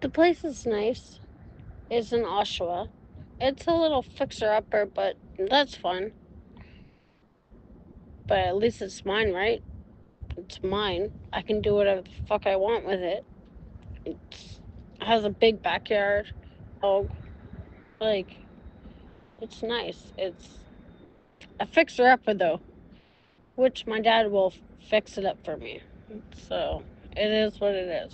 The place is nice. It's in Oshawa. It's a little fixer-upper, but that's fun. But at least it's mine, right? It's mine. I can do whatever the fuck I want with it. It has a big backyard. Oh, like, it's nice. It's a fixer-upper, though, which my dad will fix it up for me. So, it is what it is.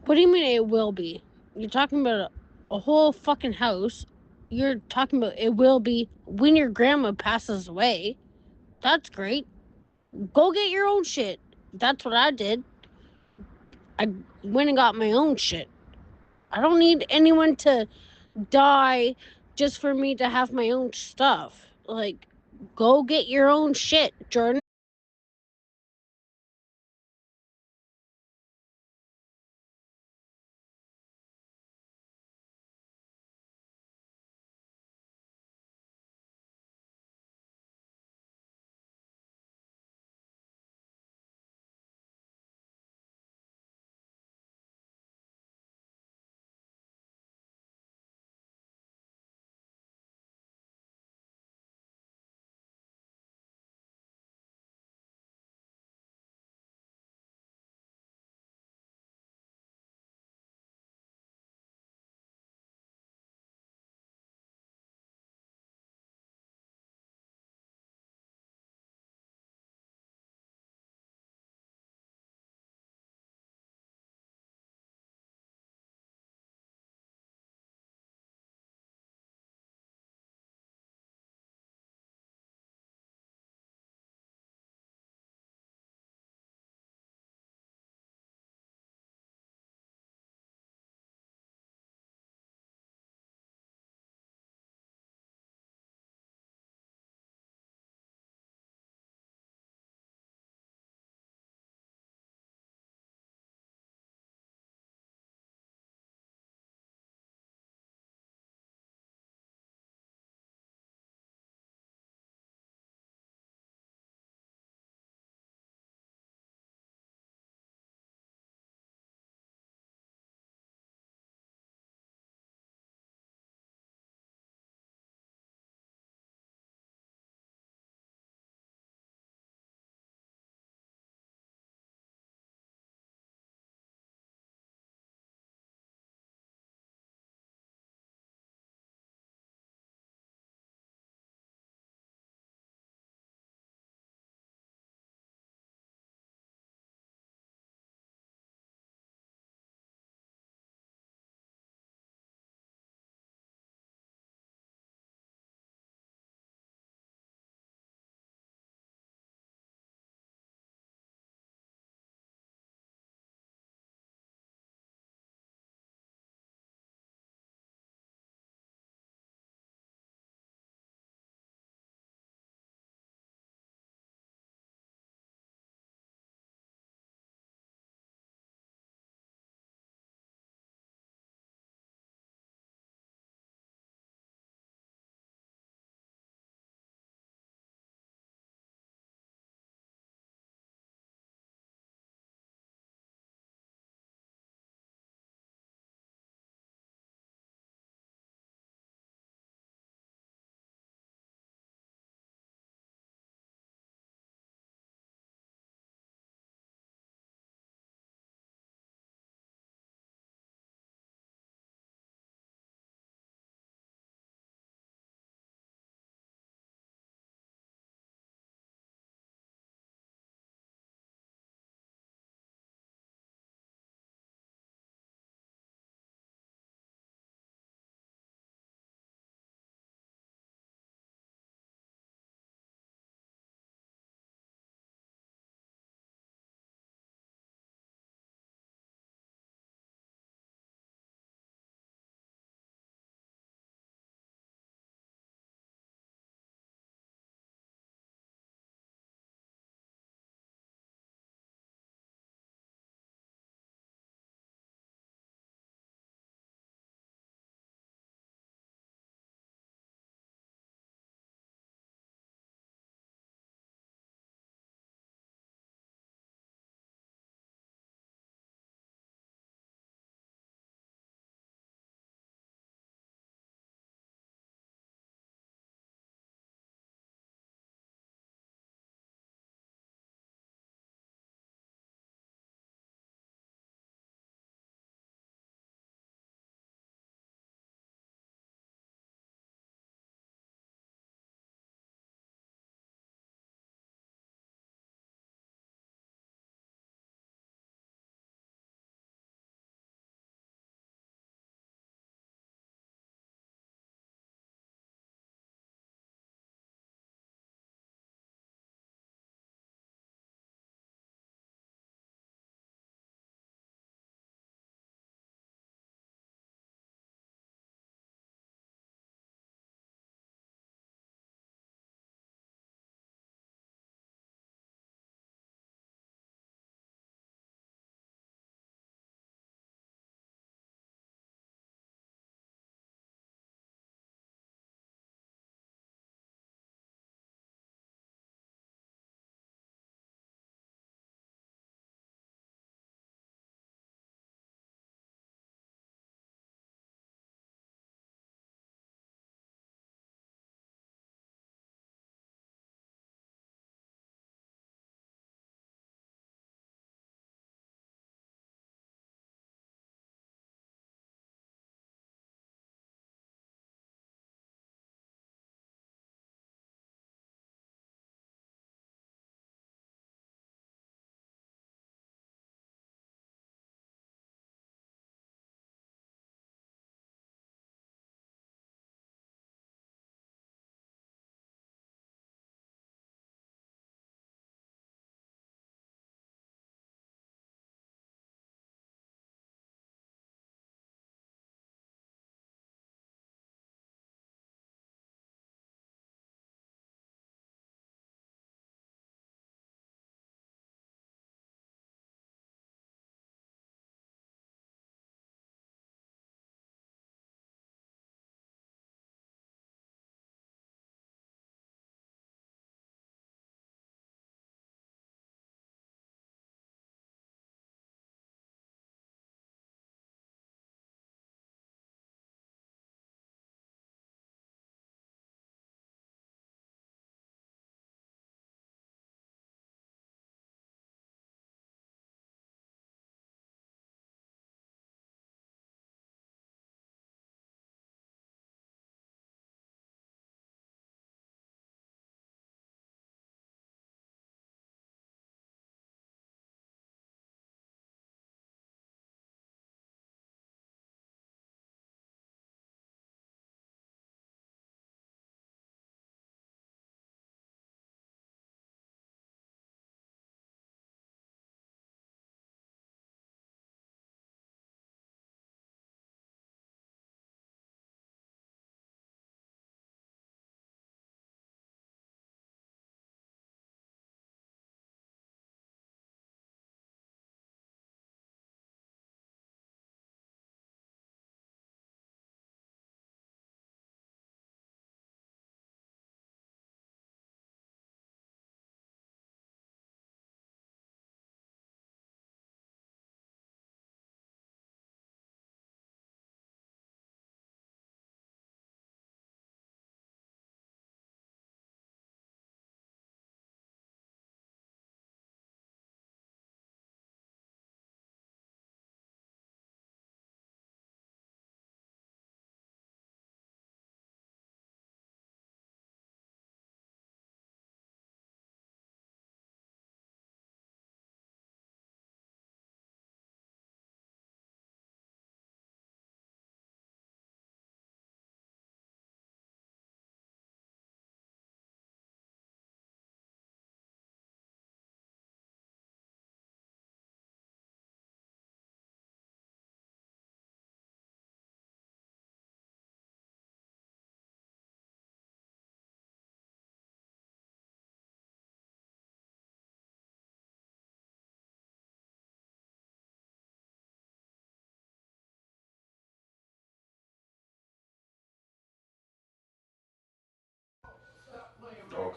What do you mean it will be? You're talking about a whole fucking house. You're talking about it will be when your grandma passes away. That's great. Go get your own shit. That's what I did. I went and got my own shit. I don't need anyone to die just for me to have my own stuff. Like, go get your own shit, Jordan.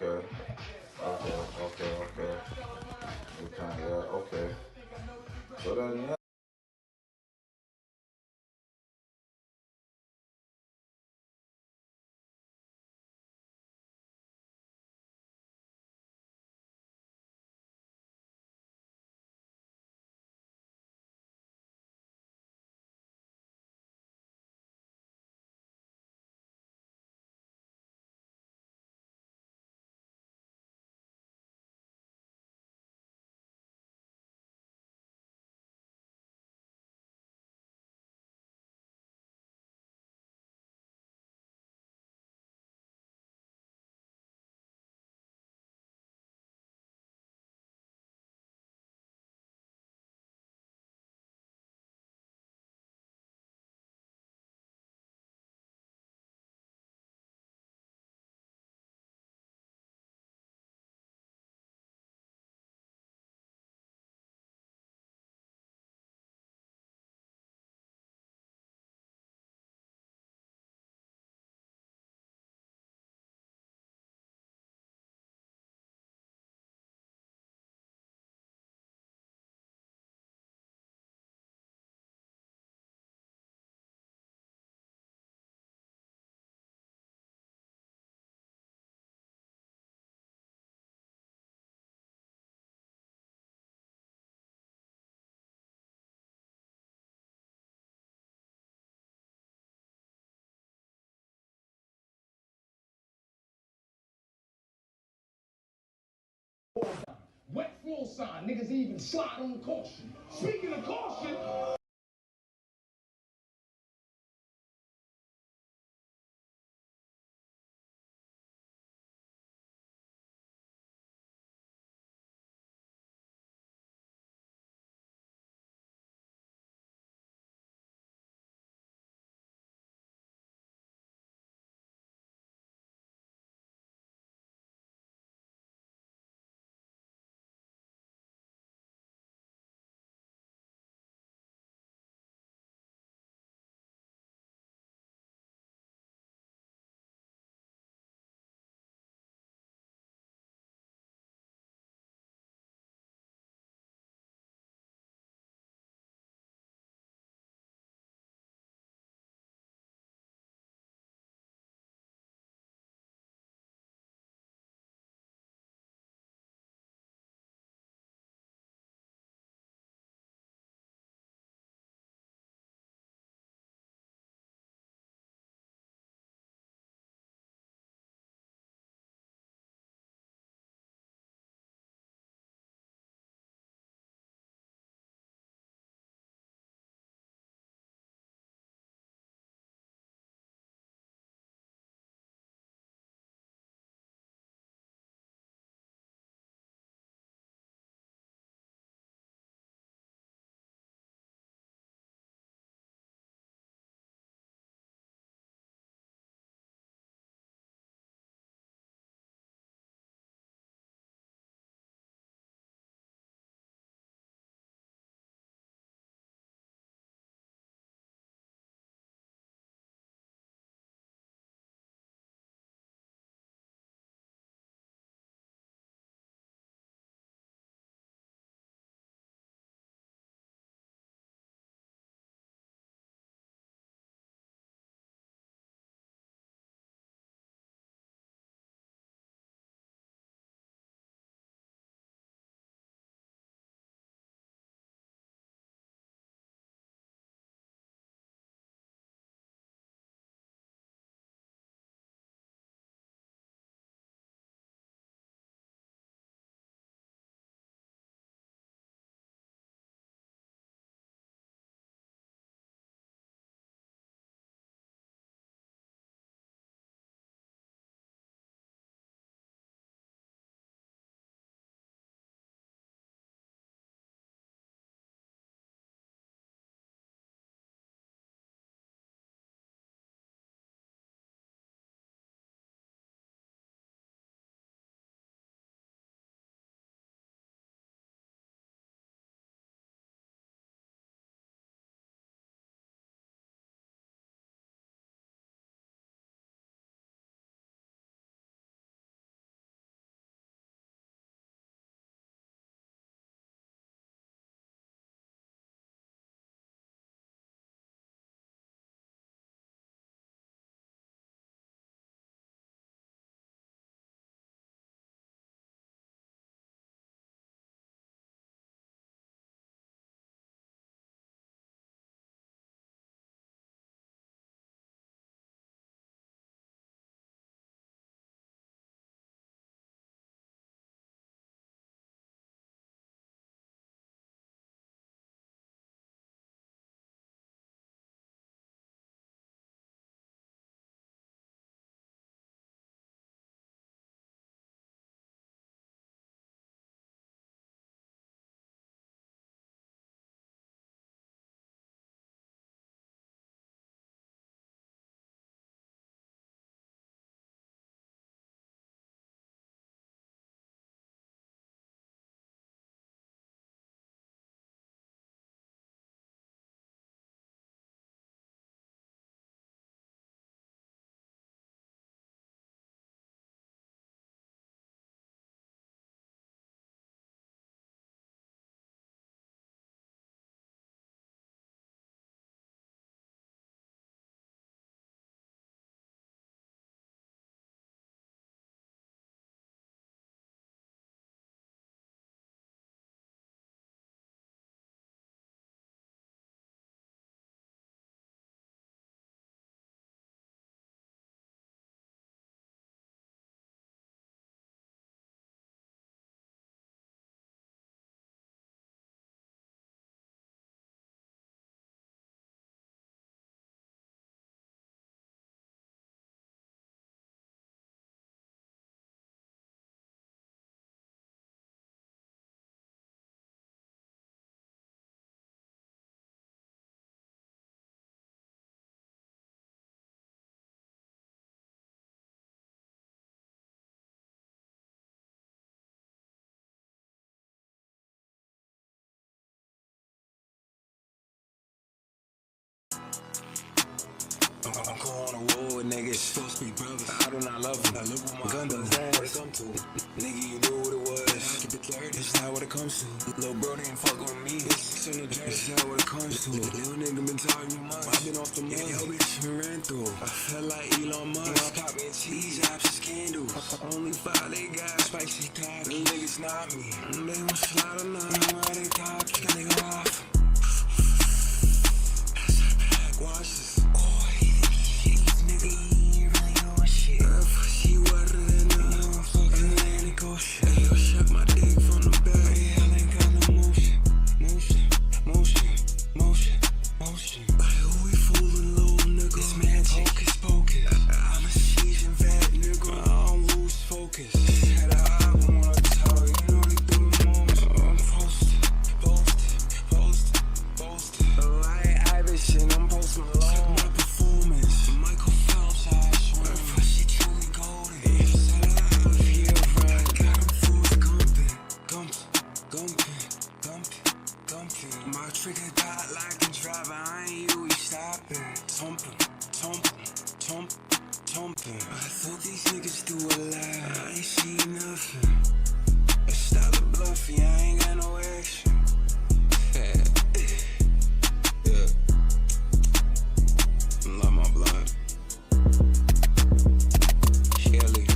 Okay. Okay. Okay. Okay. We kind of yeah. Okay. So then yeah. Wet full sign, niggas even slide on caution. Speaking of caution, I'm cool on the road with niggas. Supposed to be brothers. I do not love them. I live with my gun does that. What it come to? Nigga, you knew what it was. I keep it clear. This not what it comes to. Little bro didn't fuck with me. It's in the dress. This not what it comes to. Little nigga been talking you much. I been off the money. Yo, bitch, been ran through. I felt like Elon Musk. Pop me and cheese, apps is candles. Only 5 they got. Spicy top. Them niggas not me. They gon' slide or not. Why they talk? They go off. Watch this. Oh, these niggas ain't really doing shit. She wetter than a fucking Atlantic Ocean. Hey, yo, suck my dick from the back. Yeah, I ain't got no motion. Motion. Like, who we fooling, little nigga? This magic. Hocus pocus. I'm a seasoned vet, nigga. I don't lose focus. Had a eye when I talk. You know they do the most. I'm posted. Oh, I ain't Iverson. I'm Post Malone. Check my performance. Michael Phelps, I swear. She truly golden. Said I love you, right? Got him fools gumping. My trigger got like a driver. I ain't you, we stopping. Thumping. I thought these niggas do a lot. I ain't see nothing. I stop the bluffing. I ain't got no action. Yeah. Love my blood. Kelly.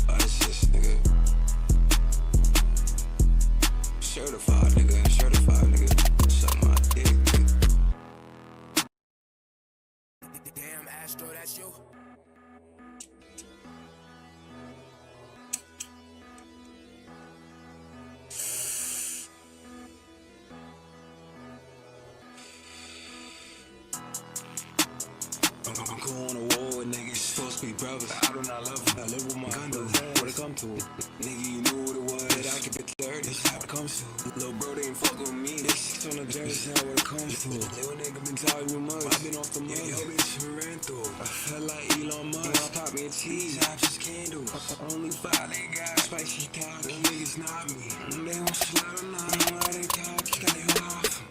Ice this nigga. Certified nigga. Suck my dick. Damn, Astro, that's you. I'm cool on the road with niggas. Supposed to be brothers. I do not love them. I live with my gun does that. What it come to? Nigga, you knew what it was. I keep it 30. This how it comes to. Little bro didn't fuck with me. They 6 on the jersey. This not what it comes to. Little nigga been talking you much. I been off the money. Yo, bitch, been ran through. I felt like Elon Musk. Pop me and cheese, apps is candles. Only 5 they got. Spicy top. Them niggas not me. They gon' slide or not. Why they talk? They go off.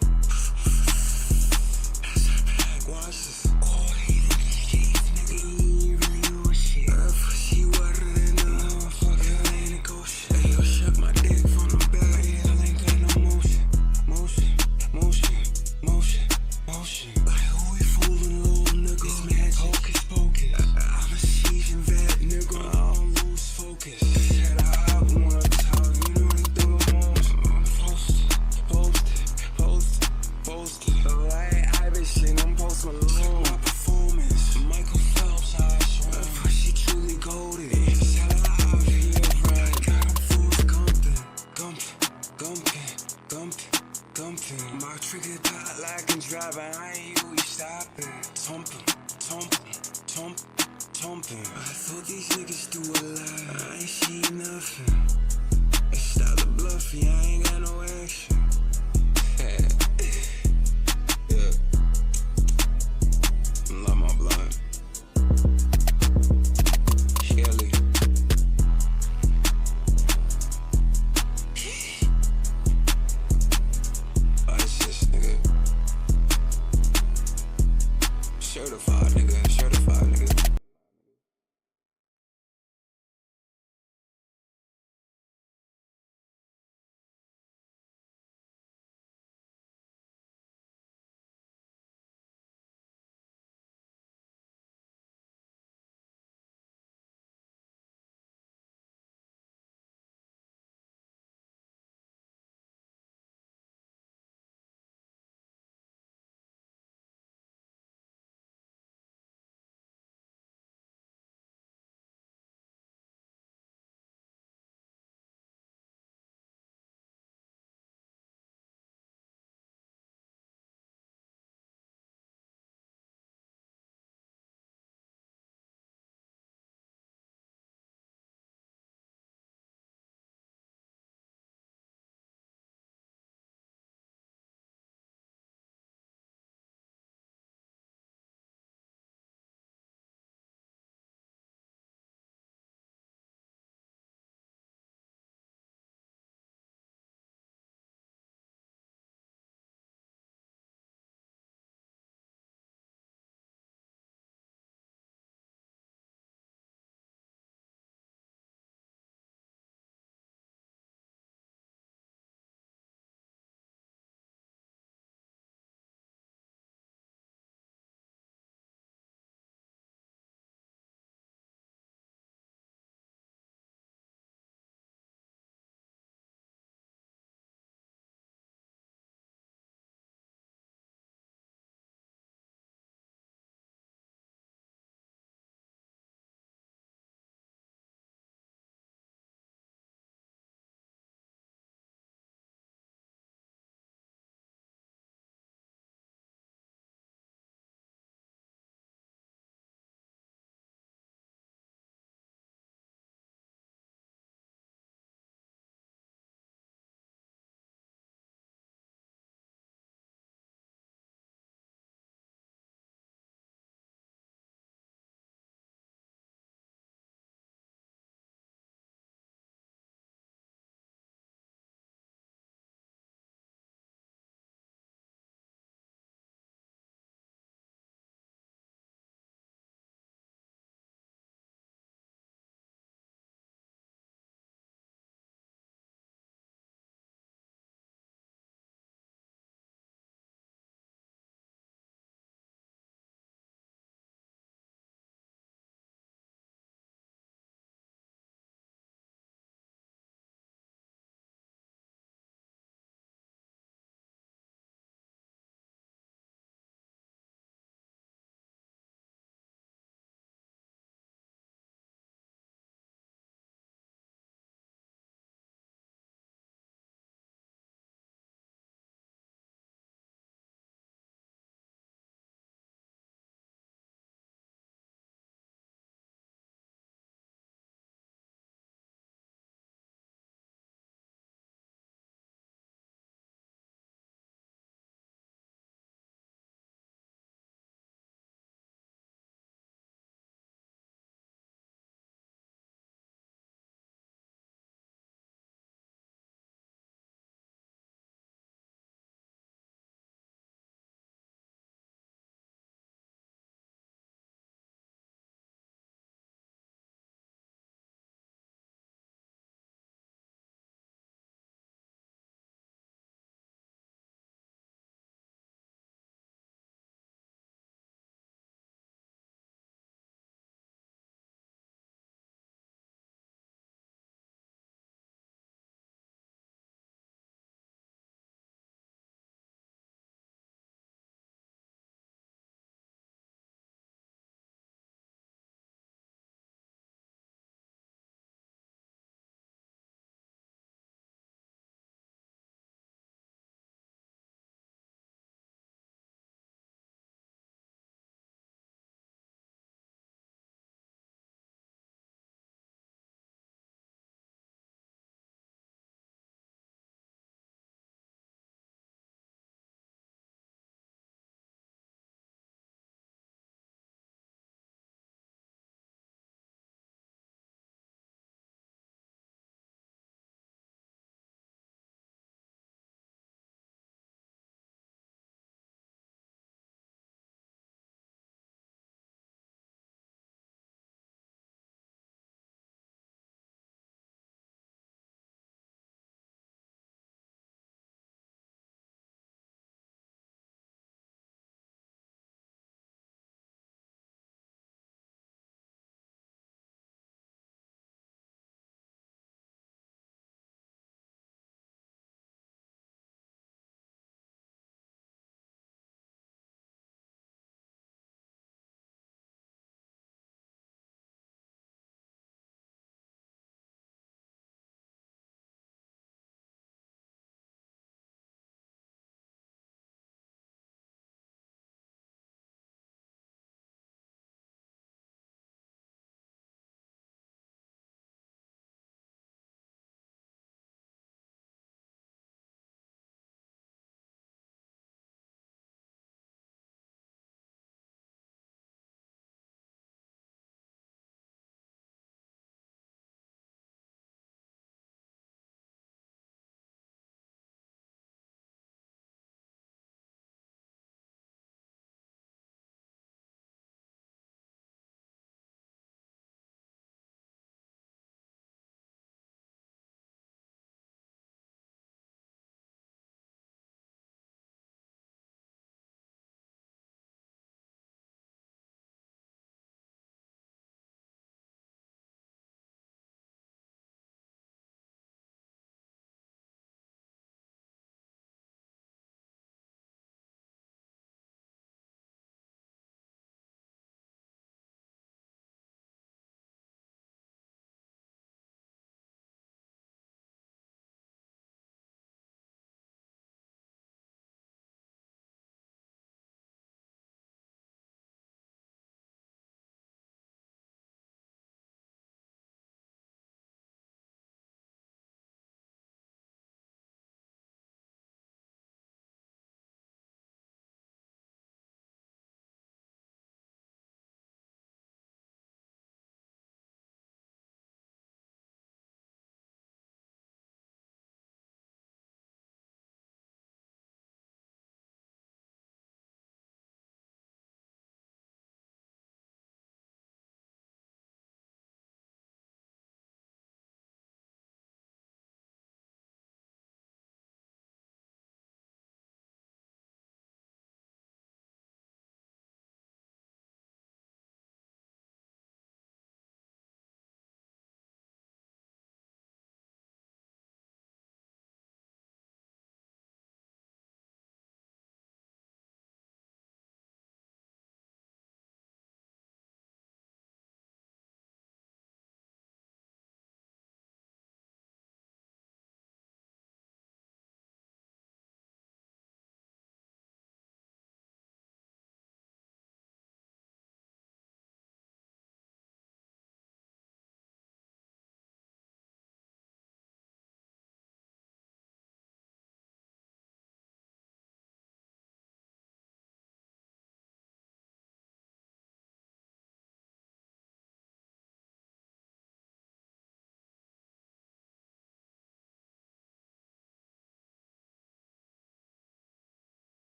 Watch this. Oh, these niggas ain't really doing shit. She wetter than a fucking Atlantic Ocean. Hey, yo, suck my dick from the back. Yeah, I ain't got no motion. Like, who we fooling, little nigga? This magic. Hocus pocus. I'm a seasoned vet, nigga. I don't lose focus. Had a eye when I talk. You know they do the most. I'm posted. Oh, I ain't Iverson. I'm Post Malone. My performance. Michael Phelps, I swear. She truly golden. Said I love you, right? Got him fools gumping. My trigger got like a driver. I ain't you, we stopping. Thumping. I thought these niggas do a lot. I ain't see nothing. I stop the bluffing. I ain't got no action. Yeah. Love my blood. Kelly. Ice this nigga. Certified nigga.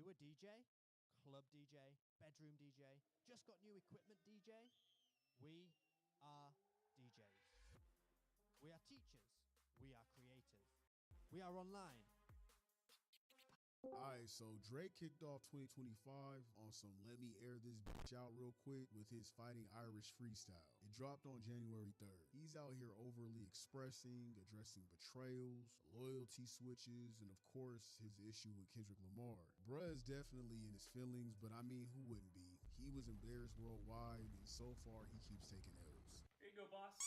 you a DJ? Club DJ? Bedroom DJ? Just got new equipment DJ? We are DJs. We are teachers. We are creators. We are online. Alright, so Drake kicked off 2025 on some let me air this bitch out real quick with his Fighting Irish freestyle. It dropped on January 3rd. He's out here overly expressing, addressing betrayals, loyalty switches, and of course his issue with Kendrick Lamar. Bruh is definitely in his feelings, but I mean, who wouldn't be? He was embarrassed worldwide, and so far he keeps taking L's. Here you go, boss.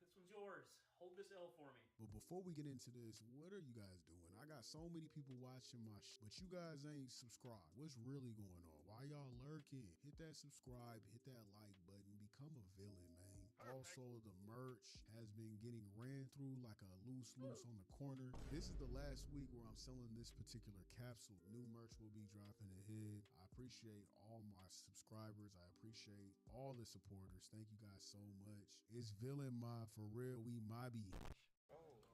This one's yours. Hold this L for me. But before we get into this, what are you guys doing? I got so many people watching my shit, but you guys ain't subscribed. What's really going on? Why y'all lurking? Hit that subscribe, hit that like button, become a villain, man. Also, the merch has been getting ran through like a loose on the corner. This is the last week where I'm selling this particular capsule. New merch will be dropping ahead. I appreciate all my subscribers. I appreciate all the supporters. Thank you guys so much. It's Villain Mob for real. We mobby. Oh.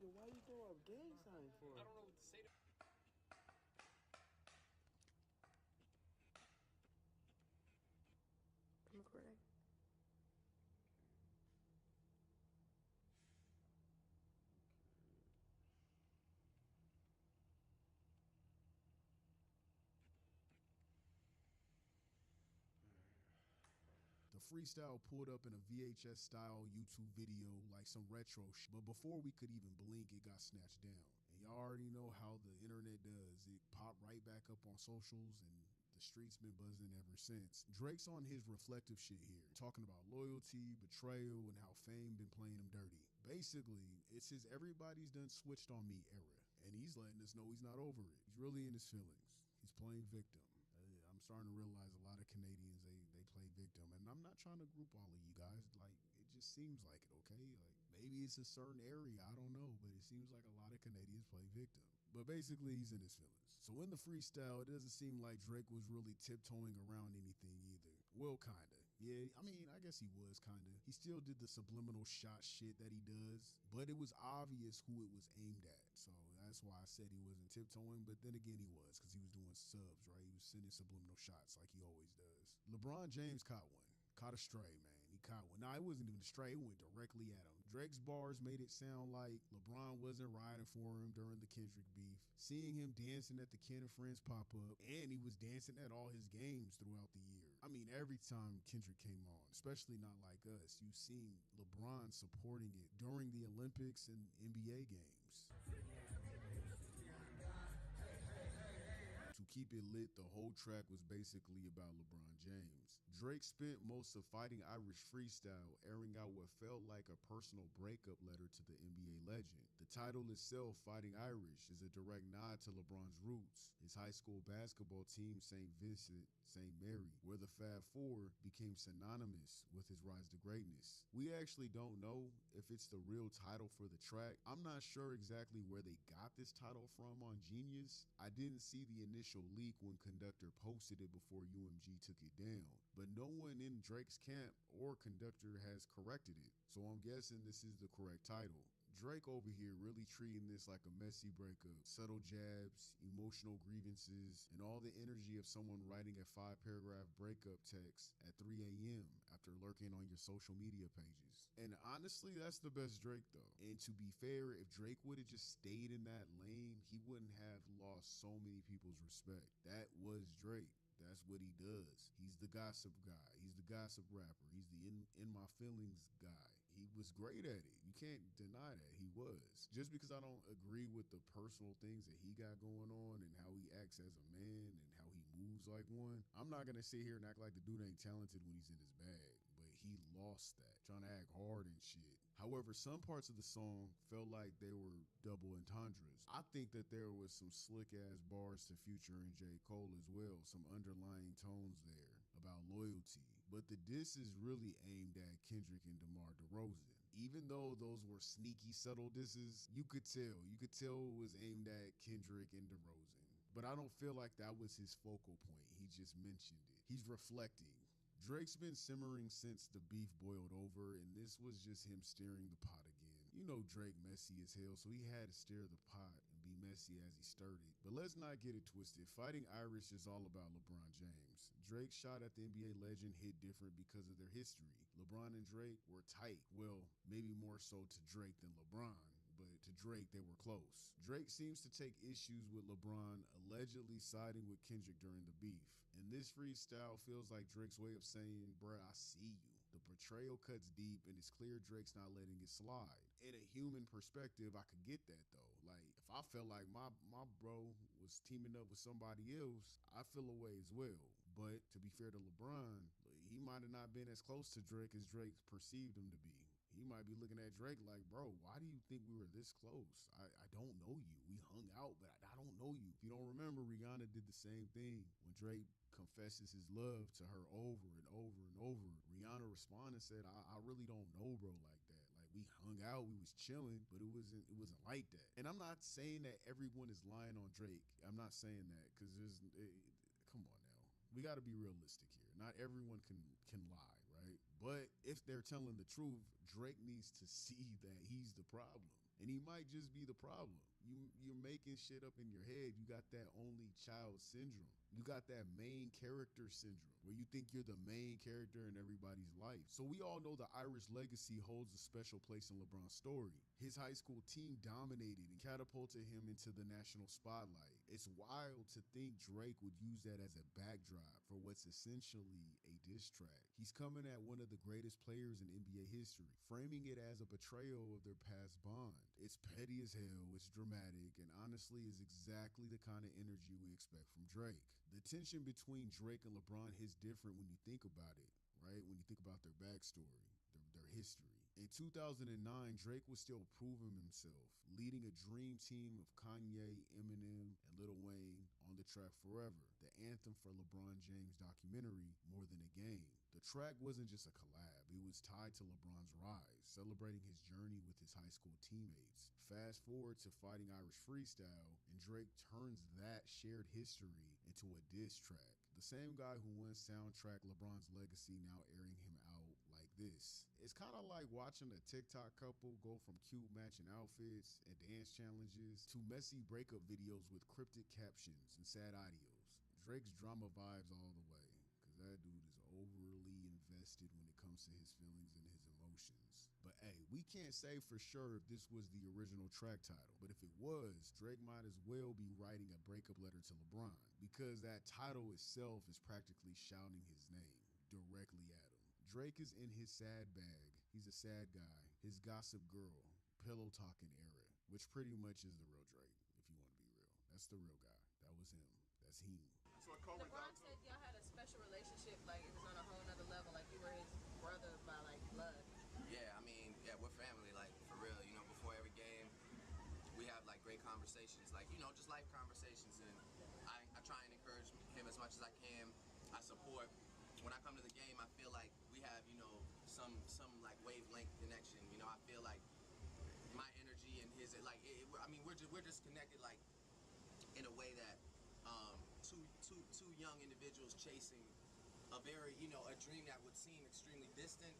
Yo, why you throw up gang signs for? I don't know what to say to I'm recording. The freestyle pulled up in a VHS style YouTube video like some retro shit, but before we could even blink, it got snatched down. And y'all already know how the internet does. It popped right back up on socials and the streets been buzzing ever since. Drake's on his reflective shit here, talking about loyalty, betrayal, and how fame been playing him dirty. Basically, it's his everybody's done switched on me era, and he's letting us know he's not over it. He's really in his feelings. He's playing victim. I'm starting to realize a lot of Canadians, they play victim, and I'm not trying to group all of you guys. Like, it just seems like it, okay? Like, maybe it's a certain area, I don't know, but it seems like a lot of Canadians play victim. But basically, he's in his feelings. So in the freestyle, it doesn't seem like Drake was really tiptoeing around anything either. Well, kinda. Yeah, I mean, I guess he was kinda. He still did the subliminal shot shit that he does, but it was obvious who it was aimed at. So that's why I said he wasn't tiptoeing, but then again, he was, because he was doing subs, right? He was sending subliminal shots like he always does. LeBron James caught one. Caught a stray, man. He caught one. Nah, it wasn't even a stray. It went directly at him. Drake's bars made it sound like LeBron wasn't riding for him during the Kendrick beef. Seeing him dancing at the Ken and Friends pop-up, and he was dancing at all his games throughout the year. I mean, every time Kendrick came on, especially Not Like Us, you've seen LeBron supporting it during the Olympics and NBA games. To keep it lit, the whole track was basically about LeBron James. Drake spent most of Fighting Irish freestyle airing out what felt like a personal breakup letter to the NBA legend. The title itself, Fighting Irish, is a direct nod to LeBron's roots, his high school basketball team St. Vincent, St. Mary, where the Fab Four became synonymous with his rise to greatness. We actually don't know if it's the real title for the track. I'm not sure exactly where they got this title from on Genius. I didn't see the initial leak when Conductor posted it before UMG took it down, but no one in Drake's camp or Conductor has corrected it, so I'm guessing this is the correct title. Drake over here really treating this like a messy breakup. Subtle jabs, emotional grievances, and all the energy of someone writing a 5-paragraph breakup text at 3 a.m. after lurking on your social media pages. And honestly, that's the best Drake though. And to be fair, if Drake would have just stayed in that lane, he wouldn't have lost so many people's respect. That was Drake. That's what he does. He's the gossip guy. He's the gossip rapper. He's the in my feelings guy. He was great at it. You can't deny that he was. Just because I don't agree with the personal things that he got going on and how he acts as a man and how he moves like one, I'm not gonna sit here and act like the dude ain't talented when he's in his bag, but he lost that, trying to act hard and shit. However, some parts of the song felt like they were double entendres. I think that there was some slick ass bars to Future and J. Cole as well, some underlying tones there about loyalty, but the diss is really aimed at Kendrick and DeMar DeRozan. Even though those were sneaky, subtle disses, you could tell it was aimed at Kendrick and DeRozan. But I don't feel like that was his focal point. He just mentioned it. He's reflecting. Drake's been simmering since the beef boiled over, and this was just him stirring the pot again. You know Drake messy as hell, so he had to stir the pot and be messy messy as he stirred it. But let's not get it twisted. Fighting Irish is all about LeBron James. Drake's shot at the NBA legend hit different because of their history. LeBron and Drake were tight. Well, maybe more so to Drake than LeBron, but to Drake, they were close. Drake seems to take issues with LeBron allegedly siding with Kendrick during the beef. And this freestyle feels like Drake's way of saying, bruh, I see you. The portrayal cuts deep, and it's clear Drake's not letting it slide. In a human perspective, I could get that though. Like, if I felt like my bro was teaming up with somebody else, I feel a way as well. But to be fair to LeBron, he might have not been as close to Drake as Drake perceived him to be. He might be looking at Drake like, bro, why do you think we were this close? I don't know you. We hung out, but I don't know you. If you don't remember, Rihanna did the same thing. When Drake confesses his love to her over and over and over, Rihanna responded and said, I really don't know bro like that. Like, we hung out, we was chilling, but it wasn't like that. And I'm not saying that everyone is lying on Drake. I'm not saying that, because come on now. We got to be realistic here. Not everyone can lie, right? But if they're telling the truth, Drake needs to see that he's the problem. And he might just be the problem. You're making shit up in your head. You got that only child syndrome. You got that main character syndrome where you think you're the main character in everybody's life. So we all know the Irish legacy holds a special place in LeBron's story. His high school team dominated and catapulted him into the national spotlight. It's wild to think Drake would use that as a backdrop for what's essentially a diss track. He's coming at one of the greatest players in NBA history, framing it as a betrayal of their past bond. It's petty as hell, it's dramatic, and honestly is exactly the kind of energy we expect from Drake. The tension between Drake and LeBron hits different when you think about it, right? When you think about their backstory, their history. In 2009, Drake was still proving himself, leading a dream team of Kanye, Eminem, and Lil Wayne on the track Forever, the anthem for LeBron James' documentary, More Than a Game. The track wasn't just a collab, it was tied to LeBron's rise, celebrating his journey with his high school teammates. Fast forward to Fighting Irish Freestyle, and Drake turns that shared history into a diss track. The same guy who once soundtracked LeBron's legacy now airing him out like this. It's kind of like watching a TikTok couple go from cute matching outfits and dance challenges to messy breakup videos with cryptic captions and sad audios. Drake's drama vibes all the way, because that dude is overly invested when it comes to his feelings and his emotions. But hey, we can't say for sure if this was the original track title, but if it was, Drake might as well be writing a breakup letter to LeBron, because that title itself is practically shouting his name directly at him. Drake is in his sad bag. He's a sad guy. His gossip girl, pillow talking era, which pretty much is the real Drake, if you want to be real. That's the real guy. That was him. That's him. LeBron said y'all had a special relationship, like it was on a whole nother level, like you were his brother by like blood. Yeah, I mean, yeah, we're family, like for real. You know, before every game, we have like great conversations, like, you know, just life conversations, and I try and encourage him as much as I can. I support. When I come to the game, I feel like we have, you know, some like wavelength connection. You know, I feel like my energy and his, like, I mean, we're just connected, like, in a way that two young individuals chasing a very, you know, a dream that would seem extremely distant.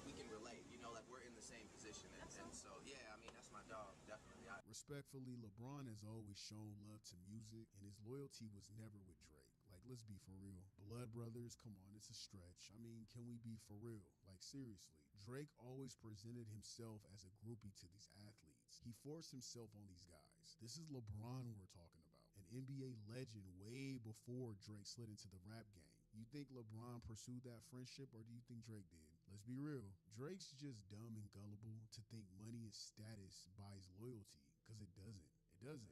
We can relate, you know, like we're in the same position, and so yeah, I mean, that's my dog, definitely. Respectfully, LeBron has always shown love to music, and his loyalty was never with Drake. Like, let's be for real. Blood Brothers, come on, it's a stretch. I mean, can we be for real? Like, seriously. Drake always presented himself as a groupie to these athletes. He forced himself on these guys. This is LeBron we're talking about, an NBA legend way before Drake slid into the rap game. You think LeBron pursued that friendship, or do you think Drake did? Let's be real. Drake's just dumb and gullible to think money and status buys loyalty, because it doesn't. It doesn't.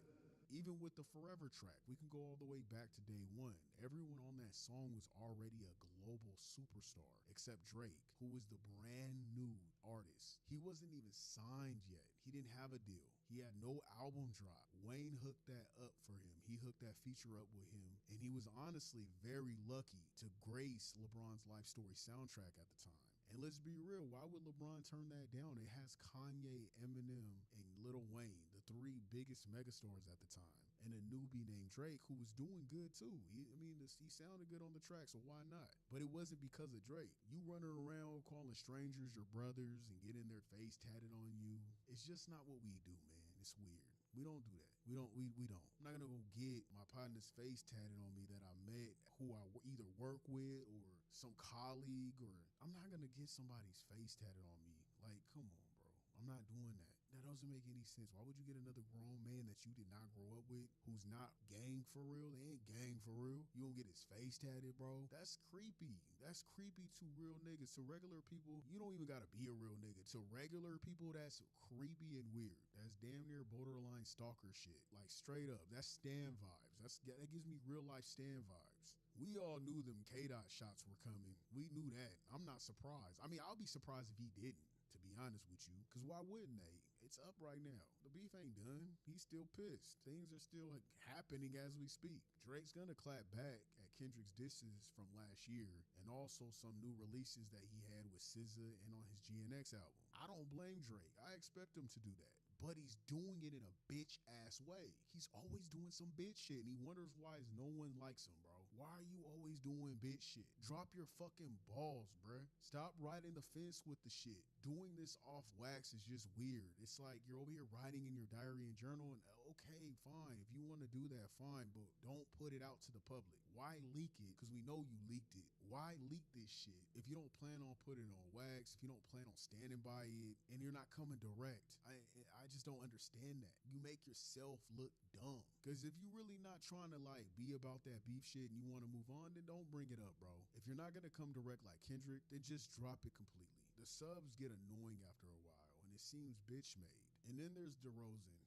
Even with the Forever track, we can go all the way back to day one. Everyone on that song was already a global superstar, except Drake, who was the brand new artist. He wasn't even signed yet. He didn't have a deal. He had no album drop. Wayne hooked that up for him. He hooked that feature up with him, and he was honestly very lucky to grace LeBron's Life Story soundtrack at the time. And let's be real, why would LeBron turn that down? It has Kanye, Eminem, and Lil Wayne, the three biggest megastars at the time, and a newbie named Drake who was doing good too. He sounded good on the track, so why not? But it wasn't because of Drake. You running around calling strangers your brothers and getting their face tatted on you, it's just not what we do, man. It's weird. We don't do that. We don't. I'm not gonna go get my partner's face tatted on me that I met, who I either work with or some colleague, or I'm not gonna get somebody's face tatted on me. Like, come on, bro. I'm not doing that. That doesn't make any sense. Why would you get another grown man that you did not grow up with, who's not gang for real? They ain't gang for real. You don't get his face tatted, bro. That's creepy. That's creepy to real niggas. To regular people, you don't even gotta be a real nigga. To regular people, that's creepy and weird. That's damn near borderline stalker shit. Like, straight up. That's Stan vibes. That gives me real life Stan vibes. We all knew them K-Dot shots were coming. We knew that. I'm not surprised. I mean, I'll be surprised if he didn't, to be honest with you, because why wouldn't they? It's up right now. The beef ain't done. He's still pissed. Things are still happening as we speak. Drake's gonna clap back at Kendrick's disses from last year, and also some new releases that he had with SZA and on his GNX album. I don't blame Drake. I expect him to do that. But he's doing it in a bitch ass way. He's always doing some bitch shit, and he wonders why no one likes him, bro. Why are you always doing bitch shit? Drop your fucking balls, bruh. Stop riding the fence with the shit. Doing this off wax is just weird. It's like you're over here writing in your diary and journal, and okay, fine. If you want to do that, fine, but don't put it out to the public. Why leak it? Because we know you leaked it. Why leak this shit if you don't plan on putting it on wax, if you don't plan on standing by it, and you're not coming direct? I just don't understand that. You make yourself look dumb. Because if you really not trying to like be about that beef shit and you want to move on, then don't bring it up, bro. If you're not going to come direct like Kendrick, then just drop it completely. The subs get annoying after a while, and it seems bitch made. And then there's DeRozan,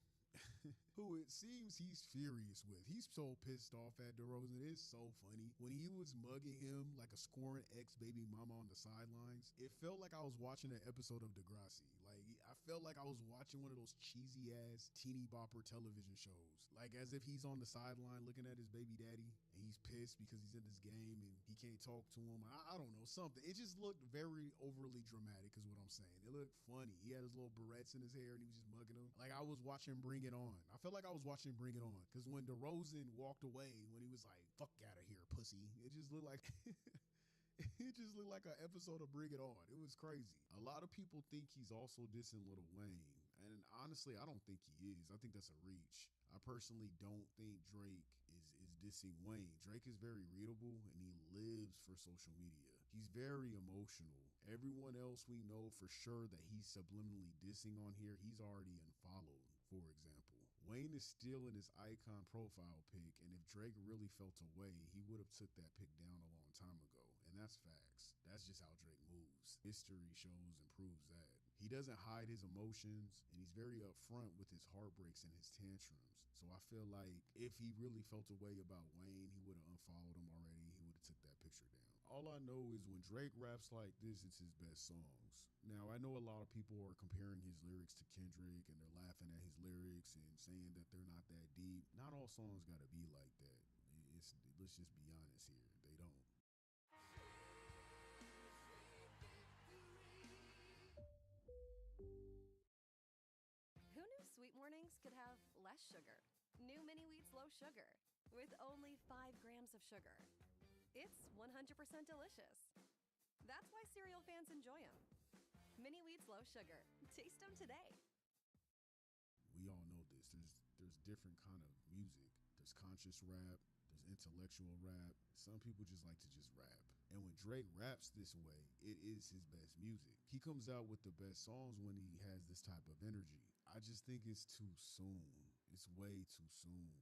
who it seems he's furious with. He's so pissed off at DeRozan. It's so funny. When he was mugging him like a scoring ex-baby mama on the sidelines, it felt like I was watching an episode of Degrassi. Like, I felt like I was watching one of those cheesy-ass teeny bopper television shows. Like, as if he's on the sideline looking at his baby daddy, and he's pissed because he's in this game and he can't talk to him. I don't know, something. It just looked very overly dramatic is what I'm saying. It looked funny. He had his little barrettes in his hair and he was just mugging him. Like, I was watching Bring It On. I felt like I was watching Bring It On, because when DeRozan walked away, when he was like, fuck out of here, pussy, it just looked like it just looked like an episode of Bring It On. It was crazy. A lot of people think he's also dissing Lil Wayne, and honestly, I don't think he is. I think that's a reach. I personally don't think Drake is dissing Wayne. Drake is very readable and he lives for social media. He's very emotional. Everyone else we know for sure that he's subliminally dissing on here, he's already unfollowed, for example. Wayne is still in his icon profile pic, and if Drake really felt away, he would have took that pic down a long time ago, and that's facts. That's just how Drake moves. History shows and proves that. He doesn't hide his emotions, and he's very upfront with his heartbreaks and his tantrums. So I feel like if he really felt a way about Wayne, he would have unfollowed him already. He would have took that picture down. All I know is when Drake raps like this, it's his best songs. Now, I know a lot of people are comparing his lyrics to Kendrick, and they're laughing at his lyrics and saying that they're not that deep. Not all songs gotta be like that. Let's just be honest here. They don't. Who knew sweet mornings could have less sugar? New Mini Wheats Low Sugar, with only 5 grams of sugar. It's 100% delicious. That's why cereal fans enjoy them. Mini Wheats Low Sugar. Taste them today. We all know this. There's different kind of music. There's conscious rap. There's intellectual rap. Some people just like to just rap. And when Drake raps this way, it is his best music. He comes out with the best songs when he has this type of energy. I just think it's too soon. It's way too soon.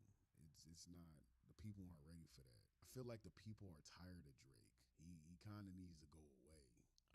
It's not, the people aren't ready for that. I feel like the people are tired of Drake. He kind of needs to go away.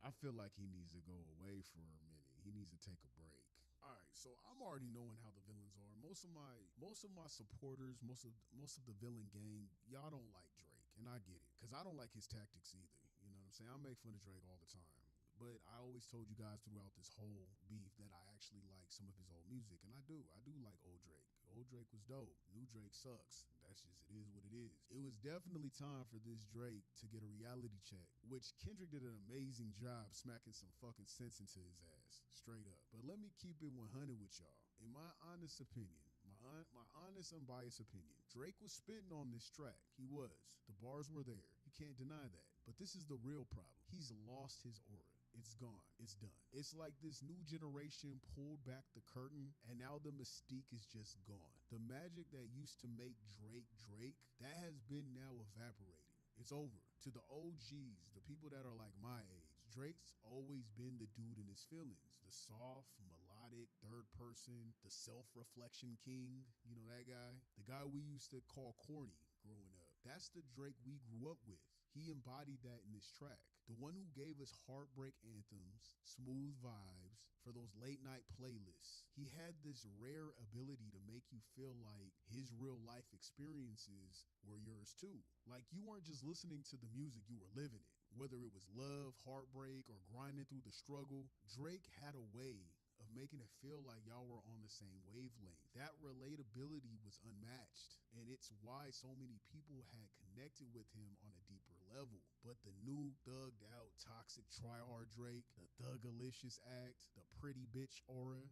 I feel like he needs to go away for a minute. He needs to take a break. All right, so I'm already knowing how the villains are. Most of my supporters, most of the villain gang, y'all don't like Drake, and I get it, because I don't like his tactics either. You know what I'm saying? I make fun of Drake all the time. But I always told you guys throughout this whole beef that I actually like some of his old music, and I do like old Drake. Old Drake was dope. New Drake sucks. That's just, it is what it is. It was definitely time for this Drake to get a reality check, which Kendrick did an amazing job smacking some fucking sense into his ass, straight up. But let me keep it 100 with y'all. In my honest opinion, my honest, unbiased opinion, Drake was spitting on this track. He was. The bars were there. You can't deny that. But this is the real problem. He's lost his aura. It's gone. It's done. It's like this new generation pulled back the curtain and now the mystique is just gone. The magic that used to make Drake Drake, that has been now evaporating. It's over. To the OGs, the people that are like my age, Drake's always been the dude in his feelings. The soft, melodic, third person, the self-reflection king. You know that guy? The guy we used to call corny growing up. That's the Drake we grew up with. He embodied that in this track. The one who gave us heartbreak anthems, smooth vibes, for those late night playlists. He had this rare ability to make you feel like his real life experiences were yours too. Like you weren't just listening to the music, you were living it. Whether it was love, heartbreak, or grinding through the struggle, Drake had a way of making it feel like y'all were on the same wavelength. That relatability was unmatched, and it's why so many people had connected with him on a deeper level. But the new thugged out, toxic tryhard Drake, the thugalicious act, the pretty bitch aura,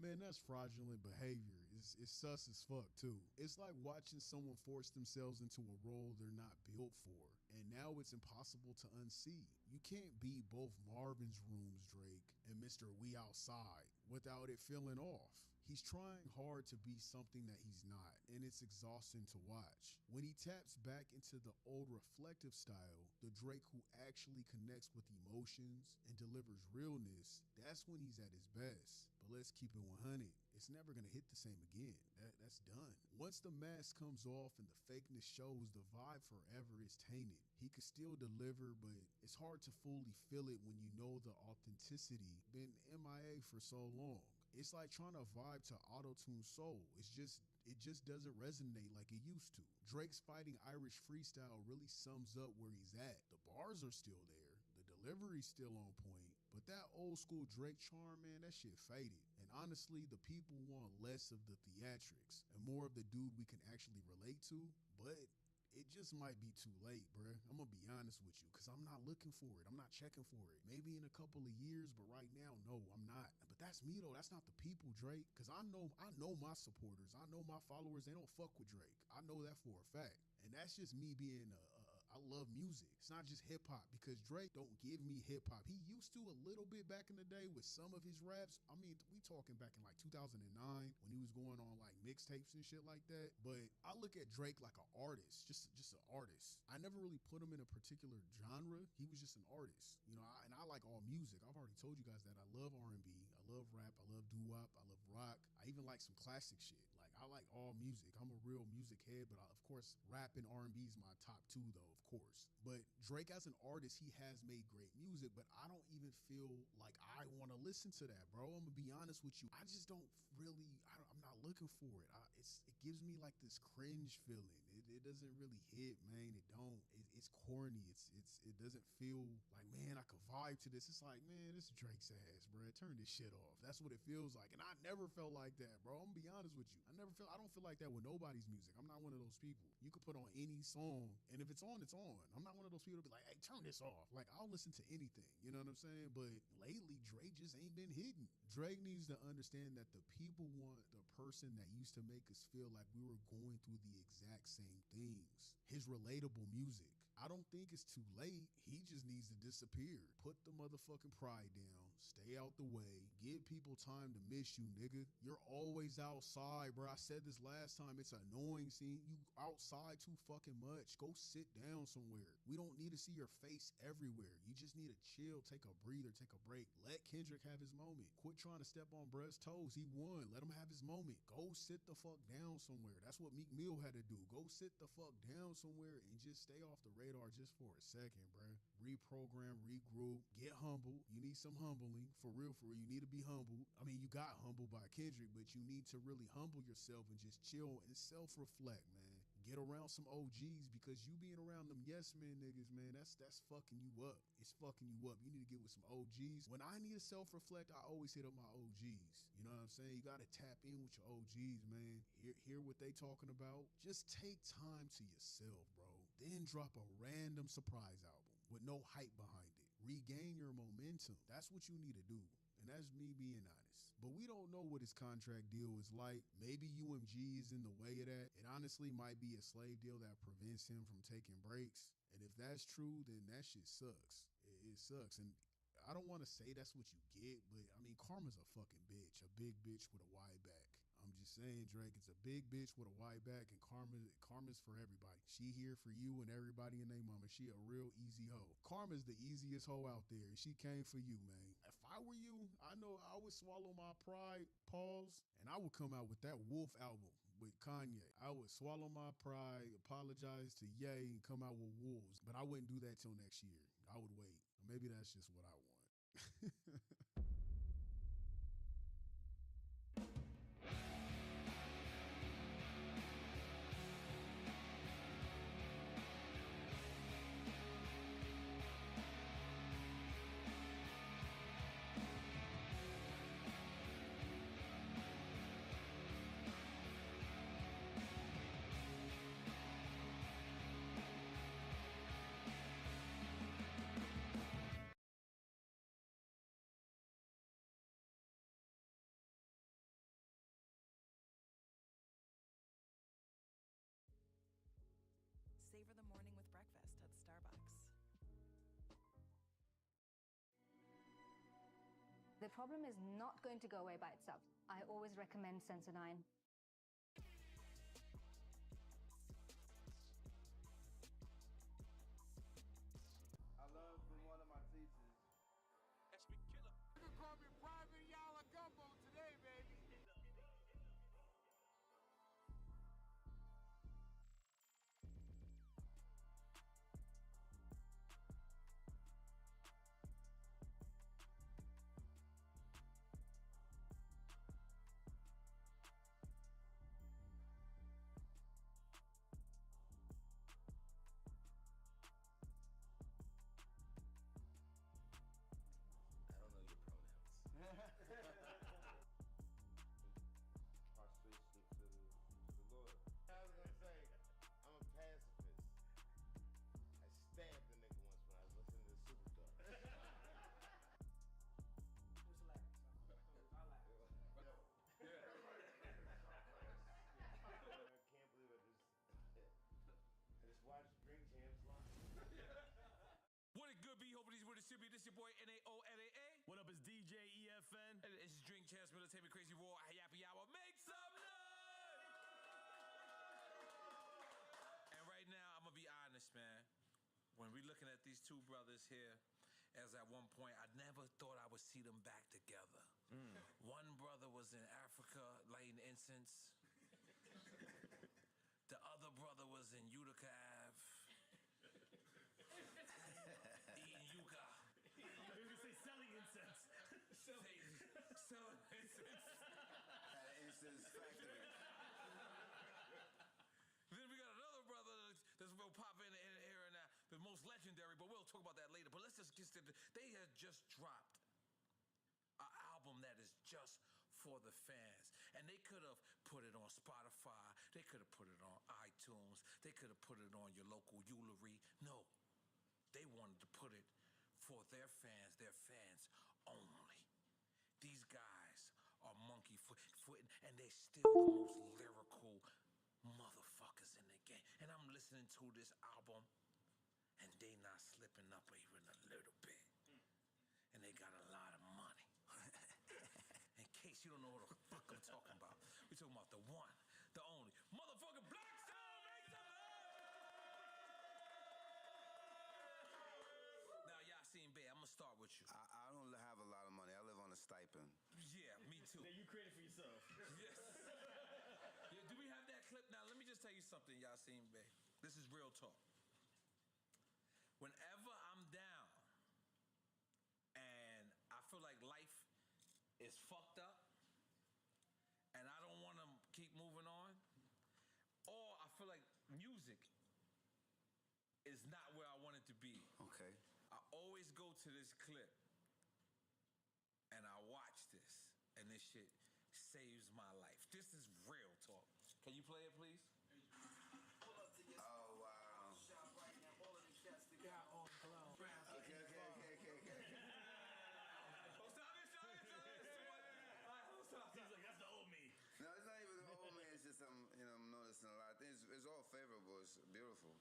man, that's fraudulent behavior. It's sus as fuck, too. It's like watching someone force themselves into a role they're not built for, and now it's impossible to unsee. You can't be both Marvin's Rooms Drake and Mr. We Outside without it feeling off. He's trying hard to be something that he's not, and it's exhausting to watch. When he taps back into the old reflective style, the Drake who actually connects with emotions and delivers realness, that's when he's at his best. But let's keep it 100. It's never gonna hit the same again. That's done. Once the mask comes off and the fakeness shows, the vibe forever is tainted. He could still deliver, but it's hard to fully feel it when you know the authenticity been MIA for so long. It's like trying to vibe to auto-tune soul. It just doesn't resonate like it used to. Drake's fighting Irish freestyle really sums up where he's at. The bars are still there, the delivery's still on point, but that old school Drake charm, man, that shit faded. And honestly, the people want less of the theatrics and more of the dude we can actually relate to, but it just might be too late, bruh. I'm gonna be honest with you, because I'm not looking for it. I'm not checking for it. Maybe in a couple of years, but right now, no, I'm not. But that's me, though. That's not the people, Drake. Because I know my supporters. I know my followers. They don't fuck with Drake. I know that for a fact. And that's just me being I love music. It's not just hip hop, because Drake don't give me hip hop. He used to a little bit back in the day with some of his raps. I mean, we talking back in like 2009 when he was going on like mixtapes and shit like that. But I look at Drake like an artist, just an artist. I never really put him in a particular genre. He was just an artist, you know. And I like all music. I've already told you guys that I love R&B, I love rap, I love doo-wop, I love rock. I even like some classic shit. Like I like all music. I'm a real music head, but of course, rap and R&B is my top two, though, of course. But Drake as an artist, he has made great music, but I don't even feel like I want to listen to that, bro. I'm gonna be honest with you. I just don't really. I'm not looking for it. It gives me like this cringe feeling. It doesn't really hit, man. It don't. It's corny. It doesn't feel like, man, I could vibe to this. It's like, man, this is Drake's ass, bro. Turn this shit off. That's what it feels like. And I never felt like that, bro. I'm gonna be honest with you. I don't feel like that with nobody's music. I'm not one of those people. You could put on any song, and if it's on, it's on. I'm not one of those people to be like, hey, turn this off. Like, I'll listen to anything. You know what I'm saying? But lately, Drake just ain't been hitting. Drake needs to understand that the people want the person that used to make us feel like we were going through the exact same things. His relatable music. I don't think it's too late. He just needs to disappear. Put the motherfucking pride down. Stay out the way. Give people time to miss you, nigga. You're always outside, bro. I said this last time. It's annoying seeing you outside too fucking much. Go sit down somewhere. We don't need to see your face everywhere. You just need to chill, take a breather, take a break. Let Kendrick have his moment. Quit trying to step on Brett's toes. He won. Let him have his moment. Go sit the fuck down somewhere. That's what Meek Mill had to do. Go sit the fuck down somewhere and just stay off the radar just for a second, bruh. Reprogram, regroup, get humble. You need some humbling. For real, you need to be humbled. I mean, you got humbled by Kendrick, but you need to really humble yourself and just chill and self-reflect, man. Get around some OGs, because you being around them yes men niggas, man, that's fucking you up. It's fucking you up. You need to get with some OGs. When I need to self-reflect, I always hit up my OGs. You know what I'm saying? You got to tap in with your OGs, man. Hear what they talking about. Just take time to yourself, bro. Then drop a random surprise album with no hype behind it. Regain your momentum. That's what you need to do. And that's me being honest. But we don't know what his contract deal is like. Maybe UMG is in the way of that. It honestly might be a slave deal that prevents him from taking breaks. And if that's true, then that shit sucks. It sucks. And I don't want to say that's what you get, but I mean, Karma's a fucking bitch, a big bitch with a wide back. I'm just saying, Drake, it's a big bitch with a wide back, and Karma's for everybody. She here for you and everybody and they mama. She a real easy hoe. Karma's the easiest hoe out there, and she came for you, man. If I were you, I know I would swallow my pride, pause, and I would come out with that Wolf album with Kanye. I would swallow my pride, apologize to Ye, and come out with Wolves. But I wouldn't do that till next year. I would wait. Maybe that's just what I want. Savor the morning with breakfast at Starbucks. The problem is not going to go away by itself. I always recommend Sensodyne. I love from one of my teachers. You can call me Private Yala Gumbo today, baby. What it good be? Hoping he's with the city. This your boy NAOLAA. What up, is DJ EFN? And it's Drink Champs, Military Crazy Raw, Happy Hour. Make some noise! And right now, I'm gonna be honest, man. When we looking at these two brothers here, as at one point, I never thought I would see them back together. One brother was in Africa lighting incense. The other brother was in Utica Ave. Eating yuca. Maybe we say selling incense. Selling incense. At an instance factory. Then we got another brother that's real pop in here and there, the most legendary, but we'll talk about that later. But let's just get to they had just dropped an album that is just for the fans. And they could have put it on Spotify. They could have put it on iTunes. They could have put it on your local Ullery. No. They wanted to put it for their fans only. These guys are monkey foot, and they're still the most lyrical motherfuckers in the game. And I'm listening to this album, and they not slipping up even a little bit. And they got a lot of money. In case you don't know what the fuck I'm talking about, we're talking about the one, the only motherfucking Black Star. Make some noise! Now, Yasin Bey, I'm gonna start with you. I don't have a lot of money. I live on a stipend. Yeah, me too. That you created for yourself. Yes. Yeah, do we have that clip? Now, let me just tell you something, Yasin Bey. This is real talk. Whenever I'm down and I feel like life is fucked up and I don't want to keep moving on, or I feel like music is not where I want it to be. Okay. I always go to this clip and I watch this, and this shit saves my life. This is real talk. Can you play it, please? Oh, wow. Okay. Oh, stop it. I'm noticing a lot of things. It's all favorable. It's beautiful.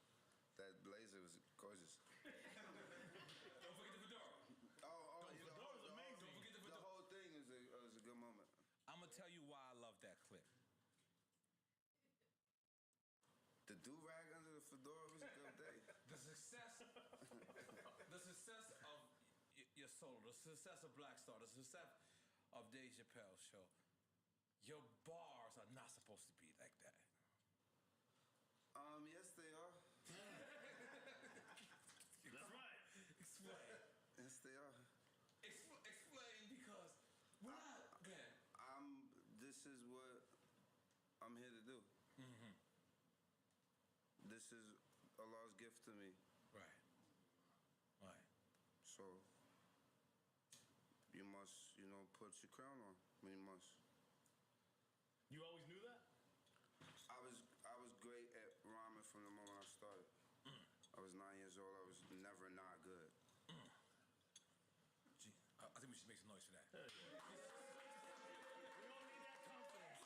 That blazer was gorgeous. Don't forget the fedora. The fedora's amazing. Don't forget the fedora. The whole thing was a good moment. I'm gonna tell you why I love that clip. The do-rag under the fedora was a good day. The success of your solo, the success of Black Star, the success of Dave Chappelle's show. Your bars are not supposed to be like that. Yes, they are. That's right. Explain. Yes, they are. Explain because again. This is what I'm here to do. Mm-hmm. This is Allah's gift to me. Right. Right. So you must, put your crown on. You must. You always knew that? I was great at rhyming from the moment I started. I was 9 years old. I was never not good. Gee, I think we should make some noise for that. Hell yeah. We don't need that confidence.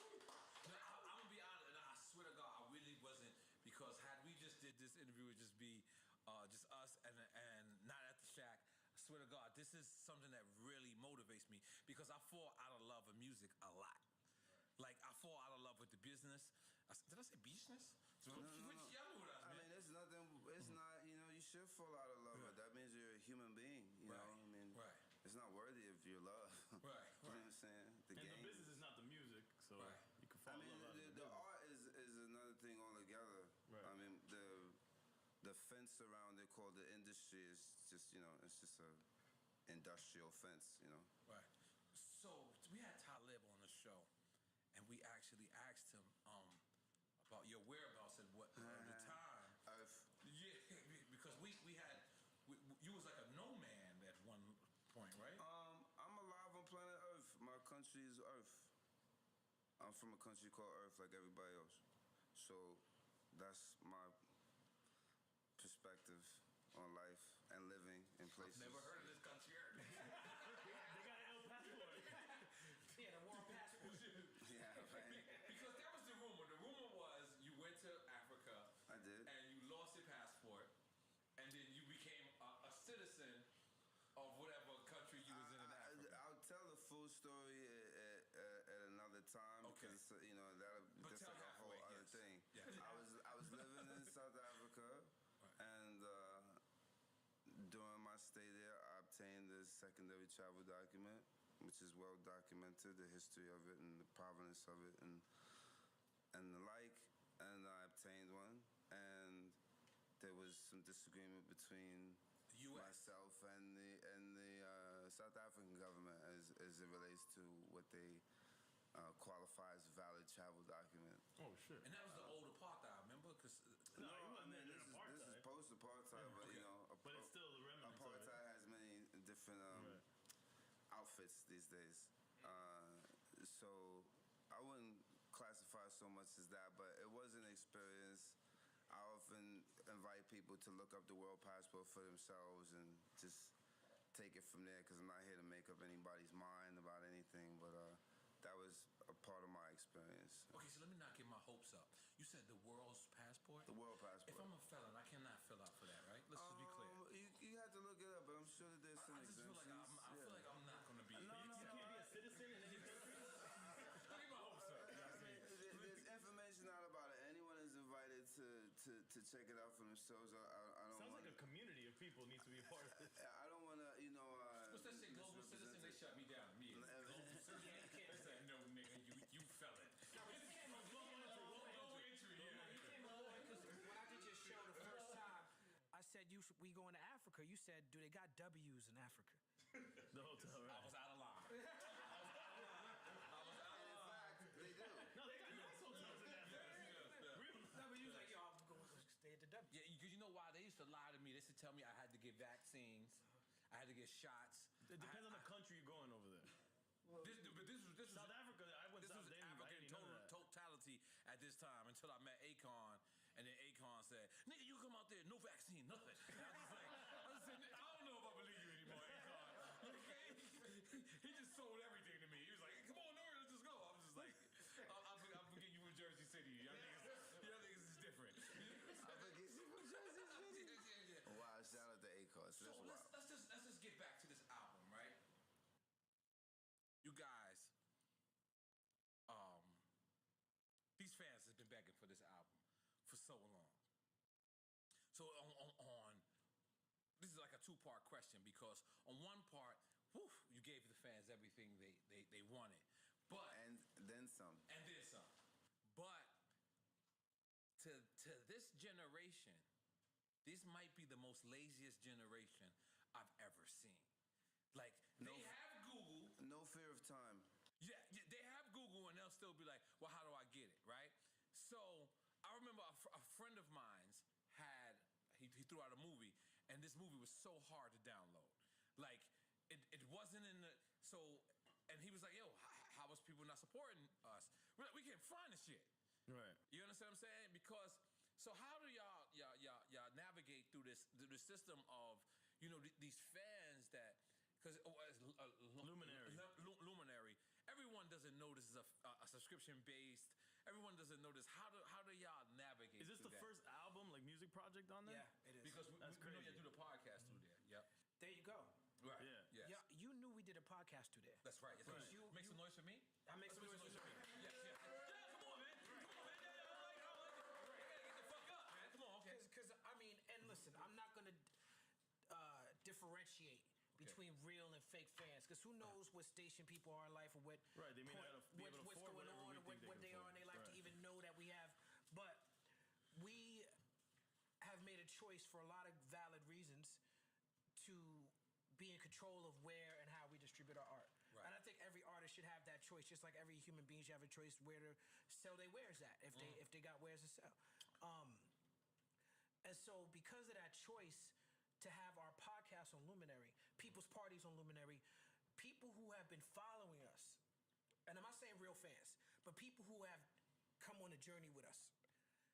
No, I'm gonna be honest, and I swear to God, I really wasn't, because had we just did this interview, it would just be just us and not at the shack. I swear to God, this is something that really motivates me because I fall out of love with music a lot. Like I fall out of love with the business. Did I say business? No. Y'all know what I meant. I mean, it's nothing. It's not. You should fall out of love. Right. That means you're a human being. You know. I mean, it's not worthy of your love. Right. You know what I'm saying? The business is not the music, so you can fall in love. The art is another thing altogether. Right. I mean, the fence around it called the industry is just it's just a industrial fence. Right. So we had Talib on the show, and we actually asked him about your whereabouts at what the time. Yeah, because we had you was like a nomad at one point, right? I'm alive on planet Earth. My country is Earth. I'm from a country called Earth, like everybody else. So that's my perspective on life and living in places. I've never heard of this country. They got an El passport. Yeah, the war passport. Yeah, right. Because that was the rumor. The rumor was you went to Africa. I did. And you lost your passport, and then you became a citizen of whatever country you was in Africa. I'll tell the full story at another time because that's like a whole other thing. Yes. I was living in South Africa, and during my stay there, I obtained a secondary travel document, which is well documented, the history of it and the provenance of it, and the like. And I obtained one, and there was some disagreement between myself and the South African government as it relates to what they qualify as valid travel document. Oh shit! And that was the old apartheid, remember? Cause this is post-apartheid, but but it's still the remnants. Apartheid has many different outfits these days. So I wouldn't classify so much as that, but it was an experience. I often invite people to look up the World Passport for themselves and just take it from there, because I'm not here to make up anybody's mind about anything, but that was a part of my experience. Okay, so let me not get my hopes up. You said the world's passport? The world passport. If I'm a felon, I cannot fill out for that, right? Let's just be clear. You have to look it up, but I'm sure that there's some exemptions. I feel like I'm not going to be. You can't be a citizen in any country? Look at my hopes up. There's information out about it. Anyone is invited to check it out for themselves. I don't Sounds like a community of people needs to be a part of this. I don't want to, what's that shit, global citizen? They shut me down immediately. Global citizen? You can't say, no, nigga, you felon. You came on low entry. Low entry, yeah. You came on low entry, because when I did your show the first time, I said, we going to Africa. You said, do they got W's in Africa? The hotel, right? I was out of line. In fact, they do. No, they got nice hotels in Africa. No, but you was like, yo, I'm going to stay at the W. Yeah, because you know why? They used to lie to me. They used to tell me I had to get vaccines. I had to get shots. It depends on the country you're going over there. This South Africa, I went South Africa. This was African totality at this time until I met Akon, and then Akon said, "Nigga, you come out there, no vaccine, nothing." And I was like, I don't know if I believe you anymore, Akon. Okay? He just sold everything to me. He was like, "Come on, Nori, let's just go." I was just like, I'm forgetting you in Jersey City. So let's just get back to this album, right? You guys, um, these fans have been begging for this album for so long. So on this is like a two-part question, because on one part, whew, you gave the fans everything they wanted, but and then some. But to this generation, this might be the most laziest generation I've ever seen. Like, they have Google. No fear of time. Yeah, they have Google, and they'll still be like, well, how do I get it, right? So I remember a friend of mine's had, he threw out a movie, and this movie was so hard to download. Like, it wasn't in the, so, and he was like, yo, how was people not supporting us? We're like, we can't find the shit. Right. You understand what I'm saying? Because, so how do y'all navigate through this system of, you know, these fans that, because Luminary, everyone doesn't know this is a subscription based. Everyone doesn't know this. How do y'all navigate? Is this the first album, like, music project on there? Yeah, it is. Because we know you do the podcast through there. Yep. There you go. Right. Yeah. Yes. Yeah, you knew we did a podcast through there. That's right. Yes, Right. You make some noise for me. I make some noise for you. Yes. Yeah, come on, man. I like it. I gotta get the fuck up, man. Come on, okay. Because I mean, and listen, I'm not gonna differentiate between real and fake fans, because who knows what station people are in life, or what Right, they may not be able to what's afford going on, or whatever we what think they they are can in their life afford. to even know that we have. But we have made a choice for a lot of valid reasons to be in control of where and how we distribute our art. Right. And I think every artist should have that choice, just like every human being should have a choice where to sell their wares at, if they got wares to sell. And so because of that choice to have our podcast on Luminary, people's parties on Luminary, people who have been following us, and I'm not saying real fans, but people who have come on a journey with us,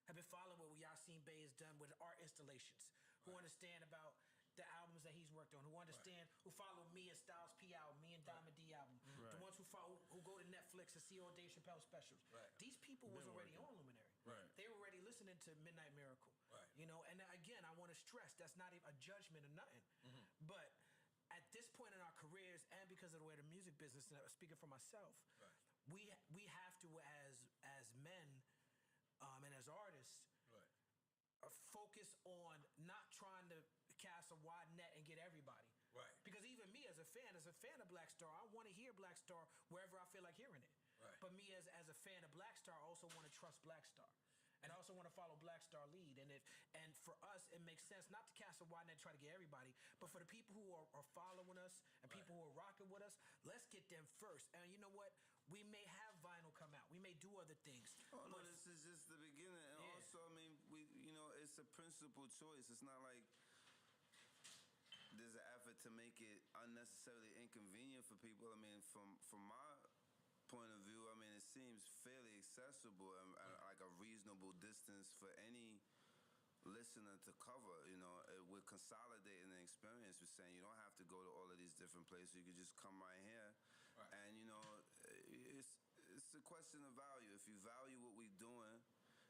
have been following what Yassine Bey has done with art installations, who understand about the albums that he's worked on, who understand, who follow me and Styles P album, me and Diamond D album, the ones who go to Netflix and see all Dave Chappelle specials. Right. These people was already on Luminary. Right. They were already listening to Midnight Miracle. Right. You know, and again, I want to stress that's not even a judgment or nothing. But at this point in our careers, and because of the way the music business, and speaking for myself, we have to, as men and as artists, focus on not trying to cast a wide net and get everybody. Right. Because even me as a fan of Black Star, I want to hear Black Star wherever I feel like hearing it. Right. But me as a fan of Black Star, I also want to trust Black Star. And I also want to follow Black Star lead. And for us, it makes sense not to cast a wide net and try to get everybody, but for the people who are following us and people who are rocking with us, let's get them first. And you know what? We may have vinyl come out. We may do other things. Oh, no, this is just the beginning. And also, I mean, it's a principled choice. It's not like there's an effort to make it unnecessarily inconvenient for people. I mean, from my point of view, I mean, it seems fairly accessible and like a reasonable distance for any listener to cover. You know, we're consolidating the experience. We're saying you don't have to go to all of these different places. You could just come right here. Right. And, you know, it's a question of value. If you value what we're doing,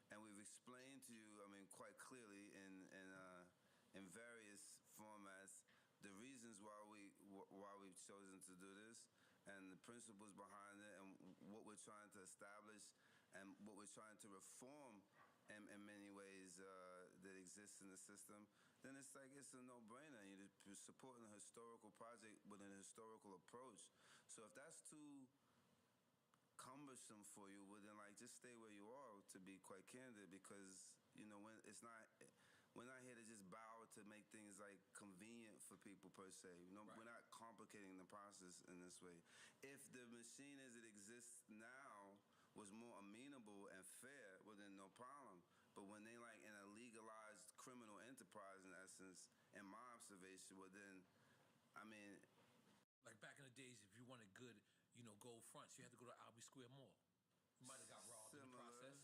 and we've explained to you, I mean, quite clearly in various formats, the reasons why we've chosen to do this, and the principles behind it, and what we're trying to establish, and what we're trying to reform in many ways that exist in the system, then it's like it's a no-brainer. You're supporting a historical project with an historical approach. So if that's too cumbersome for you, well then, like, just stay where you are, to be quite candid, because you know we're not here to just bow to make things like convenient for people per se. You know, we're not complicating the process in this way. If the machine as it exists now was more amenable and fair, well then no problem. But when they like in a legalized criminal enterprise, in essence, in my observation, well then, I mean, like back in the days, if you wanted good, you know, gold fronts, you had to go to Albee Square Mall. You might have got robbed in the process.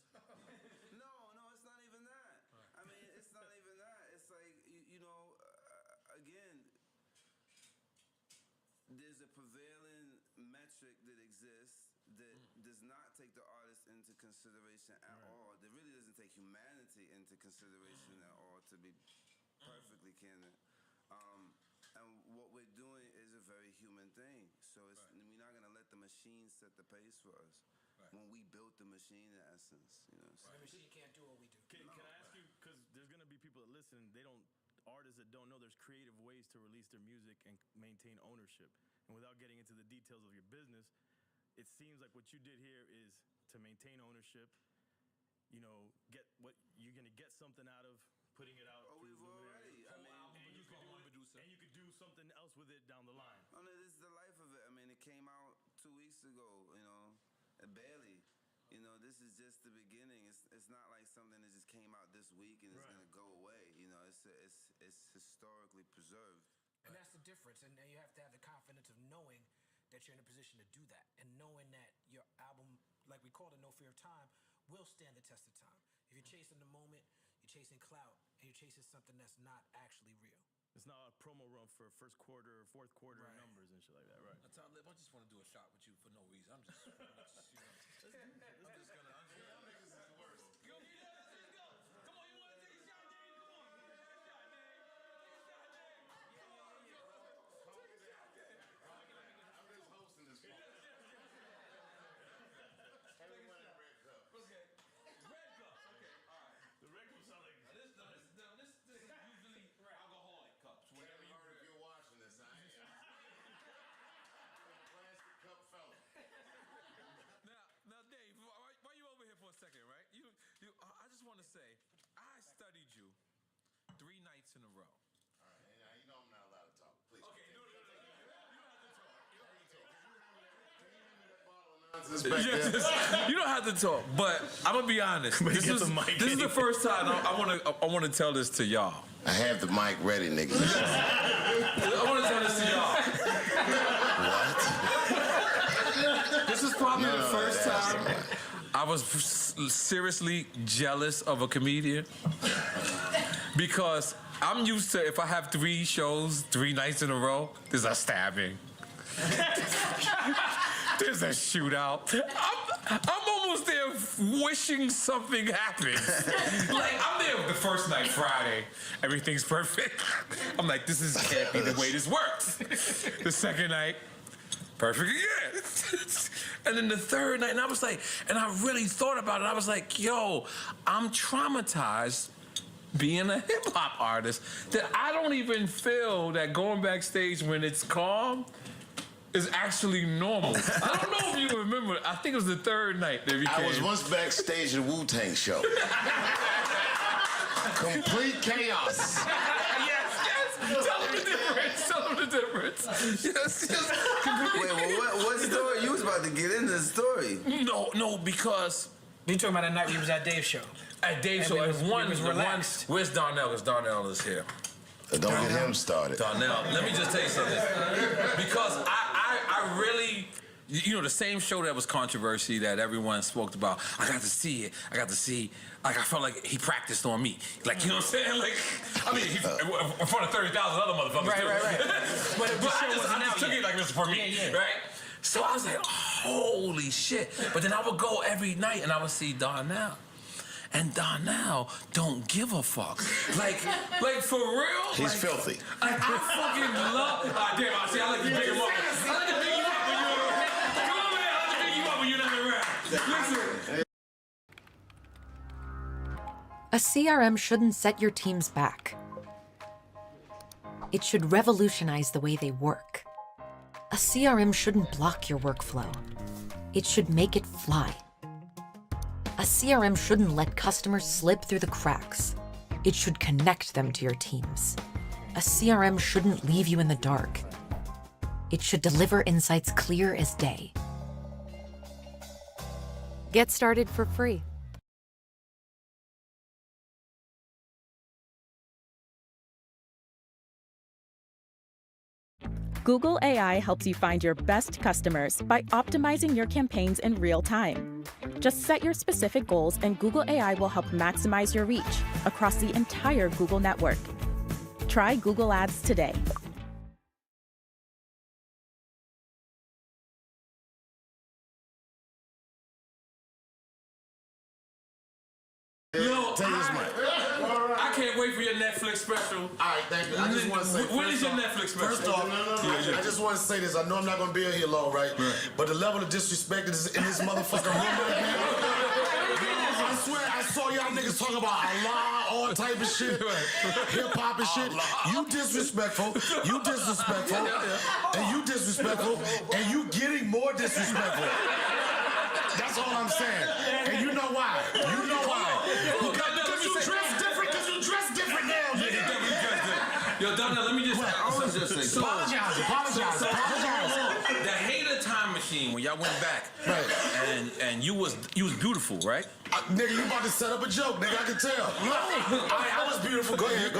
No, it's not even that. I mean, it's not even that. It's like, you know, again, there's a prevailing metric that exists that does not take the artist into consideration at all. That really doesn't take humanity into consideration at all, to be perfectly candid. very human thing. So we're not gonna let the machine set the pace for us. When we built the machine, in essence, you know. The machine can't do what we do. Can I ask you, because there's gonna be people that listen, artists that don't know there's creative ways to release their music and maintain ownership. And without getting into the details of your business, it seems like what you did here is to maintain ownership, you know, get what you're gonna get something out of putting it out. Oh, we've already. I mean, and you could do something else with it down the line. Oh, no, this is the life of it. I mean, it came out 2 weeks ago, you know, barely. You know, this is just the beginning. It's not like something that just came out this week and it's gonna go away. You know, it's historically preserved. And that's the difference. And you have to have the confidence of knowing that you're in a position to do that, and knowing that your album, like we call it No Fear of Time, will stand the test of time. If you're chasing the moment, you're chasing clout, and you're chasing something that's not actually real. It's not a promo run for first quarter or fourth quarter numbers and shit like that, right? Tom Lip, I just want to do a shot with you for no reason. I'm just, you know, I'm just gonna. Y'all niggas is the worst. Yo, let's go. Come on, you want to take a shot, Dave? Come on, take a shot, Dave. I'm just hosting this one. Everyone in red cup. Okay. Red cup. Okay. All right. The red cup sound like this is usually alcoholic cups. Whatever you heard if you're watching this, I am. Plastic cup fella. Now, Dave, why you over here for a second, right? I just want to say, I studied you 3 nights in a row. All right, now you know I'm not allowed to talk. Please. Okay, no. You don't have to talk. You don't have to talk, but I'm gonna be honest. This is the first time I want to tell this to y'all. I have the mic ready, nigga. I want to tell this to y'all. What? This is probably the first time I was seriously jealous of a comedian, because I'm used to, if I have 3 shows 3 nights in a row, there's a stabbing. There's a shootout. I'm almost there wishing something happens. Like, I'm there the first night, Friday. Everything's perfect. I'm like, this can't be the way this works. The second night, perfect again. And then the third night, and I was like, and I really thought about it. I was like, yo, I'm traumatized being a hip-hop artist that I don't even feel that going backstage when it's calm is actually normal. I don't know if you remember. I think it was the third night that we came. I was once backstage at a Wu-Tang show. Complete chaos. Yes. Tell them the difference. Yes. Wait, well, what story? You was about to get into the story. No, because You talking about that night we was at Dave's show? At Dave's show, relaxed. Where's Darnell? Because Darnell is here. Don't get him started. Darnell, let me just tell you something. Because I really, you know, the same show that was controversy that everyone spoke about, I got to see it. Like, I felt like he practiced on me. Like, you know what I'm saying? Like, I mean, in front of 30,000 other motherfuckers. Right. But I just took it like it was for me, right? So I was like, holy shit. But then I would go every night and I would see Darnell. And Darnell don't give a fuck. Like for real? He's filthy. Like, I fucking love. Damn, I like to big him up. I like to big you up when you're around. Come on, man. I like to big you up when you're not around. Listen. A CRM shouldn't set your teams back. It should revolutionize the way they work. A CRM shouldn't block your workflow. It should make it fly. A CRM shouldn't let customers slip through the cracks. It should connect them to your teams. A CRM shouldn't leave you in the dark. It should deliver insights clear as day. Get started for free. Google AI helps you find your best customers by optimizing your campaigns in real time. Just set your specific goals and Google AI will help maximize your reach across the entire Google network. Try Google Ads today. Yo, I can't wait for your Netflix special. All right, thank you. I just want to say. When is your Netflix special? First off, I just want to say this. I know I'm not gonna be here long, right? But the level of disrespect that is in this motherfucking room right now. I swear, I saw y'all niggas talking about Allah, all type of shit, hip hop and shit. You disrespectful, and you disrespectful, and you getting more disrespectful. That's all I'm saying. And you know why? You know why? Because you dress different. Because you dress different now, nigga. Yo, Donna, let me just. Apologize. The hater time machine when y'all went back, right? And you was beautiful, right? Nigga, you about to set up a joke, nigga. I can tell. I was beautiful. Go ahead.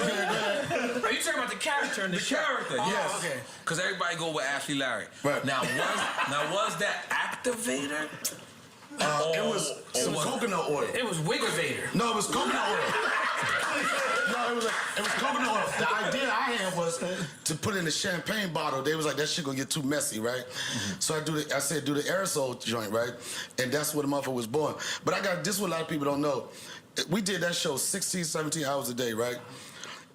Are you talking about the character in the character? Yes. Okay. Because everybody go with Ashley Larry. Right. Now was that activator? It was some coconut oil. It was Wiggivator. No, it was coconut oil. No, it was coconut oil. The idea I had was to put in a champagne bottle. They was like, that shit gonna get too messy, right? So I said do the aerosol joint, right? And that's where the motherfucker was born. But this is what a lot of people don't know. We did that show 16, 17 hours a day, right?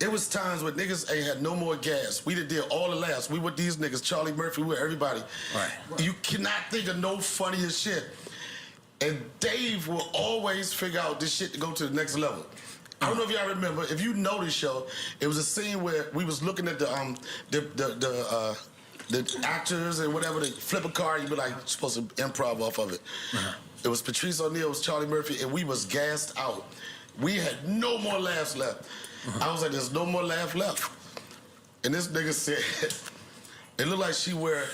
It was times when niggas ain't had no more gas. We did all the laughs. We with these niggas, Charlie Murphy, we with everybody. Right. You cannot think of no funnier shit. And Dave will always figure out this shit to go to the next level. I don't know if y'all remember. If you know this show, it was a scene where we was looking at the actors and whatever. They flip a card, you be like supposed to improv off of it. It was Patrice O'Neal, it was Charlie Murphy, and we was gassed out. We had no more laughs left. I was like, there's no more laugh left. And this nigga said, it looked like she wear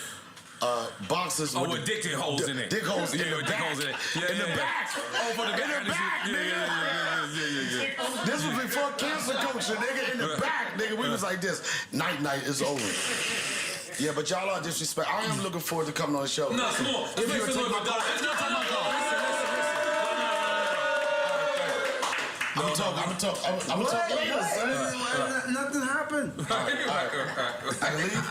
boxes with dick holes in it. Dick holes in the dick back. holes in it. In the back. Oh, for the back. In the back, nigga. This was before cancer coaching, nigga. In the back, nigga. We was like this. Night is over. Yeah, but y'all are disrespect. I am looking forward to coming on the show. No, come on. If you take my call. I'm gonna talk. Nothing happened. I can leave?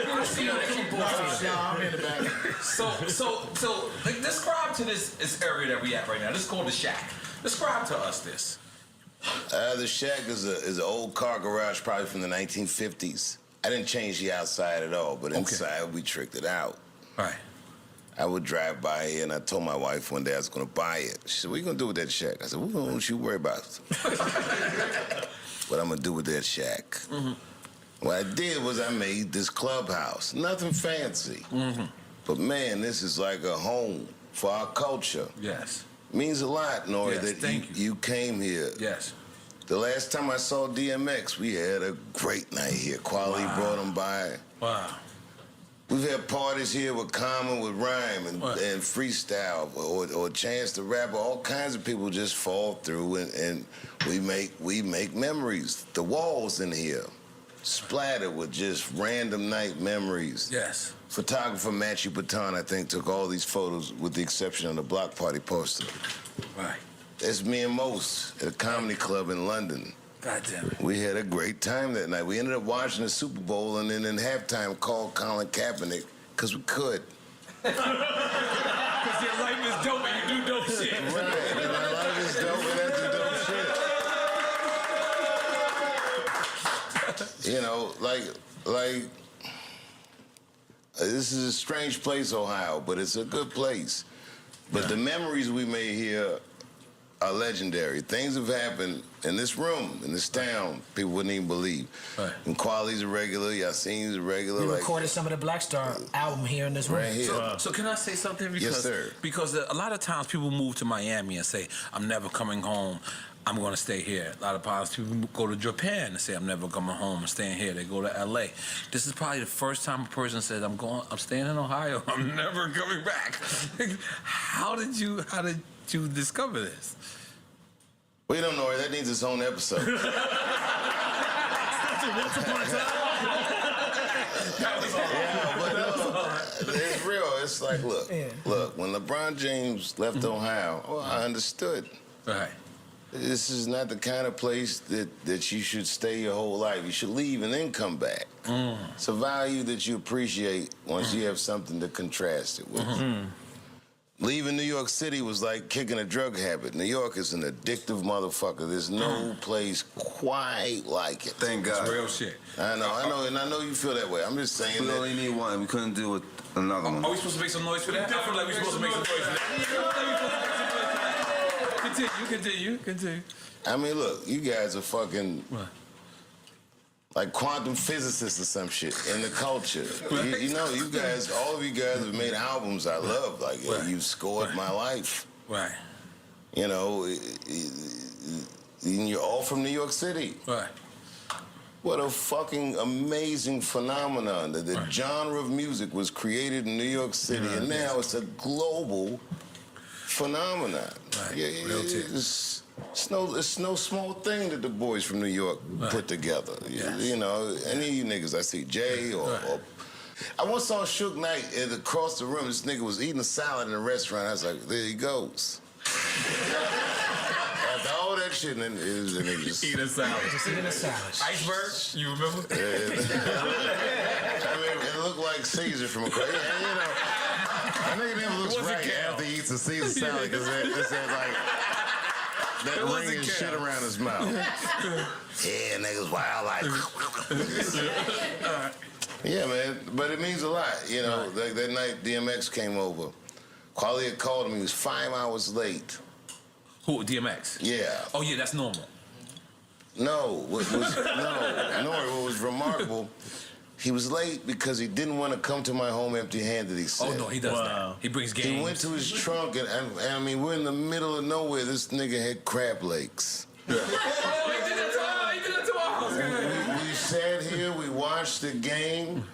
I see how they keep I'm in the back. So, like, describe to this area that we at right now. This is called the Shack. Describe to us this. The Shack is an old car garage, probably from the 1950s. I didn't change the outside at all, but inside we tricked it out. Right. I would drive by here, and I told my wife one day I was going to buy it. She said, what are you going to do with that shack? I said, what don't you worry about? What I'm going to do with that shack? What I did was I made this clubhouse. Nothing fancy. But, man, this is like a home for our culture. Yes. Means a lot, Nori, that you came here. Yes. The last time I saw DMX, we had a great night here. Quality brought him by. Wow. We've had parties here with Common, with Rhyme, and freestyle, or Chance the Rapper. All kinds of people just fall through, and we make memories. The walls in here splattered with just random night memories. Yes. Photographer Matthew Patan, I think, took all these photos with the exception of the block party poster. Right. It's me and Most at a comedy club in London. God damn it. We had a great time that night. We ended up watching the Super Bowl and then in halftime called Colin Kaepernick because we could. Because your life is dope and you do dope shit. Right, and my life is dope and I do dope shit. You know, like, this is a strange place, Ohio, but it's a good place. But the memories we made here are legendary. Things have happened in this room, in this town, people wouldn't even believe. Right. And Quality's a regular, Yassine's a regular. We recorded some of the Black Star album here in this room. Right here. So can I say something? Because, yes, sir. Because a lot of times people move to Miami and say, I'm never coming home. I'm going to stay here. A lot of times people go to Japan and say, I'm never coming home. I'm staying here. They go to L.A. This is probably the first time a person says, I'm staying in Ohio. I'm never coming back. How did you discover this? We don't know. That needs its own episode. Once upon a time. It's real. It's like, look, when LeBron James left Ohio, I understood. Right. This is not the kind of place that you should stay your whole life. You should leave and then come back. It's a value that you appreciate once you have something to contrast it with. Leaving New York City was like kicking a drug habit. New York is an addictive motherfucker. There's no place quite like it. Thank God. It's real shit. I know, and I know you feel that way. I'm just saying We that. only need one. We couldn't do another one. Are we supposed to make some noise for that? I feel like we're supposed to make some noise for that. Continue. I mean, look, you guys are fucking like quantum physicists or some shit in the culture. You know, you guys, all of you guys have made albums I love. Like, you've scored my life. Right. You know, you're all from New York City. Right. What a fucking amazing phenomenon. The genre of music was created in New York City, and now it's a global phenomenon. Right. Real It's no small thing that the boys from New York put together. You know, any of you niggas I see, Jay or I once saw Suge Knight across the room. This nigga was eating a salad in a restaurant. I was like, there he goes. After all that shit, and then it was a nigga just eating a salad. Just eating a salad. Iceberg, you remember? I mean, it looked like Caesar from across. You know, that nigga never looks right after he eats a Caesar salad because it said like that ring and shit around his mouth. Yeah, niggas wild like. Yeah, man, but it means a lot. You know, that night DMX came over. Quali had called him. He was 5 hours late. Who, DMX? Yeah. Oh, yeah, that's normal. No, what was remarkable, he was late because he didn't want to come to my home empty-handed, he said. Oh, no, he does that. He brings games. He went to his trunk, and I mean, we're in the middle of nowhere. This nigga had crab legs. Oh, he did that to our house. We sat here, we watched the game.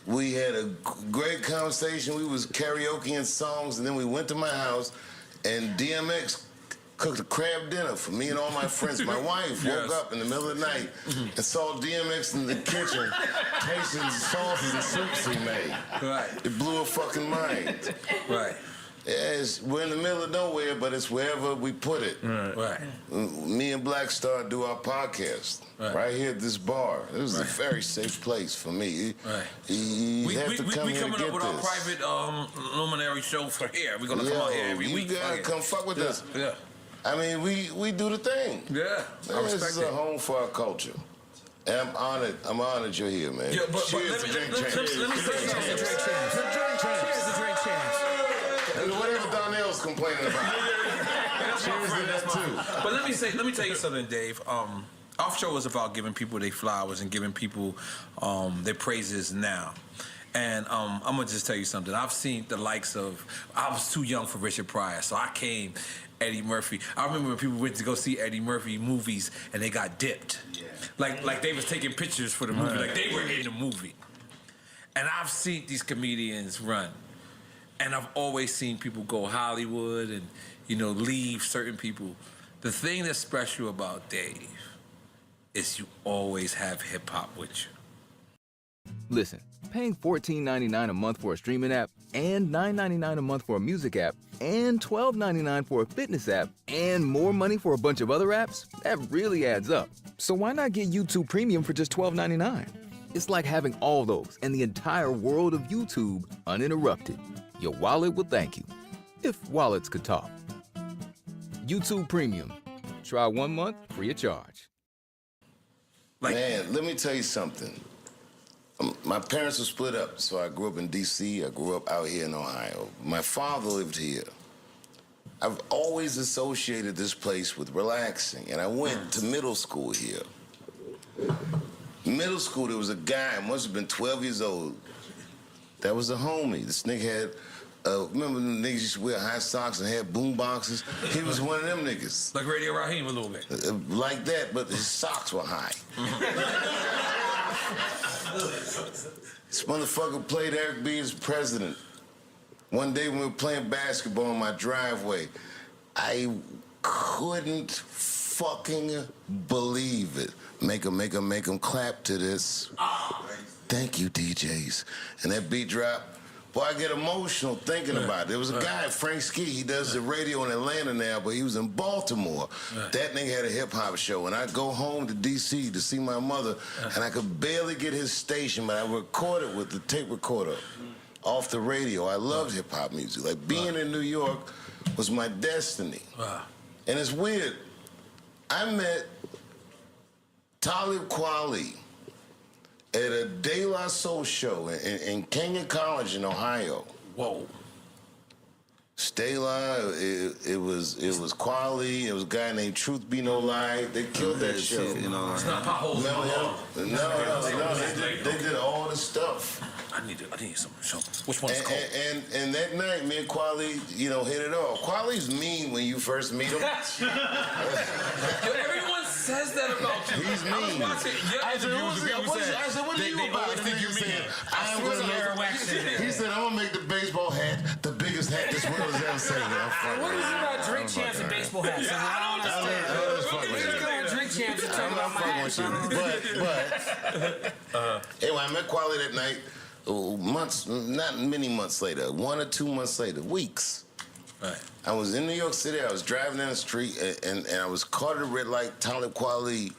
We had a great conversation. We was karaokeing songs, and then we went to my house, and DMX cooked a crab dinner for me and all my friends. My wife woke up in the middle of the night and saw DMX in the kitchen tasting the sauces and soups he made. Right. It blew her fucking mind. Right. Yeah, we're in the middle of nowhere, but it's wherever we put it. Right. Me and Black Star do our podcast right here at this bar. It was a very safe place for me. Right. You have to come we here to coming get up with this. our private luminary show for here. We're gonna come out here every week. You gotta come fuck with us. Yeah. I mean, we do the thing. Yeah. This is a home for our culture. And I'm honored you're here, man. Yeah, but Cheers let to me Drink say Champs. something. Cheers to Drink Champs. And whatever Donnell's complaining about. Cheers to that too. But let me tell you something, Dave. Our show is about giving people their flowers and giving people their praises now. And I'm gonna just tell you something. I've seen the likes of. I was too young for Richard Pryor, so I came. Eddie Murphy. I remember when people went to go see Eddie Murphy movies and they got dipped. Yeah. Like they was taking pictures for the movie, like they were in the movie. And I've seen these comedians run. And I've always seen people go Hollywood and, you know, leave certain people. The thing that's special about Dave is you always have hip hop with you. Listen, paying $14.99 a month for a streaming app and $9.99 a month for a music app and $12.99 for a fitness app and more money for a bunch of other apps, that really adds up. So why not get YouTube Premium for just $12.99? It's like having all those and the entire world of YouTube uninterrupted. Your wallet will thank you, if wallets could talk. YouTube Premium. Try 1 month free of charge. Man, let me tell you something. My parents were split up, so I grew up in D.C. I grew up out here in Ohio. My father lived here. I've always associated this place with relaxing, and I went to middle school here. Middle school, there was a guy, must have been 12 years old, that was a homie. This nigga had, remember the niggas used to wear high socks and had boom boxes? He was one of them niggas. Like Radio Raheem a little bit. Like that, but his socks were high. This motherfucker played Eric B as president. One day when we were playing basketball in my driveway, I couldn't fucking believe it. Make 'em clap to this. Thank you, DJs. And that beat drop, boy, I get emotional thinking about it. There was a guy, Frank Ski, he does the radio in Atlanta now, but he was in Baltimore. That nigga had a hip-hop show, and I'd go home to D.C. to see my mother, and I could barely get his station, but I recorded with the tape recorder. off the radio. I loved hip hop music. Like being in New York was my destiny. And it's weird. I met Talib Kweli at a De La Soul show in Kenyon College in Ohio. Whoa. Stella, it was Kweli. It was a guy named Truth Be No Lie. They killed that show. It's not potholes. No, they did all the stuff. I need some. Which one's called? And that night, me and Kweli, hit it off. Kweli's mean when you first meet him. Everyone says that about you. He's mean. I said, what are you about? He said, I'm gonna make the baseball hat the biggest hat this world has ever seen. What is it about drink champs and baseball hats? I don't understand. Drink champs and talking about my hats. But anyway, I met Kweli that night. Months, not many months later, 1 or 2 months later, weeks. Right. I was in New York City. I was driving down the street, and I was caught at a red light. Talib Kweli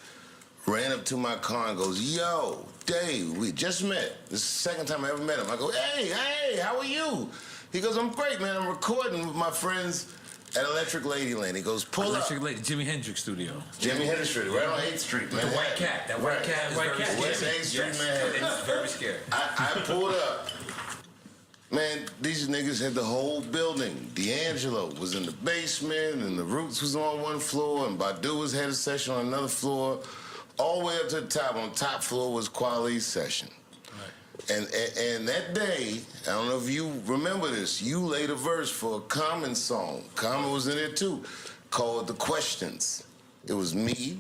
ran up to my car and goes, "Yo, Dave, we just met. This is the second time I ever met him." I go, "Hey, how are you?" He goes, "I'm great, man. I'm recording with my friends at Electric Ladyland." He goes, "Pull up." Electric Lady, Jimi Hendrix studio. Jimi Hendrix studio, right on 8th Street, man. The white cat. That white cat. West 8th Street, man. It's very scary. I pulled up. Man, these niggas had the whole building. D'Angelo was in the basement, and the Roots was on one floor, and Badu was had a session on another floor. All the way up to the top. On the top floor was Kweli's session. And that day, I don't know if you remember this, you laid a verse for a Common song. Common was in it too, called The Questions. It was me,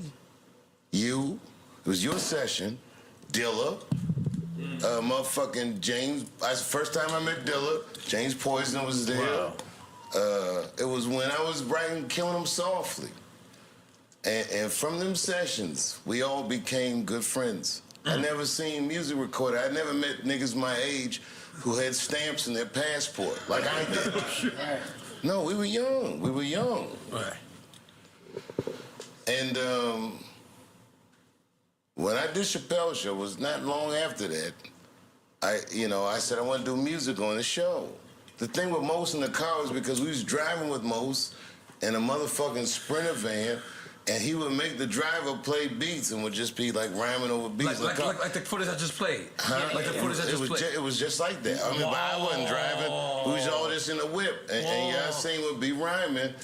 you, it was your session, Dilla, motherfucking James. That's the first time I met Dilla. James Poison was there. Wow. It was when I was writing Killing Them Softly. And from them sessions, we all became good friends. I never seen music recorded. I never met niggas my age who had stamps in their passport like I did. No, we were young. Right. And when I did Chappelle's show, it was not long after that, I said I want to do music on the show. The thing with Mos in the car was because we was driving with Mos in a motherfucking Sprinter van, and he would make the driver play beats and would just be like rhyming over beats. Like the footage I just played. Huh? Like the footage I just played. It was just like that. I mean, but I wasn't driving. We was all just in the whip. And Yasin would be rhyming.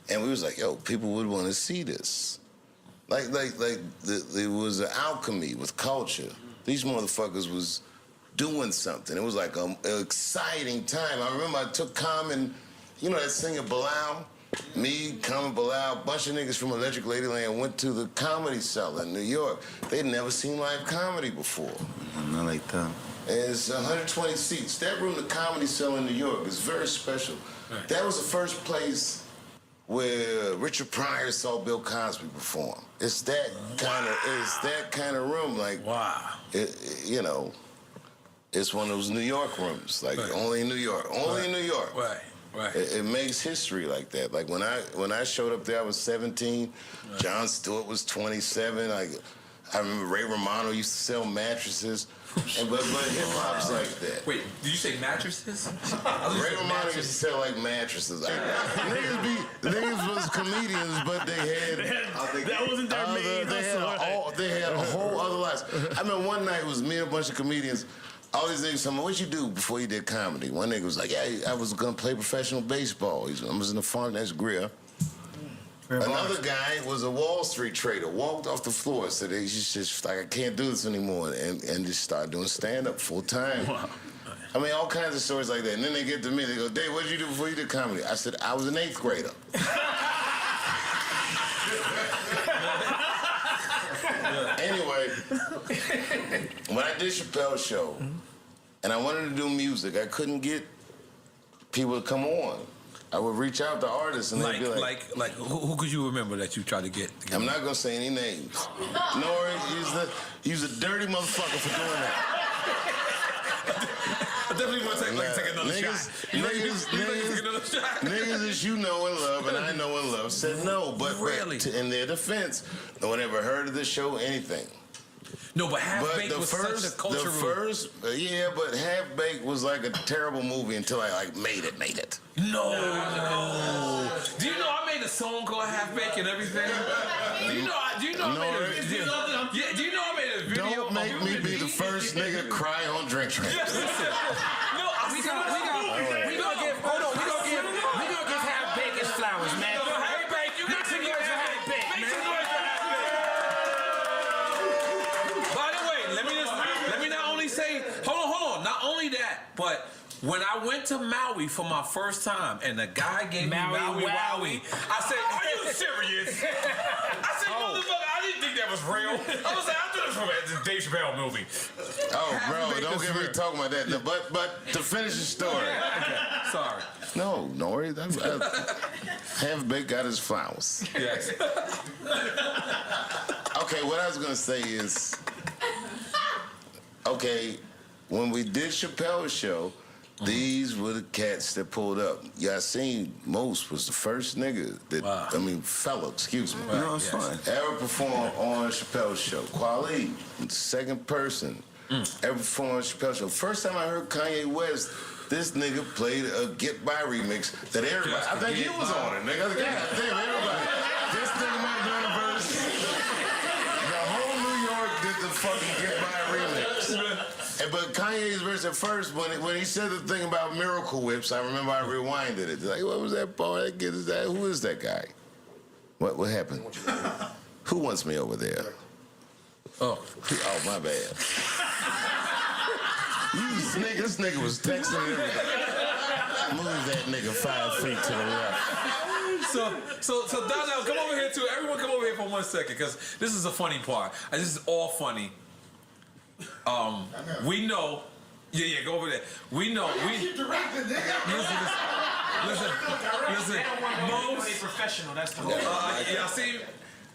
And we was like, yo, people would want to see this. There was an alchemy with culture. These motherfuckers was doing something. It was like an exciting time. I remember I took Common, that singer Bilal? Me, Common, Bilal, a bunch of niggas from Electric Ladyland went to the Comedy Cellar in New York. They'd never seen live comedy before. Not like that. And it's 120 seats. That room, the Comedy Cellar in New York, is very special. Right. That was the first place where Richard Pryor saw Bill Cosby perform. It's that kind of room. Like, wow. It's one of those New York rooms. Like, right. Only in New York. Only in New York. Right. Right. It makes history like that. Like when I showed up there, I was 17. Right. Jon Stewart was 27. I remember Ray Romano used to sell mattresses. But hip hop's like that. Wait, did you say mattresses? Ray Romano used to sell like mattresses. Niggas was comedians, but they had that wasn't their main hustle. They had a whole other lives. I mean, one night it was me and a bunch of comedians. All these niggas told me, "What you do before you did comedy?" One nigga was like, "Yeah, I was gonna play professional baseball. I was in the farm. That's Greer." Another guy was a Wall Street trader. Walked off the floor, said he's just like, "I can't do this anymore," and just started doing stand-up full time. Wow. I mean, all kinds of stories like that. And then they get to me, they go, "Dave, what did you do before you did comedy?" I said, "I was an 8th grader." Anyway, when I did Chappelle's show, and I wanted to do music, I couldn't get people to come on. I would reach out to artists and they'd be like, who could you remember that you tried to get? I'm not gonna say any names. Nori, he's a dirty motherfucker for doing that. I definitely want to take another shot. Niggas that you know and love and I know and love said no, but really? In their defense, no one ever heard of the show, anything. No, but Half Baked was such a cultural. Yeah, but Half Baked was like a terrible movie until I like made it. No. Do you know I made a song called Half Baked and everything? Do you know I made a video? Yeah, do you know I made a video? Don't make me be the first nigga to cry on Drink Champs. No, we gonna give Half Baked his flowers, man. Half Baked, you make some noise for Half Baked, man. By the way, let me not only say, hold on, not only that, but when I went to Maui for my first time and the guy gave me Maui Wowie, I said, are you serious? I said, motherfucker, I didn't think that was real. I was like, I thought it was from a Dave Chappelle movie. Oh, bro, don't get me talking about that. But to finish the story. Okay, sorry. No worries. Half Baked got his flowers. Yes. Okay, what I was going to say is, okay, when we did Chappelle's show, these were the cats that pulled up. Y'all seen Most was the first nigga that, fella, excuse me. No, it's fine. Ever perform on Chappelle's show. Kweli, second person, ever perform on Chappelle's show. First time I heard Kanye West, this nigga played a Get By remix that everybody, I think he was on it, nigga. I was like, God damn, everybody. This nigga might have done a verse. The whole New York did the fucking Get By remix. But Kanye's verse at first, when he said the thing about Miracle Whips, I remember I rewinded it. Like, what was that boy? Who is that guy? What happened? Who wants me over there? Oh, my bad. This nigga was texting everything. Move that nigga 5 feet to the left. So Donnell, come over here too. Everyone come over here for 1 second, because this is a funny part. And this is all funny. We know. Yeah, go over there. We know. Listen. Most professional. That's the y'all see.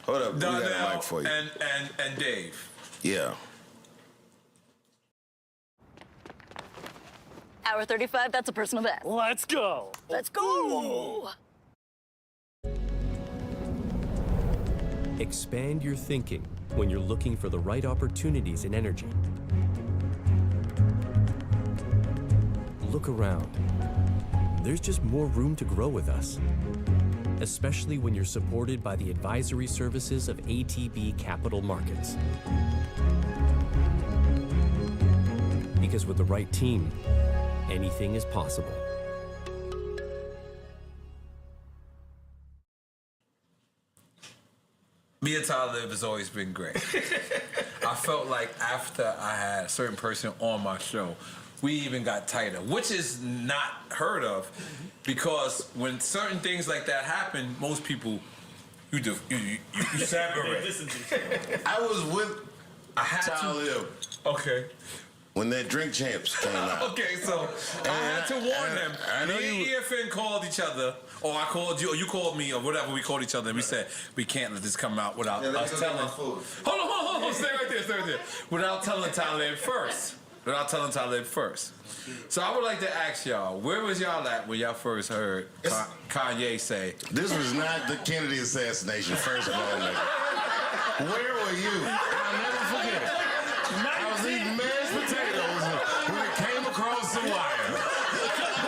Hold up, Donnell we got a mic for you. And Dave. Yeah. Hour 35, that's a personal best. Let's go. Let's go. Expand your thinking when you're looking for the right opportunities in energy. Look around. There's just more room to grow with us, especially when you're supported by the advisory services of ATB Capital Markets. Because with the right team, anything is possible. Me and Talib has always been great. I felt like after I had a certain person on my show, we even got tighter, which is not heard of, because when certain things like that happen, most people, you separate. I was with Talib. Okay. When that Drink Champs came out. Okay, so I had to warn them. Me and EFN called each other, or I called you, or you called me, or whatever. We called each other, and we said we can't let this come out without us telling. Hold on, stay right there. Without telling Talib first. So I would like to ask y'all, where was y'all at when y'all first heard Kanye say? This was not the Kennedy assassination, first of all, nigga. Where were you? I'll never forget it. I was eating mashed potatoes when it came across the wire.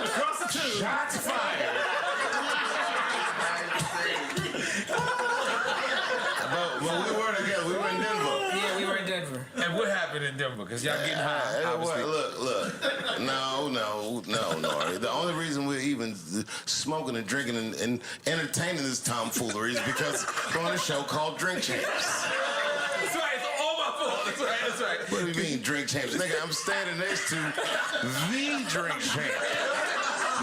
Across the tube. Shots fired. But we were together. We were in Denver. Yeah, we were in Denver. And what happened in Denver? Because y'all getting high. Obviously. Look. No. The only reason we're even smoking and drinking and entertaining this tomfoolery is because we're on a show called Drink Champs. That's right. It's all my fault. That's right. What do you mean, Drink Champs? Nigga, I'm standing next to the Drink Champ.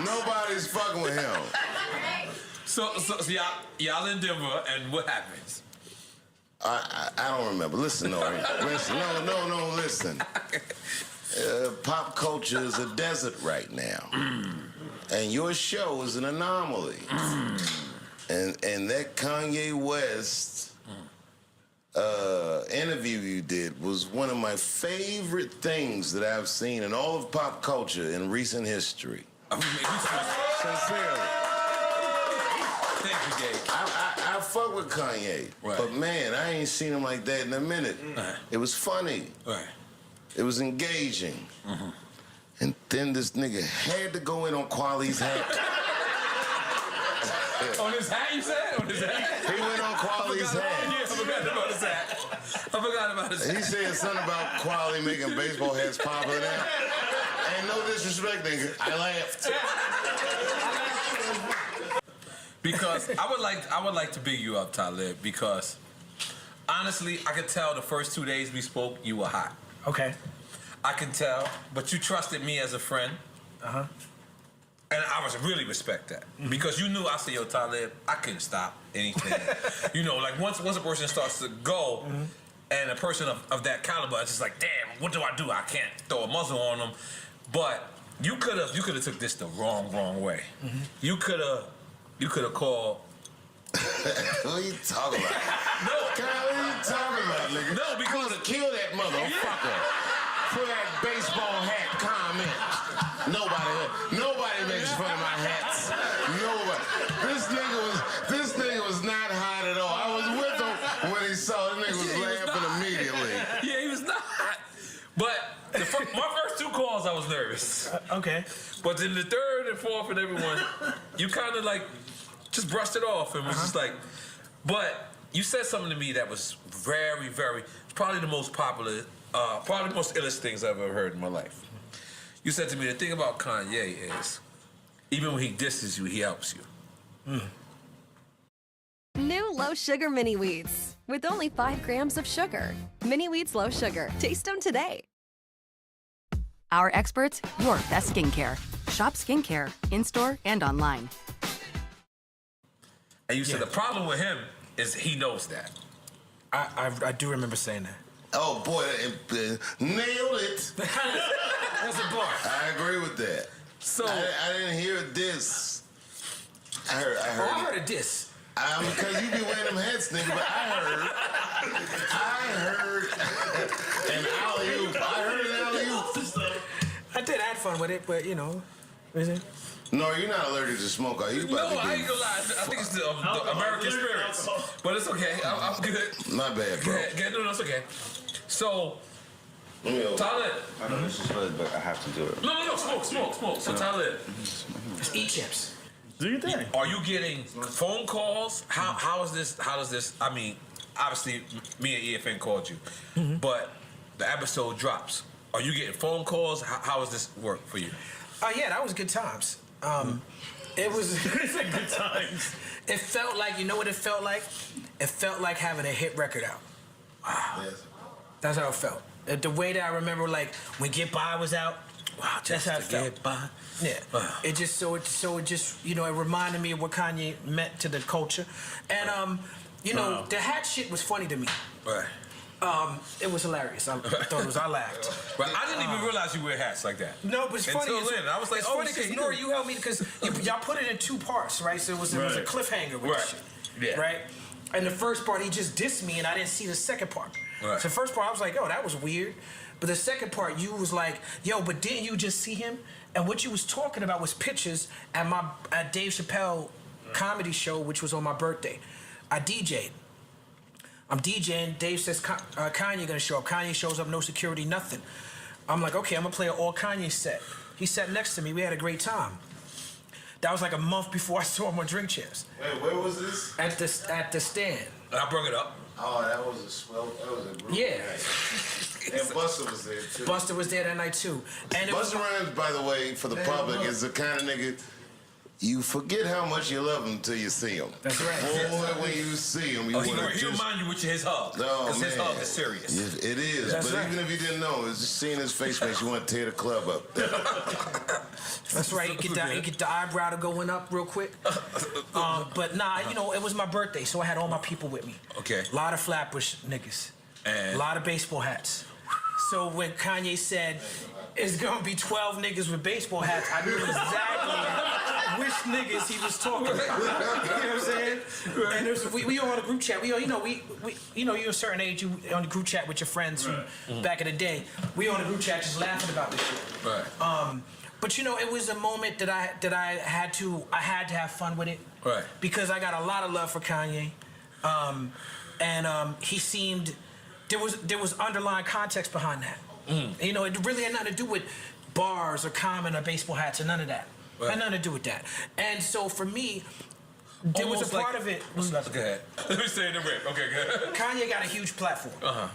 Nobody's fucking with him. So y'all in Denver, and what happens? I don't remember. Listen, Nori. Listen. Pop culture is a desert right now. And your show is an anomaly. And that Kanye West interview you did was one of my favorite things that I've seen in all of pop culture in recent history. Sincerely. Thank you, Gabe. I fuck with Kanye, but man, I ain't seen him like that in a minute. It was funny. It was engaging. And then this nigga had to go in on Quali's hat. On his hat, you said? On his hat? He went on Quali's hat. Yeah, I forgot about his hat. I forgot about his hat. He said something about Quali making baseball hats popular now. Ain't no disrespect, nigga. I laughed. Because I would like to big you up, Talib, because honestly, I could tell the first 2 days we spoke, you were hot. Okay. I can tell, but you trusted me as a friend. And I was really respect that. Because you knew I said, yo, Talib, I couldn't stop anything. You know, like once a person starts to go, and a person of that caliber, it's just like, damn, what do? I can't throw a muzzle on them. But you could have took this the wrong way. You could have called. What are you talking about? No, what are you talking about, nigga? No, because kill that motherfucker for that baseball hat comment. Nobody makes fun of my hats. Nobody. This nigga was not hot at all. I was with him when he saw this nigga was laughing immediately. Yeah, he was not. But my first 2 calls, I was nervous. Okay. But then the third and fourth and everyone, you kind of like just brushed it off and was just like, but you said something to me that was very, very, probably the most popular, probably the most illest things I've ever heard in my life. You said to me, the thing about Kanye is, even when he disses you, he helps you. New low sugar mini wheats with only 5 grams of sugar. Mini wheats low sugar. Taste them today. Our experts, your best skincare. Shop skincare in-store and online. And you said the problem with him is he knows that. I do remember saying that. Oh boy, nailed it. That's a bar. I agree with that. So I didn't hear a diss. I heard a diss. Because you be wearing them hats, nigga, but I heard an alley-oop. I heard an alley-oop. I did have fun with it, but you know, is it? No, you're not allergic to smoke, are you? No, I ain't gonna lie. I think it's the American spirits. But it's okay. I'm good. My bad, bro. No, it's okay. So, Talib. I know this is good, but I have to do it. No, smoke. So, Talib. Just eat chips. Do you think? Are you getting phone calls? How does this, I mean, obviously, me and EFN called you, but the episode drops. Are you getting phone calls? How does this work for you? Yeah, that was good times. It was good times. It felt like, you know what it felt like? It felt like having a hit record out. Wow. Yes. That's how it felt. The way that I remember, like, when Get By was out, wow, that's how it felt. Get By. Yeah. Wow. It just, you know, it reminded me of what Kanye meant to the culture. And, you know, the hat shit was funny to me. Right. It was hilarious. I thought I laughed. But I didn't even realize you wear hats like that. No, but it's funny. Until then, I was like, it's funny because Nora, you helped me because y'all put it in 2 parts, right? So it was a cliffhanger with the shit, right? And the first part, he just dissed me, and I didn't see the second part. Right. So the first part, I was like, oh, that was weird. But the second part, you was like, yo, but didn't you just see him? And what you was talking about was pictures at Dave Chappelle comedy show, which was on my birthday. I DJ'd. I'm DJing. Dave says, Kanye gonna show up. Kanye shows up, no security, nothing. I'm like, okay, I'm gonna play an all Kanye set. He sat next to me. We had a great time. That was like a month before I saw him on Drink Champs. Wait, where was this? At the stand. I brought it up. Oh, that was a group. Yeah. And Busta was there too. Busta was there that night too. And Busta Rhymes, by the way, for the public, is the kind of nigga you forget how much you love him till you see him. That's right. Boy, when you see him, you want to he'll remind you with his hug. Because his hug is serious. It is. That's right. Even if you didn't know, it's just seeing his face makes you want to tear the club up. That's right. You get the eyebrow to going up real quick. But nah, you know, it was my birthday, so I had all my people with me. Okay. A lot of Flatbush niggas. And a lot of baseball hats. So when Kanye said, it's gonna be 12 niggas with baseball hats, I knew exactly which niggas he was talking about. You know what I'm saying? And we all on a group chat. We all, you know, you're a certain age, you on the group chat with your friends from back in the day. We on a group chat just laughing about this shit. Right. But you know, it was a moment that I had to have fun with it. Right. Because I got a lot of love for Kanye, and he seemed there was underlying context behind that. You know, it really had nothing to do with bars or Common or baseball hats or none of that. It had nothing to do with that. And so for me, there was a part of it. Go ahead. Let me say in the rip. Okay, good. Kanye got a huge platform.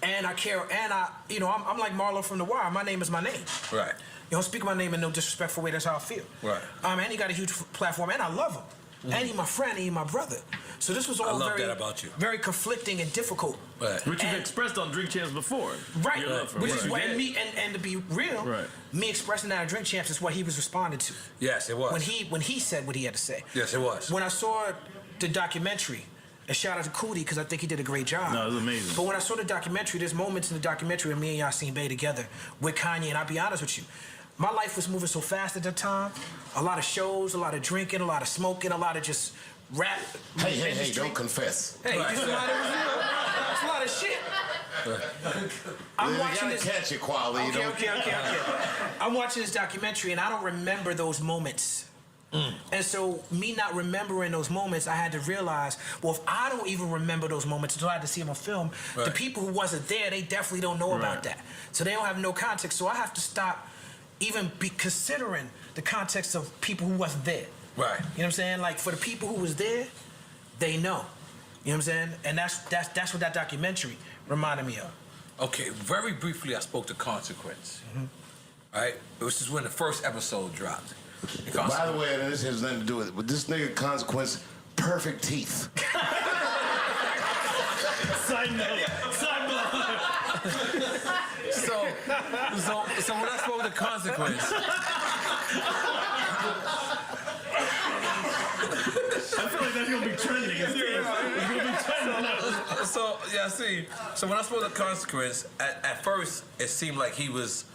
And I care, and you know, I'm like Marlo from The Wire. My name is my name. Right. You don't speak my name in no disrespectful way. That's how I feel. Right. And he got a huge platform, and I love him. And he's my friend, and he's my brother. So this was all I love that about you. very conflicting and difficult. Right. Which you've expressed on Drink Champs before. Right. Your love for Which him. is what, and to be real, me expressing that at Drink Champs is what he was responding to. Yes, it was. When he said what he had to say. Yes, it was. When I saw the documentary, and shout out to Cootie because I think he did a great job. No, it was amazing. But when I saw the documentary, there's moments in the documentary where me and Yasin Bey together with Kanye, and I'll be honest with you, my life was moving so fast at that time. A lot of shows, a lot of drinking, a lot of smoking, a lot of just rap. Hey, don't confess. Hey, it's a lot of shit. I'm watching this. Catch it, quality. Okay. I'm watching this documentary, and I don't remember those moments. And so, me not remembering those moments, I had to realize, well, if I don't even remember those moments until I had to see them on film, the people who wasn't there, they definitely don't know about that. So they don't have no context. So I have to stop even be considering the context of people who wasn't there. Right. You know what I'm saying? Like, for the people who was there, they know. You know what I'm saying? And that's what that documentary reminded me of. Okay, very briefly, I spoke to Consequence. Right? This is when the first episode dropped. By the way, this has nothing to do with this nigga Consequence, perfect teeth. Side note. So when I spoke to Consequence, I feel like that's gonna be trending. It's gonna be trending. So yeah, see. So when I spoke to Consequence, at first it seemed like he was,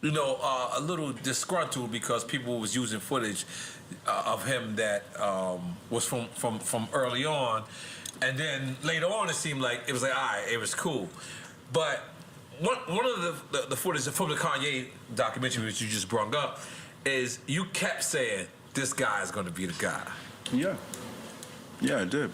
you know, a little disgruntled because people was using footage of him that was from early on, and then later on it seemed like it was like, all right, it was cool. But one of the footage from the Kanye documentary which you just brought up is you kept saying this guy is going to be the guy. Yeah, I did.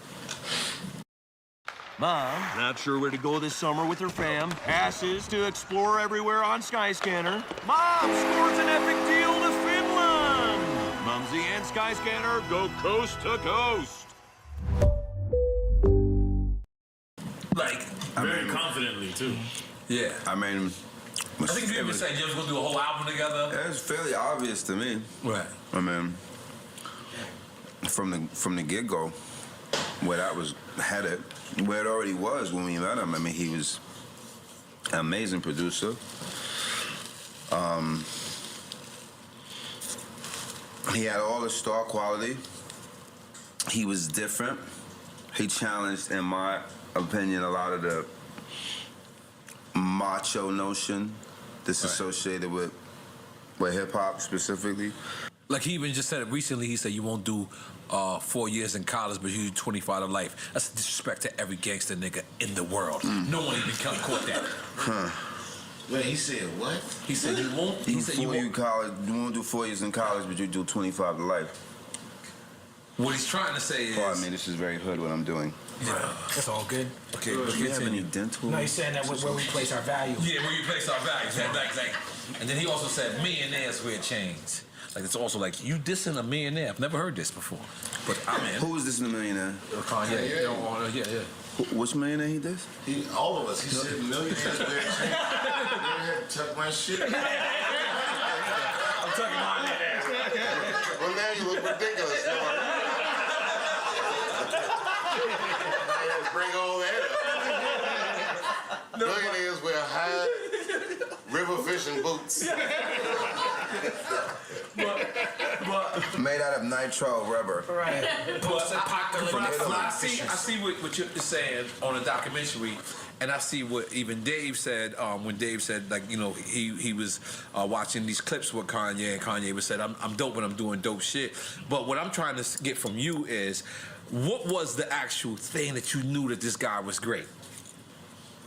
Mom, not sure where to go this summer with her fam. Passes to explore everywhere on Skyscanner. Mom scores an epic deal to Finland. Mumsy and Skyscanner go coast to coast. Like, very confidently too. Yeah. I mean, I think you even said you was going to do a whole album together. Yeah, it's fairly obvious to me. Right. I mean, from the get-go, where that was headed, where it already was when we met him. I mean, he was an amazing producer. He had all the star quality. He was different. He challenged, in my opinion, a lot of the macho notion that's associated with hip-hop specifically. Like he even just said it recently, he said you won't do 4 years in college, but you do 25 to life. That's a disrespect to every gangster nigga in the world. No one even caught that. Wait, he said what? He said you won't. He said you won't. You won't do 4 years in college, but you do 25 to life. What he's trying to say is... Oh, I mean, this is very hood what I'm doing. Yeah, that's all good. Okay, do you have any dental? No, he's saying that where we place our value. Yeah, where you place our value. And then he also said millionaires wear chains. Like, it's also like, you dissing a millionaire. I've never heard this before. But I'm in. Who is dissing a millionaire? Kanye. Yeah. Which millionaire he dissed? All of us. He said millionaires wear chains. I had to tuck my shit. I'm tucking mine in there. Well, now you look ridiculous. Bring all that up. Millionaires wear high river fishing boots. Made out of nitro rubber. Right. I see what you're saying on the documentary, and I see what even Dave said when Dave said, like, you know, he was watching these clips with Kanye, and Kanye was said, I'm dope when I'm doing dope shit. But what I'm trying to get from you is, what was the actual thing that you knew that this guy was great?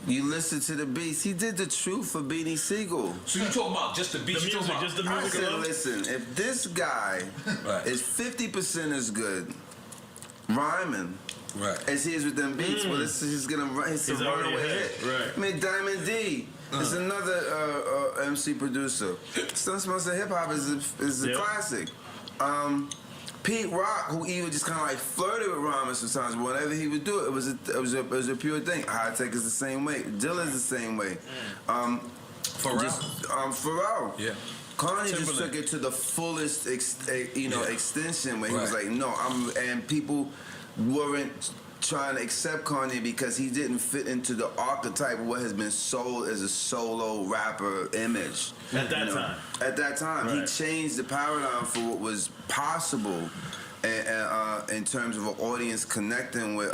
You listen to the beats. He did the truth for Beanie Siegel. So you talking about just the beats? I said, listen, if this guy is 50% as good rhyming as he is with them beats, well, this is it's a runaway hit. Right. I mean, Diamond D is another MC producer. Still Smells of Hip Hop is a classic. Pete Rock, who even just kind of like flirted with rhyming sometimes, but whenever he would do it, it was a pure thing. High Tech is the same way. Dilla's the same way. Pharrell. Yeah. Kanye just took it to the fullest, extension where he was like, no, and people weren't trying to accept Kanye because he didn't fit into the archetype of what has been sold as a solo rapper image. At that time. At that time. He changed the paradigm for what was possible in terms of an audience connecting with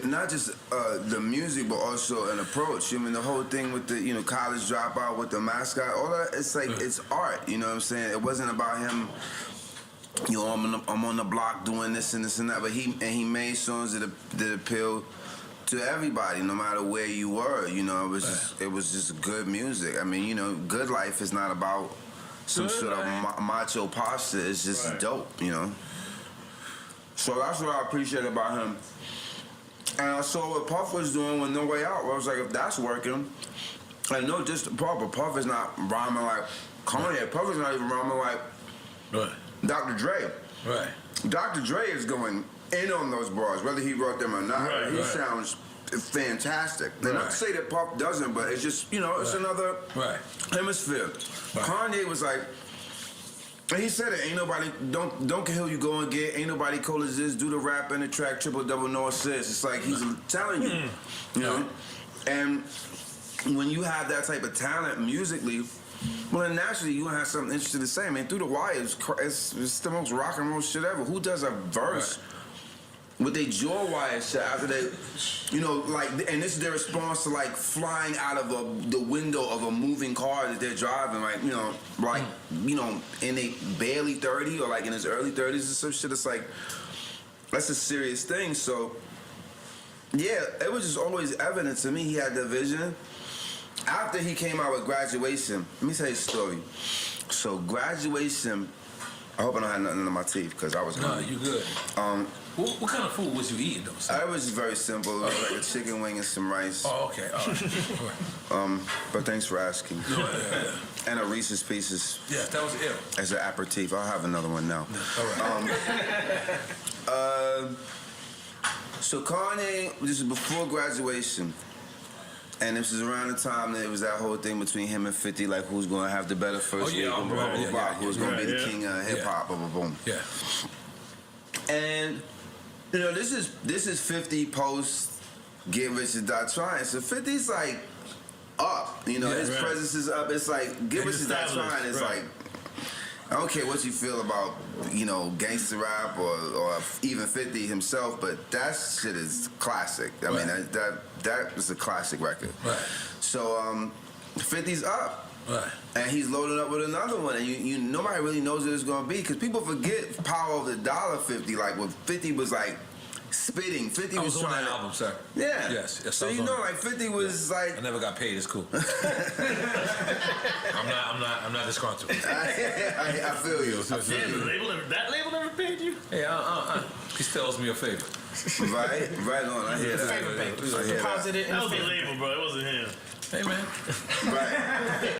not just the music, but also an approach. I mean, the whole thing with the college dropout with the mascot, all that, it's like it's art. You know what I'm saying? It wasn't about him. I'm on the block doing this and this and that, but he made songs that appealed to everybody, no matter where you were. It was just good music. I mean, Good Life is not about some sort of macho posture. It's just dope, So that's what I appreciate about him. And I saw what Puff was doing with No Way Out. I was like, if that's working, and no, just Puff is not rhyming like Kanye. Puff is not even rhyming like Dr. Dre. Right. Dr. Dre is going in on those bars, whether he wrote them or not. He sounds fantastic. And not to say that Puff doesn't, but it's just, it's another hemisphere. Kanye was like, he said it, ain't nobody, don't care who you go and get, ain't nobody cool as this, do the rap and the track, triple double, no assist. It's like he's telling you, you know? And when you have that type of talent musically, well, then naturally you're gonna have something interesting to say. I mean, Through the Wire it's the most rock and roll shit ever. Who does a verse with a jaw wire shit after they, and this is their response to like flying out of the window of a moving car that they're driving, in a barely 30 or like in his early 30s or some shit. It's like, that's a serious thing. So, yeah, it was just always evident to me he had the vision. After he came out with Graduation, let me tell you a story. So Graduation, I hope I don't have nothing in my teeth because I was hungry. No, you good. What kind of food was you eating though? It was very simple. It was like a chicken wing and some rice. Oh, okay. All right. But thanks for asking. Yeah. And a Reese's Pieces. Yeah, that was ill. As an aperitif. I'll have another one now. All right. So Kanye, this is before Graduation. And this was around the time that it was that whole thing between him and 50, like who's going to have the better first week, who's going to be the king of hip hop, boom. Yeah. And this is 50 post Get Rich or Die Trying. So 50's like up, his presence is up. It's like Get Rich or Die Trying. It's like, I don't care what you feel about, gangster rap or even 50 himself, but that shit is classic. I mean, that was a classic record. Right. So 50's up. Right. And he's loading up with another one, and nobody really knows what it's gonna be because people forget Power of the Dollar 50. Like when 50 was like spitting, 50 was on trying that to, album, sir. Yeah. Yes. So like 50 was like. I never got paid. It's cool. I'm not disgruntled. I feel you. That label never paid you? Hey, he still owes me a favor. Right on. I hear that. Favor bank. I hear Deposit it in That was the the favor label, bro. It wasn't him. Hey, man. Right.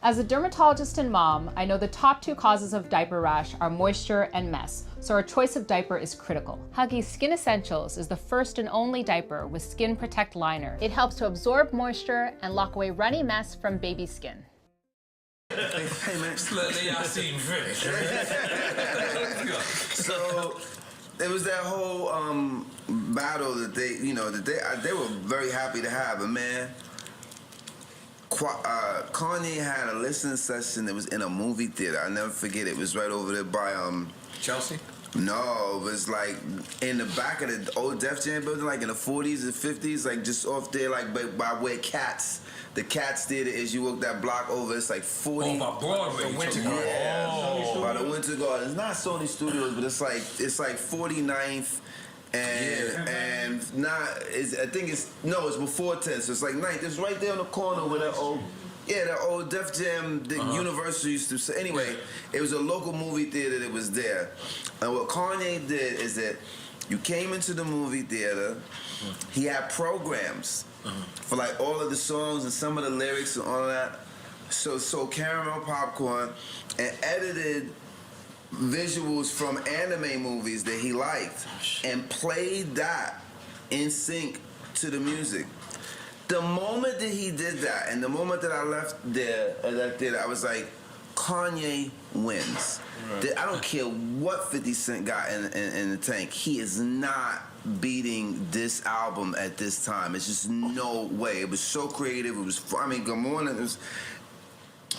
As a dermatologist and mom, I know the top two causes of diaper rash are moisture and mess, so our choice of diaper is critical. Huggies Skin Essentials is the first and only diaper with Skin Protect Liner. It helps to absorb moisture and lock away runny mess from baby skin. Hey man, Just let y'all see me finish. So it was that whole battle that they were very happy to have, but man. Kanye had a listening session that was in a movie theater. I'll never forget. It was right over there by Chelsea? No, it was like in the back of the old Def Jam building, like in the 40s and 50s, like just off there, like by where the Cats Theater is. You walk that block over, it's like 40. Oh, by Broadway. The Winter Garden. Yeah, by the Winter Garden. It's not Sony Studios, but it's like 49th and I think it's before 10, so it's like 9th. It's right there on the corner where that old Def Jam, the Universal used to say. Anyway, it was a local movie theater that was there. And what Kanye did is that you came into the movie theater, he had programs for like all of the songs and some of the lyrics and all of that. So caramel popcorn and edited visuals from anime movies that he liked and played that in sync to the music. The moment that he did that and the moment that I left there, I was like, Kanye wins. Right. I don't care what 50 Cent got in the tank. He is not beating this album at this time. It's just no way. It was so creative. It was, Good Morning. It was,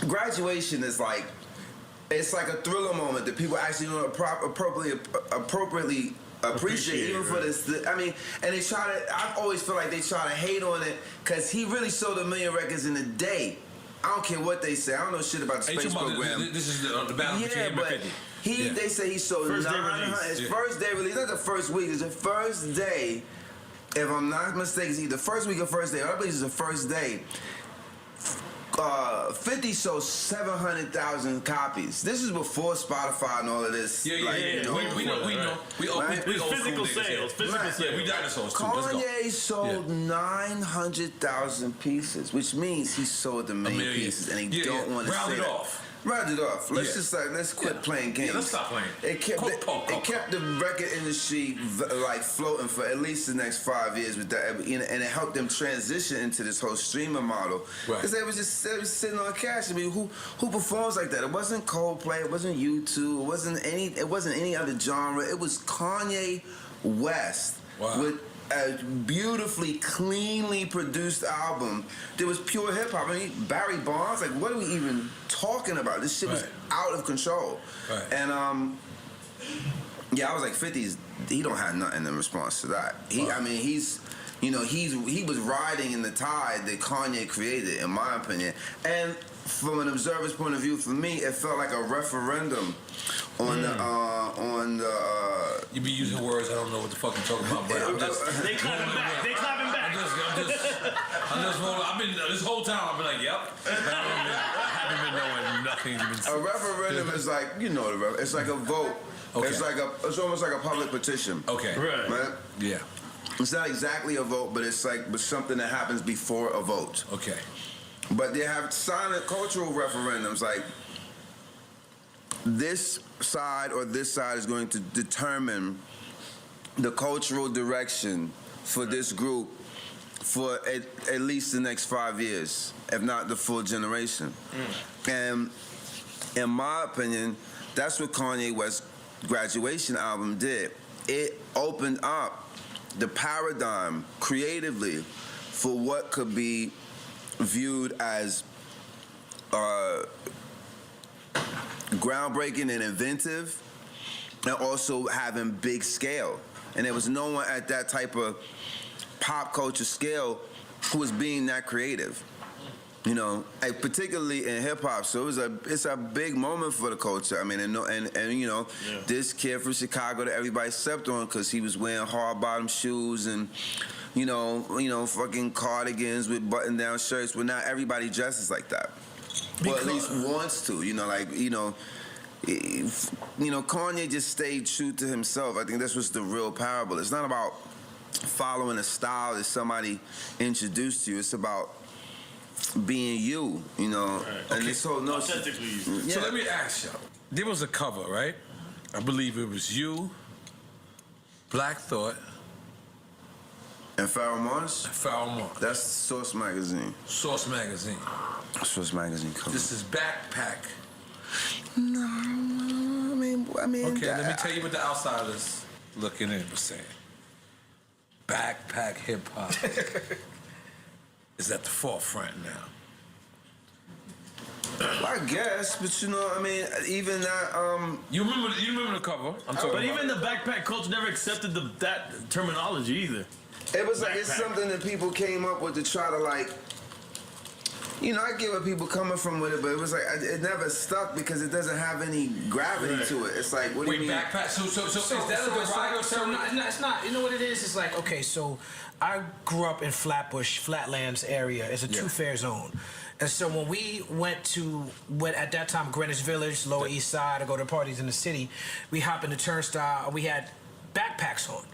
Graduation is like, it's like a thriller moment that people actually appropriately appreciate, even for this. And they try to. I always feel like they try to hate on it because he really sold 1 million records in a day. I don't care what they say. I don't know shit about the space program. This is the battle between him and 50. They say he sold 900. His first day release. Not the first week. It's the first day. If I'm not mistaken, it's either first week or first day. I believe it's the first day. 50 sold 700,000 copies. This is before Spotify and all of this. We know. We physical sales. Physical sales. We dinosaurs too. Kanye sold 900,000 pieces, which means he sold 1 million pieces, and he don't want to say that. Round it off. Let's quit playing games. Let's stop playing. It kept the record industry like floating for at least the next 5 years with that, and it helped them transition into this whole streaming model. Because they was sitting on cash. Who performs like that? It wasn't Coldplay. It wasn't U2. It wasn't any other genre. It was Kanye West with a beautifully, cleanly produced album that was pure hip hop. Barry Bonds, like, what are we even talking about? This shit was out of control. And I was like, 50's. He don't have nothing in response to that. He was riding in the tide that Kanye created, in my opinion. And from an observer's point of view, for me, it felt like a referendum on the. You be using words I don't know what the fuck you're talking about, but I'm just. They clapping back. I'm just rolling. I've been this whole time. I've been like, yep. I haven't been knowing nothing. A referendum is like, it's like a vote. Okay. It's almost like a public petition. Okay. Right? Yeah. It's not exactly a vote, but it's something that happens before a vote. Okay. But they have silent cultural referendums, like this side or this side is going to determine the cultural direction for this group for at least the next 5 years, if not the full generation. And in my opinion, that's what Kanye West's Graduation album did. It opened up the paradigm creatively for what could be viewed as groundbreaking and inventive, and also having big scale. And there was no one at that type of pop culture scale who was being that creative. Particularly in hip hop. So it's a big moment for the culture. This kid from Chicago that everybody slept on because he was wearing hard bottom shoes and fucking cardigans with button down shirts. Well, not everybody dresses like that. Well, at least wants to. Kanye just stayed true to himself. I think this was the real parable. It's not about following a style that somebody introduced to you. It's about being you, and this whole notion. So let me ask you. There was a cover, right? I believe it was you, Black Thought, and Pharoah Monch? Pharoah Monch. That's Source Magazine. Source Magazine. Source Magazine cover. This is Backpack. No, I mean. Okay, let me tell you what the outsiders looking in were saying. Backpack hip hop is at the forefront now. I guess, but even that. You remember the cover? But even the backpack culture never accepted that terminology either. It was like it's something that people came up with to try to you know, I get where people coming from with it, but it was like it never stuck because it doesn't have any gravity to it. It's like, what do you mean? Backpack. So is that a derogatory? No, it's not. You know what it is? It's like, okay, so I grew up in Flatbush, Flatlands area. It's a two-fare zone. And so when we went at that time, Greenwich Village, Lower East Side, to go to parties in the city, we hop in the turnstile and we had backpacks on.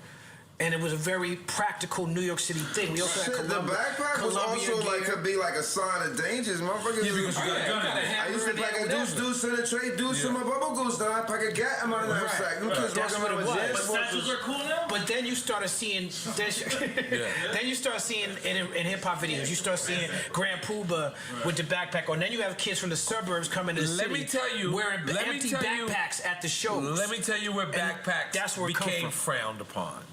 And it was a very practical New York City thing. We also had the backpack was also like could be like a sign of dangers, motherfuckers. Yeah, because you got a gun in it. I used to pack a deuce in the tray, deuce in my bubble goose. Now I pack a gat in my knapsack. Them kids That's walking what around it with was. jazz But forces. statues are cool now. But then you started seeing, then you start seeing in hip hop videos, you start seeing Grand Poobah with the backpack on. Then you have kids from the suburbs coming to the city. Let me tell you, wearing empty backpacks at the shows. Let me tell you where backpacks became frowned upon.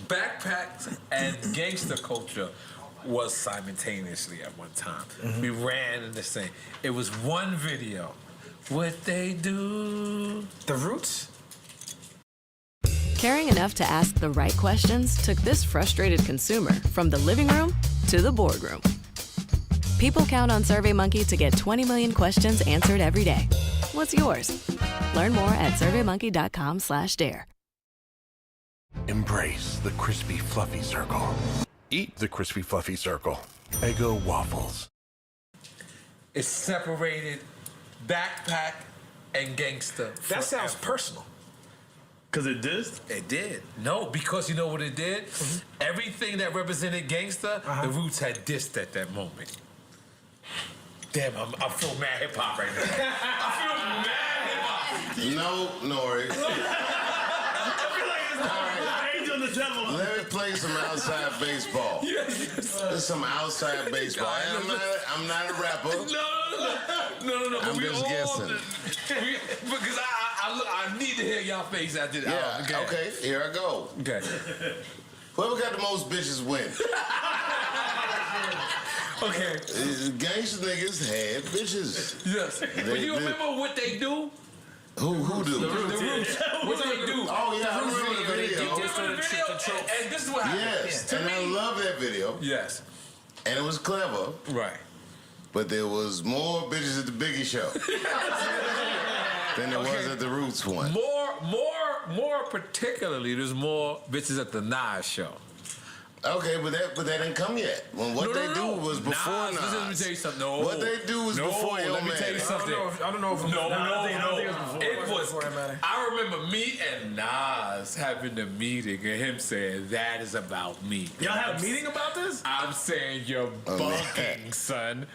Backpacks and gangster culture was simultaneously at one time. We ran in the same. It was one video. What they do. The Roots? Caring enough to ask the right questions took this frustrated consumer from the living room to the boardroom. People count on SurveyMonkey to get 20 million questions answered every day. What's yours? Learn more at surveymonkey.com/dare. Embrace the crispy, fluffy circle. Eat the crispy, fluffy circle. Eggo waffles. It separated backpack and gangster. That sounds personal. Because it did? It did. No, because you know what it did? Everything that represented gangster, the Roots had dissed at that moment. Damn, I feel mad hip hop right now. I feel mad hip hop. No, Nori. Let me play some outside baseball. There's some outside baseball. I'm not a rapper. No. I'm just guessing. Because I need to hear y'all face after that. Yeah, okay, here I go. Okay. Whoever got the most bitches win. Okay. Gangsta niggas had bitches. Yes. But you remember what they do? Who do? The Roots. What they do? Oh yeah, I remember the video. And this is what happened. Yes, and I love that video. Yes. And it was clever. Right. But there was more bitches at the Biggie show than there was at the Roots one. More particularly, there's more bitches at the Nas show. Okay, but that didn't come yet. When what they do was before Nas. Let me tell you something. No. What they do was before your let me tell you something. I don't know if No. it was before. I remember me and Nas having the meeting and him saying, that is about me. Y'all had a meeting about this? I'm saying you're bunking, son.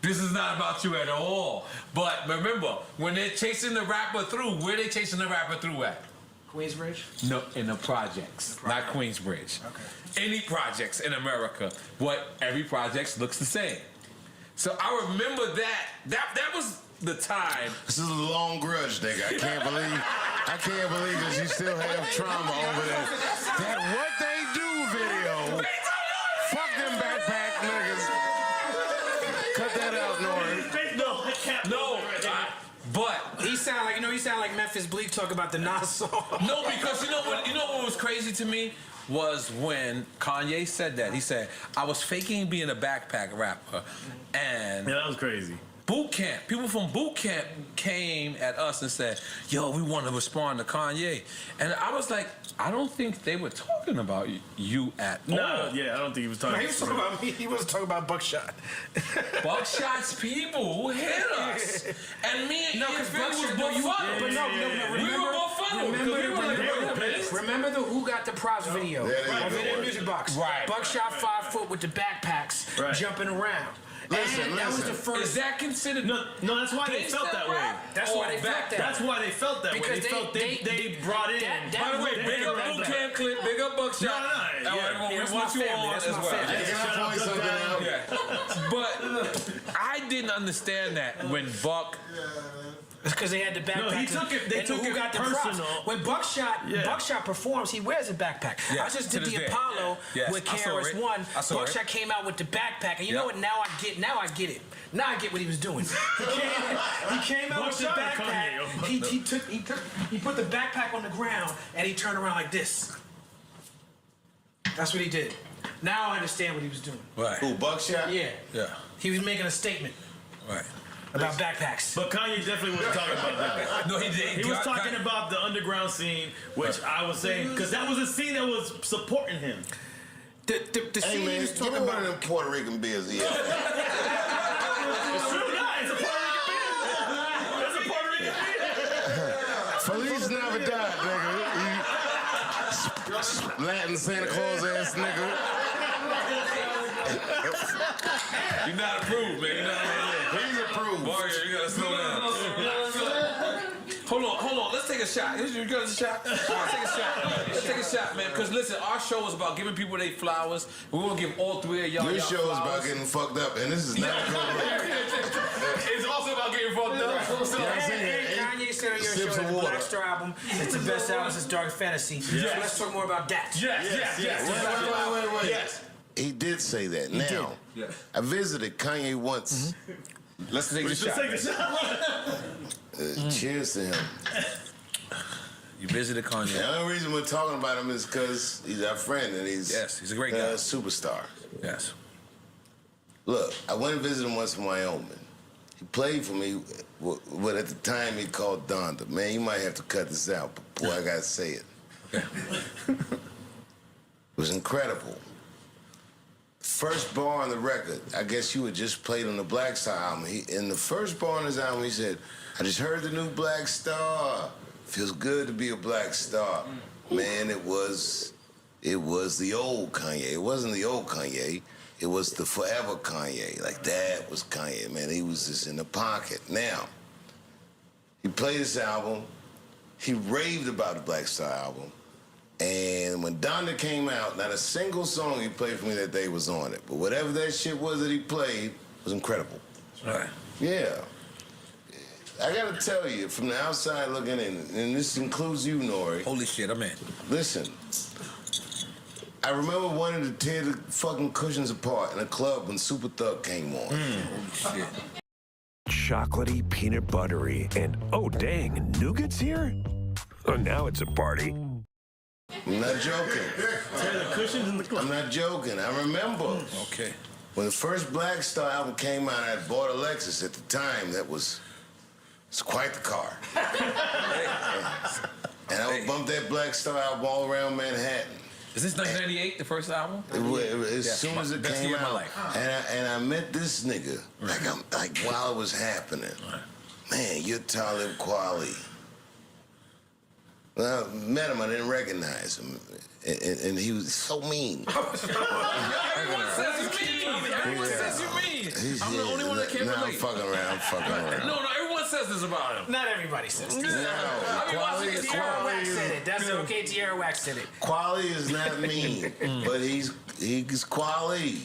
This is not about you at all. But remember, when they're chasing the rapper through, where they chasing the rapper through at? Queensbridge? No, in the projects, not Queensbridge. Okay. Any projects in America, every project looks the same. So I remember that was the time. This is a long grudge, nigga. I can't believe that you still have trauma over that What They Do video. Fuck them backpack niggas. Cut that out, Nori. No. But he sound like Memphis Bleak talk about the Nas song. No, because you know what was crazy to me was when Kanye said that. He said, I was faking being a backpack rapper. And yeah, that was crazy. Boot camp. People from boot camp came at us and said, yo, we want to respond to Kanye. And I was like, I don't think they were talking about you at all. No, yeah, I don't think he was talking he was talking about me. He wasn't talking about Buckshot. Buckshot's people who hit us. And me and his people was befuddled. We were befuddled. Remember the Who Got the Props video? Of it in Music Box. Right. Buckshot 5 foot with the backpacks jumping around. Listen. That was the first. Is that considered? No, that's why they felt that way. That's why they felt that. That's why they felt that way. Because they brought in. By the way, big up boot camp clip, big up Buckshot. That's my family. That's my family. But I didn't understand that when Buck. Because they had the backpack. No, he took it. They took it personal. When Buckshot performs, he wears a backpack. Yeah, I just did the Apollo with KRS One. Buckshot came out with the backpack, and you know what? Now I get it. Now I get what he was doing. He came out with the backpack. He put the backpack on the ground, and he turned around like this. That's what he did. Now I understand what he was doing. Right. Who, Buckshot? Yeah. Yeah. He was making a statement. Right. About backpacks. But Kanye definitely wasn't talking about that. No, he did. He was talking about the underground scene, which I was saying, because that was a scene that was supporting him. The Hey scene man, he was give talking me one about. of them Puerto Rican beers. Yeah. It's true, yeah. It's a Puerto Rican beer. It's a Puerto Rican beer. Feliz Navidad, nigga. Latin Santa Claus ass nigga. You're not approved, man. You're not approved. He's approved. Mario, you gotta slow down. Hold on. Let's take a shot. You got a shot? Let's take a shot. Let's take a shot, man. Because listen, our show is about giving people their flowers. We want to give all three of y'all. Your show is flowers. about getting fucked up, and this is not a It's also about getting fucked up. So, Kanye said on your show that the Black Star album is the best album since Dark Fantasy. Yes. So let's talk more about that. Yes. Wait. Yes. He did say that. Now, I visited Kanye once. Let's take a shot. Cheers to him. You visited Kanye. The only reason we're talking about him is because he's our friend and he's a great guy. A superstar. Yes. Look, I went and visited him once in Wyoming. He played for me, what at the time he called Donda. Man, you might have to cut this out, but boy, I gotta say it. It was incredible. First bar on the record, I guess you had just played on the Black Star album. In the first bar on his album, he said, I just heard the new Black Star. Feels good to be a Black Star. Man, it was the old Kanye. It wasn't the old Kanye. It was the forever Kanye. Like, that was Kanye, man. He was just in the pocket. Now, he played this album. He raved about the Black Star album. And when Donda came out, not a single song he played for me that day was on it. But whatever that shit was that he played was incredible. Right. Yeah. I gotta tell you, from the outside looking in, and this includes you, Nori. Holy shit, I'm in. Listen, I remember wanting to tear the fucking cushions apart in a club when Super Thug came on. Shit. Chocolatey, peanut buttery, and oh dang, nougat's here? Oh, now it's a party. I'm not joking. Tear the cushions in the club. I'm not joking. I remember. Okay. When the first Black Star album came out, I had bought a Lexus at the time. It's quite the car. And I would bump that Black Star album all around Manhattan. Is this 1998, the first album? As soon as it best came year of my out, life. and I met this nigga like while it was happening. Man, you're Talib Kweli. When I met him, I didn't recognize him, and he was so mean. Everyone says you mean. Everyone says you mean. I'm the only one that can't relate. I'm fucking around. No, everyone says this about him. Not everybody says this. No, Tierra Wax said it. That's okay. Tierra Wax said it. Kweli is not mean, but he's Kweli.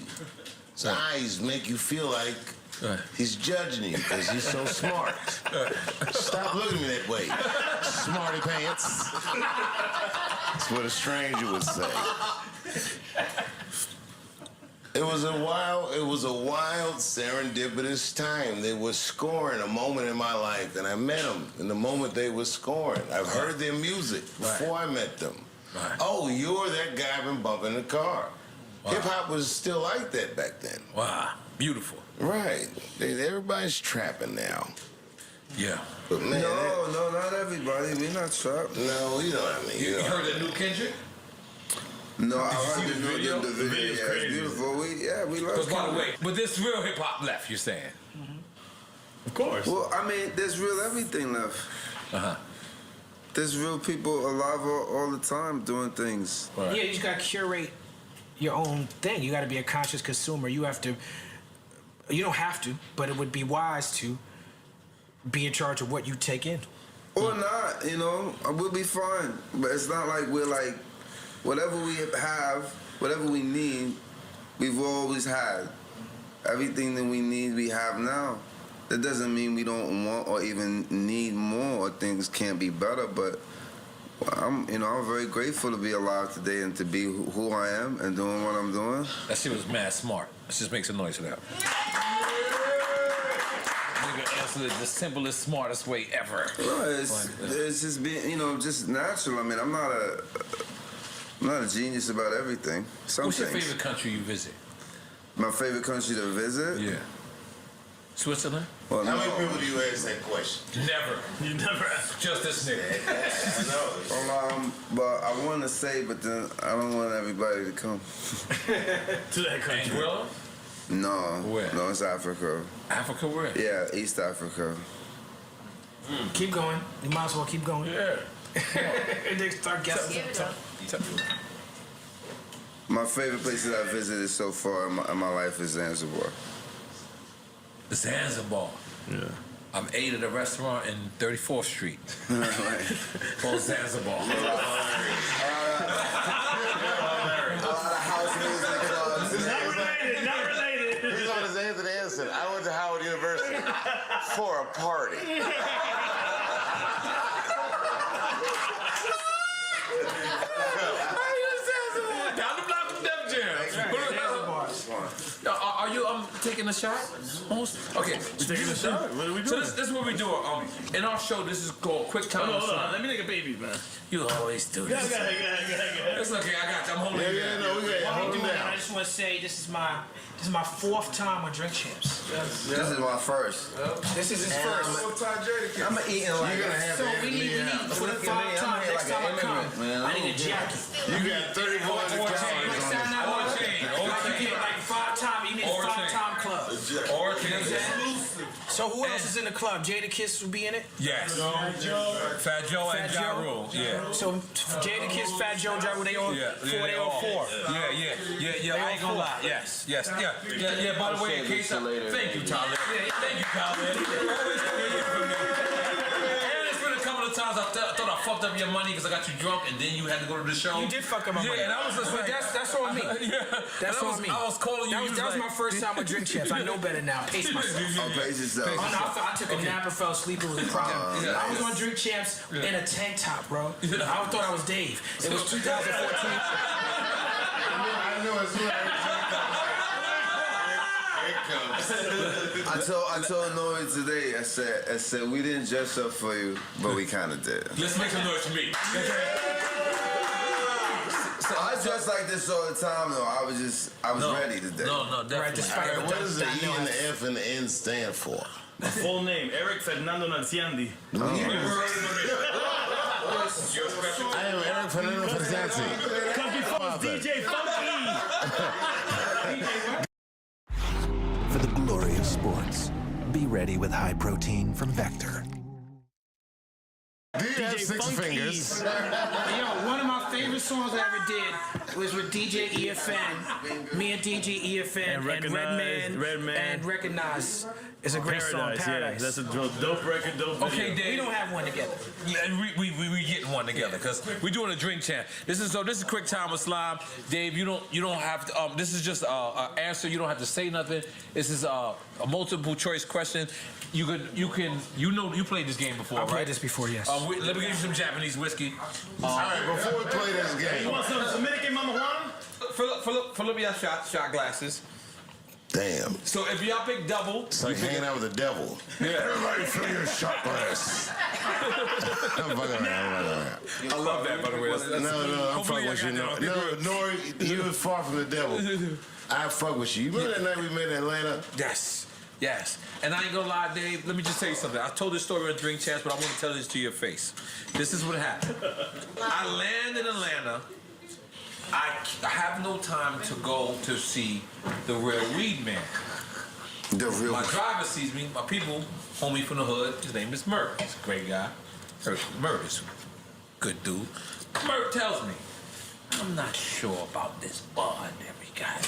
His eyes make you feel like he's judging you because he's so smart. Stop looking at me that way, smarty pants. That's what a stranger would say. It was a wild, serendipitous time. They were scoring a moment in my life, and I met them in the moment they were scoring. I've heard their music before I met them. Right. Oh, you're that guy I've been bumping in the car. Wow. Hip-hop was still like that back then. Wow, beautiful. Right. Everybody's trapping now. Yeah. But man, No, not everybody. We not trapped. No, you know what I mean. You heard that new Kendrick? No, I Did you heard see the video? the video. video's Yeah, crazy. it's beautiful. We love Because by the Kendrick. way, but there's real hip hop left, you're saying? Of course. Well, I mean, there's real everything left. There's real people alive all the time doing things. Yeah, you just gotta curate your own thing. You gotta be a conscious consumer. You don't have to, but it would be wise to be in charge of what you take in. Or not, we'll be fine. But it's not like we're like, whatever we have, whatever we need, we've always had. Everything that we need, we have now. That doesn't mean we don't want or even need more or things can't be better, but I'm very grateful to be alive today and to be who I am and doing what I'm doing. That shit was mad smart. Let's just make some noise for that. Nigga answered it the simplest, smartest way ever. No, it's just being, just natural. I mean, I'm not I'm not a genius about everything. Some What's your things. favorite country you visit? My favorite country to visit? Yeah. Switzerland? Well, How no. many people do you ask that question? Never. You never ask. Just this nigga. I know. Well, but I want to say, but then I don't want everybody to come. To that country. Anguilla? No. Where? No, it's Africa. Africa where? Yeah, East Africa. Keep going. You might as well keep going. Yeah. They start guessing. My favorite place that I visited so far in my life is Zanzibar. Zanzibar. Yeah. I've ate at a restaurant in 34th Street. Called Zanzibar. A lot of house music clubs. Not related, not related. He's on his Anthony Anderson. I went to Howard University for a party. Down the block from Def Jam. Are you taking a shot? Okay. We taking a shot? What are we doing? So this is what we do. In our show, this is called Quick Time. Hold on. Let me take a baby, man. You always do this. Go ahead. It's okay. I got you. I'm holding you down. No, we got While hold we him doing it, down. I just want to say this is my fourth time on Drink Champs. This is my first. This is his first. I'm eating like You're gonna have So to we need for the 5 times. Next time I come, I need a jacket. You got 3,400 Next calories time on I Or want chain. you get like 5 times. You need a Or 5-time club. Or You know what I'm saying? So who else is in the club? Jada Kiss will be in it. Yes. Fat Joe and Ja Rule. Yeah. So Jada Kiss, Fat Joe, Ja Rule, they all they all four. Yeah. I ain't gonna lie. Yes. Yeah. By the way, in case thank you, Tyler. Thank you, Tyler. Always creative for me. And it's been a couple of times I thought I fucked up your money because I got you drunk and then you had to go to the show. You did fuck up my money. Yeah, and I was just like, that's on me. That's on me. I was calling you. That was my first time with Drink Champs. I know better now. Pace myself. Pace yourself. I took a nap and fell asleep. It was a problem. I was on Drink Champs in a tank top, bro. I thought I was Dave. It was 2014. I knew as soon as I told Nori today, I said we didn't dress up for you, but we kind of did. Let's make some noise for me. So I dress like this all the time though. I was ready today. No, definitely. What does the E and the F and the N stand for? My full name, Eric Fernando Nanciandi. I am Eric Fernando Nanciandi. Country Folks DJ Funky. For the glory of sports, be ready with high protein from Vector. Do you have 6 fingers? Yo, one of my favorite songs I ever did was with DJ EFN. Me and DJ EFN and Redman and Recognize. It's a great song, Paradise. Yeah, that's a dope record, dope video. Okay, Dave. We don't have one together. Yeah, we getting one together because we're doing a drink champ. This is Quick Time with Slime. Dave, you don't have to. This is just an answer. You don't have to say nothing. This is a multiple choice question. You played this game before, I right? played this before, yes. Let me give you some Japanese whiskey. All right, before we play this game. You want some Dominican Mama Juana? Fill up your shot glasses. Damn. So if y'all pick double, it's like hanging out with the devil. Yeah. Everybody fill your shot glass. I'm fucking around. I love that, by the way. No, I'm fucking with you. No, Nori, you was far from the devil. I fuck with you. You remember that night we met in Atlanta? Yes. And I ain't gonna lie, Dave, let me just tell you something. I told this story on Drink Champs, but I want to tell this to your face. This is what happened. I land in Atlanta. I have no time to go to see the real weed man. My driver sees me, my people, homie from the hood, his name is Murk. He's a great guy. Murk is a good dude. Murk tells me, I'm not sure about this bond that we got.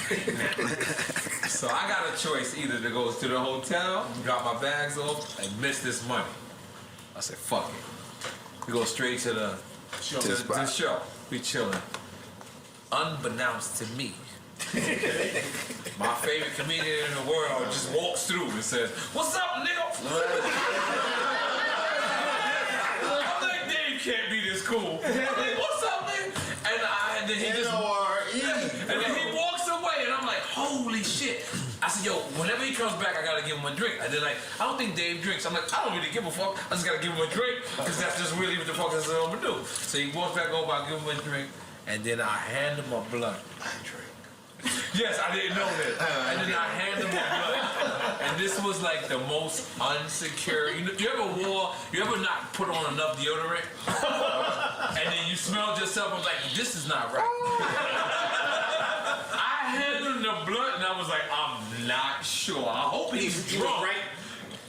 So I got a choice either to go to the hotel, drop my bags off, and miss this money. I said, fuck it. We go straight to the show. We chilling. Unbeknownst to me, my favorite comedian in the world just walks through and says, "What's up, nigga?" I'm like, Dave can't be this cool. I'm like, "What's up, nigga?" And then he just and then he walks away, and I'm like, "Holy shit!" I said, "Yo, whenever he comes back, I gotta give him a drink." And they're like, "I don't think Dave drinks." I'm like, "I don't really give a fuck. I just gotta give him a drink because that's just really what the fuck I'm gonna do." So he walks back over, I give him a drink. and then I hand him a blunt. Yes, I didn't know that. And then I hand him a blunt. And this was like the most unsecure. You ever not put on enough deodorant? And then you smelled yourself, I was like, this is not right. I handed him the blunt and I was like, I'm not sure. I hope he's drunk. Right?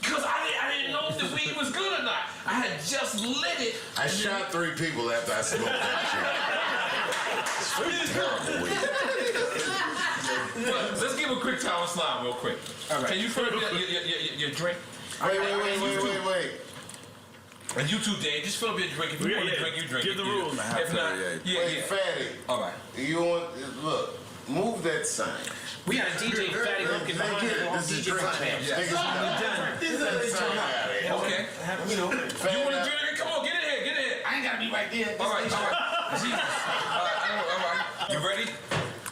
Because I didn't know if the weed was good or not. I had just lit it. I shot 3 people after I smoked that shit. It's terrible weed. But let's give a quick tower slide real quick. All right. Can you fill up your drink? Wait. And you too, Dave. Just fill up your drink. If you want to drink, you drink. Give the rules. If not, Wait, Fatty. All right. You want, look, move that sign. We got a DJ Fatty looking behind it on DJ Fatty. Okay. You know, you want to drink? Come on, get in here. I ain't got to be right there. All right. Jesus. All right. You ready?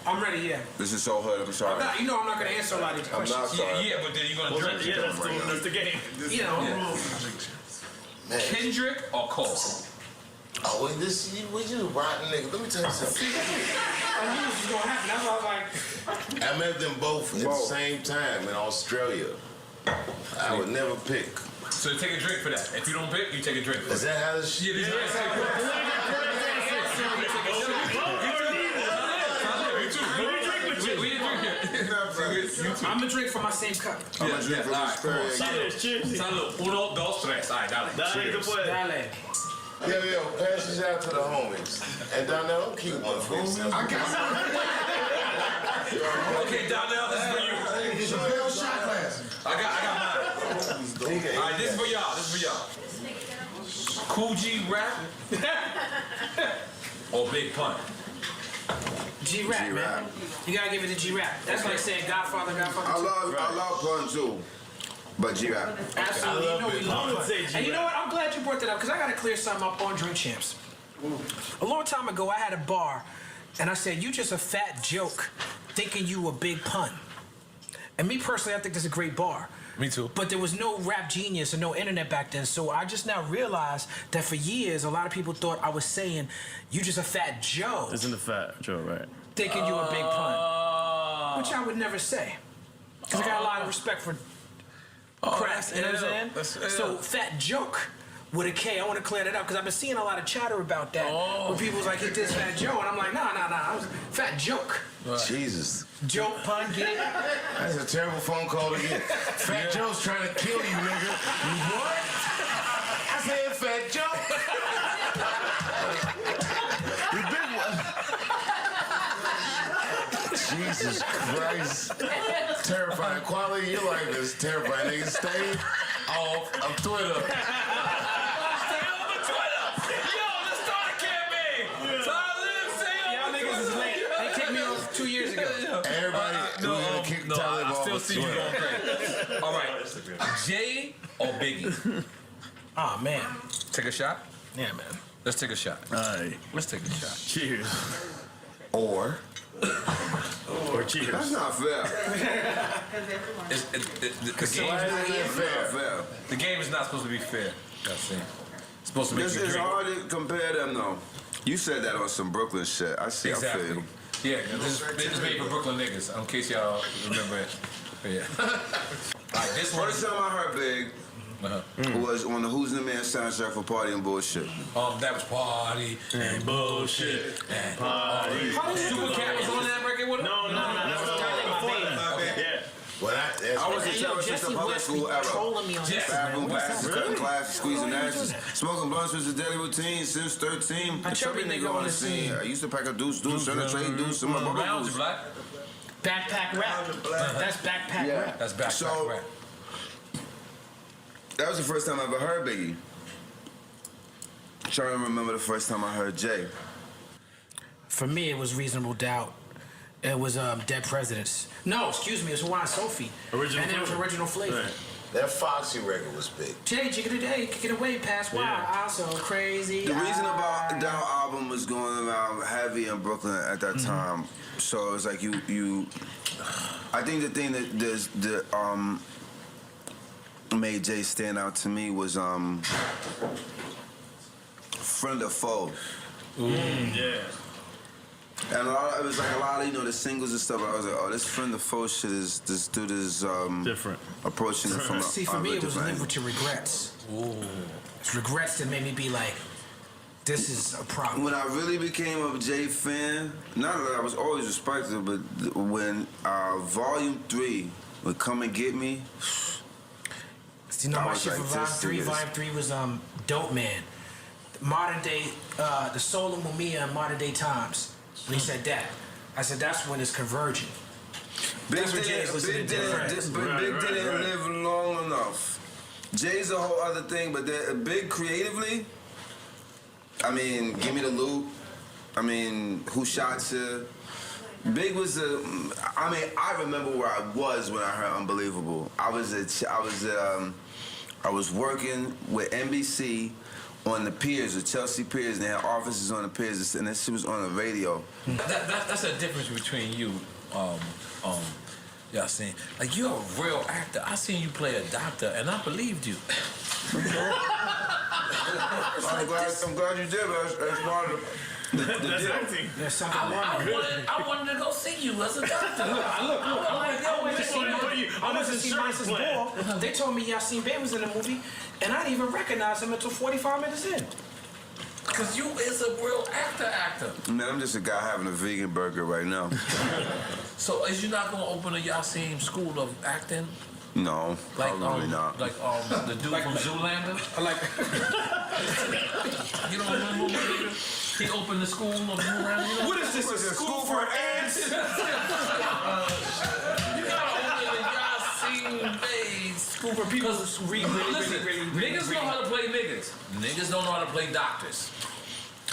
I'm ready, yeah. This is so hood, I'm sorry. I'm not going to answer a lot of these questions. I'm not sorry. Yeah, but then you're going to drink. Yeah, that's the game. You know. Kendrick or Cole? Oh, we just rotten nigga. Let me tell you something. I knew this was going to happen. That's why I was like... I met them both at the same time in Australia. I would never pick. So take a drink for that. If you don't pick, you take a drink. Is that how this shit is? I'm gonna drink from my same cup. I'm gonna drink from the spirit. Cheers. Salud. 1, 2, 3. Alright, dale. Dale. Yo, pass this out to the homies. And Donnell, don't keep one for yourself. I got Okay, Donnell, this is for you. Chappelle shot glass. I got mine. Alright, this is for y'all. Cool G rap or Big Pun? G-Rap, man. You gotta give it to G-Rap. That's like saying Godfather. I love Pun too. But G-Rap. Absolutely. You know we love Pun. And you know what? I'm glad you brought that up because I gotta clear something up on Drink Champs. A long time ago, I had a bar and I said, you just a fat joke thinking you a Big Pun. And me personally, I think this is a great bar. Me too. But there was no Rap Genius and no internet back then, so I just now realized that for years, a lot of people thought I was saying, you just a fat Joe. Isn't the fat Joe, right? Thinking you a Big Pun. Which I would never say. Because I got a lot of respect for craft, you know what I'm saying? So, Fat Joke with a K, I want to clear that up, because I've been seeing a lot of chatter about that. Where people's like, hit this Fat Joe, and I'm like, nah, I was Fat Joke. Jesus. Joke, pun, get it? That's a terrible phone call to get. Fat Joe's trying to kill you, nigga. What? I said Fat Joe. The big one. Jesus Christ. Terrifying. Quality of your life is terrifying. Nigga, stay off of Twitter. Everybody, I still see you going crazy. All right, Jay or Biggie? Oh man, take a shot. Yeah, man. Let's take a shot. All right, let's take a shot. Cheers. Or cheers. That's not fair. The game is not supposed to be fair. That's it. It's supposed to make you It's drink. hard to compare them though. You said that on some Brooklyn shit. I see. Exactly. I feel you. Yeah, this is made for Brooklyn niggas, in case y'all remember it. Yeah. Alright, this one. First time I heard Big was on the Who's the Man soundtrack for Party and Bullshit. That was Party and Bullshit and Party. Super Cat was on that record with him? No. Yeah. Well, I was in Chelsea since the public school era. Bathroom passes, cutting classes, squeezing asses. Smoking blunts was a daily routine since 13. A chubby nigga on the scene. I used to pack a deuce, and a trade deuce in my bubble boots. Backpack rap. That's backpack rap. That's backpack rap. That was the first time I ever heard Biggie. I'm trying to remember the first time I heard Jay. For me, it was Reasonable Doubt. It was Dead Presidents. No, excuse me, it was Hawaiian Sophie. Original and then it was Original Flavor. Right. That Foxy record was big. Jay, kick it away, past wild. I'm so crazy. The reason about Doubt album was going around heavy in Brooklyn at that time. So it was like you I think the thing that made Jay stand out to me was friend or foe. Yeah. And it was like a lot of, the singles and stuff. I was like, oh, this Friend of Foe shit is, this dude is different. Approaching it from See, for me, it was Live With Your Regrets. Ooh. It's regrets that made me be like, this is a problem. When I really became a Jay fan, not that I was always respected, but when Volume 3 would Come and Get Me. You know, my shit for Volume 3 was Dope Man. Modern day, the soul of Mumia in modern day times. When he said that, I said that's when it's converging. Big didn't live long enough. Jay's a whole other thing, but Big creatively, I mean, Give Me the Loot. I mean, Who Shot Ya? Big was I remember where I was when I heard Unbelievable. I was working with NBC on the piers, the Chelsea piers, and they had offices on the piers, and that shit was on the radio. That's a difference between you, y'all seen. Like, you're a real actor. I seen you play a doctor, and I believed you. I'm glad you did, but that's part of That's acting. There's something I wanted to go see you as a doctor. I went to see Monsters Ball. They told me Yasin Bey was in the movie, and I didn't even recognize him until 45 minutes in. Because you is a real actor. Man, I'm just a guy having a vegan burger right now. So is you not going to open a Yasin school of acting? No, like probably not. Like the dude from Zoolander? You don't remember he opened the school of Zoolander? What is this, a school for ants? You gotta open the Yasin Bey school for people who read niggas know how to play niggas. Niggas don't know how to play doctors.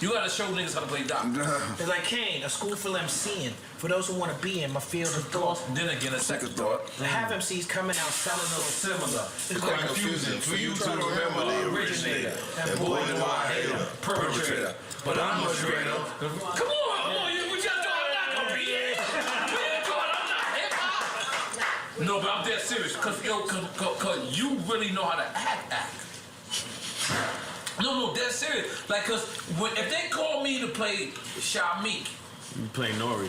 You gotta show niggas how to play doctors. It's like Kane, a school for MCing. For those who want to be in my field of thought. Then again, a second thought. Have MCs coming out selling those similar. It's quite confusing for you to remember the originator. And boy, do I hate him. Perpetrator. But I'm a traitor. Come on, we just doing that over here. I'm not hip-hop. No, but I'm dead serious. Cause you really know how to act. No, dead serious. Like, cause if they call me to play Shamik, you play Nori.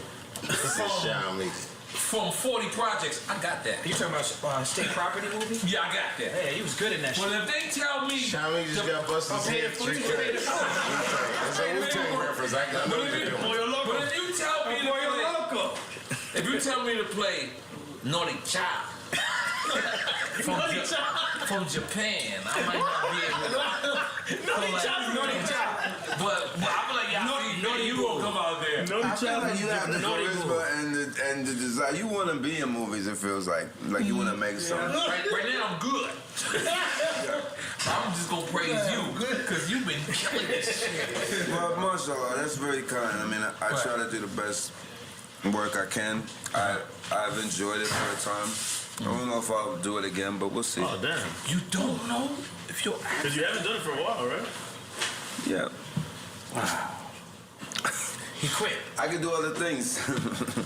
From 40 Projects, I got that. You talking about State Property movie? Yeah, I got that. Hey, he was good in that shit. But if they tell me... Shamik just got busted his head 3 times. That's a Wu-Tang reference. I got But if you tell me to play... If you tell me to play Naughty Child... From Japan, I might not be able to... Naughty Child. But I'm like, you gonna come out there. I feel like you have the charisma and the desire. You want to be in movies, it feels like you want to make something. Right now, I'm good. I'm just gonna praise you, because you've been killing this shit. Well, mashallah, that's very kind. I mean, I try to do the best work I can. I've enjoyed it for a time. I don't know if I'll do it again, but we'll see. Oh, damn. You don't know if you're acting? Because you haven't done it for a while, right? Yeah. Wow. He quit. I can do other things.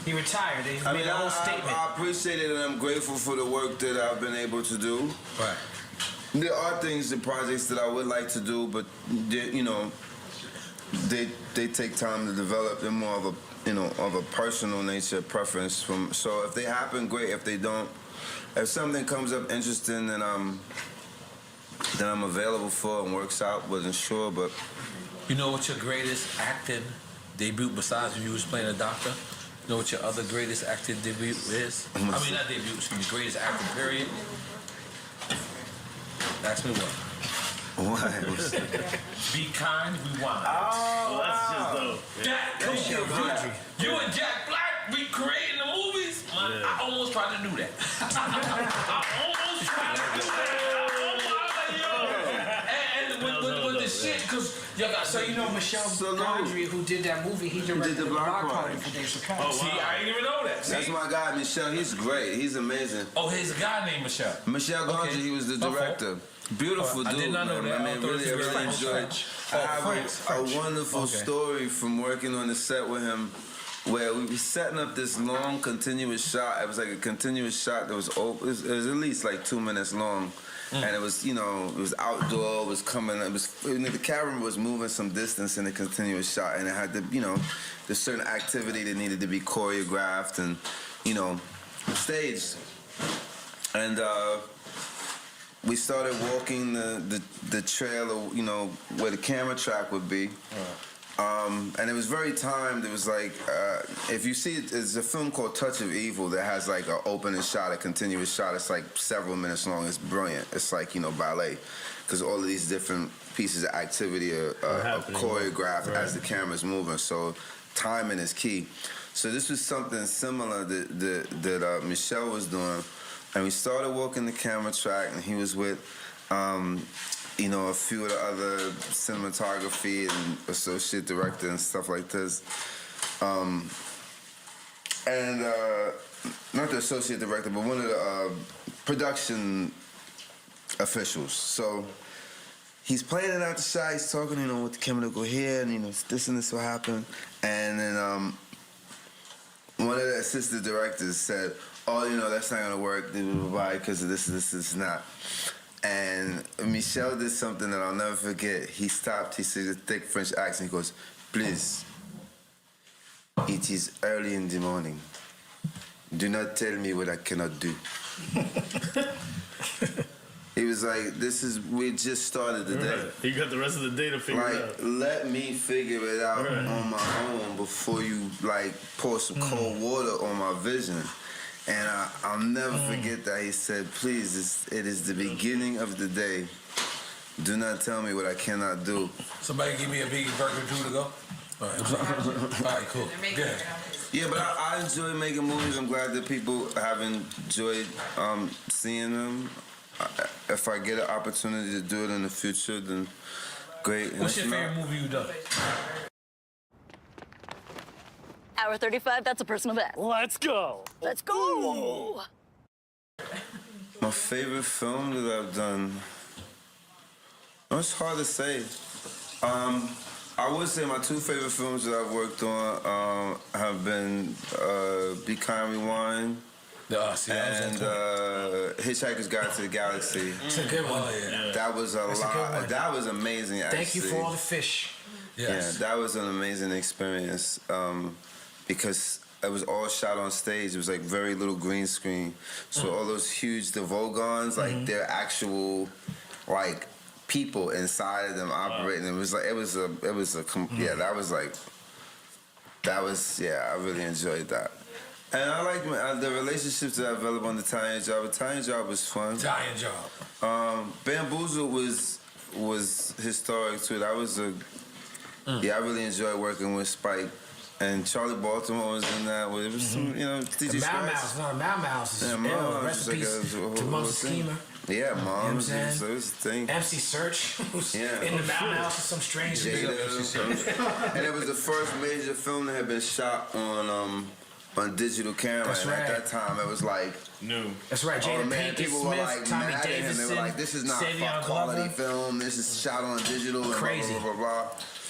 He retired. He made a whole statement. I appreciate it, and I'm grateful for the work that I've been able to do. Right. There are things and projects that I would like to do, but they take time to develop. They're more of a of a personal nature preference. So if they happen, great. If they don't, if something comes up interesting, then I'm available for and works out. Wasn't sure, but you know what your greatest acting debut besides when you was playing a doctor? You know what your other greatest acting debut is? I mean, not debut. Excuse me. Greatest acting period. Ask me what. What? Be kind, rewind. Oh, that's just dope. Jack, come on. You and Jack Black be creating the movies? I almost tried to do that. And with the shit, because y'all got... So you know Michel Gondry, who did that movie, he directed the Block Party for Dave Chappelle. Oh, wow. See, I didn't even know that. That's my guy, Michel. He's great. He's amazing. Oh, he's a guy named Michel. Michel Gondry, he was the director. Beautiful dude, I did not know that. I mean, really enjoyed it. I have a wonderful story from working on the set with him where we were setting up this long continuous shot. It was like a continuous shot that was it was at least like 2 minutes long. And it was, it was outdoor, it was coming, the camera was moving some distance in the continuous shot, and it had the, the certain activity that needed to be choreographed and, staged. And we started walking the trail, where the camera track would be. And it was very timed. It was like, if you see it, there's a film called Touch of Evil that has like an opening shot, a continuous shot. It's like several minutes long. It's brilliant. It's like, ballet. Because all of these different pieces of activity are choreographed as the camera's moving. So timing is key. So this was something similar that Michelle was doing. And we started walking the camera track, and he was with a few of the other cinematography and associate director and stuff like this. And not the associate director, but one of the production officials. So he's planning out the shot, he's talking, with the camera to go here, and, this and this will happen. And then one of the assistant directors said, that's not gonna work, because of this, not. And Michel did something that I'll never forget. He stopped, he said a thick French accent, he goes, please, it is early in the morning. Do not tell me what I cannot do. He was like, we just started the day. You got the rest of the day to figure it out. Let me figure it out on my own before you, pour some cold water on my vision. And I'll never forget that he said, please, it is the beginning of the day. Do not tell me what I cannot do. Somebody give me a vegan burger too to go? All right, cool. Good. Yeah, but I enjoy making movies. I'm glad that people have enjoyed seeing them. If I get an opportunity to do it in the future, then great. What's your favorite movie you've done? Hour 35, that's a personal best. Let's go. Let's go. My favorite film that I've done, it's hard to say. I would say my two favorite films that I've worked on have been Be Kind Rewind and Hitchhiker's Guide to the Galaxy. It's a good one. That was that was amazing, actually. Thank you for all the fish. Yes. Yeah, that was an amazing experience because it was all shot on stage. It was like very little green screen. So all those huge Devogons, like they're actual, like people inside of them operating. It was like I really enjoyed that. And I like the relationships that I developed on the Italian Job. Italian Job was fun. Italian Job. Bamboozle was historic too. That was I really enjoyed working with Spike. And Charlie Baltimore was in that. It was some, DJ Mouse, Mouse is ill. Recipes to Mom's Schemer. Yeah, Mom. It was a thing. MC Search, who's in the Mouse with some strange Jada. And it was the first major film that had been shot on digital camera. That's and right. At that time, it was like new. That's right. Jada Pinkett people Smith, were like Tommy mad at him. They were like, "This is not quality film. This is shot on digital." Crazy. And blah blah blah.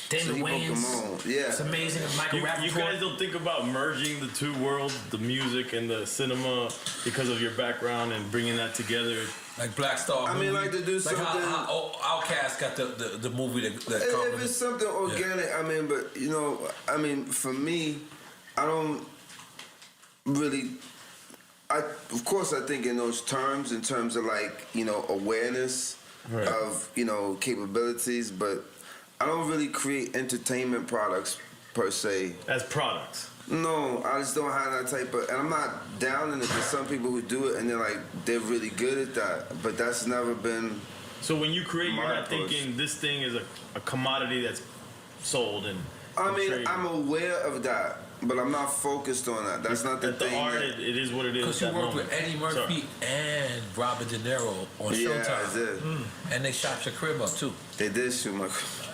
Damon Wayans. Yeah. It's amazing. Michael Rappaport. You guys don't think about merging the two worlds, the music and the cinema, because of your background and bringing that together. Like Black Star. I mean, like to do something. How Outkast got the movie that if it's something organic, for me, I don't really. Of course, I think in those terms, in terms of awareness of capabilities, but I don't really create entertainment products per se. As products. No, I just don't have that type of, and I'm not down in it. There's some people who do it and they're really good at that, but that's never been. So when you create, you're not thinking this thing is a commodity that's sold and. I'm aware of that, but I'm not focused on that. That's not the thing. The art, it is what it is. Because you worked with Eddie Murphy and Robert De Niro on Showtime. Yeah, I did. And they shot your crib up too. They did shoot my crib.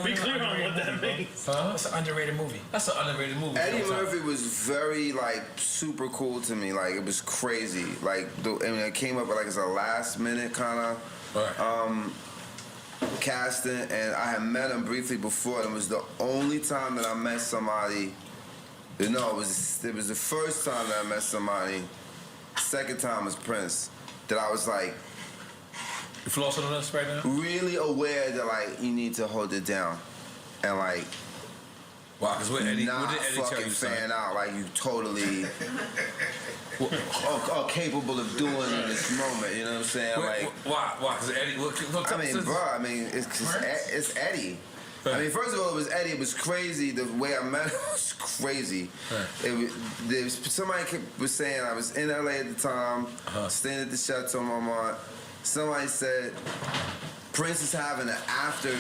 Be clear on what that means. That's an underrated movie. That's an underrated movie. Eddie Murphy was very super cool to me. It was crazy. It came up as a last minute kind of. casting, and I had met him briefly before. It was the only time that I met somebody. No, it was the first time that I met somebody. Second time was Prince. That I was like, you flossing on us right now? Really aware that like you need to hold it down, and like. Wow, because what did Eddie not tell fucking you, son? fan out like you totally are capable of doing in this moment. You know what I'm saying? Like why? Because Eddie. I mean, bro. I mean, it's Eddie. I mean, first of all, it was Eddie. It was crazy. The way I met him was crazy. Somebody was saying I was in LA at the time, staying at the Chateau Marmont. Somebody said Prince is having an after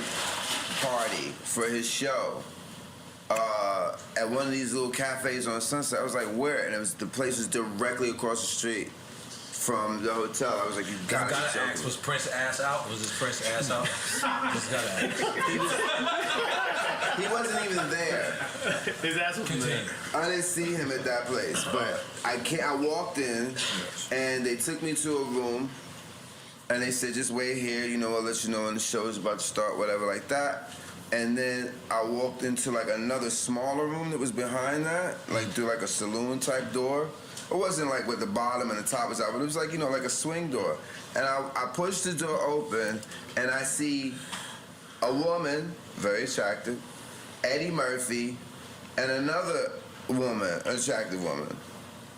party for his show. At one of these little cafes on Sunset. I was like, where? And the place was directly across the street from the hotel. I was like, you gotta ask, was Prince ass out? Was his Prince ass out? Just gotta ask. He wasn't even there. His ass was there. I didn't see him at that place, but I walked in, and they took me to a room, and they said, just wait here, I'll let you know when the show is about to start, whatever like that. And then I walked into like another smaller room that was behind that, like through like a saloon type door. It wasn't like with the bottom and the top was out, but it was like, like a swing door. And I pushed the door open and I see a woman, very attractive, Eddie Murphy, and another woman, attractive woman.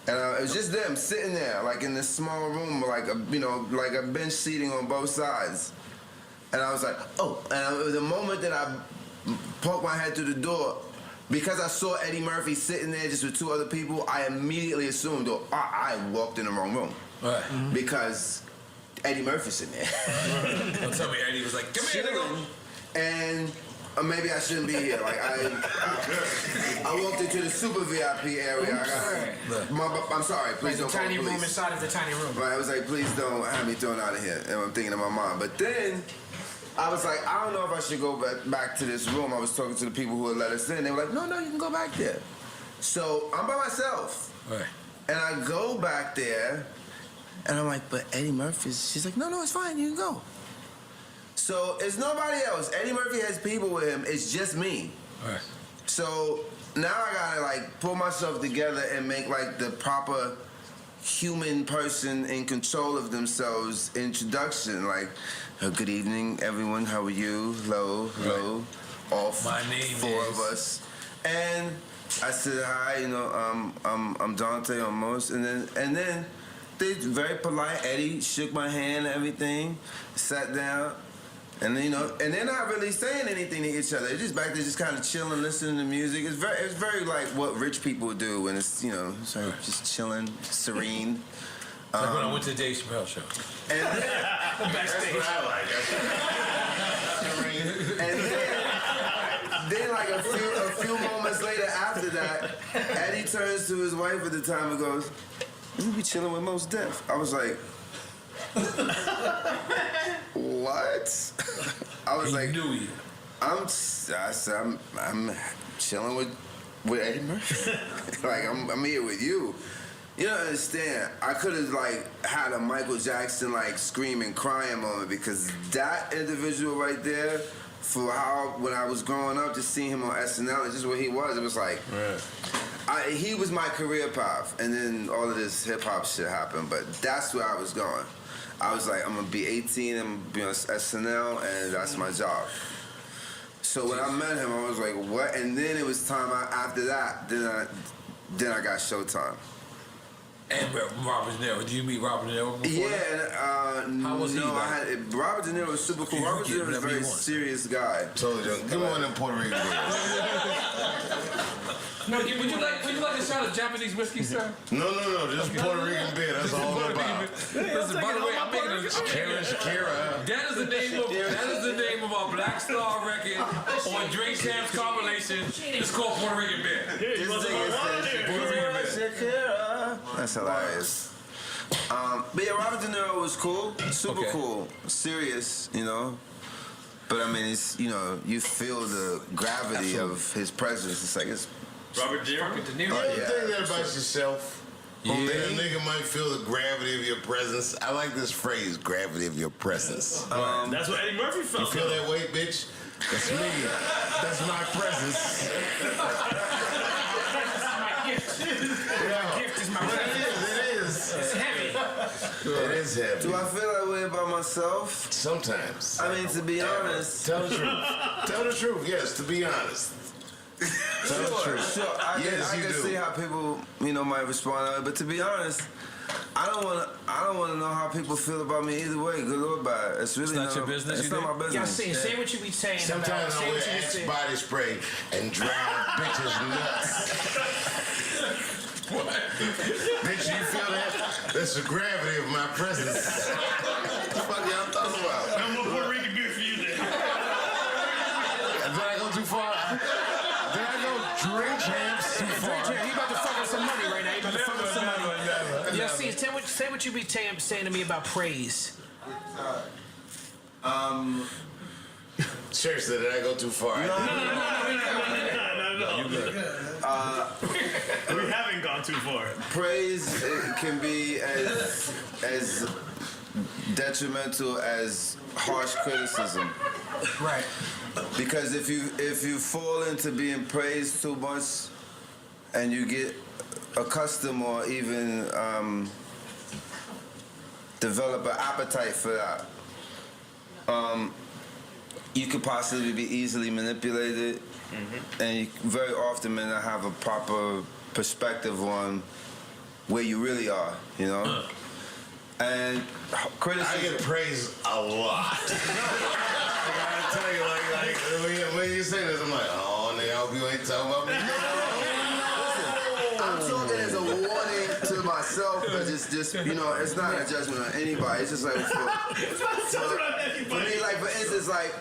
And it was just them sitting there, like in this small room, like like a bench seating on both sides. And I was like, oh. And the moment that I poked my head through the door, because I saw Eddie Murphy sitting there just with two other people, I immediately assumed I walked in the wrong room. Right. Because Eddie Murphy's sitting there. Don't tell me Eddie was like, come here, nigga. And maybe I shouldn't be here. Like I walked into the super VIP area. I'm sorry, please don't. The tiny room inside of the tiny room. Right. I was like, please don't have me thrown out of here. And I'm thinking in my mind. But then I was like, I don't know if I should go back to this room. I was talking to the people who had let us in. They were like, no, you can go back there. So I'm by myself. Right. And I go back there, and I'm like, but Eddie Murphy. She's like, no, it's fine. You can go. So it's nobody else. Eddie Murphy has people with him. It's just me. All right. So now I gotta like pull myself together and make like the proper human person in control of themselves introduction. Like, good evening, everyone. How are you? Hello. All my name four is... of us. And I said hi. I'm Dante almost. And then they very polite. Eddie shook my hand and everything. Sat down. And and they're not really saying anything to each other. They're just back there, just kind of chilling, listening to music. It's very like what rich people do when it's just chilling, serene. Like when I went to the Dave Chappelle show. And then backstage. That's what I like. And then like a few moments later after that, Eddie turns to his wife at the time and goes, "You be chilling with Mos Def." I was like, what? I was like, knew you. I said, I'm chilling with Eddie Murphy. Like I'm here with you. You don't understand. I could have like had a Michael Jackson like screaming, crying moment because that individual right there, for how when I was growing up, just seeing him on SNL, and just what he was, it was like. Right. He was my career path, and then all of this hip hop shit happened. But that's where I was going. I was like, I'm gonna be 18, I'm gonna be on SNL, and that's my job. So when I met him, I was like, what? And then it was time after that. Then I got Showtime. And Robert De Niro. Did you meet Robert De Niro before? Yeah. How was he? Robert De Niro was super cool. Robert De Niro was a very serious guy. Totally. Come on in Puerto Rico. No, would you like a shot of Japanese whiskey, sir? No. Just Puerto Rican beer. That's all about. Listen, by the way, I'm making a Shakira. That is the name of our Black Star record on Drink Champs compilation. It's called Puerto Rican beer. Shakira. That's hilarious. But yeah, Robert De Niro was cool, super cool, serious, But I mean, it's you feel the gravity of his presence. It's like it's Robert De Niro. You ever think that about yourself? Yeah. That nigga might feel the gravity of your presence. I like this phrase, gravity of your presence. That's what Eddie Murphy felt. You feel that weight, bitch? That's me. That's my presence. My gift is my presence. It is. It's heavy. It is heavy. Do I feel that way about myself? Sometimes. I mean, to be honest. Tell the truth. Tell the truth, yes, to be honest. Tell the truth. Sure. I can see how people, might respond, but to be honest, I don't want to know how people feel about me either way, good or bad. It's really not your business. It's not my business. Yeah, say what you be saying. Sometimes I wear Axe body spray and drown bitches' nuts. What? Bitch, you feel that? That's the gravity of my presence. What the fuck y'all talking about? No more Puerto Rican beer for you then. Did I go too far? Did I go drink champs too far? Drink champ, he about to fuck up some money right now. He about to fuck up some money. Yo, see, say what you be saying to me about praise. Seriously, did I go too far? No. We haven't gone too far. Praise can be as detrimental as harsh criticism. Right. Because if you fall into being praised too much and you get accustomed or even develop an appetite for that, you could possibly be easily manipulated, and you very often may not have a proper perspective on where you really are, And criticism. I get praised a lot. I gotta tell you, like when you say this, I'm like, oh, nigga, I hope you ain't talking about me. I'm talking as a warning to myself, but it's not a judgment on anybody. It's just like for me, like for instance, like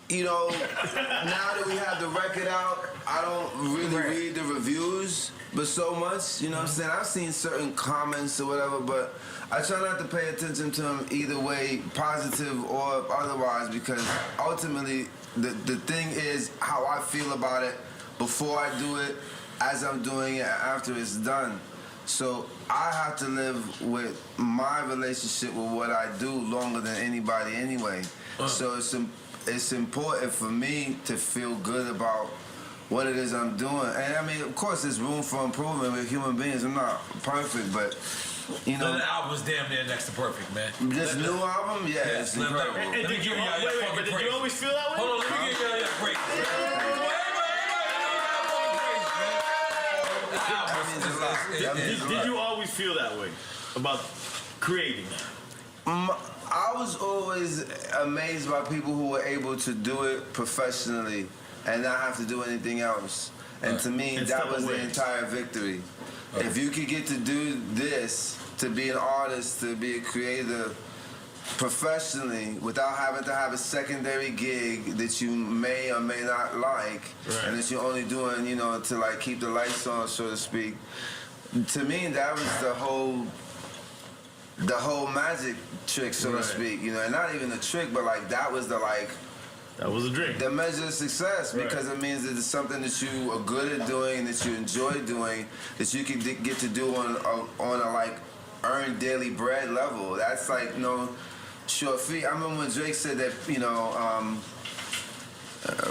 now that we have the record out, I don't really read the reviews, but so much, what I'm saying? I've seen certain comments or whatever, but I try not to pay attention to them either way, positive or otherwise, because ultimately the thing is how I feel about it before I do it, as I'm doing it, after it's done. So I have to live with my relationship with what I do longer than anybody anyway. So it's important for me to feel good about what it is I'm doing. And I mean, of course, there's room for improvement. We're human beings. I'm not perfect, but The album's damn near next to perfect, man. This new album, yeah, it's incredible. And did you always feel that way? Hold on, let me give y'all that break. Did you always feel that way about creating that? I was always amazed by people who were able to do it professionally and not have to do anything else. And to me, that was the entire victory. If you could get to do this, to be an artist, to be a creator professionally without having to have a secondary gig that you may or may not like, and that you're only doing, to like keep the lights on, so to speak. To me, that was the whole magic trick, so to speak, and not even the trick, but like that was the drink. The measure of success, because it means that it's something that you are good at doing, that you enjoy doing, that you can get to do on a like earned daily bread level. That's like no short feat. I remember when Drake said that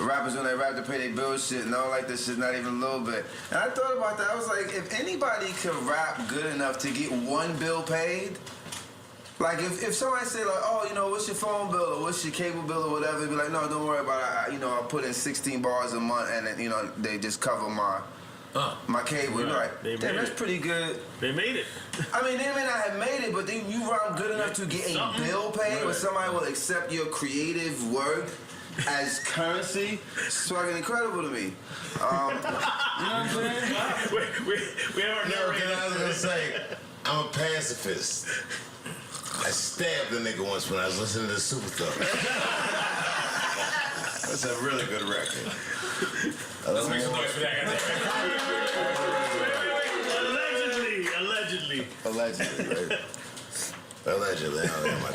rappers when they rap to pay their bills shit, and I don't like this shit not even a little bit. And I thought about that. I was like, if anybody could rap good enough to get one bill paid. Like, if somebody say, like, oh, what's your phone bill or what's your cable bill or whatever, they'd be like, no, don't worry about it. I put in 16 bars a month and then, they just cover my cable. You're like, damn, that's pretty good. They made it. I mean, they may not have made it, but you rhyme good enough to get a bill paid where somebody will accept your creative work as currency. It's fucking incredible to me. You know what I'm saying? I was going to say, I'm a pacifist. I stabbed a nigga once when I was listening to Super Thug. That's a really good record. Let's make some noise for that. Allegedly. Allegedly.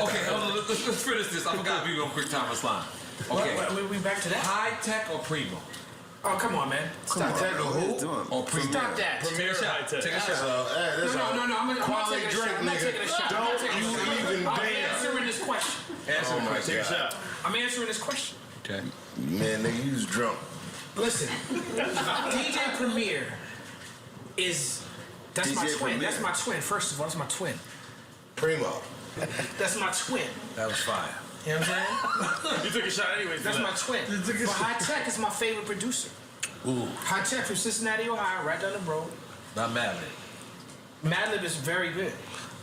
Okay, hold on, let's finish this. I forgot we go quick time line. Okay. We back to that? High tech or primo? Oh, come on, man. Stop that. Oh, Stop that. Take a shot. Take a shot. No. I'm not taking a shot. I'm not taking a shot. I'm answering this question. Answer the question. Take a shot. I'm answering this question. Okay. Man, nigga, you was drunk. Listen, DJ Premier is... That's my DJ twin. Premier. That's my twin. First of all, that's my twin. Primo. That's my twin. That was fire. You know what I'm saying? You took a shot anyways. That's my twin. But High Tech is my favorite producer. Ooh. High Tech from Cincinnati, Ohio, right down the road. Not Madlib. Madlib is very good.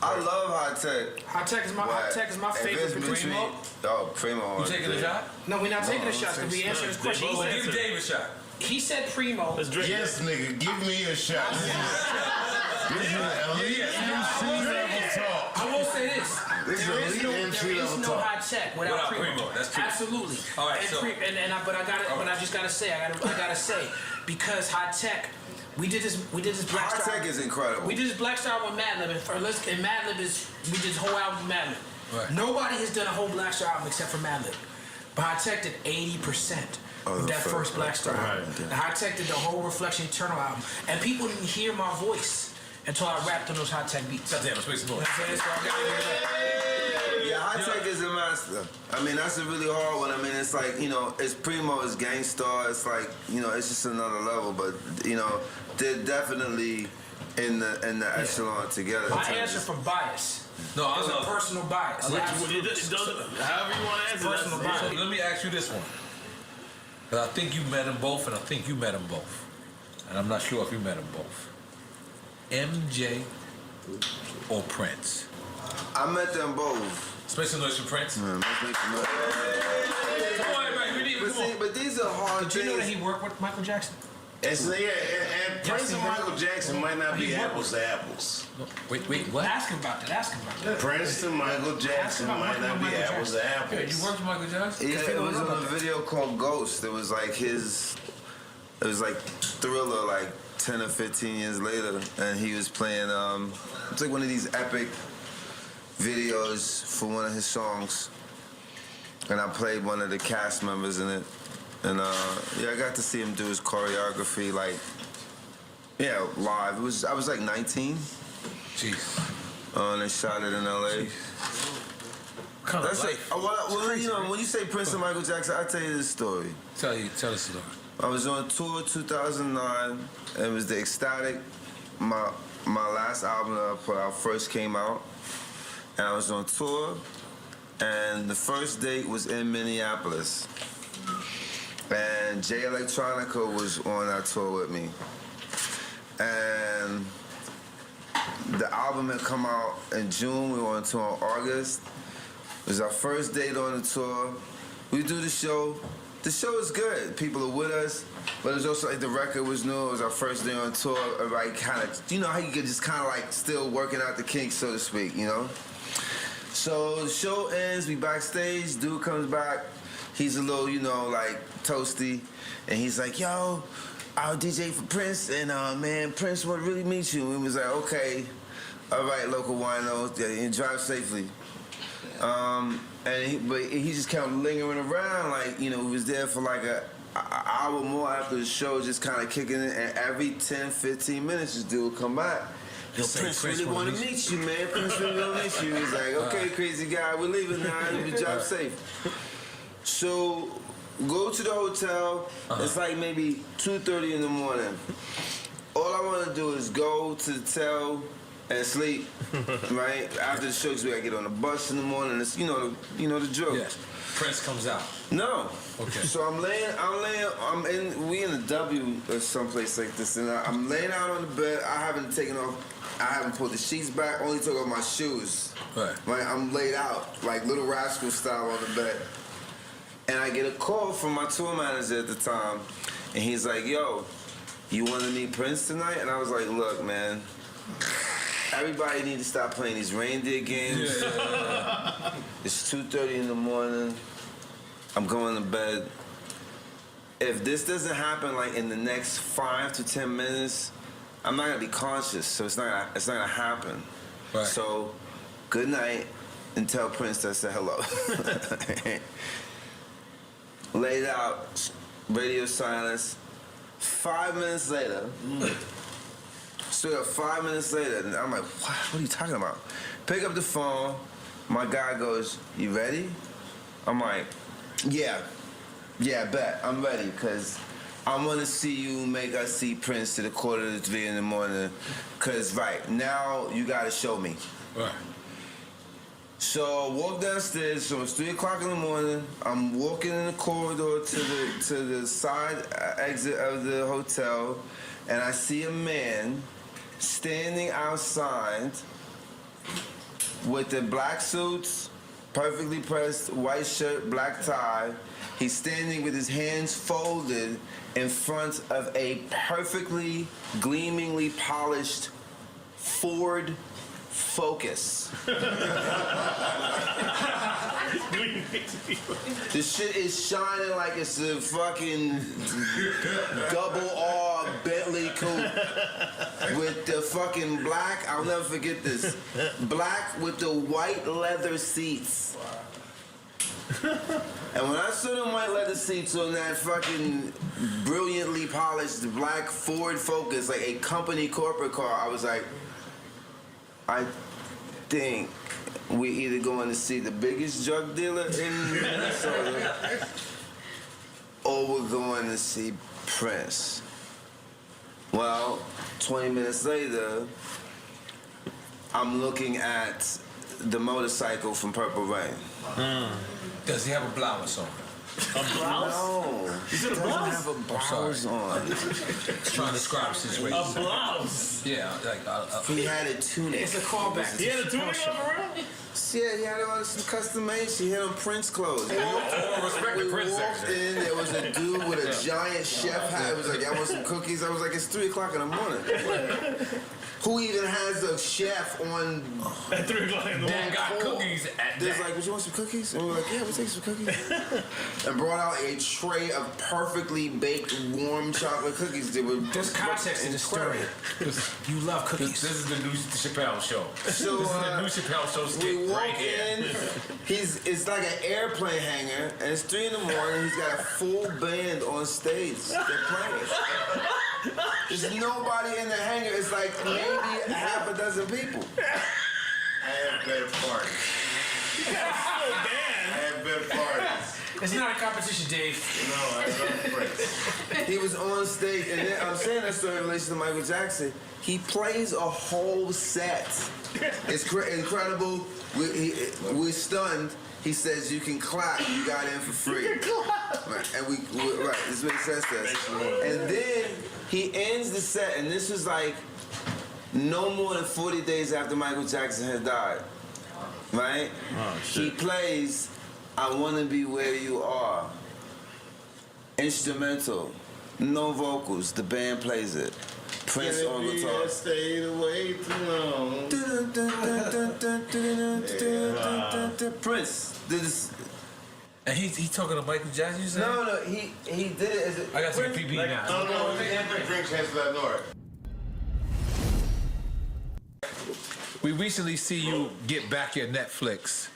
I love High Tech. High Tech is my favorite producer. Primo. You taking a shot? No, we're not taking a shot because we answered his question. Well, give Dave a shot. He said Primo. Let's drink. Yes, nigga, give me a shot. This is MC level talk. I will say this. There is no High Tech without Primo. That's true. Absolutely. All right, but I just gotta say, because High Tech, we did this Black Star. High Tech is incredible. We did this Black Star with Madlib, and Madlib we did this whole album with Madlib. Right. Nobody has done a whole Black Star album except for Madlib. But High Tech did 80% of that first Black Star album. And High Tech did the whole Reflection Eternal album. And people didn't hear my voice until I rapped on those High Tech beats. Goddamn, let's make some noise. Yeah, High Tech is a master. I mean, that's a really hard one. I mean, it's like, you know, it's Primo, it's Gangstar, it's like, you know, it's just another level. But, you know, they're definitely in the echelon together. My answer from bias. No, it's a personal bias. However you want to answer. Personal bias. So let me ask you this one. 'Cause I think you met them both, and I think you met them both. And I'm not sure if you met them both. MJ or Prince? I met them both. Make some noise for Prince. Come on, everybody. But these are hard things. Did you know that he worked with Michael Jackson? And Prince and Michael Jackson might not be apples to apples. Wait, what? Ask him about that. Prince and Michael Jackson might not be apples to apples. Yeah, you worked with Michael Jackson? Yeah, it was on a video called Ghost. It was like it was like Thriller, like 10 or 15 years later, and he was playing, it's like one of these epic videos for one of his songs, and I played one of the cast members in it, and yeah, I got to see him do his choreography, like, yeah, live. I was like 19. Jeez. And they shot it in LA. That's like, well, you know, when you say Prince and Michael Jackson, I'll tell you this story. Tell us the story. I was on tour 2009. It was the Ecstatic. My last album that I put out first came out, and I was on tour. And the first date was in Minneapolis, and Jay Electronica was on that tour with me. And the album had come out in June. We were on tour in August. It was our first date on the tour. We do the show. The show is good. People are with us, but it was also like the record was new. It was our first day on tour. Everybody kind of, you know how you could just kind of like still working out the kinks, so to speak, you know? So the show ends, we backstage, dude comes back. He's a little, you know, like toasty, and he's like, yo, I'll DJ for Prince, and man, Prince would really meet you. And we was like, okay, all right, local winos, and drive safely. But he just kept lingering around, like, you know, we was there for like an hour more after the show, just kind of kicking it, and every 10, 15 minutes, this dude would come back. Yo, Prince really want to meet you, man. Prince really want to meet you. He's like, okay, crazy guy, we're leaving now. You drive safe. So, go to the hotel. It's like maybe 2:30 in the morning. All I want to do is go to the hotel and sleep, right? After the show, because we got to get on the bus in the morning. It's, you know the drill. Yes. Prince comes out. No. Okay. So we in the W or someplace like this, and I'm laying out on the bed. I haven't pulled the sheets back, only took off my shoes. Right. I'm laid out, like Little Rascal style on the bed. And I get a call from my tour manager at the time, and he's like, yo, you want to meet Prince tonight? And I was like, look, man, everybody need to stop playing these reindeer games. Yeah. It's 2:30 in the morning. I'm going to bed. If this doesn't happen like in the next 5 to 10 minutes, I'm not gonna be conscious, so it's not gonna happen. Right. So, good night, and tell Prince that I said hello. Laid out, radio silence. 5 minutes later, straight up 5 minutes later, and I'm like, what are you talking about? Pick up the phone, my guy goes, you ready? I'm like, yeah, bet, I'm ready, because I want to see you make us see Prince to the 2:45 in the morning, because right, now you got to show me. Right. So I walk downstairs, so it's 3 o'clock in the morning. I'm walking in the corridor to the side exit of the hotel, and I see a man standing outside with the black suits, perfectly pressed, white shirt, black tie. He's standing with his hands folded in front of a perfectly, gleamingly polished Ford Focus. This shit is shining like it's a fucking double R Bentley coupe with the fucking black, I'll never forget this, black with the white leather seats. And when I saw them white leather seats on that fucking brilliantly polished black Ford Focus, like a company corporate car, I was like, I think we're either going to see the biggest drug dealer in Minnesota or we're going to see Prince. Well, 20 minutes later, I'm looking at the motorcycle from Purple Rain. Does he have a blouse on? A blouse? No. Is it a He blouse? doesn't have a blouse on. Trying to describe the situation. A blouse? Yeah, like he had a tunic. It's a callback. He had a tunic on around? Yeah, he had on some custom made shit. He had on Prince clothes. Oh, respect the Prince We walked in, there was a dude with a giant chef hat. It was like, y'all want some cookies? I was like, it's 3 o'clock in the morning. Who even has a chef on at 3 o'clock in the morning? That got cookies at There's that. like, would you want some cookies? And we were like, yeah, we'll take some cookies. And brought out a tray of perfectly baked warm chocolate cookies. They were There's context to the story. You love cookies. This is the new Chappelle show. So, this is the new Chappelle show skit we walk right here. in, it's like an airplane hangar, and it's 3 in the morning. He's got a full band on stage. They're playing. There's nobody in the hangar. It's like maybe half a dozen people. I have better parties. I have better parties. It's not a competition, Dave. No, I love Prince. He was on stage, and then I'm saying that story in relation to Michael Jackson. He plays a whole set. It's incredible. We're stunned. He says you can clap. You got in for free. Right, and right. This is what he says to us. And then he ends the set, and this was like no more than 40 days after Michael Jackson had died. Right? Oh, shit. He plays I Wanna Be Where You Are. Instrumental. No vocals. The band plays it. Prince on guitar. Stayed away too long. Prince did this. And he talking to Michael Jackson, you said? No, he did it as a... I got to take a pee now. No, drinks has that Nord. We recently see you get back your Netflix.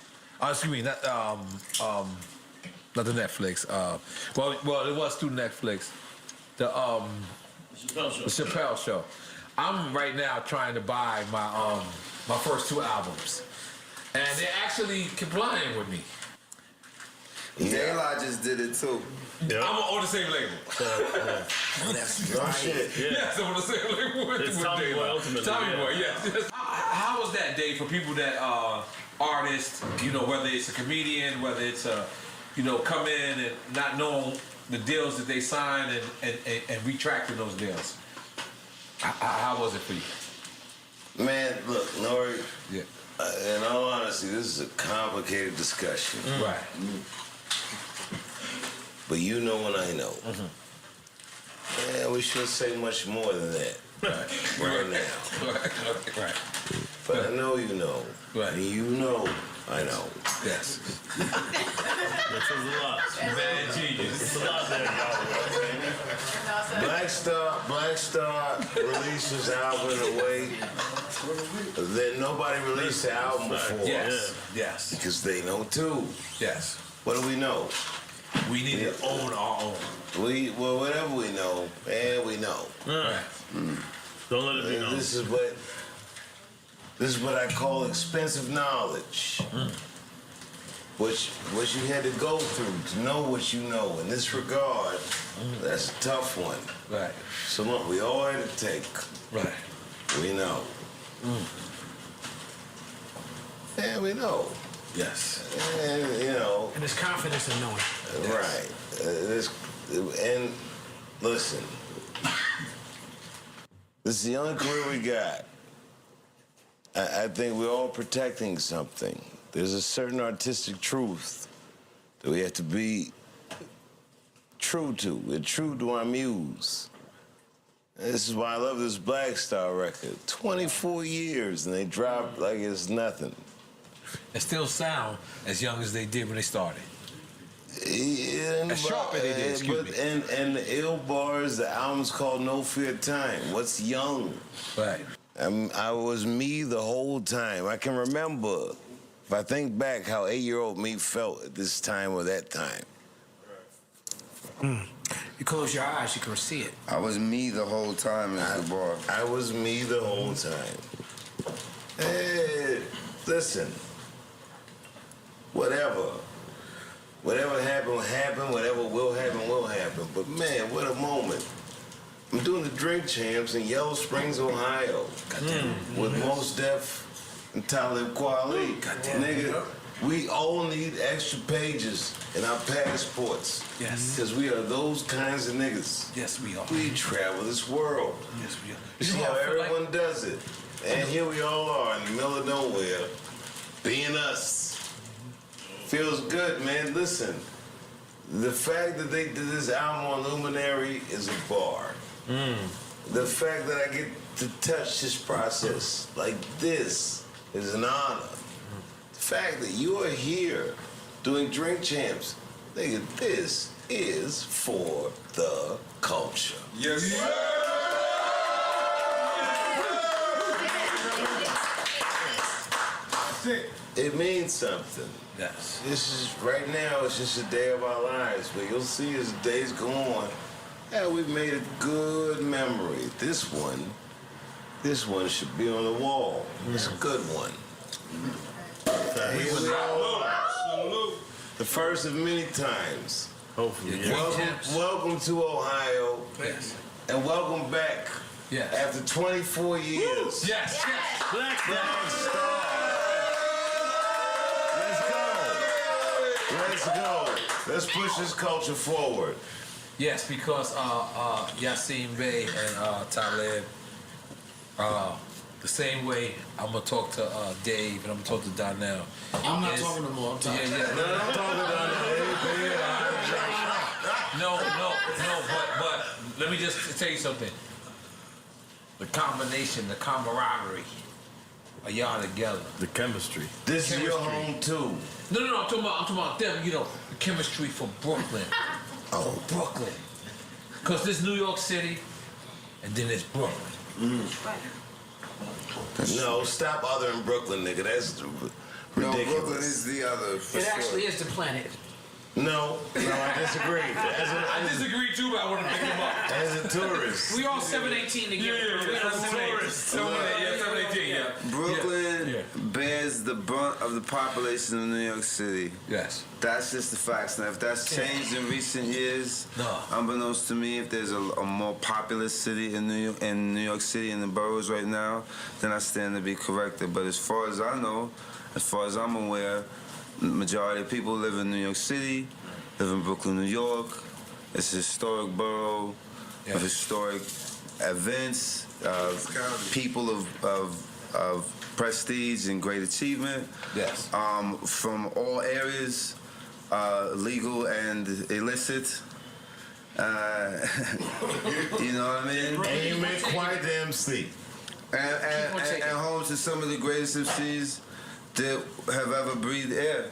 Excuse me, not the Netflix. Well, it was through Netflix. The Chappelle Show. I'm right now trying to buy my my first 2 albums, and they're actually complying with me. Daylight just did it too. Yep. I'm on the same label. Oh, that's right. Shit. Yeah. Yes, I'm on the same label with Tommy Daylight. Boy, ultimately. Tommy Yeah. Boy, yes. How was that day for people that are artists, you know, whether it's a comedian, whether it's a, you know, come in and not know the deals that they sign and retracting those deals? How was it for you? Man, look, Nori. Yeah. In all honesty, this is a complicated discussion. Right. But you know and I know. Yeah, we shouldn't say much more than that right now. Right. But I know you know. Right. And you know I know. Yes. That says a lot. Mad genius. It's a lot there, y'all. Black Star releases album in a way that nobody released the album before. Yes. Yes. Because they know too. Yes. What do we know? We need to own our own. Whatever we know, man, we know. Right. Don't let it be known. This is what I call expensive knowledge. What you had to go through to know what you know. In this regard, that's a tough one. Right. So look, we all had to take. Right. We know. Yeah, we know. Yes. And And there's confidence in knowing. Right. And listen, this is the only career we got. I think we're all protecting something. There's a certain artistic truth that we have to be true to. We're true to our muse. This is why I love this Black Star record. 24 years and they dropped like it's nothing. And still sound as young as they did when they started. As sharp as they did, excuse me. And the ill bars, the album's called No Fear Time. What's young? Right. I was me the whole time. I can remember, if I think back, how 8-year-old me felt at this time or that time. You close your eyes, you can see it. I was me the whole time in the bar. I was me the whole time. Hey, listen. Whatever happened will happen. Whatever will happen. But man, what a moment. I'm doing the Drink Champs in Yellow Springs, Ohio. With Mos Def and Talib Kweli. Nigga, we all need extra pages in our passports. Yes. Because we are those kinds of niggas. Yes, we are. We travel this world. Yes, we are. You see how everyone does it. And here we all are in the middle of nowhere, being us. Feels good, man. Listen, the fact that they did this album on Luminary is a bar. The fact that I get to touch this process like this is an honor. The fact that you are here doing Drink Champs, nigga, this is for the culture. Yes, sir. It means something. Yes. This is, right now, it's just a day of our lives, but you'll see as the days go on, yeah, we've made a good memory. This one should be on the wall. It's a good one. Here we are. The first of many times. Hopefully, Welcome to Ohio. Yes. And welcome back. Yes. After 24 years. Yes. Black Star. Let's go. Let's push this culture forward. Yes, because Yasin Bey and Talib, the same way I'm gonna talk to Dave and I'm gonna talk to Donnell. I'm not talking no more. I'm talking. I'm talking to No, but let me just tell you something. The combination, the camaraderie of y'all together. The chemistry. This is your home too. No, I'm talking about them, the chemistry for Brooklyn. Oh, Brooklyn. Because there's New York City, and then there's Brooklyn. No, stop othering Brooklyn, nigga. That's ridiculous. No, Brooklyn is the other. It actually is the planet. No, I disagree. I disagree too, but I want to pick him up. As a tourist. We all 718 together. As a tourist. 718, Brooklyn bears the brunt of the population of New York City. Yes. That's just the facts. Now, if that's changed in recent years, unbeknownst to me, if there's a more populous city in New York City, in the boroughs right now, then I stand to be corrected. But as far as I know, as far as I'm aware, the majority of people live in New York City, live in Brooklyn, New York. It's a historic borough of historic events, people of prestige and great achievement. Yes. From all areas, legal and illicit. You know what I mean? And you make quite the MC. And home to some of the greatest MCs that have ever breathed air.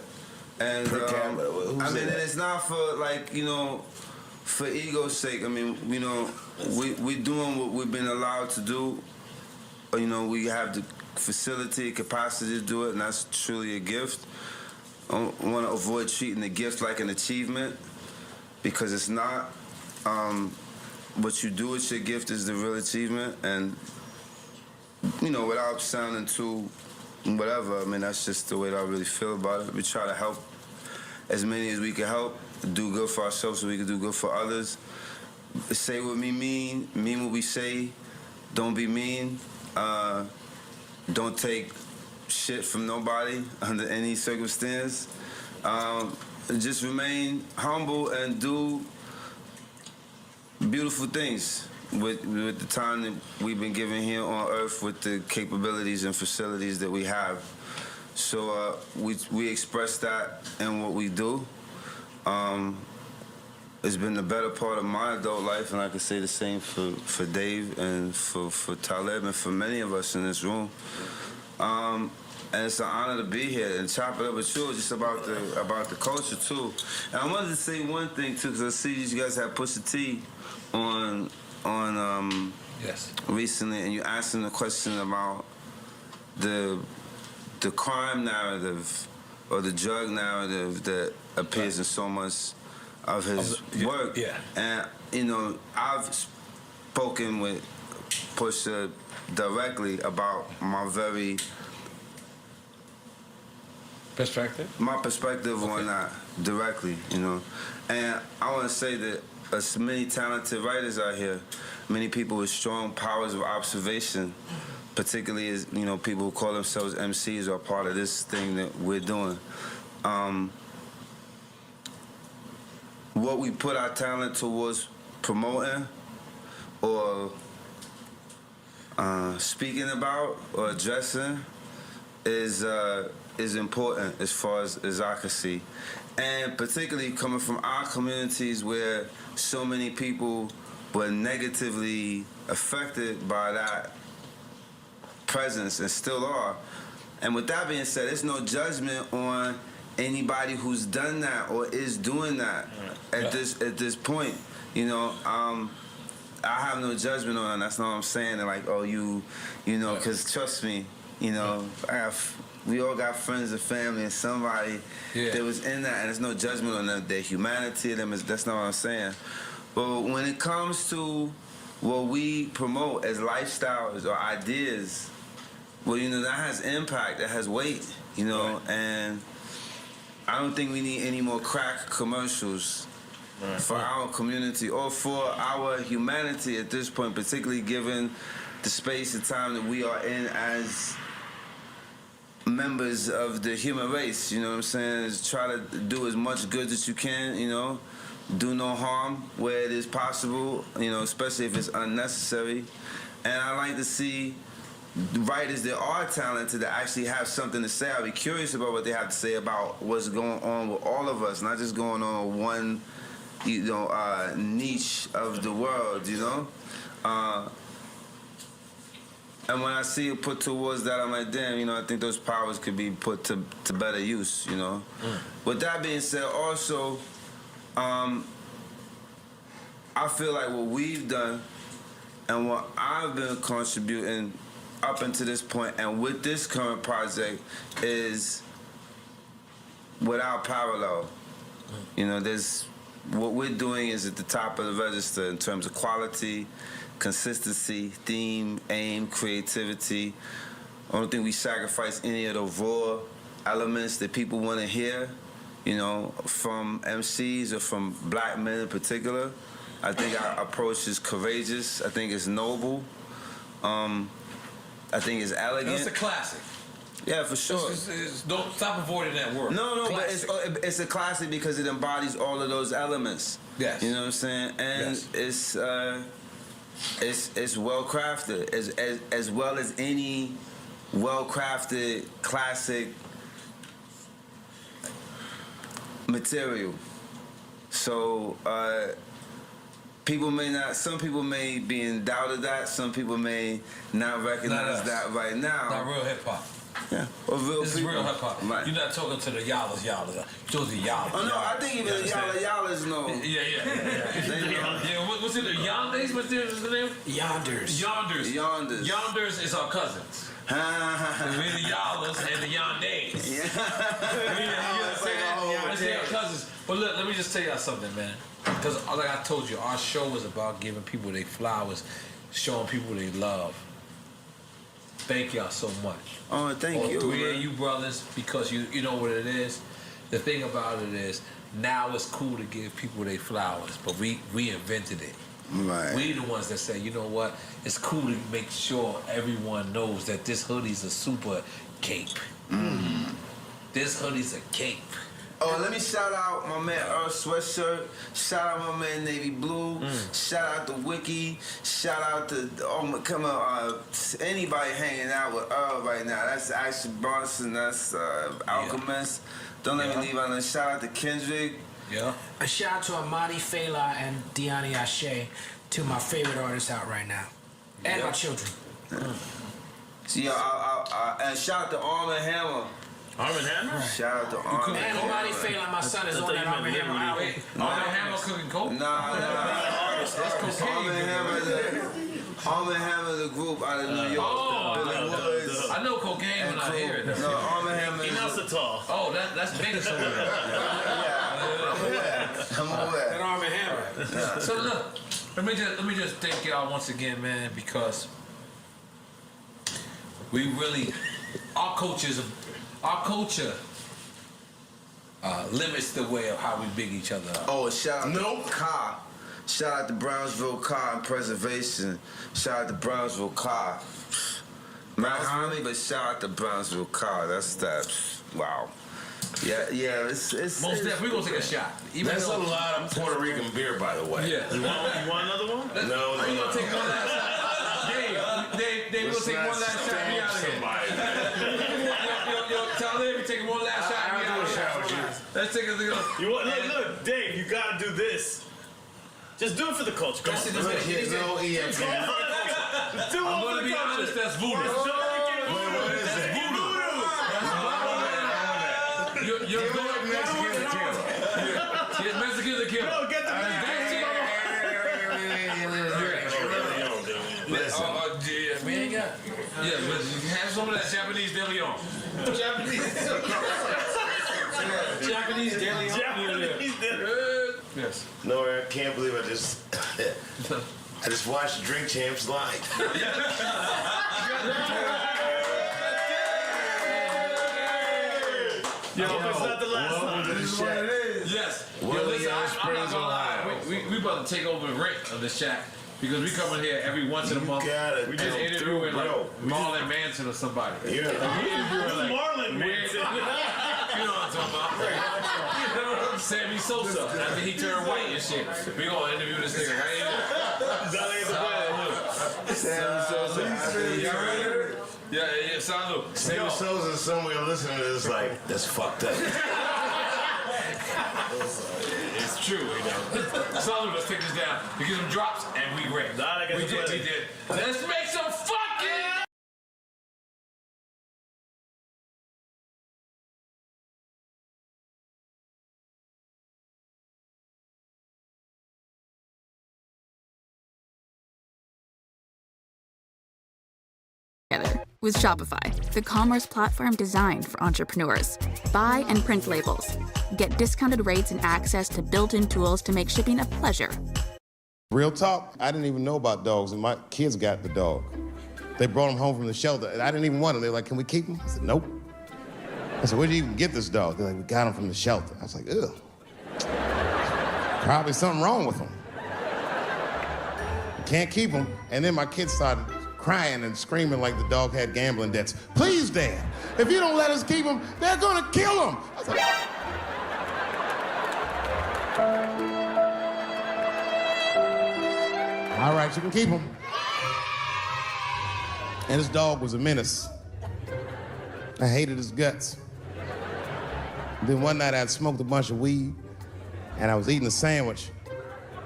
And and it's not for for ego's sake. I mean, we doing what we've been allowed to do. We have the facility, capacity to do it, and that's truly a gift. I want to avoid treating the gift like an achievement. because it's not. What you do with your gift is the real achievement, and you know, without sounding too whatever, I mean, that's just the way that I really feel about it. We try to help as many as we can help, do good for ourselves so we can do good for others. Say what we mean what we say, don't be mean, don't take shit from nobody under any circumstance. Just remain humble and do beautiful things with the time that we've been given here on Earth, with the capabilities and facilities that we have. So we express that in what we do. It's been the better part of my adult life, and I can say the same for Dave and for Talib and for many of us in this room. And it's an honor to be here and chop it up with you, just about the culture too. And I wanted to say one thing too, because I see you guys have Pusha T on yes, recently, and you asked him a question about the crime narrative or the drug narrative that appears in so much of his work. Yeah. And you know, I've spoken with Pusha directly about my perspective on that directly, you know. And I want to say that there's many talented writers out here, many people with strong powers of observation, particularly as, you know, people who call themselves MCs are part of this thing that we're doing. What we put our talent towards promoting or speaking about or addressing is important as far as I can see. And particularly coming from our communities where so many people were negatively affected by that presence and still are. And with that being said, there's no judgment on anybody who's done that or is doing that at this point. You know, I have no judgment on it. That's not what I'm saying. Like, oh, you know, because trust me, you know, we all got friends and family and somebody that was in that, and there's no judgment on their humanity. That's not what I'm saying. But when it comes to what we promote as lifestyles or ideas, well, you know, that has impact, that has weight, you know, and I don't think we need any more crack commercials for our community or for our humanity at this point, particularly given the space and time that we are in as members of the human race. You know what I'm saying? Is try to do as much good as you can, you know, do no harm where it is possible, you know, especially if it's unnecessary. And I like to see writers that are talented that actually have something to say. I'll be curious about what they have to say about what's going on with all of us, not just going on with one, you know, niche of the world, you know. And when I see it put towards that, I'm like, damn, you know, I think those powers could be put to better use, you know. With that being said, also, I feel like what we've done and what I've been contributing up until this point and with this current project is without parallel. You know, what we're doing is at the top of the register in terms of quality, consistency, theme, aim, creativity. I don't think we sacrifice any of the raw elements that people want to hear, you know, from MCs or from black men in particular. I think our approach is courageous. I think it's noble. I think it's elegant. It's a classic. Yeah, for sure. Don't stop avoiding that word. No, classic. but it's a classic because it embodies all of those elements. Yes. You know what I'm saying? And it's well crafted as well as any well crafted classic material. So some people may be in doubt of that. Some people may not recognize that right now. Not real hip hop. Yeah, or real this people. is real hip hop. Right. You're not talking to the yallas. You're talking to yallas. Oh no, I think even the yallas know. Yeah. What's in the Yondays? What's the name? Yonders. Yonders is our cousins. We're the Yallas and the Yondays. Yeah. You know what I'm saying? Our cousins. But look, let me just tell y'all something, man. Because like I told you, our show was about giving people their flowers, showing people they love. Thank y'all so much. Oh, thank you. Three man. of you brothers, because you know what it is. The thing about it is, now it's cool to give people their flowers, but we invented it. Right. We the ones that say, you know what? It's cool to make sure everyone knows that this hoodie's a super cape. Mm. This hoodie's a cape. Oh, let me shout out my man Earl Sweatshirt. Shout out my man Navy Blue. Shout out to Wiki. Shout out to anybody hanging out with Earl right now. That's Action Bronson. That's Alchemist. Don't let me leave out. Shout out to Kendrick. Yeah. A shout out to Amadi Fela and Deani Ashe, two of my favorite artists out right now, and my children. See, and shout out to Arm & Hammer. Arm & Hammer? Shout out to Arm & And Hammer. Amadi Fela, my son, is on that Arm & Hammer album. Arm & Hammer cooking coke? Nah. That's cocaine. Arm & Hammer, the group out of New York. Billy Woods. I know cocaine when I hear it. No, Arm & Hammer. Inositol. Oh, that's bigger somewhere. I'm aware. That Arm & Hammer. So look, let me just thank y'all once again, man, because we really, our culture limits the way of how we big each other up. Oh, shout out to Car. Shout out to Brownsville Car and Preservation. Shout out to Brownsville Car. Mount Homie, but shout out to Brownsville Car. That's that. Wow. Yeah, it's Most definitely, we're gonna take a shot. That's a lot of Puerto Rican beer, by the way. Yeah. You want another one? No. Are you gonna take one last shot? Dave, we're gonna take one last shot. We out of here. Yo, Talib, we taking one last shot. We out of here. Let's take a You want? Look, Dave, you gotta do this. Just do it for the culture. Come on. Look, here's no EMP. Just do it I'm for gonna the be culture. honest, that's voodoo. What is it? You're going Mexican to kill. Yeah, Mexican to kill. No, get the Listen. We ain't got. Yeah, but you have some of that Japanese De Leon. Japanese De Leon. Yes. No, I can't believe I just watched Drink Champs live. Yo, it's not the last time. This is what it is. Yes. Yo, listen, I'm not gonna lie. We about to take over the rent of the shack because we come in here every once in a month and interviewing like Marlon Manson or somebody. Yeah. We interviewing like Marlon Manson. You know what I'm talking about? Sammy Sosa. After he turned white and shit, we gonna interview this nigga right here. Sammy Sosa. Y'all ready? Yeah, salud. Sammy Sosa is somewhere listening to this like, that's fucked up. It's true, you know. Salud, let's take this down. We get some drops and we rip. We did. Let's make some fucking... Together with Shopify, the commerce platform designed for entrepreneurs. Buy and print labels. Get discounted rates and access to built-in tools to make shipping a pleasure. Real talk, I didn't even know about dogs, and my kids got the dog. They brought him home from the shelter, and I didn't even want him. They were like, can we keep him? I said, nope. I said, where'd you even get this dog? They're like, we got him from the shelter. I was like, ugh. Probably something wrong with him. Can't keep him. And then my kids started crying and screaming like the dog had gambling debts. Please, Dad, if you don't let us keep him, they're gonna kill him. I was like, all right, you can keep him. And his dog was a menace. I hated his guts. Then one night I'd smoked a bunch of weed and I was eating a sandwich.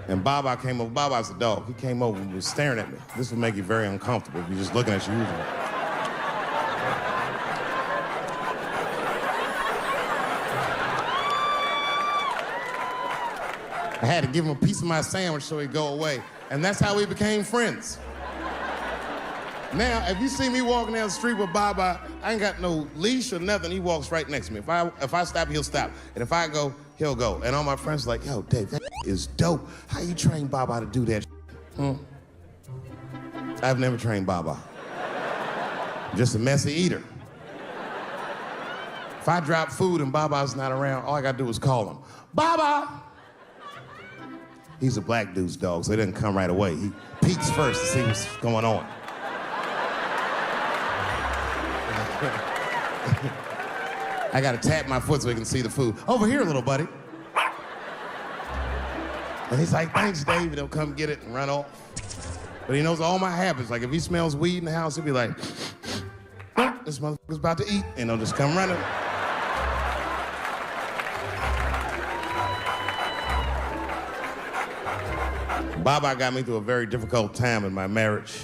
And Baba came over. Baba's the dog. He came over and was staring at me. This would make you very uncomfortable if you're just looking at you usually. I had to give him a piece of my sandwich so he'd go away. And that's how we became friends. Now, if you see me walking down the street with Baba, I ain't got no leash or nothing. He walks right next to me. If I stop, he'll stop. And if I go, he'll go. And all my friends are like, yo, Dave, that is dope. How you train Baba to do that? I've never trained Baba. I'm just a messy eater. If I drop food and Baba's not around, all I gotta do is call him. Baba! He's a black dude's dog, so he doesn't come right away. He peeks first to see what's going on. I gotta tap my foot so he can see the food. Over here, little buddy. And he's like, thanks, Dave. He'll come get it and run off. But he knows all my habits. Like, if he smells weed in the house, he'll be like, this motherfucker's about to eat. And he'll just come running. Baba got me through a very difficult time in my marriage.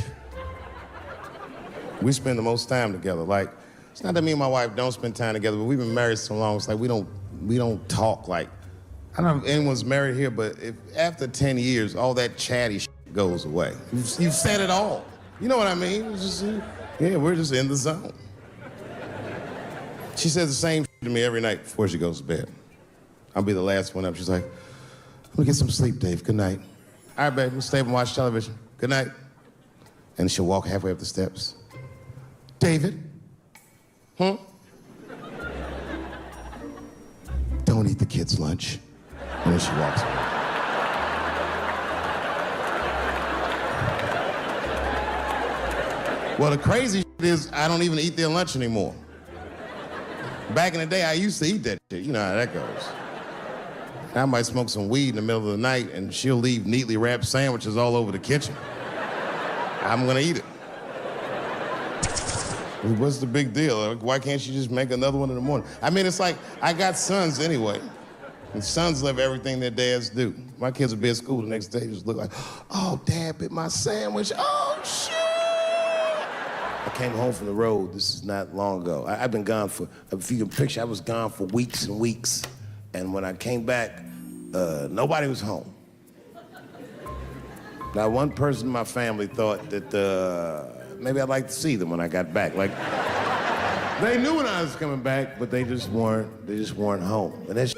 We spend the most time together. Like, it's not that me and my wife don't spend time together, but we've been married so long, it's like we don't talk like, I don't know if anyone's married here, but if after 10 years, all that chatty shit goes away. You've said it all. You know what I mean? It's just, yeah, we're just in the zone. She says the same shit to me every night before she goes to bed. I'll be the last one up. She's like, I'm gonna get some sleep, Dave. Good night. All right, babe, we'll stay up and watch television. Good night. And she'll walk halfway up the steps. David? Don't eat the kids' lunch. And then she walks away. Well, the crazy shit is I don't even eat their lunch anymore. Back in the day, I used to eat that shit. You know how that goes. I might smoke some weed in the middle of the night and she'll leave neatly wrapped sandwiches all over the kitchen. I'm gonna eat it. What's the big deal? Why can't she just make another one in the morning? I mean, it's like, I got sons anyway. And sons love everything their dads do. My kids will be at school the next day, just look like, oh, Dad bit my sandwich. Oh, shit! I came home from the road, this is not long ago. I've been gone for, if you can picture, I was gone for weeks and weeks. And when I came back, nobody was home. Now, one person in my family thought that maybe I'd like to see them when I got back. Like, they knew when I was coming back, but they just weren't home. And that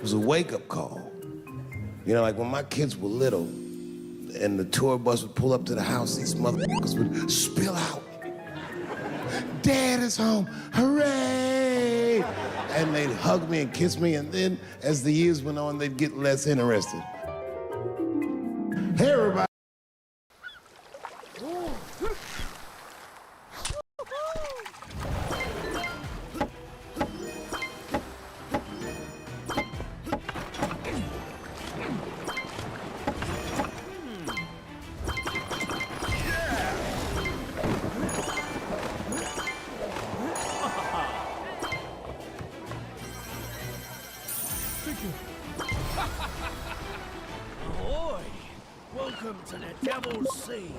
was a wake-up call. You know, like when my kids were little and the tour bus would pull up to the house, these motherfuckers would spill out. Dad is home, hooray! And they'd hug me and kiss me, and then as the years went on, they'd get less interested. Hey, everybody. Ahoy! Welcome to the Devil's Sea.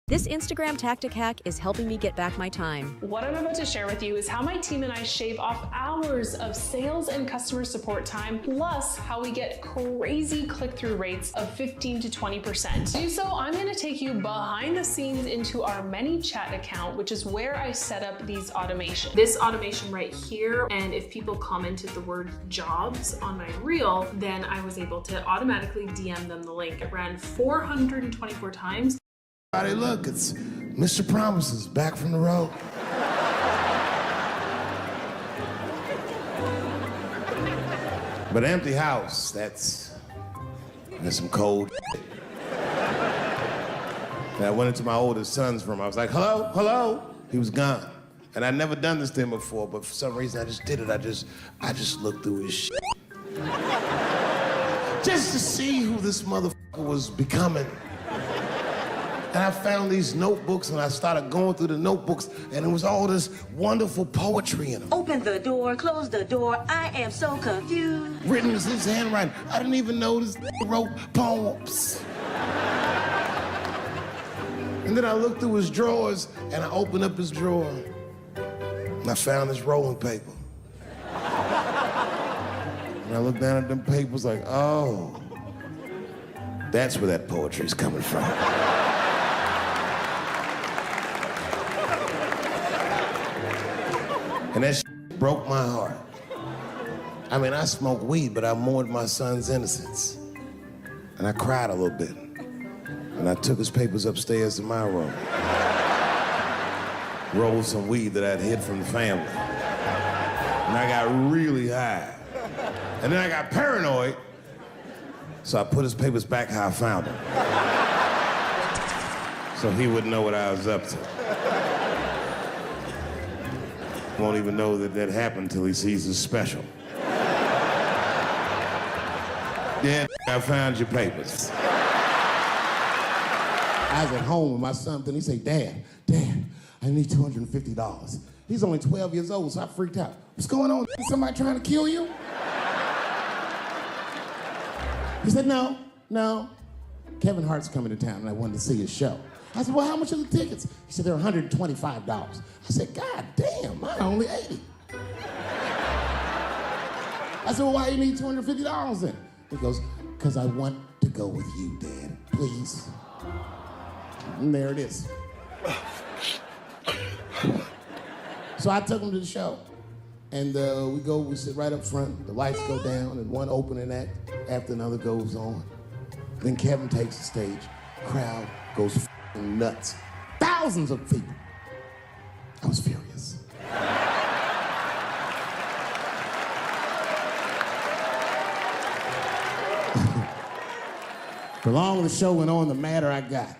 This Instagram tactic hack is helping me get back my time. What I'm about to share with you is how my team and I shave off hours of sales and customer support time, plus how we get crazy click-through rates of 15 to 20%. To do so, I'm gonna take you behind the scenes into our ManyChat account, which is where I set up these automations. This automation right here, and if people commented the word jobs on my reel, then I was able to automatically DM them the link. It ran 424 times. Everybody, look, it's Mr. Promises back from the road. But an empty house, that's some cold shit. And I went into my oldest son's room. I was like, hello, hello. He was gone. And I'd never done this to him before, but for some reason I just did it. I just looked through his shit. Just to see who this motherfucker was becoming. And I found these notebooks, and I started going through the notebooks, and it was all this wonderful poetry in them. Open the door, close the door, I am so confused. Written in his handwriting. I didn't even know this wrote poems. And then I looked through his drawers, and I opened up his drawer, and I found this rolling paper. And I look down at them papers like, oh, that's where that poetry's coming from. And that shit broke my heart. I mean, I smoked weed, but I mourned my son's innocence. And I cried a little bit. And I took his papers upstairs to my room. Rolled some weed that I'd hid from the family. And I got really high. And then I got paranoid, so I put his papers back how I found them. So he wouldn't know what I was up to. Won't even know that that happened till he sees the special. Yeah, I found your papers. I was at home with my son, and he said, Dad, I need $250. He's only 12 years old, so I freaked out. What's going on? Somebody trying to kill you? He said, no. Kevin Hart's coming to town, and I wanted to see his show. I said, well, how much are the tickets? He said, they're $125. I said, God damn, mine are only $80. I said, well, why do you need $250 then? He goes, because I want to go with you, Dad, please. And there it is. So I took him to the show. And we sit right up front, the lights go down, and one opening act after another goes on. Then Kevin takes the stage, crowd goes f***ing nuts. Thousands of people. I was furious. The longer the show went on, the madder I got.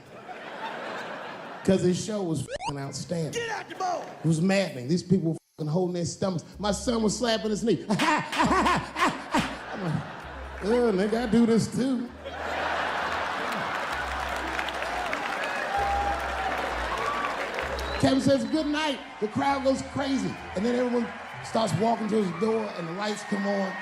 Because his show was f***ing outstanding. Get out the boat! It was maddening. These people were f***ing holding their stomachs. My son was slapping his knee. I'm like, oh, nigga, I do this too. Kevin says, good night. The crowd goes crazy. And then everyone starts walking to his door and the lights come on.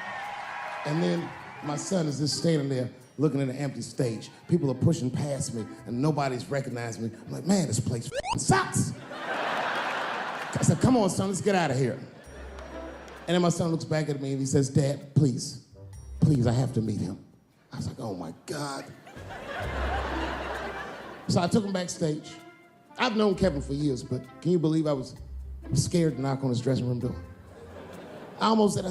And then my son is just standing there looking at an empty stage. People are pushing past me and nobody's recognizing me. I'm like, man, this place f***ing sucks. I said, come on, son, let's get out of here. And then my son looks back at me and he says, Dad, please, I have to meet him. I was like, oh my God. So I took him backstage. I've known Kevin for years, but can you believe I was scared to knock on his dressing room door? I almost said,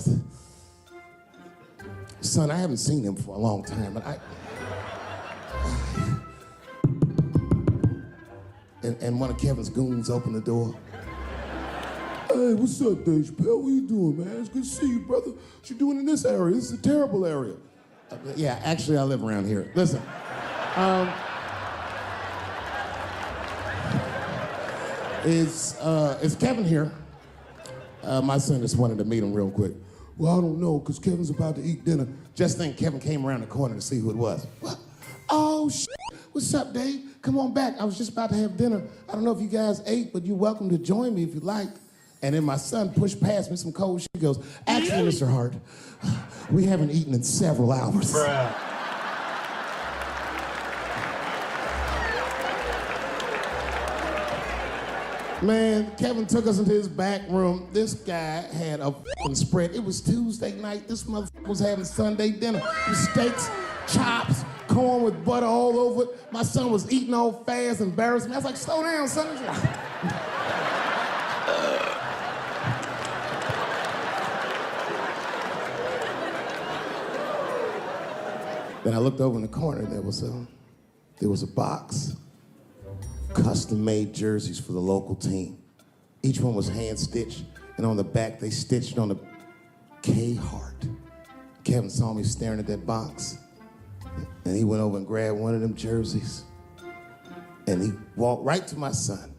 son, I haven't seen him for a long time, but and one of Kevin's goons opened the door. Hey, what's up, Dave Chappelle? What you doing, man? It's good to see you, brother. What you doing in this area? This is a terrible area. Yeah, actually, I live around here. Listen. Is Kevin here? My son just wanted to meet him real quick. Well, I don't know, because Kevin's about to eat dinner. Just think Kevin came around the corner to see who it was. What? Oh, shit. What's up, Dave? Come on back. I was just about to have dinner. I don't know if you guys ate, but you're welcome to join me if you like. And then my son pushed past me some cold shit. He goes, actually, Mr. Hart, we haven't eaten in several hours. Bruh. Man, Kevin took us into his back room. This guy had a f***ing spread. It was Tuesday night. This motherfucker was having Sunday dinner. It was steaks, chops, corn with butter all over it. My son was eating all fast, embarrassed me. I was like, slow down, son. Then I looked over in the corner. There was a box. Custom-made jerseys for the local team. Each one was hand-stitched, and on the back, they stitched on the K Hart. Kevin saw me staring at that box, and he went over and grabbed one of them jerseys, and he walked right to my son.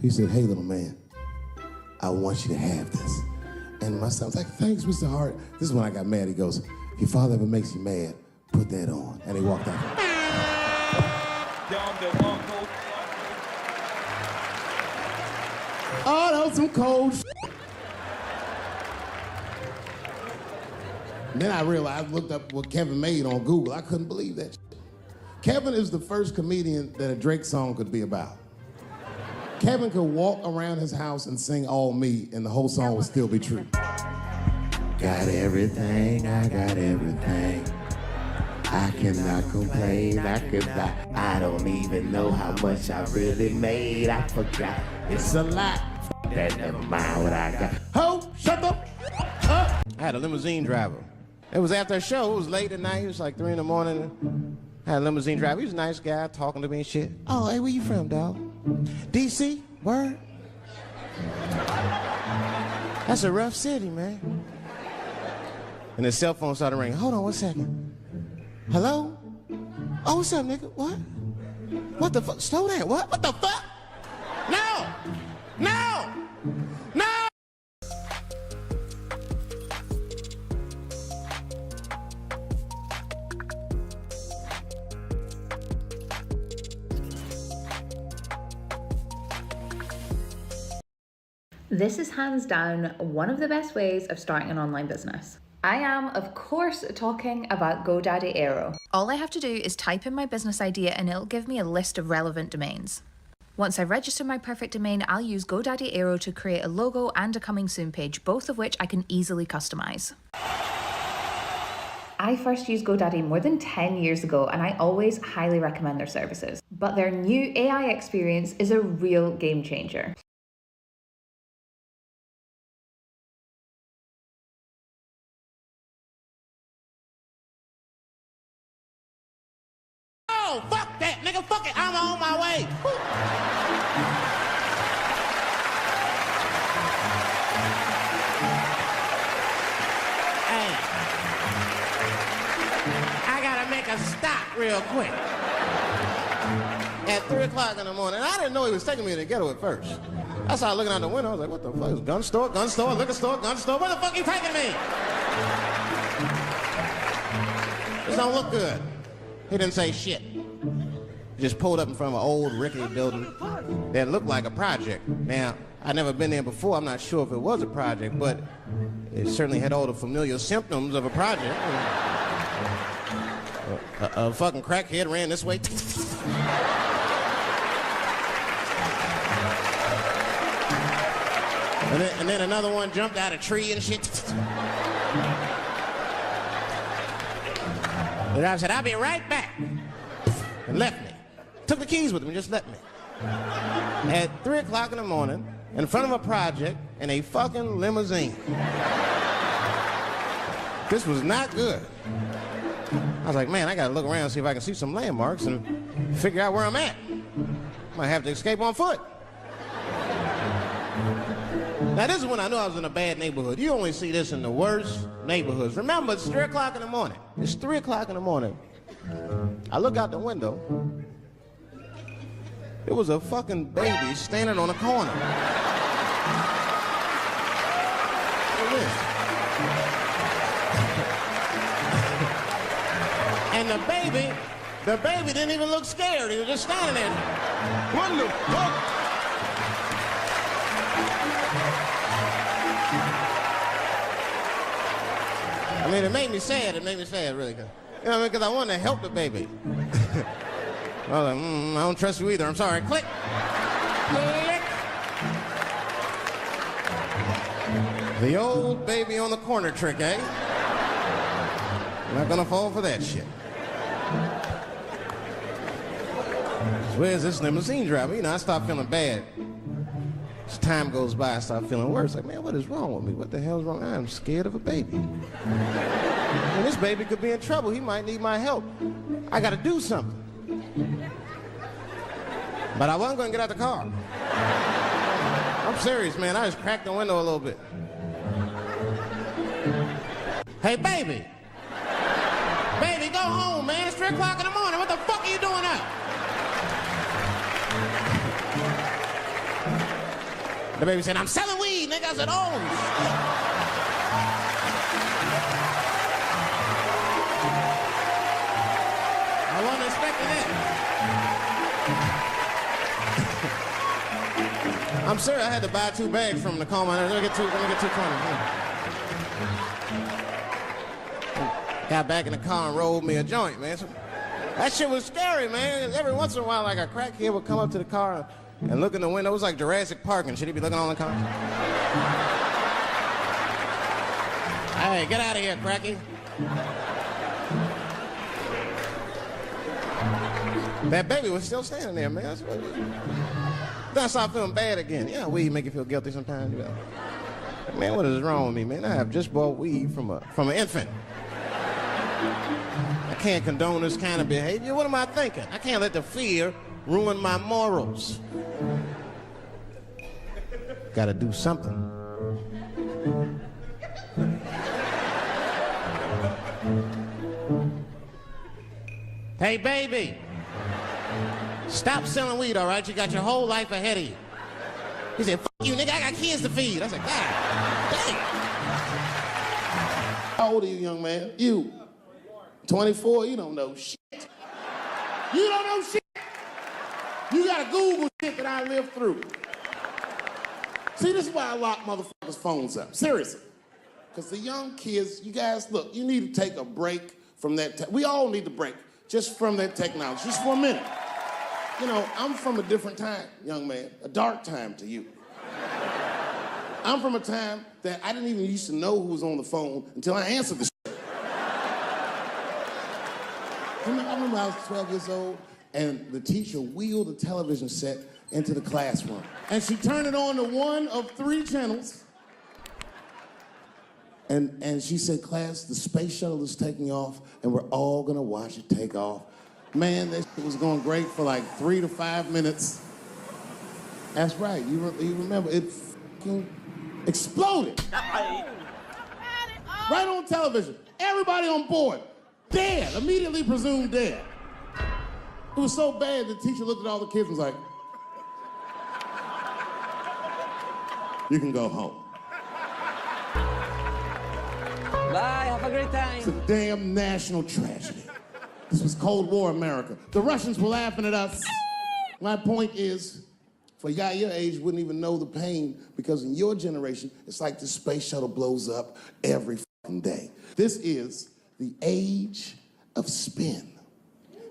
He said, hey, little man, I want you to have this. And my son was like, thanks, Mr. Hart. This is when I got mad. He goes, if your father ever makes you mad, put that on. And he walked out. Oh, that was some cold shit. Then I realized, I looked up what Kevin made on Google. I couldn't believe that shit. Kevin is the first comedian that a Drake song could be about. Kevin could walk around his house and sing All Me, and the whole song would still be true. Got everything, I got everything. I cannot complain, I don't even know how much I really made. I forgot, it's a lot. F that, never mind what I got. Ho, shut up! I had a limousine driver. It was after a show, it was late at night, it was like 3 in the morning. I had a limousine driver, he was a nice guy, talking to me and shit. Oh, hey, where you from, dog? DC? Word? That's a rough city, man. And his cell phone started ringing. Hold on 1 second. Hello? Oh, what's up, nigga? What? What the fuck? Slow down. What? What the fuck? No! No! No! This is hands down one of the best ways of starting an online business. I am, of course, talking about GoDaddy Aero. All I have to do is type in my business idea and it'll give me a list of relevant domains. Once I've registered my perfect domain, I'll use GoDaddy Aero to create a logo and a coming soon page, both of which I can easily customize. I first used GoDaddy more than 10 years ago and I always highly recommend their services. But their new AI experience is a real game changer. Oh, fuck that, nigga, fuck it, I'm on my way. Hey, I gotta make a stop real quick. At 3 o'clock in the morning, I didn't know he was taking me to the ghetto at first. I started looking out the window, I was like, what the fuck, is gun store, liquor store, gun store, where the fuck are you taking me? This don't look good. He didn't say shit. He just pulled up in front of an old rickety building that looked like a project. Now, I'd never been there before. I'm not sure if it was a project, but it certainly had all the familiar symptoms of a project. A fucking crackhead ran this way. And then another one jumped out of a tree and shit. The driver said, I'll be right back. And left me. Took the keys with him and just left me. At 3 o'clock in the morning, in front of a project, in a fucking limousine. This was not good. I was like, man, I gotta look around and see if I can see some landmarks and figure out where I'm at. Might have to escape on foot. Now, this is when I knew I was in a bad neighborhood. You only see this in the worst neighborhoods. Remember, it's 3 o'clock in the morning. It's 3 o'clock in the morning. I look out the window. There was a fucking baby standing on a corner. Look at this. And the baby didn't even look scared. He was just standing there. What the fuck? I mean, it made me sad. It made me sad, really. You know what I mean? Because I wanted to help the baby. I was like, I don't trust you either. I'm sorry. Click. Click. The old baby on the corner trick, eh? Not gonna fall for that shit. Where's this limousine driver? You know, I start feeling bad. As time goes by, I start feeling worse. Like, man, what is wrong with me? What the hell's wrong? I'm scared of a baby. And this baby could be in trouble. He might need my help. I gotta do something. But I wasn't gonna get out the car. I'm serious, man. I just cracked the window a little bit. Hey, baby. Baby, go home, man. It's 3 o'clock in the morning. What the fuck are you doing up? The baby said, I'm selling weed, nigga. I said, oh. I wasn't expecting that. I'm sorry, I had to buy 2 bags from the calm. Let me get 2 coins. Got back in the car and rolled me a joint, man. So, that shit was scary, man. Every once in a while, like a crackhead would come up to the car and look in the window. It was like Jurassic Park and shit. He'd be looking on the car. I Hey, get out of here, Cracky. That baby was still standing there, man. Then I started feeling bad again. Yeah, weed make you feel guilty sometimes. You know? Man, what is wrong with me, man? I have just bought weed from an infant. I can't condone this kind of behavior. What am I thinking? I can't let the fear ruin my morals. Gotta do something. Hey, baby. Stop selling weed, all right? You got your whole life ahead of you. He said, fuck you, nigga, I got kids to feed. I said, God damn. How old are you, young man? You. 24? You don't know shit. You don't know shit. You gotta Google shit that I lived through. See, this is why I lock motherfuckers' phones up. Seriously. Because the young kids, you guys, look, you need to take a break from that. We all need to break just from that technology, just for a minute. You know, I'm from a different time, young man, a dark time to you. I'm from a time that I didn't even used to know who was on the phone until I answered the shit. I remember I was 12 years old, and the teacher wheeled the television set into the classroom. And she turned it on to one of 3 channels. And she said, class, the space shuttle is taking off, and we're all gonna watch it take off. Man, that shit was going great for like 3 to 5 minutes. That's right, you remember, it fucking exploded. Right on television. Everybody on board, dead, immediately presumed dead. It was so bad, the teacher looked at all the kids and was like, you can go home. Bye, have a great time. It's a damn national tragedy. This was Cold War America. The Russians were laughing at us. My point is, for a guy your age wouldn't even know the pain because in your generation, it's like the space shuttle blows up every fucking day. This is the age of spin.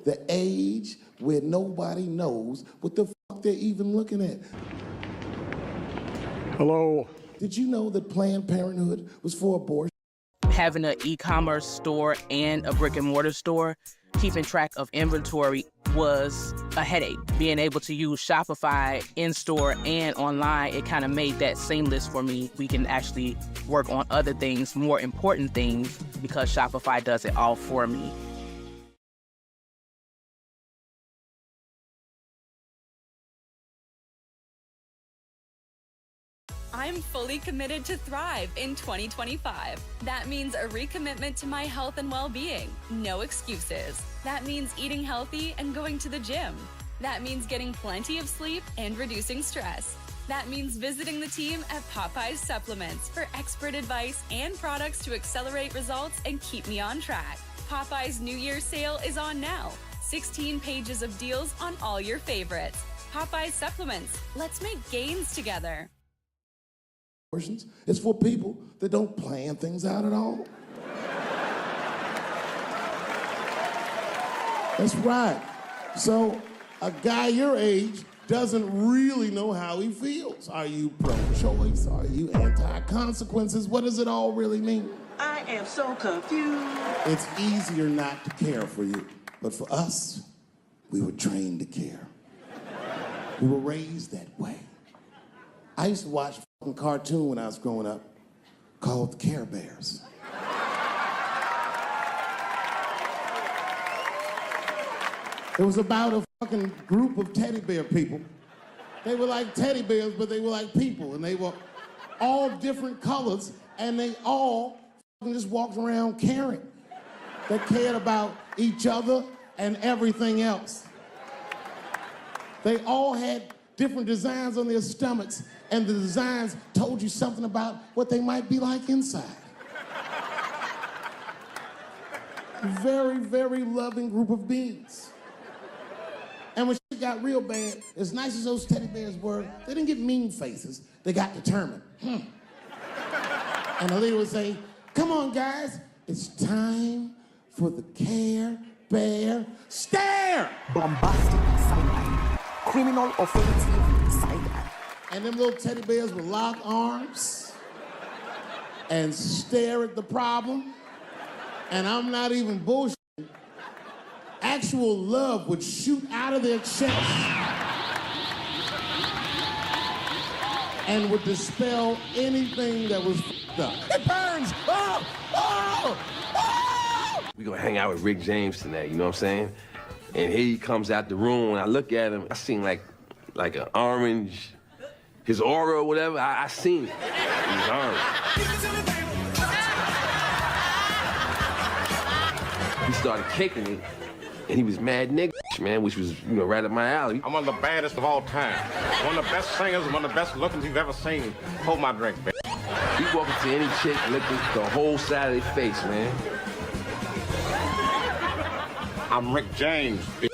The age where nobody knows what the fuck they're even looking at. Hello. Did you know that Planned Parenthood was for abortion? Having an e-commerce store and a brick and mortar store, keeping track of inventory was a headache. Being able to use Shopify in-store and online, it kind of made that seamless for me. We can actually work on other things, more important things, because Shopify does it all for me. I'm fully committed to thrive in 2025. That means a recommitment to my health and well-being. No excuses. That means eating healthy and going to the gym. That means getting plenty of sleep and reducing stress. That means visiting the team at Popeye's Supplements for expert advice and products to accelerate results and keep me on track. Popeye's New Year's sale is on now. 16 pages of deals on all your favorites. Popeye's Supplements. Let's make gains together. It's for people that don't plan things out at all. That's right. So a guy your age doesn't really know how he feels. Are you pro-choice? Are you anti-consequences? What does it all really mean? I am so confused. It's easier not to care for you. But for us, we were trained to care. We were raised that way. I used to watch a fucking cartoon when I was growing up called the Care Bears. It was about a fucking group of teddy bear people. They were like teddy bears, but they were like people, and they were all different colors, and they all fucking just walked around caring. They cared about each other and everything else. They all had different designs on their stomachs, and the designs told you something about what they might be like inside. Very, very loving group of beings. And when shit got real bad, as nice as those teddy bears were, they didn't get mean faces, they got determined. And the leader would say, come on guys, it's time for the Care Bear Stare! Bombastic sideline. Criminal offensive sideline. And them little teddy bears would lock arms. and stare at the problem, and I'm not even bullshitting, actual love would shoot out of their chest and would dispel anything that was f***ed up. It burns! Oh! Oh! Oh! We gonna hang out with Rick James tonight, you know what I'm saying? And here he comes out the room, and I look at him, I seen like an orange, his aura or whatever, I seen it. He was orange. He started kicking it, and he was mad nigga, man, which was, you know, right up my alley. I'm one of the baddest of all time. One of the best singers, one of the best lookings you've ever seen. Hold my drink, man. He walk up to any chick, look at the whole side of their face, man. I'm Rick James, bitch.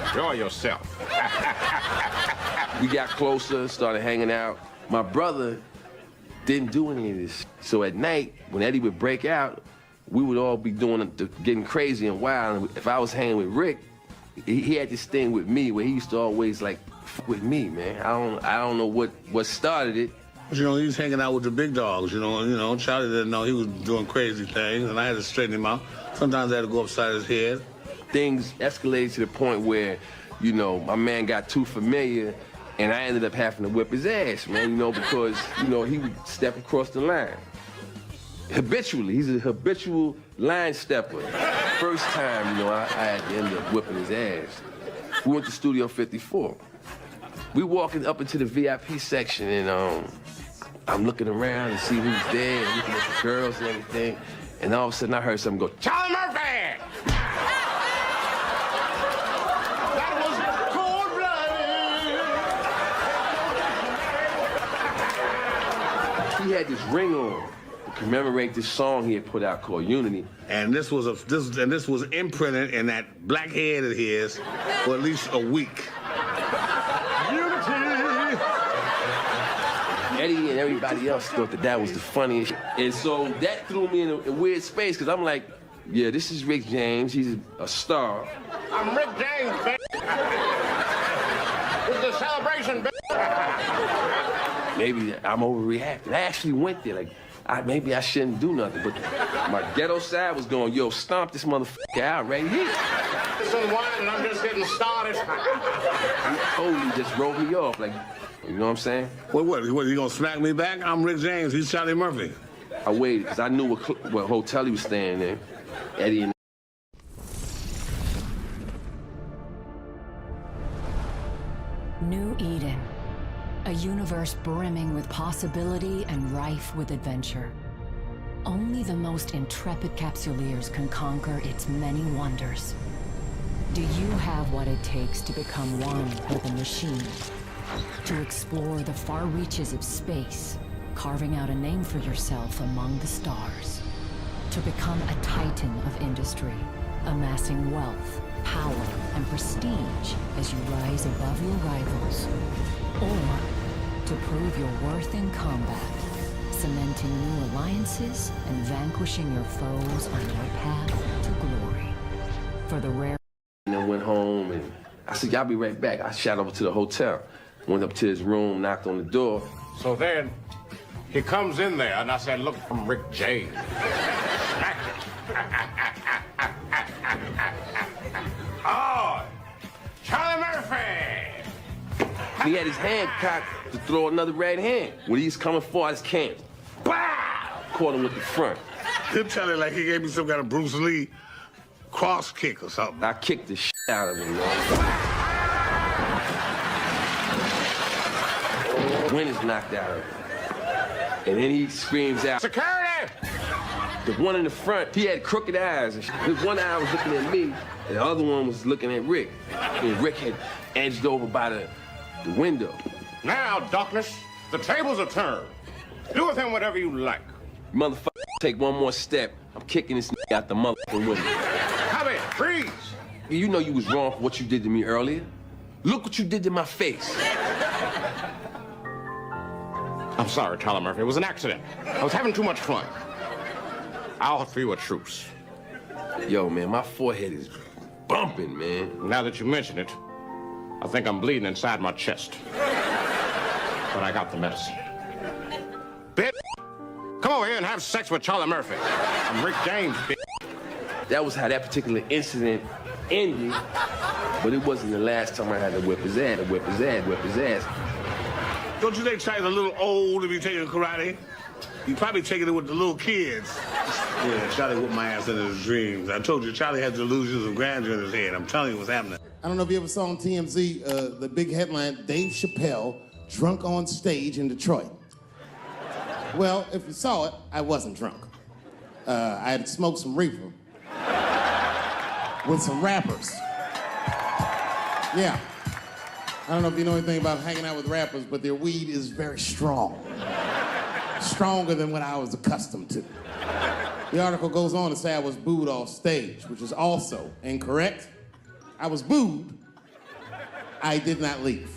Enjoy yourself. We got closer, started hanging out. My brother didn't do any of this. So at night, when Eddie would break out, we would all be getting crazy and wild. And if I was hanging with Rick, he had this thing with me where he used to always like f with me, man. I don't know what started it. You know, he was hanging out with the big dogs, you know, Charlie didn't know he was doing crazy things, and I had to straighten him out. Sometimes I had to go upside his head. Things escalated to the point where, you know, my man got too familiar, and I ended up having to whip his ass, man, you know, because, you know, he would step across the line. Habitually, he's a habitual line stepper. First time, you know, I had to end up whipping his ass. We went to Studio 54. We walking up into the VIP section, and I'm looking around to see who's there, and looking at the girls and everything, and all of a sudden I heard something go, Charlie Murphy! That was cold-blooded. He had this ring on to commemorate this song he had put out called Unity. And this was imprinted in that black head of his for at least a week. Eddie and everybody else thought that was the funniest shit. And so that threw me in a weird space, because I'm like, yeah, this is Rick James. He's a star. I'm Rick James, baby. It's a celebration, baby. Maybe I'm overreacting. I actually went there, like, maybe I shouldn't do nothing, but my ghetto side was going, yo, stomp this motherfucker out right here. Some wine and I'm just getting started. He totally just wrote me off, like, you know what I'm saying? What, you gonna smack me back? I'm Rick James, he's Charlie Murphy. I waited, because I knew what hotel he was staying in. Eddie and New Eden, a universe brimming with possibility and rife with adventure. Only the most intrepid capsuleers can conquer its many wonders. Do you have what it takes to become one with the machine? To explore the far reaches of space, carving out a name for yourself among the stars. To become a titan of industry, amassing wealth, power, and prestige as you rise above your rivals. Or to prove your worth in combat, cementing new alliances and vanquishing your foes on your path to glory. For the rare... And then went home, and I said, y'all be right back. I shot over to the hotel, went up to his room, knocked on the door. So then, he comes in there, and I said, look, I'm Rick James. Oh, Charlie Murphy! He had his hand cocked to throw another right hand. When he's coming for his camp, BOW! Caught him with the front. He'll tell it like he gave me some kind of Bruce Lee cross kick or something. I kicked the shit out of him, man. Wind is knocked out of him. And then he screams out, security! The one in the front, he had crooked eyes. The one eye was looking at me, and the other one was looking at Rick. And Rick had edged over by the window. Now, darkness, the tables are turned. Do with him whatever you like. Motherfucker, take one more step, I'm kicking this out the motherfucking window. Copy, freeze! You know you was wrong for what you did to me earlier. Look what you did to my face. I'm sorry, Charlie Murphy. It was an accident. I was having too much fun. I'll offer you a truce. Yo, man, my forehead is bumping, man. Now that you mention it, I think I'm bleeding inside my chest. But I got the medicine. Bitch, have sex with Charlie Murphy. I'm Rick James, bitch. That was how that particular incident ended, but it wasn't the last time I had to whip his ass, whip his ass. Don't you think Charlie's a little old to be taking karate? You probably taking it with the little kids. Yeah, Charlie whipped my ass in his dreams. I told you, Charlie had delusions of grandeur in his head. I'm telling you what's happening. I don't know if you ever saw on TMZ the big headline, Dave Chappelle drunk on stage in Detroit. Well, if you saw it, I wasn't drunk. I had smoked some reefer with some rappers. Yeah. I don't know if you know anything about hanging out with rappers, but their weed is very strong. Stronger than what I was accustomed to. The article goes on to say I was booed off stage, which is also incorrect. I was booed. I did not leave.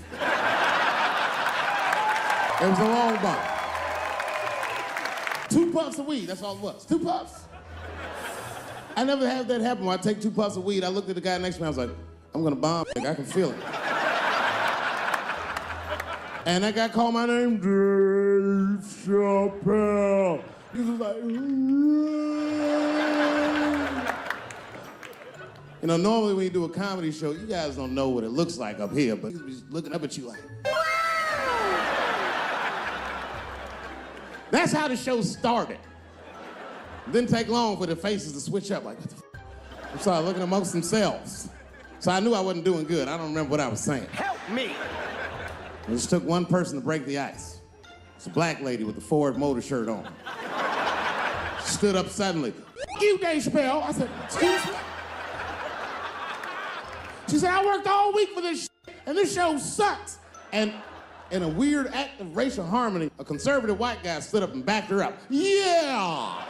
It was a long bump. 2 puffs of weed, that's all it was. 2 puffs. I never had that happen. When I take 2 puffs of weed, I looked at the guy next to me, I was like, I'm gonna bomb, I can feel it. And that guy called my name, Dave Chappelle. He was like, you know, normally when you do a comedy show, you guys don't know what it looks like up here, but he's looking up at you like. That's how the show started. It didn't take long for the faces to switch up, like, what the f? They started looking amongst themselves. So I knew I wasn't doing good. I don't remember what I was saying. Help me! It just took one person to break the ice. It's a black lady with a Ford Motor shirt on. She stood up suddenly. F you, Dave Chappelle. I said, excuse me? She said, I worked all week for this shit, and this show sucks. And in a weird act of racial harmony, a conservative white guy stood up and backed her up. Yeah!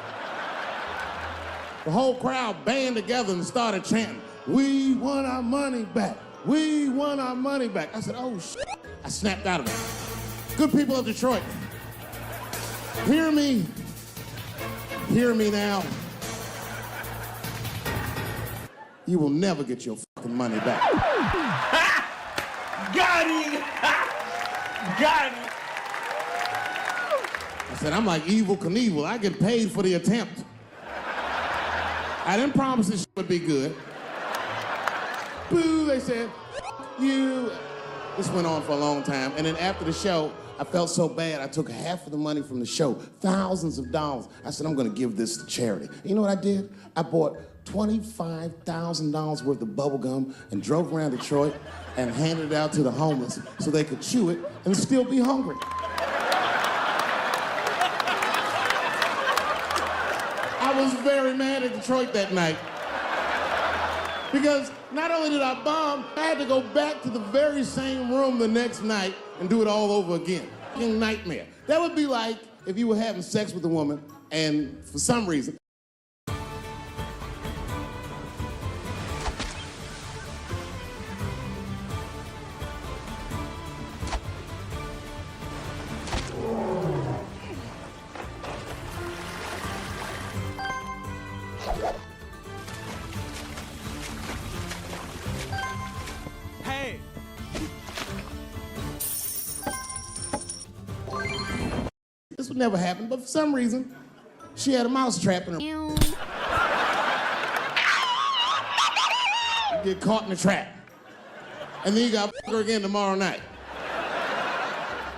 The whole crowd band together and started chanting, we want our money back. We want our money back. I said, oh, shit. I snapped out of it. Good people of Detroit, hear me. Hear me now. You will never get your fucking money back. Got him! Got him! I said, I'm like Evel Knievel. I get paid for the attempt. I didn't promise this shit would be good. Boo, they said, you. This went on for a long time. And then after the show, I felt so bad, I took half of the money from the show, thousands of dollars. I said, I'm gonna give this to charity. You know what I did? I bought $25,000 worth of bubble gum and drove around Detroit and handed it out to the homeless so they could chew it and still be hungry. I was very mad at Detroit that night because not only did I bomb, I had to go back to the very same room the next night and do it all over again. Fucking nightmare. That would be like if you were having sex with a woman and for some reason, this would never happen, but for some reason, she had a mouse trap in her. You get caught in the trap. And then you got her again tomorrow night.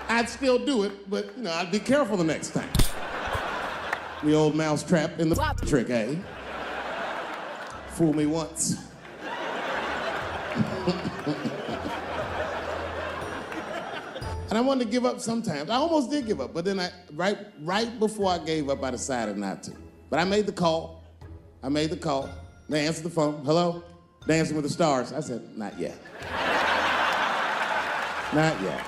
I'd still do it, but you know, I'd be careful the next time. The old mouse trap in the trick, eh? Fool me once. And I wanted to give up sometimes. I almost did give up, but then right before I gave up, I decided not to. But I made the call. They answered the phone. Hello? Dancing with the Stars. I said, not yet. Not yet.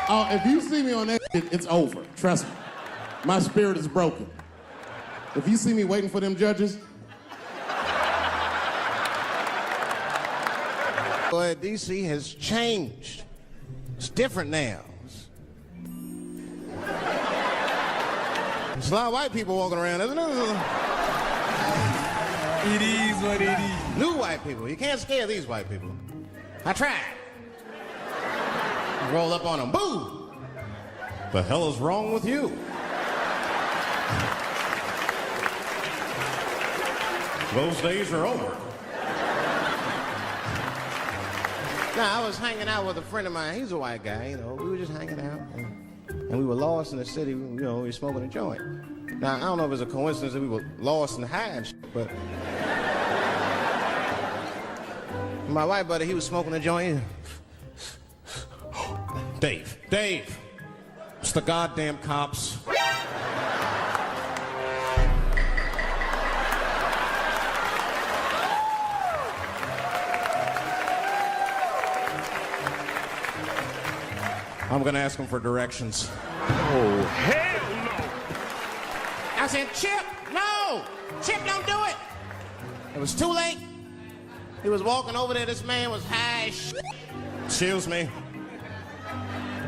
Oh, if you see me on that shit, it's over. Trust me. My spirit is broken. If you see me waiting for them judges. Boy, DC has changed. It's different now. There's a lot of white people walking around, isn't it? It is what it is. New white people. You can't scare these white people. I tried. Roll up on them. Boo! The hell is wrong with you? Those days are over. Now, I was hanging out with a friend of mine. He's a white guy, you know. We were just hanging out, and we were lost in the city. You know, we were smoking a joint. Now, I don't know if it's a coincidence that we were lost and high and shit, but my white buddy, he was smoking a joint. Dave, it's the goddamn cops. I'm gonna ask him for directions. Oh, hell no! I said, Chip, no! Chip, don't do it! It was too late. He was walking over there. This man was high as shit. Excuse me.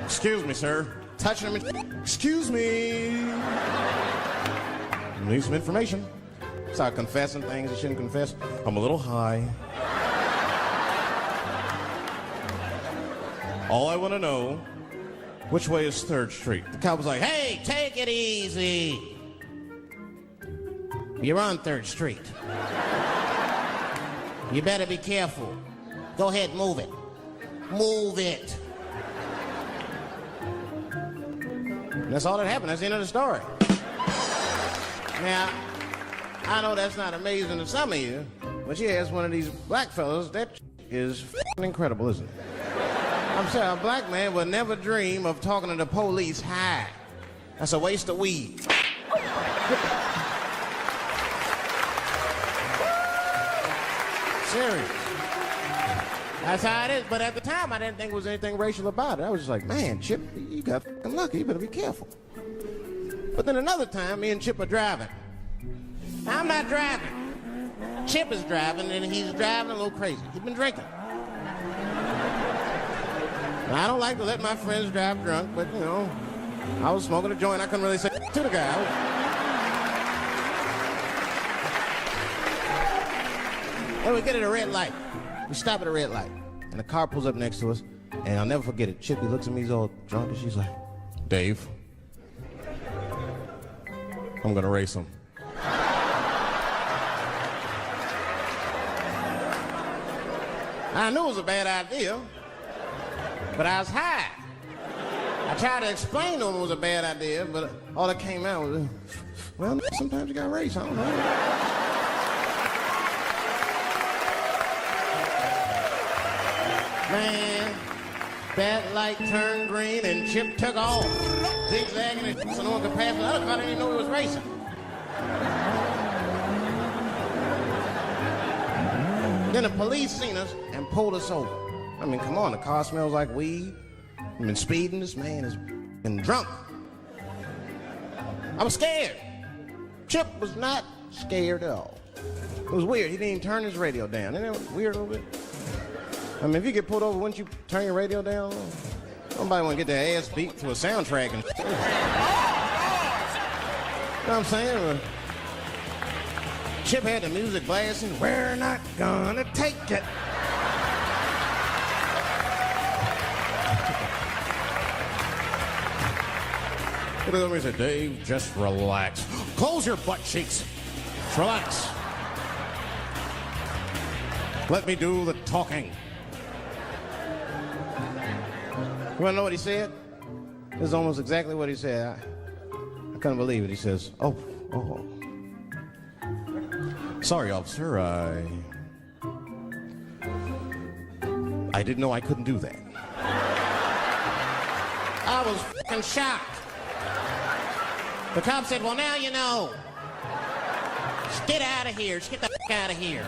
Excuse me, sir. Touching him. Excuse me. Need some information. Start confessing things he shouldn't confess. I'm a little high. All I want to know, which way is 3rd Street? The cop was like, hey, take it easy. You're on 3rd Street. You better be careful. Go ahead, move it. Move it. And that's all that happened. That's the end of the story. Now, I know that's not amazing to some of you, but you ask one of these black fellas, that is f***ing incredible, isn't it? I'm sorry, a black man would never dream of talking to the police high. That's a waste of weed. Serious. That's how it is. But at the time, I didn't think there was anything racial about it. I was just like, man, Chip, you got f***ing lucky. You better be careful. But then another time, me and Chip are driving. I'm not driving. Chip is driving, and he's driving a little crazy. He's been drinking. Now, I don't like to let my friends drive drunk, but, you know, I was smoking a joint. I couldn't really say to the guy. Then we get at a red light. We stop at a red light. And the car pulls up next to us. And I'll never forget it. Chippy looks at me, he's all drunk, and she's like, Dave, I'm gonna race him. I knew it was a bad idea, but I was high. I tried to explain to him it was a bad idea, but all that came out was, well, sometimes you gotta race, I don't know. Man, that light turned green and Chip took off, zigzagging and so no one could pass. The other car didn't even know he was racing. Then the police seen us and pulled us over. I mean, come on, the car smells like weed. I've been speeding. This man has been drunk. I was scared. Chip was not scared at all. It was weird. He didn't even turn his radio down. Isn't that weird a little bit? I mean, if you get pulled over, wouldn't you turn your radio down? Nobody want to get their ass beat to a soundtrack and you know what I'm saying? Chip had the music blasting. We're not gonna take it. He looked at me and said, Dave, just relax. Close your butt cheeks. Just relax. Let me do the talking. You want to know what he said? This is almost exactly what he said. I couldn't believe it. He says, oh. Sorry, officer, I didn't know I couldn't do that. I was fucking shocked. The cop said, well, now you know. Just get out of here. Just get the fuck out of here.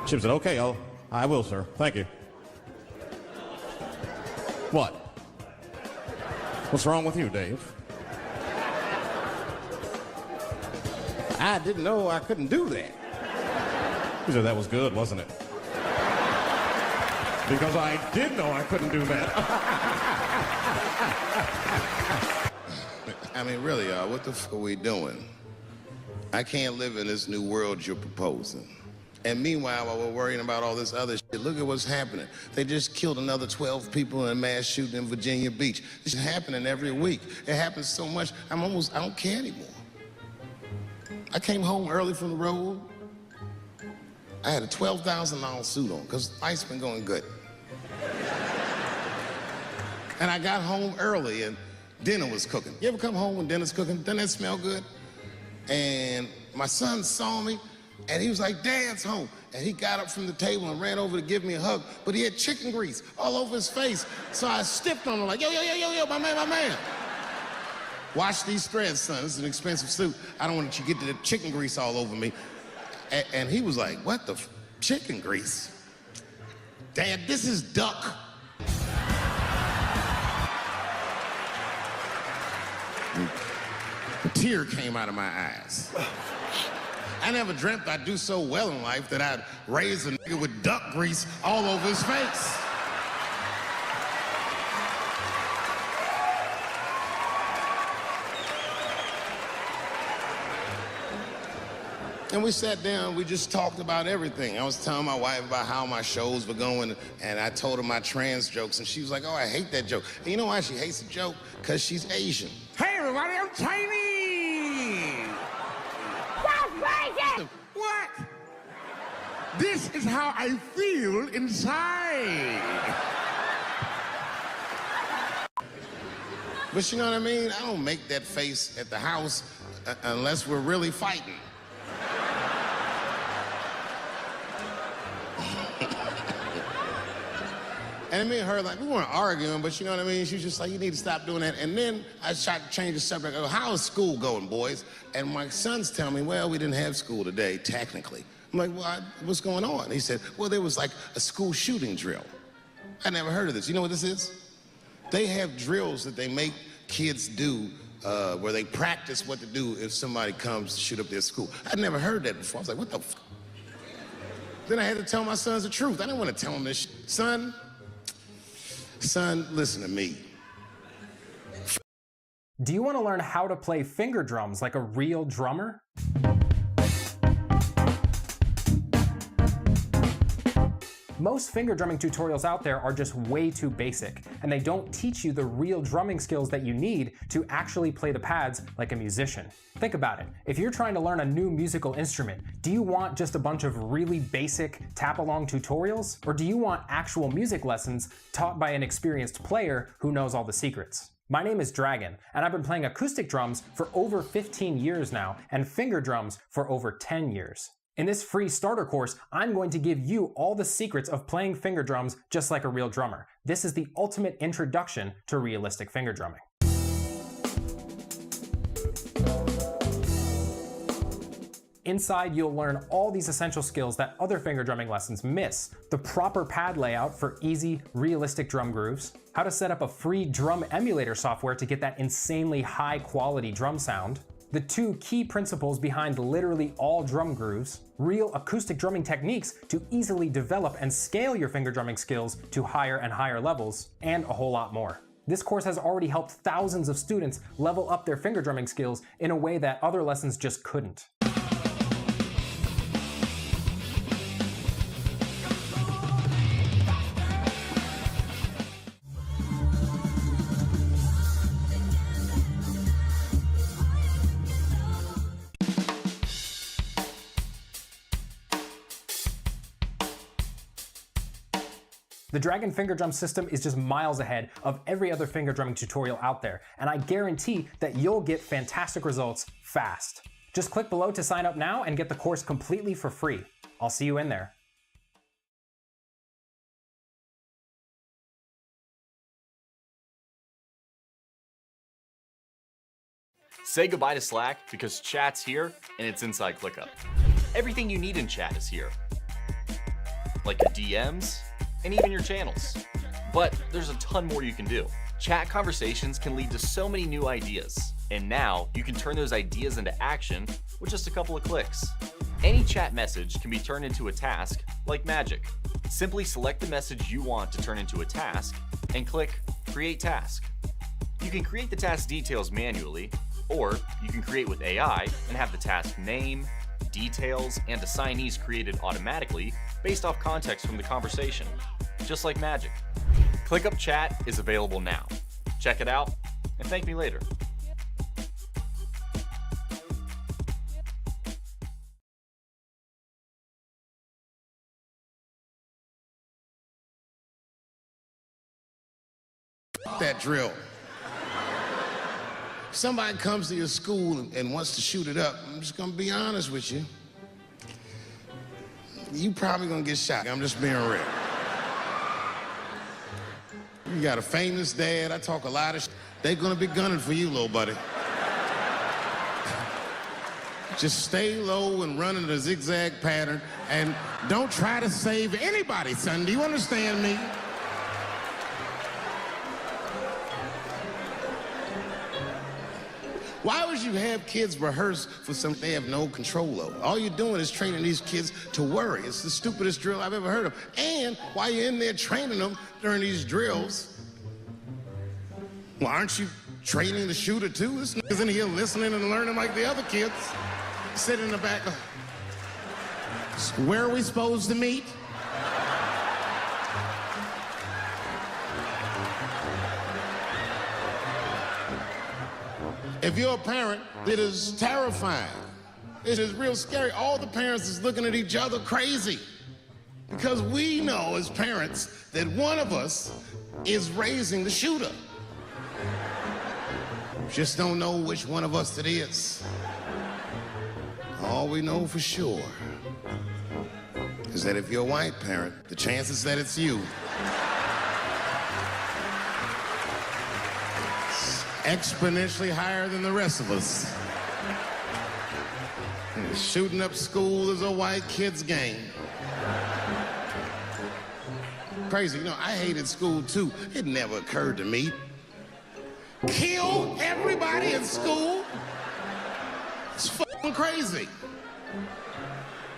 Chip said, okay, I will, sir. Thank you. What? What's wrong with you, Dave? I didn't know I couldn't do that. He said, that was good, wasn't it? Because I did know I couldn't do that. I mean, really, what the f*** are we doing? I can't live in this new world you're proposing. And meanwhile, while we're worrying about all this other shit, look at what's happening. They just killed another 12 people in a mass shooting in Virginia Beach. This is happening every week. It happens so much, I don't care anymore. I came home early from the road. I had a $12,000 suit on because life's been going good. And I got home early and dinner was cooking. You ever come home when dinner's cooking? Doesn't that smell good? And my son saw me and he was like, Dad's home. And he got up from the table and ran over to give me a hug, but he had chicken grease all over his face. So I stiffed on him like, yo, my man. Wash these threads, son. This is an expensive suit. I don't want you to get the chicken grease all over me. And he was like, what the chicken grease? Dad, this is duck. A tear came out of my eyes. I never dreamt I'd do so well in life that I'd raise a nigga with duck grease all over his face. And we sat down, we just talked about everything. I was telling my wife about how my shows were going, and I told her my trans jokes, and she was like, oh, I hate that joke. And you know why she hates the joke? Because she's Asian. Hey, everybody, I'm Chinese! That's racist! What? This is how I feel inside. But you know what I mean? I don't make that face at the house unless we're really fighting. And me and her, like, we weren't arguing, but you know what I mean? She was just like, you need to stop doing that. And then I tried to change the subject. I go, how is school going, boys? And my sons tell me, well, we didn't have school today, technically. I'm like, well, what's going on? He said, well, there was like a school shooting drill. I never heard of this. You know what this is? They have drills that they make kids do where they practice what to do if somebody comes to shoot up their school. I'd never heard that before. I was like, what the f? Then I had to tell my sons the truth. I didn't want to tell them this shit. Son, listen to me. Do you want to learn how to play finger drums like a real drummer? Most finger drumming tutorials out there are just way too basic, and they don't teach you the real drumming skills that you need to actually play the pads like a musician. Think about it. If you're trying to learn a new musical instrument, do you want just a bunch of really basic tap-along tutorials? Or do you want actual music lessons taught by an experienced player who knows all the secrets? My name is Dragon, and I've been playing acoustic drums for over 15 years now, and finger drums for over 10 years. In this free starter course, I'm going to give you all the secrets of playing finger drums just like a real drummer. This is the ultimate introduction to realistic finger drumming. Inside, you'll learn all these essential skills that other finger drumming lessons miss. The proper pad layout for easy, realistic drum grooves, how to set up a free drum emulator software to get that insanely high quality drum sound, the 2 key principles behind literally all drum grooves, real acoustic drumming techniques to easily develop and scale your finger drumming skills to higher and higher levels, and a whole lot more. This course has already helped thousands of students level up their finger drumming skills in a way that other lessons just couldn't. The Dragon finger drum system is just miles ahead of every other finger drumming tutorial out there, and I guarantee that you'll get fantastic results fast. Just click below to sign up now and get the course completely for free. I'll see you in there. Say goodbye to Slack because chat's here and it's inside ClickUp. Everything you need in chat is here, like your DMs, and even your channels. But there's a ton more you can do. Chat conversations can lead to so many new ideas, and now you can turn those ideas into action with just a couple of clicks. Any chat message can be turned into a task like magic. Simply select the message you want to turn into a task and click Create Task. You can create the task details manually, or you can create with AI and have the task name, details, and assignees created automatically based off context from the conversation, just like magic. ClickUp Chat is available now. Check it out and thank me later. that drill. If somebody comes to your school and wants to shoot it up, I'm just gonna be honest with you. You probably gonna get shot. I'm just being real. You got a famous dad, I talk a lot of shit. They're gonna be gunning for you, little buddy. Just stay low and run in a zigzag pattern and don't try to save anybody, son. Do you understand me? Why would you have kids rehearse for something they have no control over? All you're doing is training these kids to worry. It's the stupidest drill I've ever heard of. And while you're in there training them during these drills, well, aren't you training the shooter too? This nigga's in here listening and learning like the other kids. Sitting in the back. Where are we supposed to meet? If you're a parent, it is terrifying. It is real scary. All the parents is looking at each other crazy. Because we know as parents that one of us is raising the shooter. Just don't know which one of us it is. All we know for sure is that if you're a white parent, the chances that it's you is exponentially higher than the rest of us. And shooting up school is a white kid's game. Crazy, you know, I hated school too. It never occurred to me. Kill everybody in school? It's fucking crazy.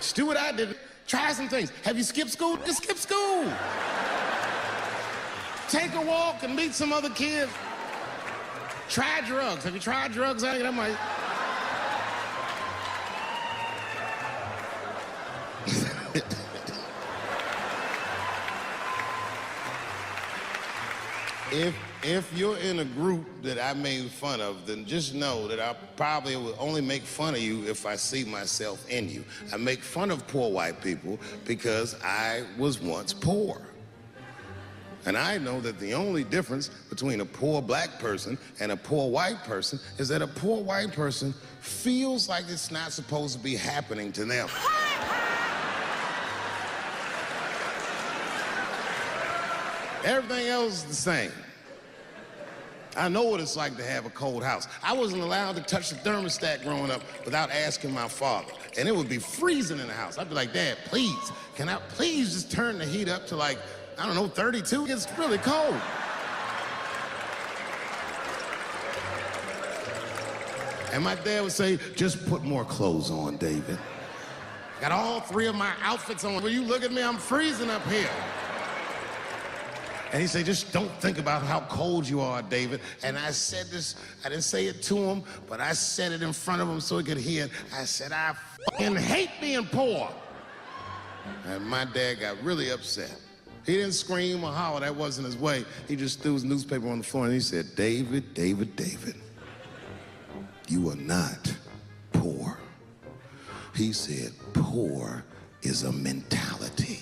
Just do what I did. Try some things. Have you skipped school? Just skip school. Take a walk and meet some other kids. Try drugs. Have you tried drugs? I'm like... If you're in a group that I made fun of, then just know that I probably will only make fun of you if I see myself in you. I make fun of poor white people because I was once poor. And I know that the only difference between a poor black person and a poor white person is that a poor white person feels like it's not supposed to be happening to them. Everything else is the same. I know what it's like to have a cold house. I wasn't allowed to touch the thermostat growing up without asking my father. And it would be freezing in the house. I'd be like, Dad, please, can I please just turn the heat up to like, I don't know, 32? It's really cold. And my dad would say, just put more clothes on, David. Got all three of my outfits on. When you look at me, I'm freezing up here. And he said, just don't think about how cold you are, David. And I said this, I didn't say it to him, but I said it in front of him so he could hear it. I said, I fucking hate being poor. And my dad got really upset. He didn't scream or holler, that wasn't his way. He just threw his newspaper on the floor and he said, David, David, David, you are not poor. He said, poor is a mentality.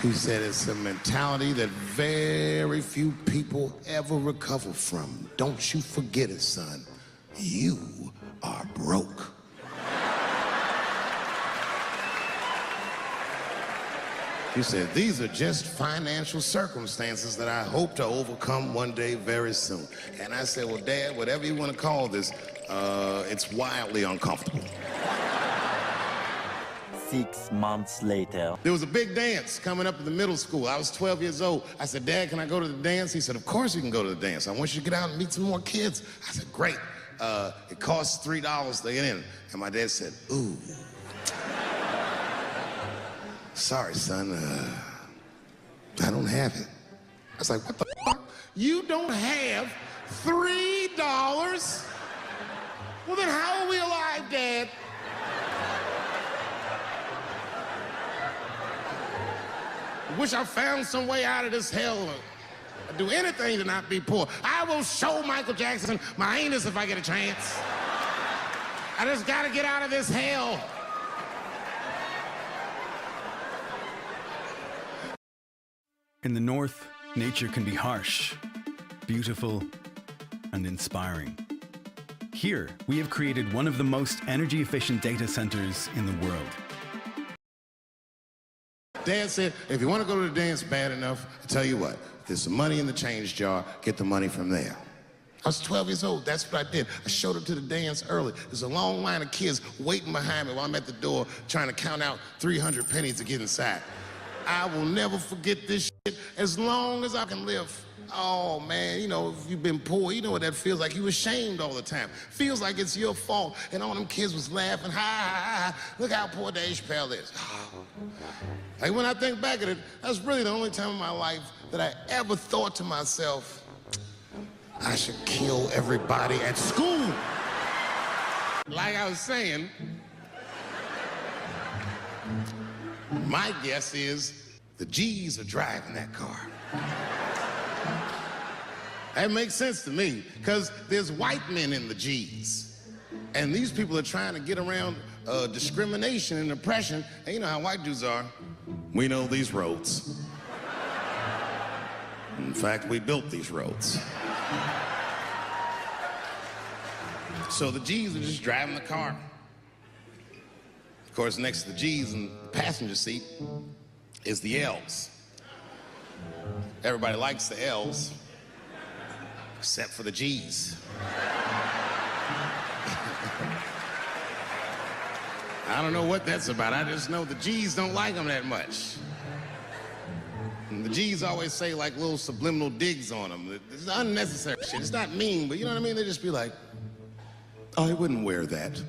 He said it's a mentality that very few people ever recover from. Don't you forget it, son. You are broke. He said, these are just financial circumstances that I hope to overcome one day very soon. And I said, well, Dad, whatever you want to call this, it's wildly uncomfortable. 6 months later. There was a big dance coming up in the middle school. I was 12 years old. I said, Dad, can I go to the dance? He said, of course you can go to the dance. I want you to get out and meet some more kids. I said, great. It costs $3 to get in. And my dad said, ooh. Sorry, son, I don't have it. I was like, what the fuck? You don't have $3? Well, then how are we alive, Dad? Wish I found some way out of this hell. I'd do anything to not be poor. I will show Michael Jackson my anus if I get a chance. I just gotta get out of this hell. In the north, nature can be harsh, beautiful, and inspiring. Here, we have created one of the most energy-efficient data centers in the world. Dad said, if you want to go to the dance bad enough, I'll tell you what, there's some money in the change jar, get the money from there. I was 12 years old, that's what I did. I showed up to the dance early. There's a long line of kids waiting behind me while I'm at the door trying to count out 300 pennies to get inside. I will never forget this shit as long as I can live. Oh man, you know, if you've been poor, you know what that feels like. You ashamed all the time. Feels like it's your fault, and all them kids was laughing, ha, ha, ha, ha. Look how poor Dave Chappelle is. Like when I think back at it, that's really the only time in my life that I ever thought to myself, I should kill everybody at school. Like I was saying, my guess is the G's are driving that car. That makes sense to me, because there's white men in the G's. And these people are trying to get around discrimination and oppression. And you know how white dudes are. We know these roads. In fact, we built these roads. So the G's are just driving the car. Of course, next to the G's in the passenger seat is the L's. Everybody likes the L's, except for the G's. I don't know what that's about. I just know the G's don't like them that much. And the G's always say like little subliminal digs on them. It's unnecessary shit. It's not mean, but you know what I mean? They just be like, I wouldn't wear that.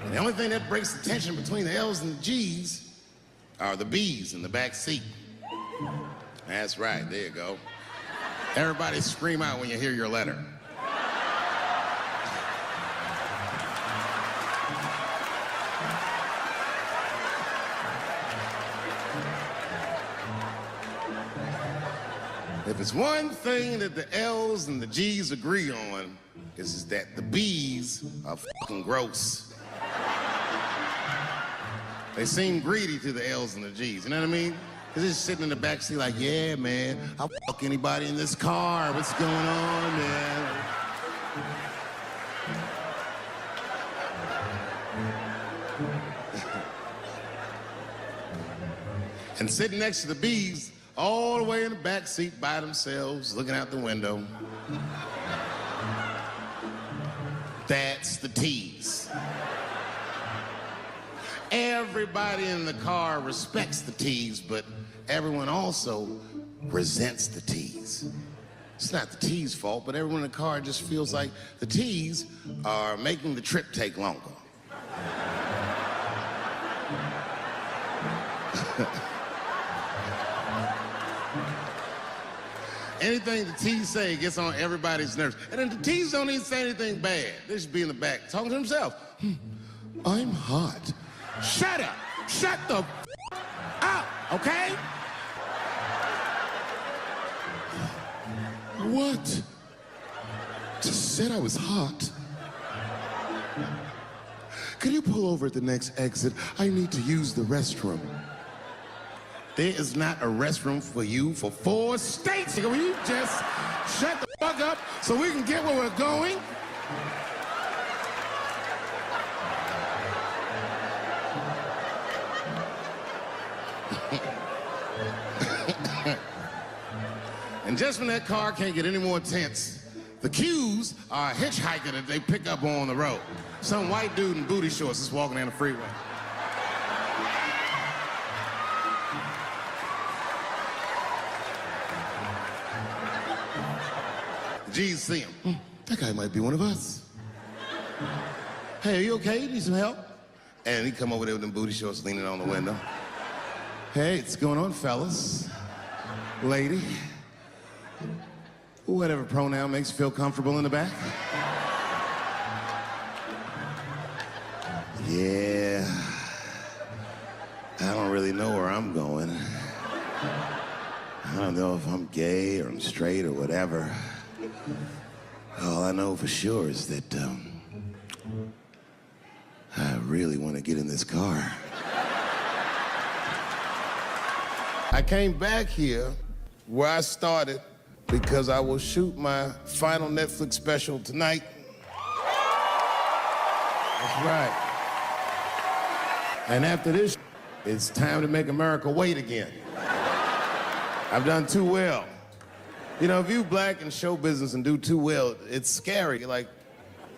And the only thing that breaks the tension between the L's and the G's are the B's in the back seat. That's right, there you go. Everybody scream out when you hear your letter. If it's one thing that the L's and the G's agree on, is that the B's are fucking gross. They seem greedy to the L's and the G's, you know what I mean? They're just sitting in the backseat like, yeah, man, I'll fuck anybody in this car. What's going on, man? And sitting next to the B's, all the way in the back seat by themselves, looking out the window. That's the T's. Everybody in the car respects the T's, but everyone also resents the T's. It's not the T's' fault, but everyone in the car just feels like the T's are making the trip take longer. Anything the T's say gets on everybody's nerves. And then the T's don't even say anything bad. They just be in the back talking to themselves. I'm hot. Shut up. Shut the up, okay? What? Just said I was hot. Can you pull over at the next exit? I need to use the restroom. There is not a restroom for you for 4 states. Will you just shut the fuck up so we can get where we're going? And just when that car can't get any more tense, the Q's are a hitchhiker that they pick up on the road. Some white dude in booty shorts is walking down the freeway. The G's see him. That guy might be one of us. Hey, are you okay? Need some help? And he come over there with them booty shorts leaning on the window. Hey, what's going on, fellas? Lady? Whatever pronoun makes you feel comfortable in the back. Yeah. I don't really know where I'm going. I don't know if I'm gay or I'm straight or whatever. All I know for sure is that I really want to get in this car. I came back here where I started because I will shoot my final Netflix special tonight. That's right. And after this, it's time to make America wait again. I've done too well. You know, if you black in show business and do too well, it's scary. Like,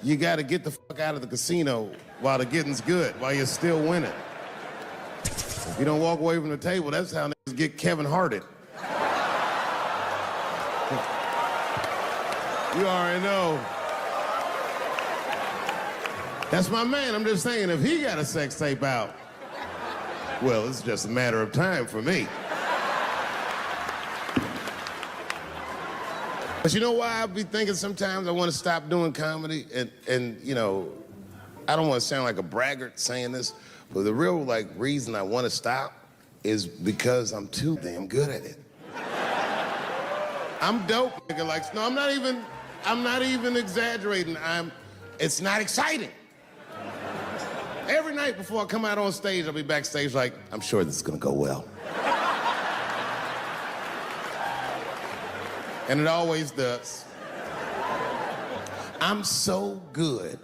you gotta get the fuck out of the casino while the getting's good, while you're still winning. If you don't walk away from the table, that's how niggas get Kevin Harted. You already know. That's my man. I'm just saying, if he got a sex tape out, well, it's just a matter of time for me. But you know why I be thinking sometimes I want to stop doing comedy? And you know, I don't want to sound like a braggart saying this, but the real reason I want to stop is because I'm too damn good at it. I'm dope, nigga. Like, no, I'm not even exaggerating. It's not exciting. Every night before I come out on stage, I'll be backstage like, I'm sure this is gonna go well. And it always does. I'm so good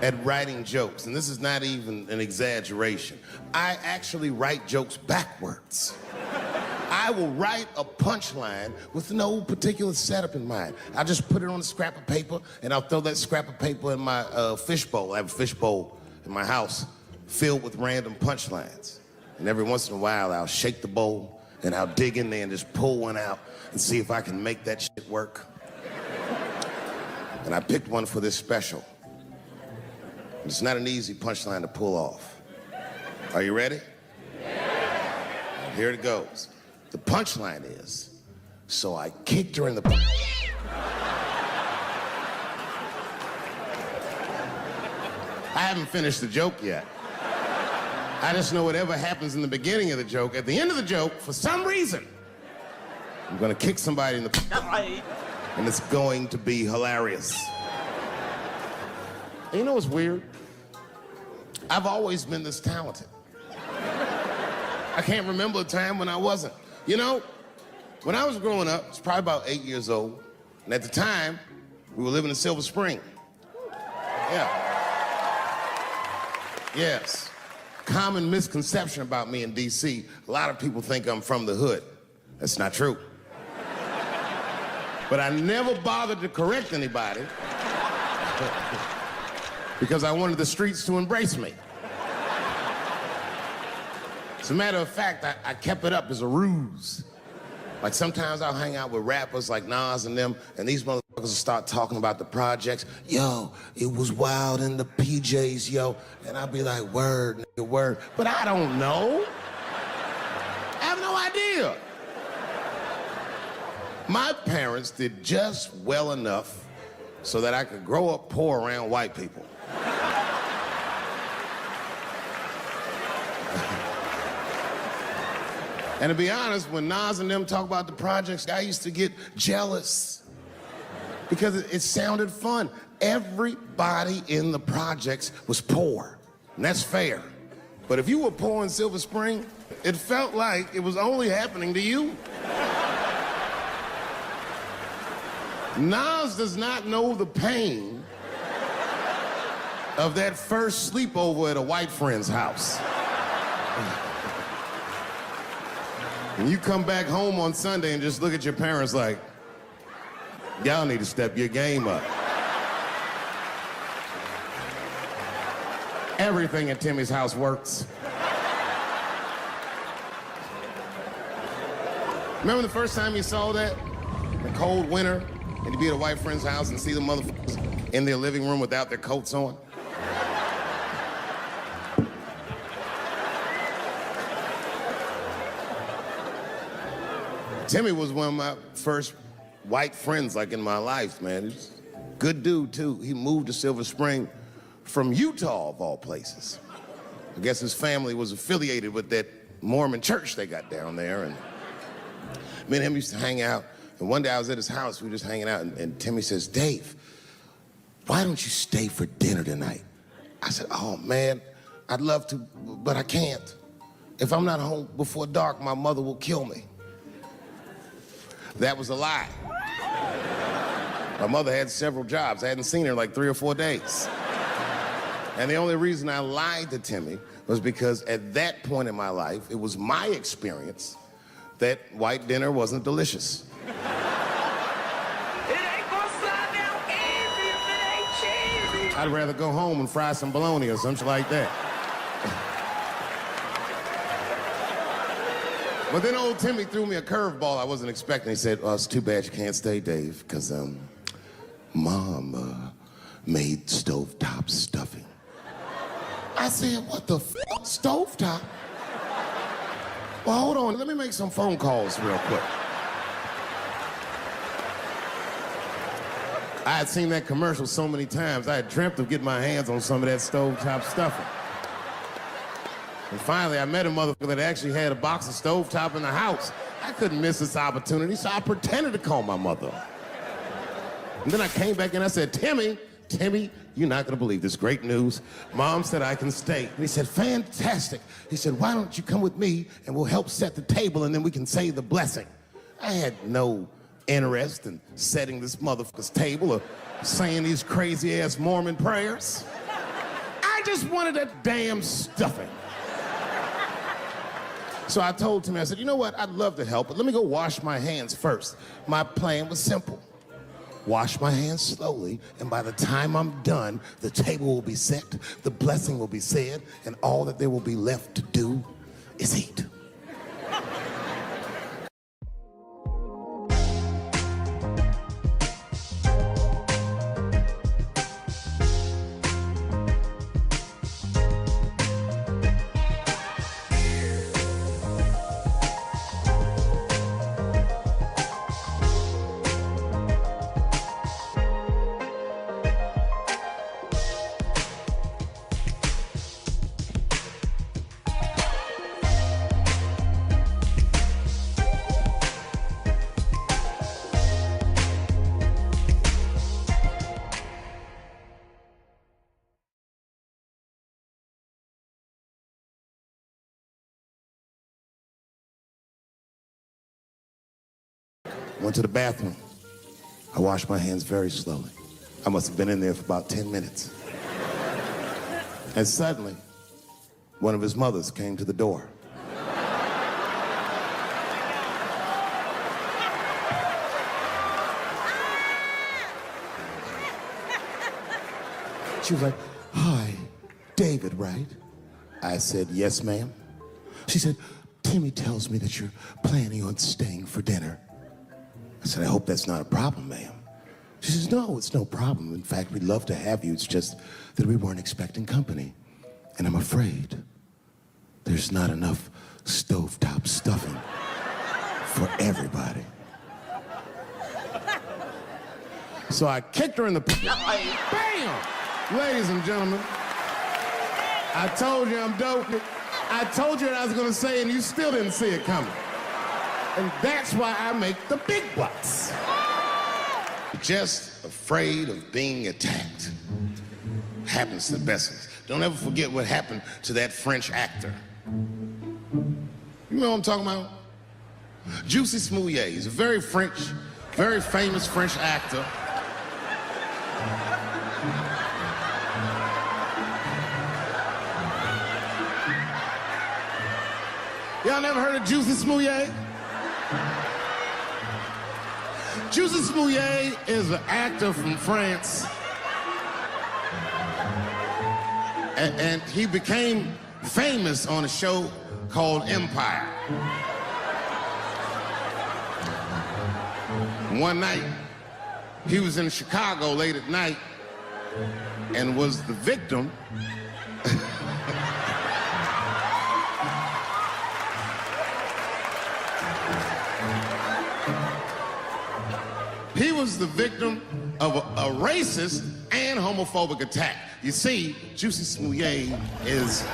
at writing jokes, and this is not even an exaggeration. I actually write jokes backwards. I will write a punchline with no particular setup in mind. I'll just put it on a scrap of paper, and I'll throw that scrap of paper in my fishbowl. I have a fishbowl in my house filled with random punchlines. And every once in a while, I'll shake the bowl, and I'll dig in there and just pull one out and see if I can make that shit work. And I picked one for this special. It's not an easy punchline to pull off. Are you ready? Yeah. Here it goes. The punchline is, so I kicked her in the... I haven't finished the joke yet. I just know whatever happens in the beginning of the joke, at the end of the joke, for some reason, I'm gonna kick somebody in the... and it's going to be hilarious. And you know what's weird? I've always been this talented. I can't remember a time when I wasn't. You know, when I was growing up, I was probably about 8 years old, and at the time, we were living in Silver Spring. Yeah. Yes. Common misconception about me in D.C., a lot of people think I'm from the hood. That's not true. But I never bothered to correct anybody because I wanted the streets to embrace me. As a matter of fact, I kept it up as a ruse. Like sometimes I'll hang out with rappers like Nas and them, and these motherfuckers will start talking about the projects. Yo, it was wild in the PJs, yo. And I'll be like, word, nigga, word. But I don't know. I have no idea. My parents did just well enough so that I could grow up poor around white people. And to be honest, when Nas and them talk about the projects, I used to get jealous because it sounded fun. Everybody in the projects was poor, and that's fair. But if you were poor in Silver Spring, it felt like it was only happening to you. Nas does not know the pain of that first sleepover at a white friend's house. And you come back home on Sunday and just look at your parents like, y'all need to step your game up. Everything in Timmy's house works. Remember the first time you saw that? The cold winter, and you'd be at a white friend's house and see the motherfuckers in their living room without their coats on? Timmy was one of my first white friends, like, in my life, man. He's a good dude, too. He moved to Silver Spring from Utah, of all places. I guess his family was affiliated with that Mormon church they got down there, and me and him used to hang out. And one day I was at his house, we were just hanging out, and Timmy says, Dave, why don't you stay for dinner tonight? I said, oh, man, I'd love to, but I can't. If I'm not home before dark, my mother will kill me. That was a lie. My mother had several jobs. I hadn't seen her in like 3 or 4 days. And the only reason I lied to Timmy was because at that point in my life, it was my experience that white dinner wasn't delicious. I'd rather go home and fry some bologna or something like that. But then old Timmy threw me a curveball I wasn't expecting. He said, "Oh, it's too bad you can't stay, Dave, because Mom made stovetop stuffing." I said, "What the f***? Stovetop?" Well, hold on. Let me make some phone calls real quick. I had seen that commercial so many times, I had dreamt of getting my hands on some of that stovetop stuffing. And finally, I met a motherfucker that actually had a box of stovetop in the house. I couldn't miss this opportunity, so I pretended to call my mother. And then I came back and I said, Timmy, you're not gonna believe this great news. Mom said I can stay. And he said, fantastic. He said, why don't you come with me and we'll help set the table and then we can say the blessing. I had no interest in setting this motherfucker's table or saying these crazy ass Mormon prayers. I just wanted that damn stuffing. So I told Timmy, I said, you know what, I'd love to help, but let me go wash my hands first. My plan was simple. Wash my hands slowly, and by the time I'm done, the table will be set, the blessing will be said, and all that there will be left to do is eat. Went to the bathroom. I washed my hands very slowly. I must have been in there for about 10 minutes. And suddenly, one of his mothers came to the door. She was like, hi, David, right? I said, yes, ma'am. She said, Timmy tells me that you're planning on staying for dinner. I said, I hope that's not a problem, ma'am. She says, no, it's no problem. In fact, we'd love to have you. It's just that we weren't expecting company. And I'm afraid there's not enough stovetop stuffing for everybody. So I kicked her in the... Bam! Ladies and gentlemen, I told you I'm dope. I told you what I was going to say, and you still didn't see it coming. And that's why I make the big bucks. Just afraid of being attacked. Happens to the best of us. Don't ever forget what happened to that French actor. You know what I'm talking about? Juicy Smouillet. He's a very famous French actor. Y'all never heard of Juicy Smouillet? Juicy Smouillet is an actor from France. And he became famous on a show called Empire. One night, he was in Chicago late at night and was the victim He was the victim of a racist and homophobic attack. You see, Juicy Smouillet is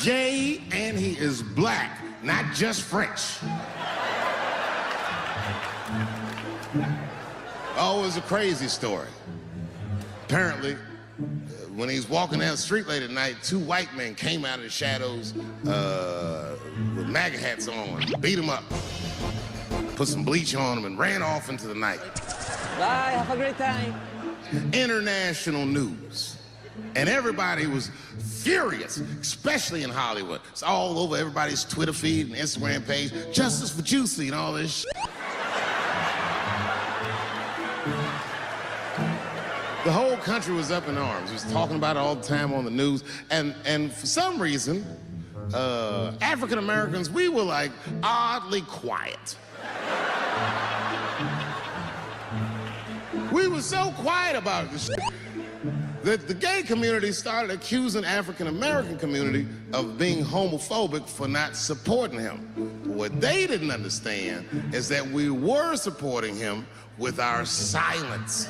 gay and he is black, not just French. Oh, it was a crazy story. Apparently, when he was walking down the street late at night, two white men came out of the shadows with MAGA hats on, beat him up, put some bleach on him, and ran off into the night. Bye, have a great time. International news. And everybody was furious, especially in Hollywood. It's all over everybody's Twitter feed and Instagram page. Justice for Juicy and all this shit. The whole country was up in arms. It was talking about it all the time on the news. And for some reason, African Americans, we were like oddly quiet. We were so quiet about this shit that the gay community started accusing African American community of being homophobic for not supporting him. What they didn't understand is that we were supporting him with our silence.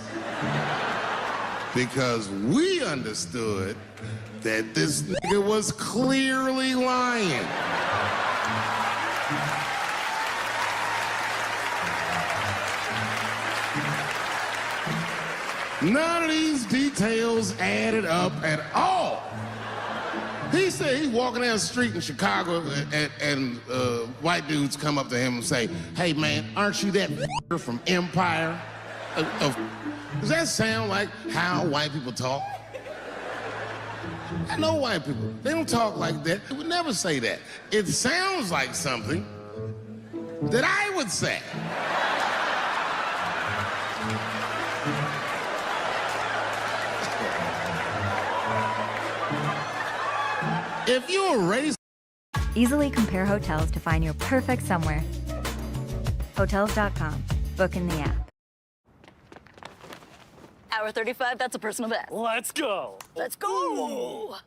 Because we understood that this nigga was clearly lying. None of these details added up at all. He said he's walking down the street in Chicago and white dudes come up to him and say, "Hey man, aren't you that from Empire?" Does that sound like how white people talk? I know white people, they don't talk like that. They would never say that. It sounds like something that I would say. If you're a racist... Easily compare hotels to find your perfect somewhere. Hotels.com. Book in the app. Hour 35, that's a personal best. Let's go. Let's go.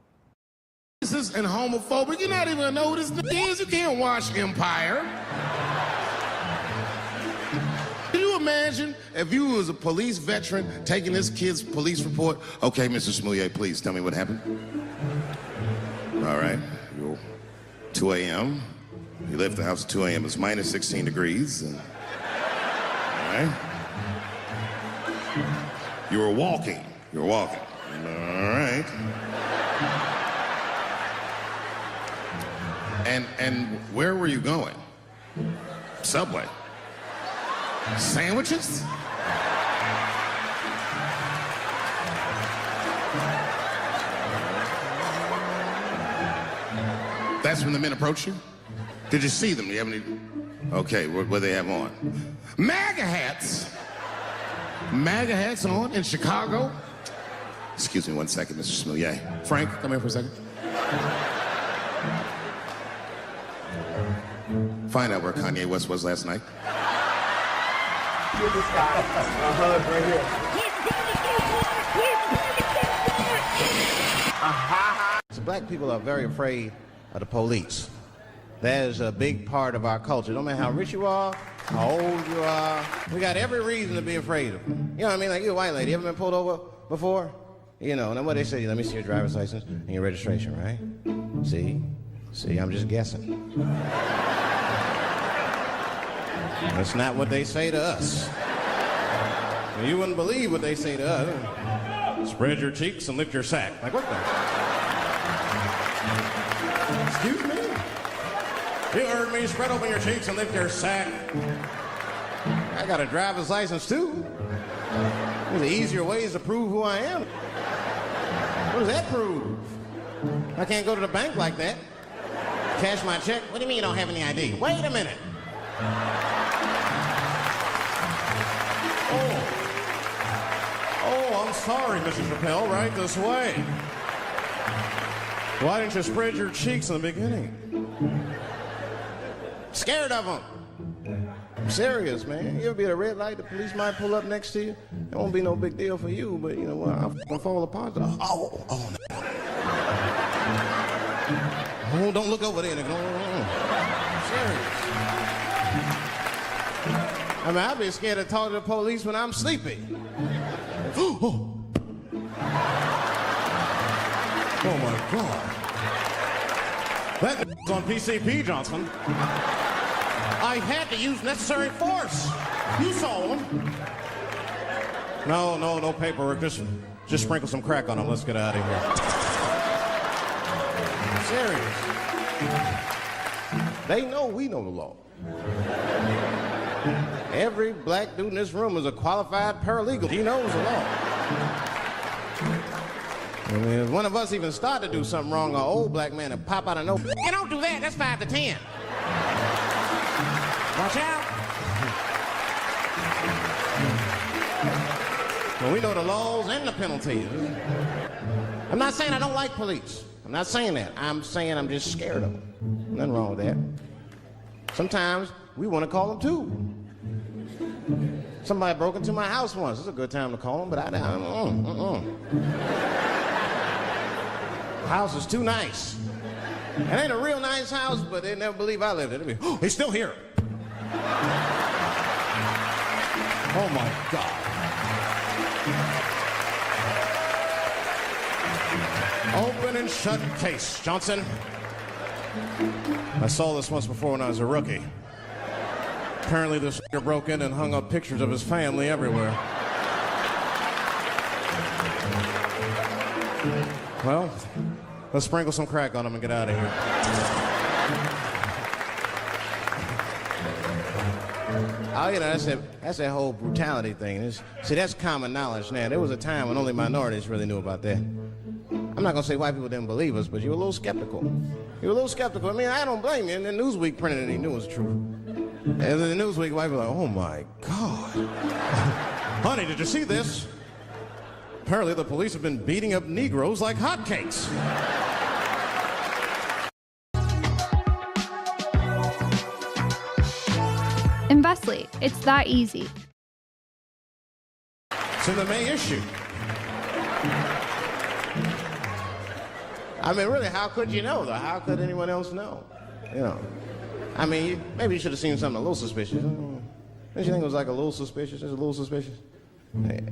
Racist and homophobic. You're not even gonna know who this nigga is. You can't watch Empire. Can you imagine if you was a police veteran taking this kid's police report? Okay, Mr. Smouillet, please tell me what happened. All right, 2 a.m. You left the house at 2 a.m. It's minus 16 degrees. All right. You were walking. All right. And where were you going? Subway. Sandwiches? That's when the men approached you? Did you see them? Do you have any? Okay, what do they have on? MAGA hats. MAGA hats on in Chicago. Excuse me one second, Mr. Smouillet. Frank, come here for a second. Find out where Kanye West was last night. Give this guy a hug right here. So black people are very afraid of the police. That is a big part of our culture. No matter how rich you are, how old you are, we got every reason to be afraid of them. You know what I mean? Like, you a white lady, ever been pulled over before? You know, and what they say, let me see your driver's license and your registration, right? See, I'm just guessing. That's not what they say to us. You wouldn't believe what they say to us. Spread your cheeks and lift your sack. Like, what the? Excuse me? You heard me. Spread open your cheeks and lift your sack. I got a driver's license, too. There's easier ways to prove who I am. What does that prove? I can't go to the bank like that. Cash my check. What do you mean you don't have any ID? Wait a minute. Oh, I'm sorry, Mrs. Rappel. Right this way. Why didn't you spread your cheeks in the beginning? Scared of them. I'm serious, man. You ever be at a red light, the police might pull up next to you. It won't be no big deal for you, but you know what? I'll fall apart. Oh, don't look over there. I'm serious. I mean, I'd be scared to talk to the police when I'm sleepy. Oh my God. That was on PCP, Johnson. I had to use necessary force. You saw him. No paperwork. Just sprinkle some crack on them. Let's get out of here. Serious. They know we know the law. Every black dude in this room is a qualified paralegal. He knows the law. I mean, if one of us even start to do something wrong, an old black man will pop out of nowhere. You don't do that. That's 5 to 10. Watch out. Well, we know the laws and the penalties. I'm not saying I don't like police. I'm not saying that. I'm saying I'm just scared of them. Nothing wrong with that. Sometimes we want to call them too. Somebody broke into my house once. It's a good time to call them, but I house is too nice. It ain't a real nice house, but they never believe I lived in it. Oh, he's still here. Oh my God. Open and shut case, Johnson. I saw this once before when I was a rookie. Apparently this broke in and hung up pictures of his family everywhere. Well, let's sprinkle some crack on him and get out of here. Oh, you know, that's that whole brutality thing. See, that's common knowledge now. There was a time when only minorities really knew about that. I'm not going to say white people didn't believe us, but you were a little skeptical. You were a little skeptical. I mean, I don't blame you. And then Newsweek printed it, he knew it was true. And then the Newsweek white people were like, oh my God. Honey, did you see this? Apparently the police have been beating up Negroes like hotcakes. Investly, it's that easy. So the main issue. I mean, really, how could you know, though? How could anyone else know? You know. I mean, maybe you should have seen something a little suspicious. Don't you think it was like a little suspicious? It's a little suspicious.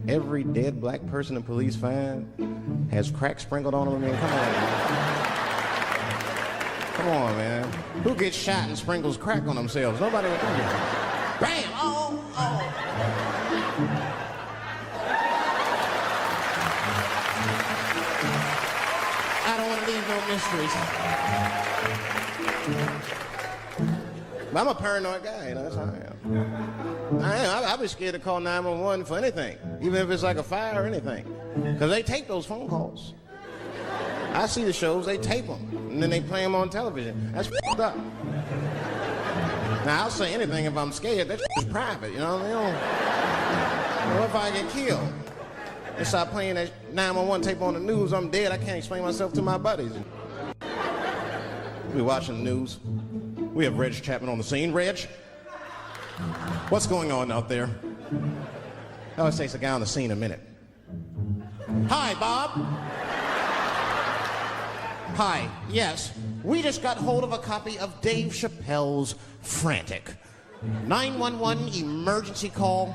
Every dead black person the police find has crack sprinkled on them. I mean, come on. Come on, man. Who gets shot and sprinkles crack on themselves? Nobody would do that. Bam! Oh! I don't want to leave no mysteries. But I'm a paranoid guy, you know, that's how I am. I'd be scared to call 911 for anything, even if it's like a fire or anything. Because they tape those phone calls. I see the shows, they tape them, and then they play them on television. That's f***ed up. Now, I'll say anything if I'm scared. That's private, you know what I mean? What if I get killed? They start playing that 911 tape on the news, I'm dead, I can't explain myself to my buddies. We watching the news. We have Reg Chapman on the scene. Reg, what's going on out there? It always takes a guy on the scene a minute. Hi, Bob. Hi, yes. We just got hold of a copy of Dave Chappelle's Frantic. 911 emergency call.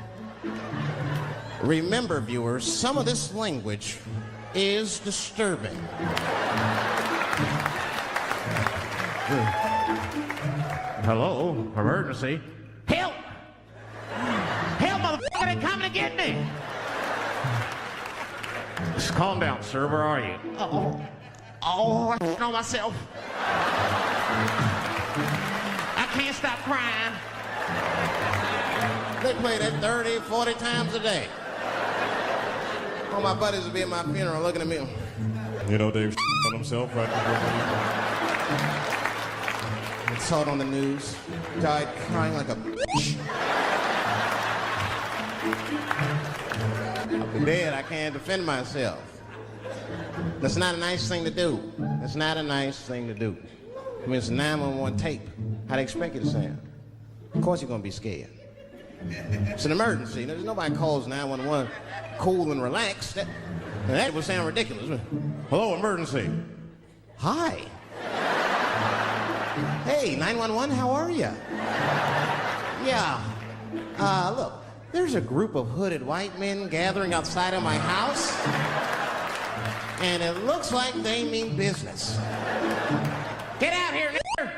Remember, viewers, some of this language is disturbing. Hello, emergency. Help! Help, motherfucker, they're coming to get me! Just calm down, sir. Where are you? I know myself. I can't stop crying. They play that 30, 40 times a day. All my buddies will be at my funeral looking at me. You know, Dave on himself, right? I saw it on the news. Died crying like a bitch. I'm dead. I can't defend myself. That's not a nice thing to do. That's not a nice thing to do. I mean, it's a 911 tape. How they expect you to sound? Of course you're going to be scared. It's an emergency. There's nobody calls 911 cool and relaxed. That would sound ridiculous. Hello, emergency. Hi. Hey, 911, how are you? Yeah. Look, there's a group of hooded white men gathering outside of my house, and it looks like they mean business. Get out here, nigger!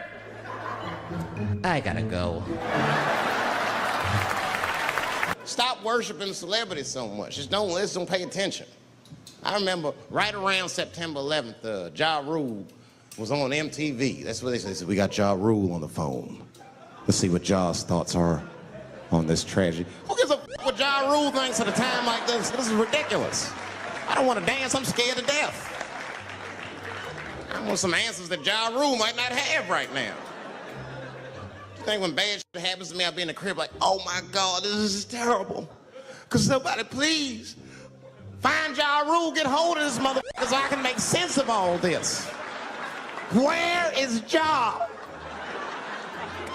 I gotta go. Stop worshiping celebrities so much. Just don't listen, don't pay attention. I remember right around September 11th, Ja Rule was on MTV. That's what they said. They said, we got Ja Rule on the phone. Let's see what Ja's thoughts are on this tragedy. Who gives a f what Ja Rule thinks at a time like this? This is ridiculous. I don't want to dance. I'm scared to death. I want some answers that Ja Rule might not have right now. I think when bad shit happens to me, I'll be in the crib like, oh my God, this is terrible. Could somebody please find Ja Rule, get hold of this motherfucker so I can make sense of all this. Where is Ja?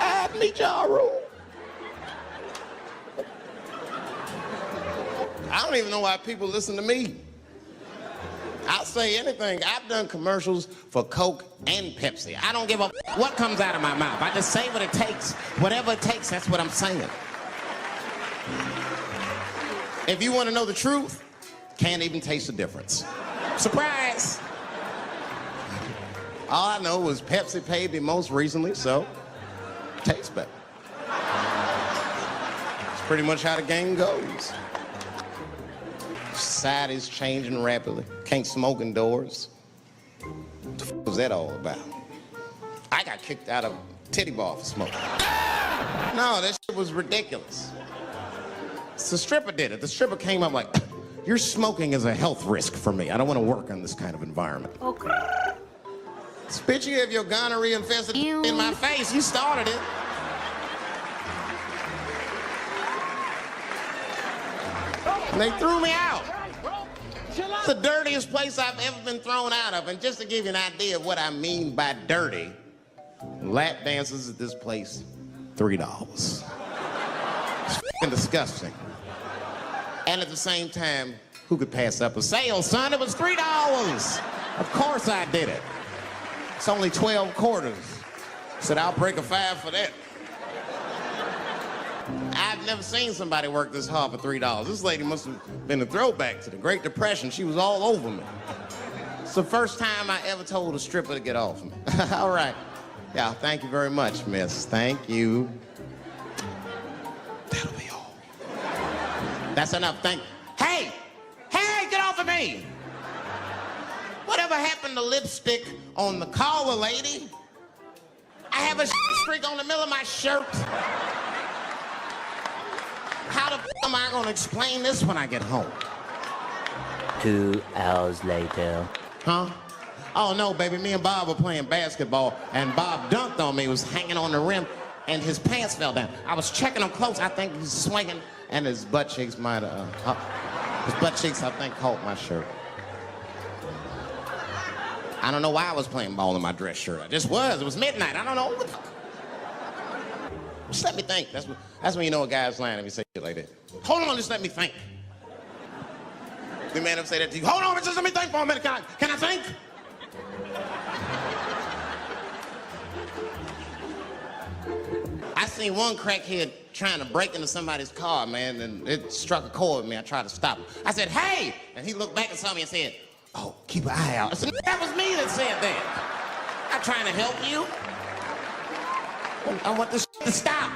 Add me Ja Rule. I don't even know why people listen to me. I'll say anything. I've done commercials for Coke and Pepsi. I don't give a what comes out of my mouth. I just say what it takes. Whatever it takes, that's what I'm saying. If you want to know the truth, can't even taste the difference. Surprise! All I know was Pepsi paid me most recently, so tastes better. That's pretty much how the game goes. Society's changing rapidly. Can't smoke indoors. What the f was that all about? I got kicked out of titty bar for smoking. No, that shit was ridiculous. The stripper did it. The stripper came up like, your smoking is a health risk for me. I don't want to work in this kind of environment. Okay. Bitch, you have your gonorrhea infested in my face. You started it. And they threw me out. It's the dirtiest place I've ever been thrown out of. And just to give you an idea of what I mean by dirty, lap dances at this place, $3. It's f***ing disgusting. And at the same time, who could pass up a sale, son? It was $3. Of course I did it. It's only 12 quarters. Said, I'll break a 5 for that. I've never seen somebody work this hard for $3. This lady must have been a throwback to the Great Depression. She was all over me. It's the first time I ever told a stripper to get off me. All right. Yeah, thank you very much, miss. Thank you. That'll be all. That's enough. Thank you. Hey! Hey, get off of me! Whatever happened to lipstick on the collar, lady? I have a streak on the middle of my shirt. How the f am I gonna explain this when I get home? 2 hours later. Huh? Oh no, baby, me and Bob were playing basketball and Bob dunked on me, was hanging on the rim, and his pants fell down. I was checking him close, I think he was swinging, and his butt cheeks might have, his butt cheeks, I think, caught my shirt. I don't know why I was playing ball in my dress shirt. I just was. It was midnight. I don't know. Just let me think. That's when you know a guy's lying if you say shit like that. Hold on, just let me think. The man will say that to you. Hold on, just let me think for a minute. Can I think? I seen one crackhead trying to break into somebody's car, man, and it struck a chord with me. I tried to stop him. I said, hey! And he looked back and saw me and said, oh, keep an eye out. I said, that was me that said that. I'm trying to help you. I want this to stop.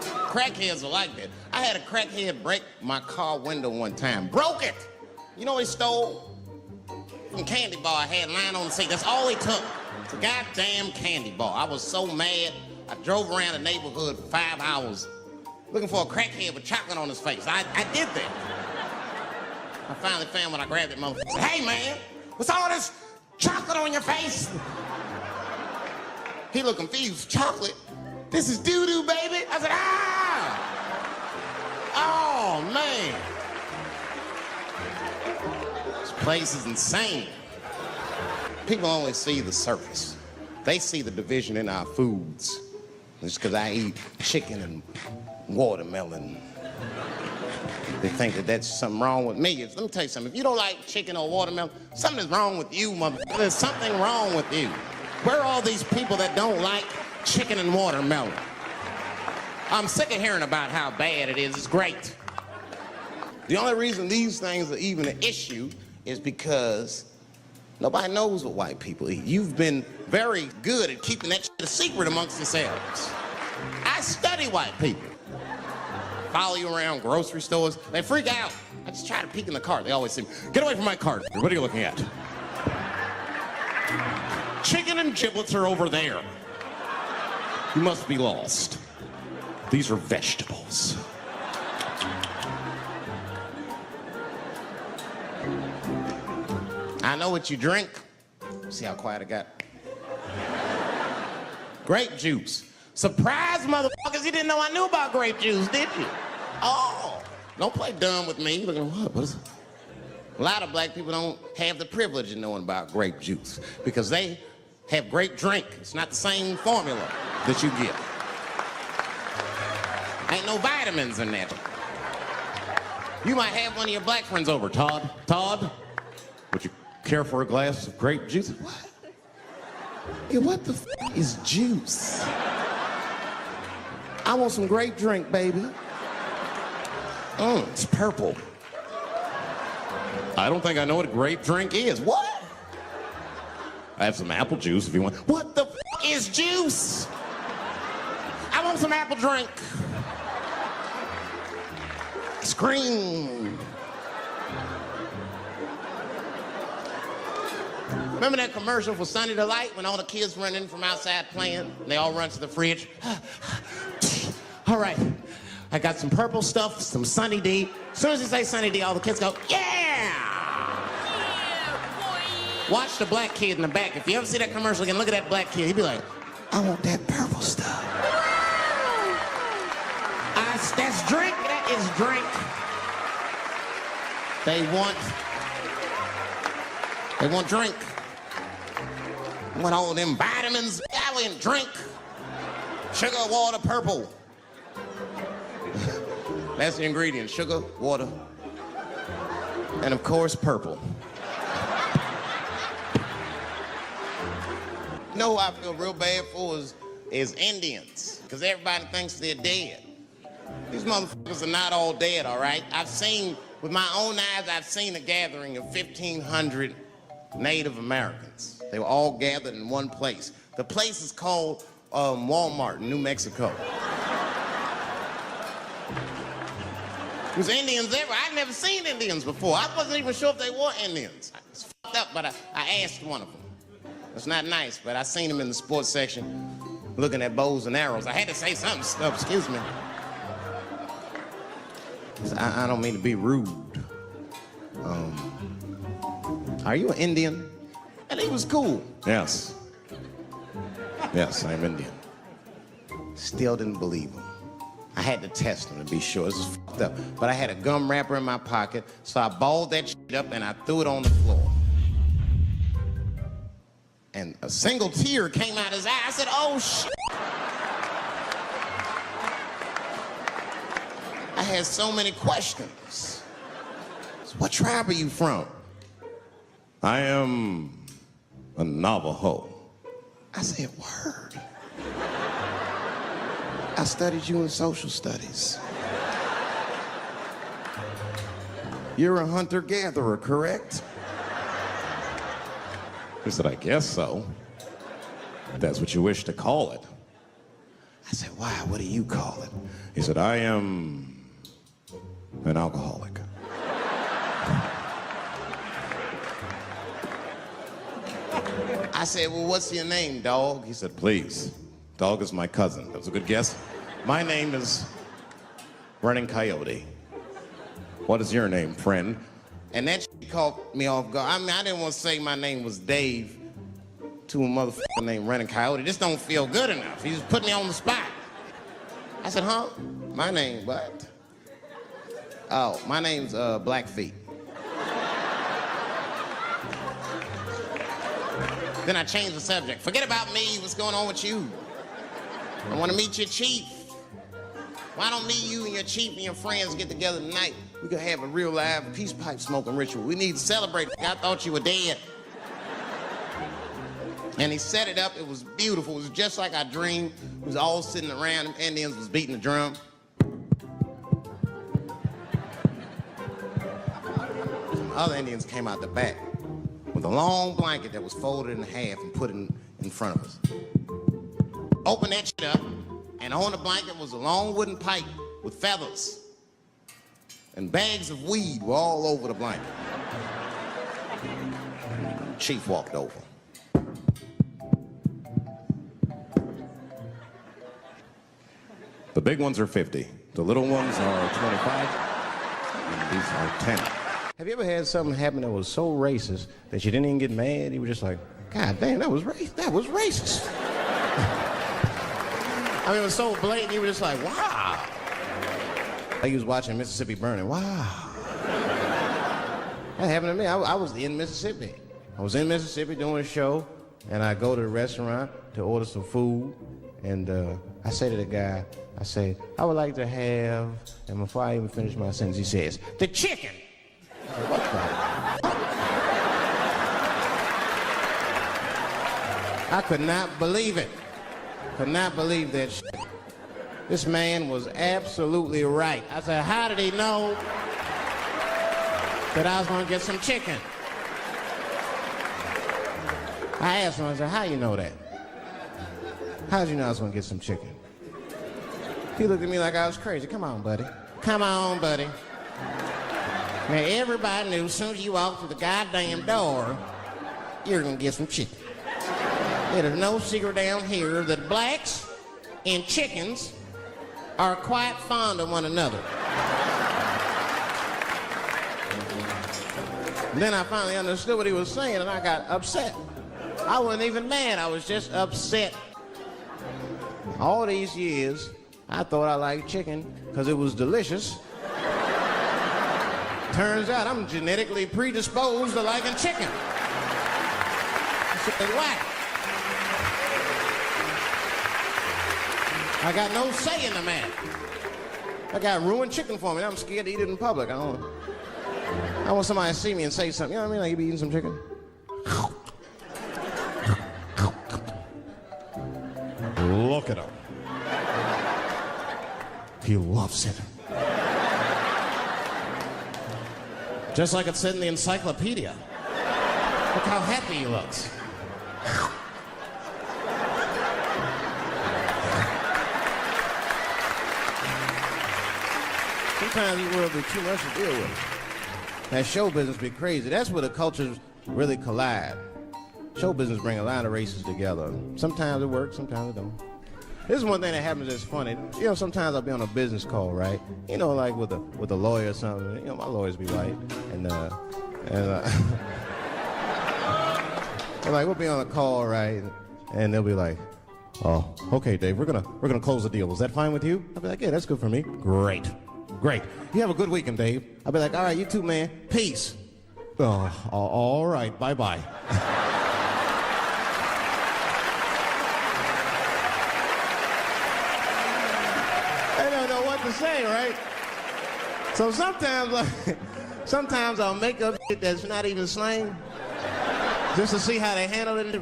Crackheads are like that. I had a crackhead break my car window one time. Broke it. You know what he stole? Some candy bar I had lying on the seat. That's all he took. It's a goddamn candy bar. I was so mad. I drove around the neighborhood for 5 hours looking for a crackhead with chocolate on his face. I did that. I finally found when I grabbed that motherfucker. I said, hey, man, what's all this chocolate on your face? He looked confused. Chocolate? This is doo-doo, baby. I said, ah! Oh, man. This place is insane. People only see the surface. They see the division in our foods. Just because I eat chicken and watermelon. They think that that's something wrong with me. Let me tell you something. If you don't like chicken or watermelon, something is wrong with you, motherfucker. There's something wrong with you. Where are all these people that don't like chicken and watermelon? I'm sick of hearing about how bad it is. It's great. The only reason these things are even an issue is because nobody knows what white people eat. You've been very good at keeping that shit a secret amongst yourselves. I study white people. follow you around grocery stores. They freak out. I just try to peek in the cart. They always say, get away from my cart. What are you looking at? Chicken and giblets are over there. You must be lost. These are vegetables. I know what you drink. See how quiet I got? Grape juice. Surprise, motherfuckers, you didn't know I knew about grape juice, did you? Oh, don't play dumb with me. Look at what is it? A lot of black people don't have the privilege of knowing about grape juice because they have grape drink. It's not the same formula that you get. Ain't no vitamins in that. You might have one of your black friends over. Todd, would you care for a glass of grape juice? What? Yeah, what the f is juice? I want some grape drink, baby. It's purple. I don't think I know what a grape drink is. What? I have some apple juice if you want. What the f is juice? I want some apple drink. Scream. Remember that commercial for Sunny Delight when all the kids run in from outside playing and they all run to the fridge? All right, I got some purple stuff, some Sunny D. As soon as you say Sunny D, all the kids go, yeah! Watch the black kid in the back. If you ever see that commercial again, look at that black kid. He'd be like, I want that purple stuff. That's drink, that is drink. They want drink. I want all them vitamins, I want drink. Sugar, water, purple. That's the ingredient, sugar, water, and of course, purple. You know who I feel real bad for is Indians, because everybody thinks they're dead. These motherfuckers are not all dead, all right? With my own eyes, I've seen a gathering of 1,500 Native Americans. They were all gathered in one place. The place is called Walmart in New Mexico. There's Indians everywhere. I'd never seen Indians before. I wasn't even sure if they were Indians. It's fucked up, but I asked one of them. It's not nice, but I seen him in the sports section looking at bows and arrows. I had to say something. Oh, excuse me. I don't mean to be rude. Are you an Indian? And he was cool. Yes. Yes, I'm Indian. Still didn't believe him. I had to test him to be sure. This is fucked up. But I had a gum wrapper in my pocket, so I balled that shit up and I threw it on the floor. And a single tear came out his eye. I said, oh, shit. I had so many questions. What tribe are you from? I am a Navajo. I said, word. I studied you in social studies. You're a hunter-gatherer, correct? He said, I guess so. If that's what you wish to call it. I said, why? What do you call it? He said, I am an alcoholic. I said, well, what's your name, dog? He said, please. Dog is my cousin. That was a good guess. My name is Running Coyote. What is your name, friend? And that shit caught me off guard. I mean, I didn't want to say my name was Dave to a motherfucker named Running Coyote. This don't feel good enough. He just put me on the spot. I said, huh? My name, what? Oh, my name's Blackfeet. Then I changed the subject. Forget about me, what's going on with you? I want to meet your chief. Why don't me, you, and your chief and your friends get together tonight? We could have a real live peace pipe smoking ritual. We need to celebrate. I thought you were dead. And he set it up. It was beautiful. It was just like I dreamed. We was all sitting around. The Indians was beating the drum. Some other Indians came out the back with a long blanket that was folded in half and put in front of us. Opened that shit up, and on the blanket was a long wooden pipe with feathers. And bags of weed were all over the blanket. Chief walked over. The big ones are 50. The little ones are 25. And these are 10. Have you ever had something happen that was so racist that you didn't even get mad? You were just like, God damn, that was racist. I mean, it was so blatant, you were just like, wow. Like you was watching Mississippi Burning. Wow. That happened to me. I was in Mississippi. I was in Mississippi doing a show, and I go to the restaurant to order some food, and I say to the guy, I say, I would like to have, and before I even finish my sentence, he says, the chicken. What the? I could not believe it. Could not believe that shit. This man was absolutely right. I said, how did he know that I was going to get some chicken? I asked him, I said, how you know that? How did you know I was going to get some chicken? He looked at me like I was crazy. Come on, buddy. Come on, buddy. Now, everybody knew as soon as you walked through the goddamn door, you're going to get some chicken. There's no secret down here that blacks and chickens are quite fond of one another. And then I finally understood what he was saying, and I got upset. I wasn't even mad. I was just upset. All these years, I thought I liked chicken because it was delicious. Turns out I'm genetically predisposed to liking chicken. Why? I got no say in the matter. I got ruined chicken for me. I'm scared to eat it in public. I want somebody to see me and say something. You know what I mean? Like, you be eating some chicken? Look at him. He loves it. Just like it said in the encyclopedia. Look how happy he looks. Sometimes this world be too much to deal with. That show business be crazy. That's where the cultures really collide. Show business bring a lot of races together. Sometimes it works, sometimes it don't. This is one thing that happens that's funny. You know, sometimes I'll be on a business call, right? You know, like with a lawyer or something. You know, my lawyers be white, and like we'll be on a call, right? And they'll be like, "Oh, okay, Dave, we're gonna close the deal. Is that fine with you?" I'll be like, "Yeah, that's good for me." Great. You have a good weekend, Dave. I'll be like, "All right, you too, man. Peace." Oh, all right. Bye-bye. To say, right? So sometimes I'll make up shit that's not even slang just to see how they handle it. It'll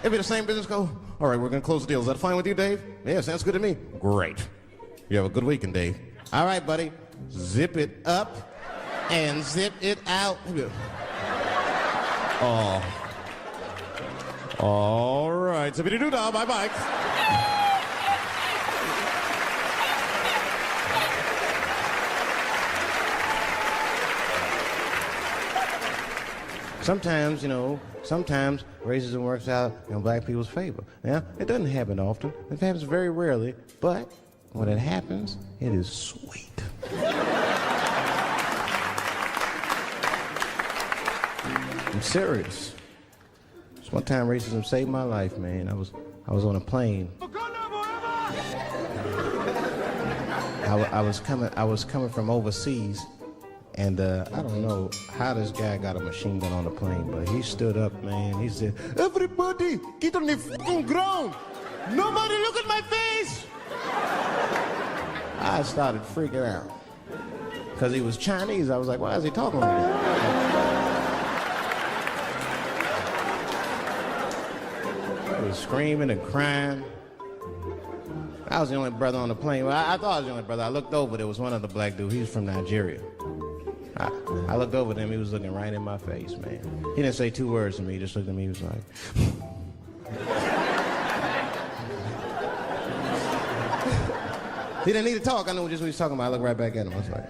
be the same business go, all right, we're going to close the deal. Is that fine with you, Dave? Yeah, sounds good to me. Great. You have a good weekend, Dave. All right, buddy. Zip it up and zip it out. Oh. All right. Zippity-doo-dah. Bye-bye. Sometimes, sometimes racism works out in black people's favor. Now, it doesn't happen often. It happens very rarely, but when it happens, it is sweet. I'm serious. This one time racism saved my life, man. I was on a plane. I was coming from overseas. And I don't know how this guy got a machine gun on the plane, but he stood up, man. He said, "Everybody, get on the fucking ground. Nobody look at my face." I started freaking out. Because he was Chinese. I was like, why is he talking like that? He was screaming and crying. I was the only brother on the plane. Well, I thought I was the only brother. I looked over. There was one other black dude. He was from Nigeria. I looked over at him. He was looking right in my face, man. He didn't say two words to me. He just looked at me. He was like... He didn't need to talk. I knew just what he was talking about. I looked right back at him. I was like...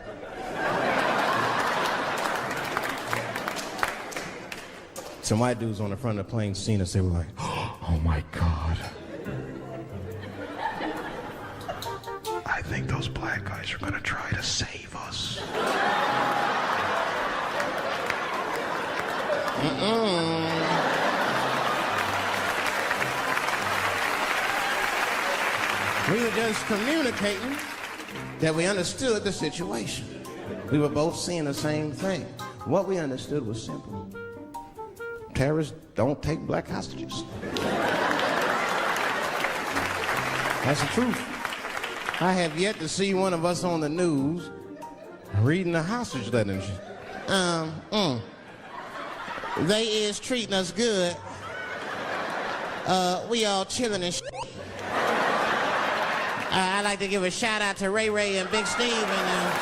Some white dudes on the front of the plane seen us. They were like, oh my God. I think those black guys are gonna try to save us. We were just communicating that we understood the situation. We were both seeing the same thing. What we understood was simple. Terrorists don't take black hostages. That's the truth. I have yet to see one of us on the news reading a hostage letter and shit. They is treating us good. We all chilling and shit. I'd like to give a shout out to Ray Ray and Big Steve and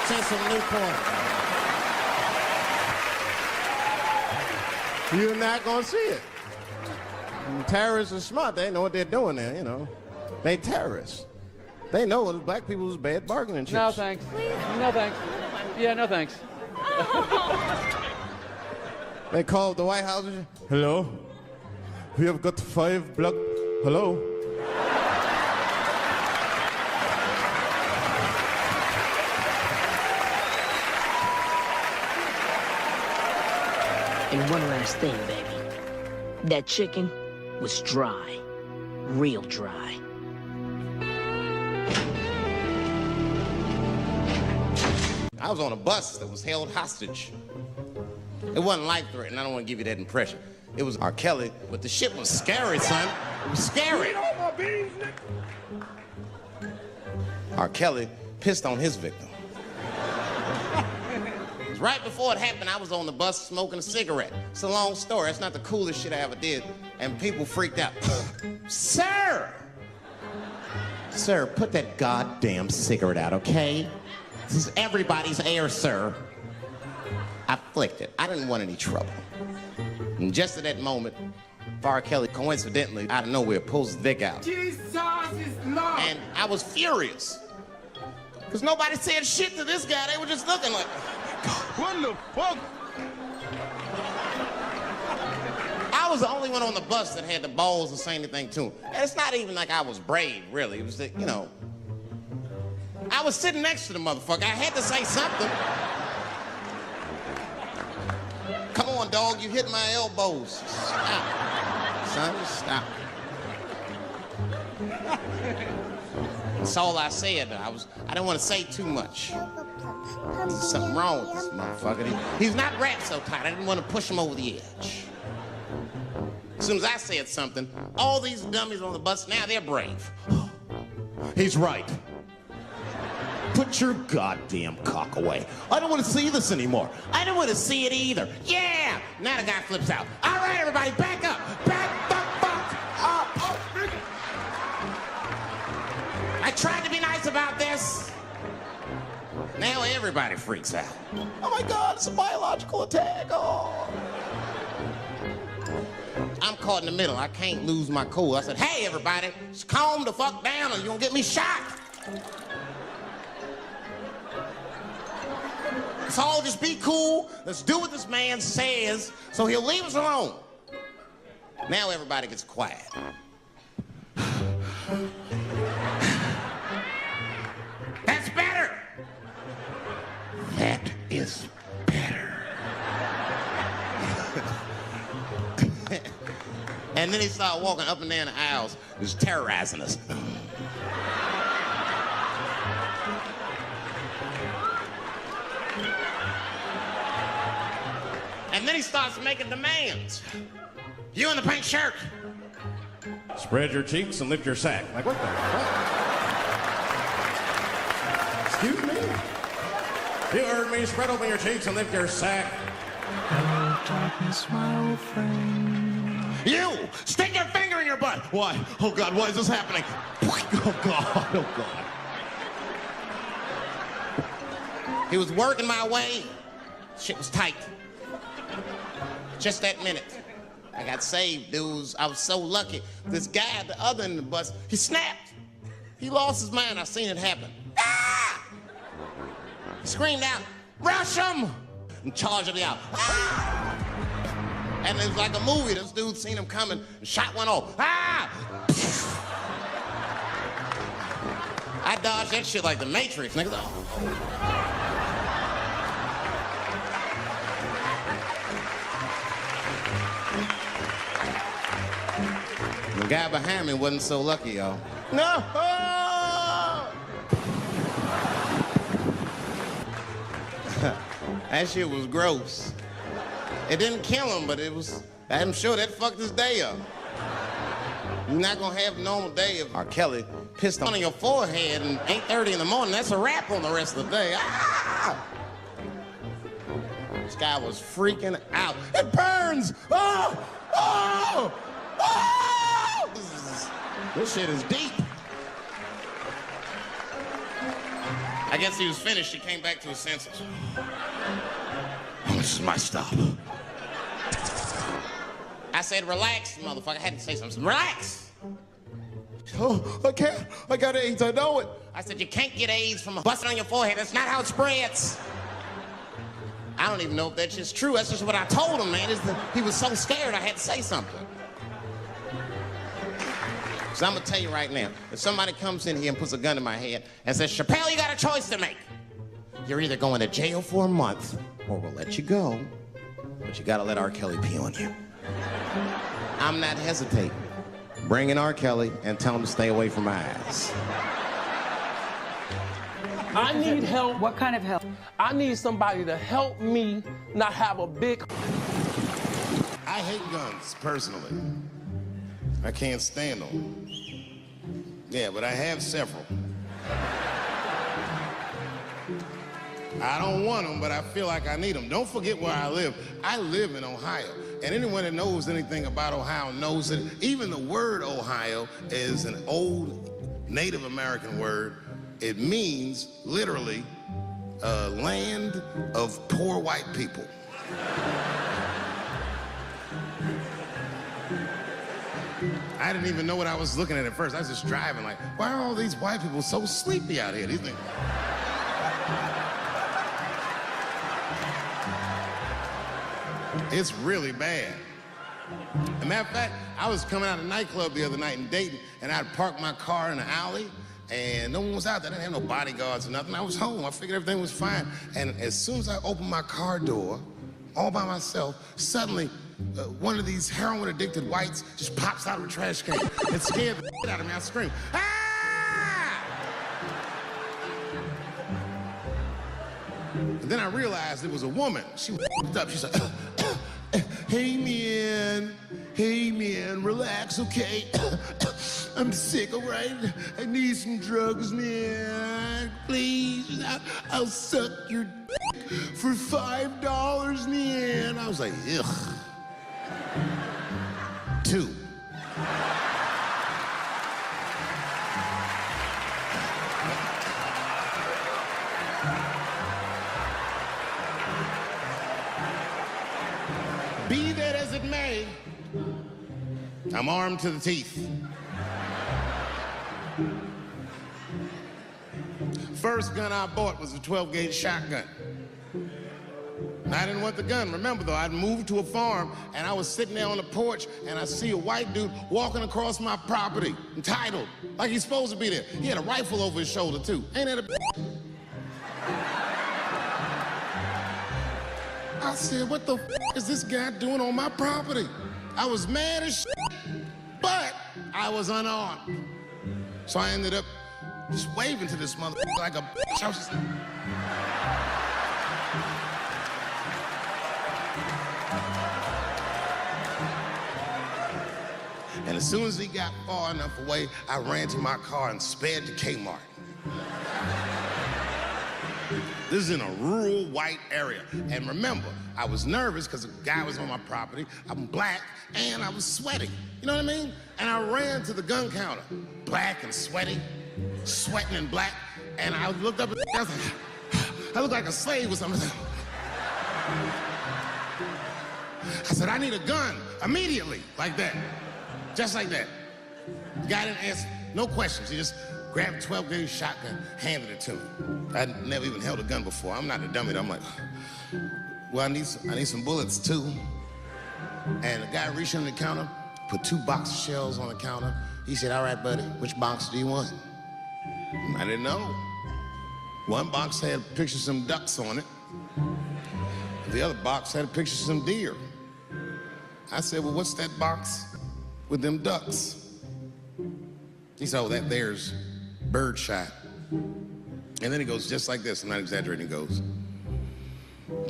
send some Newport. You're not gonna see it. And terrorists are smart. They know what they're doing there, you know. They terrorists. They know it's black people's bad bargaining chips. No thanks. No thanks. Yeah, no thanks. They called the White House. Hello? We have got 5 black... Hello? And one last thing, baby. That chicken was dry. Real dry. I was on a bus that was held hostage. It wasn't life-threatening. I don't want to give you that impression. It was R. Kelly, but the shit was scary, son. It was scary. R. Kelly pissed on his victim. Right before it happened, I was on the bus smoking a cigarette. It's a long story. It's not the coolest shit I ever did. And people freaked out. Sir! Sir, put that goddamn cigarette out, okay? This is everybody's air, sir. I flicked it. I didn't want any trouble. And just at that moment, R. Kelly coincidentally, out of nowhere, pulls his dick out. Jesus is Lord. And I was furious. Because nobody said shit to this guy. They were just looking like... What the fuck? I was the only one on the bus that had the balls to say anything to him. And it's not even like I was brave, really. It was that, you know, I was sitting next to the motherfucker. I had to say something. Come on, dog, you hit my elbows. Stop. Son, stop. That's all I said. I didn't want to say too much. There's something wrong with this motherfucker. He's not wrapped so tight. I didn't want to push him over the edge. As soon as I said something, all these dummies on the bus, now they're brave. He's right. Put your goddamn cock away. I don't want to see this anymore. I don't want to see it either. Yeah! Now the guy flips out. All right, everybody, back up. Back the fuck up. I tried to be nice about this. Now everybody freaks out. Oh my God, it's a biological attack. Oh. I'm caught in the middle. I can't lose my cool. I said, hey, everybody, just calm the fuck down or you're gonna get me shot. Let's all just be cool. Let's do what this man says so he'll leave us alone. Now everybody gets quiet. That's better. That is better. And then he started walking up and down the aisles, just terrorizing us. And then he starts making demands. You in the pink shirt. Spread your cheeks and lift your sack. Like, what the fuck? Excuse me? You heard me. Spread open your cheeks and lift your sack. Hello, darkness, my old friend. You! Stick your finger in your butt! Why? Oh, God, why is this happening? Oh, God, oh, God. He was working my way. Shit was tight. Just that minute. I got saved, dudes. I was so lucky. This guy at the other end of the bus, he snapped. He lost his mind. I seen it happen. Ah! He screamed out, "Rush him!" and charged him out. Ah! And it was like a movie. This dude seen him coming and shot one off. Ah! I dodged that shit like the Matrix, nigga. The guy behind me wasn't so lucky, y'all. No! That shit was gross. It didn't kill him, but it was, I'm sure that fucked his day up. You're not gonna have a normal day if R. Kelly pissed on your forehead at 8:30 in the morning. That's a wrap on the rest of the day. Ah! This guy was freaking out. It burns! Oh! Oh! Oh! This shit is deep. I guess he was finished. He came back to his senses. Oh, this is my stop. I said, relax, motherfucker. I had to say something. Relax. Oh, I can't. I got AIDS. I know it. I said, you can't get AIDS from a busting on your forehead. That's not how it spreads. I don't even know if that's just true. That's just what I told him, man. He was so scared I had to say something. So I'm going to tell you right now, if somebody comes in here and puts a gun in my head and says, Chappelle, you got a choice to make. You're either going to jail for a month or we'll let you go, but you got to let R. Kelly pee on you. I'm not hesitating. Bring in R. Kelly and tell him to stay away from my ass. I need help. What kind of help? I need somebody to help me not have a big... I hate guns, personally. I can't stand them. Yeah, but I have several. I don't want them, but I feel like I need them. Don't forget where I live. I live in Ohio. And anyone that knows anything about Ohio knows that even the word Ohio is an old Native American word. It means, literally, a land of poor white people. I didn't even know what I was looking at first. I was just driving like, why are all these white people so sleepy out here? These things. It's really bad. As a matter of fact, I was coming out of a nightclub the other night in Dayton, and I'd parked my car in the alley, and no one was out there. I didn't have no bodyguards or nothing. I was home. I figured everything was fine. And as soon as I opened my car door, all by myself, suddenly, one of these heroin-addicted whites just pops out of a trash can. It scared the shit out of me. I screamed, ah! And then I realized it was a woman. She was up. She said, hey man, relax, okay? I'm sick, all right? I need some drugs, man. Please, I'll suck your dick for $5, man. I was like, ugh. 2. Be that as it may, I'm armed to the teeth. First gun I bought was a 12-gauge shotgun. And I didn't want the gun. Remember, though, I'd moved to a farm, and I was sitting there on the porch, and I see a white dude walking across my property, entitled, like he's supposed to be there. He had a rifle over his shoulder, too. Ain't that a... I said, what the is this guy doing on my property? I was mad as shit, but I was unarmed. So I ended up just waving to this motherfucker like a bitch. I was just... And as soon as he got far enough away, I ran to my car and sped to Kmart. This is in a rural white area. And remember, I was nervous because a guy was on my property, I'm black, and I was sweating. You know what I mean? And I ran to the gun counter, black and sweaty, sweating and black, and I looked up at the guy, I was like, I looked like a slave or something. I said, I need a gun immediately, like that. Just like that. The guy didn't ask no questions. He just grabbed a 12-gauge shotgun, handed it to me. I'd never even held a gun before. I'm not a dummy. I'm like, well, I need some bullets too. And the guy reached under the counter, put 2 box of shells on the counter. He said, all right, buddy, which box do you want? I didn't know. One box had a picture of some ducks on it. The other box had a picture of some deer. I said, well, what's that box with them ducks? He said, oh, that there's birdshot. And then he goes just like this, I'm not exaggerating, he goes,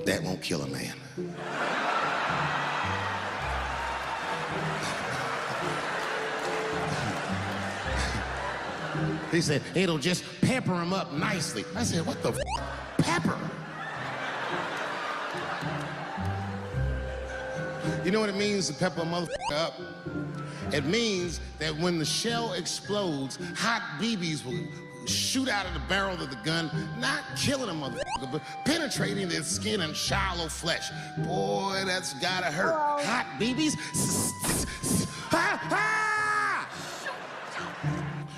that won't kill a man. He said, it'll just pepper him up nicely. I said, what the f***? Pepper? You know what it means to pepper a motherfucker up? It means that when the shell explodes, hot BBs will shoot out of the barrel of the gun, not killing a motherfucker, but penetrating their skin and shallow flesh. Boy, that's gotta hurt. Hot BBs?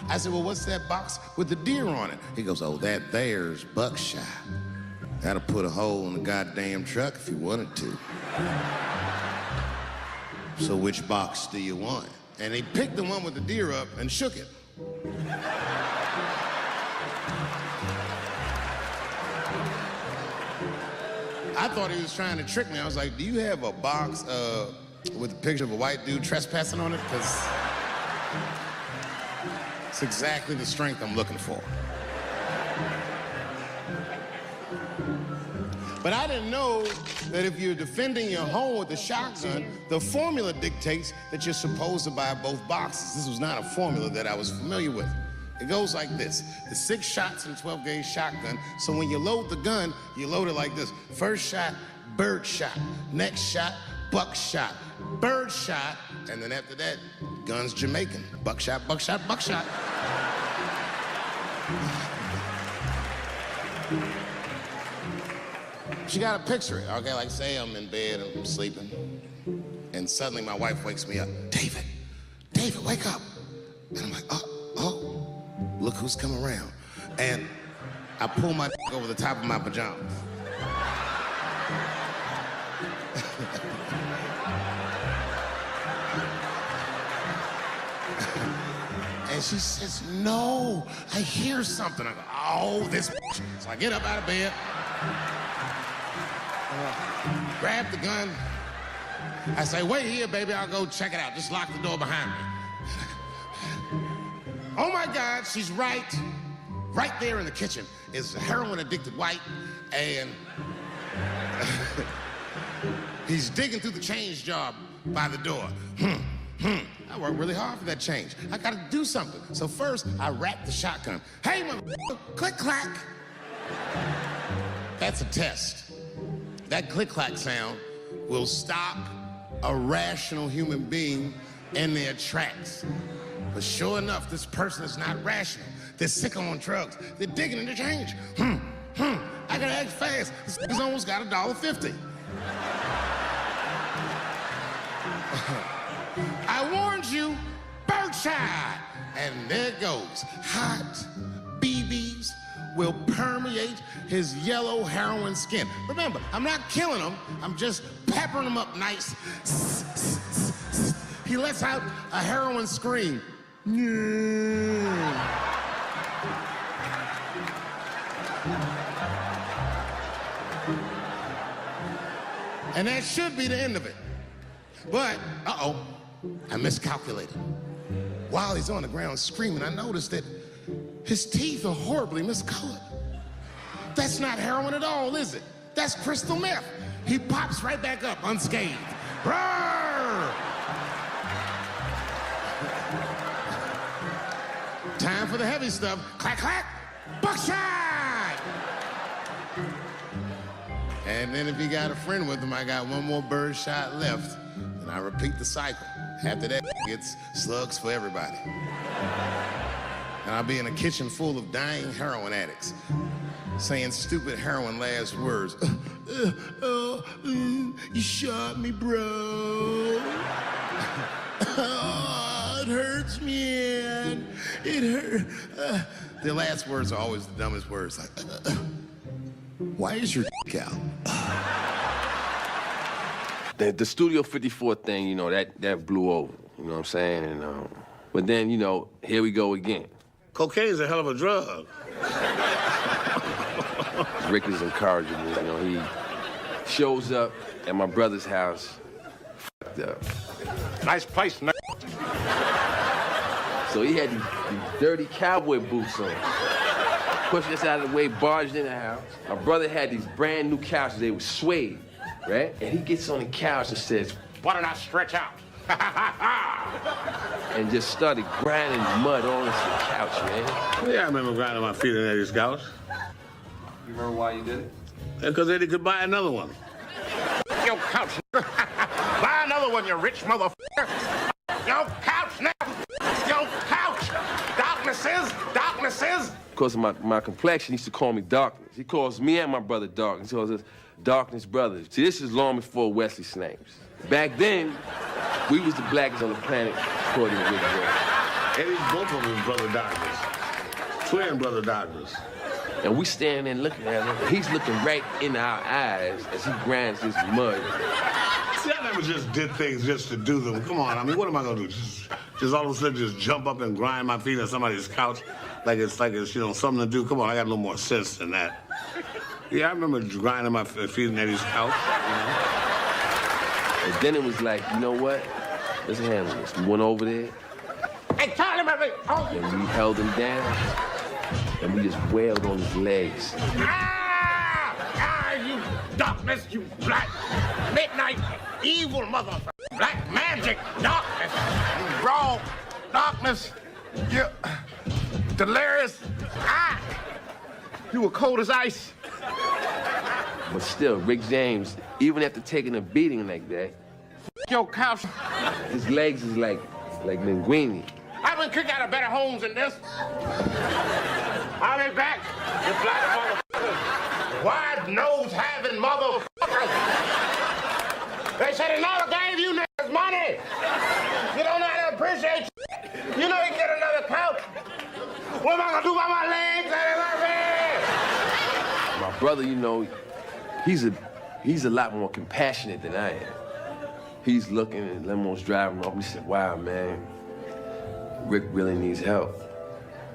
I said, well, what's that box with the deer on it? He goes, oh, that there's buckshot. That'll put a hole in the goddamn truck if you wanted to. So which box do you want? And he picked the one with the deer up and shook it. I thought he was trying to trick me. I was like, do you have a box with a picture of a white dude trespassing on it? Because it's exactly the strength I'm looking for. But I didn't know that if you're defending your home with a shotgun, the formula dictates that you're supposed to buy both boxes. This was not a formula that I was familiar with. It goes like this. There's 6 shots in a 12-gauge shotgun, so when you load the gun, you load it like this. First shot, bird shot. Next shot, buckshot. Bird shot, and then after that, gun's Jamaican. Buckshot, buckshot, buckshot. She got to picture it. Okay, like say I'm in bed, I'm sleeping, and suddenly my wife wakes me up. David, wake up. And I'm like, oh, look who's come around. And I pull my over the top of my pajamas. And she says, no, I hear something. I go, oh, this bitch. So I get up out of bed, grab the gun. I say, wait here, baby, I'll go check it out. Just lock the door behind me. Oh my God, she's right there in the kitchen is a heroin-addicted white, and he's digging through the change jar by the door. I worked really hard for that change. I gotta do something. So first, I wrapped the shotgun. Hey, motherfucker, click clack. That's a test. That click clack sound will stop a rational human being in their tracks. But sure enough, this person is not rational. They're sick on drugs. They're digging in the change. I gotta act fast. This nigga's almost got $1.50. I warned you, birdshot. And there it goes. Hot BBs will permeate his yellow heroin skin. Remember, I'm not killing him. I'm just peppering him up nice. He lets out a heroin scream. And that should be the end of it. But, I miscalculated. While he's on the ground screaming, I noticed that his teeth are horribly miscolored. That's not heroin at all, is it? That's crystal meth. He pops right back up unscathed. Roar! Time for the heavy stuff. Clack, clack, buckshot! And then if he got a friend with him, I got one more bird shot left, and I repeat the cycle. After that, it's slugs for everybody. And I'll be in a kitchen full of dying heroin addicts, saying stupid heroin last words. You shot me, bro. Oh, it hurts, man. It hurt. The last words are always the dumbest words. Like, why is your out? The Studio 54 thing, you know, that blew over. You know what I'm saying? And but then, you know, here we go again. Cocaine's a hell of a drug. Rick is encouraging me. You know, he shows up at my brother's house, f***ed up. Nice place, n***. So he had these dirty cowboy boots on. Pushed us out of the way, barged in the house. My brother had these brand new couches. They were suede, right? And he gets on the couch and says, "Why don't I stretch out?" and just started grinding mud all into the couch, man. Yeah, I remember grinding my feet in Eddie's couch. You remember why you did it? Because Eddie could buy another one. Your couch. Buy another one, you rich motherfucker. Your couch now. Your couch. Darknesses. Because of my complexion, he used to call me Darkness. He calls me and my brother Darkness. He calls us Darkness Brothers. See, this is long before Wesley Snipes. Back then, we was the blackest on the planet, according to Rick James. Eddie's both of them brother Darkness. Twin brother Darkness. And we standing there looking at him. He's looking right in our eyes as he grinds this mud. See, I never just did things just to do them. Come on, I mean, what am I gonna do? Just all of a sudden just jump up and grind my feet on somebody's couch like it's you know, something to do? Come on, I got a little more sense than that. Yeah, I remember grinding my feet on Eddie's couch. You know? And then it was like, you know what? Let's handle this. We went over there. Hey, Charlie, Murphy. Oh. And we held him down. And we just wailed on his legs. You darkness, you black midnight evil motherfucker. Black magic darkness. You raw darkness. You delirious. You were cold as ice. But still, Rick James, even after taking a beating like that, your couch. His legs is like linguine. I've been kicked out of better homes than this. I'll be back, you black motherfuckers. Wide nose having motherfuckers. They said he never gave you niggas money. You don't know how to appreciate shit. You know you get another couch. What am I gonna do about my legs, Eddie Murphy? My brother, you know, he's a lot more compassionate than I am. He's looking and the limo's driving off and he said, "Wow, man, Rick really needs help."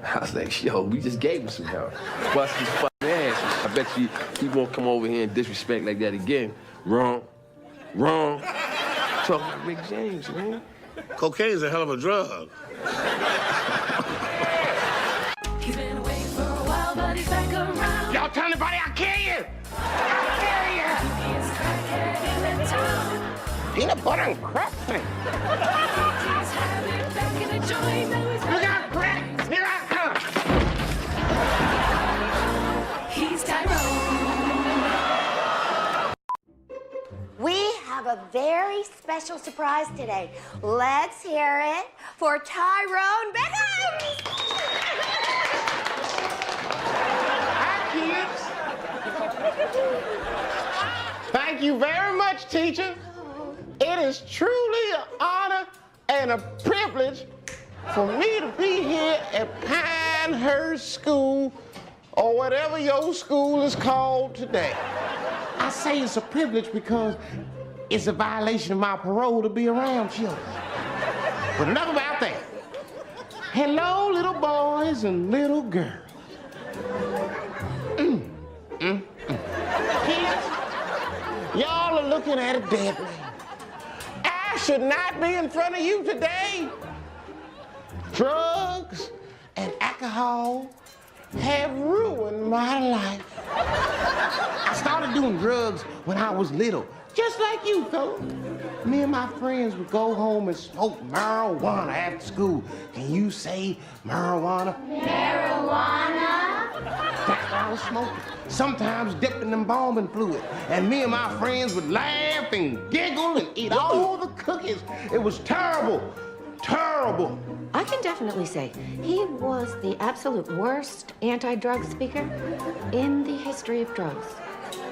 I was like, yo, we just gave him some help. Bust his fucking ass. I bet you he won't come over here and disrespect like that again. Wrong. Talking about Rick James, man. Cocaine's a hell of a drug. He's been away for a while, but he's back around. Y'all tell anybody I'll kill you. I'll kill you. He's crackhead in the town. Peanut butter and crap thing. He's having back in a joint. Look out, crack. Here I come. He's Tyrone. We have a very special surprise today. Let's hear it for Tyrone Beckham. Hi, kids. Thank you very much, teacher. It is truly an honor and a privilege for me to be here at Pinehurst School, or whatever your school is called today. I say it's a privilege because it's a violation of my parole to be around children. But enough about that. Hello, little boys and little girls. Kids, y'all are looking at a dead man. I should not be in front of you today. Drugs and alcohol have ruined my life. I started doing drugs when I was little, just like you, fellas. Me and my friends would go home and smoke marijuana after school. Can you say marijuana? Marijuana? That's what I was smoking. Sometimes dipping in embalming fluid. And me and my friends would laugh and giggle and eat all the cookies. It was terrible. Terrible. I can definitely say he was the absolute worst anti-drug speaker in the history of drugs.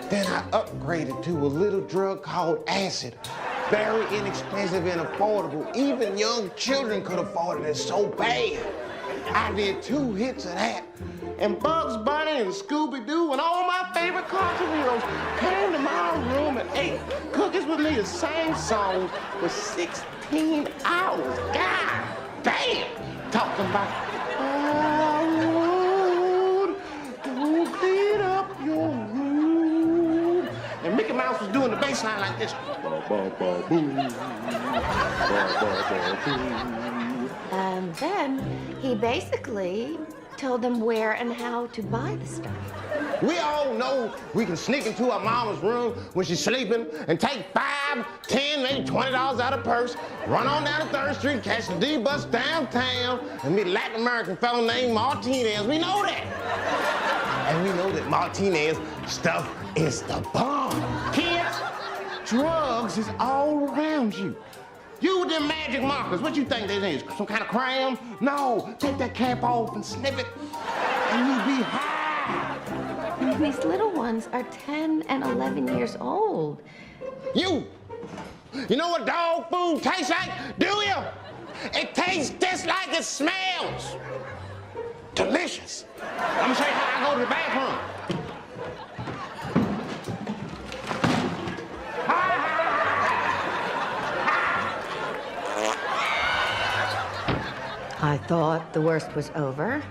Then I upgraded to a little drug called acid. Very inexpensive and affordable. Even young children could afford it. It's so bad. I did 2 hits of that. And Bugs Bunny and Scooby-Doo and all my favorite cartoon heroes came to my room and ate cookies with me, the same songs for 16 hours. God damn! Talking about, I want to clean up your room. And Mickey Mouse was doing the bass line like this. And then he basically told them where and how to buy the stuff. We all know we can sneak into our mama's room when she's sleeping and take $5, $10, maybe $20 out of her purse, run on down to 3rd Street, catch the D bus downtown, and meet a Latin American fellow named Martinez. We know that. And we know that Martinez stuff is the bomb. Kids, drugs is all around you. You with them magic markers, what you think that is? Some kind of crayon? No, take that cap off and snip it, and you'll be high. These little ones are 10 and 11 years old. You know what dog food tastes like, do you? It tastes just like it smells. Delicious. I'm gonna show you how I go to the bathroom. I thought the worst was over.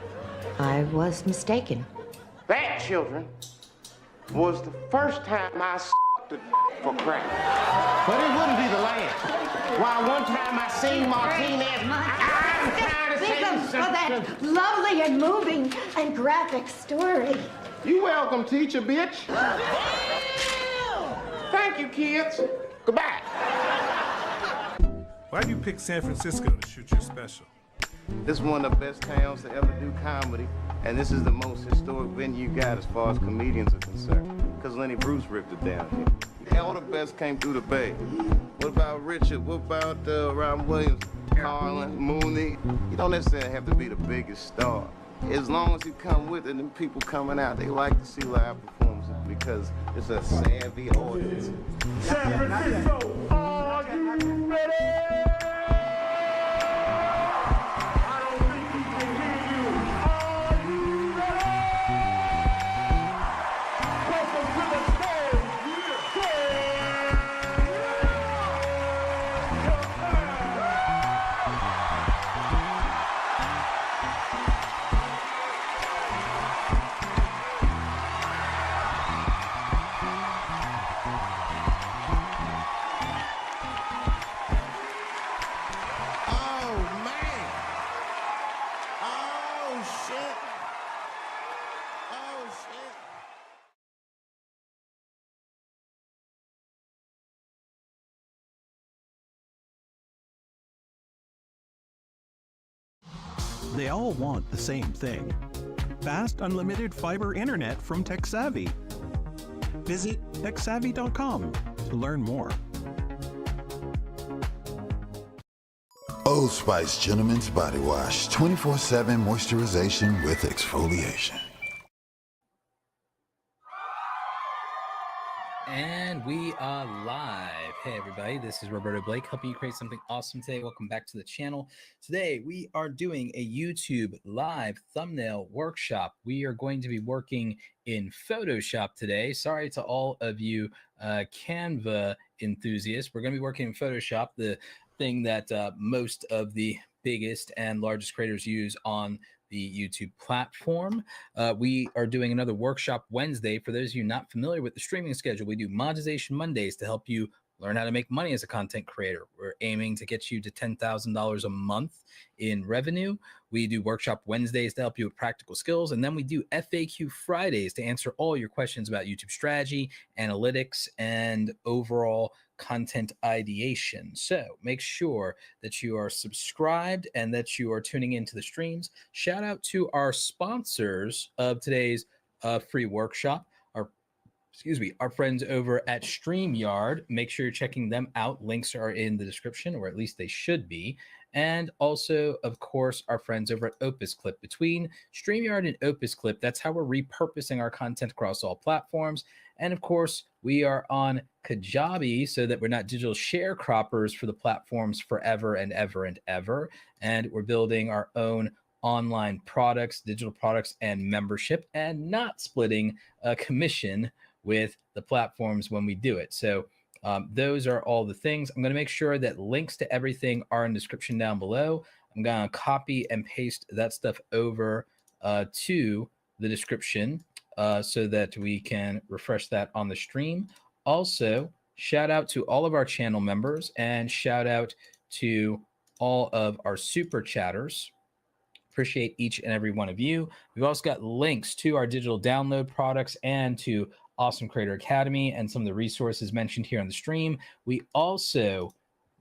I was mistaken. That, children, was the first time I sucked a for crack. But it wouldn't be the last. Why, one time I seen Martinez, I'm trying to say For that lovely and moving and graphic story. You welcome, teacher, bitch. Thank you, kids. Goodbye. Why do you pick San Francisco to shoot your special? This is one of the best towns to ever do comedy, and this is the most historic venue you got as far as comedians are concerned, because Lenny Bruce ripped it down here. All the best came through the Bay. What about Richard? What about Robin Williams, Carlin, Mooney? You don't necessarily have to be the biggest star. As long as you come with it, and people coming out, they like to see live performances because it's a savvy audience. San Francisco, are you ready? They all want the same thing. Fast, unlimited fiber internet from TechSavvy. Visit TechSavvy.com to learn more. Old Spice Gentleman's Body Wash. 24/7 moisturization with exfoliation. And we are live. Hey everybody, this is Roberto Blake, helping you create something awesome today. Welcome back to the channel. Today we are doing a YouTube live thumbnail workshop. We are going to be working in Photoshop today. Sorry to all of you Canva enthusiasts. We're going to be working in Photoshop, the thing that most of the biggest and largest creators use on the YouTube platform. We are doing another workshop Wednesday. For those of you not familiar with the streaming schedule, we do monetization Mondays to help you learn how to make money as a content creator. We're aiming to get you to $10,000 a month in revenue. We do workshop Wednesdays to help you with practical skills. And then we do FAQ Fridays to answer all your questions about YouTube strategy, analytics, and overall content ideation. So make sure that you are subscribed and that you are tuning into the streams. Shout out to our sponsors of today's free workshop, our friends over at StreamYard. Make sure you're checking them out. Links are in the description, or at least they should be. And also, of course, our friends over at Opus Clip. Between StreamYard and Opus Clip, that's how we're repurposing our content across all platforms. And of course, we are on Kajabi so that we're not digital sharecroppers for the platforms forever and ever and ever. And we're building our own online products, digital products, and membership, and not splitting a commission with the platforms when we do it. So those are all the things. I'm going to make sure that links to everything are in the description down below. I'm going to copy and paste that stuff over to the description so that we can refresh that on the stream. Also, shout out to all of our channel members and shout out to all of our super chatters. Appreciate each and every one of you. We've also got links to our digital download products and to Awesome Creator Academy and some of the resources mentioned here on the stream. We also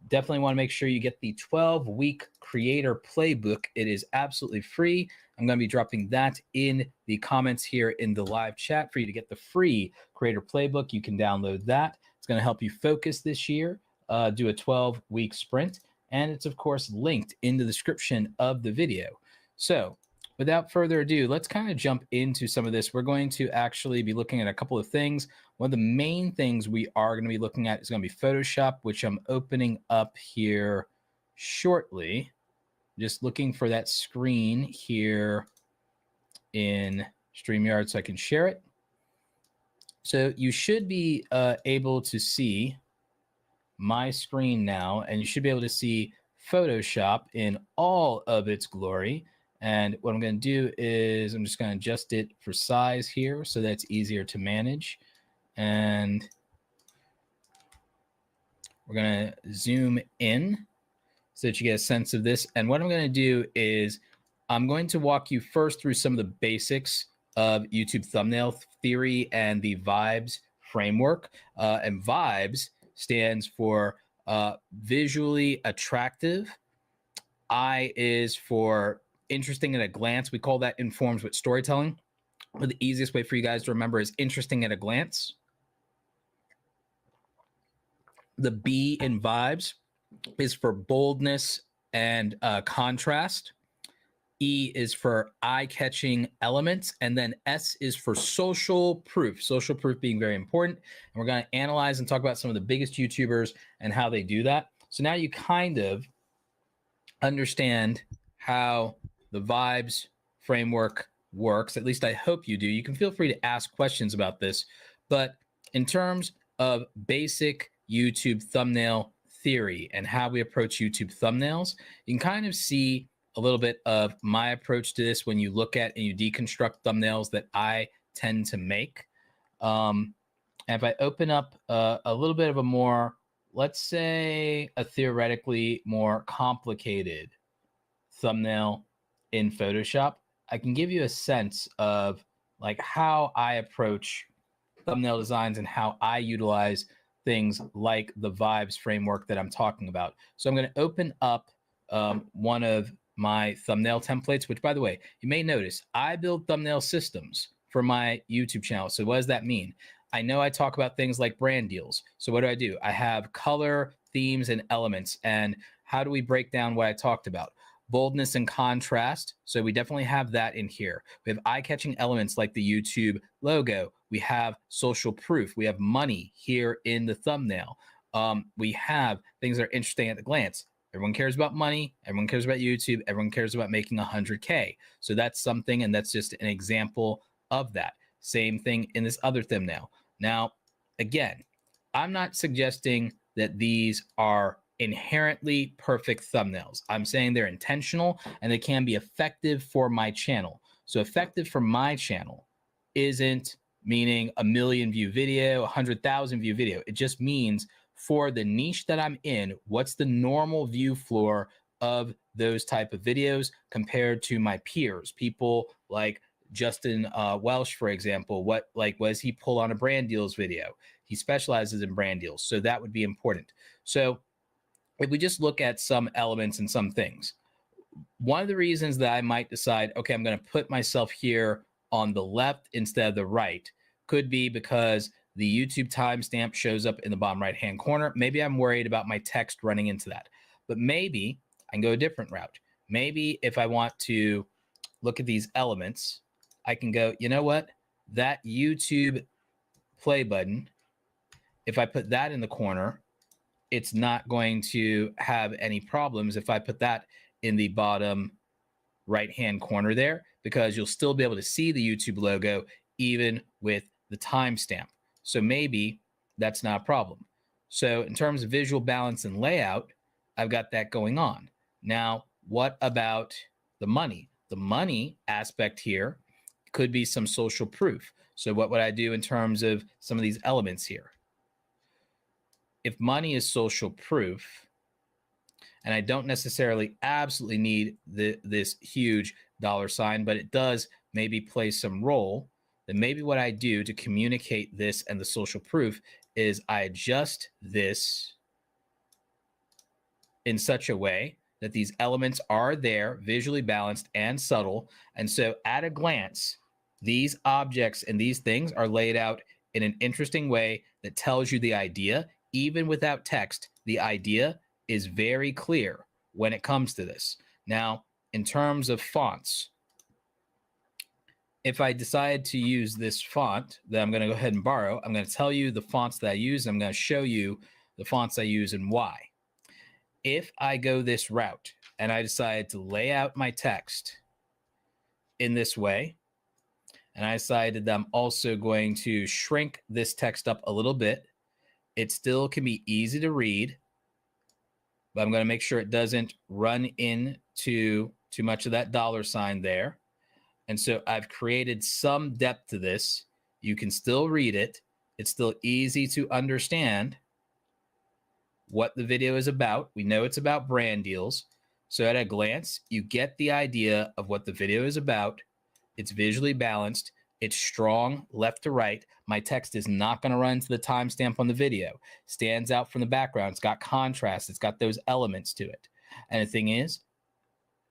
definitely want to make sure you get the 12-week creator playbook. It is absolutely free. I'm going to be dropping that in the comments here in the live chat for you to get the free creator playbook. You can download that. It's going to help you focus this year, do a 12-week sprint, and it's, of course, linked in the description of the video. So without further ado, let's kind of jump into some of this. We're going to actually be looking at a couple of things. One of the main things we are going to be looking at is going to be Photoshop, which I'm opening up here shortly. Just looking for that screen here in StreamYard so I can share it. So you should be able to see my screen now, and you should be able to see Photoshop in all of its glory. And what I'm going to do is I'm just going to adjust it for size here so that's easier to manage. And we're going to zoom in so that you get a sense of this. And what I'm going to do is I'm going to walk you first through some of the basics of YouTube thumbnail theory and the Vibes framework. And Vibes stands for visually attractive. I is for interesting at a glance. We call that informs with storytelling. But the easiest way for you guys to remember is interesting at a glance. The B in Vibes is for boldness and contrast. E is for eye-catching elements. And then S is for social proof. Social proof being very important. And we're going to analyze and talk about some of the biggest YouTubers and how they do that. So now you kind of understand how the Vibes framework works. At least I hope you do. You can feel free to ask questions about this. But in terms of basic YouTube thumbnail theory and how we approach YouTube thumbnails, you can kind of see a little bit of my approach to this when you look at and you deconstruct thumbnails that I tend to make. And if I open up a little bit of a more, let's say, a theoretically more complicated thumbnail in Photoshop, I can give you a sense of like how I approach thumbnail designs and how I utilize things like the Vibes framework that I'm talking about. So I'm going to open up one of my thumbnail templates, which, by the way, you may notice I build thumbnail systems for my YouTube channel. So what does that mean? I know I talk about things like brand deals. So what do? I have color, themes, and elements. And how do we break down what I talked about? Boldness and contrast. So we definitely have that in here. We have eye-catching elements like the YouTube logo. We have social proof. We have money here in the thumbnail. We have things that are interesting at a glance. Everyone cares about money. Everyone cares about YouTube. Everyone cares about making 100K. So that's something, and that's just an example of that. Same thing in this other thumbnail. Now, again, I'm not suggesting that these are inherently perfect thumbnails. I'm saying they're intentional and they can be effective for my channel. So effective for my channel isn't meaning a 1 million view video, 100,000 view video. It just means for the niche that I'm in, what's the normal view floor of those type of videos compared to my peers, people like Justin Welsh, for example. What does he pull on a brand deals video? He specializes in brand deals. So that would be important. So if we just look at some elements and some things, one of the reasons that I might decide, okay, I'm going to put myself here on the left instead of the right could be because the YouTube timestamp shows up in the bottom right-hand corner. Maybe I'm worried about my text running into that. But maybe I can go a different route. Maybe if I want to look at these elements, I can go, you know what? That YouTube play button, if I put that in the corner, it's not going to have any problems if I put that in the bottom right-hand corner there, because you'll still be able to see the YouTube logo even with the timestamp. So maybe that's not a problem. So in terms of visual balance and layout, I've got that going on. Now, what about the money? The money aspect here could be some social proof. So what would I do in terms of some of these elements here? If money is social proof, and I don't necessarily absolutely need this huge $sign, but it does maybe play some role, then maybe what I do to communicate this and the social proof is I adjust this in such a way that these elements are there, visually balanced and subtle. And so at a glance, these objects and these things are laid out in an interesting way that tells you the idea. Even without text, the idea is very clear when it comes to this. Now, in terms of fonts, if I decide to use this font that I'm going to go ahead and borrow, I'm going to tell you the fonts that I use. I'm going to show you the fonts I use and why. If I go this route and I decide to lay out my text in this way, and I decided that I'm also going to shrink this text up a little bit, it still can be easy to read, but I'm going to make sure it doesn't run into too much of that $sign there. And so I've created some depth to this. You can still read it. It's still easy to understand what the video is about. We know it's about brand deals. So at a glance, you get the idea of what the video is about. It's visually balanced. It's strong left to right. My text is not going to run to the timestamp on the video. Stands out from the background. It's got contrast. It's got those elements to it. And the thing is,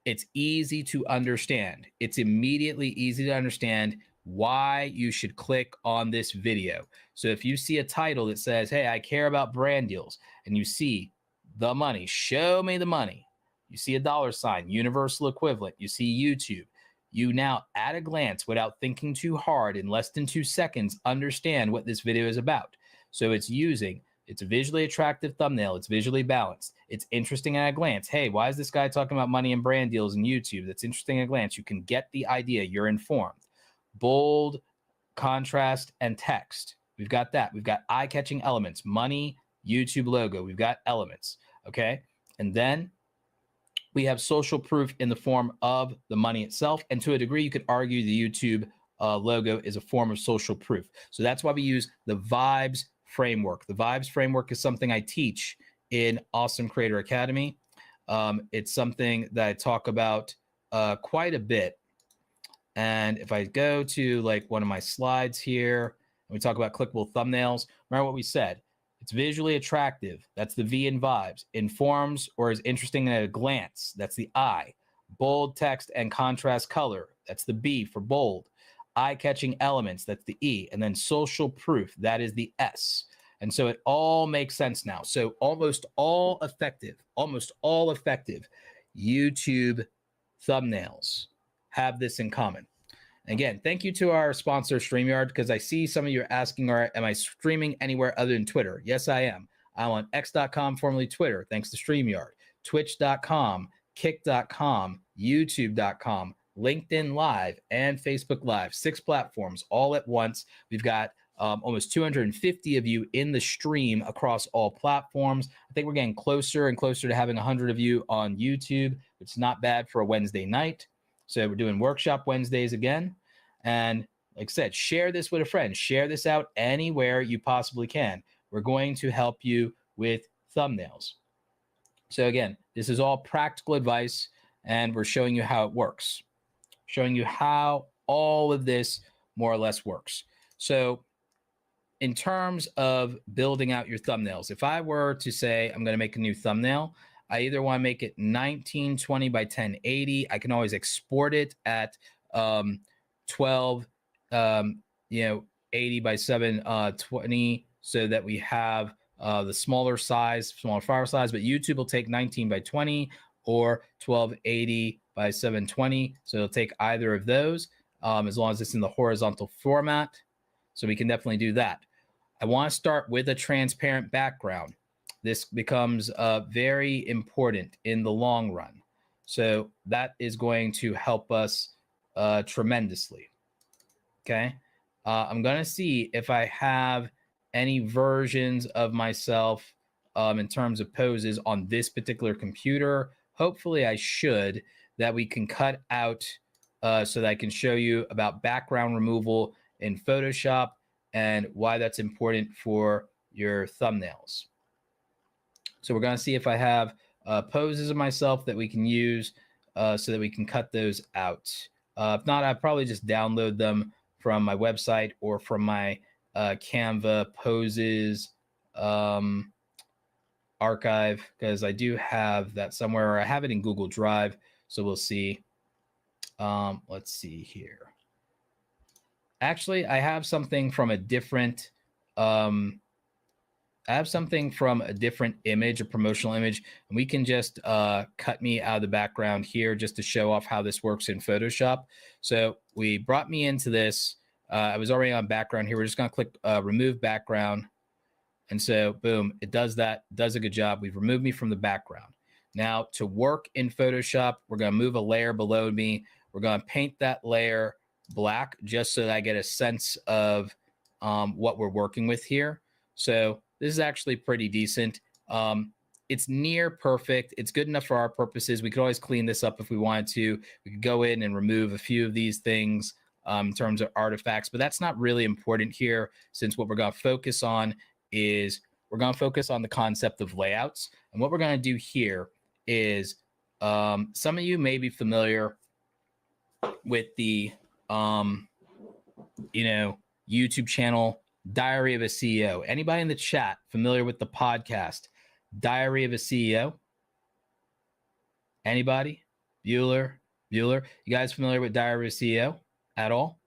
it's easy to understand. It's immediately easy to understand why you should click on this video. So if you see a title that says, hey, I care about brand deals, and you see the money, show me the money. You see a $sign, universal equivalent. You see YouTube. You now, at a glance, without thinking too hard, in less than 2 seconds, understand what this video is about. So it's a visually attractive thumbnail. It's visually balanced. It's interesting at a glance. Hey, why is this guy talking about money and brand deals in YouTube? That's interesting at a glance. You can get the idea. You're informed. Bold, contrast, and text. We've got that. We've got eye-catching elements. Money, YouTube logo. We've got elements. Okay? And then we have social proof in the form of the money itself. And to a degree, you could argue the YouTube logo is a form of social proof. So that's why we use the vibes framework. The vibes framework is something I teach in Awesome Creator Academy. It's something that I talk about quite a bit. And if I go to like one of my slides here, and we talk about clickable thumbnails, remember what we said. It's visually attractive. That's the V in vibes. Informs or is interesting at a glance. That's the I. Bold text and contrast color. That's the B for bold. Eye-catching elements. That's the E. And then social proof. That is the S. And so it all makes sense now. So almost all effective YouTube thumbnails have this in common. Again, thank you to our sponsor, StreamYard, because I see some of you are asking, am I streaming anywhere other than Twitter? Yes, I am. I'm on x.com, formerly Twitter, thanks to StreamYard, twitch.com, kick.com, youtube.com, LinkedIn Live, and Facebook Live. 6 platforms all at once. We've got almost 250 of you in the stream across all platforms. I think we're getting closer and closer to having 100 of you on YouTube. It's not bad for a Wednesday night. So we're doing workshop Wednesdays again. And like I said, share this with a friend. Share this out anywhere you possibly can. We're going to help you with thumbnails. So again, this is all practical advice, and we're showing you how it works. Showing you how all of this more or less works. So in terms of building out your thumbnails, if I were to say I'm going to make a new thumbnail, I either want to make it 1920 by 1080. I can always export it at 80 by 720 so that we have the smaller file size. But YouTube will take 19 by 20 or 1280 by 720. So it'll take either of those as long as it's in the horizontal format. So we can definitely do that. I want to start with a transparent background. This becomes very important in the long run. So that is going to help us tremendously. Okay. I'm going to see if I have any versions of myself in terms of poses on this particular computer. Hopefully I should, that we can cut out so that I can show you about background removal in Photoshop and why that's important for your thumbnails. So we're going to see if I have poses of myself that we can use so that we can cut those out. If not, I'll probably just download them from my website or from my Canva poses archive, because I do have that somewhere, or I have it in Google Drive. So we'll see. Let's see here. Actually, I have something from a different image, a promotional image, and we can just cut me out of the background here just to show off how this works in Photoshop. So we brought me into this. I was already on background here. We're just going to click remove background. And so, boom, it does that, does a good job. We've removed me from the background. Now, to work in Photoshop, we're going to move a layer below me. We're going to paint that layer black just so that I get a sense of what we're working with here. So this is actually pretty decent. It's near perfect. It's good enough for our purposes. We could always clean this up if we wanted to. We could go in and remove a few of these things in terms of artifacts, but that's not really important here, since what we're going to focus on is we're going to focus on the concept of layouts. And what we're going to do here is some of you may be familiar with the YouTube channel Diary of a CEO. Anybody in the chat familiar with the podcast Diary of a CEO? Anybody? Bueller? You guys familiar with Diary of a CEO at all?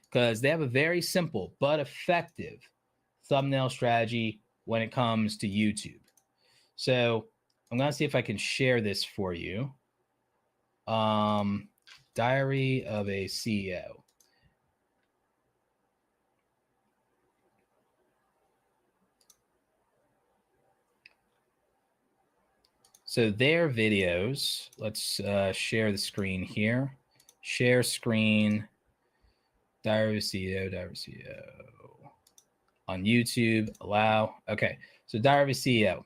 Because they have a very simple but effective thumbnail strategy when it comes to YouTube. So I'm going to see if I can share this for you. Diary of a CEO. So their videos, let's share the screen here. Share screen, Diary of a CEO, Diary of a CEO. On YouTube, allow. Okay, so Diary of a CEO.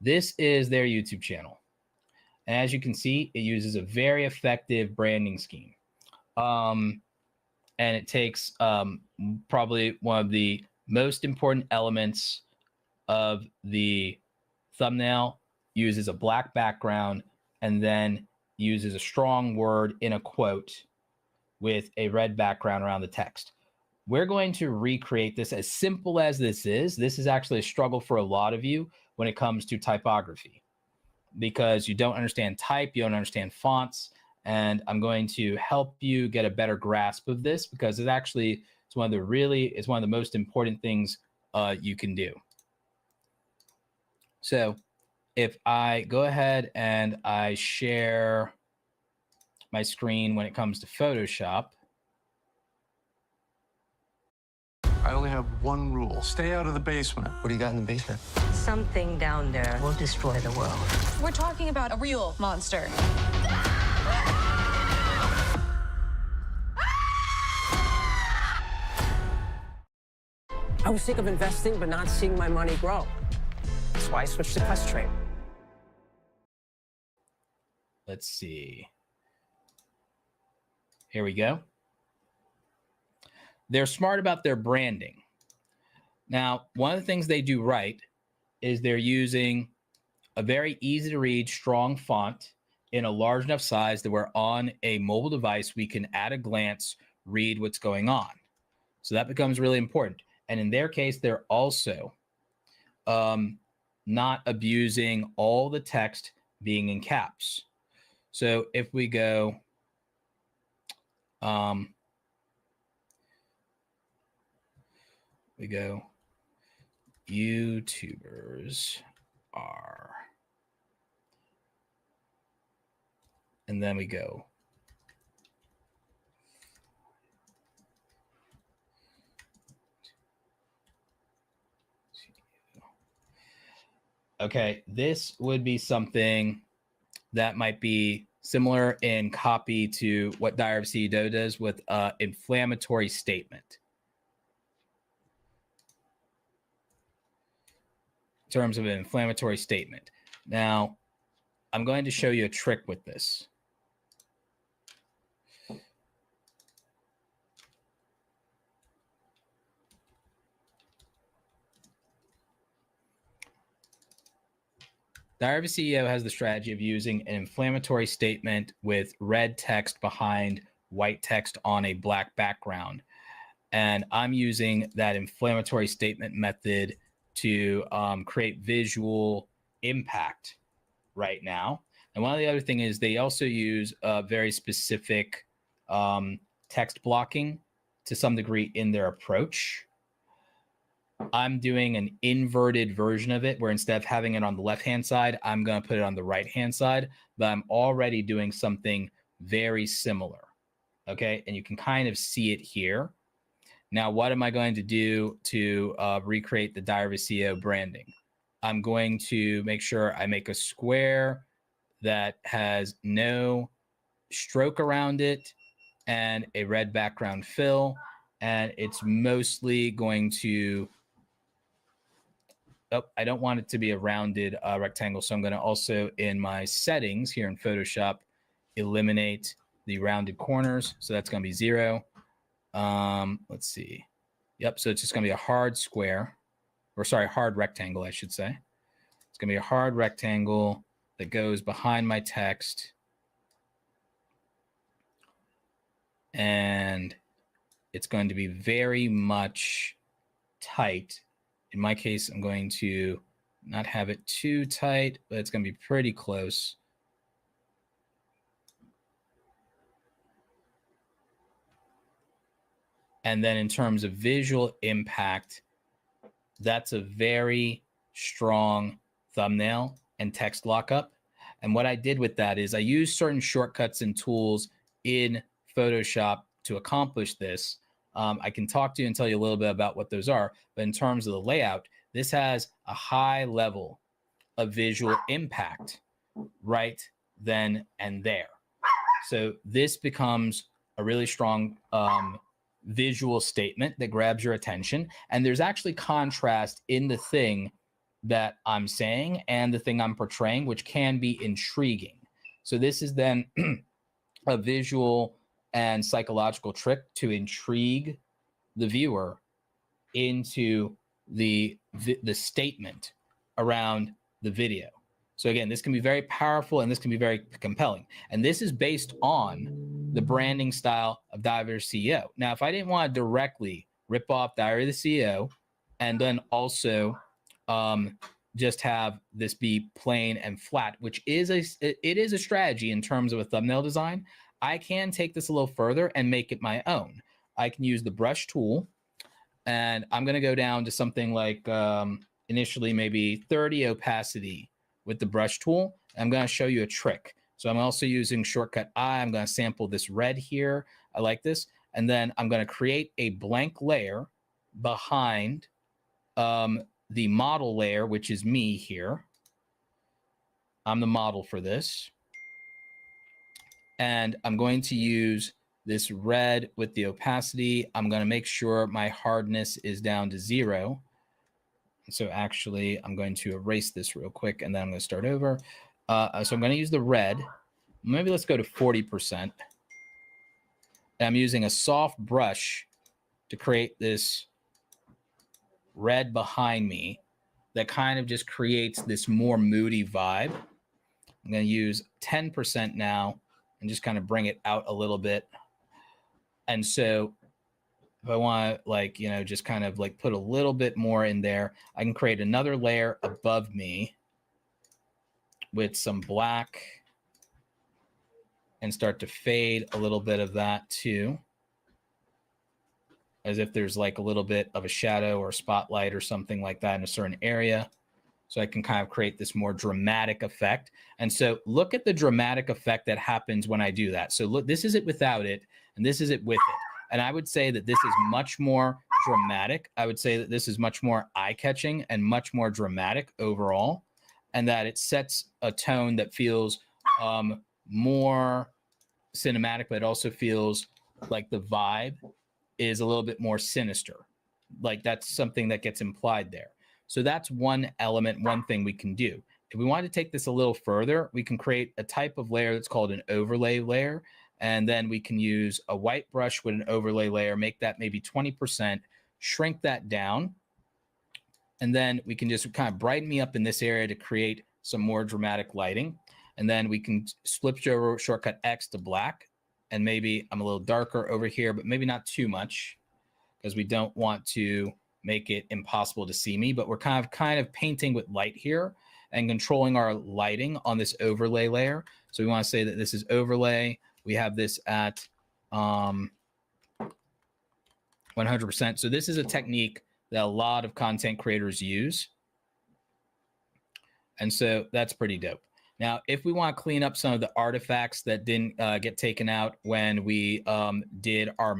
This is their YouTube channel. And as you can see, it uses a very effective branding scheme. And it takes probably one of the most important elements of the thumbnail, uses a black background, and then uses a strong word in a quote with a red background around the text. We're going to recreate this. As simple as this is actually a struggle for a lot of you when it comes to typography, because you don't understand type, you don't understand fonts, and I'm going to help you get a better grasp of this, because it's one of the most important things you can do. So if I go ahead and I share my screen when it comes to Photoshop. I only have one rule. Stay out of the basement. What do you got in the basement? Something down there will destroy the world. We're talking about a real monster. I was sick of investing but not seeing my money grow. That's why I switched to Quest Trade. Let's see. Here we go. They're smart about their branding. Now, one of the things they do right is they're using a very easy to read, strong font in a large enough size that we're on a mobile device, we can at a glance read what's going on. So that becomes really important. And in their case, they're also not abusing all the text being in caps. So if we go, YouTubers are, and then we go, okay, this would be something that might be similar in copy to what Diary of a CEO does with inflammatory statement. In terms of an inflammatory statement. Now, I'm going to show you a trick with this. Diary of a CEO has the strategy of using an inflammatory statement with red text behind white text on a black background. And I'm using that inflammatory statement method to create visual impact right now. And one of the other thing is they also use very specific text blocking to some degree in their approach. I'm doing an inverted version of it where instead of having it on the left-hand side, I'm going to put it on the right-hand side, but I'm already doing something very similar. Okay. And you can kind of see it here. Now, what am I going to do to recreate the Diary of a CEO branding? I'm going to make sure I make a square that has no stroke around it and a red background fill. And it's mostly going to, oh, I don't want it to be a rounded rectangle. So I'm going to also, in my settings here in Photoshop, eliminate the rounded corners. So that's going to be 0. Let's see. Yep. So it's just going to be a hard square, or sorry, hard rectangle, I should say. It's going to be a hard rectangle that goes behind my text. And it's going to be very much tight. In my case, I'm going to not have it too tight, but it's going to be pretty close. And then in terms of visual impact, that's a very strong thumbnail and text lockup. And what I did with that is I used certain shortcuts and tools in Photoshop to accomplish this. I can talk to you and tell you a little bit about what those are. But in terms of the layout, this has a high level of visual impact right then and there. So this becomes a really strong visual statement that grabs your attention. And there's actually contrast in the thing that I'm saying and the thing I'm portraying, which can be intriguing. So this is then a visual and psychological trick to intrigue the viewer into the statement around the video. So again, this can be very powerful and this can be very compelling. And this is based on the branding style of Diary of a CEO. Now, if I didn't want to directly rip off Diary of the CEO and then also just have this be plain and flat, which is it is a strategy in terms of a thumbnail design, I can take this a little further and make it my own. I can use the brush tool, and I'm going to go down to something like initially maybe 30 opacity with the brush tool. I'm going to show you a trick. So I'm also using shortcut I. I'm going to sample this red here. I like this. And then I'm going to create a blank layer behind the model layer, which is me here. I'm the model for this. And I'm going to use this red with the opacity. I'm going to make sure my hardness is down to 0. So actually, I'm going to erase this real quick, and then I'm going to start over. So I'm going to use the red. Maybe let's go to 40%. And I'm using a soft brush to create this red behind me that kind of just creates this more moody vibe. I'm going to use 10% now and just kind of bring it out a little bit. And so if I want to, like, you know, just kind of like put a little bit more in there, I can create another layer above me with some black and start to fade a little bit of that too, as if there's like a little bit of a shadow or spotlight or something like that in a certain area. So I can kind of create this more dramatic effect. And so look at the dramatic effect that happens when I do that. So look, this is it without it, and this is it with it. And I would say that this is much more dramatic. I would say that this is much more eye-catching and much more dramatic overall, and that it sets a tone that feels more cinematic, but it also feels like the vibe is a little bit more sinister. Like that's something that gets implied there. So that's one element, one thing we can do. If we want to take this a little further, we can create a type of layer that's called an overlay layer. And then we can use a white brush with an overlay layer, make that maybe 20%, shrink that down. And then we can just kind of brighten me up in this area to create some more dramatic lighting. And then we can split over shortcut X to black. And maybe I'm a little darker over here, but maybe not too much because we don't want to make it impossible to see me. But we're kind of painting with light here and controlling our lighting on this overlay layer. So we want to say that this is overlay. We have this at 100%. So this is a technique that a lot of content creators use. And so that's pretty dope. Now, if we want to clean up some of the artifacts that didn't get taken out when we did our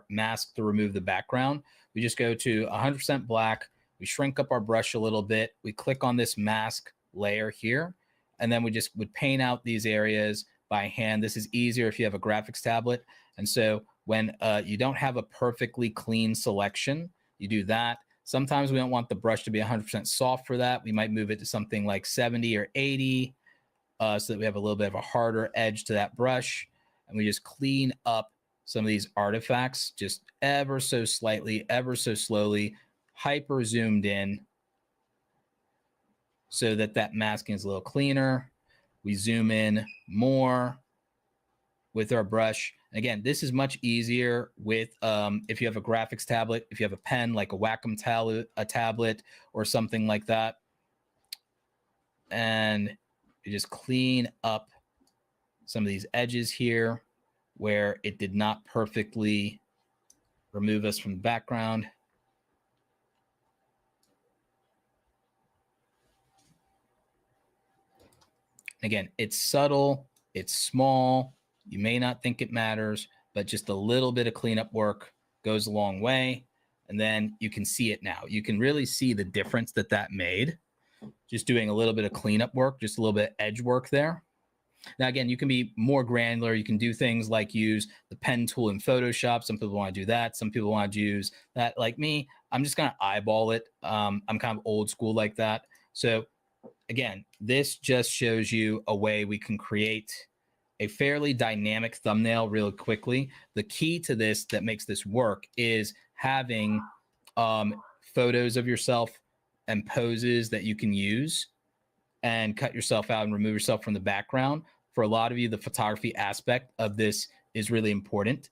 mask to remove the background, we just go to 100% black. We shrink up our brush a little bit. We click on this mask layer here, and then we just would paint out these areas by hand. This is easier if you have a graphics tablet. And so when you don't have a perfectly clean selection, you do that. Sometimes we don't want the brush to be 100% soft for that. We might move it to something like 70 or 80 so that we have a little bit of a harder edge to that brush. And we just clean up some of these artifacts just ever so slightly, ever so slowly, hyper zoomed in so that that masking is a little cleaner. We zoom in more with our brush. Again, this is much easier with if you have a graphics tablet, if you have a pen like a Wacom tablet or something like that. And you just clean up some of these edges here where it did not perfectly remove us from the background. Again, it's subtle, it's small. You may not think it matters, but just a little bit of cleanup work goes a long way. And then you can see it now. You can really see the difference that that made. Just doing a little bit of cleanup work, just a little bit of edge work there. Now, again, you can be more granular. You can do things like use the pen tool in Photoshop. Some people want to do that. Some people want to use that. Like me, I'm just going to eyeball it. I'm kind of old school like that. So again, this just shows you a way we can create a fairly dynamic thumbnail really quickly. The key to this that makes this work is having photos of yourself and poses that you can use and cut yourself out and remove yourself from the background. For a lot of you, the photography aspect of this is really important.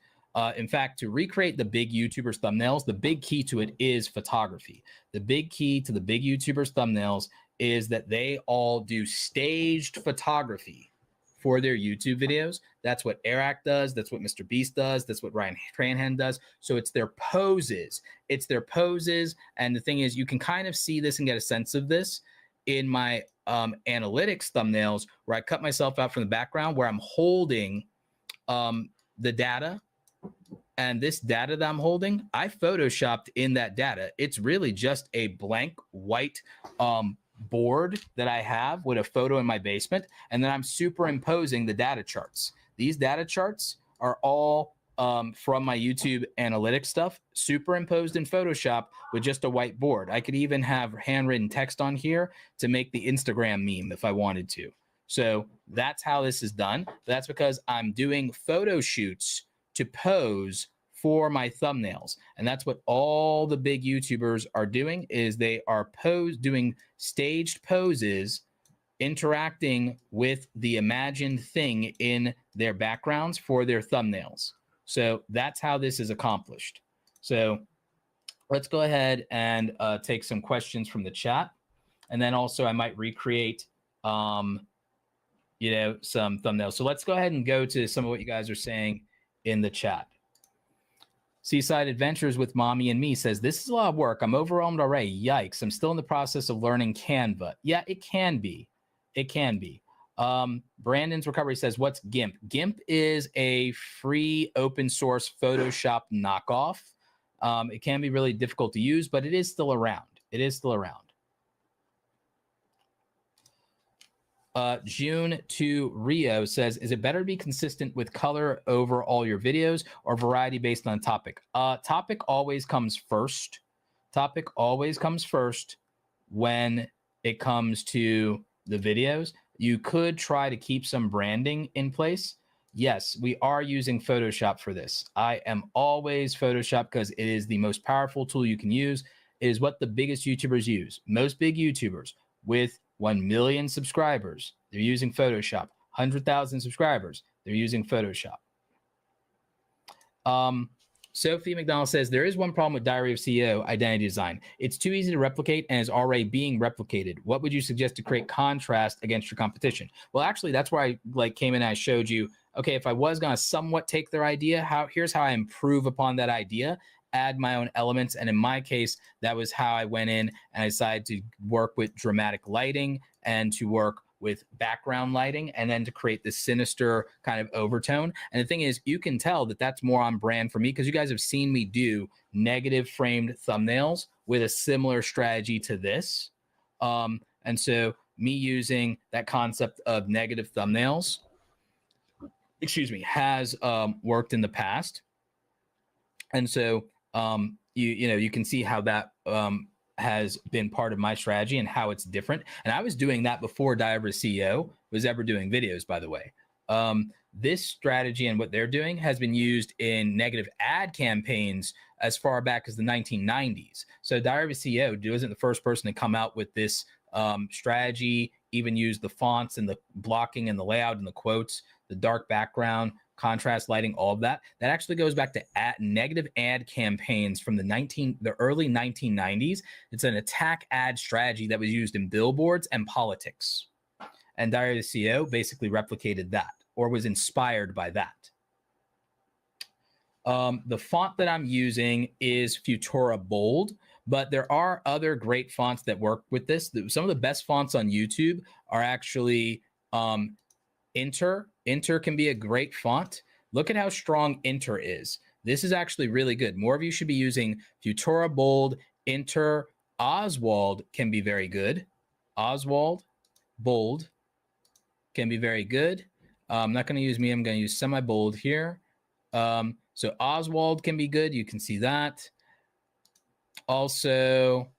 In fact, to recreate the big YouTubers' thumbnails, the big key to it is photography. The big key to the big YouTubers' thumbnails is that they all do staged photography for their YouTube videos. That's what Eric does. That's what Mr. Beast does. That's what Ryan Tranhan does. So it's their poses. It's their poses. And the thing is, you can kind of see this and get a sense of this in my analytics thumbnails where I cut myself out from the background, where I'm holding the data. And this data that I'm holding, I photoshopped in that data. It's really just a blank white board that I have with a photo in my basement, and then I'm superimposing the data charts. These data charts are all from my YouTube analytics stuff, superimposed in Photoshop with just a white board. I could even have handwritten text on here to make the Instagram meme if I wanted to. So that's how this is done. That's because I'm doing photo shoots to pose for my thumbnails. And that's what all the big YouTubers are doing, is they are doing staged poses, interacting with the imagined thing in their backgrounds for their thumbnails. So that's how this is accomplished. So let's go ahead and take some questions from the chat. And then also I might recreate, some thumbnails. So let's go ahead and go to some of what you guys are saying in the chat. Seaside Adventures with Mommy and Me says, this is a lot of work. I'm overwhelmed already. Yikes. I'm still in the process of learning Canva. Yeah, it can be. It can be. Brandon's Recovery says, what's GIMP? GIMP is a free open source Photoshop knockoff. It can be really difficult to use, but it is still around. It is still around. June to Rio says, is it better to be consistent with color over all your videos or variety based on topic? Topic always comes first. Topic always comes first when it comes to the videos. You could try to keep some branding in place. Yes, we are using Photoshop for this. I am always Photoshop because it is the most powerful tool you can use. It is what the biggest YouTubers use. Most big YouTubers with 1 million subscribers, they're using Photoshop. 100,000 subscribers, they're using Photoshop. Sophie McDonald says, there is one problem with Diary of CEO identity design. It's too easy to replicate and is already being replicated. What would you suggest to create contrast against your competition? Well, actually, that's where I came in and I showed you, okay, if I was going to somewhat take their idea, here's how I improve upon that idea, add my own elements. And in my case, that was how I went in and I decided to work with dramatic lighting and to work with background lighting and then to create this sinister kind of overtone. And the thing is, you can tell that that's more on brand for me because you guys have seen me do negative framed thumbnails with a similar strategy to this. And so me using that concept of negative thumbnails, has worked in the past. And so you can see how that has been part of my strategy and how it's different. And I was doing that before Diary CEO was ever doing videos, by the way. This strategy and what they're doing has been used in negative ad campaigns as far back as the 1990s. So Diary CEO wasn't the first person to come out with this strategy, even use the fonts and the blocking and the layout and the quotes, the dark background, contrast lighting, all of that. That actually goes back to negative ad campaigns from the early 1990s. It's an attack ad strategy that was used in billboards and politics. And Diary of the CEO basically replicated that or was inspired by that. The font that I'm using is Futura Bold, but there are other great fonts that work with this. Some of the best fonts on YouTube are actually Inter. Inter can be a great font. Look at how strong Inter is. This is actually really good. More of you should be using Futura Bold. Inter. Oswald can be very good. Oswald Bold can be very good. I'm not going to use me. I'm going to use semi-bold here. So Oswald can be good. You can see that. Also,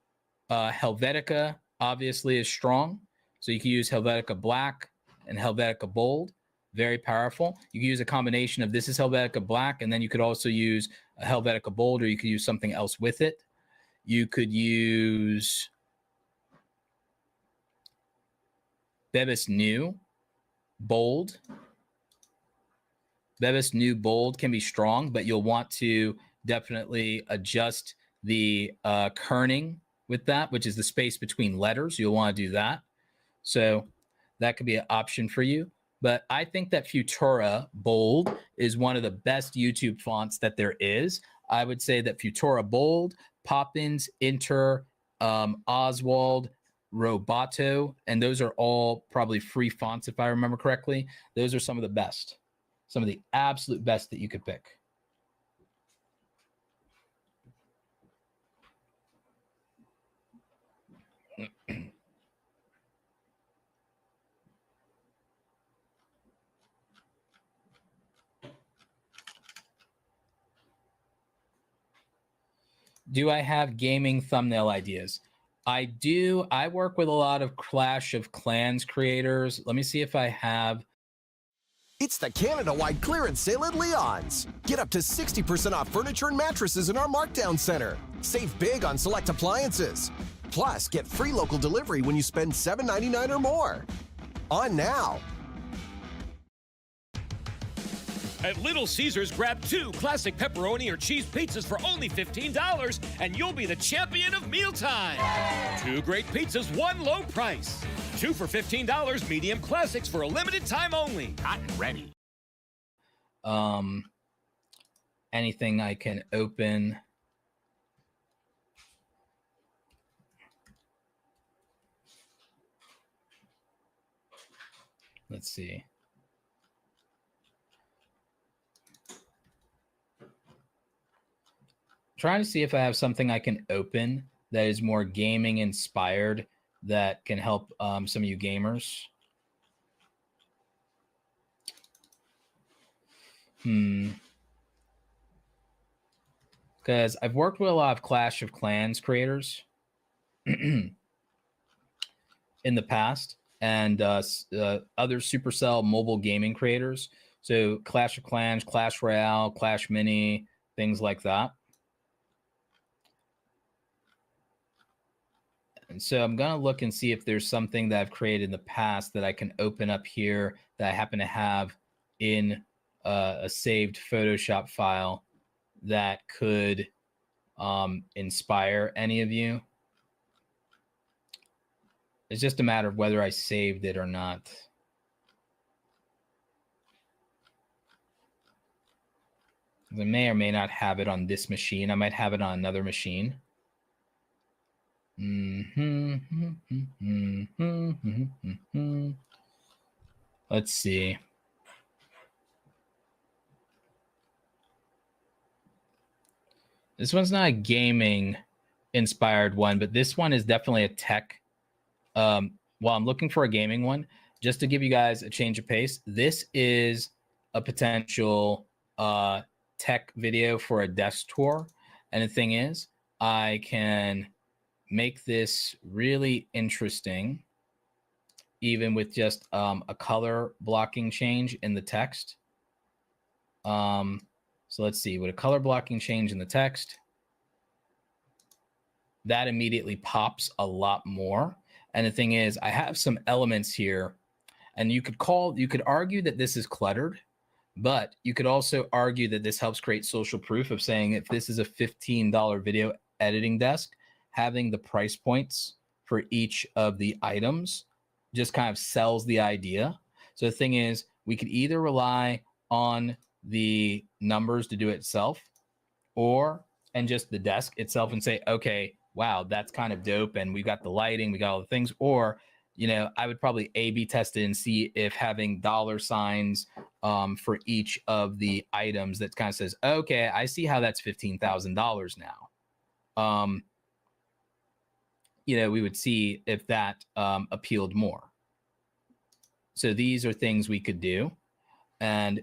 Helvetica obviously is strong. So you can use Helvetica Black and Helvetica Bold. Very powerful. You can use a combination of this is Helvetica Black, and then you could also use a Helvetica Bold, or you could use something else with it. You could use Bebas New Bold. Bebas New Bold can be strong, but you'll want to definitely adjust the kerning with that, which is the space between letters. You'll want to do that. So that could be an option for you. But I think that Futura Bold is one of the best YouTube fonts that there is. I would say that Futura Bold, Poppins, Inter, Oswald, Roboto, and those are all probably free fonts if I remember correctly. Those are some of the best, some of the absolute best that you could pick. Do I have gaming thumbnail ideas? I do. I work with a lot of Clash of Clans creators. Let me see if I have. It's the Canada-wide clearance sale at Leon's. Get up to 60% off furniture and mattresses in our markdown center. Save big on select appliances. Plus, get free local delivery when you spend $7.99 or more. On now. At Little Caesars, grab 2 classic pepperoni or cheese pizzas for only $15, and you'll be the champion of mealtime. 2 great pizzas, 1 low price. 2 for $15, medium classics for a limited time only. Hot and ready. Anything I can open. Let's see. Trying to see if I have something I can open that is more gaming inspired that can help some of you gamers. Because I've worked with a lot of Clash of Clans creators in the past, and other Supercell mobile gaming creators. So Clash of Clans, Clash Royale, Clash Mini, things like that. And so I'm going to look and see if there's something that I've created in the past that I can open up here that I happen to have in a saved Photoshop file that could inspire any of you. It's just a matter of whether I saved it or not. I may or may not have it on this machine. I might have it on another machine. Let's see. This one's not a gaming inspired one, but this one is definitely a tech. While I'm looking for a gaming one, just to give you guys a change of pace, this is a potential tech video for a desk tour. And the thing is, I can make this really interesting, even with just a color blocking change in the text. So let's see, with a color blocking change in the text, that immediately pops a lot more. And the thing is, I have some elements here, and you could argue that this is cluttered, but you could also argue that this helps create social proof of saying if this is a $15 video editing desk, having the price points for each of the items just kind of sells the idea. So the thing is, we could either rely on the numbers to do it itself, and just the desk itself and say, okay, wow, that's kind of dope, and we got the lighting, we got all the things. Or, you know, I would probably A/B test it and see if having dollar signs for each of the items that kind of says, okay, I see how that's $15,000 now. You know, we would see if that appealed more. So these are things we could do. And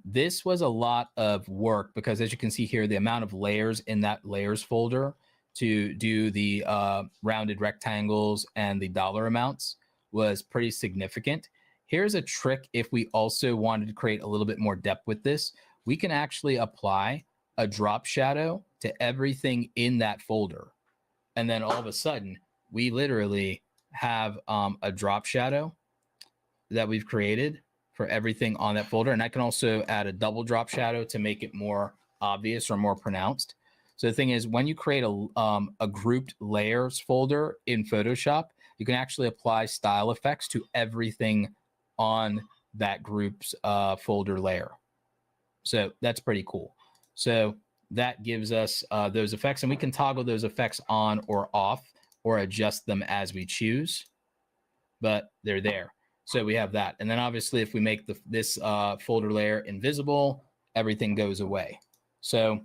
this was a lot of work because, as you can see here, the amount of layers in that layers folder to do the rounded rectangles and the dollar amounts was pretty significant. Here's a trick if we also wanted to create a little bit more depth with this. We can actually apply a drop shadow to everything in that folder. And then all of a sudden, we literally have a drop shadow that we've created for everything on that folder. And I can also add a double drop shadow to make it more obvious or more pronounced. So the thing is, when you create a grouped layers folder in Photoshop, you can actually apply style effects to everything on that group's folder layer. So that's pretty cool. So that gives us those effects, and we can toggle those effects on or off or adjust them as we choose, but they're there. So we have that. And then obviously if we make this folder layer invisible, everything goes away. So,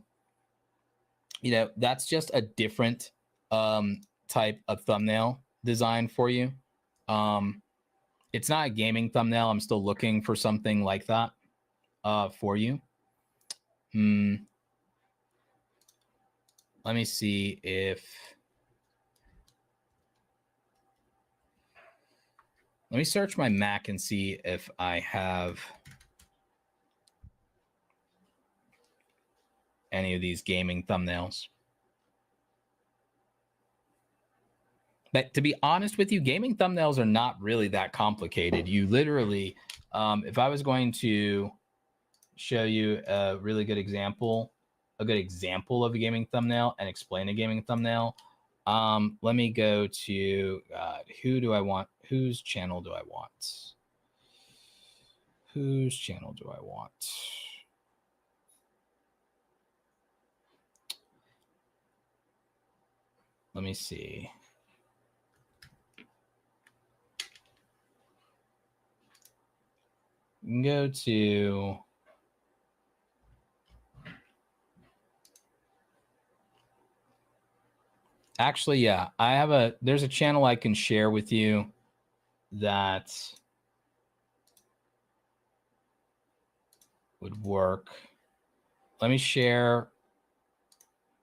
you know, that's just a different type of thumbnail design for you. It's not a gaming thumbnail. I'm still looking for something like that for you. Let me see if... Let me search my Mac and see if I have any of these gaming thumbnails. But to be honest with you, gaming thumbnails are not really that complicated. You literally, if I was going to show you a really good example, of a gaming thumbnail and explain a gaming thumbnail, let me go to, who do I want? Whose channel do I want? Whose channel do I want? Let me see. You can go to... Actually, yeah, there's a channel I can share with you that would work. Let me share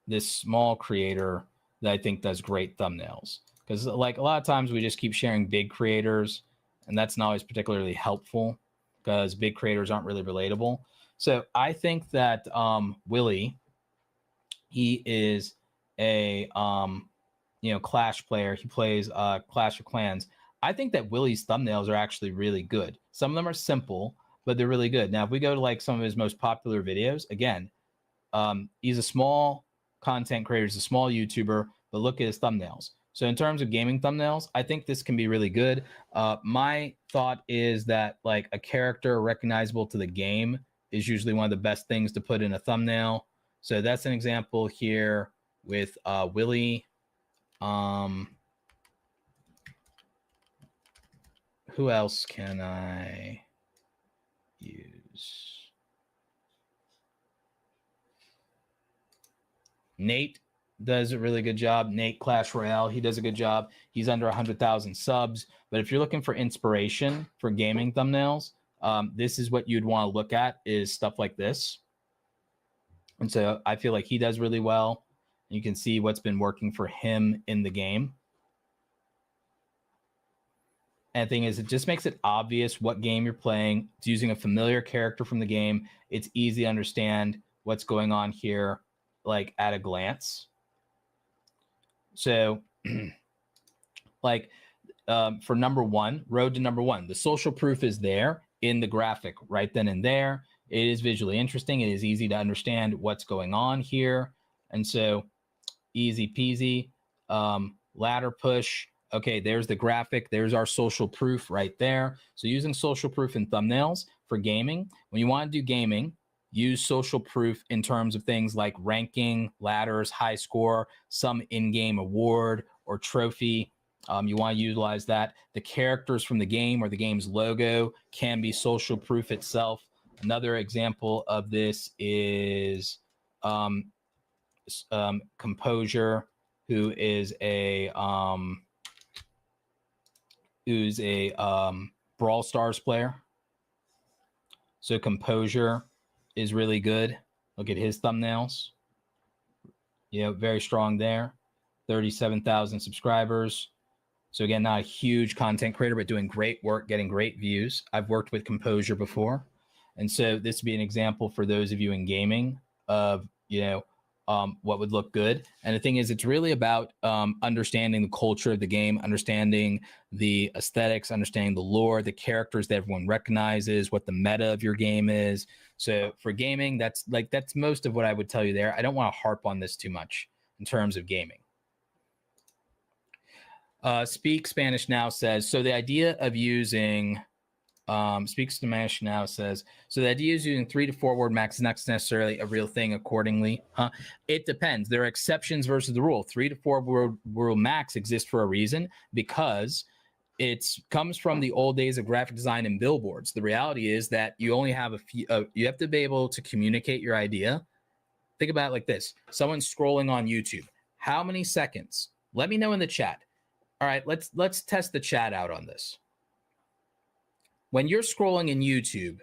this small creator that I think does great thumbnails. Because like a lot of times we just keep sharing big creators, and that's not always particularly helpful because big creators aren't really relatable. So I think that Willie, he is a Clash player. He plays Clash of Clans. I think that Willie's thumbnails are actually really good. Some of them are simple, but they're really good. Now, if we go to like some of his most popular videos, again, he's a small content creator, he's a small YouTuber, but look at his thumbnails. So in terms of gaming thumbnails, I think this can be really good. My thought is that like a character recognizable to the game is usually one of the best things to put in a thumbnail. So that's an example here with Willie. Who else can I use? Nate does a really good job. Nate Clash Royale, he does a good job. He's under 100,000 subs. But if you're looking for inspiration for gaming thumbnails, this is what you'd want to look at, is stuff like this. And so I feel like he does really well. You can see what's been working for him in the game. And the thing is, it just makes it obvious what game you're playing. It's using a familiar character from the game. It's easy to understand what's going on here, like at a glance. So like for number one, road to number one, the social proof is there in the graphic right then and there. It is visually interesting. It is easy to understand what's going on here. And so easy peasy. Ladder push. Okay, there's the graphic. There's our social proof right there. So using social proof in thumbnails for gaming, when you want to do gaming, use social proof in terms of things like ranking, ladders, high score, some in-game award or trophy. You want to utilize that. The characters from the game or the game's logo can be social proof itself. Another example of this is Composure, who is a Brawl Stars player. So Composure is really good. Look at his thumbnails. Very strong there. 37,000 subscribers. So again, not a huge content creator, but doing great work, getting great views. I've worked with Composure before. And so this would be an example for those of you in gaming of, what would look good. And the thing is, it's really about understanding the culture of the game, understanding the aesthetics, understanding the lore, the characters that everyone recognizes, what the meta of your game is. So for gaming, that's most of what I would tell you there. I don't want to harp on this too much in terms of gaming. Speak Spanish Now says, so the idea of using Speak Spanish Now says, so the idea is using 3 to 4 word max is not necessarily a real thing accordingly. It depends. There are exceptions versus the rule. 3 to 4 word max exists for a reason, because it comes from the old days of graphic design and billboards. The reality is that you only have a few, you have to be able to communicate your idea. Think about it like this. Someone's scrolling on YouTube. How many seconds? Let me know in the chat. All right, let's test the chat out on this. When you're scrolling in YouTube,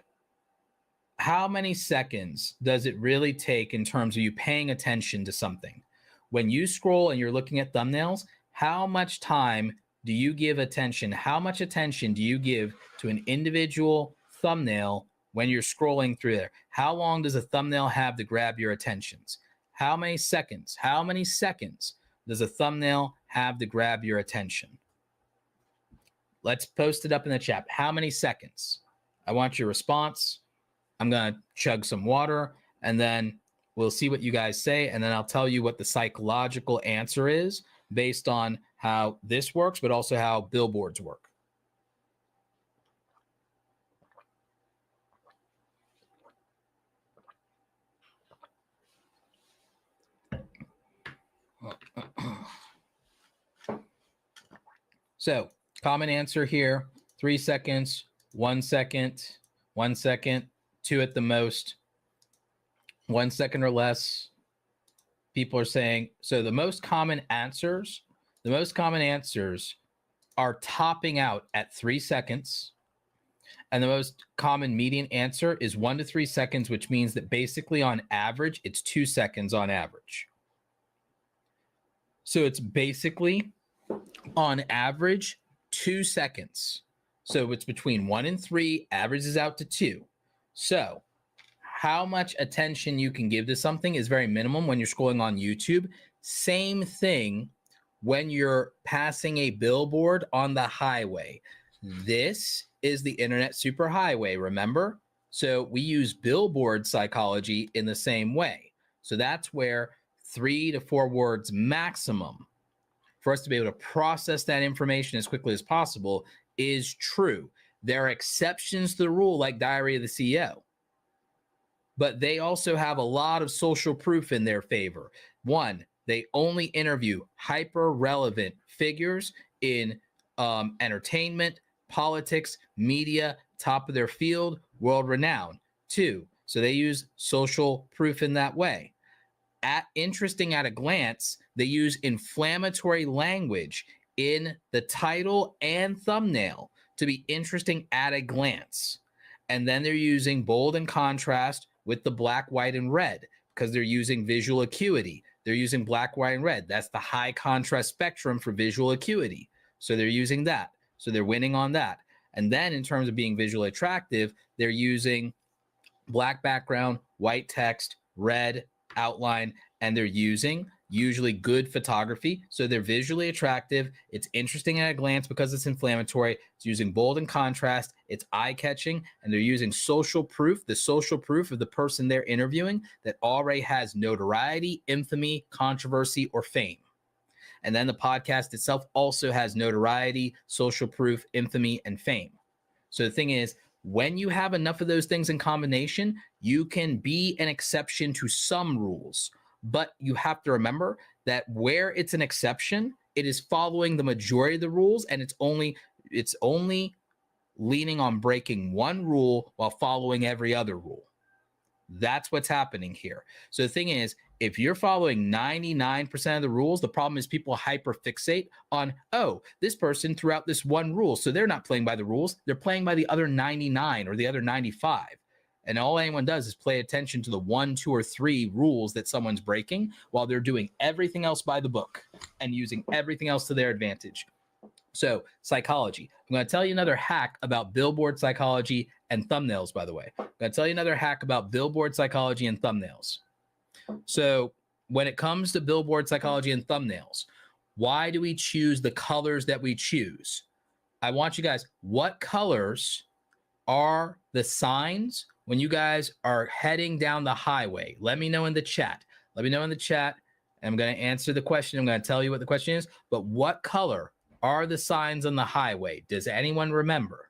how many seconds does it really take in terms of you paying attention to something? When you scroll and you're looking at thumbnails, how much time do you give attention? How much attention do you give to an individual thumbnail when you're scrolling through there? How long does a thumbnail have to grab your attentions? How many seconds? How many seconds does a thumbnail have to grab your attention? Let's post it up in the chat. How many seconds? I want your response. I'm going to chug some water, and then we'll see what you guys say, and then I'll tell you what the psychological answer is based on how this works, but also how billboards work. So, common answer here, 3 seconds, 1 second, 1 second, 2 at the most, 1 second or less. People are saying, so the most common answers are topping out at 3 seconds. And the most common median answer is 1 to 3 seconds, which means that basically on average, it's 2 seconds on average. So it's basically on average 2 seconds. So it's between 1 and 3, averages out to 2. So how much attention you can give to something is very minimum when you're scrolling on YouTube. Same thing when you're passing a billboard on the highway. This is the internet superhighway, remember? So we use billboard psychology in the same way. So that's where 3 to 4 words maximum for us to be able to process that information as quickly as possible is true. There are exceptions to the rule, like Diary of the CEO, but they also have a lot of social proof in their favor. One, they only interview hyper relevant figures in entertainment, politics, media, top of their field, world renowned. 2, so they use social proof in that way. Interesting at a glance, they use inflammatory language in the title and thumbnail to be interesting at a glance. And then they're using bold and contrast with the black, white, and red because they're using visual acuity. They're using black, white, and red. That's the high contrast spectrum for visual acuity. So they're using that. So they're winning on that. And then in terms of being visually attractive, they're using black background, white text, red outline, and they're using usually good photography. So they're visually attractive. It's interesting at a glance because it's inflammatory. It's using bold and contrast. It's eye-catching, and they're using social proof, the social proof of the person they're interviewing that already has notoriety, infamy, controversy, or fame. And then the podcast itself also has notoriety, social proof, infamy, and fame. So the thing is, when you have enough of those things in combination, you can be an exception to some rules. But you have to remember that where it's an exception, it is following the majority of the rules, and it's only leaning on breaking one rule while following every other rule. That's what's happening here. So the thing is, if you're following 99% of the rules, the problem is people hyperfixate on, oh, this person threw out this one rule, so they're not playing by the rules. They're playing by the other 99 or the other 95. And all anyone does is pay attention to the 1, 2, or 3 rules that someone's breaking while they're doing everything else by the book and using everything else to their advantage. So psychology. I'm going to tell you another hack about billboard psychology and thumbnails, by the way. I'm going to tell you another hack about billboard psychology and thumbnails. So when it comes to billboard psychology and thumbnails, why do we choose the colors that we choose? I want you guys, what colors are the signs when you guys are heading down the highway? Let me know in the chat. Let me know in the chat. I'm going to answer the question. I'm going to tell you what the question is. But what color are the signs on the highway? Does anyone remember?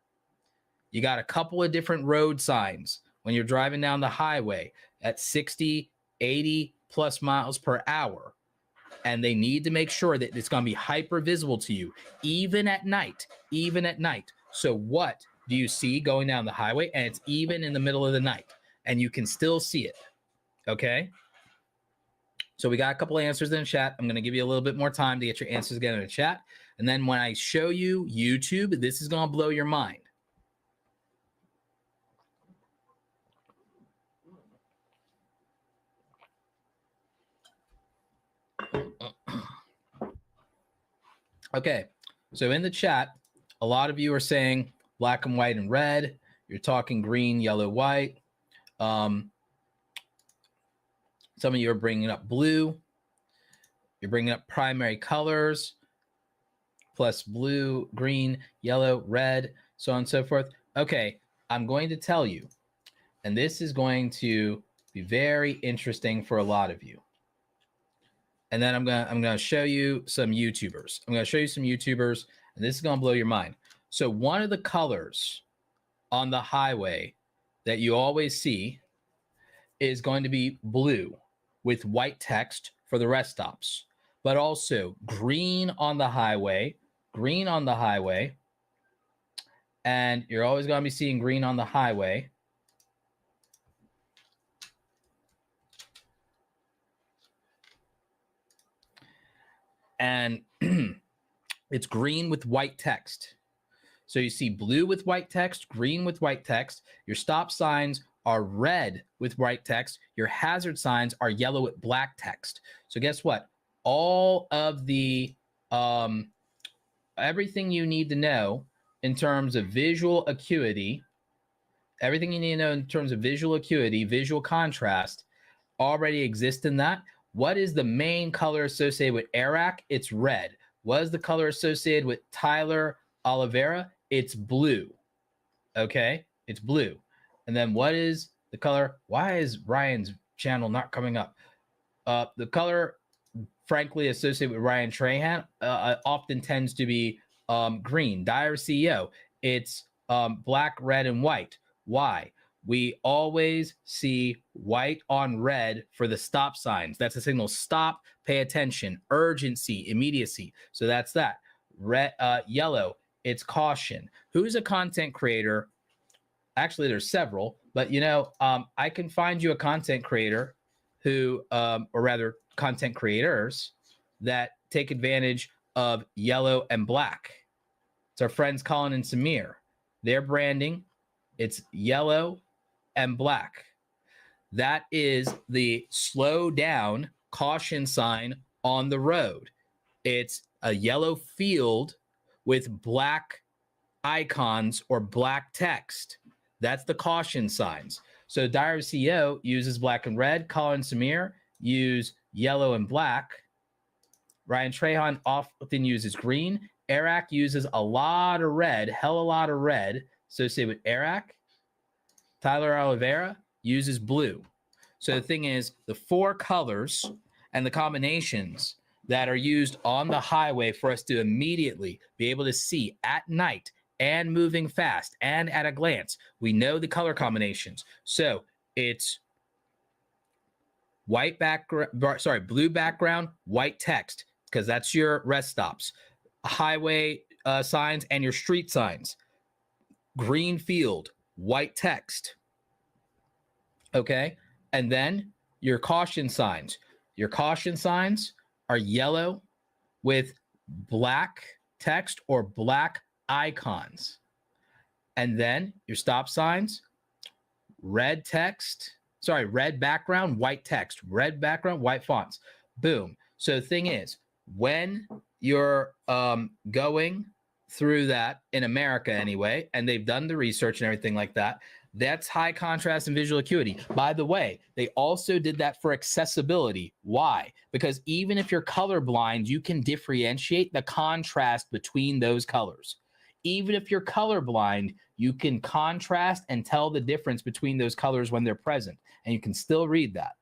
You got a couple of different road signs when you're driving down the highway at 60, 80 plus miles per hour. And they need to make sure that it's going to be hyper visible to you, even at night, even at night. So what do you see going down the highway? And it's even in the middle of the night, and you can still see it. Okay. So we got a couple of answers in the chat. I'm going to give you a little bit more time to get your answers again in the chat. And then when I show you YouTube, this is going to blow your mind. Okay. So in the chat, a lot of you are saying black and white and red. You're talking green, yellow, white. Some of you are bringing up blue. You're bringing up primary colors, plus blue, green, yellow, red, so on and so forth. Okay, I'm going to tell you, and this is going to be very interesting for a lot of you. And then I'm gonna show you some YouTubers. I'm gonna show you some YouTubers, and this is gonna blow your mind. So one of the colors on the highway that you always see is going to be blue with white text for the rest stops, but also green on the highway, and you're always going to be seeing green on the highway. And it's green with white text. So you see blue with white text, green with white text. Your stop signs are red with white text. Your hazard signs are yellow with black text. So guess what? All of the everything you need to know in terms of visual acuity, everything you need to know in terms of visual acuity, visual contrast, already exists in that. What is the main color associated with Eric? It's red. What is the color associated with Tyler Oliveira? It's blue. Okay, it's blue. And then what is the color? Why is Ryan's channel not coming up? The color, frankly, associated with Ryan Trahan often tends to be green. Dire CEO, it's black, red, and white. Why? We always see white on red for the stop signs. That's a signal: stop, pay attention, urgency, immediacy. So that's that. Red, yellow, it's caution. Who's a content creator? Actually, there's several, but you know, I can find you a content creator who, or rather, content creators that take advantage of yellow and black. It's our friends Colin and Samir. Their branding, it's yellow and black. That is the slow down caution sign on the road. It's a yellow field with black icons or black text. That's the caution signs. So Dire CEO uses black and red. Colin and Samir use yellow and black. Ryan Trahan often uses green. Eric uses a lot of red, hell a lot of red associated with Eric. Tyler Oliveira uses blue. So the thing is, the four colors and the combinations that are used on the highway for us to immediately be able to see at night and moving fast and at a glance, we know the color combinations. So it's white background, sorry, blue background, white text, because that's your rest stops, highway signs, and your street signs. Green field, white text. Okay, and then your caution signs. Your caution signs are yellow with black text or black icons. And then your stop signs, red text, sorry, red background, white text, red background, white fonts. Boom. So the thing is, when you're going through that in America anyway, and they've done the research and everything like that, that's high contrast and visual acuity. By the way, they also did that for accessibility. Why? Because even if you're colorblind, you can differentiate the contrast between those colors. Even if you're colorblind, you can contrast and tell the difference between those colors when they're present, and you can still read that.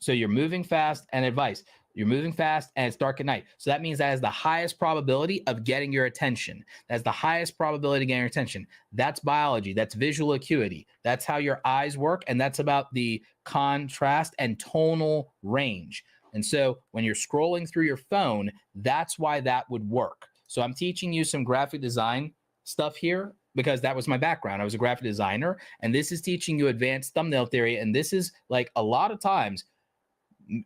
So you're moving fast, and advice. You're moving fast and it's dark at night. So that means that has the highest probability of getting your attention. That's the highest probability of getting your attention. That's biology. That's visual acuity. That's how your eyes work. And that's about the contrast and tonal range. And so when you're scrolling through your phone, that's why that would work. So I'm teaching you some graphic design stuff here because that was my background. I was a graphic designer, and this is teaching you advanced thumbnail theory. And this is like a lot of times,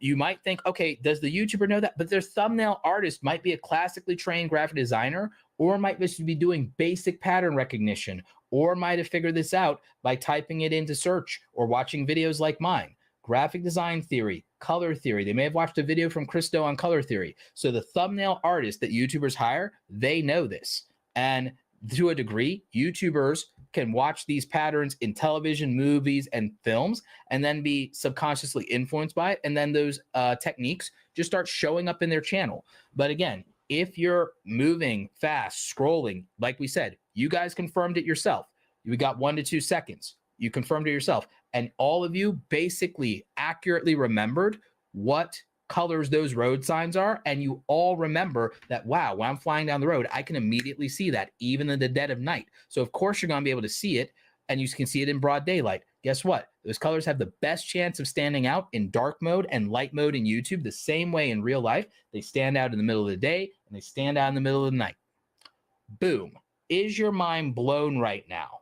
you might think, okay, does the YouTuber know that? But their thumbnail artist might be a classically trained graphic designer, or might just be doing basic pattern recognition, or might have figured this out by typing it into search or watching videos like mine. Graphic design theory, color theory. They may have watched a video from Christo on color theory. So the thumbnail artist that YouTubers hire, they know this. And to a degree, YouTubers can watch these patterns in television, movies, and films, and then be subconsciously influenced by it. And then those techniques just start showing up in their channel. But again, if you're moving fast, scrolling, like we said, you guys confirmed it yourself. You got 1 to 2 seconds. You confirmed it yourself. And all of you basically accurately remembered what colors those road signs are, and you all remember that, wow, when I'm flying down the road, I can immediately see that even in the dead of night. So of course you're going to be able to see it, and you can see it in broad daylight. Guess what? Those colors have the best chance of standing out in dark mode and light mode in YouTube the same way in real life. They stand out in the middle of the day and they stand out in the middle of the night. Boom. Is your mind blown right now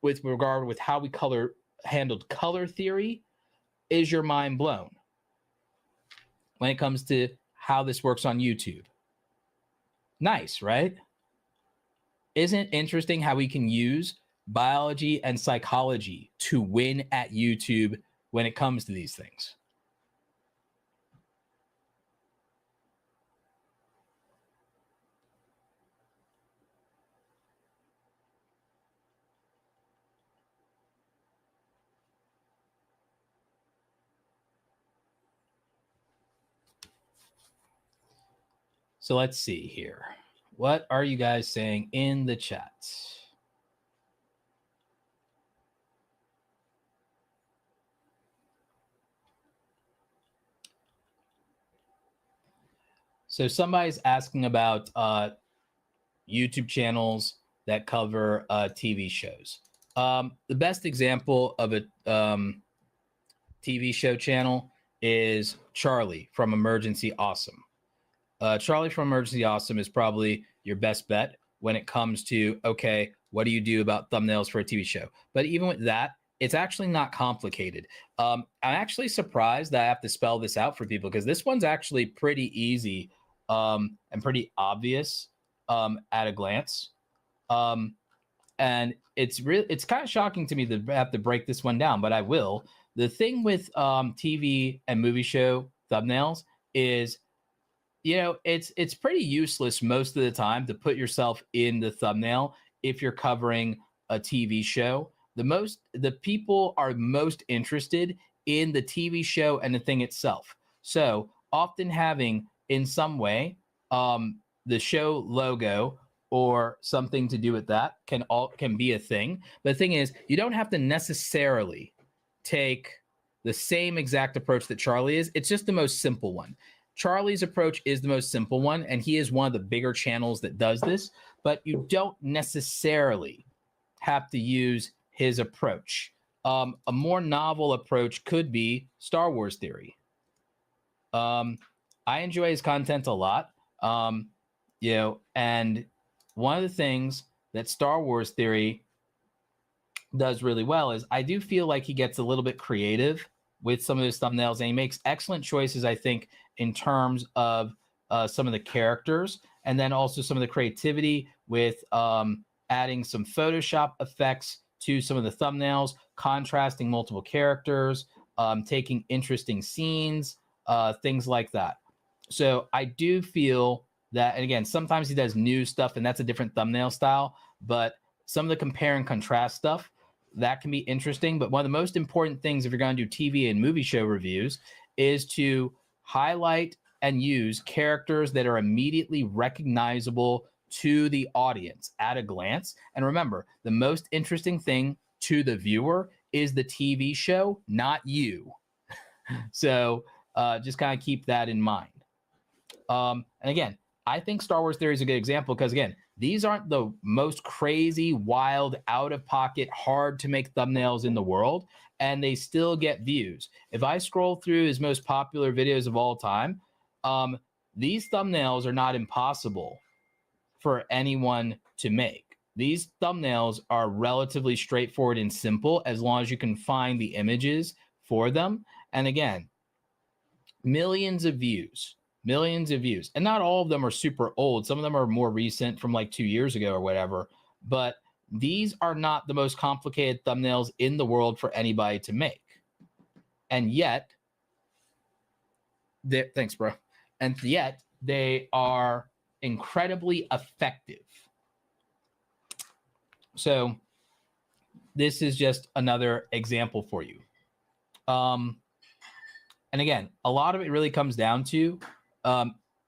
with regard with how we handled color theory? Is your mind blown when it comes to how this works on YouTube? Nice, right? isn't it interesting how we can use biology and psychology to win at YouTube when it comes to these things? So let's see here. What are you guys saying in the chat? So somebody's asking about YouTube channels that cover TV shows. The best example of a TV show channel is Charlie from Emergency Awesome. Charlie from Emergency Awesome is probably your best bet when it comes to, okay, what do you do about thumbnails for a TV show? But even with that, it's actually not complicated. I'm actually surprised that I have to spell this out for people because this one's actually pretty easy and pretty obvious at a glance. And it's kind of shocking to me to have to break this one down, but I will. The thing with TV and movie show thumbnails is, you know, it's pretty useless most of the time to put yourself in the thumbnail if you're covering a TV show. The people are most interested in the TV show and the thing itself. So often having in some way the show logo or something to do with that can be a thing. But the thing is, you don't have to necessarily take the same exact approach that Charlie is. It's just the most simple one. Charlie's approach is the most simple one, and he is one of the bigger channels that does this, but you don't necessarily have to use his approach. A more novel approach could be Star Wars Theory. I enjoy his content a lot, you know, and one of the things that Star Wars Theory does really well is I do feel like he gets a little bit creative with some of his thumbnails, and he makes excellent choices, I think, in terms of some of the characters, and then also some of the creativity with adding some Photoshop effects to some of the thumbnails, contrasting multiple characters, taking interesting scenes, things like that. So I do feel that, and again, sometimes he does new stuff, and that's a different thumbnail style, but some of the compare and contrast stuff, that can be interesting. But one of the most important things if you're going to do TV and movie show reviews is to highlight and use characters that are immediately recognizable to the audience at a glance. And remember, the most interesting thing to the viewer is the TV show, not you. So just kind of keep that in mind. And again, I think Star Wars Theory is a good example because, again, these aren't the most crazy, wild, out-of-pocket, hard-to-make thumbnails in the world, and they still get views. If I scroll through his most popular videos of all time, these thumbnails are not impossible for anyone to make. These thumbnails are relatively straightforward and simple as long as you can find the images for them. And again, millions of views. And not all of them are super old. Some of them are more recent from like 2 years ago or whatever. But these are not the most complicated thumbnails in the world for anybody to make. And yet, thanks, bro. And yet, they are incredibly effective. So this is just another example for you. And again, a lot of it really comes down to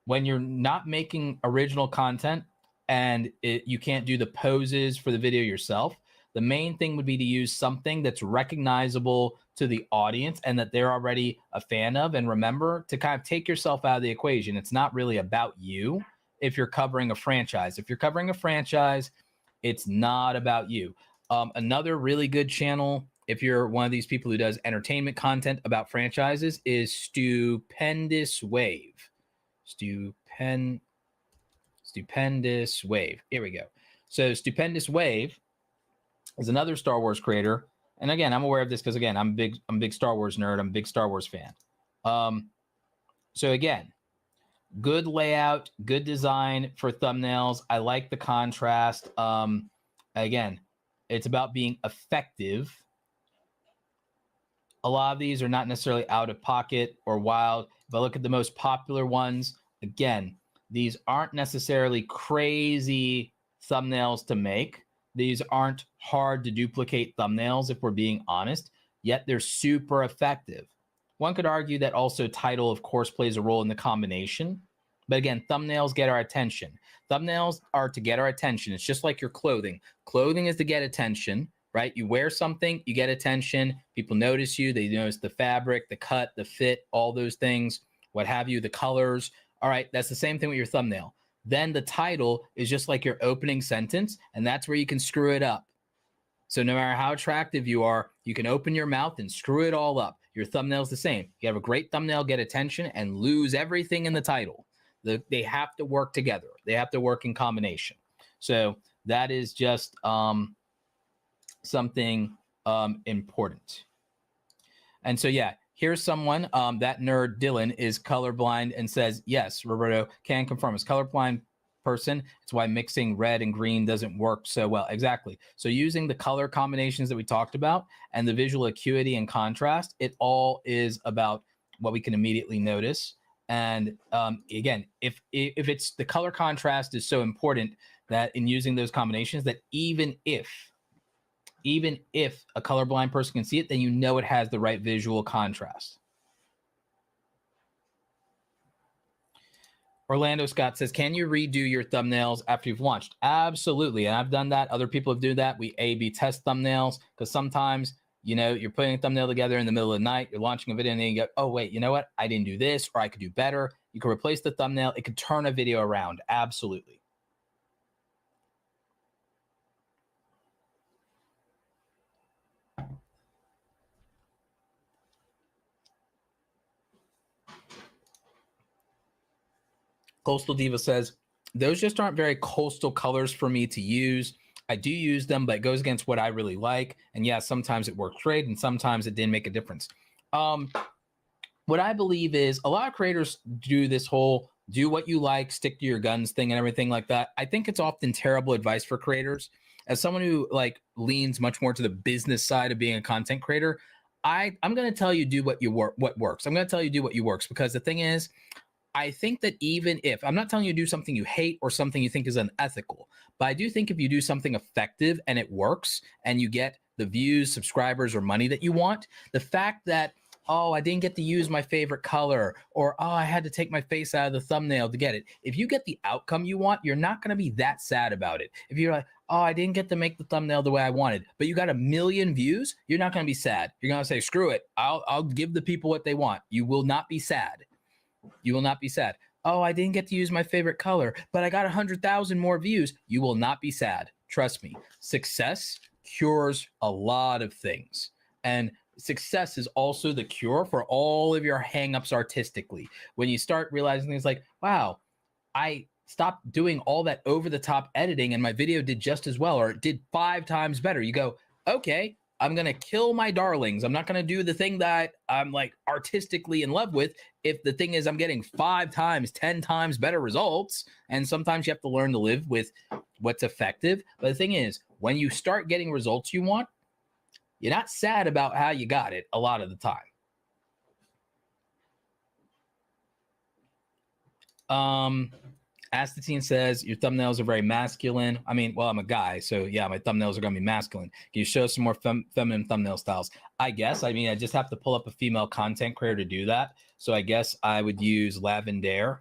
when you're not making original content and you can't do the poses for the video yourself, the main thing would be to use something that's recognizable to the audience and that they're already a fan of. And remember to kind of take yourself out of the equation. It's not really about you if you're covering a franchise. If you're covering a franchise, it's not about you. Another really good channel, if you're one of these people who does entertainment content about franchises, is Stupendous Wave. Stupendous Wave. Here we go. So Stupendous Wave is another Star Wars creator. And again, I'm aware of this because, again, I'm a big Star Wars nerd. I'm a big Star Wars fan. So again, good layout, good design for thumbnails. I like the contrast. Again, it's about being effective. A lot of these are not necessarily out of pocket or wild. If I look at the most popular ones, again, these aren't necessarily crazy thumbnails to make. These aren't hard to duplicate thumbnails, if we're being honest, yet they're super effective. One could argue that also title, of course, plays a role in the combination. But again, thumbnails get our attention. Thumbnails are to get our attention. It's just like your clothing. Clothing is to get attention, right? You wear something, you get attention. People notice you. They notice the fabric, the cut, the fit, all those things, what have you, the colors. All right, that's the same thing with your thumbnail. Then the title is just like your opening sentence, and that's where you can screw it up. So no matter how attractive you are, you can open your mouth and screw it all up. Your thumbnail's the same. You have a great thumbnail, get attention, and lose everything in the title. They have to work together. They have to work in combination. So that is just something important. And so, yeah, here's someone, that nerd Dylan is colorblind and says, yes, Roberto can confirm as colorblind person. It's why mixing red and green doesn't work so well. Exactly. So using the color combinations that we talked about and the visual acuity and contrast, it all is about what we can immediately notice. And again, if it's the color contrast is so important that in using those combinations, that even if a colorblind person can see it, then you know it has the right visual contrast. Orlando Scott says, can you redo your thumbnails after you've launched? Absolutely. And I've done that. Other people have done that. We A/B test thumbnails because sometimes, you know, you're putting a thumbnail together in the middle of the night, you're launching a video, and then you go, oh, wait, you know what? I didn't do this, or I could do better. You can replace the thumbnail. It could turn a video around. Absolutely. Coastal Diva says, those just aren't very coastal colors for me to use. I do use them, but it goes against what I really like. And yeah, sometimes it works great, and sometimes it didn't make a difference. What I believe is a lot of creators do this whole do what you like, stick to your guns thing and everything like that. I think it's often terrible advice for creators. As someone who like leans much more to the business side of being a content creator, I'm going to tell you do what works. I'm going to tell you do what works, because the thing is, I think that even if I'm not telling you to do something you hate or something you think is unethical, but I do think if you do something effective and it works and you get the views, subscribers, or money that you want, the fact that, oh, I didn't get to use my favorite color, or, oh, I had to take my face out of the thumbnail to get it. If you get the outcome you want, you're not going to be that sad about it. If you're like, oh, I didn't get to make the thumbnail the way I wanted, but you got 1 million views, you're not going to be sad. You're going to say, screw it. I'll give the people what they want. You will not be sad. You will not be sad. Oh, I didn't get to use my favorite color, but I got 100,000 more views. You will not be sad. Trust me. Success cures a lot of things. And success is also the cure for all of your hangups artistically. When you start realizing things like, wow, I stopped doing all that over-the-top editing and my video did just as well, or it did 5 times better. You go, okay, I'm going to kill my darlings. I'm not going to do the thing that I'm like artistically in love with if the thing is I'm getting 5 times, 10 times better results. And sometimes you have to learn to live with what's effective. But the thing is, when you start getting results you want, you're not sad about how you got it a lot of the time. Astatine says, your thumbnails are very masculine. I mean, well, I'm a guy, so yeah, my thumbnails are going to be masculine. Can you show some more feminine thumbnail styles? I guess. I mean, I just have to pull up a female content creator to do that. So I guess I would use Lavender.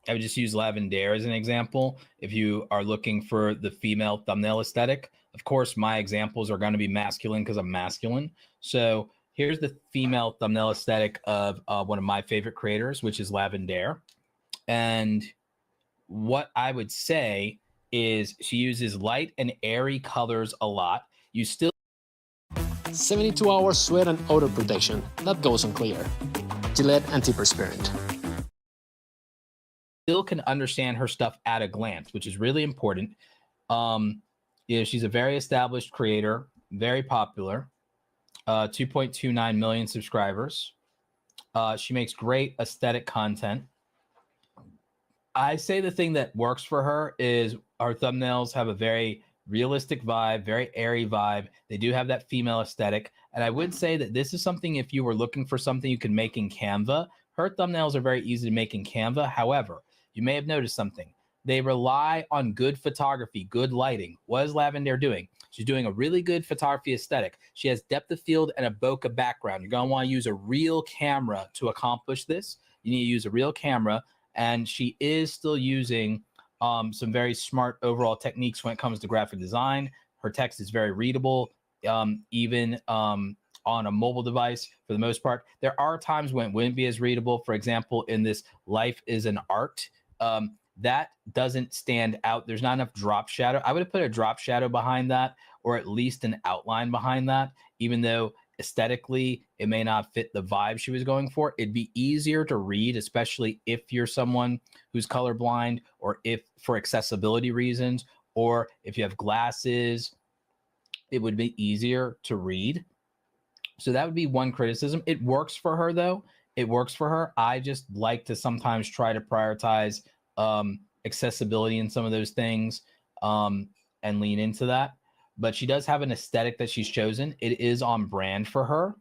I would just use Lavender as an example. If you are looking for the female thumbnail aesthetic, of course, my examples are going to be masculine because I'm masculine. So here's the female thumbnail aesthetic of one of my favorite creators, which is Lavender. And what I would say is she uses light and airy colors a lot. You still 72 hours sweat and odor protection. That goes on clear. Gillette antiperspirant. Still can understand her stuff at a glance, which is really important. Yeah, she's a very established creator, very popular. 2.29 million subscribers. She makes great aesthetic content. I say the thing that works for her is our thumbnails have a very realistic vibe, very airy vibe. They do have that female aesthetic. And I would say that this is something, if you were looking for something you can make in Canva, her thumbnails are very easy to make in Canva. However, you may have noticed something. They rely on good photography, good lighting. What is Lavender doing? She's doing a really good photography aesthetic. She has depth of field and a bokeh background. You're going to want to use a real camera to accomplish this. You need to use a real camera. And she is still using some very smart overall techniques when it comes to graphic design. Her text is very readable, even on a mobile device for the most part. There are times when it wouldn't be as readable. For example, in this Life is an Art, that doesn't stand out. There's not enough drop shadow. I would have put a drop shadow behind that, or at least an outline behind that, even though aesthetically it may not fit the vibe she was going for. It'd be easier to read, especially if you're someone who's colorblind, or if for accessibility reasons, or if you have glasses, it would be easier to read. So that would be one criticism. It works for her though. It works for her. I just like to sometimes try to prioritize accessibility in some of those things and lean into that. But she does have an aesthetic that she's chosen. It is on brand for her.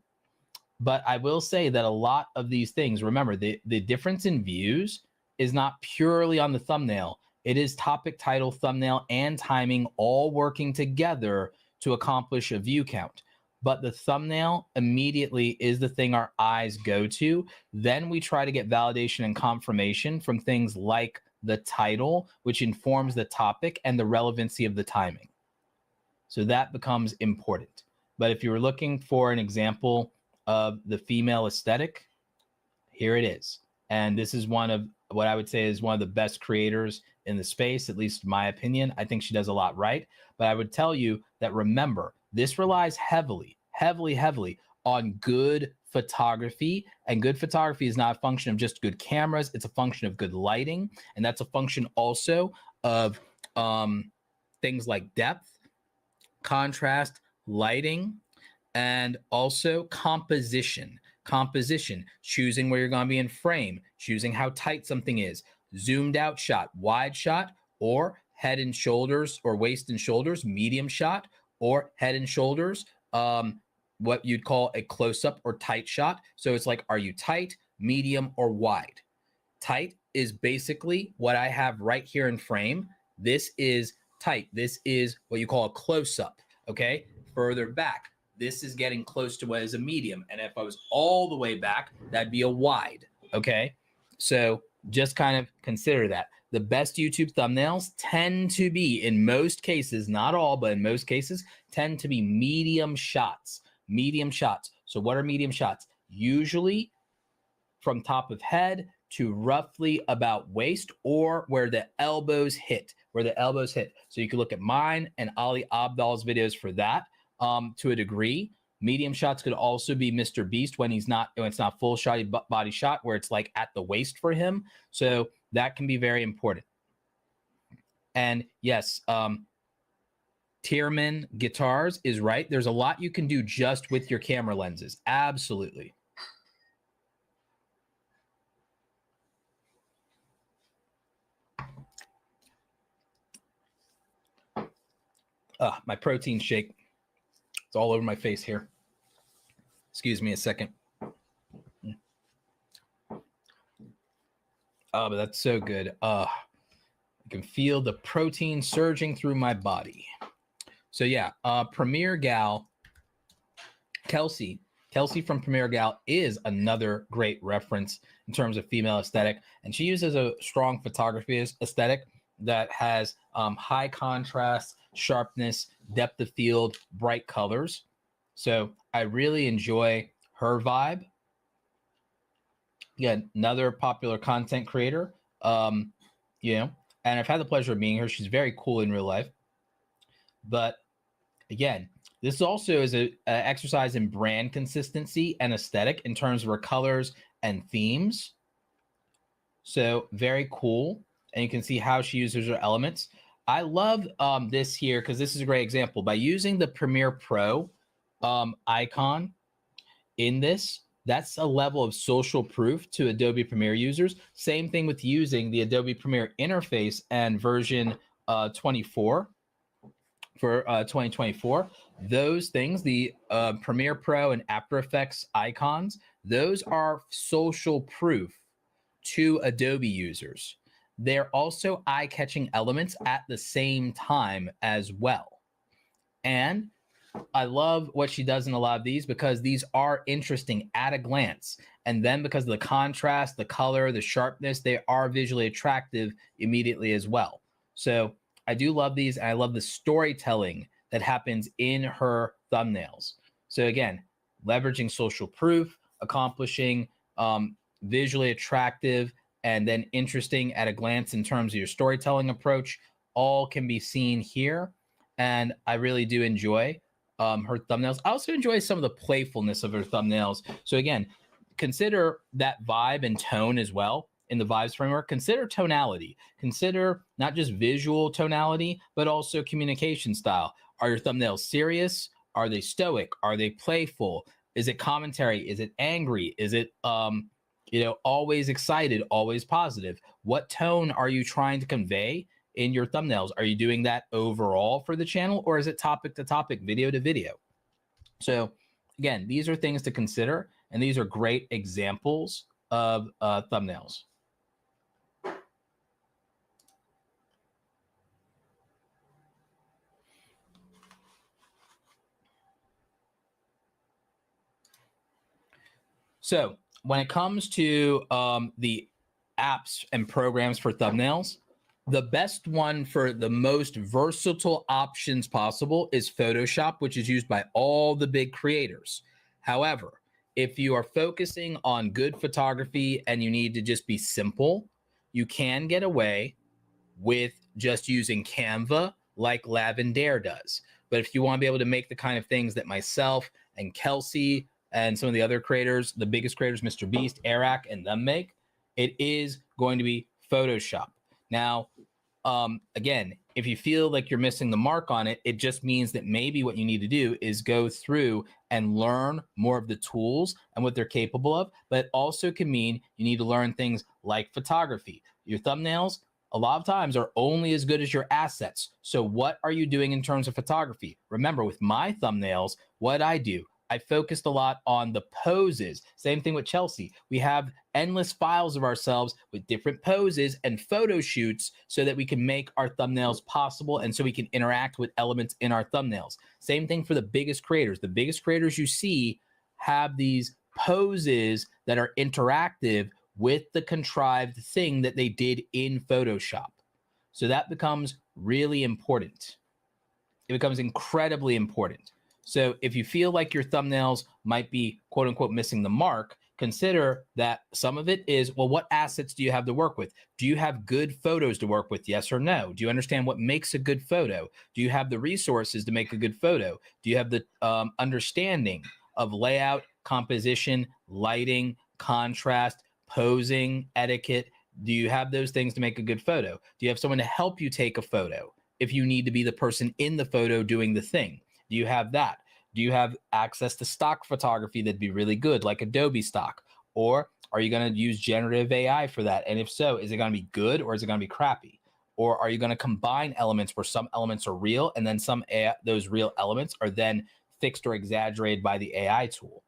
But I will say that a lot of these things, remember, the difference in views is not purely on the thumbnail. It is topic, title, thumbnail, and timing all working together to accomplish a view count. But the thumbnail immediately is the thing our eyes go to. Then we try to get validation and confirmation from things like the title, which informs the topic and the relevancy of the timing. So that becomes important. But if you were looking for an example of the female aesthetic, here it is. And this is one of what I would say is one of the best creators in the space, at least in my opinion. I think she does a lot right. But I would tell you that, remember, this relies heavily on good photography. And good photography is not a function of just good cameras. It's a function of good lighting. And that's a function also of things like depth, contrast, lighting, and also composition. Composition, choosing where you're going to be in frame, choosing how tight something is, zoomed out shot, wide shot, or head and shoulders, or waist and shoulders, medium shot, or head and shoulders, what you'd call a close-up or tight shot. So it's like, are you tight, medium, or wide? Tight is basically what I have right here in frame. This is tight. This is what you call a close-up, okay? Further back, this is getting close to what is a medium. And if I was all the way back, that'd be a wide, okay? So just kind of consider that. The best YouTube thumbnails tend to be, in most cases, not all, but in most cases, tend to be medium shots. Medium shots. So what are medium shots? Usually from top of head to roughly about waist, or where the elbows hit, So you can look at mine and Ali Abdal's videos for that to a degree. Medium shots could also be Mr. Beast when it's not full shotty body shot, where it's like at the waist for him. So that can be very important. And yes, Tierman Guitars is right. There's a lot you can do just with your camera lenses. Absolutely. My protein shake. It's all over my face here. Excuse me a second. Oh, but that's so good. I can feel the protein surging through my body. So yeah, Premier Gal, Kelsey from Premier Gal is another great reference in terms of female aesthetic. And she uses a strong photography aesthetic that has high contrast, sharpness, depth of field, bright colors. So I really enjoy her vibe. Again, another popular content creator, and I've had the pleasure of meeting her. She's very cool in real life. But again, this also is an exercise in brand consistency and aesthetic in terms of her colors and themes. So very cool. And you can see how she uses her elements. I love this here because this is a great example. By using the Premiere Pro icon in this, That's a level of social proof to Adobe Premiere users. Same thing with using the Adobe Premiere interface and version 24 for 2024. Those things, the Premiere Pro and After Effects icons, those are social proof to Adobe users. They're also eye-catching elements at the same time as well. And I love what she does in a lot of these because these are interesting at a glance. And then because of the contrast, the color, the sharpness, they are visually attractive immediately as well. So I do love these. And I love the storytelling that happens in her thumbnails. So again, leveraging social proof, accomplishing visually attractive and then interesting at a glance in terms of your storytelling approach, all can be seen here. And I really do enjoy her thumbnails. I also enjoy some of the playfulness of her thumbnails. So again, consider that vibe and tone as well in the vibes framework. Consider tonality. Consider not just visual tonality, but also communication style. Are your thumbnails serious? Are they stoic? Are they playful? Is it commentary? Is it angry? Is it always excited, always positive? What tone are you trying to convey in your thumbnails? Are you doing that overall for the channel, or is it topic to topic, video to video? So again, these are things to consider, and these are great examples of thumbnails. So when it comes to the apps and programs for thumbnails, the best one for the most versatile options possible is Photoshop, which is used by all the big creators. However, if you are focusing on good photography and you need to just be simple, you can get away with just using Canva like Lavender does. But if you want to be able to make the kind of things that myself and Kelsey and some of the other creators, the biggest creators, Mr. Beast, Eric, and them make, it is going to be Photoshop. Now, again, if you feel like you're missing the mark on it, it just means that maybe what you need to do is go through and learn more of the tools and what they're capable of. But it also can mean you need to learn things like photography. Your thumbnails, a lot of times, are only as good as your assets. So what are you doing in terms of photography? Remember, with my thumbnails, what I do, I focused a lot on the poses. Same thing with Chelsea. We have endless files of ourselves with different poses and photo shoots so that we can make our thumbnails possible and so we can interact with elements in our thumbnails. Same thing for the biggest creators. The biggest creators you see have these poses that are interactive with the contrived thing that they did in Photoshop. So that becomes really important. It becomes incredibly important. So if you feel like your thumbnails might be quote unquote missing the mark, consider that some of it is, well, what assets do you have to work with? Do you have good photos to work with? Yes or no? Do you understand what makes a good photo? Do you have the resources to make a good photo? Do you have the understanding of layout, composition, lighting, contrast, posing, etiquette? Do you have those things to make a good photo? Do you have someone to help you take a photo if you need to be the person in the photo doing the thing? Do you have that? Do you have access to stock photography that'd be really good, like Adobe stock? Or are you going to use generative AI for that? And if so, is it going to be good or is it going to be crappy? Or are you going to combine elements where some elements are real and then some those real elements are then fixed or exaggerated by the AI tool?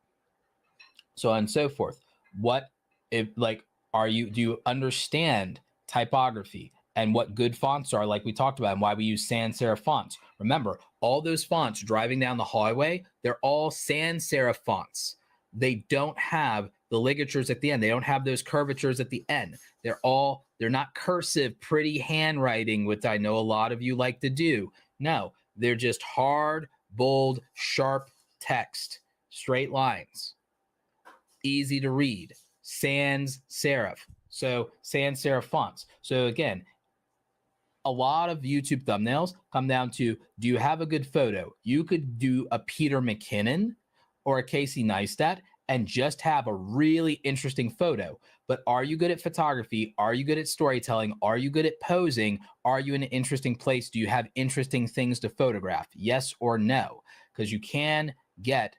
So on and so forth. What if, like, do you understand typography and what good fonts are, like we talked about, and why we use sans serif fonts? Remember, all those fonts driving down the highway, they're all sans serif fonts. They don't have the ligatures at the end. They don't have those curvatures at the end. They're not cursive, pretty handwriting, which I know a lot of you like to do. No, they're just hard, bold, sharp text, straight lines, easy to read, sans serif. So sans serif fonts. So again, a lot of YouTube thumbnails come down to, do you have a good photo? You could do a Peter McKinnon or a Casey Neistat and just have a really interesting photo. But are you good at photography? Are you good at storytelling? Are you good at posing? Are you in an interesting place? Do you have interesting things to photograph? Yes or no? Because you can get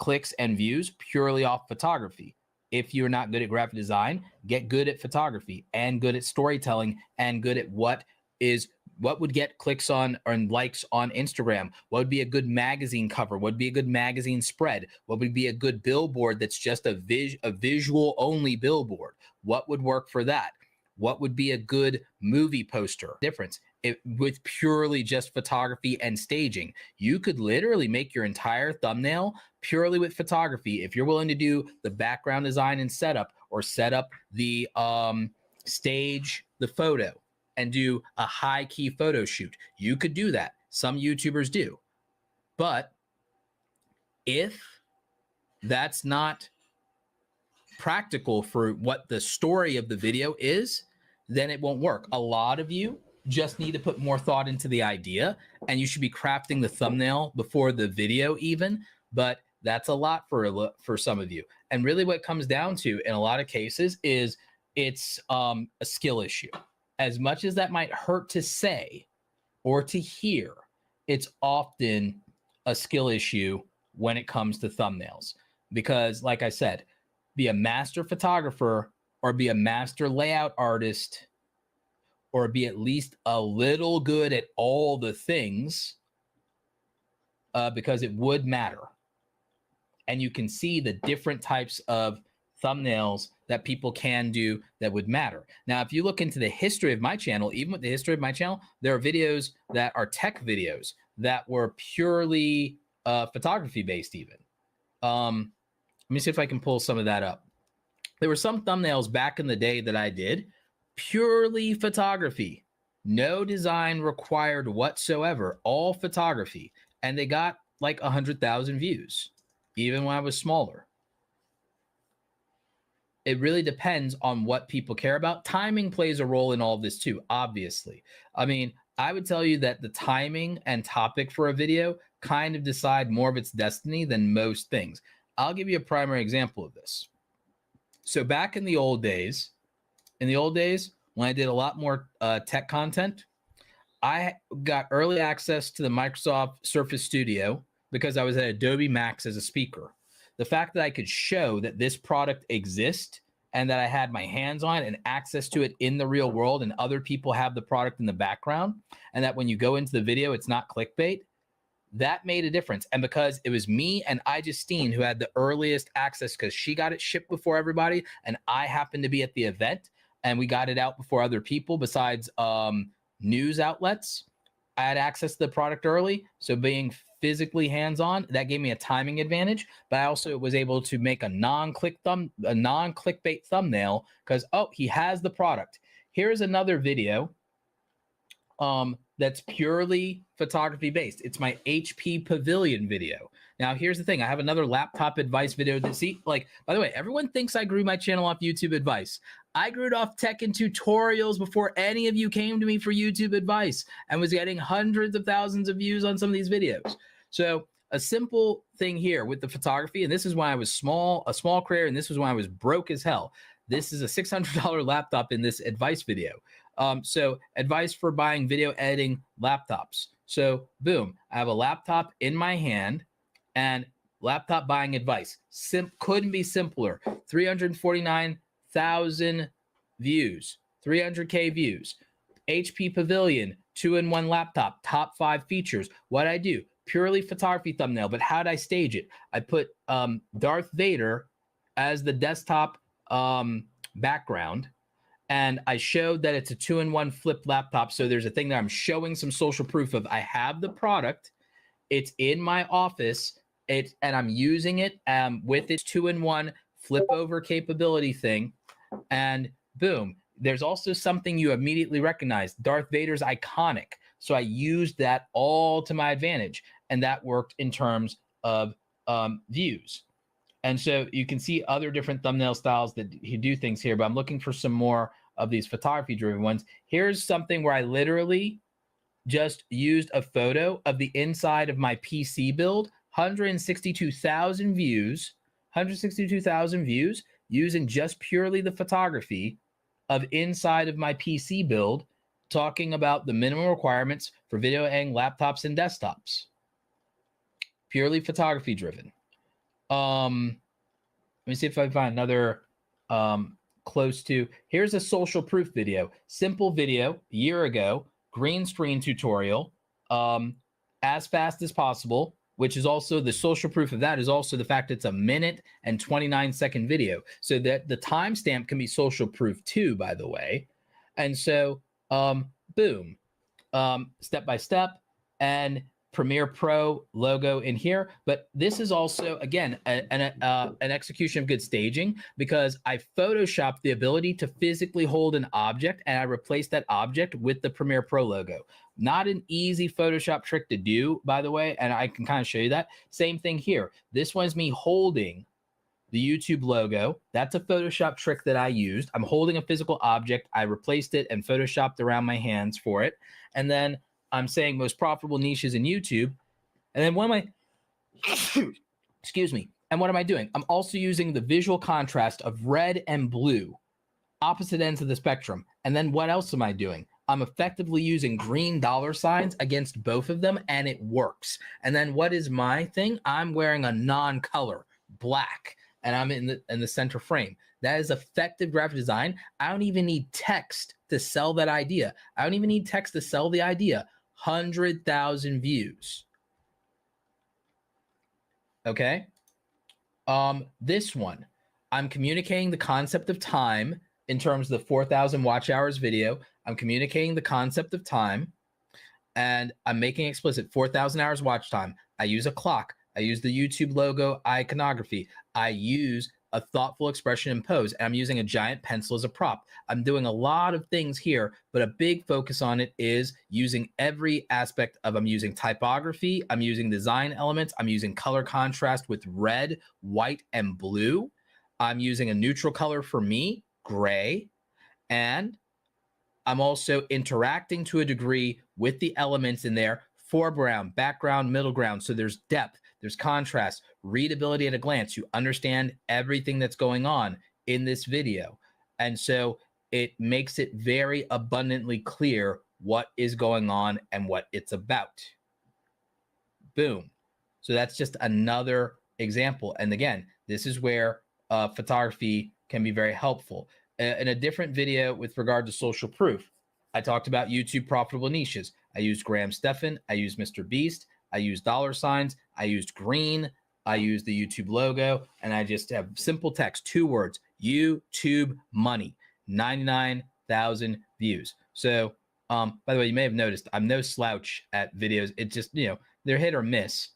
clicks and views purely off photography. If you're not good at graphic design, get good at photography and good at storytelling and good at what would get clicks on and likes on Instagram. What would be a good magazine cover? What would be a good magazine spread? What would be a good billboard that's just a visual only billboard? What would work for that? What would be a good movie poster? Difference with purely just photography and staging. You could literally make your entire thumbnail purely with photography if you're willing to do the background design and setup, or set up the stage the photo and do a high key photo shoot. You could do that. Some YouTubers do. But if that's not practical for what the story of the video is, then it won't work. A lot of you just need to put more thought into the idea, and you should be crafting the thumbnail before the video even, but that's a lot for some of you. And really what it comes down to in a lot of cases is it's a skill issue. As much as that might hurt to say or to hear, it's often a skill issue when it comes to thumbnails. Because like I said, be a master photographer or be a master layout artist or be at least a little good at all the things, because it would matter. And you can see the different types of thumbnails that people can do that would matter. Now, if you look into the history of my channel, even with the history of my channel, there are videos that are tech videos that were purely photography based even. Let me see if I can pull some of that up. There were some thumbnails back in the day that I did purely photography, no design required whatsoever, all photography. And they got like 100,000 views, even when I was smaller. It really depends on what people care about. Timing plays a role in all of this too, obviously. I mean, I would tell you that the timing and topic for a video kind of decide more of its destiny than most things. I'll give you a primary example of this. So back in the old days, when I did a lot more tech content, I got early access to the Microsoft Surface Studio because I was at Adobe Max as a speaker. The fact that I could show that this product exists and that I had my hands on it and access to it in the real world, and other people have the product in the background, and that when you go into the video, it's not clickbait, that made a difference. And because it was me and Justine who had the earliest access, because she got it shipped before everybody, and I happened to be at the event, and we got it out before other people besides news outlets, I had access to the product early. So being physically hands-on, that gave me a timing advantage, but I also was able to make a non-clickbait thumbnail because, oh, he has the product. Here's another video that's purely photography based. It's my HP Pavilion video. Now, here's the thing. I have another laptop advice video that, see, like, by the way, everyone thinks I grew my channel off YouTube advice. I grew it off tech and tutorials before any of you came to me for YouTube advice and was getting hundreds of thousands of views on some of these videos. So a simple thing here with the photography, and this is when I was a small creator, and this was when I was broke as hell. This is a $600 laptop in this advice video. So advice for buying video editing laptops. So boom, I have a laptop in my hand and laptop buying advice. Couldn't be simpler. 349,000 views, 300K views. HP Pavilion, 2-in-1 laptop, top 5 features. What I do, purely photography thumbnail, but how did I stage it? I put Darth Vader as the desktop background, and I showed that it's a 2-in-1 flip laptop. So there's a thing that I'm showing some social proof of. I have the product, it's in my office, and I'm using it with its 2-in-1 flip over capability thing, and boom. There's also something you immediately recognize. Darth Vader's iconic. So I used that all to my advantage, and that worked in terms of views. And so you can see other different thumbnail styles that you do things here, but I'm looking for some more of these photography-driven ones. Here's something where I literally just used a photo of the inside of my PC build, 162,000 views, 162,000 views using just purely the photography of inside of my PC build, talking about the minimum requirements for video editing laptops and desktops. Purely photography driven. Let me see if I find another close to. Here's a social proof video. Simple video, a year ago, green screen tutorial, as fast as possible, which is also the social proof of that is also the fact it's a 1 and 29-second video. So that the timestamp can be social proof too, by the way. And so, boom, step by step, and Premiere Pro logo in here. But this is also, again, an execution of good staging, because I photoshopped the ability to physically hold an object, and I replaced that object with the Premiere Pro logo. Not an easy Photoshop trick to do, by the way, and I can kind of show you that. Same thing here. This one's me holding the YouTube logo. That's a Photoshop trick that I used. I'm holding a physical object. I replaced it and Photoshopped around my hands for it. And then I'm saying most profitable niches in YouTube. And then what am I, excuse me. And what am I doing? I'm also using the visual contrast of red and blue, opposite ends of the spectrum. And then what else am I doing? I'm effectively using green dollar signs against both of them, and it works. And then what is my thing? I'm wearing a non-color, black, and I'm in the center frame. That is effective graphic design. I don't even need text to sell that idea. I don't even need text to sell the idea. 100,000 views. Okay. This one, I'm communicating the concept of time in terms of the 4,000 watch hours video. I'm communicating the concept of time, and I'm making explicit 4,000 hours watch time. I use a clock. I use the YouTube logo iconography. I use a thoughtful expression in pose, and I'm using a giant pencil as a prop. I'm doing a lot of things here, but a big focus on it is using every aspect of, I'm using typography, I'm using design elements, I'm using color contrast with red, white, and blue. I'm using a neutral color for me, gray, and I'm also interacting to a degree with the elements in there, foreground, background, middle ground. So there's depth, there's contrast, readability at a glance. You understand everything that's going on in this video. And so it makes it very abundantly clear what is going on and what it's about. Boom. So that's just another example. And again, this is where photography can be very helpful. In a different video with regard to social proof, I talked about YouTube profitable niches. I used Graham Stephan. I used Mr. Beast. I used dollar signs. I used green. I used the YouTube logo. And I just have simple text, 2 words, YouTube money, 99,000 views. So, by the way, you may have noticed I'm no slouch at videos. It just, they're hit or miss.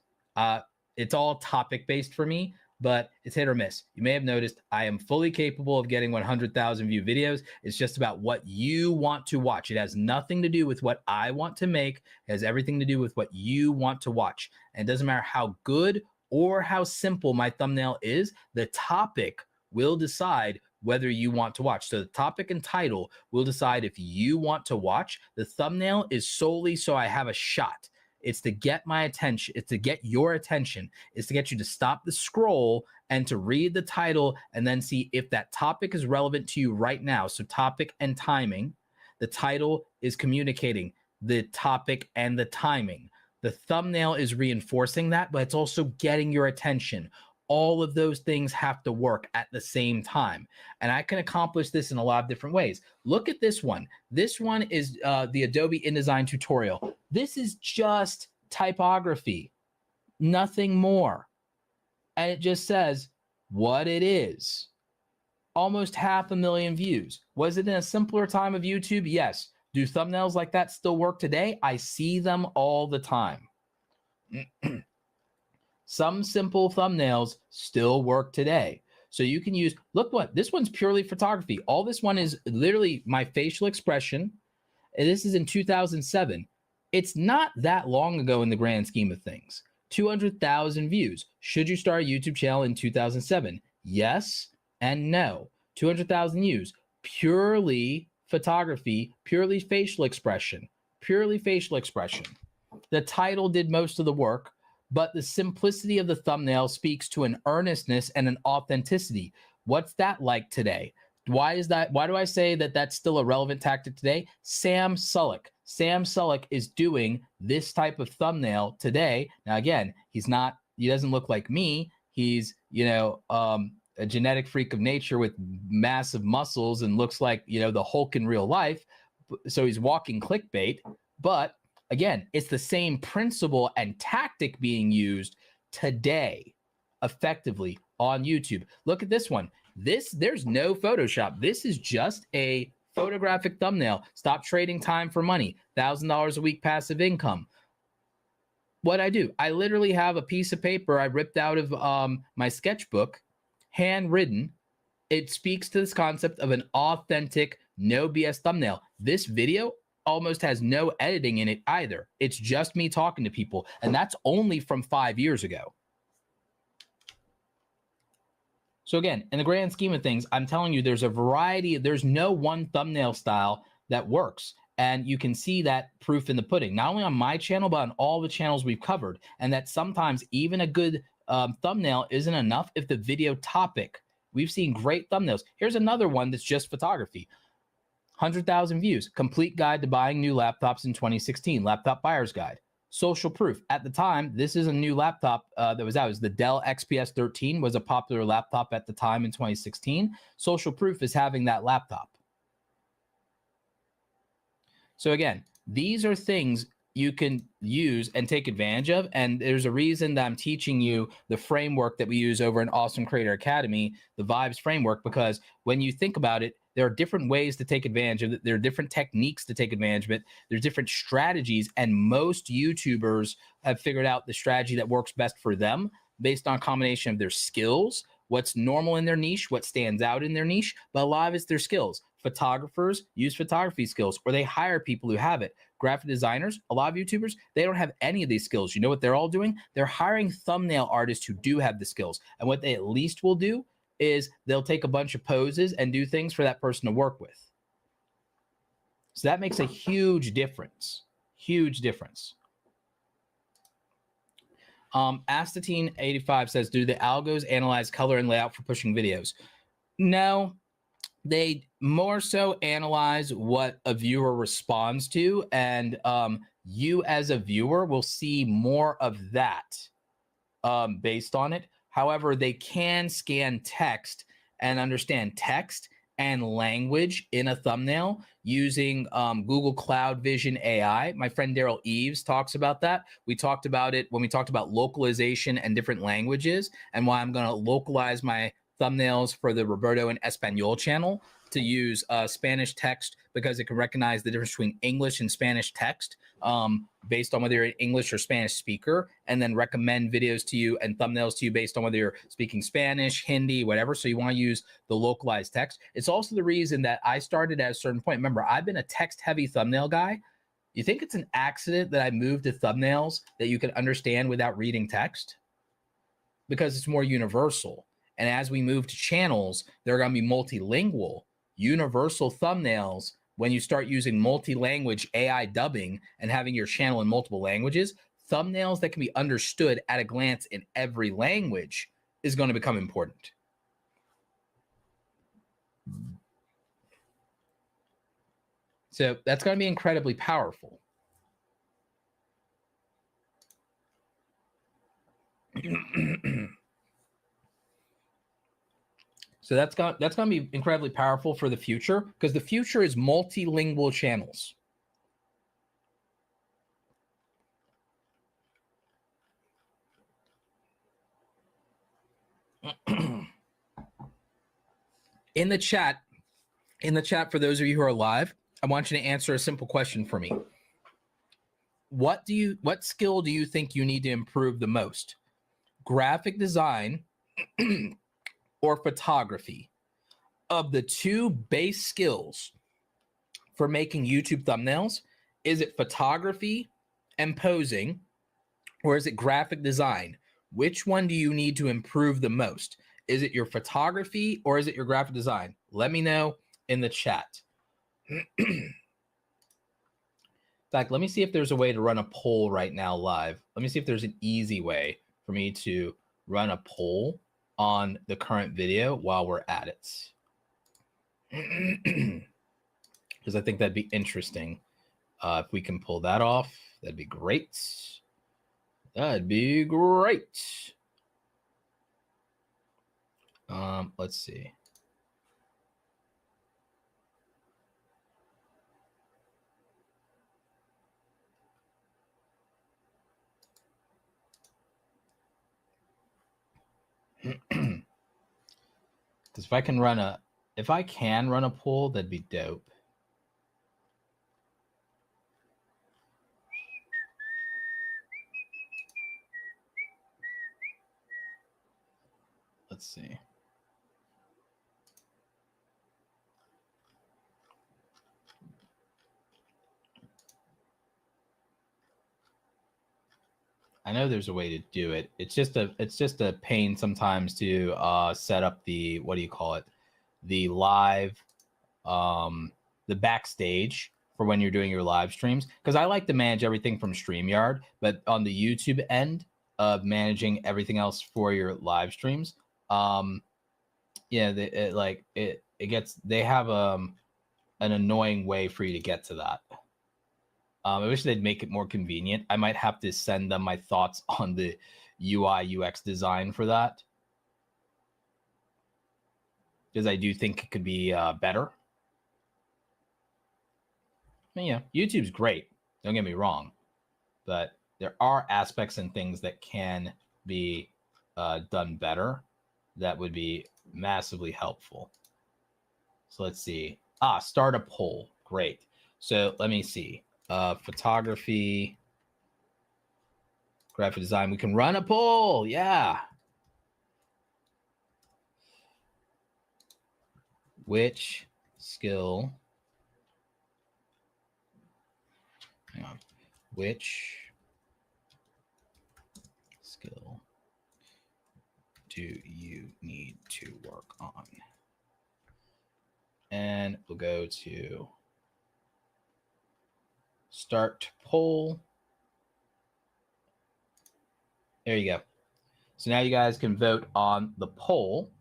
It's all topic based for me, but it's hit or miss. You may have noticed I am fully capable of getting 100,000 view videos. It's just about what you want to watch. It has nothing to do with what I want to make. It has everything to do with what you want to watch. And it doesn't matter how good or how simple my thumbnail is, the topic will decide whether you want to watch. So the topic and title will decide if you want to watch. The thumbnail is solely so I have a shot. It's to get my attention. It's to get your attention. It's to get you to stop the scroll and to read the title and then see if that topic is relevant to you right now. So topic and timing. The title is communicating the topic and the timing. The thumbnail is reinforcing that, but it's also getting your attention. All of those things have to work at the same time. And I can accomplish this in a lot of different ways. Look at this one. This one is the Adobe InDesign tutorial. This is just typography, nothing more. And it just says what it is. Almost 500,000 views. Was it in a simpler time of YouTube? Yes. Do thumbnails like that still work today? I see them all the time. Some simple thumbnails still work today. So you can use, look what, this one's purely photography. All this one is literally my facial expression. And this is in 2007. It's not that long ago in the grand scheme of things. 200,000 views. Should you start a YouTube channel in 2007? Yes and no. 200,000 views. Purely photography, purely facial expression. Purely facial expression. The title did most of the work, but the simplicity of the thumbnail speaks to an earnestness and an authenticity. What's that like today? Why is that? Why do I say that that's still a relevant tactic today? Sam Sulek. Sam Sulek is doing this type of thumbnail today. Now, again, he doesn't look like me. He's, a genetic freak of nature with massive muscles and looks like, the Hulk in real life. So he's walking clickbait. But again, it's the same principle and tactic being used today effectively on YouTube. Look at this one. There's no Photoshop. This is just a photographic thumbnail. Stop trading time for money. $1,000 a week passive income. What I do, I literally have a piece of paper I ripped out of my sketchbook, handwritten. It speaks to this concept of an authentic, no BS thumbnail. This video almost has no editing in it either. It's just me talking to people, and that's only from 5 years ago. So again, in the grand scheme of things, I'm telling you, there's a variety. There's no one thumbnail style that works. And you can see that proof in the pudding, not only on my channel, but on all the channels we've covered. And that sometimes even a good thumbnail isn't enough if the video topic. We've seen great thumbnails. Here's another one that's just photography. 100,000 views. Complete guide to buying new laptops in 2016. Laptop buyer's guide. Social proof. At the time, this is a new laptop that was out. It was the Dell XPS 13 was a popular laptop at the time in 2016. Social proof is having that laptop. So again, these are things you can use and take advantage of. And there's a reason that I'm teaching you the framework that we use over in Awesome Creator Academy, the Vibes framework, because when you think about it, there are different ways to take advantage of it. There are different techniques to take advantage of it. There's different strategies, and most YouTubers have figured out the strategy that works best for them based on a combination of their skills, what's normal in their niche, what stands out in their niche, but a lot of it's their skills. Photographers use photography skills, or they hire people who have it. Graphic designers, a lot of YouTubers, they don't have any of these skills. You know what they're all doing? They're hiring thumbnail artists who do have the skills. And what they at least will do is they'll take a bunch of poses and do things for that person to work with. So that makes a huge difference. Huge difference. Astatine85 says, do the algos analyze color and layout for pushing videos? No, they more so analyze what a viewer responds to, and you as a viewer will see more of that based on it. However, they can scan text and understand text and language in a thumbnail using Google Cloud Vision AI. My friend Daryl Eves talks about that. We talked about it when we talked about localization and different languages, and why I'm going to localize my thumbnails for the Roberto and Espanol channel to use Spanish text, because it can recognize the difference between English and Spanish text based on whether you're an English or Spanish speaker, and then recommend videos to you and thumbnails to you based on whether you're speaking Spanish, Hindi, whatever. So you want to use the localized text. It's also the reason that I started at a certain point. Remember, I've been a text-heavy thumbnail guy. You think it's an accident that I moved to thumbnails that you can understand without reading text? Because it's more universal. And as we move to channels, they're going to be multilingual. Universal thumbnails, when you start using multi-language AI dubbing and having your channel in multiple languages, thumbnails that can be understood at a glance in every language is going to become important. So that's going to be incredibly powerful. So that's going to be incredibly powerful for the future, because the future is multilingual channels. In the chat, for those of you who are live, I want you to answer a simple question for me. What skill do you think you need to improve the most? Graphic design or photography? Of the two base skills for making YouTube thumbnails, is it photography and posing, or is it graphic design? Which one do you need to improve the most? Is it your photography or is it your graphic design? Let me know in the chat. In fact, let me see if there's a way to run a poll right now live. Let me see if there's an easy way for me to run a poll on the current video while we're at it. Because I think that'd be interesting. If we can pull that off, that'd be great. That'd be great. Let's see. Because if I can run a poll, that'd be dope. Let's see. I know there's a way to do it. It's just a pain sometimes to set up the, what do you call it? The live, the backstage for when you're doing your live streams. Because I like to manage everything from StreamYard, but on the YouTube end of managing everything else for your live streams, yeah, they have an annoying way for you to get to that. I wish they'd make it more convenient. I might have to send them my thoughts on the UI UX design for that, because I do think it could be better. I mean, yeah, YouTube's great. Don't get me wrong, but there are aspects and things that can be done better that would be massively helpful. So let's see. Start a poll. Great. So let me see. Photography, graphic design. We can run a poll. Yeah. Which skill? Hang on. Which skill do you need to work on? And we'll go to start poll. There you go. So now you guys can vote on the poll.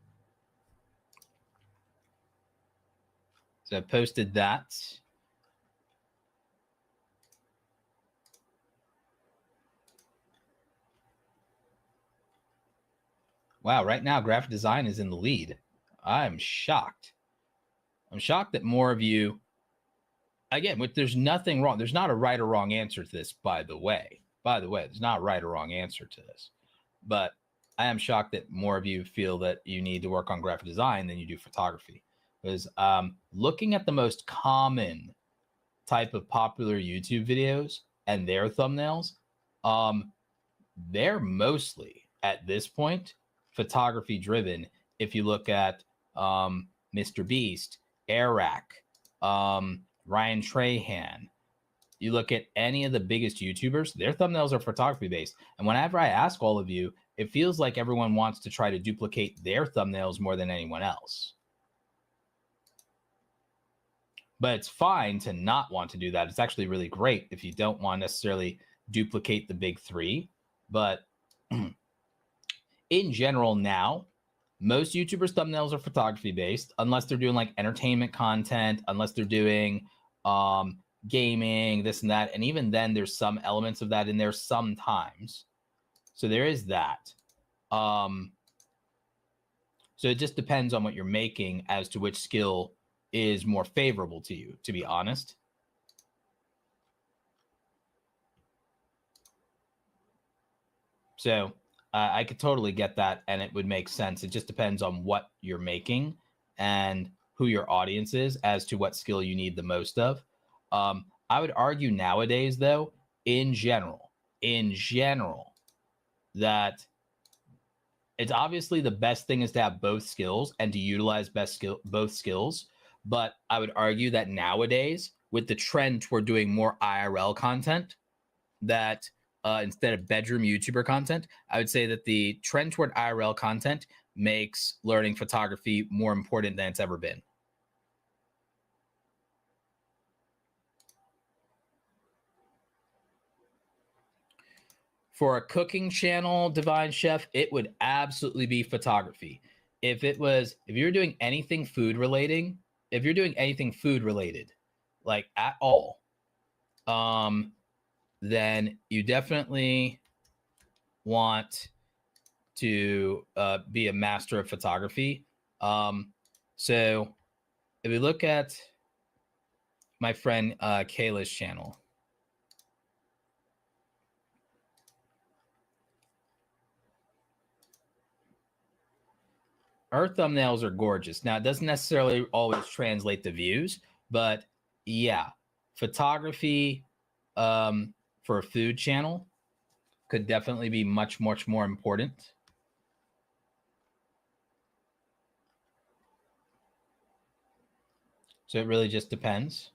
So I posted that. Wow, right now graphic design is in the lead. I'm shocked. I'm shocked that more of you, again, there's nothing wrong. There's not a right or wrong answer to this, by the way. There's not a right or wrong answer to this. But I am shocked that more of you feel that you need to work on graphic design than you do photography. Because looking at the most common type of popular YouTube videos and their thumbnails, they're mostly, at this point, photography driven. If you look at Mr. Beast, Eric, Ryan Trahan, you look at any of the biggest YouTubers, their thumbnails are photography based. And whenever I ask all of you, it feels like everyone wants to try to duplicate their thumbnails more than anyone else. But it's fine to not want to do that. It's actually really great if you don't want to necessarily duplicate the big three. But in general now, most YouTubers' thumbnails are photography based, unless they're doing like entertainment content, unless they're doing gaming, this and that. And even then, there's some elements of that in there sometimes. So there is that. So it just depends on what you're making as to which skill is more favorable to you, to be honest. So I could totally get that, and it would make sense. It just depends on what you're making and who your audience is as to what skill you need the most of. I would argue nowadays, though, in general, that it's obviously the best thing is to have both skills and to utilize both skills. But I would argue that nowadays, with the trend toward doing more IRL content, that instead of bedroom YouTuber content, I would say that the trend toward IRL content makes learning photography more important than it's ever been. For a cooking channel, Divine Chef, it would absolutely be photography. If you're doing anything food related, like at all, then you definitely want to be a master of photography. So if we look at my friend Kayla's channel, her thumbnails are gorgeous. Now, it doesn't necessarily always translate to views, but yeah, photography for a food channel could definitely be much, much more important. So it really just depends.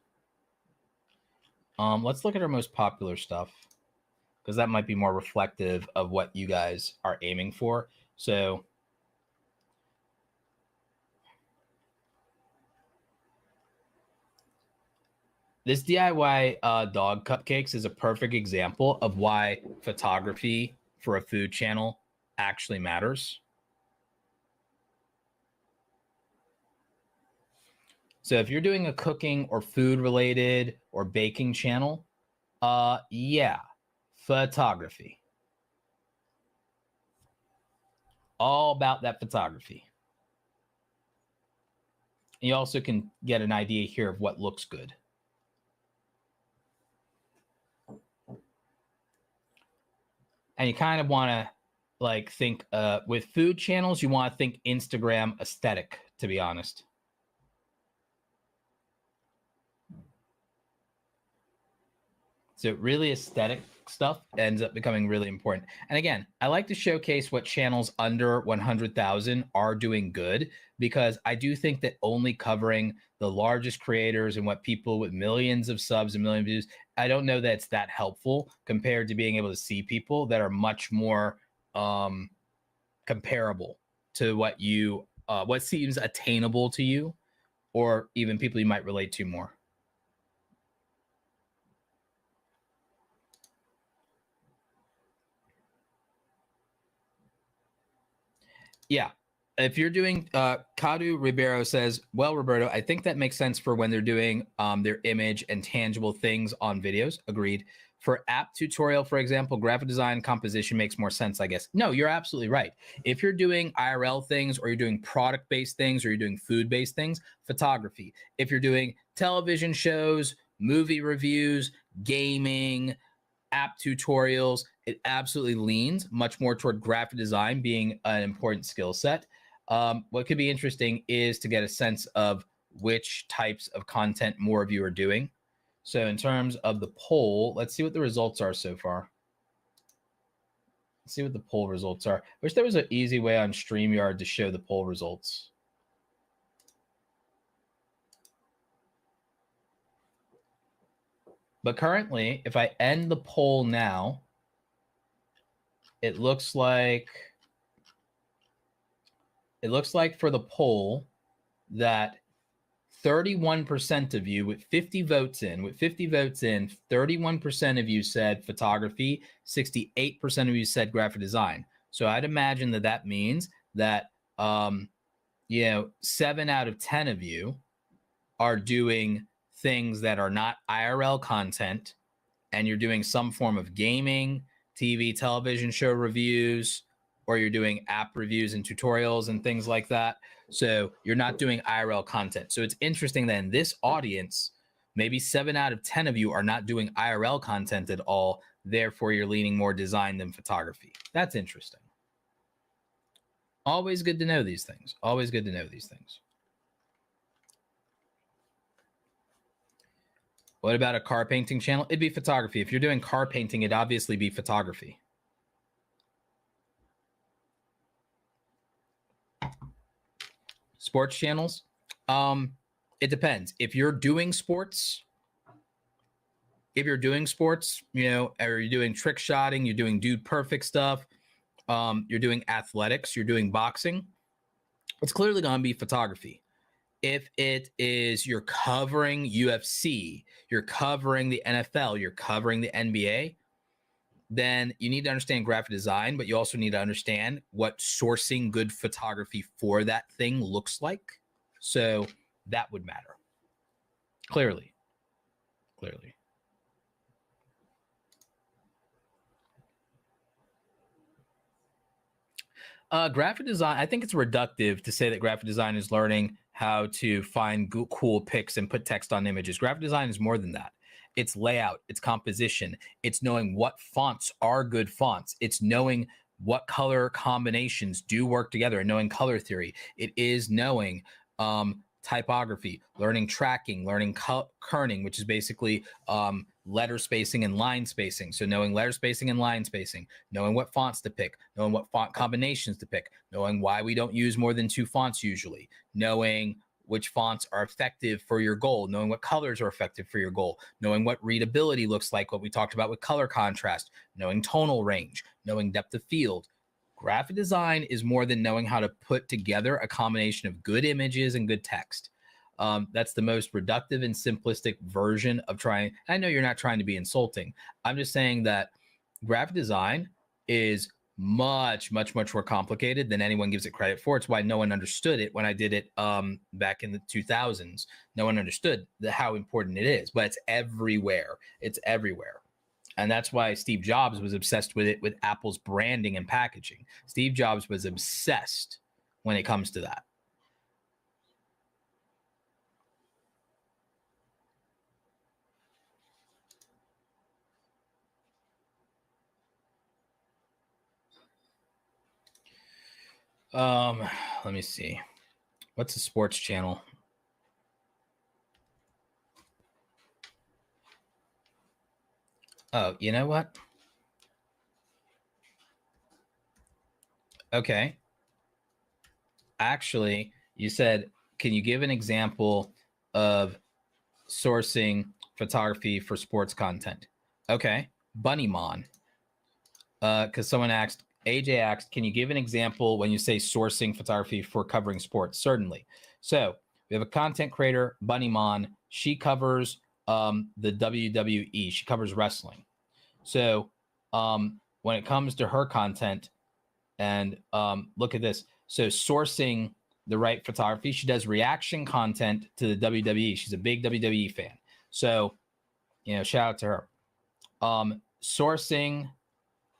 Let's look at our most popular stuff, because that might be more reflective of what you guys are aiming for. So this DIY dog cupcakes is a perfect example of why photography for a food channel actually matters. So if you're doing a cooking or food related or baking channel, yeah, photography. All about that photography. You also can get an idea here of what looks good. And you kind of want to like think with food channels, you want to think Instagram aesthetic, to be honest. So really aesthetic stuff ends up becoming really important. And again, I like to showcase what channels under 100,000 are doing good, because I do think that only covering the largest creators and what people with millions of subs and million views, I don't know that it's that helpful compared to being able to see people that are much more comparable to what you, what seems attainable to you, or even people you might relate to more. Yeah. If you're doing, Cadu Ribeiro says, well, Roberto, I think that makes sense for when they're doing their image and tangible things on videos. Agreed. For app tutorial, for example, graphic design composition makes more sense, I guess. No, you're absolutely right. If you're doing IRL things, or you're doing product-based things, or you're doing food-based things, photography. If you're doing television shows, movie reviews, gaming, app tutorials, it absolutely leans much more toward graphic design being an important skill set. What could be interesting is to get a sense of which types of content more of you are doing. So in terms of the poll, let's see what the results are so far. Let's see what the poll results are. Wish there was an easy way on StreamYard to show the poll results. But currently, if I end the poll now, it looks like for the poll that 31% of you with 50 votes in, 31% of you said photography, 68% of you said graphic design. So I'd imagine that that means that, 7 out of 10 of you are doing things that are not IRL content, and you're doing some form of gaming, TV, television show reviews, or you're doing app reviews and tutorials and things like that. So you're not doing IRL content. So it's interesting that in this audience, maybe 7 out of 10 of you are not doing IRL content at all. Therefore, you're leaning more design than photography. That's interesting. Always good to know these things. Always good to know these things. What about a car painting channel? It'd be photography. If you're doing car painting, it'd obviously be photography. Sports channels? It depends. If you're doing sports, or you're doing trick shotting, you're doing dude perfect stuff, you're doing athletics, you're doing boxing, it's clearly going to be photography. If it is you're covering UFC, you're covering the NFL, you're covering the NBA, then you need to understand graphic design, but you also need to understand what sourcing good photography for that thing looks like. So that would matter. Clearly. Graphic design, I think it's reductive to say that graphic design is learning how to find cool pics and put text on images. Graphic design is more than that. It's layout, it's composition, it's knowing what fonts are good fonts, it's knowing what color combinations do work together and knowing color theory. It is knowing typography, learning tracking, learning kerning, which is basically letter spacing and line spacing. So knowing letter spacing and line spacing, knowing what fonts to pick, knowing what font combinations to pick, knowing why we don't use more than 2 fonts usually, knowing which fonts are effective for your goal, knowing what colors are effective for your goal, knowing what readability looks like, what we talked about with color contrast, knowing tonal range, knowing depth of field. Graphic design is more than knowing how to put together a combination of good images and good text. That's the most reductive and simplistic version of trying. I know you're not trying to be insulting. I'm just saying that graphic design is much more complicated than anyone gives it credit for. It's why no one understood it when I did it back in the 2000s. No one understood how important it is, but it's everywhere. It's everywhere. And that's why Steve Jobs was obsessed with it, with Apple's branding and packaging. Steve Jobs was obsessed when it comes to that. Let me see. What's a sports channel? Oh, you know what? Okay. Actually, you said, can you give an example of sourcing photography for sports content? Okay. Bunnymon. Because someone asked, AJ asked, can you give an example when you say sourcing photography for covering sports? Certainly. So we have a content creator, Bunnymon. She covers the WWE. She covers wrestling. So when it comes to her content, and look at this. So sourcing the right photography, she does reaction content to the WWE. She's a big WWE fan. So, shout out to her. Sourcing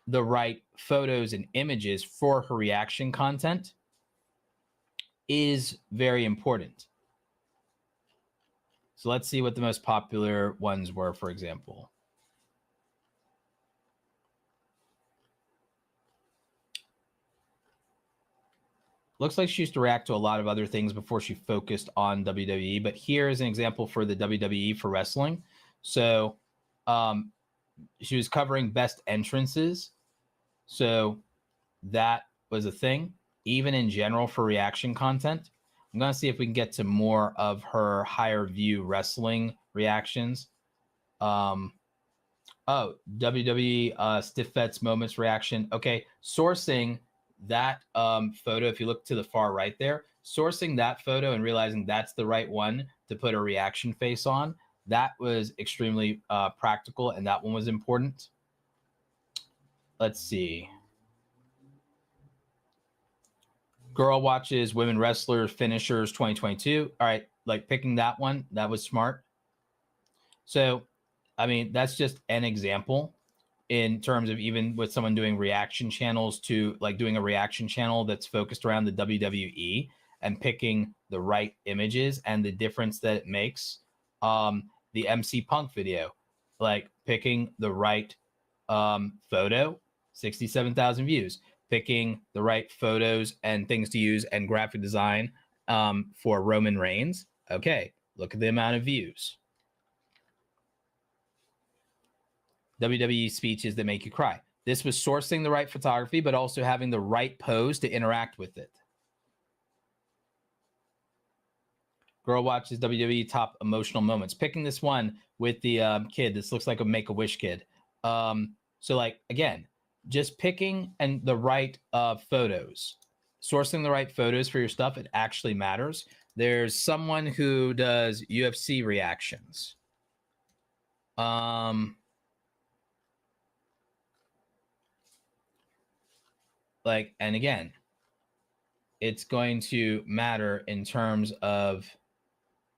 the right photos and images for her reaction content is very important. So let's see what the most popular ones were, for example. Looks like she used to react to a lot of other things before she focused on WWE, but here is an example for the WWE for wrestling. So she was covering best entrances. So that was a thing, even in general for reaction content. I'm going to see if we can get to more of her higher view wrestling reactions. WWE Stiff Fets Moments reaction. Okay, sourcing that photo, if you look to the far right there, sourcing that photo and realizing that's the right one to put a reaction face on, that was extremely practical, and that one was important. Let's see. Girl watches women wrestlers finishers 2022. All right, like picking that one, that was smart. So, I mean, that's just an example in terms of even with someone doing reaction channels to like doing a reaction channel that's focused around the WWE and picking the right images and the difference that it makes. The MC Punk video, like picking the right photo, 67,000 views. Picking the right photos and things to use and graphic design for Roman Reigns. Okay, look at the amount of views. WWE speeches that make you cry. This was sourcing the right photography, but also having the right pose to interact with it. Girl watches WWE top emotional moments. Picking this one with the kid. This looks like a Make-A-Wish kid. So like, again, just picking and the right photos, sourcing the right photos for your stuff, it actually matters. There's someone who does UFC reactions. Like, and again, it's going to matter in terms of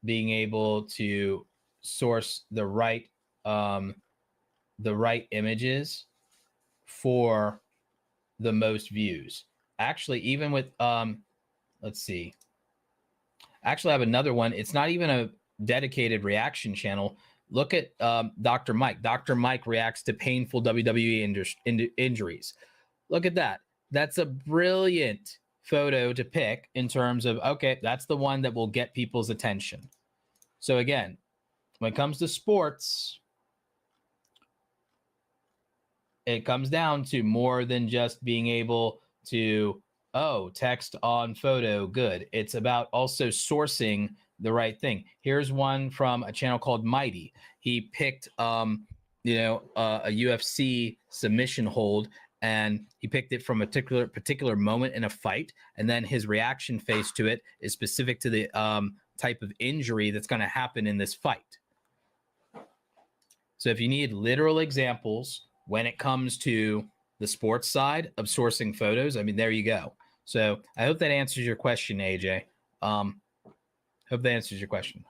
being able to source the right images for the most views. actually, even with let's see. Actually, I have another one. It's not even a dedicated reaction channel. Look at Dr. Mike. Dr. Mike reacts to painful WWE injuries. Look at that. That's a brilliant photo to pick in terms of, okay, that's the one that will get people's attention. So again, when it comes to sports, it comes down to more than just being able to, oh, text on photo, good. It's about also sourcing the right thing. Here's one from a channel called Mighty. He picked, a UFC submission hold, and he picked it from a particular moment in a fight, and then his reaction face to it is specific to the type of injury that's going to happen in this fight. So if you need literal examples when it comes to the sports side of sourcing photos, I mean, there you go. So I hope that answers your question, AJ. Hope that answers your question.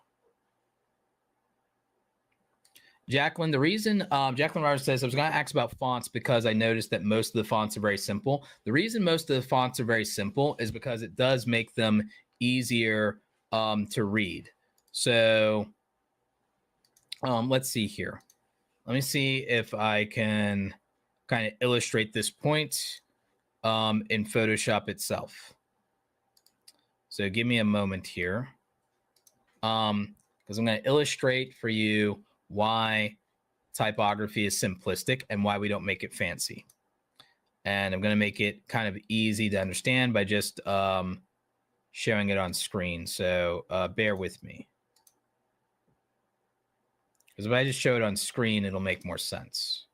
Jacqueline, the reason Jacqueline Rogers says, I was going to ask about fonts because I noticed that most of the fonts are very simple. The reason most of the fonts are very simple is because it does make them easier to read. So let's see here. Let me see if I can kind of illustrate this point in Photoshop itself. So give me a moment here, because I'm going to illustrate for you why typography is simplistic and why we don't make it fancy. And I'm going to make it kind of easy to understand by just showing it on screen. So bear with me. Because if I just show it on screen, it'll make more sense.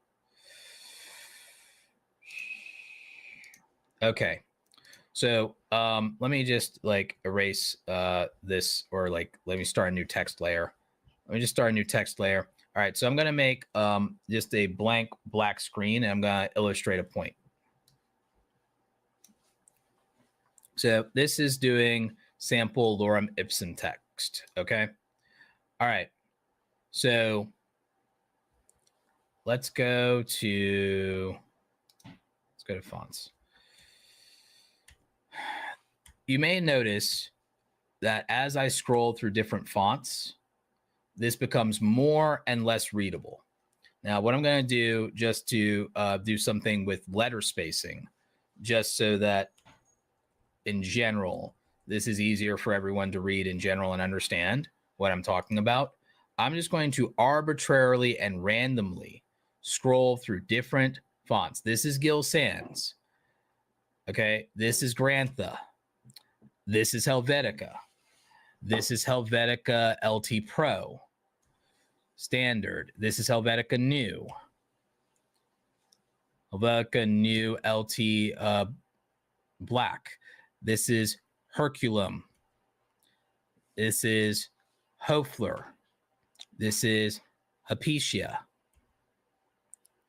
Okay. So let me just like erase this, or like let me start a new text layer. Let me just start a new text layer. All right, so I'm going to make just a blank black screen, and I'm going to illustrate a point. So this is doing sample lorem ipsum text, okay? All right, so let's go to fonts. You may notice that as I scroll through different fonts, this becomes more and less readable. Now, what I'm going to do just to do something with letter spacing, just so that in general, this is easier for everyone to read in general and understand what I'm talking about. I'm just going to arbitrarily and randomly scroll through different fonts. This is Gil Sans. Okay, this is Grantha. This is Helvetica. This is Helvetica LT Pro. Standard. This is Helvetica New. Helvetica New LT Black. This is Herculum. This is Hofler. This is Hypatia.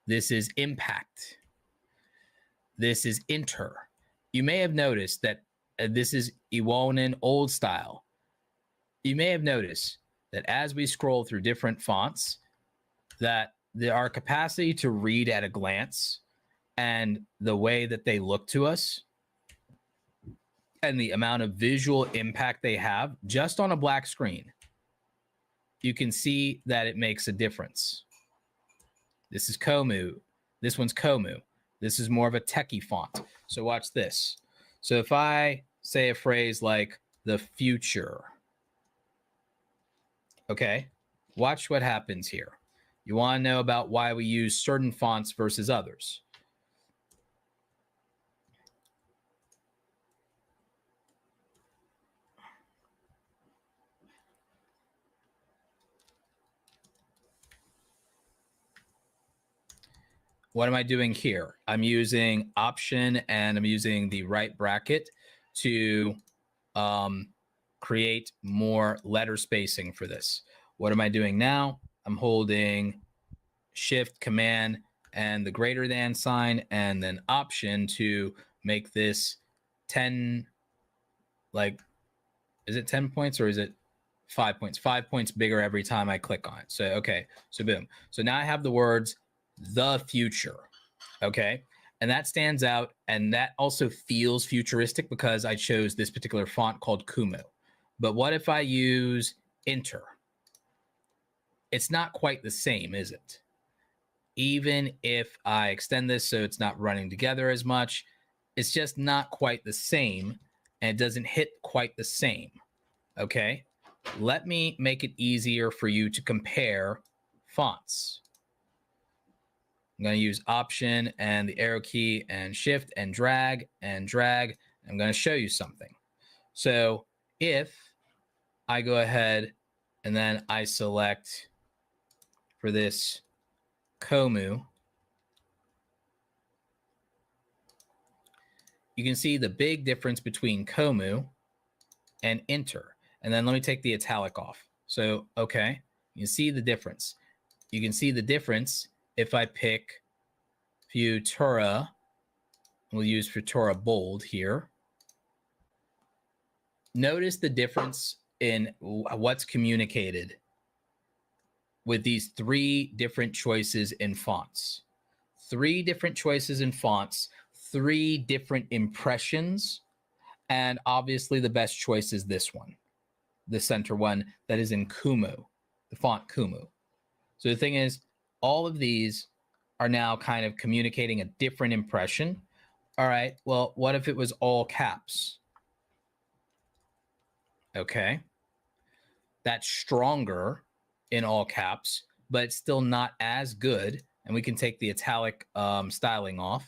This is Impact. This is Inter. You may have noticed that this is Iwonen Old Style. You may have noticed that as we scroll through different fonts, that our capacity to read at a glance and the way that they look to us and the amount of visual impact they have just on a black screen, you can see that it makes a difference. This is Komu. This one's Komu. This is more of a techie font. So watch this. So if I say a phrase like the future, okay, watch what happens here. You want to know about why we use certain fonts versus others. What am I doing here? I'm using Option and I'm using the right bracket to create more letter spacing for this. What am I doing now? I'm holding Shift, Command, and the greater than sign, and then Option to make this 10, like, is it 10 points or is it 5 points? 5 points bigger every time I click on it. So, okay, so boom. So now I have the words the future, okay? And that stands out, and that also feels futuristic because I chose this particular font called Kumu. But what if I use Enter? It's not quite the same, is it? Even if I extend this so it's not running together as much, it's just not quite the same, and it doesn't hit quite the same. Okay? Let me make it easier for you to compare fonts. I'm going to use Option and the arrow key and Shift and drag and drag. I'm going to show you something. So if I go ahead and then I select for this Komu, you can see the big difference between Komu and Enter. And then let me take the italic off. So, okay, you can see the difference. You can see the difference if I pick Futura. We'll use Futura Bold here. Notice the difference in what's communicated with these 3 different choices in fonts. 3 different choices in fonts, 3 different impressions, and obviously the best choice is this one, the center one that is in Kumu, the font Kumu. So the thing is, all of these are now kind of communicating a different impression. All right, well, what if it was all caps? Okay. That's stronger in all caps, but it's still not as good. And we can take the italic styling off.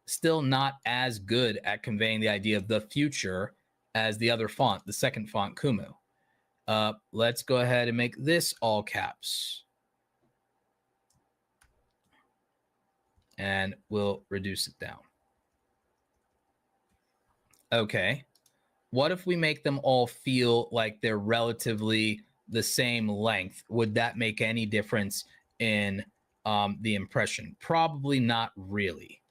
Still not as good at conveying the idea of the future as the other font, the second font, Kumu. Let's go ahead and make this all caps. And we'll reduce it down. Okay. What if we make them all feel like they're relatively the same length? Would that make any difference in the impression? Probably not really.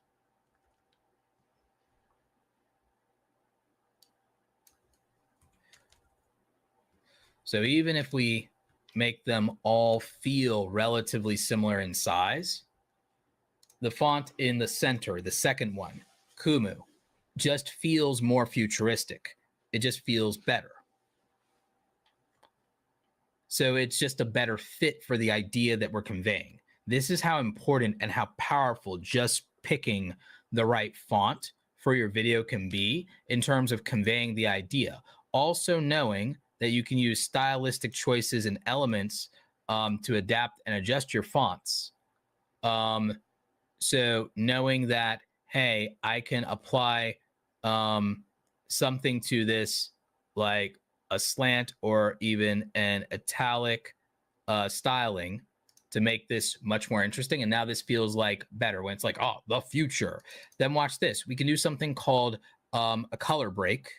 So even if we make them all feel relatively similar in size, the font in the center, the second one, Kumu, just feels more futuristic. It just feels better. So it's just a better fit for the idea that we're conveying. This is how important and how powerful just picking the right font for your video can be in terms of conveying the idea. Also knowing that you can use stylistic choices and elements to adapt and adjust your fonts. So knowing that, hey, I can apply something to this like a slant or even an italic styling to make this much more interesting. And now this feels like better when it's like, oh, the future. Then watch this. We can do something called a color break.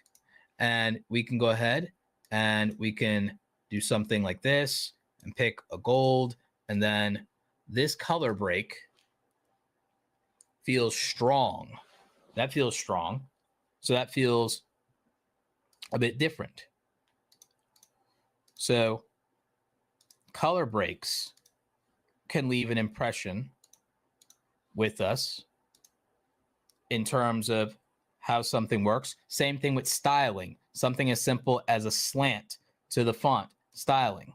And we can go ahead and we can do something like this and pick a gold. And then this color break feels strong. That feels strong. So that feels a bit different. So color breaks can leave an impression with us in terms of how something works. Same thing with styling. Something as simple as a slant to the font styling.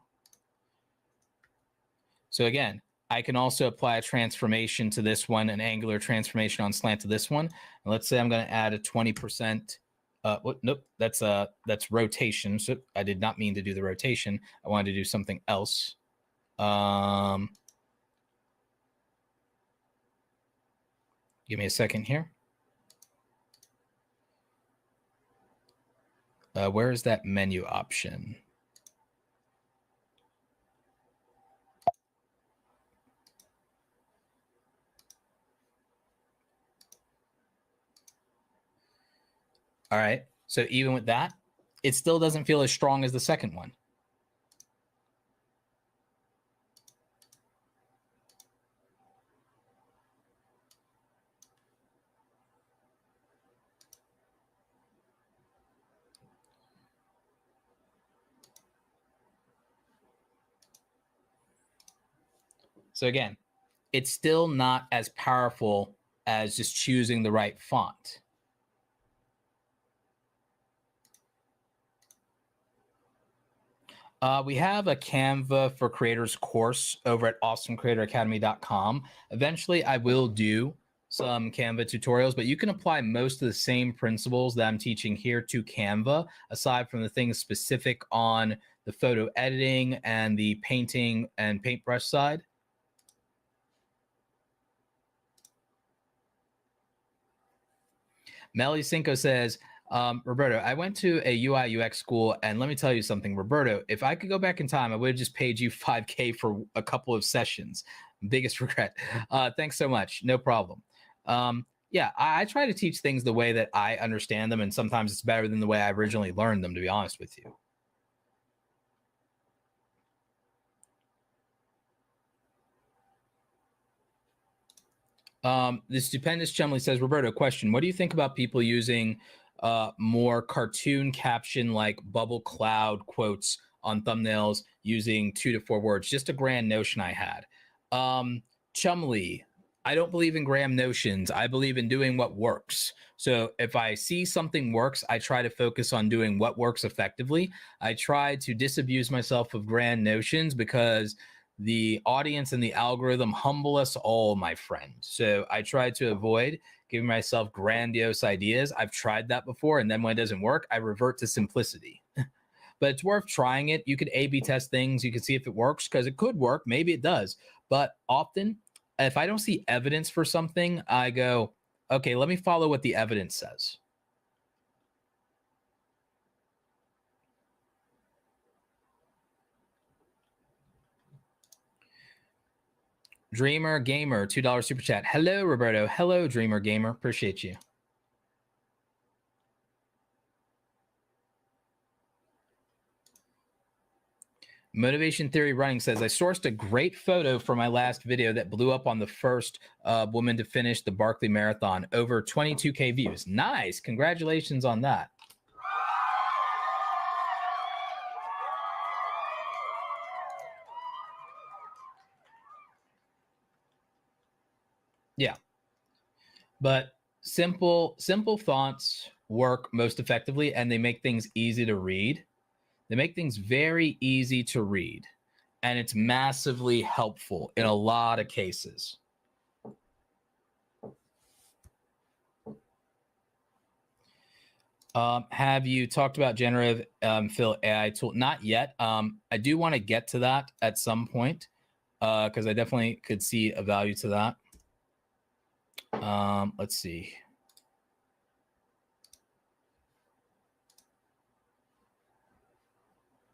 So again, I can also apply a transformation to this one, an angular transformation on slant to this one. And let's say I'm going to add a 20%. Nope, that's rotation. So I did not mean to do the rotation. I wanted to do something else. Give me a second here. Where is that menu option? All right. So even with that, it still doesn't feel as strong as the second one. So again, it's still not as powerful as just choosing the right font. We have a Canva for Creators course over at awesomecreatoracademy.com. Eventually, I will do some Canva tutorials, but you can apply most of the same principles that I'm teaching here to Canva, aside from the things specific on the photo editing and the painting and paintbrush side. Melly Cinco says, Roberto, I went to a UI UX school, and let me tell you something, Roberto, if I could go back in time, I would have just paid you $5K for a couple of sessions. Biggest regret. Thanks so much. No problem. Yeah, I try to teach things the way that I understand them, and sometimes it's better than the way I originally learned them, to be honest with you. The Stupendous Chumley says, Roberto, question. What do you think about people using more cartoon caption like bubble cloud quotes on thumbnails using 2 to 4 words? Just a grand notion I had. Chumley, I don't believe in grand notions. I believe in doing what works. So if I see something works, I try to focus on doing what works effectively. I try to disabuse myself of grand notions because the audience and the algorithm humble us all, my friend. So I try to avoid giving myself grandiose ideas. I've tried that before, and then when it doesn't work, I revert to simplicity. But it's worth trying it. You could A/B test things. You can see if it works, because it could work. Maybe it does. But often, if I don't see evidence for something, I go, okay, let me follow what the evidence says. Dreamer Gamer, $2 super chat. Hello, Roberto. Hello, Dreamer Gamer. Appreciate you. Motivation Theory Running says, I sourced a great photo for my last video that blew up on the first woman to finish the Barkley Marathon. Over 22K views. Nice. Congratulations on that. Yeah. But simple fonts work most effectively, and they make things easy to read. They make things very easy to read, and it's massively helpful in a lot of cases. Have you talked about generative fill AI tool? Not yet. I do want to get to that at some point, because I definitely could see a value to that. Let's see.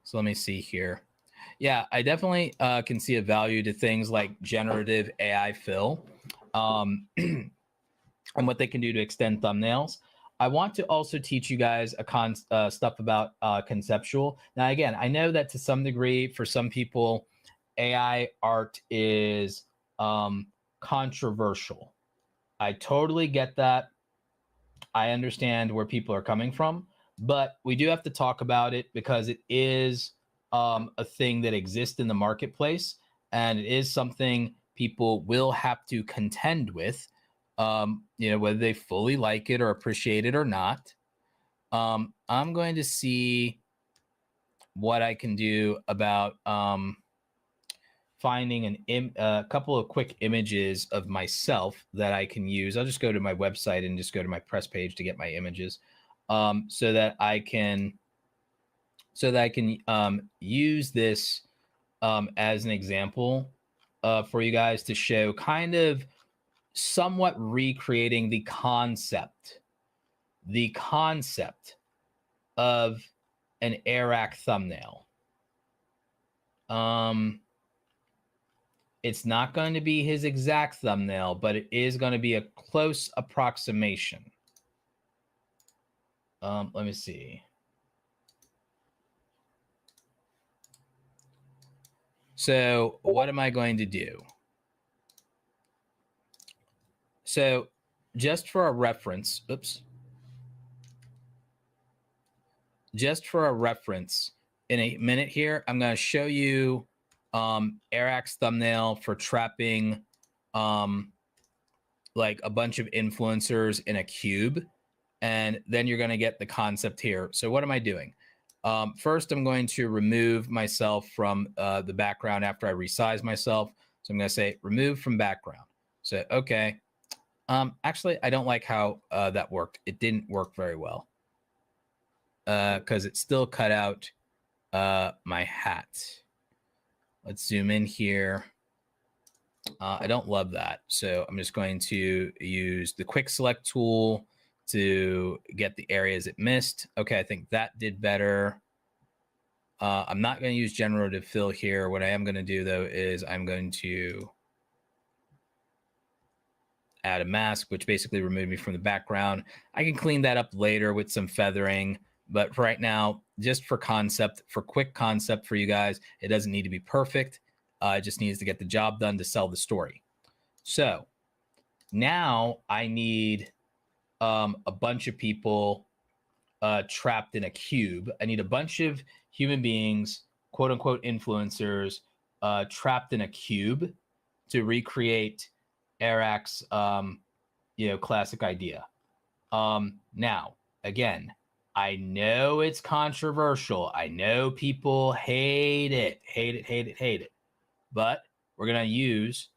So let me see here. Yeah, I definitely can see a value to things like generative AI fill and what they can do to extend thumbnails. I want to also teach you guys stuff about conceptual. Now, again, I know that to some degree, for some people, AI art is controversial. I totally get that. I understand where people are coming from, but we do have to talk about it because it is a thing that exists in the marketplace, and it is something people will have to contend with, whether they fully like it or appreciate it or not. I'm going to see what I can do about finding a couple of quick images of myself that I can use. I'll just go to my website and just go to my press page to get my images, so that I can use this as an example for you guys to show kind of somewhat recreating the concept of an Airac thumbnail. It's not going to be his exact thumbnail, but it is going to be a close approximation. Let me see. So what am I going to do? So just for a reference, just for a reference, in a minute here, I'm going to show you Airac's thumbnail for trapping like a bunch of influencers in a cube, and then you're going to get the concept here. So what am I doing? First, I'm going to remove myself from the background after I resize myself. So I'm going to say remove from background. So, okay. Actually, I don't like how that worked. It didn't work very well because it still cut out my hat. Let's zoom in here. I don't love that. So I'm just going to use the quick select tool to get the areas it missed. Okay, I think that did better. I'm not going to use generative fill here. What I am going to do, though, is I'm going to add a mask, which basically removed me from the background. I can clean that up later with some feathering. But for right now, just for concept, for quick concept for you guys, it doesn't need to be perfect. It just needs to get the job done to sell the story. So now I need a bunch of people trapped in a cube. I need a bunch of human beings, quote unquote influencers, trapped in a cube to recreate Erac's classic idea. Now, again, I know it's controversial. I know people hate it. But we're going to use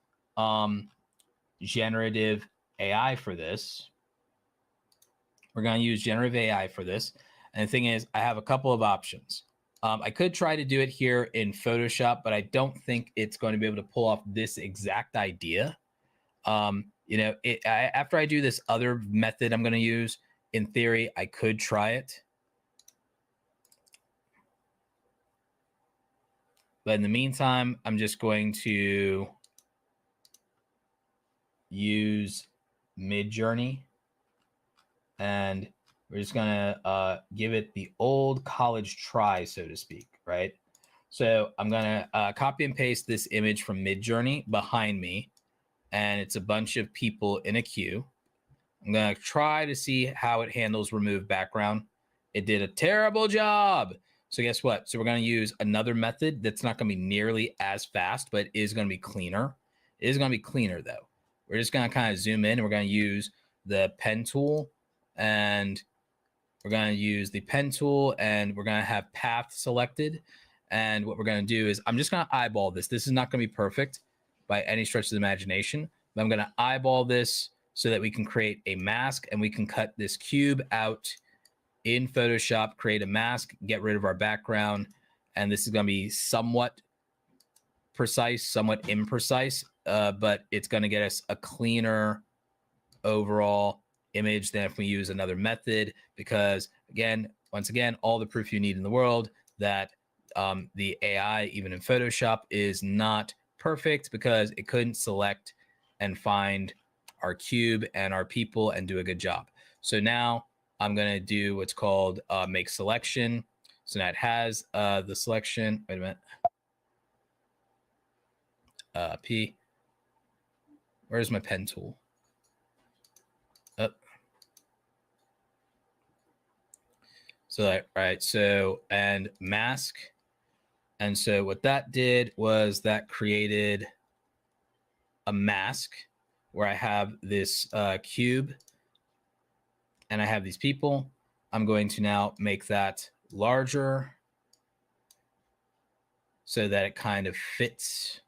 generative AI for this. We're going to use generative AI for this. And the thing is, I have a couple of options. I could try to do it here in Photoshop, but I don't think it's going to be able to pull off this exact idea. After I do this other method I'm going to use, in theory, I could try it. But in the meantime, I'm just going to use Midjourney, and we're just going to give it the old college try, so to speak, right? So I'm going to copy and paste this image from Midjourney behind me, and it's a bunch of people in a queue. I'm going to try to see how it handles remove background. It did a terrible job. So guess what? So we're going to use another method that's not going to be nearly as fast, but is going to be cleaner. It is going to be cleaner, though. We're just going to kind of zoom in, and we're going to use the pen tool, and we're going to use the pen tool, and we're going to have path selected. And what we're going to do is I'm just going to eyeball this. This is not going to be perfect by any stretch of the imagination, but I'm going to eyeball this so that we can create a mask, and we can cut this cube out in Photoshop, create a mask, get rid of our background. And this is going to be somewhat precise, somewhat imprecise, but it's going to get us a cleaner overall image than if we use another method, because once again, all the proof you need in the world that the AI, even in Photoshop, is not perfect, because it couldn't select and find our cube and our people and do a good job. So now I'm going to do what's called make selection. So now it has the selection. Wait a minute. P. Where's my pen tool? So, right. So, and mask. And so what that did was that created a mask where I have this cube and I have these people. I'm going to now make that larger so that it kind of fits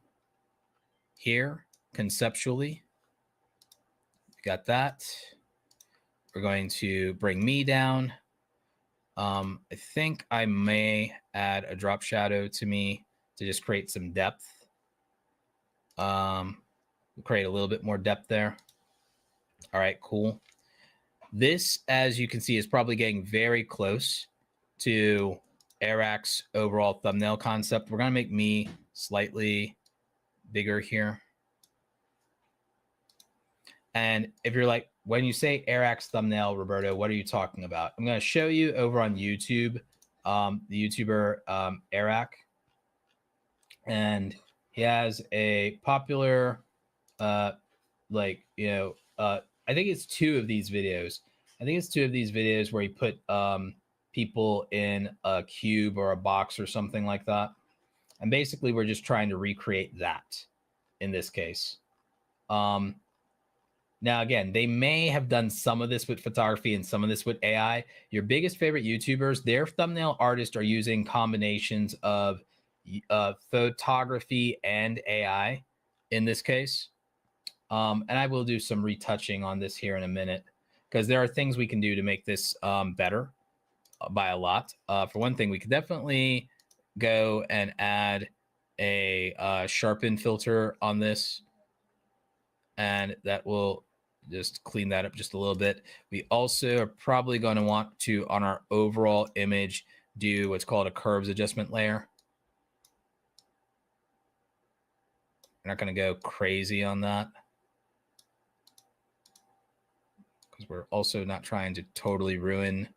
here conceptually. Got that. We're going to bring me down. I think I may add a drop shadow to me to just create some depth. We'll create a little bit more depth there. All right, cool. This, as you can see, is probably getting very close to Erac's overall thumbnail concept. We're going to make me slightly bigger here. And if you're like, when you say Erac's thumbnail, Roberto, what are you talking about? I'm going to show you over on YouTube, the YouTuber Erac. And he has a popular, I think it's two of these videos. Where he put people in a cube or a box or something like that. And basically, we're just trying to recreate that in this case. Now, again, they may have done some of this with photography and some of this with AI. Your biggest favorite YouTubers, their thumbnail artists are using combinations of photography and AI in this case. And I will do some retouching on this here in a minute because there are things we can do to make this better by a lot. For one thing, we could definitely go and add a sharpen filter on this, and that will just clean that up just a little bit. We also are probably going to want to, on our overall image, do what's called a curves adjustment layer. We're not going to go crazy on that because we're also not trying to totally ruin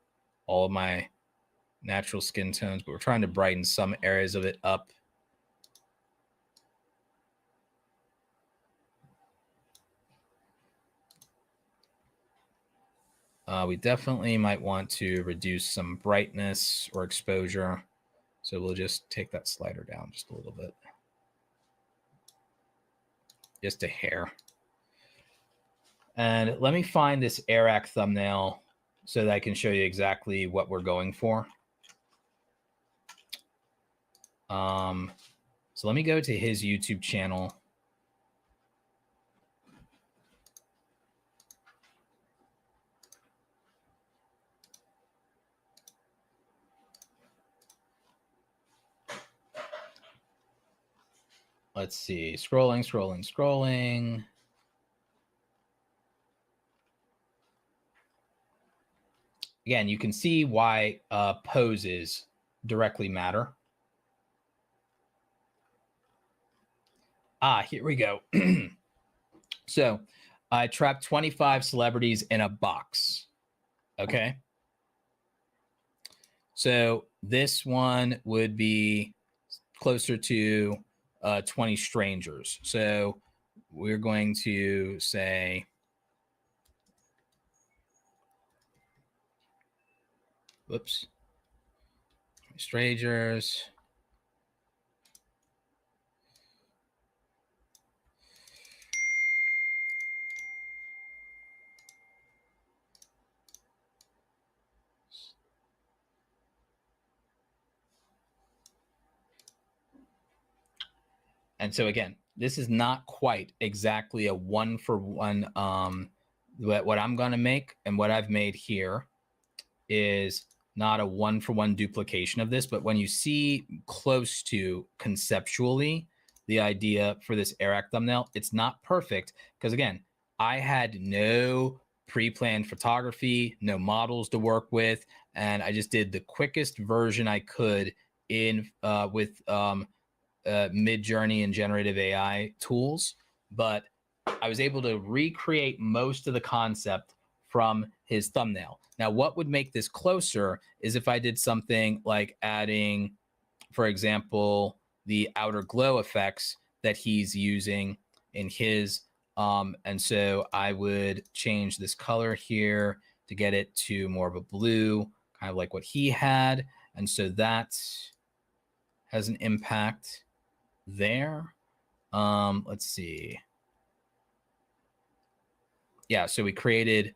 all of my natural skin tones, but we're trying to brighten some areas of it up. We definitely might want to reduce some brightness or exposure. So we'll just take that slider down just a little bit. Just a hair. And let me find this Eric thumbnail so that I can show you exactly what we're going for. So let me go to his YouTube channel. Let's see, scrolling. Again, you can see why poses directly matter. Here we go. So I trapped 25 celebrities in a box. Okay. So this one would be closer to 20 strangers. So we're going to say, whoops, strangers. And so again, this is not quite exactly a one-for-one. What I'm going to make and what I've made here is not a one-for-one duplication of this, but when you see close to conceptually the idea for this Eric thumbnail, it's not perfect because again, I had no pre-planned photography, no models to work with, and I just did the quickest version I could in with Mid-Journey and generative AI tools, but I was able to recreate most of the concept from his thumbnail. Now, what would make this closer is if I did something like adding, for example, the outer glow effects that he's using in his, and so I would change this color here to get it to more of a blue, kind of like what he had. And so that has an impact there. Let's see. Yeah, so we created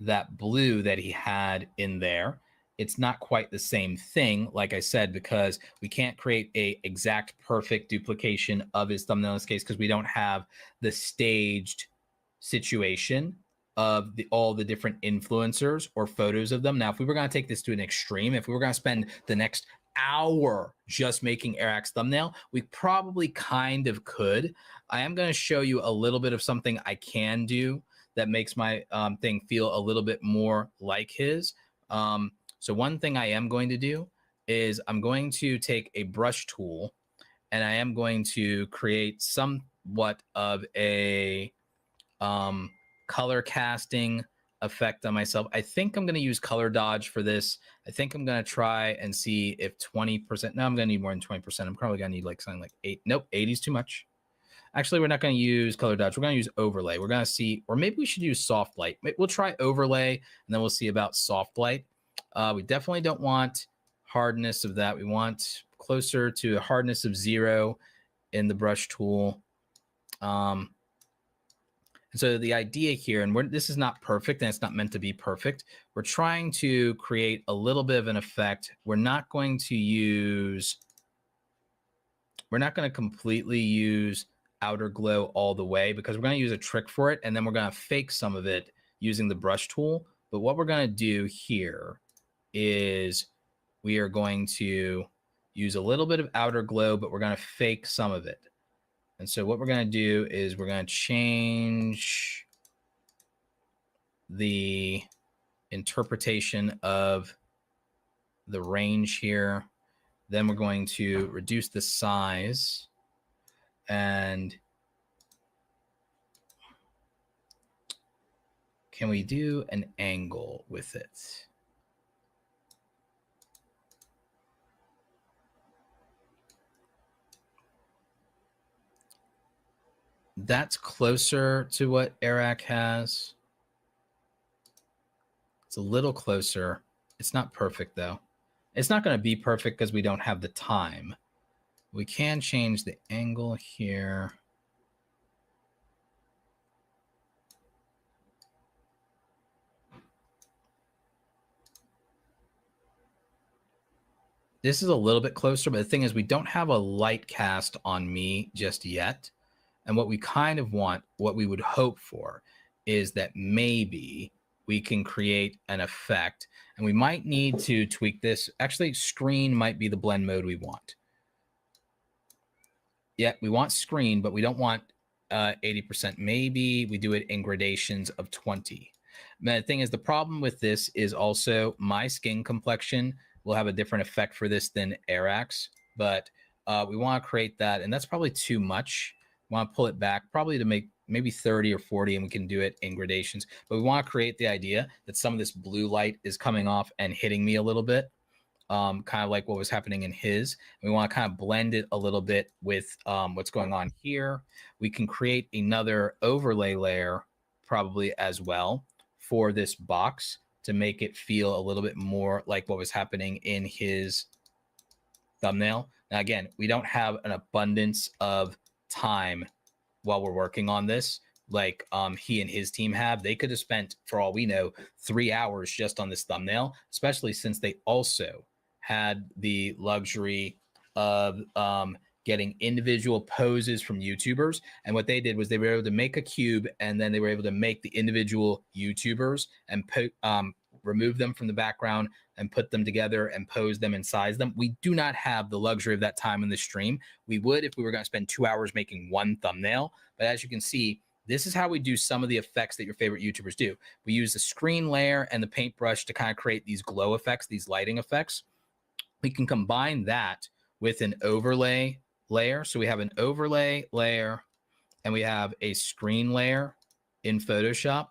that blue that he had in there. It's not quite the same thing, like I said, because we can't create a exact perfect duplication of his thumbnail in this case because we don't have the staged situation of all the different influencers or photos of them. Now, if we were going to take this to an extreme, if we were going to spend the next hour just making Eric's thumbnail, we probably kind of could. I am going to show you a little bit of something I can do that makes my thing feel a little bit more like his. So one thing I am going to do is I'm going to take a brush tool and I am going to create somewhat of a color casting effect on myself. I think I'm going to use color dodge for this. I think I'm going to try and see if 20%. No, I'm going to need more than 20%. I'm probably going to need like something like 8. Nope, 80 is too much. Actually, we're not going to use color dodge. We're going to use overlay. We're going to see, or maybe we should use soft light. We'll try overlay, and then we'll see about soft light. We definitely don't want hardness of that. We want closer to a hardness of 0 in the brush tool. And so the idea here, and this is not perfect and it's not meant to be perfect. We're trying to create a little bit of an effect. We're not going to completely use outer glow all the way because we're going to use a trick for it. And then we're going to fake some of it using the brush tool. But what we're going to do here is we are going to use a little bit of outer glow, but we're going to fake some of it. And so what we're going to do is we're going to change the interpretation of the range here. Then we're going to reduce the size and can we do an angle with it? That's closer to what Eric has. It's a little closer. It's not perfect though. It's not going to be perfect because we don't have the time. We can change the angle here. This is a little bit closer, but the thing is we don't have a light cast on me just yet. And what we kind of want, what we would hope for is that maybe we can create an effect and we might need to tweak this. Actually, screen might be the blend mode we want. Yeah, we want screen, but we don't want 80%. Maybe we do it in gradations of 20. The thing is, the problem with this is also my skin complexion will have a different effect for this than Airx, but we want to create that, and that's probably too much. We want to pull it back probably to make maybe 30 or 40, and we can do it in gradations. But we want to create the idea that some of this blue light is coming off and hitting me a little bit, kind of like what was happening in his. We want to kind of blend it a little bit with what's going on here. We can create another overlay layer probably as well for this box to make it feel a little bit more like what was happening in his thumbnail. Now, again, we don't have an abundance of time while we're working on this like he and his team have. They could have spent, for all we know, 3 hours just on this thumbnail, especially since they also had the luxury of getting individual poses from YouTubers. And what they did was they were able to make a cube, and then they were able to make the individual YouTubers and remove them from the background and put them together and pose them and size them. We do not have the luxury of that time in the stream. We would if we were going to spend 2 hours making one thumbnail. But as you can see, this is how we do some of the effects that your favorite YouTubers do. We use the screen layer and the paintbrush to kind of create these glow effects, these lighting effects. We can combine that with an overlay layer. So we have an overlay layer and we have a screen layer in Photoshop.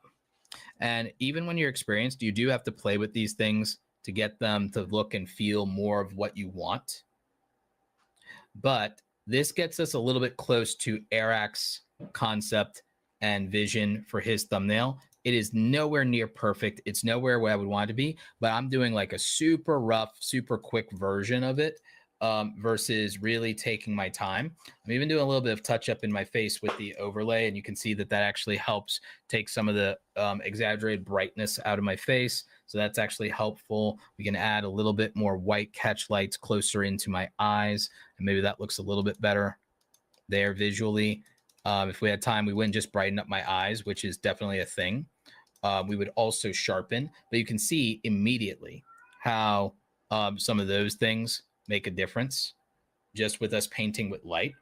And even when you're experienced, you do have to play with these things to get them to look and feel more of what you want. But this gets us a little bit close to Airx concept and vision for his thumbnail. It is nowhere near perfect. It's nowhere where I would want it to be, but I'm doing like a super rough, super quick version of it versus really taking my time. I'm even doing a little bit of touch up in my face with the overlay, and you can see that that actually helps take some of the exaggerated brightness out of my face. So that's actually helpful. We can add a little bit more white catch lights closer into my eyes, and maybe that looks a little bit better there visually. If we had time, we wouldn't just brighten up my eyes, which is definitely a thing. We would also sharpen, but you can see immediately how some of those things make a difference just with us painting with light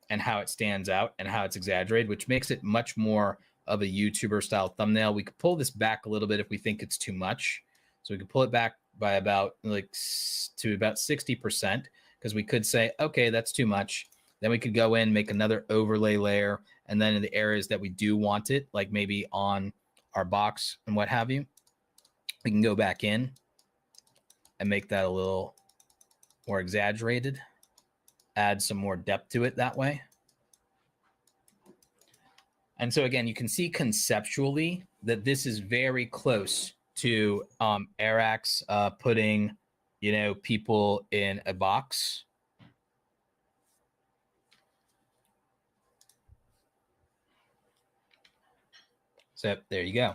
and how it stands out and how it's exaggerated, which makes it much more of a YouTuber style thumbnail. We could pull this back a little bit if we think it's too much. So we could pull it back by about to about 60%, because we could say, okay, that's too much. Then we could go in, make another overlay layer. And then in the areas that we do want it, like maybe on our box and what have you, we can go back in and make that a little more exaggerated, add some more depth to it that way. And so again, you can see conceptually that this is very close to Airx putting, people in a box. So there you go.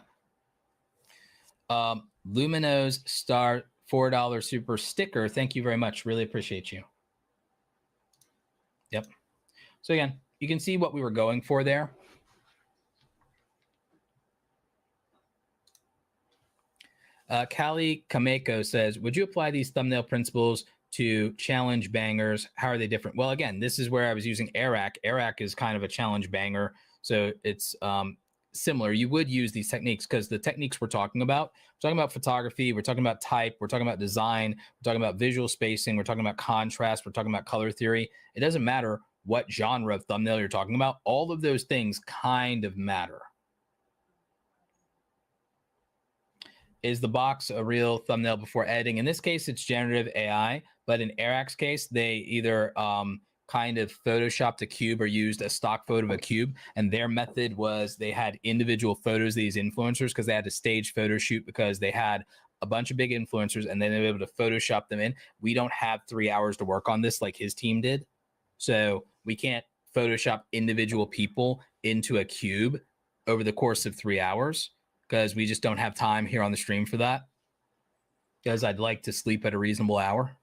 Luminos Star $4 super sticker. Thank you very much. Really appreciate you. Yep. So again, you can see what we were going for there. Callie Kameko says, would you apply these thumbnail principles to challenge bangers? How are they different? Well, again, this is where I was using Arak. Arak is kind of a challenge banger. So it's similar. You would use these techniques because the techniques we're talking about photography, we're talking about type, we're talking about design, we're talking about visual spacing, we're talking about contrast, we're talking about color theory. It doesn't matter what genre of thumbnail you're talking about. All of those things kind of matter. Is the box a real thumbnail before editing? In this case, it's generative AI, but in Arak's case, they either kind of photoshopped a cube or used a stock photo of a cube. And their method was they had individual photos of these influencers because they had a stage photo shoot because they had a bunch of big influencers and then they were able to Photoshop them in. We don't have 3 hours to work on this like his team did. So we can't Photoshop individual people into a cube over the course of 3 hours because we just don't have time here on the stream for that. Because I'd like to sleep at a reasonable hour.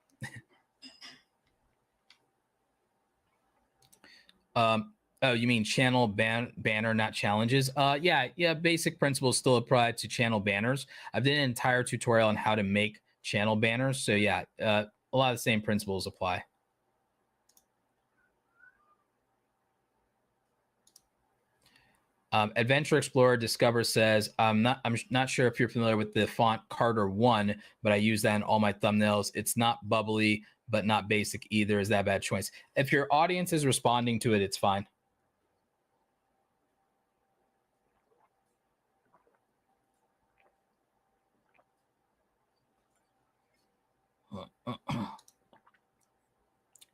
Oh, you mean channel banner, not challenges? Yeah. Basic principles still apply to channel banners. I've done an entire tutorial on how to make channel banners. So yeah, a lot of the same principles apply. Adventure Explorer Discover says, I'm not sure if you're familiar with the font Carter 1, but I use that in all my thumbnails. It's not bubbly, but not basic either. Is that a bad choice? If your audience is responding to it, it's fine.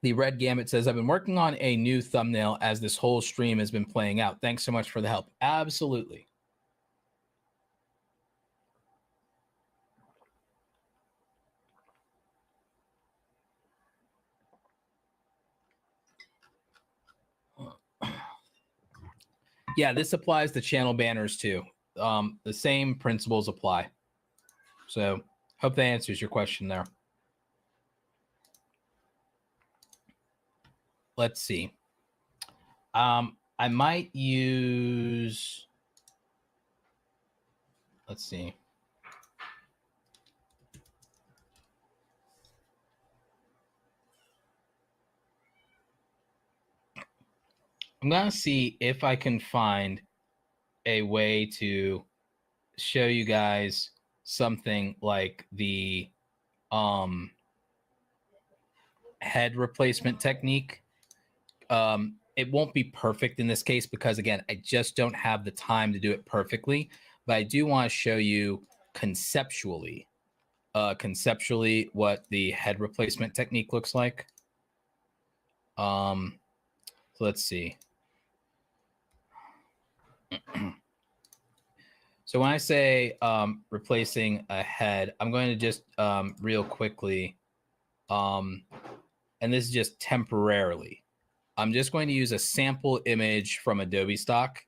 The Red Gambit says, I've been working on a new thumbnail as this whole stream has been playing out. Thanks so much for the help. Absolutely. Yeah, this applies to channel banners too. The same principles apply. So hope that answers your question there. Let's see. I might use, let's see. I'm going to see if I can find a way to show you guys something like the head replacement technique. It won't be perfect in this case because, again, I just don't have the time to do it perfectly. But I do want to show you conceptually what the head replacement technique looks like. So let's see. So when I say replacing a head, I'm going to just real quickly, and this is just temporarily. I'm just going to use a sample image from Adobe Stock.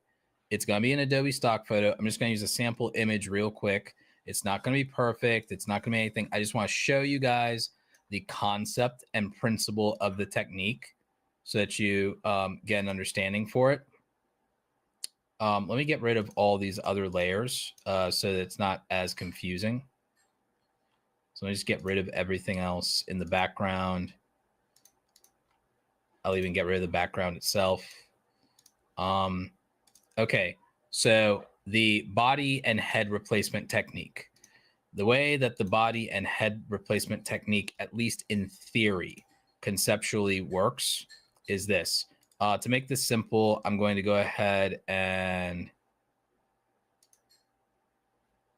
It's going to be an Adobe Stock photo. I'm just going to use a sample image real quick. It's not going to be perfect. It's not going to be anything. I just want to show you guys the concept and principle of the technique so that you get an understanding for it. Let me get rid of all these other layers so that it's not as confusing. So let me just get rid of everything else in the background. I'll even get rid of the background itself. Okay, so the body and head replacement technique. The way that the body and head replacement technique, at least in theory, conceptually works is this. To make this simple, I'm going to go ahead and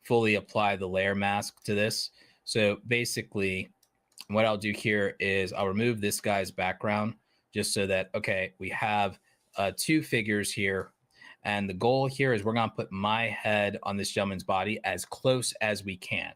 fully apply the layer mask to this. So basically, what I'll do here is I'll remove this guy's background just so that, okay, we have two figures here. And the goal here is we're going to put my head on this gentleman's body as close as we can.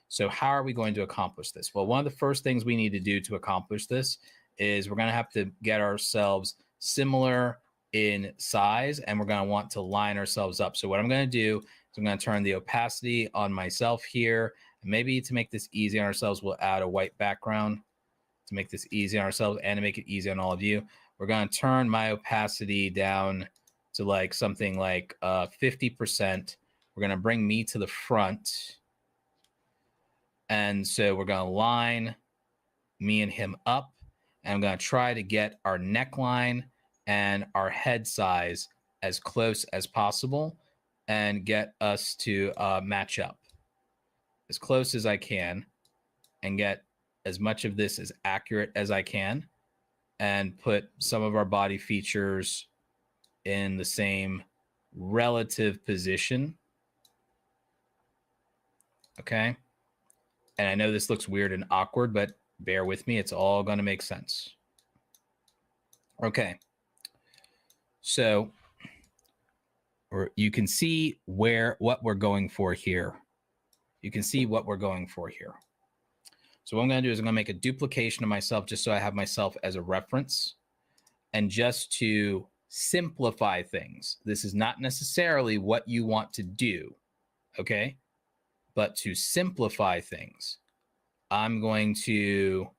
So how are we going to accomplish this? Well, one of the first things we need to do to accomplish this is we're going to have to get ourselves similar in size, and we're going to want to line ourselves up. So what I'm going to do is I'm going to turn the opacity on myself here. And maybe to make this easy on ourselves, we'll add a white background to make this easy on ourselves and to make it easy on all of you. We're going to turn my opacity down to like something like 50%. We're going to bring me to the front. And so we're going to line me and him up. And I'm going to try to get our neckline and our head size as close as possible and get us to match up as close as I can and get as much of this as accurate as I can and put some of our body features in the same relative position. Okay. And I know this looks weird and awkward, but bear with me. It's all going to make sense. Okay. So you can see what we're going for here. You can see what we're going for here. So what I'm going to do is I'm going to make a duplication of myself just so I have myself as a reference. And just to simplify things, this is not necessarily what you want to do, okay? But to simplify things, I'm going to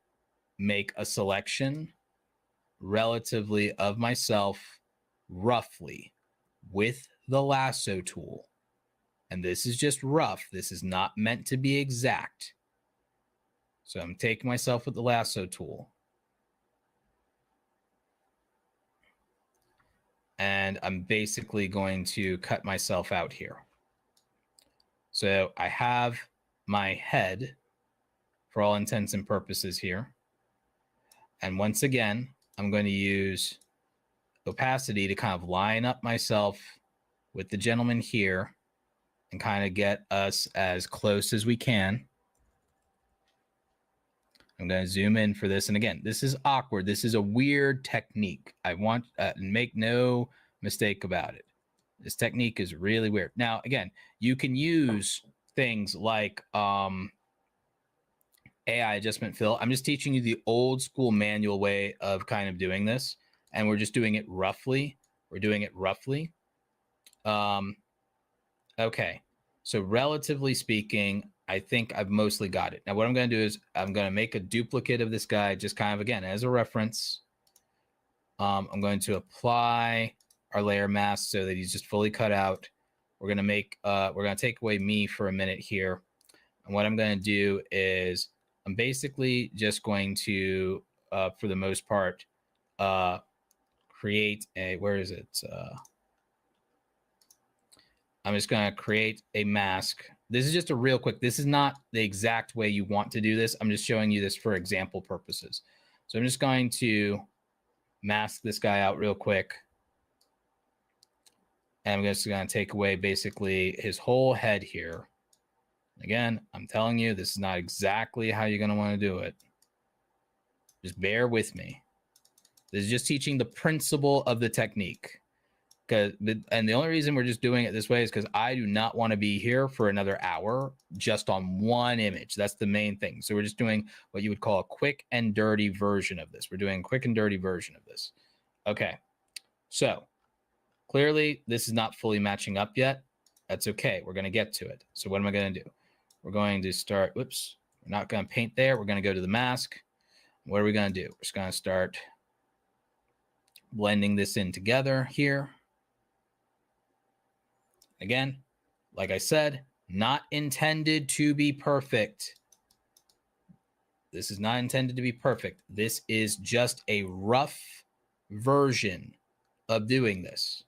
make a selection relatively of myself roughly with the lasso tool. And this is just rough. This is not meant to be exact. So I'm taking myself with the lasso tool. And I'm basically going to cut myself out here. So I have my head for all intents and purposes here. And once again, I'm going to use opacity to kind of line up myself with the gentleman here and kind of get us as close as we can. I'm going to zoom in for this. And again, this is awkward. This is a weird technique. I want make no mistake about it. This technique is really weird. Now, again, you can use things like AI adjustment fill. I'm just teaching you the old school manual way of kind of doing this. And we're just doing it roughly. We're doing it roughly. Okay. So relatively speaking, I think I've mostly got it. Now, what I'm going to do is I'm going to make a duplicate of this guy just kind of, again, as a reference. I'm going to apply our layer mask so that he's just fully cut out. We're going to make, we're going to take away me for a minute here. And what I'm going to do is I'm basically just going to, for the most part, create a, where is it? I'm just going to create a mask. This is just a real quick. This is not the exact way you want to do this. I'm just showing you this for example purposes. So I'm just going to mask this guy out real quick. And I'm just going to take away basically his whole head here. Again, I'm telling you, this is not exactly how you're going to want to do it. Just bear with me. This is just teaching the principle of the technique. And the only reason we're just doing it this way is because I do not want to be here for another hour just on one image. That's the main thing. So we're just doing what you would call a quick and dirty version of this. We're doing a quick and dirty version of this. Okay. So clearly this is not fully matching up yet. That's okay. We're going to get to it. So what am I going to do? We're going to start, whoops, we're not going to paint there. We're going to go to the mask. What are we going to do? We're just going to start blending this in together here. Again, like I said, not intended to be perfect. This is not intended to be perfect. This is just a rough version of doing this.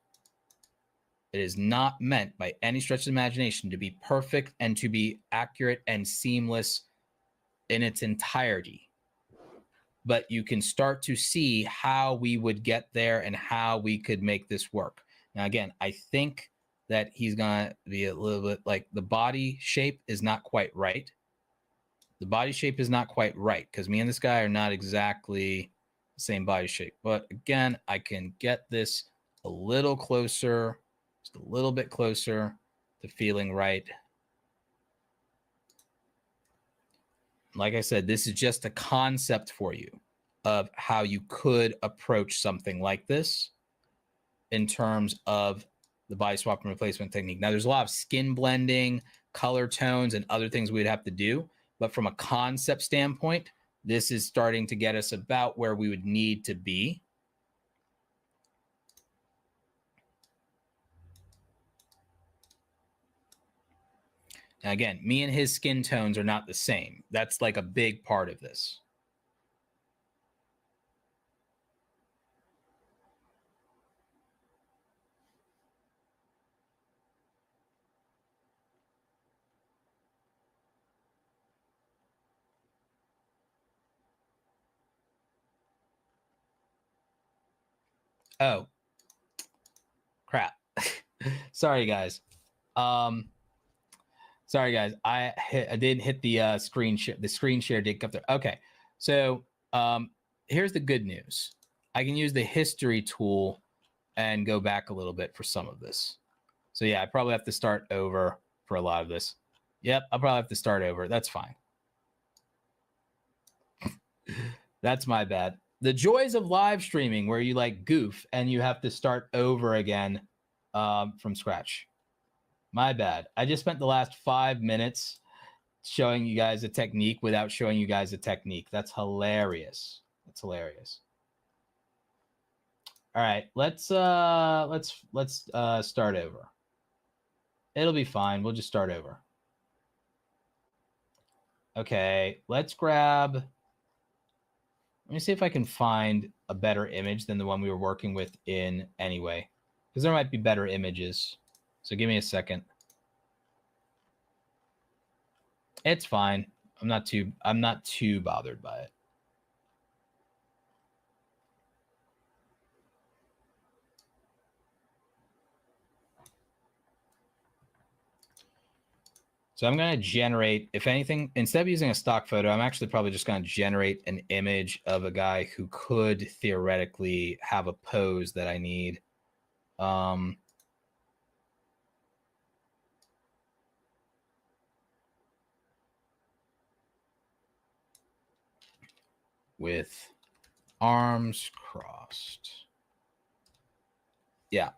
It is not meant by any stretch of the imagination to be perfect and to be accurate and seamless in its entirety. But you can start to see how we would get there and how we could make this work. Now, again, I think that he's going to be a little bit like the body shape is not quite right. The body shape is not quite right because me and this guy are not exactly the same body shape. But again, I can get this a little closer, just a little bit closer to feeling right. Like I said, this is just a concept for you of how you could approach something like this. in terms of the body swap and replacement technique. Now, there's a lot of skin blending, color tones, and other things we'd have to do. But from a concept standpoint, this is starting to get us about where we would need to be. Now, again, me and his skin tones are not the same. That's like a big part of this. Oh, crap. Sorry, guys. Sorry, guys. I didn't hit the screen share. The screen share did come there. Okay. So here's the good news. I can use the history tool and go back a little bit for some of this. So yeah, I probably have to start over for a lot of this. Yep, I'll probably have to start over. That's fine. That's my bad. The joys of live streaming where you like goof and you have to start over again from scratch. My bad. I just spent the last 5 minutes showing you guys a technique without showing you guys a technique. That's hilarious. That's hilarious. All right, let's start over. It'll be fine. We'll just start over. Okay, let's grab. Let me see if I can find a better image than the one we were working with in anyway, because there might be better images. So give me a second. It's fine. I'm not too bothered by it. So I'm going to generate, if anything, instead of using a stock photo, I'm actually probably just going to generate an image of a guy who could theoretically have a pose that I need. With arms crossed. Yeah.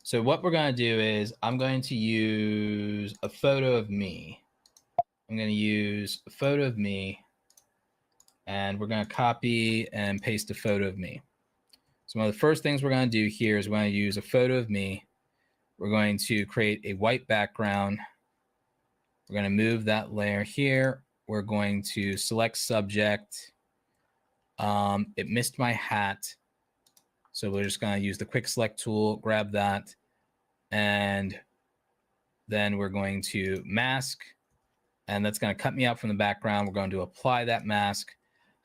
So what we're going to do is I'm going to use a photo of me. I'm going to use a photo of me, and we're going to copy and paste a photo of me. So one of the first things we're going to do here is we're going to use a photo of me. We're going to create a white background. We're going to move that layer here. We're going to select subject. It missed my hat. So we're just going to use the quick select tool, grab that, and then we're going to mask, and that's going to cut me out from the background. We're going to apply that mask.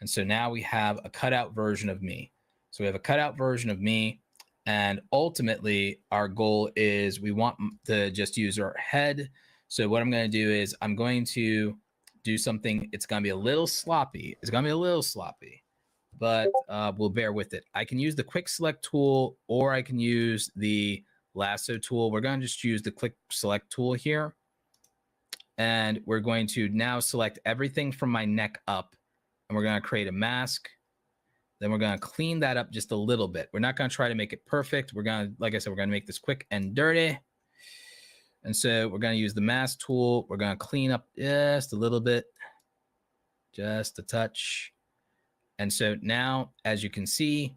And so now we have a cutout version of me. So we have a cutout version of me, and ultimately our goal is we want to just use our head. So what I'm going to do is I'm going to do something. It's going to be a little sloppy. It's going to be a little sloppy, but we'll bear with it. I can use the quick select tool, or I can use the lasso tool. We're going to just use the quick select tool here. And we're going to now select everything from my neck up, and we're going to create a mask. Then we're going to clean that up just a little bit. We're not going to try to make it perfect. We're going to, like I said, we're going to make this quick and dirty. And so we're going to use the mask tool. We're going to clean up just a little bit, just a touch. And so now, as you can see,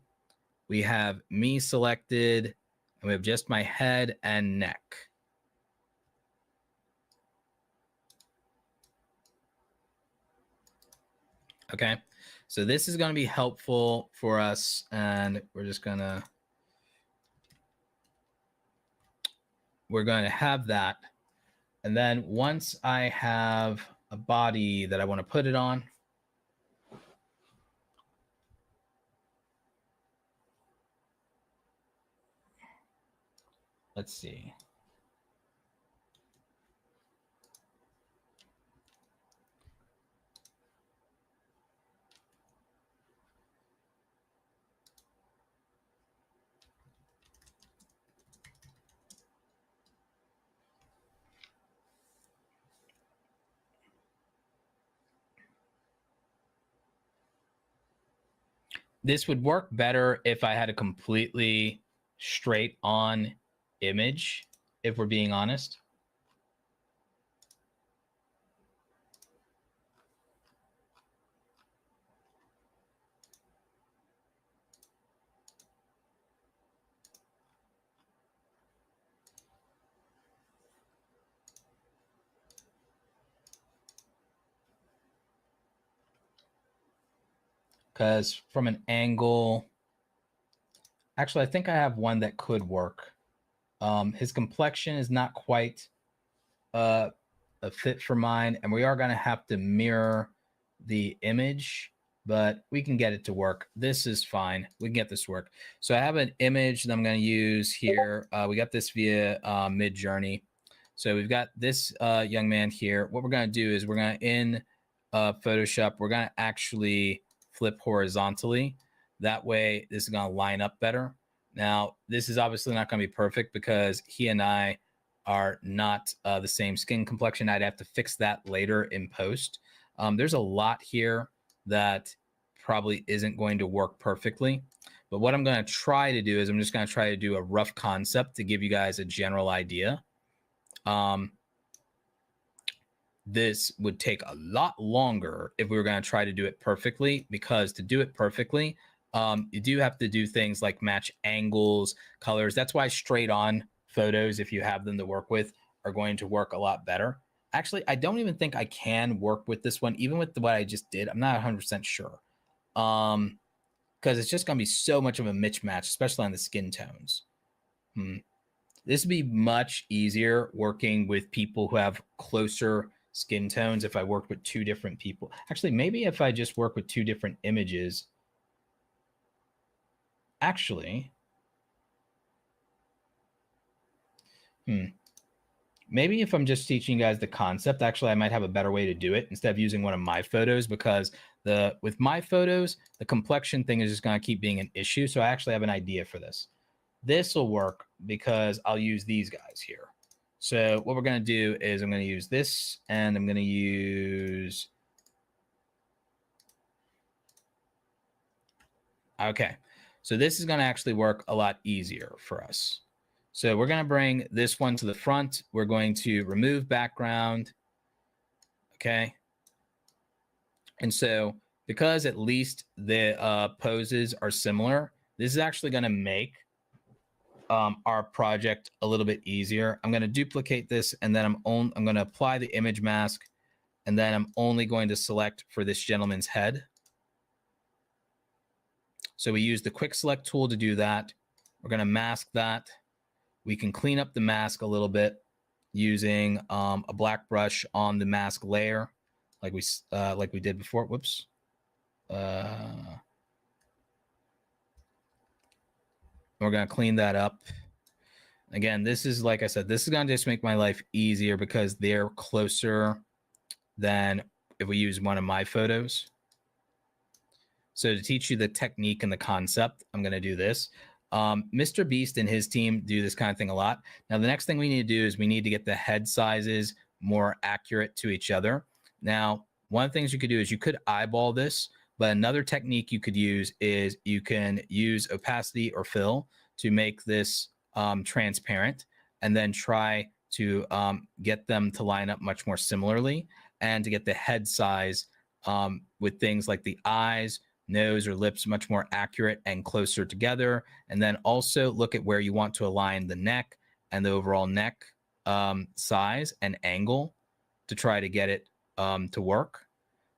we have me selected, and we have just my head and neck. Okay, so this is going to be helpful for us, and we're going to have that. And then once I have a body that I want to put it on, let's see. This would work better if I had a completely straight on image, if we're being honest. Because from an angle, actually, I think I have one that could work. His complexion is not quite a fit for mine, and we are going to have to mirror the image, but we can get it to work. This is fine. We can get this to work. So I have an image that I'm going to use here. We got this via Midjourney. So we've got this young man here. What we're going to do is we're going to, in Photoshop, we're going to actually flip horizontally. That way, this is going to line up better. Now, this is obviously not going to be perfect because he and I are not the same skin complexion. I'd have to fix that later in post. There's a lot here that probably isn't going to work perfectly. But what I'm going to try to do is I'm just going to try to do a rough concept to give you guys a general idea. This would take a lot longer if we were going to try to do it perfectly, because to do it perfectly, you do have to do things like match angles, colors. That's why straight on photos, if you have them to work with, are going to work a lot better. Actually, I don't even think I can work with this one, even with what I just did. I'm not 100% sure. Because it's just going to be so much of a mismatch, especially on the skin tones. This would be much easier working with people who have closer skin tones if I worked with two different people. Actually, maybe if I just work with two different images. Actually, maybe if I'm just teaching you guys the concept, actually, I might have a better way to do it instead of using one of my photos, because with my photos, the complexion thing is just going to keep being an issue. So I actually have an idea for this. This will work because I'll use these guys here. So what we're going to do is I'm going to use this, and I'm going to use... Okay. So this is going to actually work a lot easier for us. So we're going to bring this one to the front. We're going to remove background. Okay. And so because at least the poses are similar, this is actually going to make our project a little bit easier. I'm going to duplicate this, and then I'm going to apply the image mask, and then I'm only going to select for this gentleman's head. So we use the quick select tool to do that. We're going to mask that. We can clean up the mask a little bit using a black brush on the mask layer, like we did before. Whoops. We're going to clean that up. Again, this is, like I said, this is going to just make my life easier because they're closer than if we use one of my photos. So to teach you the technique and the concept, I'm going to do this. Mr. Beast and his team do this kind of thing a lot. Now, the next thing we need to do is we need to get the head sizes more accurate to each other. Now, one of the things you could do is you could eyeball this, but another technique you could use is you can use opacity or fill to make this transparent, and then try to get them to line up much more similarly, and to get the head size with things like the eyes, nose, or lips much more accurate and closer together. And then also look at where you want to align the neck and the overall neck size and angle to try to get it to work.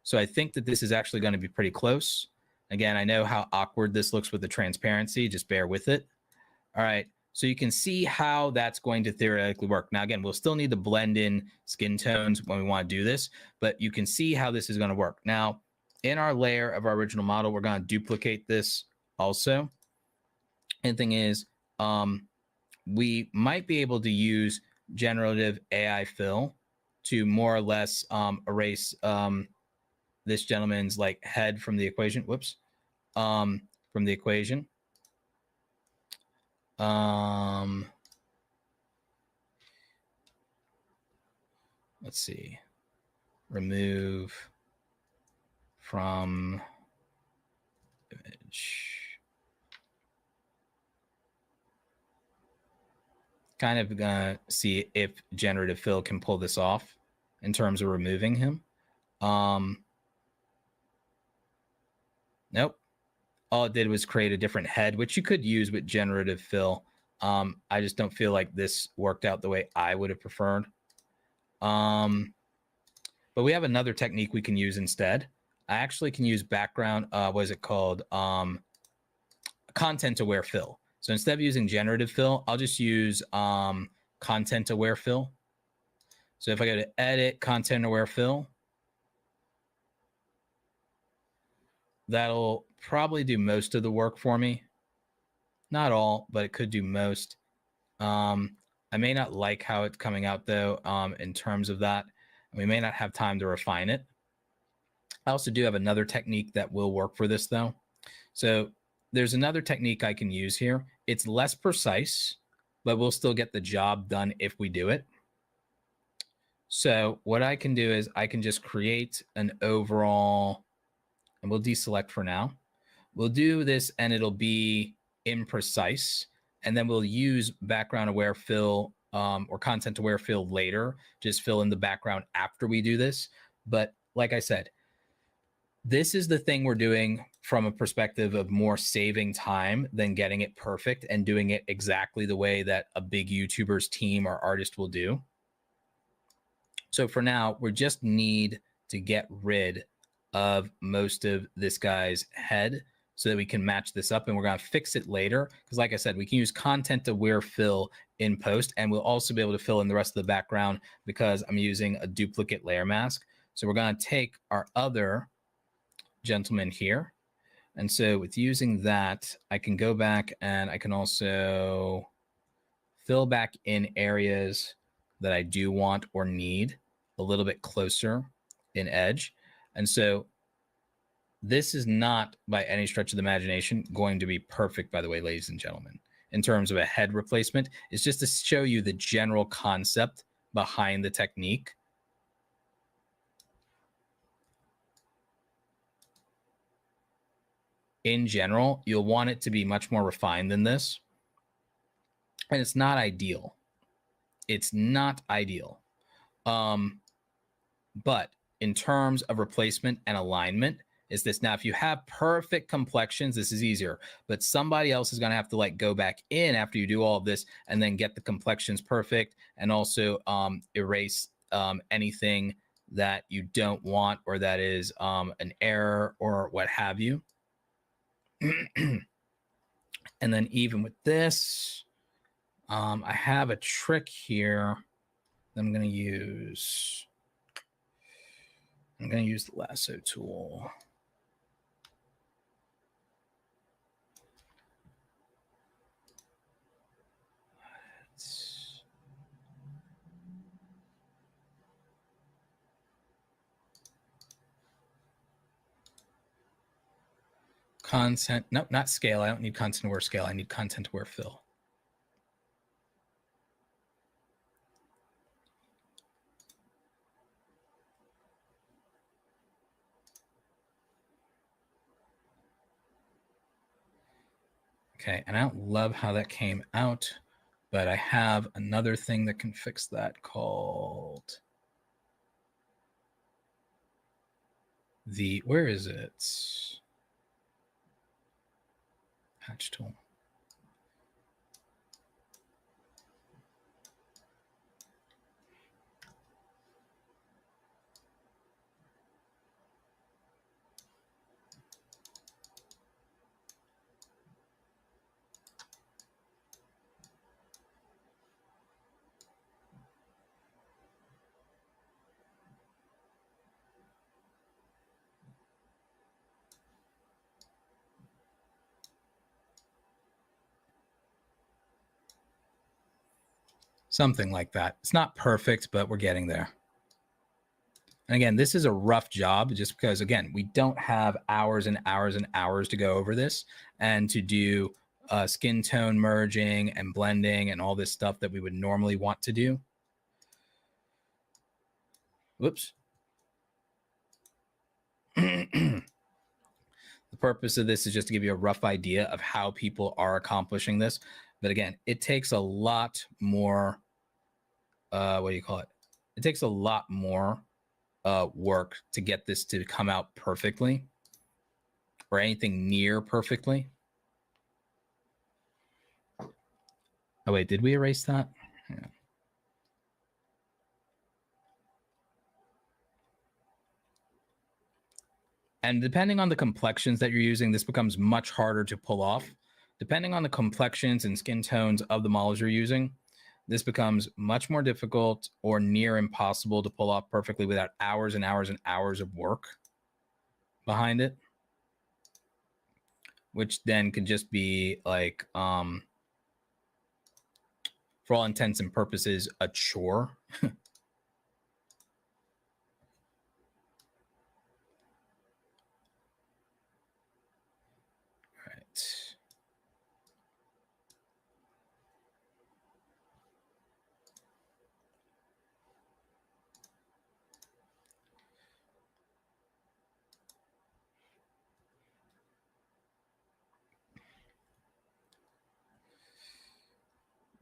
So I think that this is actually going to be pretty close. Again, I know how awkward this looks with the transparency. Just bear with it. All right. So you can see how that's going to theoretically work. Now, again, we'll still need to blend in skin tones when we want to do this, but you can see how this is going to work. Now, in our layer of our original model, we're going to duplicate this also. And the thing is, we might be able to use generative AI fill to more or less erase this gentleman's like head from the equation. Whoops. From the equation. Let's see. Remove from image. kind of gonna see if generative fill can pull this off in terms of removing him. Nope. All it did was create a different head, which you could use with generative fill. I just don't feel like this worked out the way I would have preferred. But we have another technique we can use instead. I actually can use background, what is it called? Content aware fill. So instead of using generative fill, I'll just use content aware fill. So if I go to edit content aware fill, that'll probably do most of the work for me. Not all, but it could do most. I may not like how it's coming out though, in terms of that. We may not have time to refine it. I also do have another technique that will work for this though. So there's another technique I can use here. It's less precise, but we'll still get the job done if we do it. So what I can do is I can just create an overall, and we'll deselect for now. We'll do this and it'll be imprecise. And then we'll use background aware fill or content aware fill later, just fill in the background after we do this. But like I said, this is the thing we're doing from a perspective of more saving time than getting it perfect and doing it exactly the way that a big YouTuber's team or artist will do. So for now, we just need to get rid of most of this guy's head so that we can match this up, and we're going to fix it later. Because like I said, we can use content aware fill in post, and we'll also be able to fill in the rest of the background because I'm using a duplicate layer mask. So we're going to take our other gentleman here. And so with using that, I can go back and I can also fill back in areas that I do want or need a little bit closer in edge. And so this is not by any stretch of the imagination going to be perfect, by the way, ladies and gentlemen, in terms of a head replacement. It's just to show you the general concept behind the technique. In general, you'll want it to be much more refined than this. And it's not ideal. It's not ideal. But in terms of replacement and alignment, is this now, if you have perfect complexions, this is easier, but somebody else is going to have to like go back in after you do all of this and then get the complexions perfect and also erase anything that you don't want or that is an error or what have you. And then even with this, I have a trick here that I'm going to use. I'm going to use the lasso tool. Content, nope, not scale. I don't need content aware scale. I need content aware fill. Okay, and I don't love how that came out, but I have another thing that can fix that called the, where is it? Patch tool. Something like that. It's not perfect, but we're getting there. And again, this is a rough job just because, again, we don't have hours and hours and hours to go over this and to do skin tone merging and blending and all this stuff that we would normally want to do. Whoops. The purpose of this is just to give you a rough idea of how people are accomplishing this. But again, it takes a lot more, what do you call it? It takes a lot more work to get this to come out perfectly or anything near perfectly. Oh, wait, did we erase that? Yeah. And depending on the complexions that you're using, this becomes much harder to pull off. Depending on the complexions and skin tones of the models you're using, this becomes much more difficult or near impossible to pull off perfectly without hours and hours and hours of work behind it, which then can just be like, for all intents and purposes, a chore.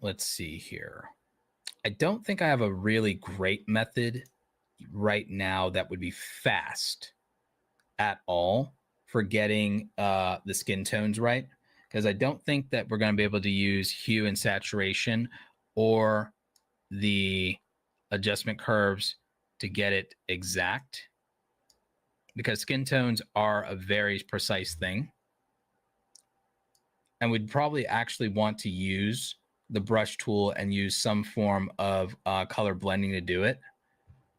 Let's see here. I don't think I have a really great method right now that would be fast at all for getting the skin tones right, because I don't think that we're going to be able to use hue and saturation or the adjustment curves to get it exact, because skin tones are a very precise thing. And we'd probably actually want to use the brush tool and use some form of color blending to do it.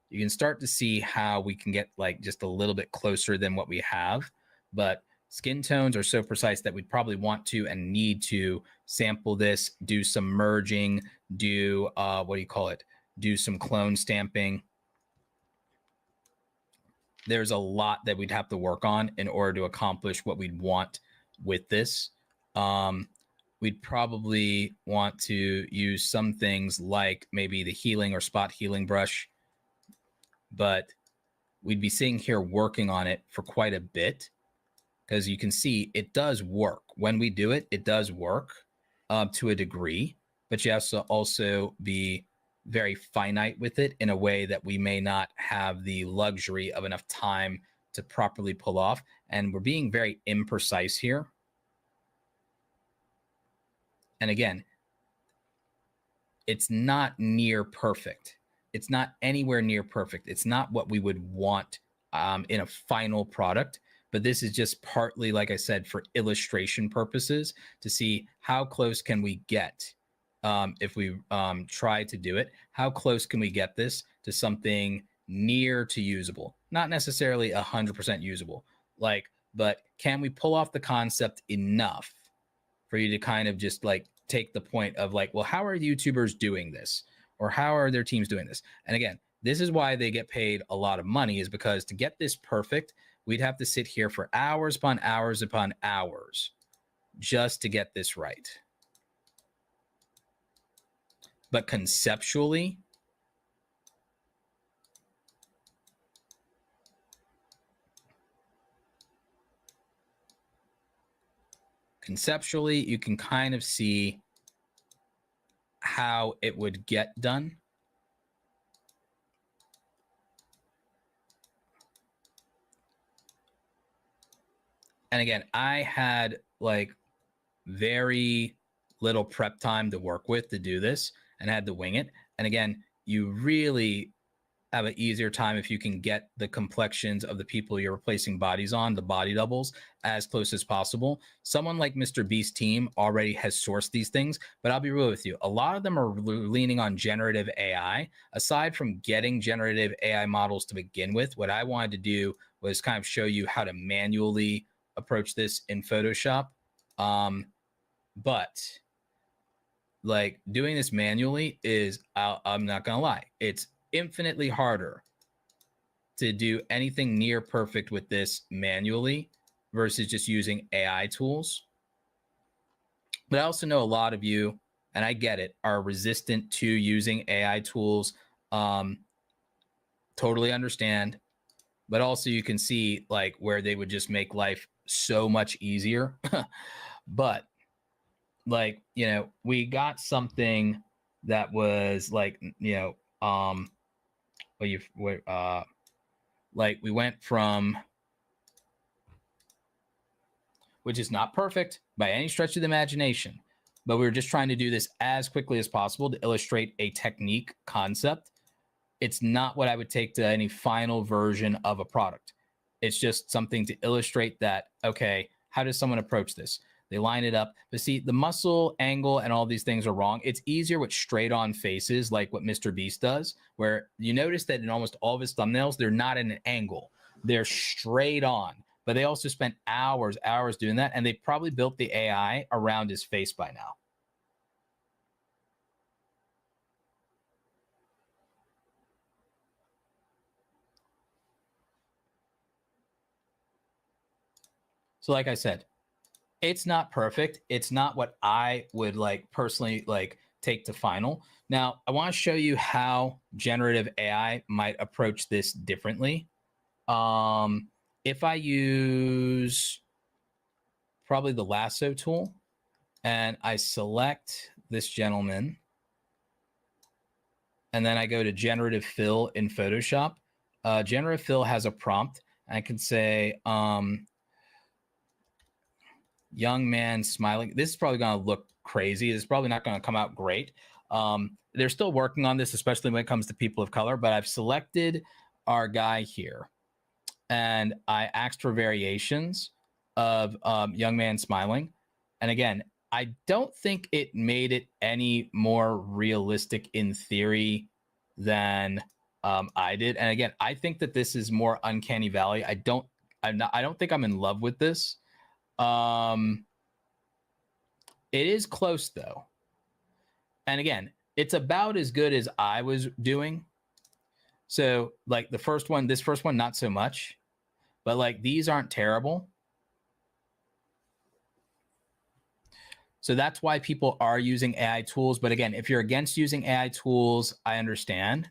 You can start to see how we can get like just a little bit closer than what we have, but skin tones are so precise that we'd probably want to and need to sample this, do some merging, do what do you call it? Do some clone stamping. There's a lot that we'd have to work on in order to accomplish what we'd want with this. We'd probably want to use some things like maybe the healing or spot healing brush, but we'd be sitting here working on it for quite a bit, because you can see it does work. When we do it, it does work to a degree, but you have to also be very finite with it in a way that we may not have the luxury of enough time to properly pull off. And we're being very imprecise here. And again, it's not near perfect. It's not anywhere near perfect. It's not what we would want in a final product, but this is just partly, like I said, for illustration purposes to see how close can we get if we try to do it. How close can we get this to something near to usable? Not necessarily 100% usable, but can we pull off the concept enough for you to kind of just like take the point of like, well, how are YouTubers doing this? Or how are their teams doing this? And again, this is why they get paid a lot of money, is because to get this perfect, we'd have to sit here for hours upon hours upon hours just to get this right. But conceptually, you can kind of see how it would get done. And again, I had like very little prep time to work with to do this and had to wing it. And again, you really have an easier time if you can get the complexions of the people you're replacing bodies on, the body doubles, as close as possible. Someone like Mr. Beast's team already has sourced these things, but I'll be real with you. A lot of them are leaning on generative AI. Aside from getting generative AI models to begin with, what I wanted to do was kind of show you how to manually approach this in Photoshop. But like doing this manually is, I'm not gonna lie, it's infinitely harder to do anything near perfect with this manually versus just using AI tools. But I also know a lot of you, and I get it, are resistant to using AI tools. Totally understand. But also you can see like where they would just make life so much easier. But like, you know, we got something that was like, you know, well, like we went from, which is not perfect by any stretch of the imagination, but we were just trying to do this as quickly as possible to illustrate a technique concept. It's not what I would take to any final version of a product. It's just something to illustrate that, okay, how does someone approach this? They line it up. But see, the muscle angle and all these things are wrong. It's easier with straight on faces, like what Mr. Beast does, where you notice that in almost all of his thumbnails, they're not at an angle. They're straight on. But they also spent hours doing that. And they probably built the AI around his face by now. So like I said, it's not perfect. It's not what I would like personally like take to final. Now, I want to show you how generative AI might approach this differently. If I use probably the lasso tool and I select this gentleman, and then I go to generative fill in Photoshop, generative fill has a prompt. I can say, young man smiling. This is probably going to look crazy. This is probably not going to come out great. They're still working on this, especially when it comes to people of color, but I've selected our guy here and I asked for variations of young man smiling. And again, I don't think it made it any more realistic in theory than I did. And again, I think that this is more uncanny valley. I don't think I'm in love with this. It is close though. And again, it's about as good as I was doing. So like this first one, not so much, but like these aren't terrible. So that's why people are using AI tools. But again, if you're against using AI tools, I understand.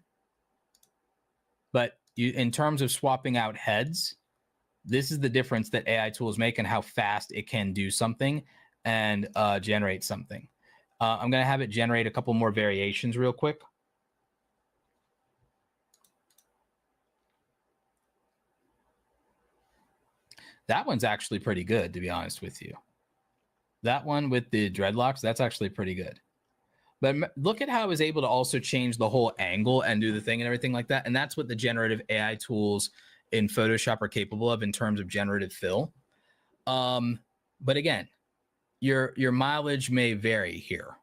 But in terms of swapping out heads, this is the difference that AI tools make and how fast it can do something and generate something. I'm going to have it generate a couple more variations real quick. That one's actually pretty good, to be honest with you. That one with the dreadlocks, that's actually pretty good. But look at how I was able to also change the whole angle and do the thing and everything like that. And that's what the generative AI tools in Photoshop are capable of in terms of generative fill. But again, your mileage may vary here.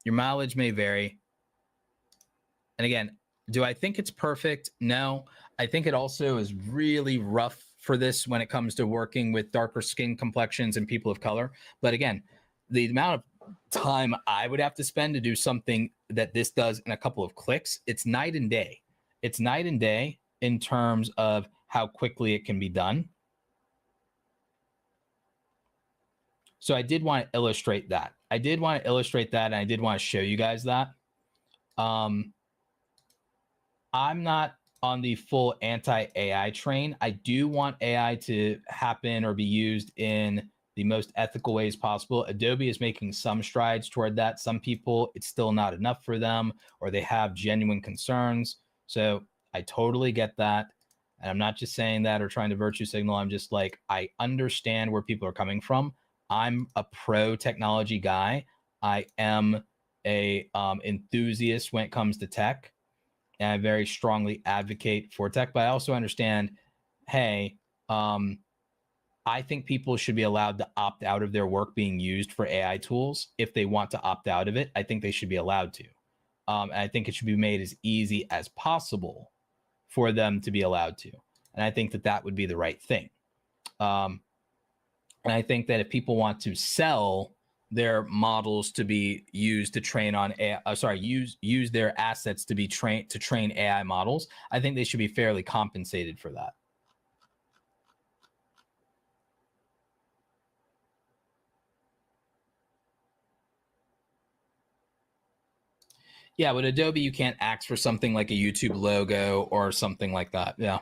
Your mileage may vary. And again, do I think it's perfect? No. I think it also is really rough for this when it comes to working with darker skin complexions and people of color. But again, the amount of time I would have to spend to do something that this does in a couple of clicks, it's night and day. It's night and day in terms of how quickly it can be done. So I did want to illustrate that. And I did want to show you guys that. I'm not on the full anti-AI train. I do want AI to happen or be used in the most ethical ways possible. Adobe is making some strides toward that. Some people, it's still not enough for them, or they have genuine concerns. So I totally get that. And I'm not just saying that or trying to virtue signal. I'm just like, I understand where people are coming from. I'm a pro technology guy. I am a enthusiast when it comes to tech. And I very strongly advocate for tech, but I also understand, hey, I think people should be allowed to opt out of their work being used for AI tools. If they want to opt out of it, I think they should be allowed to. And I think it should be made as easy as possible for them to be allowed to. And I think that that would be the right thing. And I think that if people want to sell their models to be used to train on AI, use their assets to be trained to train AI models, I think they should be fairly compensated for that. Yeah, with Adobe, you can't ask for something like a YouTube logo or something like that. Yeah.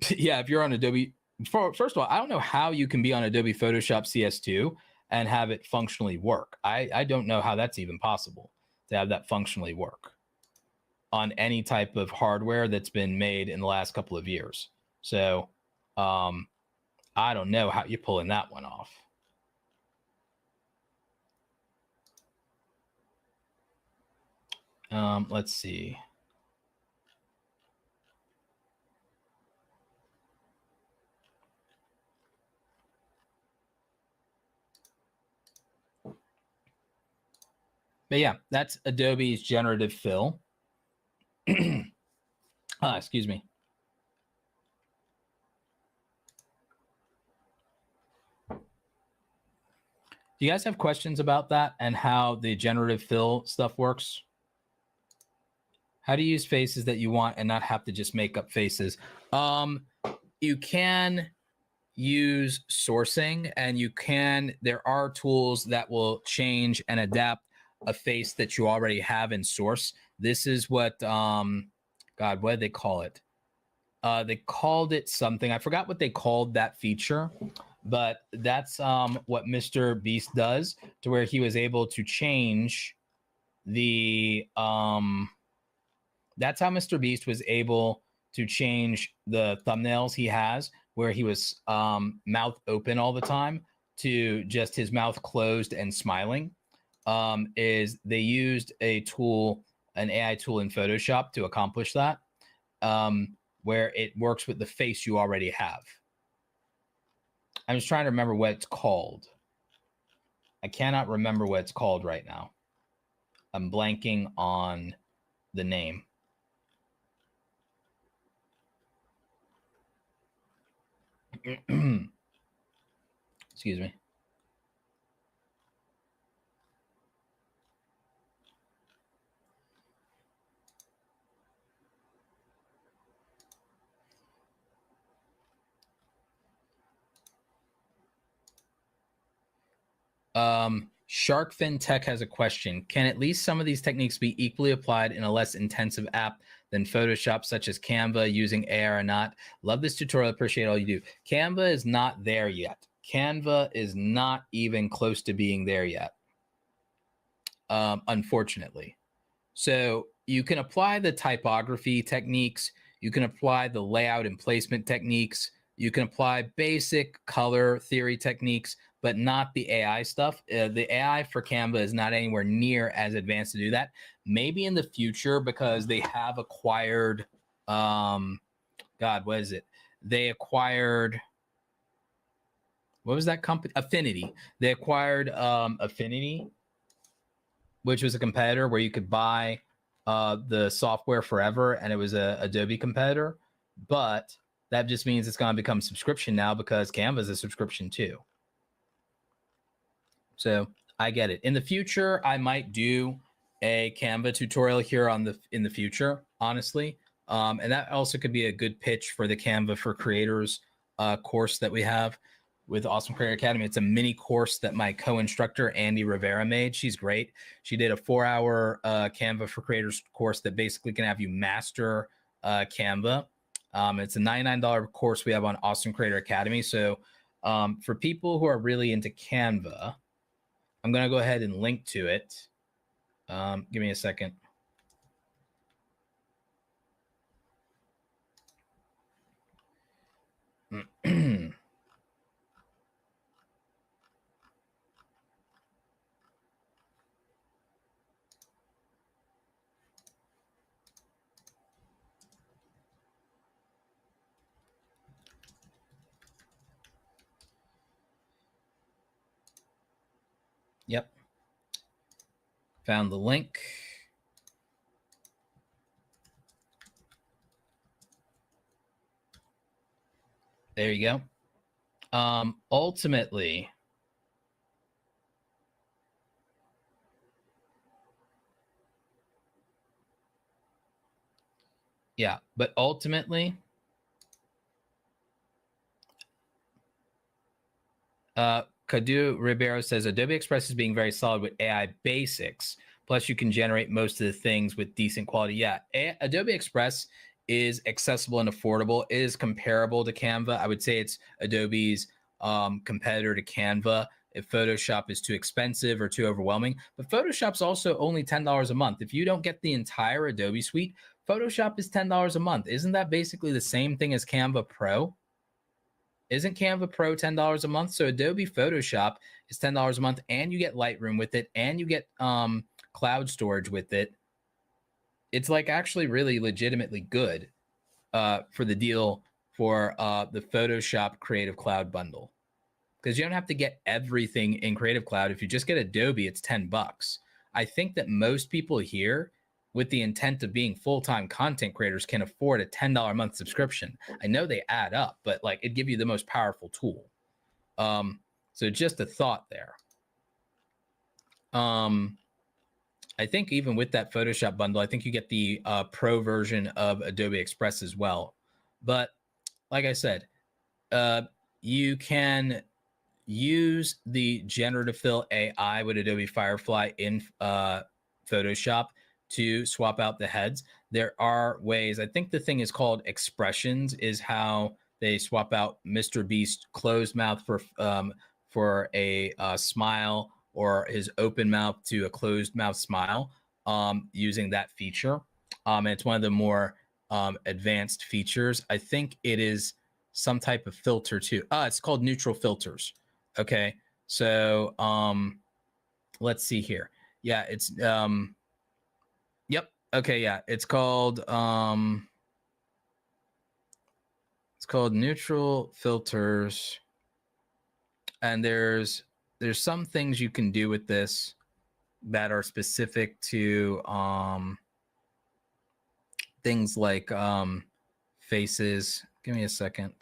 Yeah, if you're on Adobe, first of all, I don't know how you can be on Adobe Photoshop CS2 and have it functionally work. I don't know how that's even possible to have that functionally work on any type of hardware that's been made in the last couple of years. So I don't know how you're pulling that one off. Let's see. But yeah, that's Adobe's generative fill. Excuse me. Do you guys have questions about that and how the generative fill stuff works? How do you use faces that you want and not have to just make up faces? You can use sourcing, and there are tools that will change and adapt a face that you already have in source. This is what, God, what did they call it? They called it something. I forgot what they called that feature, but that's what Mr. Beast does, to where he was able to change the, that's how Mr. Beast was able to change the thumbnails he has, where he was mouth open all the time to just his mouth closed and smiling. Is they used a tool, an AI tool in Photoshop to accomplish that, where it works with the face you already have. I'm just trying to remember what it's called. I cannot remember what it's called right now. I'm blanking on the name. Excuse me. Sharkfin Tech has a question. Can at least some of these techniques be equally applied in a less intensive app than Photoshop, such as Canva, using AI or not? Love this tutorial. Appreciate all you do. Canva is not there yet. Canva is not even close to being there yet, unfortunately. So you can apply the typography techniques. You can apply the layout and placement techniques. You can apply basic color theory techniques, but not the AI stuff. The AI for Canva is not anywhere near as advanced to do that. Maybe in the future, because they have acquired, God, what is it? They acquired, what was that company? Affinity. They acquired Affinity, which was a competitor where you could buy the software forever, and it was a Adobe competitor. But that just means it's going to become subscription now, because Canva is a subscription too. So I get it. In the future, I might do a Canva tutorial here in the future, honestly. And that also could be a good pitch for the Canva for Creators course that we have with Awesome Creator Academy. It's a mini course that my co-instructor, Andy Rivera, made. She's great. She did a 4-hour Canva for Creators course that basically can have you master Canva. It's a $99 course we have on Awesome Creator Academy. So for people who are really into Canva, I'm going to go ahead and link to it. Give me a second. Yep. Found the link. There you go. Ultimately, yeah, but ultimately, Cadu Ribeiro says Adobe Express is being very solid with AI basics. Plus, you can generate most of the things with decent quality. Yeah, Adobe Express is accessible and affordable. It is comparable to Canva. I would say it's Adobe's competitor to Canva. if Photoshop is too expensive or too overwhelming. But Photoshop's also only $10 a month. If you don't get the entire Adobe suite, Photoshop is $10 a month. Isn't that basically the same thing as Canva Pro? Isn't Canva Pro $10 a month? So Adobe Photoshop is $10 a month, and you get Lightroom with it, and you get cloud storage with it. It's like actually really legitimately good for the deal for the Photoshop Creative Cloud bundle, because you don't have to get everything in Creative Cloud. If you just get Adobe, it's $10. I think that most people here with the intent of being full-time content creators can afford a $10 a month subscription. I know they add up, but like it'd give you the most powerful tool. So just a thought there. I think even with that Photoshop bundle, I think you get the pro version of Adobe Express as well. But like I said, you can use the generative fill AI with Adobe Firefly in Photoshop to swap out the heads. There are ways. I think the thing is called expressions, is how they swap out Mr. Beast closed mouth for a smile, or his open mouth to a closed mouth smile, using that feature. And it's one of the more advanced features. I think it is some type of filter too. It's called neutral filters. Okay, so let's see here. Yeah, it's yep. Okay, yeah, it's called neutral filters, and there's some things you can do with this that are specific to things like faces. Give me a second.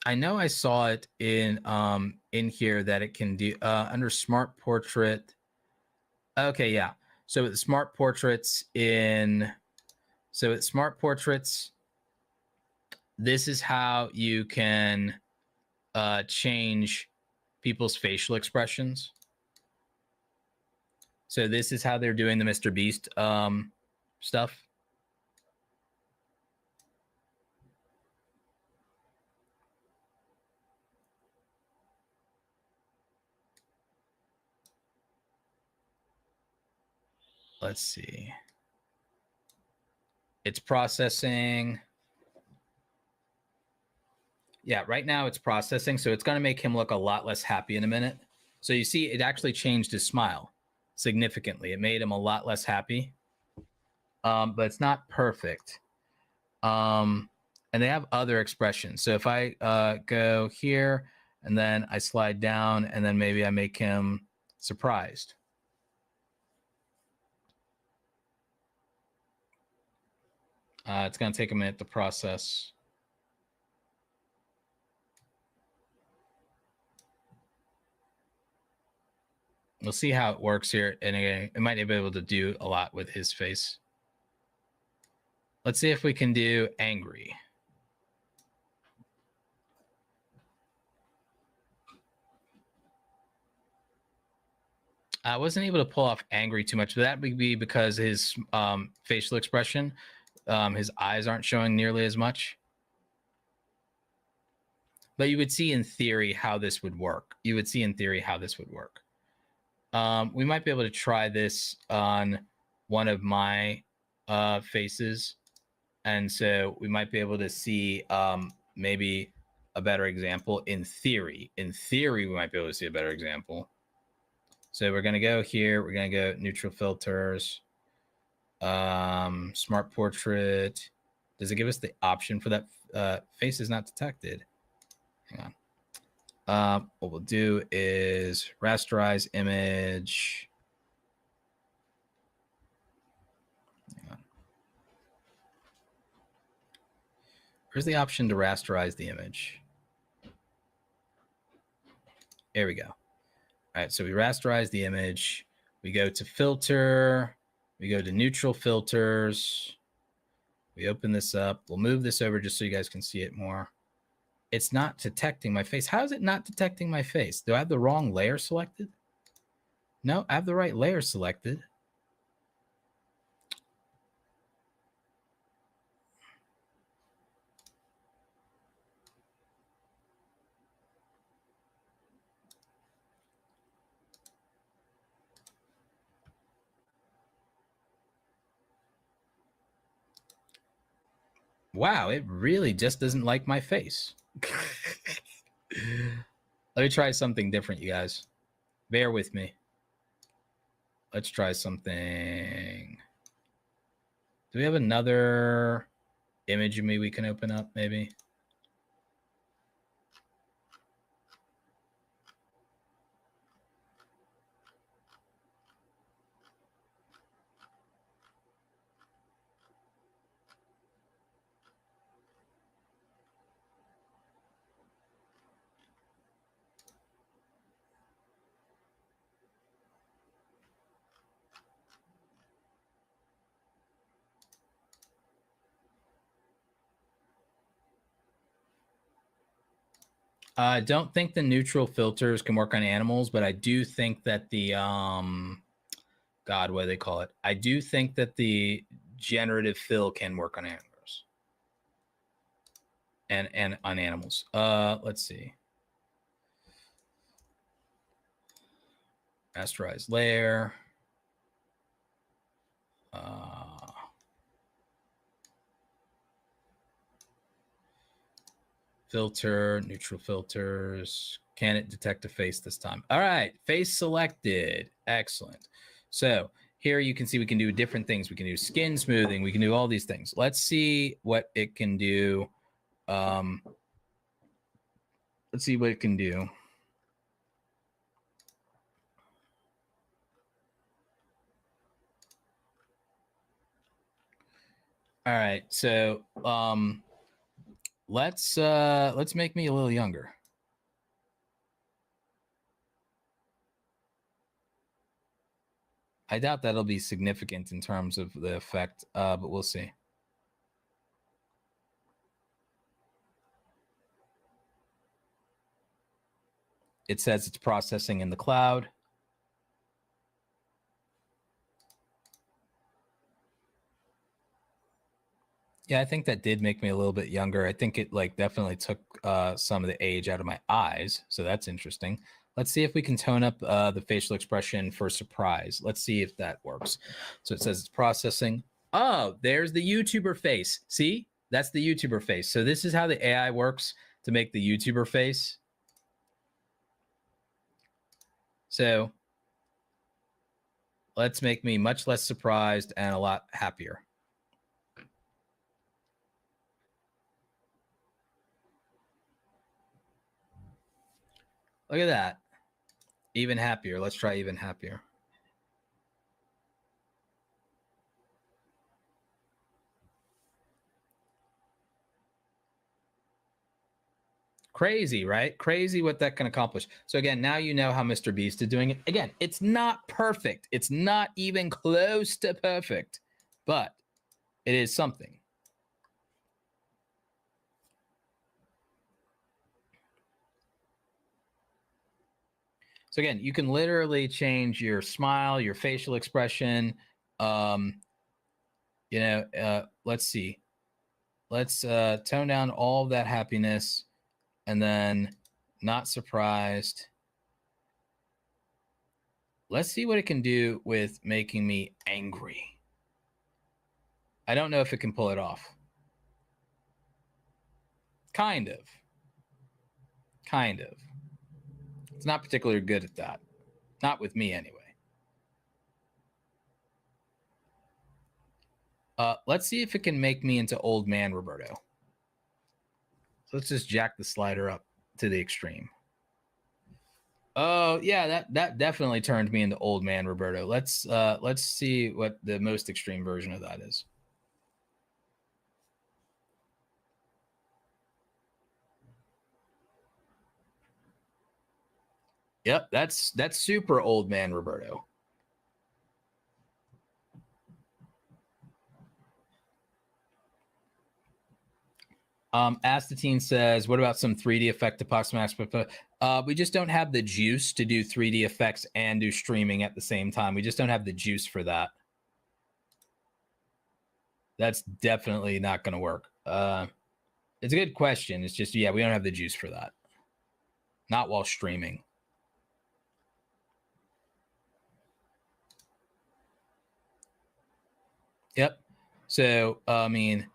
I know I saw it in here that it can do under smart portrait. Okay, yeah. So with smart portraits this is how you can change people's facial expressions. So this is how they're doing the Mr. Beast stuff. Let's see. It's processing. Yeah, right now it's processing, so it's going to make him look a lot less happy in a minute. So you see, it actually changed his smile significantly. It made him a lot less happy, but it's not perfect. And they have other expressions. So if I go here and then I slide down and then maybe I make him surprised. It's going to take a minute to process. We'll see how it works here. And again, it might be able to do a lot with his face. Let's see if we can do angry. I wasn't able to pull off angry too much, but that would be because his facial expression, his eyes aren't showing nearly as much. But you would see in theory how this would work. We might be able to try this on one of my faces. And so we might be able to see maybe a better example in theory. In theory, we might be able to see a better example. So we're going to go here. We're going to go neutral filters, smart portrait. Does it give us the option for that? Face is not detected. Hang on. What we'll do is rasterize image. Hang on. Where's the option to rasterize the image? There we go. All right, so we rasterize the image. We go to filter. We go to neutral filters. We open this up. We'll move this over just so you guys can see it more. It's not detecting my face. How is it not detecting my face? Do I have the wrong layer selected? No, I have the right layer selected. Wow, it really just doesn't like my face. Let me try something different, you guys. Bear with me. Let's try something. Do we have another image of me we can open up, maybe? I don't think the neutral filters can work on animals, but I do think that the God, what do they call it? I do think that the generative fill can work on animals. And on animals. Let's see. Rasterized layer. Filter, neutral filters. Can it detect a face this time? All right, face selected. Excellent. So here you can see we can do different things. We can do skin smoothing. We can do all these things. Let's see what it can do. Let's see what it can do. All right, so let's make me a little younger. I doubt that'll be significant in terms of the effect, but we'll see. It says it's processing in the cloud. Yeah, I think that did make me a little bit younger. I think it like definitely took some of the age out of my eyes. So that's interesting. Let's see if we can tone up the facial expression for surprise. Let's see if that works. So it says it's processing. Oh, there's the YouTuber face. See, that's the YouTuber face. So this is how the AI works to make the YouTuber face. So let's make me much less surprised and a lot happier. Look at that. Even happier. Let's try even happier. Crazy, right? Crazy what that can accomplish. So again, now you know how Mr. Beast is doing it. Again, it's not perfect. It's not even close to perfect, but it is something. So again, you can literally change your smile, your facial expression. Let's see. Let's tone down all of that happiness and then not surprised. Let's see what it can do with making me angry. I don't know if it can pull it off. Kind of. Kind of. It's not particularly good at that. Not with me, anyway. Let's see if it can make me into old man Roberto. So let's just jack the slider up to the extreme. Oh, yeah, that definitely turned me into old man Roberto. Let's see what the most extreme version of that is. Yep, that's super old man Roberto. Astatine says, what about some 3D effect to Poxmax? We just don't have the juice to do 3D effects and do streaming at the same time. We just don't have the juice for that. That's definitely not going to work. It's a good question. It's just, yeah, we don't have the juice for that. Not while streaming. Yep. So, I mean,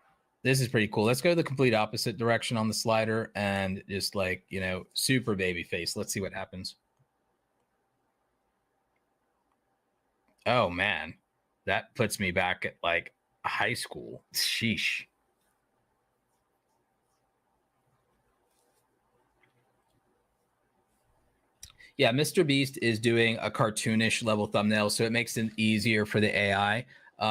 This is pretty cool. Let's go the complete opposite direction on the slider and just like, you know, super baby face. Let's see what happens. Oh man, that puts me back at like high school. Sheesh. Yeah, Mr. Beast is doing a cartoonish level thumbnail, so it makes it easier for the AI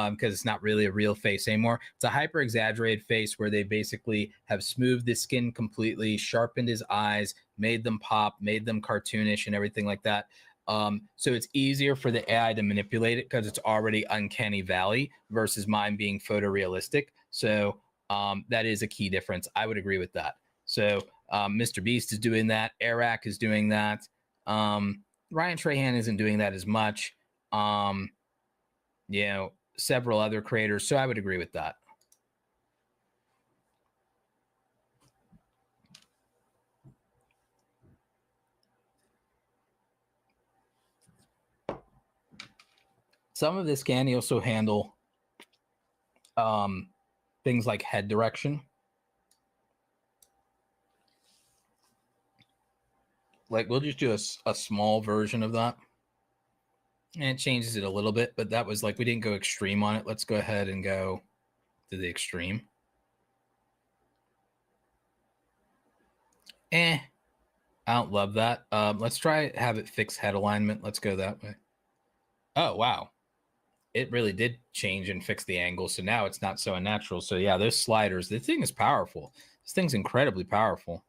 because it's not really a real face anymore. It's a hyper exaggerated face where they basically have smoothed his skin completely, sharpened his eyes, made them pop, made them cartoonish and everything like that. So it's easier for the AI to manipulate it because it's already uncanny valley versus mine being photorealistic. So that is a key difference. I would agree with that. So Mr. Beast is doing that. Eric is doing that. Ryan Trahan isn't doing that as much. You know, several other creators. So I would agree with that. Some of this can also handle things like head direction. Like we'll just do a small version of that. And it changes it a little bit, but that was like, we didn't go extreme on it. Let's go ahead and go to the extreme. I don't love that. Let's try have it fix head alignment. Let's go that way. Oh, wow. It really did change and fix the angle. So now it's not so unnatural. So yeah, those sliders, this thing is powerful. This thing's incredibly powerful.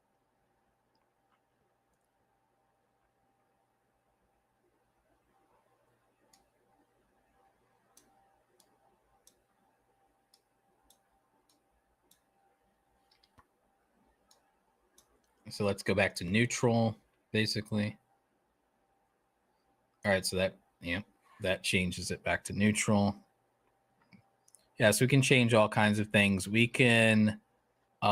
So let's go back to neutral, basically. All right, so that, yeah, that changes it back to neutral. Yeah, so we can change all kinds of things. We can, you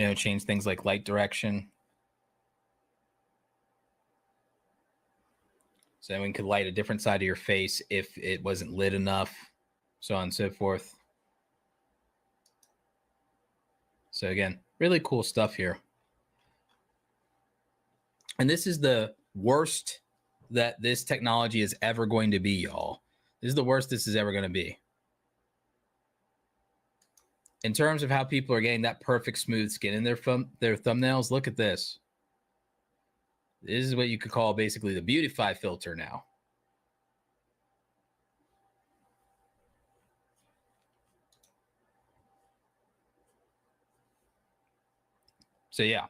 know, change things like light direction. So then we could light a different side of your face if it wasn't lit enough, so on and so forth. So again, really cool stuff here. And this is the worst that this technology is ever going to be, y'all. This is the worst this is ever going to be. In terms of how people are getting that perfect smooth skin in their thumbnails, look at this. This is what you could call basically the beautify filter now. So yeah.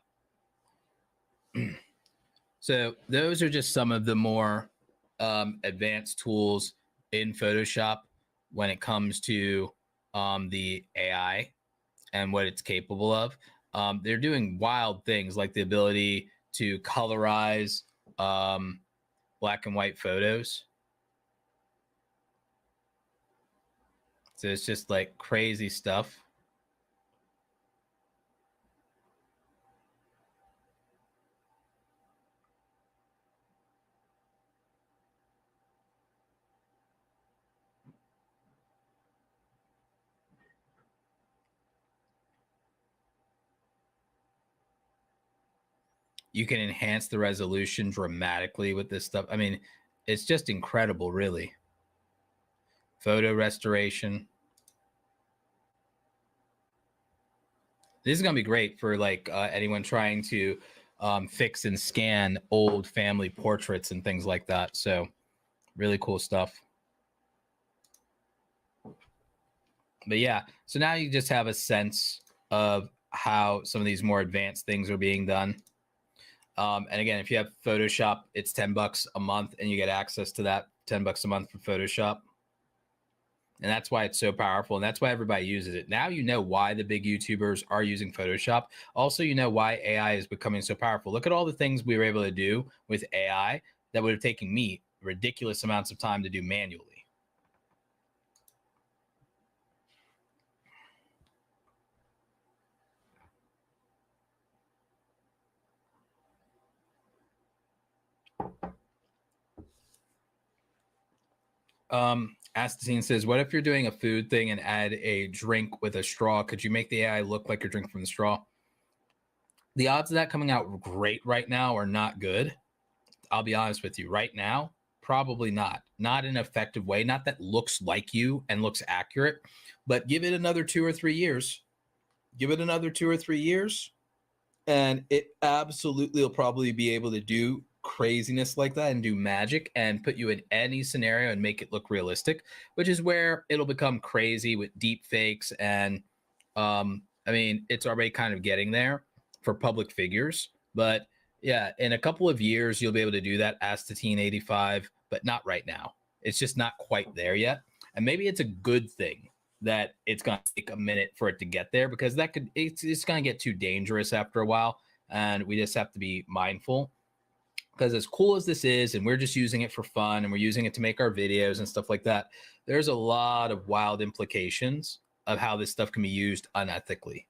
So those are just some of the more advanced tools in Photoshop when it comes to the AI and what it's capable of. They're doing wild things like the ability to colorize black and white photos. So it's just like crazy stuff. You can enhance the resolution dramatically with this stuff. I mean, it's just incredible, really. Photo restoration. This is going to be great for like anyone trying to fix and scan old family portraits and things like that. So really cool stuff. But yeah, so now you just have a sense of how some of these more advanced things are being done. And again, if you have Photoshop, it's $10 a month and you get access to that $10 a month for Photoshop. And that's why it's so powerful. And that's why everybody uses it. Now you know why the big YouTubers are using Photoshop. Also, you know why AI is becoming so powerful. Look at all the things we were able to do with AI that would have taken me ridiculous amounts of time to do manually. Astatine says, what if you're doing a food thing and add a drink with a straw? Could you make the AI look like you're drinking from the straw? The odds of that coming out great right now are not good. I'll be honest with you. Right now, probably not. Not in an effective way. Not that looks like you and looks accurate, but give it another 2 or 3 years. Give it another 2 or 3 years, and it absolutely will probably be able to do craziness like that and do magic and put you in any scenario and make it look realistic, which is where it'll become crazy with deep fakes. And I mean, it's already kind of getting there for public figures, but yeah, in a couple of years you'll be able to do that. Astatine 85, but not right now. It's just not quite there yet. And maybe it's a good thing that it's going to take a minute for it to get there, because that could, it's going to get too dangerous after a while, and we just have to be mindful. Because as cool as this is, and we're just using it for fun, and we're using it to make our videos and stuff like that, there's a lot of wild implications of how this stuff can be used unethically.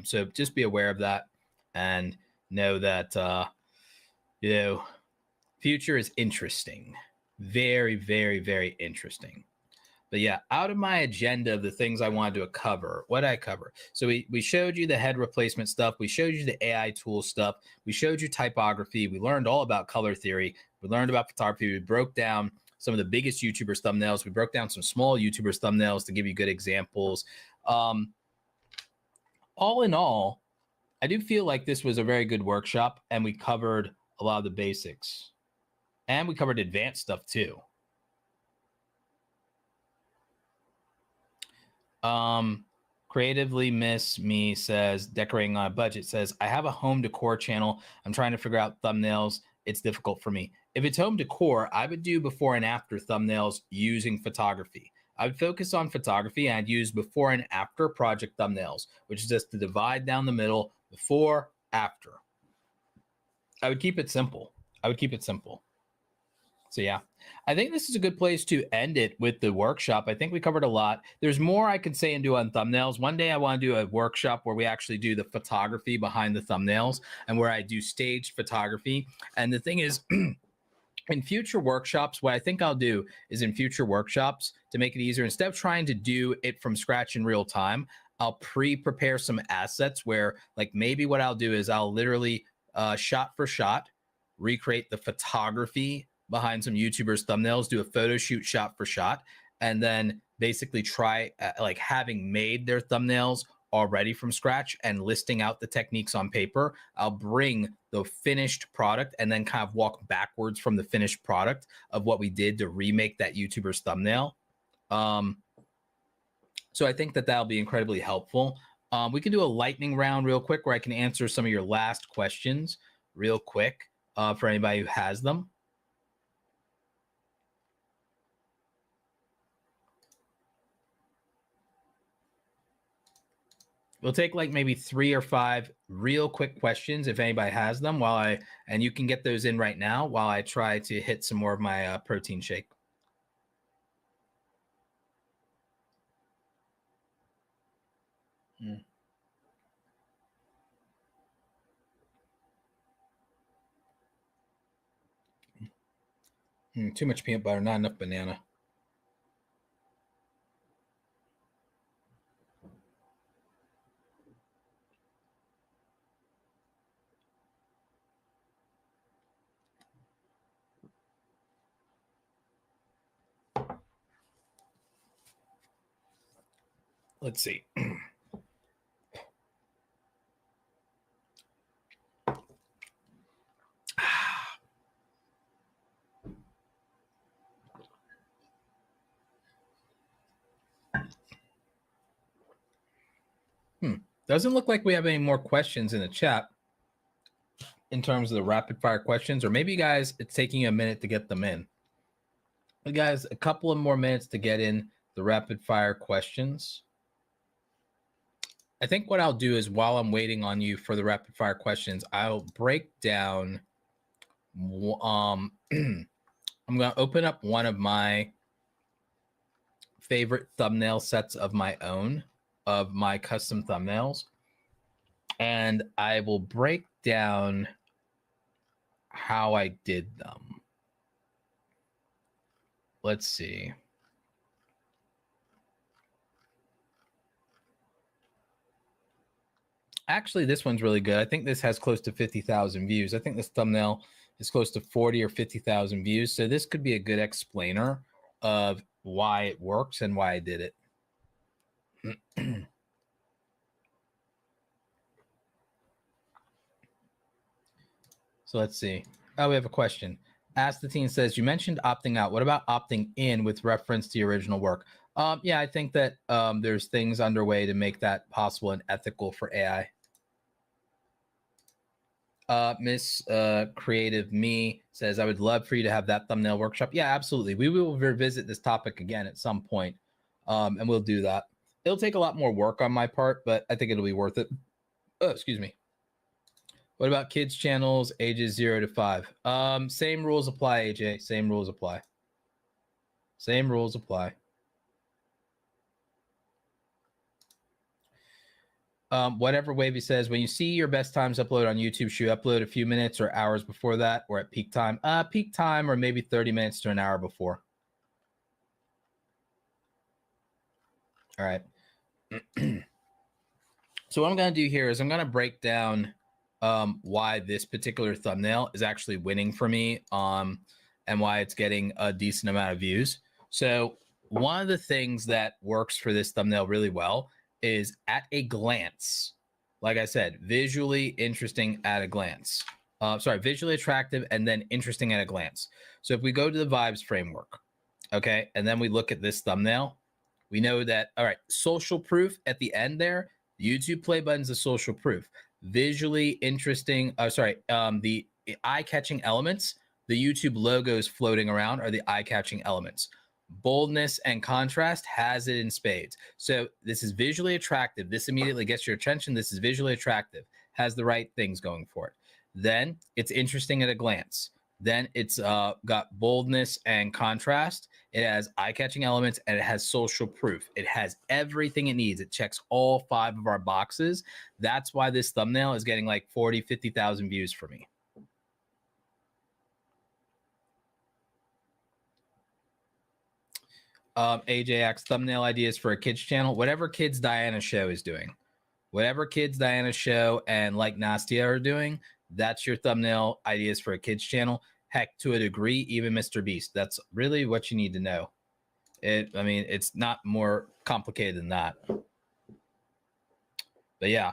So just be aware of that, and know that, you know, future is interesting. Very, very, very interesting. But yeah, out of my agenda of the things I wanted to cover, what did I cover? So we showed you the head replacement stuff. We showed you the AI tool stuff. We showed you typography. We learned all about color theory. We learned about photography. We broke down some of the biggest YouTubers' thumbnails. We broke down some small YouTubers' thumbnails to give you good examples. All in all, I do feel like this was a very good workshop, and we covered a lot of the basics. And we covered advanced stuff too. Creatively Miss Me says, decorating on a budget, says, I have a home decor channel. I'm trying to figure out thumbnails. It's difficult for me. If it's home decor, I would do before and after thumbnails using photography. I would focus on photography, and I'd use before and after project thumbnails, which is just to divide down the middle, before, after. I would keep it simple. So yeah, I think this is a good place to end it with the workshop. I think we covered a lot. There's more I can say and do on thumbnails. One day I want to do a workshop where we actually do the photography behind the thumbnails, and where I do staged photography. And the thing is, in future workshops, what I think I'll do is, in future workshops, to make it easier, instead of trying to do it from scratch in real time, I'll pre-prepare some assets where, like, maybe what I'll do is I'll literally shot for shot recreate the photography behind some YouTubers' thumbnails, do a photo shoot shot for shot, and then basically try like having made their thumbnails already from scratch and listing out the techniques on paper. I'll bring the finished product and then kind of walk backwards from the finished product of what we did to remake that YouTuber's thumbnail. So I think that that'll be incredibly helpful. We can do a lightning round real quick where I can answer some of your last questions real quick for anybody who has them. We'll take like maybe 3 or 5 real quick questions if anybody has them, and you can get those in right now while I try to hit some more of my protein shake. Too much peanut butter, not enough banana. Let's see. Doesn't look like we have any more questions in the chat in terms of the rapid fire questions, or maybe, guys, it's taking a minute to get them in. But guys, a couple of more minutes to get in the rapid fire questions. I think what I'll do is, while I'm waiting on you for the rapid fire questions, I'll break down. I'm going to open up one of my favorite thumbnail sets of my own, of my custom thumbnails, and I will break down how I did them. Let's see. Actually, this one's really good. I think this has close to 50,000 views. I think this thumbnail is close to 40 or 50,000 views. So this could be a good explainer of why it works and why I did it. So let's see. Oh, we have a question. Ask the Teen says, you mentioned opting out. What about opting in with reference to your original work? Yeah, I think that there's things underway to make that possible and ethical for AI. Miss Creative Me says, I would love for you to have that thumbnail workshop. Yeah, absolutely. We will revisit this topic again at some point, and we'll do that. It'll take a lot more work on my part, but I think it'll be worth it. Oh, excuse me. What about kids channels ages 0 to 5? Same rules apply, AJ. Same rules apply. Same rules apply. Whatever Wavy says, when you see your best times upload on YouTube, should you upload a few minutes or hours before that or at peak time? Peak time or maybe 30 minutes to an hour before. All right. So what I'm going to do here is I'm going to break down why this particular thumbnail is actually winning for me and why it's getting a decent amount of views. So one of the things that works for this thumbnail really well is at a glance. Like I said, visually interesting at a glance. Visually attractive and then interesting at a glance. So if we go to the vibes framework, okay, and then we look at this thumbnail, we know that, all right, social proof at the end there, YouTube play button's the social proof. Visually interesting, the eye-catching elements, the YouTube logos floating around are the eye-catching elements. Boldness and contrast has it in spades. So this is visually attractive. This immediately gets your attention. This is visually attractive, has the right things going for it. Then it's interesting at a glance. Then it's got boldness and contrast. It has eye-catching elements, and it has social proof. It has everything it needs. It checks all 5 of our boxes. That's why this thumbnail is getting like 40, 50,000 views for me. AJX thumbnail ideas for a kids channel. Whatever Kids Diana show is doing. Whatever Kids Diana show and like Nastia are doing, that's your thumbnail ideas for a kids channel. Heck, to a degree, even Mr. Beast. That's really what you need to know. I mean, it's not more complicated than that. But yeah,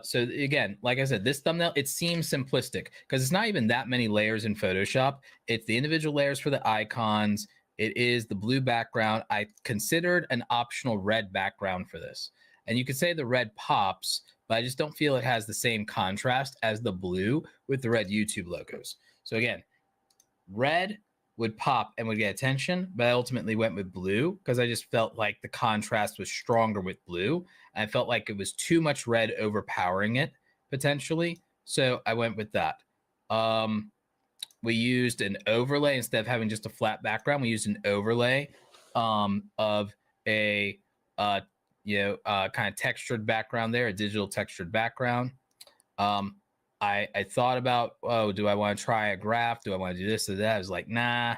so again, like I said, this thumbnail, it seems simplistic because it's not even that many layers in Photoshop. It's the individual layers for the icons. It is the blue background. I considered an optional red background for this. And you could say the red pops, but I just don't feel it has the same contrast as the blue with the red YouTube logos. So again, red would pop and would get attention, but I ultimately went with blue because I just felt like the contrast was stronger with blue. I felt like it was too much red overpowering it potentially. So I went with that. We used an overlay instead of having just a flat background. We used an overlay of a kind of textured background there, a digital textured background. I thought about, oh, do I want to try a graph? Do I want to do this or that? I was like, nah.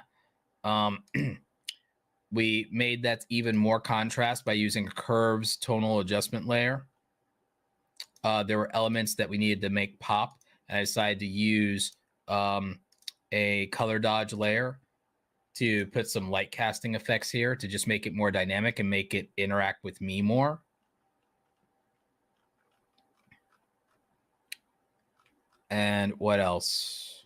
We made that even more contrast by using a curves tonal adjustment layer. There were elements that we needed to make pop, and I decided to use a color dodge layer to put some light casting effects here to just make it more dynamic and make it interact with me more. And what else?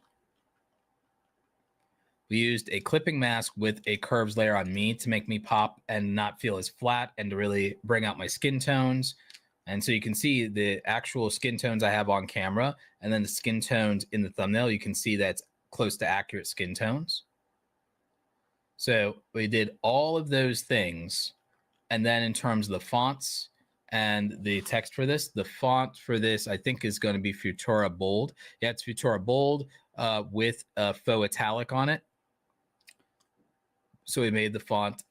We used a clipping mask with a curves layer on me to make me pop and not feel as flat and to really bring out my skin tones. And so you can see the actual skin tones I have on camera and then the skin tones in the thumbnail. You can see that's close to accurate skin tones. So we did all of those things. And then in terms of the fonts and the text for this, the font for this, I think, is going to be Futura Bold. Yeah, it's Futura Bold with a faux italic on it. So we made the font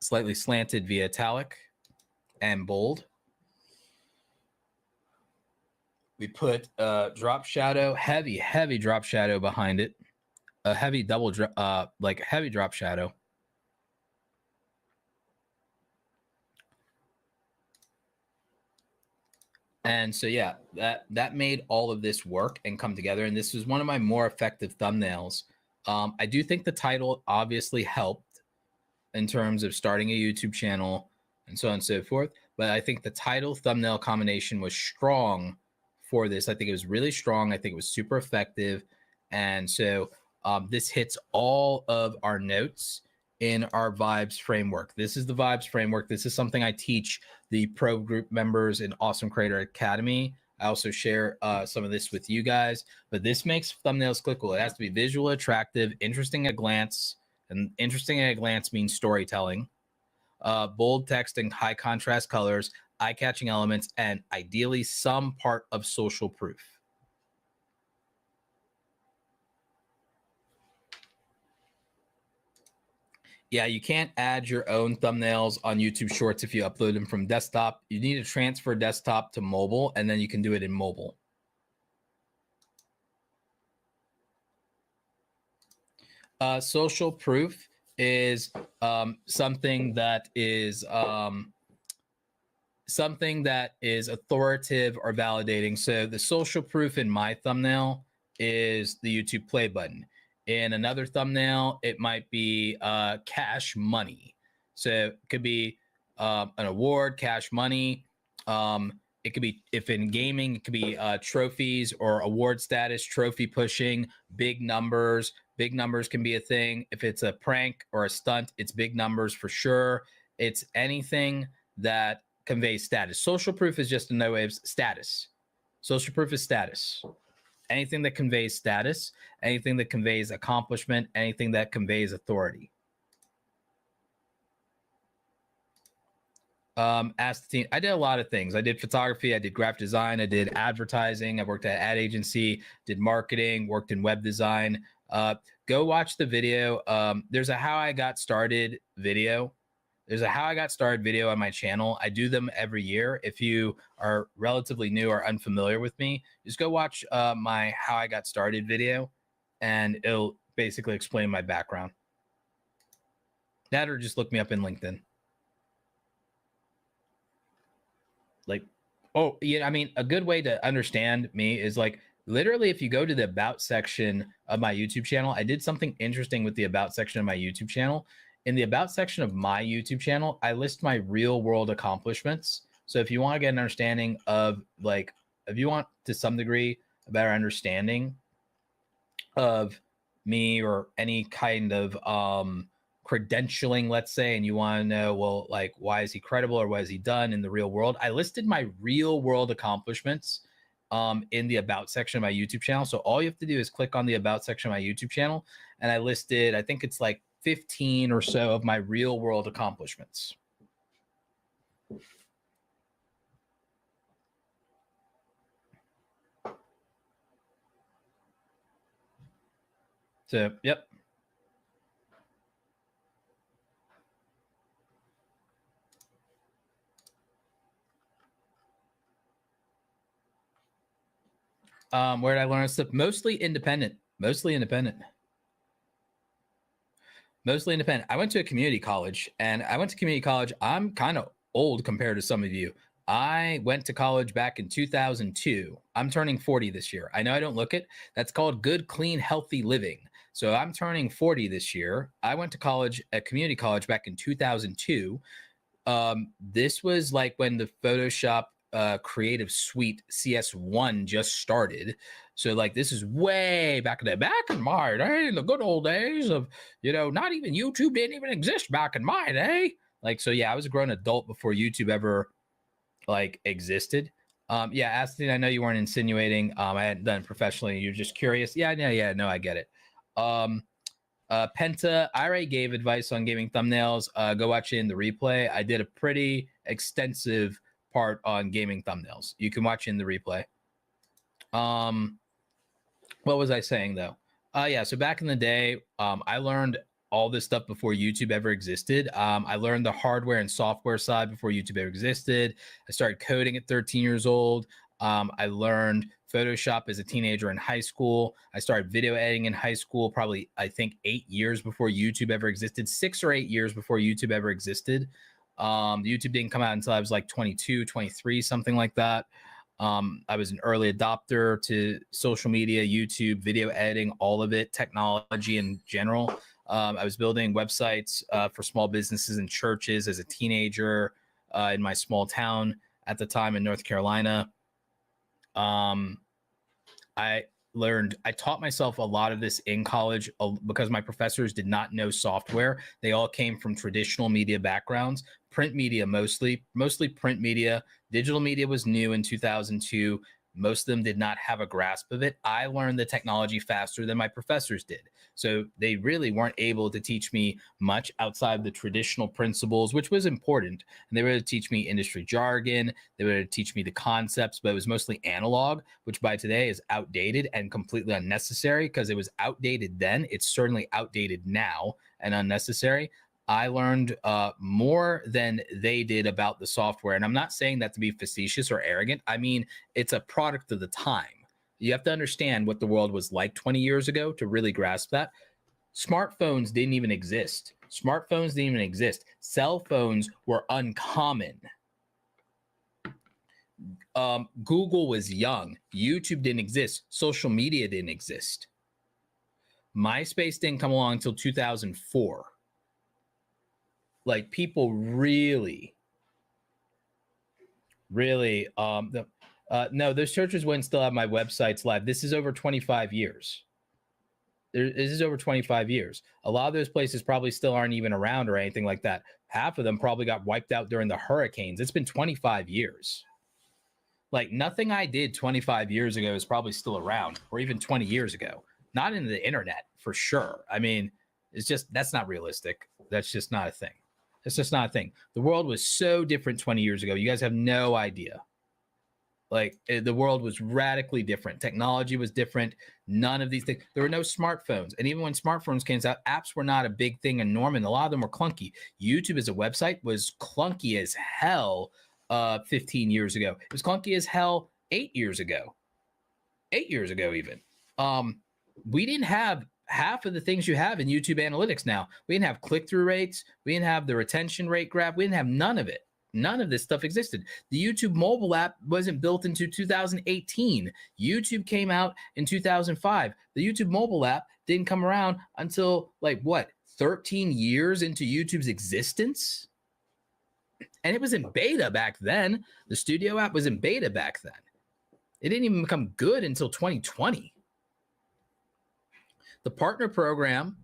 slightly slanted via italic and bold. We put drop shadow, heavy drop shadow behind it. A heavy double, heavy drop shadow. And so yeah, that made all of this work and come together. And this was one of my more effective thumbnails. I do think the title obviously helped in terms of starting a YouTube channel and so on and so forth. But I think the title thumbnail combination was strong for this. I think it was really strong. I think it was super effective. And so this hits all of our notes in our vibes framework. This is the vibes framework. This is something I teach the pro group members in Awesome Creator Academy. I also share some of this with you guys, but this makes thumbnails clickable. It has to be visual, attractive, interesting at a glance, and interesting at a glance means storytelling. Bold text and high contrast colors, eye-catching elements, and ideally some part of social proof. Yeah, you can't add your own thumbnails on YouTube Shorts if you upload them from desktop. You need to transfer desktop to mobile, and then you can do it in mobile. Social proof is something that is authoritative or validating. So the social proof in my thumbnail is the YouTube play button. In another thumbnail, it might be cash money. So it could be an award, cash money. It could be, if in gaming, it could be trophies or award status, trophy pushing, big numbers. Big numbers can be a thing. If it's a prank or a stunt, it's big numbers for sure. It's anything that conveys status. Social proof is just another way of status. Social proof is status. Anything that conveys status, anything that conveys accomplishment, anything that conveys authority. Ask the team. I did a lot of things. I did photography, I did graphic design, I did advertising, I worked at an ad agency, did marketing, worked in web design. Go watch the video. There's a how I got started video. There's a how I got started video on my channel. I do them every year. If you are relatively new or unfamiliar with me, just go watch my how I got started video, and it'll basically explain my background. That, or just look me up in LinkedIn. Like, oh, yeah, I mean, a good way to understand me is like, literally, if you go to the about section of my YouTube channel, I did something interesting with the about section of my YouTube channel. In the about section of my YouTube channel, I list my real world accomplishments. So if you want to get an understanding of, like, if you want to some degree a better understanding of me or any kind of credentialing, let's say, and you want to know, well, like, why is he credible or what has he done in the real world? I listed my real world accomplishments in the about section of my YouTube channel. So all you have to do is click on the about section of my YouTube channel, and I listed, I think it's like 15 or so of my real world accomplishments. So, yep. Where did I learn stuff? Mostly independent. Mostly independent. Mostly independent. I went to a community college, and I went to community college. I'm kind of old compared to some of you. I went to college back in 2002. I'm turning 40 this year. I know I don't look it. That's called good, clean, healthy living. So I'm turning 40 this year. I went to college at community college back in 2002. This was like when the Photoshop Creative Suite CS1 just started. So like, this is way back in my day, in the good old days of, you know, not even YouTube didn't even exist back in my day. Like, so yeah, I was a grown adult before YouTube ever like existed. Yeah, Astin, I know you weren't insinuating I hadn't done it professionally. You're just curious. Yeah, no, I get it. Penta, I already gave advice on gaming thumbnails. Go watch it in the replay. I did a pretty extensive part on gaming thumbnails. You can watch in the replay. What was I saying though? Yeah, so back in the day, I learned all this stuff before YouTube ever existed. I learned the hardware and software side before YouTube ever existed. I started coding at 13 years old. I learned Photoshop as a teenager in high school. I started video editing in high school, probably, I think, 8 years before YouTube ever existed, 6 or 8 years before YouTube ever existed. YouTube didn't come out until I was like 22, 23, something like that. I was an early adopter to social media, YouTube, video editing, all of it, technology in general. I was building websites for small businesses and churches as a teenager in my small town at the time in North Carolina. I taught myself a lot of this in college because my professors did not know software. They all came from traditional media backgrounds, print media mostly print media. Digital media was new in 2002. Most of them did not have a grasp of it. I learned the technology faster than my professors did. So they really weren't able to teach me much outside the traditional principles, which was important. And they were to teach me industry jargon. They were to teach me the concepts, but it was mostly analog, which by today is outdated and completely unnecessary because it was outdated then. It's certainly outdated now and unnecessary. I learned more than they did about the software. And I'm not saying that to be facetious or arrogant. I mean, it's a product of the time. You have to understand what the world was like 20 years ago to really grasp that. Smartphones didn't even exist. Cell phones were uncommon. Google was young. YouTube didn't exist. Social media didn't exist. MySpace didn't come along until 2004. Like people really no, those churches wouldn't still have my websites live. This is over 25 years. This is over 25 years. A lot of those places probably still aren't even around or anything like that. Half of them probably got wiped out during the hurricanes. It's been 25 years. Like nothing I did 25 years ago is probably still around, or even 20 years ago. Not in the internet for sure. I mean, it's just, that's not realistic. That's just not a thing. It's just not a thing. The world was so different 20 years ago. You guys have no idea. Like the world was radically different. Technology was different. None of these things. There were no smartphones. And even when smartphones came out, apps were not a big thing and norm, and a lot of them were clunky. YouTube as a website was clunky as hell 15 years ago. It was clunky as hell 8 years ago. 8 years ago even. We didn't have half of the things you have in YouTube analytics now. We didn't have click-through rates. We didn't have the retention rate graph. We didn't have none of it. None of this stuff existed. The YouTube mobile app wasn't built into 2018. YouTube came out in 2005. The YouTube mobile app didn't come around until like what, 13 years into YouTube's existence? And it was in beta back then. The Studio app was in beta back then. It didn't even become good until 2020. The partner program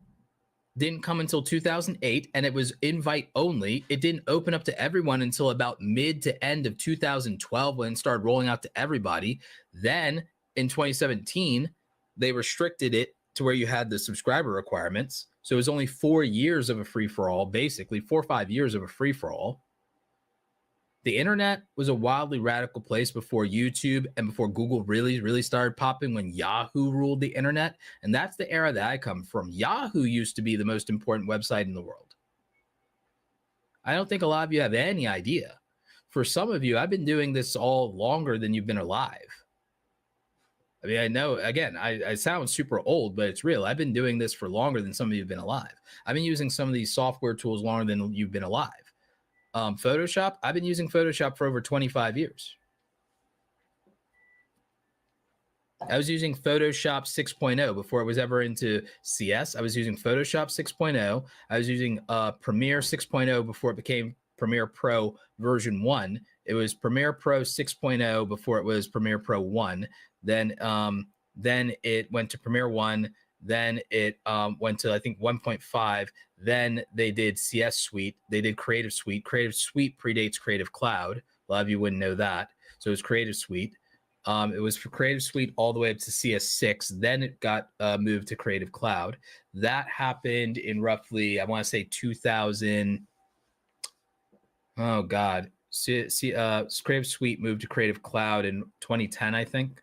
didn't come until 2008, and it was invite only. It didn't open up to everyone until about mid to end of 2012 when it started rolling out to everybody. Then in 2017, they restricted it to where you had the subscriber requirements. So it was only 4 years of a free-for-all, basically 4 or 5 years of a free-for-all. The internet was a wildly radical place before YouTube and before Google really started popping, when Yahoo ruled the internet. And that's the era that I come from. Yahoo used to be the most important website in the world. I don't think a lot of you have any idea. For some of you, I've been doing this all longer than you've been alive. I mean, I know, again, I sound super old, but it's real. I've been doing this for longer than some of you have been alive. I've been using some of these software tools longer than you've been alive. Photoshop, I've been using Photoshop for over 25 years. I was using Photoshop 6.0 before it was ever into CS. I was using Photoshop 6.0. I was using Premiere 6.0 before it became Premiere Pro version 1. It was Premiere Pro 6.0 before it was Premiere Pro 1. Then it went to Premiere 1. Then it went to, I think, 1.5. Then they did CS Suite. They did Creative Suite. Creative Suite predates Creative Cloud. A lot of you wouldn't know that. So it was Creative Suite. It was for Creative Suite all the way up to CS6. Then it got moved to Creative Cloud. That happened in roughly, I want to say 2000. Oh, God. Creative Suite moved to Creative Cloud in 2010, I think.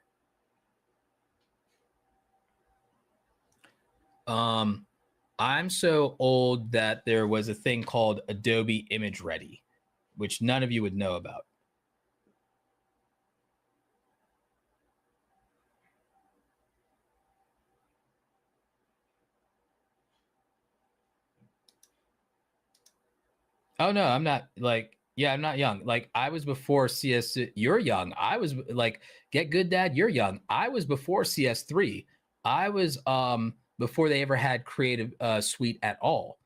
I'm so old that there was a thing called Adobe Image Ready, which none of you would know about. Oh, no, I'm not like, Yeah, I'm not young. Like I was before CS. You're young. I was like, Get Good Dad. You're young. I was before CS3. I was before they ever had Creative Suite at all.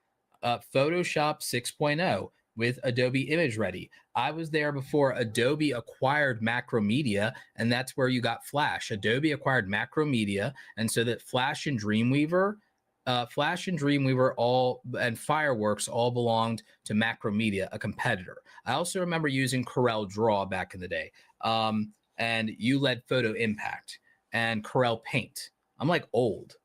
Photoshop 6.0 with Adobe Image Ready. I was there before Adobe acquired Macromedia, and that's where you got Flash. Adobe acquired Macromedia, and so that Flash and Dreamweaver all and Fireworks all belonged to Macromedia, a competitor. I also remember using Corel Draw back in the day, and you led Photo Impact and Corel Paint. I'm like old.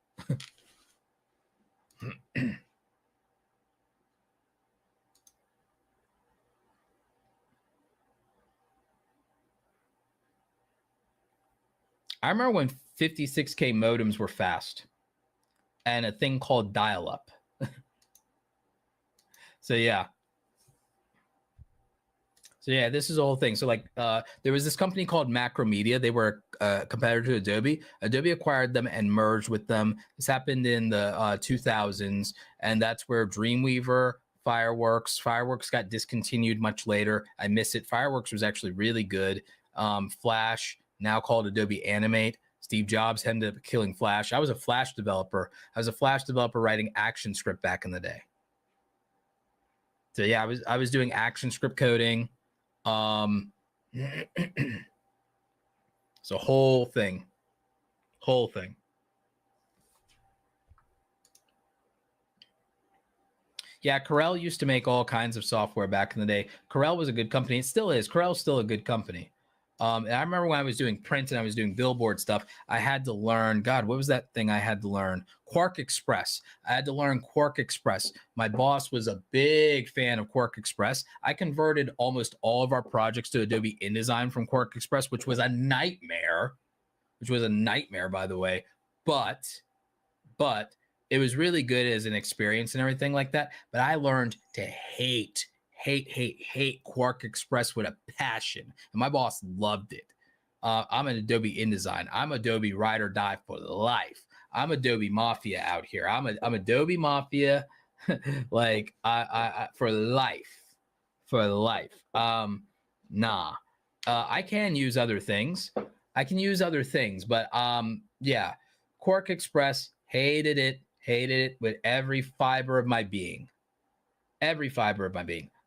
I remember when 56K modems were fast and a thing called dial-up. So yeah, this is the whole thing. So like there was this company called Macromedia. They were a competitor to Adobe. Adobe acquired them and merged with them. This happened in the 2000s, and that's where Dreamweaver, Fireworks got discontinued much later. I miss it. Fireworks was actually really good. Flash, now called Adobe Animate. Steve Jobs ended up killing Flash. I was a Flash developer. Writing ActionScript back in the day. So yeah, I was doing ActionScript coding. So whole thing. Yeah, Corel used to make all kinds of software back in the day. Corel was a good company. It still is. Corel's still a good company. And I remember when I was doing print and I was doing billboard stuff, I had to learn, God, what was that thing I had to learn? Quark Express. I had to learn Quark Express. My boss was a big fan of Quark Express. I converted almost all of our projects to Adobe InDesign from Quark Express, which was a nightmare, by the way. But it was really good as an experience and everything like that. But I learned to hate Quark Express with a passion, and my boss loved it. I'm an Adobe InDesign. I'm Adobe Ride or Die for life. I'm Adobe Mafia out here. I'm Adobe Mafia, like I for life. I can use other things. But yeah, Quark Express, hated it with every fiber of my being.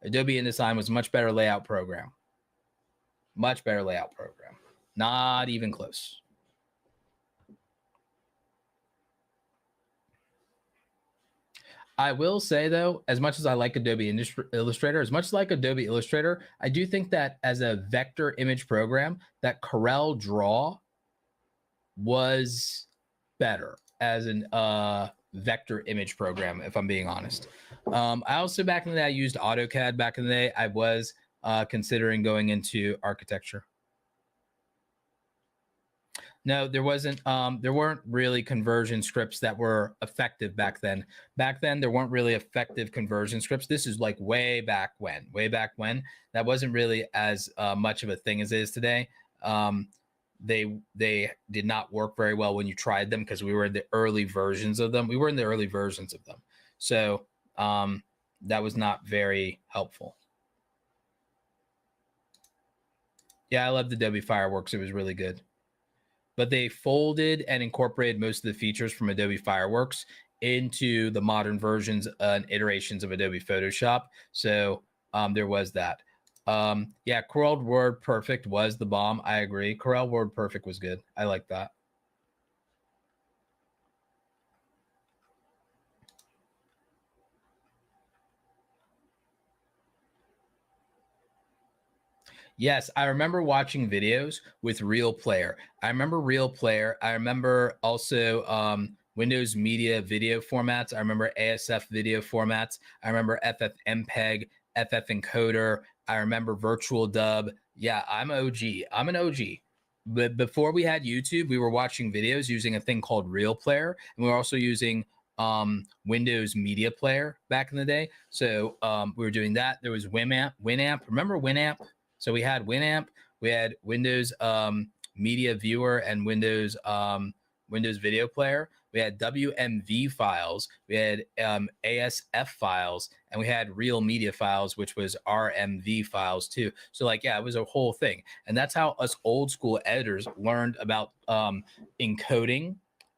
Adobe InDesign was a much better layout program. Not even close. I will say though, as much as I like Adobe Illustrator, I do think that as a vector image program, that Corel Draw was better as an vector image program, if I'm being honest. I also, back in the day, I used AutoCAD back in the day. I was considering going into architecture. No, there weren't really conversion scripts that were effective back then. There weren't really effective conversion scripts. This is like way back when. That wasn't really as much of a thing as it is today. They did not work very well when you tried them because we were in the early versions of them. So that was not very helpful. Yeah, I loved Adobe Fireworks. It was really good. But they folded and incorporated most of the features from Adobe Fireworks into the modern versions and iterations of Adobe Photoshop. So there was that. Yeah, Corel Word Perfect was the bomb. I agree. Corel Word Perfect was good. I like that. Yes, I remember watching videos with Real Player. I remember also Windows Media video formats. I remember ASF video formats. I remember FFmpeg, FF Encoder. I remember Virtual Dub. Yeah, I'm an OG. But before we had YouTube, we were watching videos using a thing called Real Player, and we were also using Windows Media Player back in the day. So we were doing that. There was Winamp. Remember Winamp? So we had Winamp, we had Windows Media Viewer, and Windows Video Player. we had WMV files, we had ASF files, and we had real media files, which was RMV files too. So like, yeah, it was a whole thing. And that's how us old school editors learned about encoding,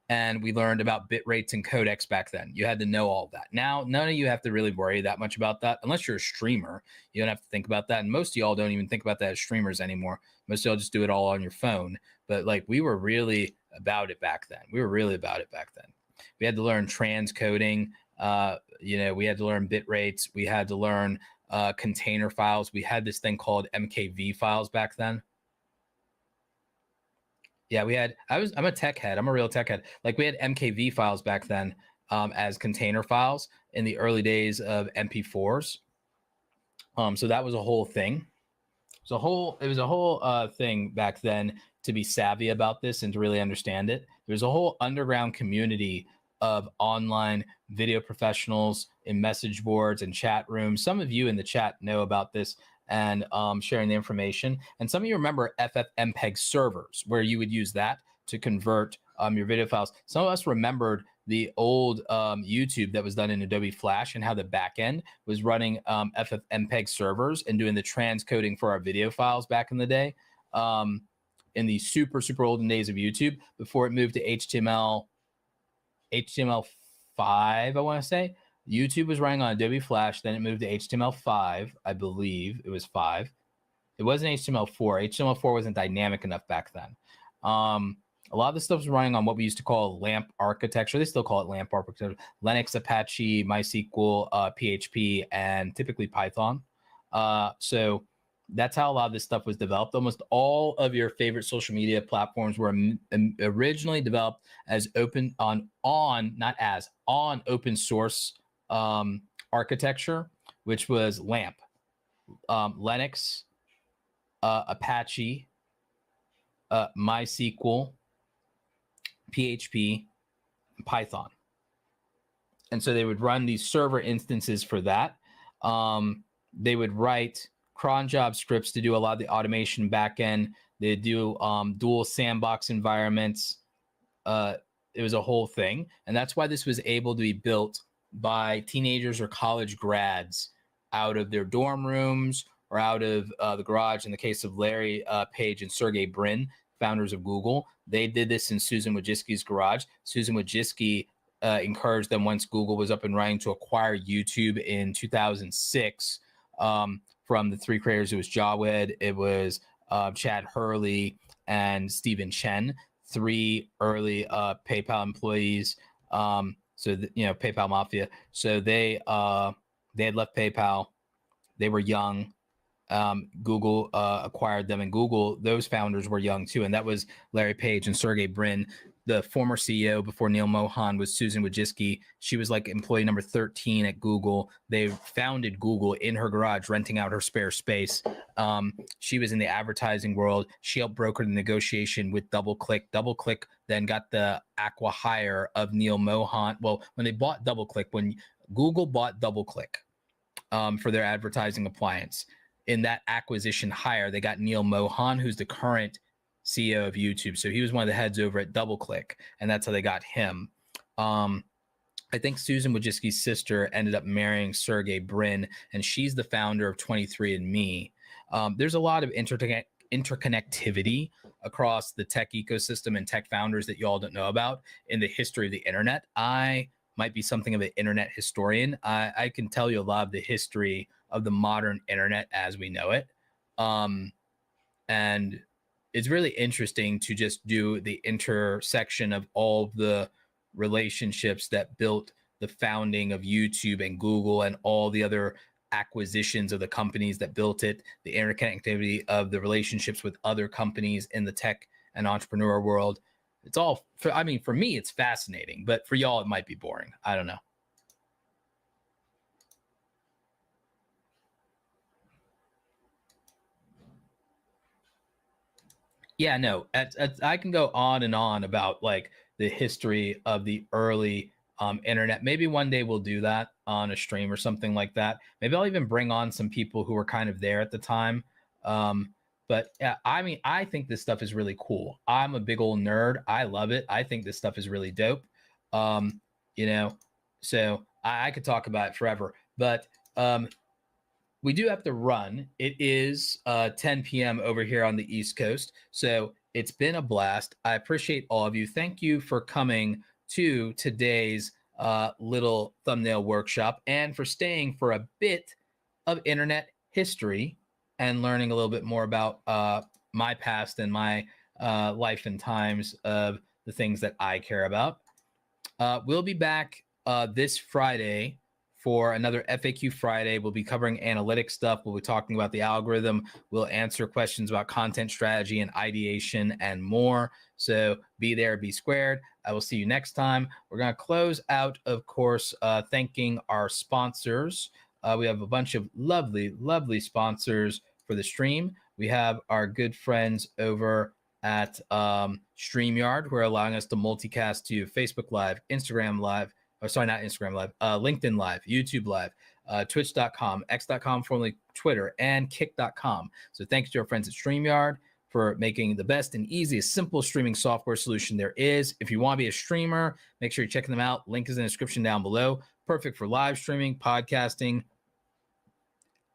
and we learned about bit rates and codecs back then. You had to know all that. Now, none of you have to really worry that much about that unless you're a streamer. You don't have to think about that. And most of y'all don't even think about that as streamers anymore. Most of y'all just do it all on your phone. But like, we were really about it back then. We had to learn transcoding. We had to learn bit rates. We had to learn container files. We had this thing called MKV files back then. Yeah, I'm a tech head. I'm a real tech head. Like, we had MKV files back then as container files in the early days of MP4s. So that was a whole thing. It was a whole thing back then to be savvy about this and to really understand it. There's a whole underground community of online video professionals in message boards and chat rooms. Some of you in the chat know about this and sharing the information. And some of you remember FFmpeg servers, where you would use that to convert your video files. Some of us remembered the old YouTube that was done in Adobe Flash and how the backend was running FFmpeg servers and doing the transcoding for our video files back in the day, in the super, super olden days of YouTube, before it moved to HTML5, I want to say. YouTube was running on Adobe Flash, then it moved to HTML5, I believe it was 5. It wasn't HTML4. HTML4 wasn't dynamic enough back then. A lot of the stuff was running on what we used to call LAMP architecture. They still call it LAMP architecture. Linux, Apache, MySQL, PHP, and typically Python. So that's how a lot of this stuff was developed. Almost all of your favorite social media platforms were originally developed as open on open source architecture, which was LAMP, Linux, Apache, MySQL, PHP, and Python. And so they would run these server instances for that. They would write cron job scripts to do a lot of the automation backend. They do dual sandbox environments. It was a whole thing. And that's why this was able to be built by teenagers or college grads out of their dorm rooms or out of the garage. In the case of Larry Page and Sergey Brin, founders of Google, they did this in Susan Wojcicki's garage. Susan Wojcicki encouraged them, once Google was up and running, to acquire YouTube in 2006 from the three creators. It was Jawed, it was Chad Hurley, and Stephen Chen, three early PayPal employees. PayPal Mafia. So they had left PayPal. They were young. Google acquired them, and Google, those founders were young too. And that was Larry Page and Sergey Brin. The former CEO before Neil Mohan was Susan Wojcicki. She was like employee number 13 at Google. They founded Google in her garage, renting out her spare space. She was in the advertising world. She helped broker the negotiation with DoubleClick. DoubleClick then got the acqui-hire of Neil Mohan. Well, when they bought DoubleClick, when Google bought DoubleClick for their advertising appliance, in that acquisition hire, they got Neil Mohan, who's the current CEO of YouTube. So he was one of the heads over at DoubleClick, and that's how they got him. I think Susan Wojcicki's sister ended up marrying Sergey Brin, and she's the founder of 23andMe. There's a lot of interconnectivity across the tech ecosystem and tech founders that you all don't know about in the history of the internet. I might be something of an internet historian. I can tell you a lot of the history of the modern internet as we know it. And it's really interesting to just do the intersection of all the relationships that built the founding of YouTube and Google and all the other acquisitions of the companies that built it, the interconnectivity of the relationships with other companies in the tech and entrepreneur world. It's all, for me, it's fascinating, but for y'all, it might be boring. I don't know. Yeah, no, I can go on and on about like the history of the early internet. Maybe one day we'll do that on a stream or something like that. Maybe I'll even bring on some people who were kind of there at the time. But yeah, I think this stuff is really cool. I'm a big old nerd. I love it. I think this stuff is really dope. You know, so I could talk about it forever, but we do have to run. It is 10 p.m. over here on the East Coast. So it's been a blast. I appreciate all of you. Thank you for coming to today's little thumbnail workshop and for staying for a bit of internet history and learning a little bit more about my past and my life and times of the things that I care about. We'll be back this Friday for another FAQ Friday. We'll be covering analytics stuff. We'll be talking about the algorithm. We'll answer questions about content strategy and ideation and more. So be there, be squared. I will see you next time. We're going to close out, of course, thanking our sponsors. We have a bunch of lovely, lovely sponsors for the stream. We have our good friends over at StreamYard, who are allowing us to multicast to Facebook Live, Instagram Live, or sorry, not Instagram Live, LinkedIn Live, YouTube Live, Twitch.com, X.com, formerly Twitter, and Kick.com. So thanks to our friends at StreamYard for making the best and easiest, simple streaming software solution there is. If you want to be a streamer, make sure you're checking them out. Link is in the description down below. Perfect for live streaming, podcasting,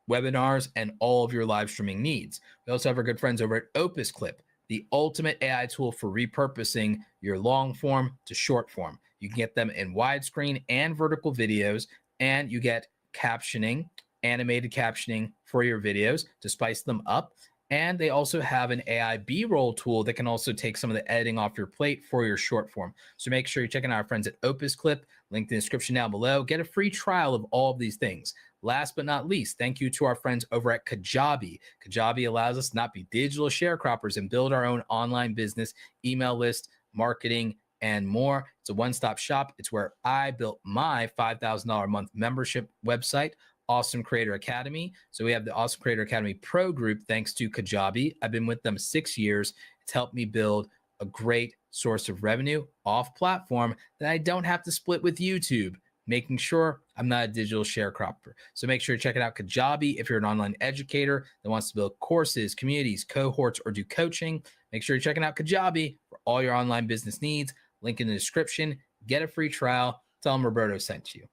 webinars, and all of your live streaming needs. We also have our good friends over at Opus Clip, the ultimate AI tool for repurposing your long form to short form. You can get them in widescreen and vertical videos, and you get captioning, animated captioning for your videos to spice them up. And they also have an AI B-roll tool that can also take some of the editing off your plate for your short form. So make sure you're checking out our friends at Opus Clip, link in the description down below. Get a free trial of all of these things. Last but not least, thank you to our friends over at Kajabi. Kajabi allows us to not be digital sharecroppers and build our own online business, email list, marketing, and more. It's a one-stop shop. It's where I built my $5,000 a month membership website, Awesome Creator Academy. So we have the Awesome Creator Academy Pro Group thanks to Kajabi. I've been with them 6 years. It's helped me build a great source of revenue off platform that I don't have to split with YouTube, making sure I'm not a digital sharecropper. So make sure you're checking out Kajabi if you're an online educator that wants to build courses, communities, cohorts, or do coaching. Make sure you're checking out Kajabi for all your online business needs. Link in the description. Get a free trial. Tell them Roberto sent you.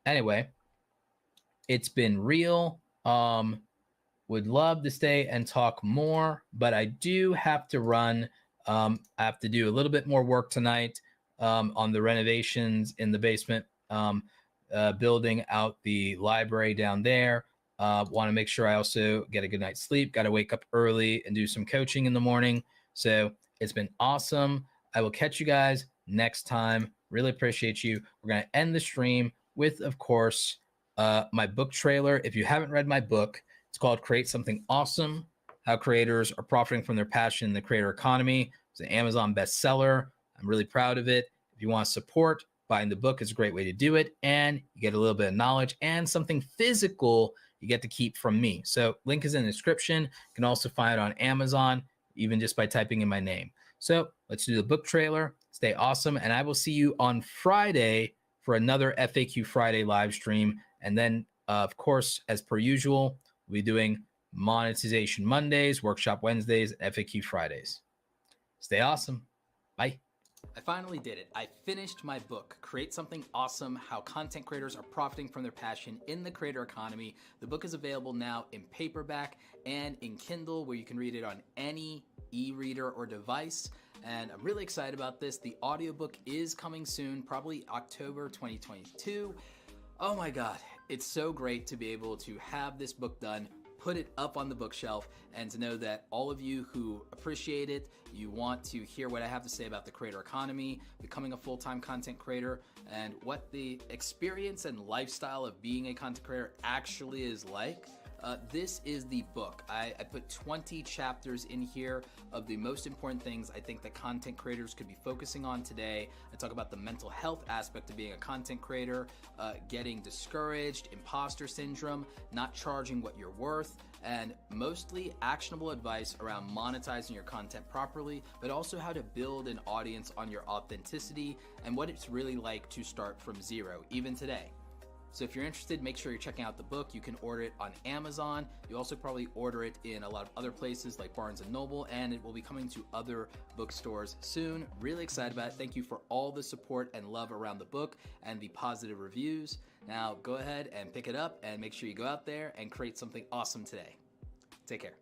Anyway, it's been real. Would love to stay and talk more, but I do have to run. I have to do a little bit more work tonight on the renovations in the basement, building out the library down there. Want to make sure I also get a good night's sleep. Got to wake up early and do some coaching in the morning. So it's been awesome. I will catch you guys next time. Really appreciate you. We're going to end the stream with, of course, my book trailer. If you haven't read my book, it's called Create Something Awesome, How Creators Are Profiting from Their Passion in the Creator Economy. It's an Amazon bestseller. I'm really proud of it. If you want to support, buying the book is a great way to do it. And you get a little bit of knowledge and something physical you get to keep from me. So link is in the description. You can also find it on Amazon, even just by typing in my name. So let's do the book trailer. Stay awesome. And I will see you on Friday for another FAQ Friday live stream. And then, of course, as per usual, we'll be doing monetization Mondays, workshop Wednesdays, and FAQ Fridays. Stay awesome. Bye. I finally did it. I finished my book, Create Something Awesome, How Content Creators Are Profiting from Their Passion in the Creator Economy. The book is available now in paperback and in Kindle, where you can read it on any e-reader or device. And I'm really excited about this. The audiobook is coming soon, probably October 2022. Oh my God, it's so great to be able to have this book done, put it up on the bookshelf, and to know that all of you who appreciate it, you want to hear what I have to say about the creator economy, becoming a full-time content creator, and what the experience and lifestyle of being a content creator actually is like. This is the book. I put 20 chapters in here of the most important things I think that content creators could be focusing on today. I talk about the mental health aspect of being a content creator, getting discouraged, imposter syndrome, not charging what you're worth, and mostly actionable advice around monetizing your content properly, but also how to build an audience on your authenticity and what it's really like to start from zero, even today. So if you're interested, make sure you're checking out the book. You can order it on Amazon. You also probably order it in a lot of other places like Barnes & Noble, and it will be coming to other bookstores soon. Really excited about it. Thank you for all the support and love around the book and the positive reviews. Now go ahead and pick it up and make sure you go out there and create something awesome today. Take care.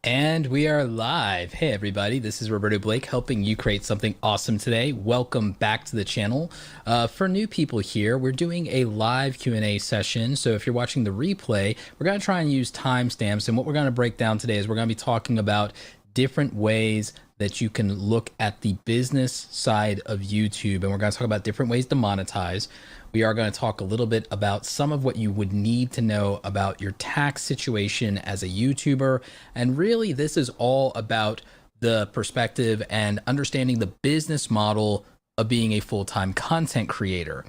And we are live. Hey everybody, this is Roberto Blake helping you create something awesome today. Welcome back to the channel. For new people here, we're doing a live Q&A session. So if you're watching the replay, we're going to try and use timestamps. And what we're going to break down today is we're going to be talking about different ways that you can look at the business side of YouTube. And we're going to talk about different ways to monetize. We are going to talk a little bit about some of what you would need to know about your tax situation as a YouTuber. And really, this is all about the perspective and understanding the business model of being a full-time content creator.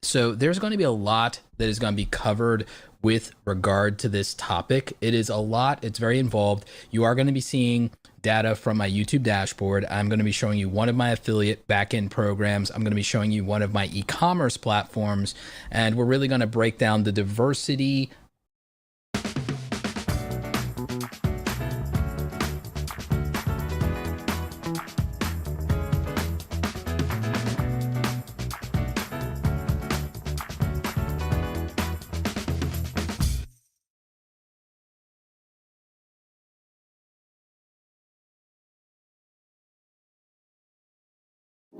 So there's going to be a lot that is going to be covered with regard to this topic. It is a lot. It's very involved. You are going to be seeing data from my YouTube dashboard. I'm going to be showing you one of my affiliate backend programs. I'm going to be showing you one of my e-commerce platforms, and we're really going to break down the diversity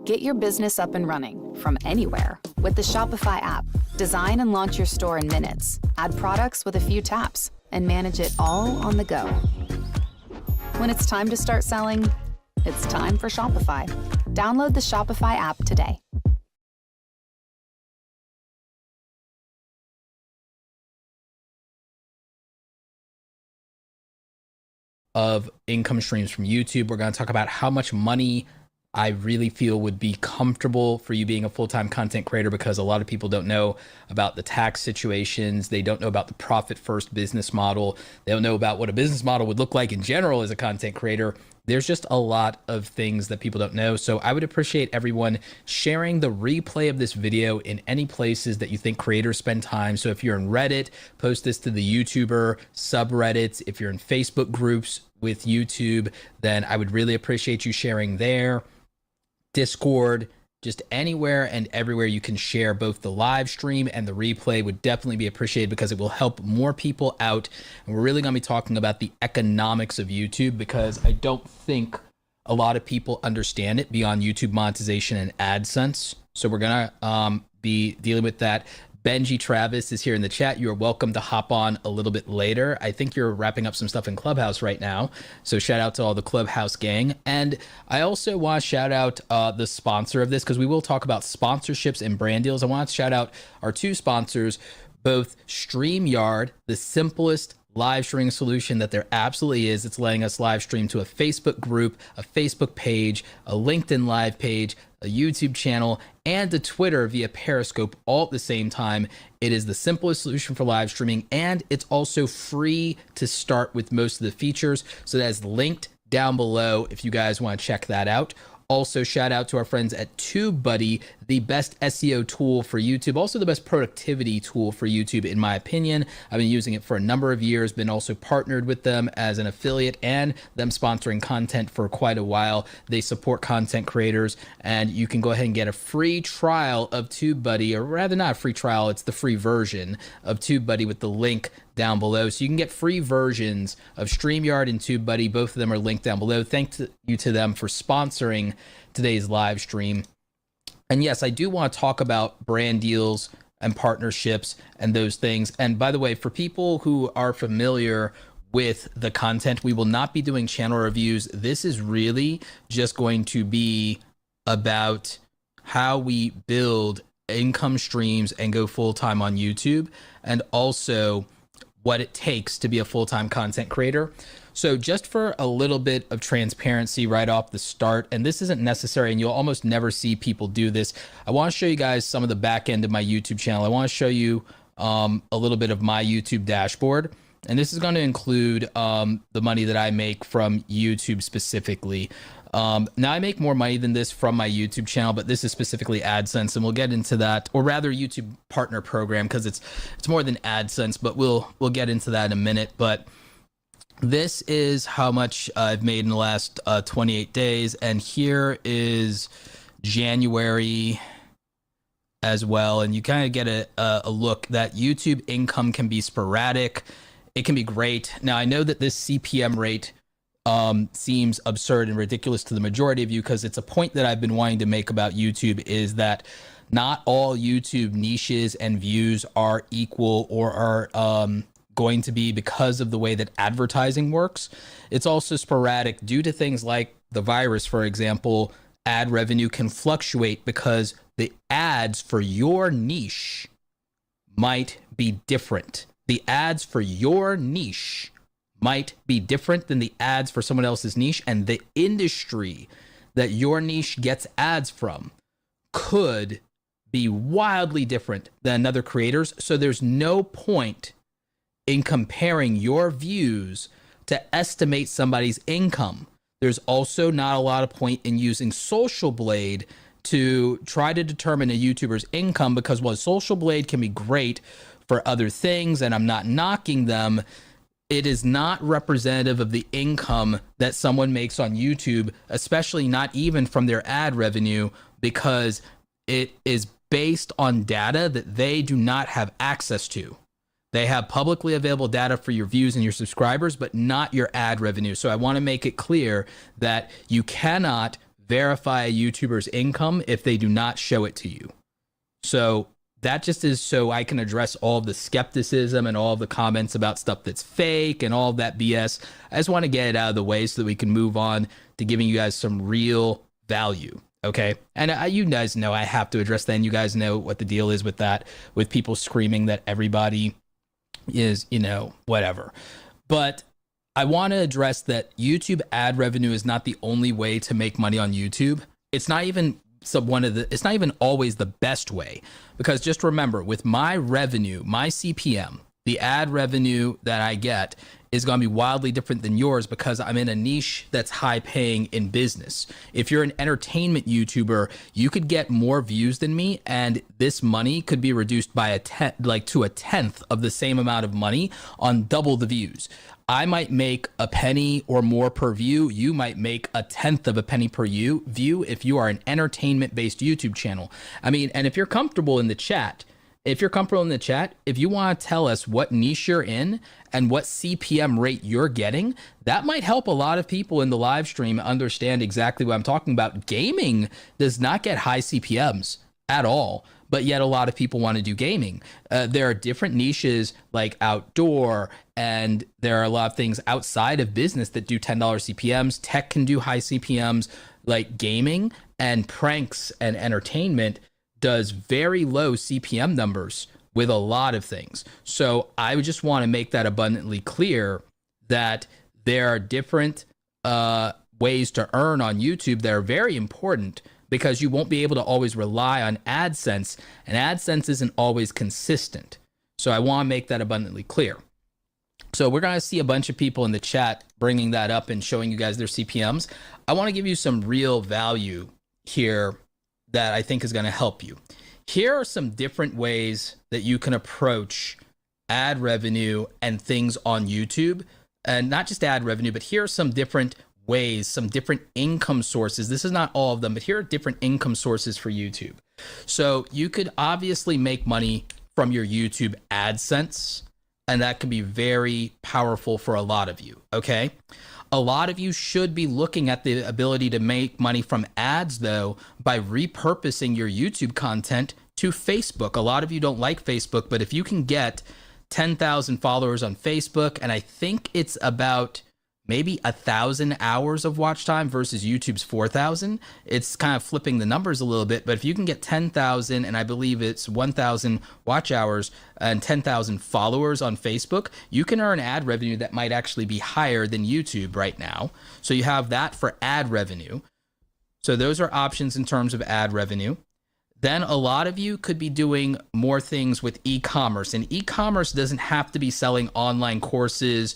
Get your business up and running from anywhere with the Shopify app. Design and launch your store in minutes. Add products with a few taps and manage it all on the go. When it's time to start selling, it's time for Shopify. Download the Shopify app today. of income streams from YouTube. We're going to talk about how much money I really feel would be comfortable for you being a full-time content creator, because a lot of people don't know about the tax situations. They don't know about the profit first business model. They don't know about what a business model would look like in general as a content creator. There's just a lot of things that people don't know. So I would appreciate everyone sharing the replay of this video in any places that you think creators spend time. So if you're in Reddit, post this to the YouTuber subreddits. If you're in Facebook groups with YouTube, then I would really appreciate you sharing there. Discord, just anywhere and everywhere you can share both the live stream and the replay would definitely be appreciated, because it will help more people out. And we're really going to be talking about the economics of YouTube, because I don't think a lot of people understand it beyond YouTube monetization and AdSense. So we're going to be dealing with that. Benji Travis is here in the chat. You're welcome to hop on a little bit later. I think you're wrapping up some stuff in Clubhouse right now. So shout out to all the Clubhouse gang. And I also want to shout out the sponsor of this, because we will talk about sponsorships and brand deals. I want to shout out our two sponsors, both StreamYard, the simplest live streaming solution that there absolutely is. It's letting us live stream to a Facebook group, a Facebook page, a LinkedIn live page, a YouTube channel, and a Twitter via Periscope all at the same time. It is the simplest solution for live streaming, and it's also free to start with most of the features. So that is linked down below if you guys want to check that out. Also, shout out to our friends at TubeBuddy, the best SEO tool for YouTube, also the best productivity tool for YouTube, in my opinion. I've been using it for a number of years, been also partnered with them as an affiliate and them sponsoring content for quite a while. They support content creators, and you can go ahead and get a free trial of TubeBuddy, or rather not a free trial, it's the free version of TubeBuddy with the link down below. So you can get free versions of StreamYard and TubeBuddy. Both of them are linked down below. Thank you to them for sponsoring today's live stream. And yes, I do want to talk about brand deals and partnerships and those things. And by the way, for people who are familiar with the content, we will not be doing channel reviews. This is really just going to be about how we build income streams and go full-time on YouTube, and also what it takes to be a full-time content creator. So just for a little bit of transparency right off the start, and this isn't necessary and you'll almost never see people do this, I want to show you guys some of the back end of my YouTube channel. I want to show you a little bit of my YouTube dashboard. And this is going to include the money that I make from YouTube specifically. Now I make more money than this from my YouTube channel, but this is specifically AdSense, and we'll get into that, or rather YouTube Partner Program, because it's more than AdSense, but we'll get into that in a minute. But this is how much I've made in the last 28 days, and here is January as well, and you kind of get a look that YouTube income can be sporadic. It can be great. Now, I know that this CPM rate seems absurd and ridiculous to the majority of you, because it's a point that I've been wanting to make about YouTube, is that not all YouTube niches and views are equal or are going to be because of the way that advertising works. It's also sporadic due to things like the virus, for example. Ad revenue can fluctuate because the ads for your niche might be different. The ads for your niche might be different than the ads for someone else's niche, and the industry that your niche gets ads from could be wildly different than another creator's. So there's no point in comparing your views to estimate somebody's income. There's also not a lot of point in using Social Blade to try to determine a YouTuber's income, because while Social Blade can be great for other things, and I'm not knocking them, it is not representative of the income that someone makes on YouTube, especially not even from their ad revenue, because it is based on data that they do not have access to. They have publicly available data for your views and your subscribers, but not your ad revenue. So I want to make it clear that you cannot verify a YouTuber's income if they do not show it to you. So that just is so I can address all of the skepticism and all of the comments about stuff that's fake and all of that BS. I just want to get it out of the way so that we can move on to giving you guys some real value. Okay. And you guys know I have to address that. And you guys know what the deal is with that, with people screaming that everybody is, whatever. But I want to address that YouTube ad revenue is not the only way to make money on YouTube. It's not even it's not even always the best way, because just remember, with my revenue, my CPM, the ad revenue that I get is going to be wildly different than yours, because I'm in a niche that's high paying in business. If you're an entertainment YouTuber, you could get more views than me, and this money could be reduced by to a tenth of the same amount of money on double the views. I might make a penny or more per view. You might make a tenth of a penny per view if you are an entertainment-based YouTube channel. I mean, and if you're comfortable in the chat, if you want to tell us what niche you're in and what CPM rate you're getting, that might help a lot of people in the live stream understand exactly what I'm talking about. Gaming does not get high CPMs at all, but yet a lot of people want to do gaming. There are different niches like outdoor, and there are a lot of things outside of business that do $10 CPMs. Tech can do high CPMs, like gaming, and pranks and entertainment does very low CPM numbers with a lot of things. So I would just want to make that abundantly clear that there are different ways to earn on YouTube that are very important, because you won't be able to always rely on AdSense, and AdSense isn't always consistent. So I want to make that abundantly clear. So we're going to see a bunch of people in the chat bringing that up and showing you guys their CPMs. I want to give you some real value here that I think is going to help you. Here are some different ways that you can approach ad revenue and things on YouTube, and not just ad revenue, but here are some different ways, some different income sources. This is not all of them, but here are different income sources for YouTube. So you could obviously make money from your YouTube AdSense, and that can be very powerful for a lot of you, okay? A lot of you should be looking at the ability to make money from ads, though, by repurposing your YouTube content to Facebook. A lot of you don't like Facebook, but if you can get 10,000 followers on Facebook, and I think it's about maybe 1,000 hours of watch time versus YouTube's 4,000. It's kind of flipping the numbers a little bit, but if you can get 10,000, and I believe it's 1,000 watch hours and 10,000 followers on Facebook, you can earn ad revenue that might actually be higher than YouTube right now. So you have that for ad revenue. So those are options in terms of ad revenue. Then a lot of you could be doing more things with e-commerce, and e-commerce doesn't have to be selling online courses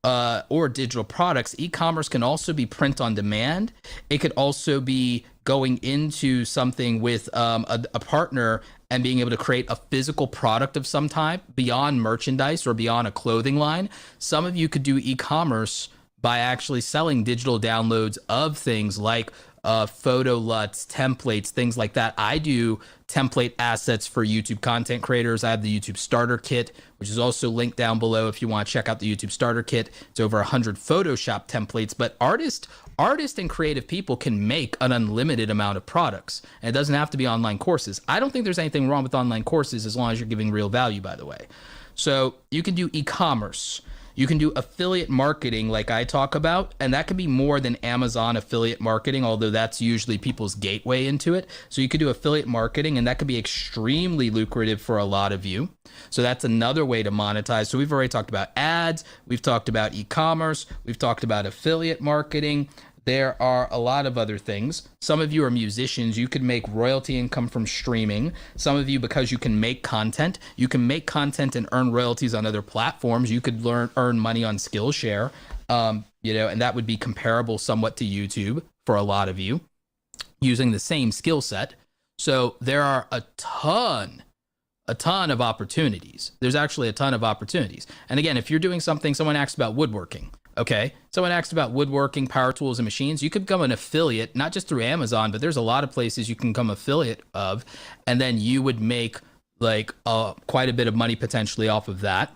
or digital products. E-commerce can also be print on demand. It could also be going into something with a partner and being able to create a physical product of some type beyond merchandise or beyond a clothing line. Some of you could do e-commerce by actually selling digital downloads of things like photo LUTs, templates, things like that. I do template assets for YouTube content creators. I have the YouTube starter kit, which is also linked down below if you want to check out the YouTube starter kit. It's over 100 Photoshop templates, but artists and creative people can make an unlimited amount of products, and it doesn't have to be online courses. I don't think there's anything wrong with online courses as long as you're giving real value, by the way. So you can do e-commerce. You can do affiliate marketing like I talk about, and that can be more than Amazon affiliate marketing, although that's usually people's gateway into it. So you could do affiliate marketing, and that could be extremely lucrative for a lot of you. So that's another way to monetize. So we've already talked about ads, we've talked about e-commerce, we've talked about affiliate marketing. There are a lot of other things. Some of you are musicians. You could make royalty income from streaming. Some of you, because you can make content and earn royalties on other platforms. You could earn money on Skillshare, and that would be comparable somewhat to YouTube for a lot of you using the same skill set. So there are a ton of opportunities. There's actually a ton of opportunities. And again, if you're doing something, someone asked about woodworking. Okay, someone asked about woodworking, power tools, and machines. You could become an affiliate, not just through Amazon, but there's a lot of places you can become affiliate of, and then you would make like quite a bit of money potentially off of that.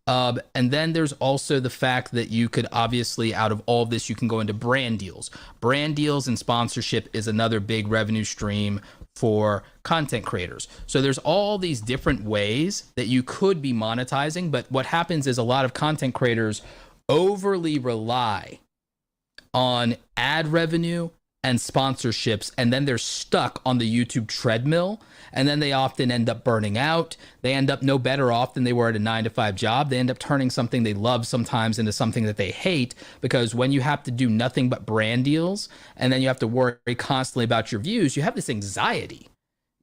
And then there's also the fact that you could obviously, out of all of this, you can go into brand deals. Brand deals and sponsorship is another big revenue stream for content creators. So there's all these different ways that you could be monetizing, but what happens is a lot of content creators overly rely on ad revenue and sponsorships, and then they're stuck on the YouTube treadmill, and then they often end up burning out. They end up no better off than they were at a 9-to-5 job. They end up turning something they love sometimes into something that they hate, because when you have to do nothing but brand deals and then you have to worry constantly about your views, you have this anxiety.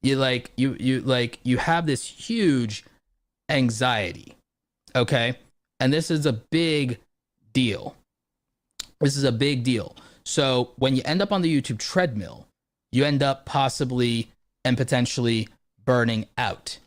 You have this huge anxiety. Okay? And this is a big deal. This is a big deal. So when you end up on the YouTube treadmill, you end up possibly and potentially burning out.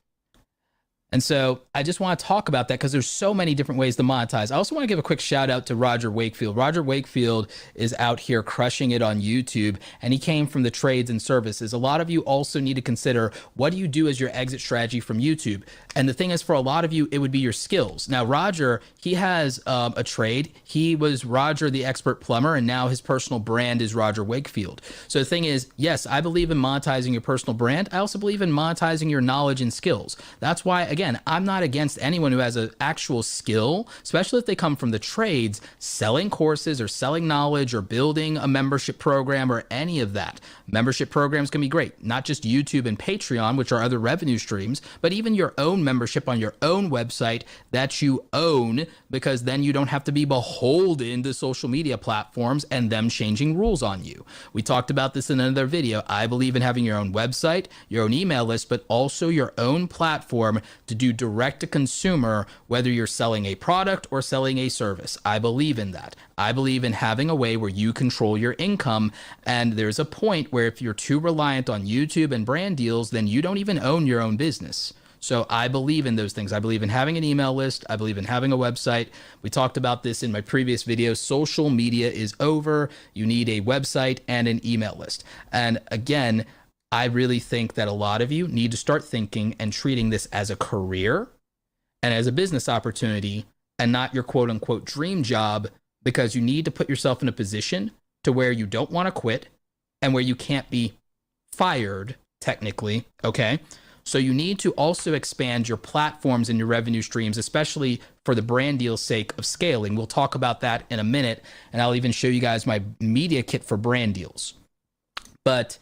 And so I just want to talk about that because there's so many different ways to monetize. I also want to give a quick shout out to Roger Wakefield. Roger Wakefield is out here crushing it on YouTube, and he came from the trades and services. A lot of you also need to consider, what do you do as your exit strategy from YouTube? And the thing is, for a lot of you, it would be your skills. Now, Roger, he has a trade. He was Roger the Expert Plumber, and now his personal brand is Roger Wakefield. So the thing is, yes, I believe in monetizing your personal brand. I also believe in monetizing your knowledge and skills. That's why, again, I'm not against anyone who has an actual skill, especially if they come from the trades, selling courses or selling knowledge or building a membership program or any of that. Membership programs can be great, not just YouTube and Patreon, which are other revenue streams, but even your own membership on your own website that you own, because then you don't have to be beholden to social media platforms and them changing rules on you. We talked about this in another video. I believe in having your own website, your own email list, but also your own platform to do direct to consumer, whether you're selling a product or selling a service. I believe in that. I believe in having a way where you control your income. And there's a point where if you're too reliant on YouTube and brand deals, then you don't even own your own business. So I believe in those things. I believe in having an email list. I believe in having a website. We talked about this in my previous video. Social media is over. You need a website and an email list. And again, I really think that a lot of you need to start thinking and treating this as a career and as a business opportunity and not your quote unquote dream job, because you need to put yourself in a position to where you don't want to quit and where you can't be fired technically. Okay. So you need to also expand your platforms and your revenue streams, especially for the brand deal's sake of scaling. We'll talk about that in a minute, and I'll even show you guys my media kit for brand deals. But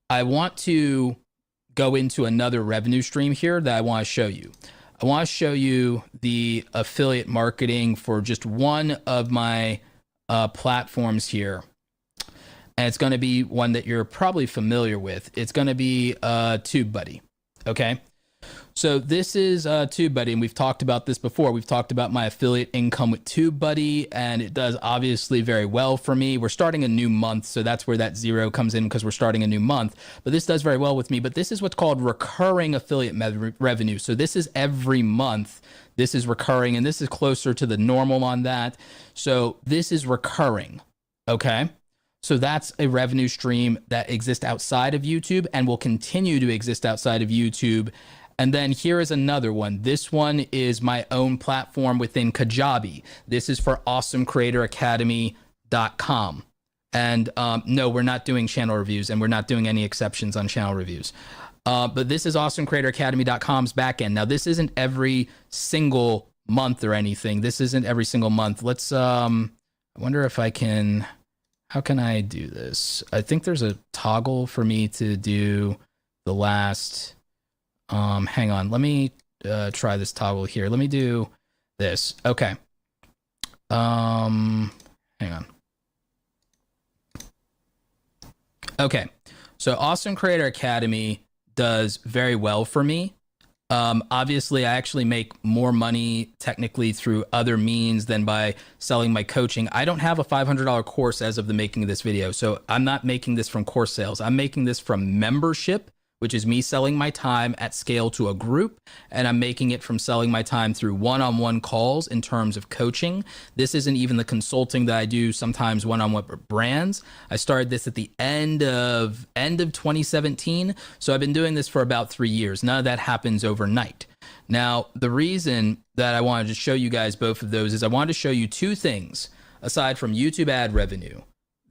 I want to go into another revenue stream here that I want to show you. I want to show you the affiliate marketing for just one of my platforms here. And it's going to be one that you're probably familiar with. It's going to be TubeBuddy. Okay. So this is TubeBuddy, and we've talked about this before. We've talked about my affiliate income with TubeBuddy, and it does obviously very well for me. We're starting a new month, so that's where that 0 comes in, because we're starting a new month. But this does very well with me. But this is what's called recurring affiliate revenue. So this is every month. This is recurring, and this is closer to the normal on that. So this is recurring. Okay. So that's a revenue stream that exists outside of YouTube and will continue to exist outside of YouTube. And then here is another one. This one is my own platform within Kajabi. This is for awesomecreatoracademy.com. And no, we're not doing channel reviews, and we're not doing any exceptions on channel reviews. But this is awesomecreatoracademy.com's backend. Now, this isn't every single month or anything. This isn't every single month. Let's, I wonder if I can... How can I do this? I think there's a toggle for me to do the last, hang on, let me try this toggle here. Let me do this. Okay. Hang on. Okay. So Awesome Creator Academy does very well for me. Obviously, I actually make more money technically through other means than by selling my coaching. I don't have a $500 course as of the making of this video, so I'm not making this from course sales. I'm making this from membership, which is me selling my time at scale to a group, and I'm making it from selling my time through one-on-one calls in terms of coaching. This isn't even the consulting that I do sometimes one-on-one with brands. I started this at the end of 2017, so I've been doing this for about 3 years. None of that happens overnight. Now, the reason that I wanted to show you guys both of those is I wanted to show you two things aside from YouTube ad revenue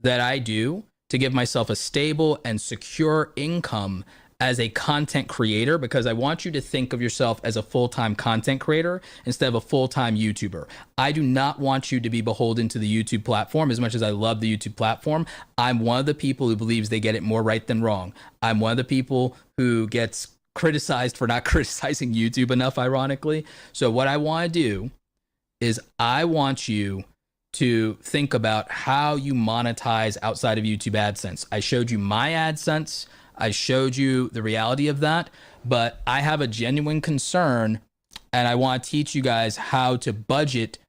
that I do to give myself a stable and secure income as a content creator, because I want you to think of yourself as a full-time content creator instead of a full-time YouTuber. I do not want you to be beholden to the YouTube platform. As much as I love the YouTube platform, I'm one of the people who believes they get it more right than wrong. I'm one of the people who gets criticized for not criticizing YouTube enough, ironically. So what I want to do is I want you to think about how you monetize outside of YouTube AdSense. I showed you my AdSense. I showed you the reality of that, but I have a genuine concern, and I want to teach you guys how to budget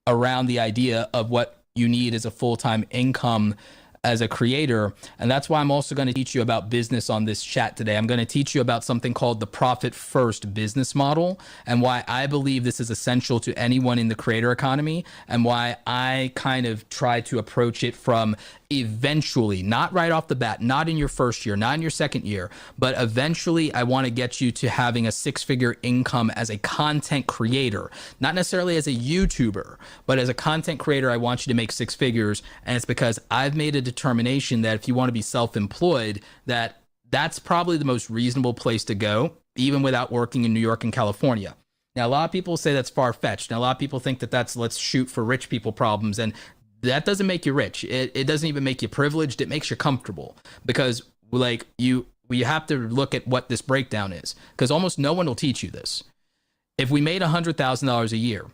around the idea of what you need as a full-time income as a creator. And that's why I'm also going to teach you about business on this chat today. I'm going to teach you about something called the profit first business model, and why I believe this is essential to anyone in the creator economy, and why I kind of try to approach it from eventually, not right off the bat, not in your first year, not in your second year, but eventually I want to get you to having a six-figure income as a content creator, not necessarily as a YouTuber, but as a content creator. I want you to make six figures. And it's because I've made a determination that if you want to be self-employed, that's probably the most reasonable place to go, even without working in New York and California. Now, a lot of people say that's far-fetched. Now, a lot of people think that that's let's shoot for rich people problems, and that doesn't make you rich. It doesn't even make you privileged. It makes you comfortable, because like you have to look at what this breakdown is, because almost no one will teach you this. If we made $100,000 a year,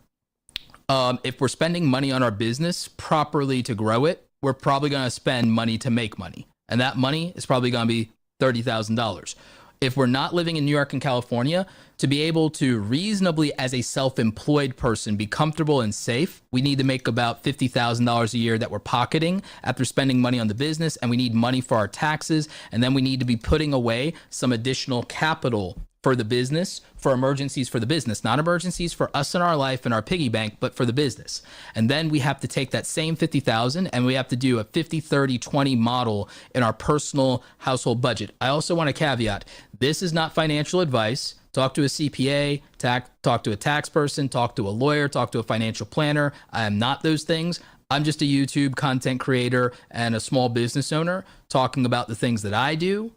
if we're spending money on our business properly to grow it, we're probably going to spend money to make money. And that money is probably going to be $30,000. If we're not living in New York and California, to be able to reasonably, as a self-employed person, be comfortable and safe, we need to make about $50,000 a year that we're pocketing after spending money on the business, and we need money for our taxes, and then we need to be putting away some additional capital for the business, for emergencies for the business, not emergencies for us in our life and our piggy bank, but for the business. And then we have to take that same 50,000 and we have to do a 50, 30, 20 model in our personal household budget. I also want to caveat, this is not financial advice. Talk to a CPA, talk to a tax person, talk to a lawyer, talk to a financial planner. I am not those things. I'm just a YouTube content creator and a small business owner talking about the things that I do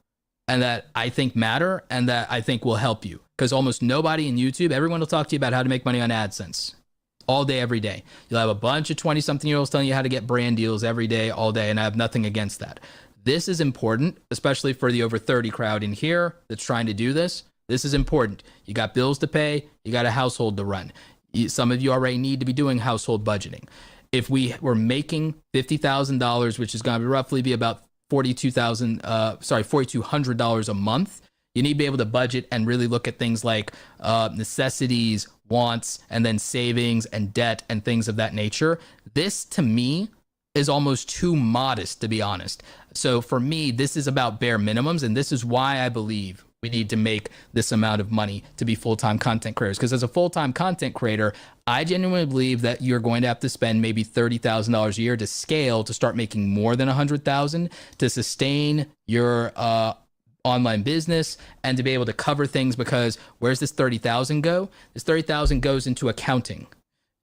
and that I think matter and that I think will help you. Because almost nobody in YouTube, everyone will talk to you about how to make money on AdSense all day, every day. You'll have a bunch of 20-something-year-olds telling you how to get brand deals every day, all day, and I have nothing against that. This is important, especially for the over 30 crowd in here that's trying to do this. This is important. You got bills to pay. You got a household to run. Some of you already need to be doing household budgeting. If we were making $50,000, which is going to roughly be about $4,200 a month, you need to be able to budget and really look at things like necessities, wants, and then savings and debt and things of that nature. This, to me, is almost too modest, to be honest. So for me, this is about bare minimums, and this is why I believe we need to make this amount of money to be full-time content creators. Because as a full-time content creator, I genuinely believe that you're going to have to spend maybe $30,000 a year to scale to start making more than $100,000 to sustain your online business and to be able to cover things. Because where's this $30,000 go? This $30,000 goes into accounting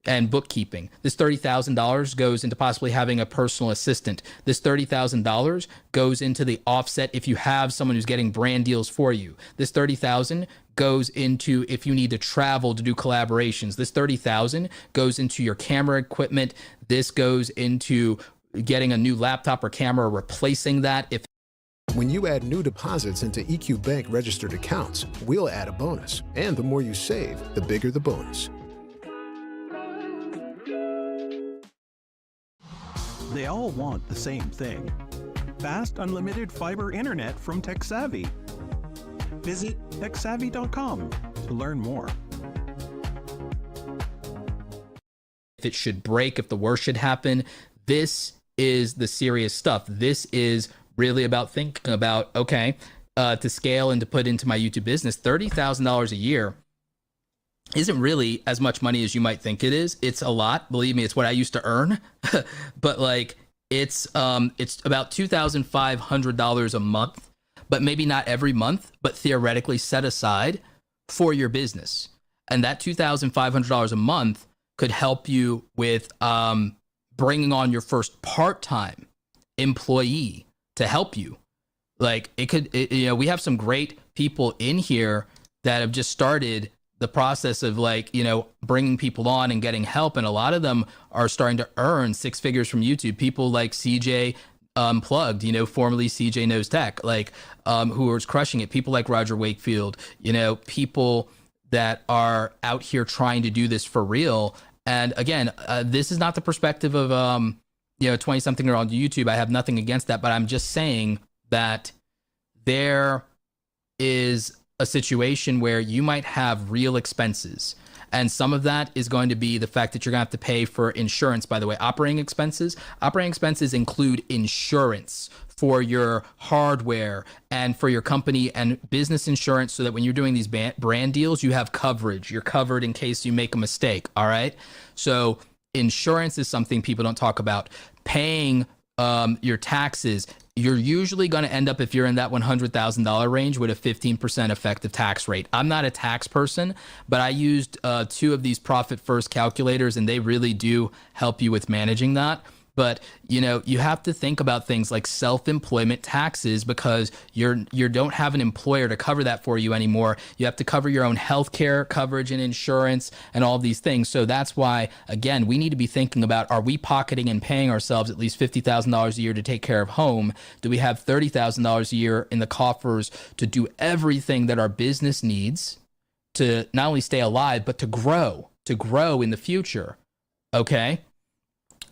and bookkeeping. This $30,000 goes into possibly having a personal assistant. This $30,000 goes into the offset if you have someone who's getting brand deals for you. This $30,000 goes into if you need to travel to do collaborations. This $30,000 goes into your camera equipment. This goes into getting a new laptop or camera, replacing that. When you add new deposits into EQ Bank registered accounts, we'll add a bonus. And the more you save, the bigger the bonus. They all want the same thing. Fast, unlimited fiber internet from TechSavvy. Visit TechSavvy.com to learn more. If it should break, if the worst should happen, this is the serious stuff. This is really about thinking about, okay, to scale and to put into my YouTube business, $30,000 a year isn't really as much money as you might think it is. It's a lot. Believe me, it's what I used to earn. But like it's about $2,500 a month, but maybe not every month, but theoretically set aside for your business. And that $2,500 a month could help you with bringing on your first part-time employee to help you. Like it could, we have some great people in here that have just started the process of bringing people on and getting help. And a lot of them are starting to earn six figures from YouTube. People like CJ Plugged, formerly CJ Knows Tech, who is crushing it. People like Roger Wakefield, people that are out here trying to do this for real. And again, this is not the perspective of, 20-something year on YouTube. I have nothing against that, but I'm just saying that there is a situation where you might have real expenses. And some of that is going to be the fact that you're going to have to pay for insurance, by the way. Operating expenses include insurance for your hardware and for your company and business insurance so that when you're doing these brand deals, you have coverage. You're covered in case you make a mistake, all right? So insurance is something people don't talk about. Paying your taxes, you're usually going to end up, if you're in that $100,000 range, with a 15% effective tax rate. I'm not a tax person, but I used two of these profit first calculators, and they really do help you with managing that. But you have to think about things like self-employment taxes because you don't have an employer to cover that for you anymore. You have to cover your own healthcare coverage and insurance and all of these things. So that's why, again, we need to be thinking about, are we pocketing and paying ourselves at least $50,000 a year to take care of home? Do we have $30,000 a year in the coffers to do everything that our business needs to not only stay alive, but to grow in the future? Okay.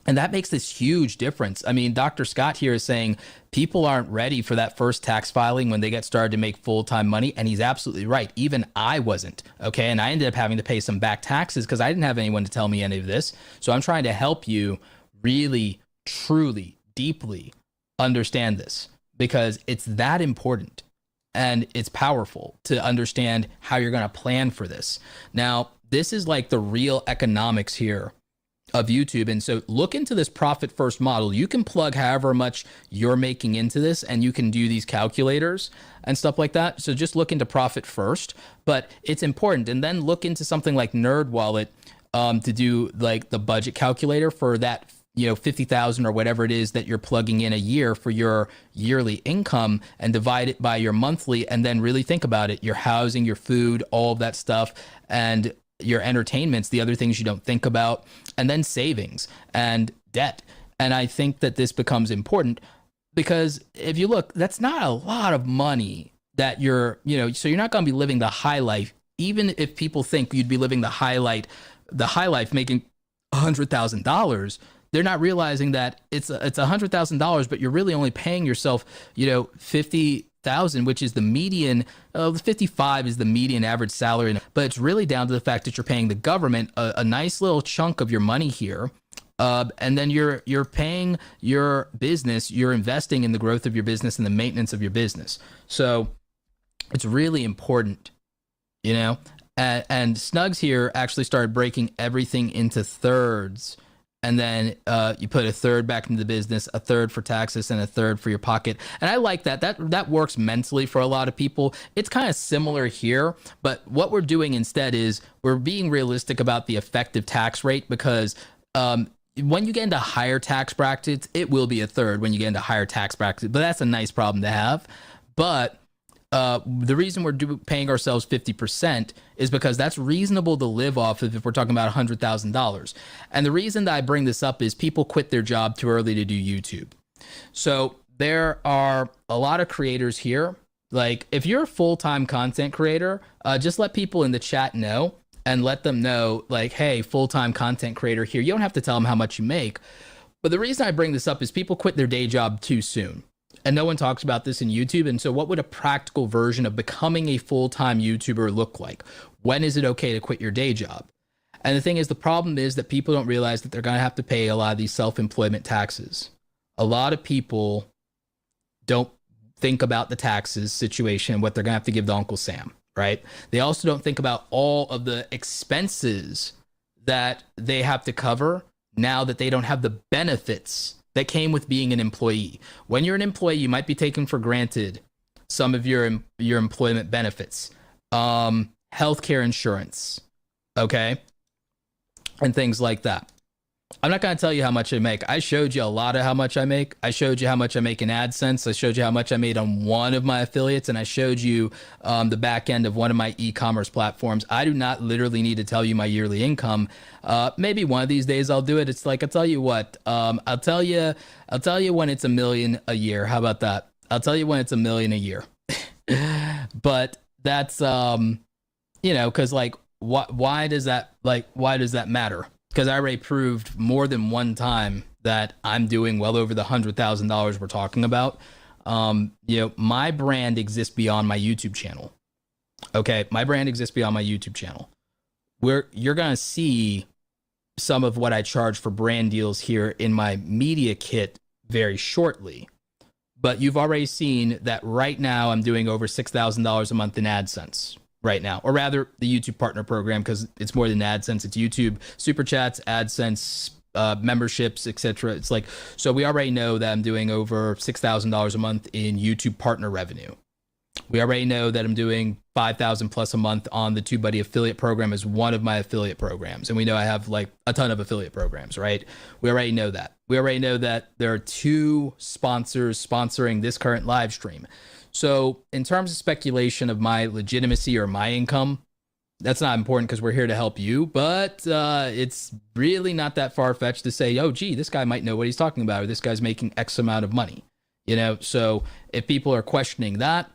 And that makes this huge difference. I mean, Dr. Scott here is saying people aren't ready for that first tax filing when they get started to make full-time money. And he's absolutely right. Even I wasn't. Okay. And I ended up having to pay some back taxes because I didn't have anyone to tell me any of this. So I'm trying to help you really, truly, deeply understand this because it's that important and it's powerful to understand how you're going to plan for this. Now, this is like the real economics here of YouTube. And so look into this profit first model. You can plug however much you're making into this and you can do these calculators and stuff like that. So just look into profit first, but it's important. And then look into something like NerdWallet to do like the budget calculator for that, 50,000 or whatever it is that you're plugging in a year for your yearly income and divide it by your monthly, and then really think about it, your housing, your food, all of that stuff, and your entertainments, the other things you don't think about, and then savings and debt. And I think that this becomes important because if you look, that's not a lot of money that so you're not going to be living the high life. Even if people think you'd be living the high life making $100,000, they're not realizing that it's $100,000, but you're really only paying yourself, 50,000, which is the median. 55 is the median average salary, but it's really down to the fact that you're paying the government a nice little chunk of your money here. And then you're paying your business, you're investing in the growth of your business and the maintenance of your business. So it's really important, and Snugs here actually started breaking everything into thirds. And then you put a third back into the business, a third for taxes, and a third for your pocket. And I like that. That works mentally for a lot of people. It's kind of similar here, but what we're doing instead is we're being realistic about the effective tax rate, because when you get into higher tax brackets, it will be a third when you get into higher tax brackets, but that's a nice problem to have. But the reason we're paying ourselves 50% is because that's reasonable to live off of if we're talking about $100,000. And the reason that I bring this up is people quit their job too early to do YouTube. So there are a lot of creators here. Like, if you're a full-time content creator, just let people in the chat know and let them know, like, hey, full-time content creator here. You don't have to tell them how much you make. But the reason I bring this up is people quit their day job too soon. And no one talks about this in YouTube. And so what would a practical version of becoming a full-time YouTuber look like? When is it okay to quit your day job? And the thing is, the problem is that people don't realize that they're going to have to pay a lot of these self-employment taxes. A lot of people don't think about the taxes situation, what they're going to have to give to Uncle Sam, right? They also don't think about all of the expenses that they have to cover now that they don't have the benefits that came with being an employee. When you're an employee, you might be taking for granted some of your employment benefits, healthcare insurance, okay, and things like that. I'm not going to tell you how much I make. I showed you a lot of how much I make. I showed you how much I make in AdSense. I showed you how much I made on one of my affiliates, and I showed you the back end of one of my e-commerce platforms. I do not literally need to tell you my yearly income. Maybe one of these days I'll do it. It's like, I'll tell you what, I'll tell you when it's $1 million a year. How about that? I'll tell you when it's $1 million a year. But that's, cause like, why does that matter? Because I already proved more than one time that I'm doing well over the $100,000 we're talking about. My brand exists beyond my YouTube channel. Okay, my brand exists beyond my YouTube channel. You're gonna see some of what I charge for brand deals here in my media kit very shortly. But you've already seen that right now I'm doing over $6,000 a month in AdSense. Right now, or rather the YouTube partner program, because it's more than AdSense. It's YouTube super chats, AdSense, memberships, etc. It's like, so we already know that I'm doing over $6,000 a month in YouTube partner revenue. We already know that I'm doing $5,000 plus a month on the TubeBuddy affiliate program as one of my affiliate programs, and we know I have like a ton of affiliate programs, right? We already know that. We already know that there are 2 sponsors sponsoring this current live stream. So in terms of speculation of my legitimacy or my income, that's not important because we're here to help you, but it's really not that far-fetched to say, oh, gee, this guy might know what he's talking about, or this guy's making X amount of money, So if people are questioning that,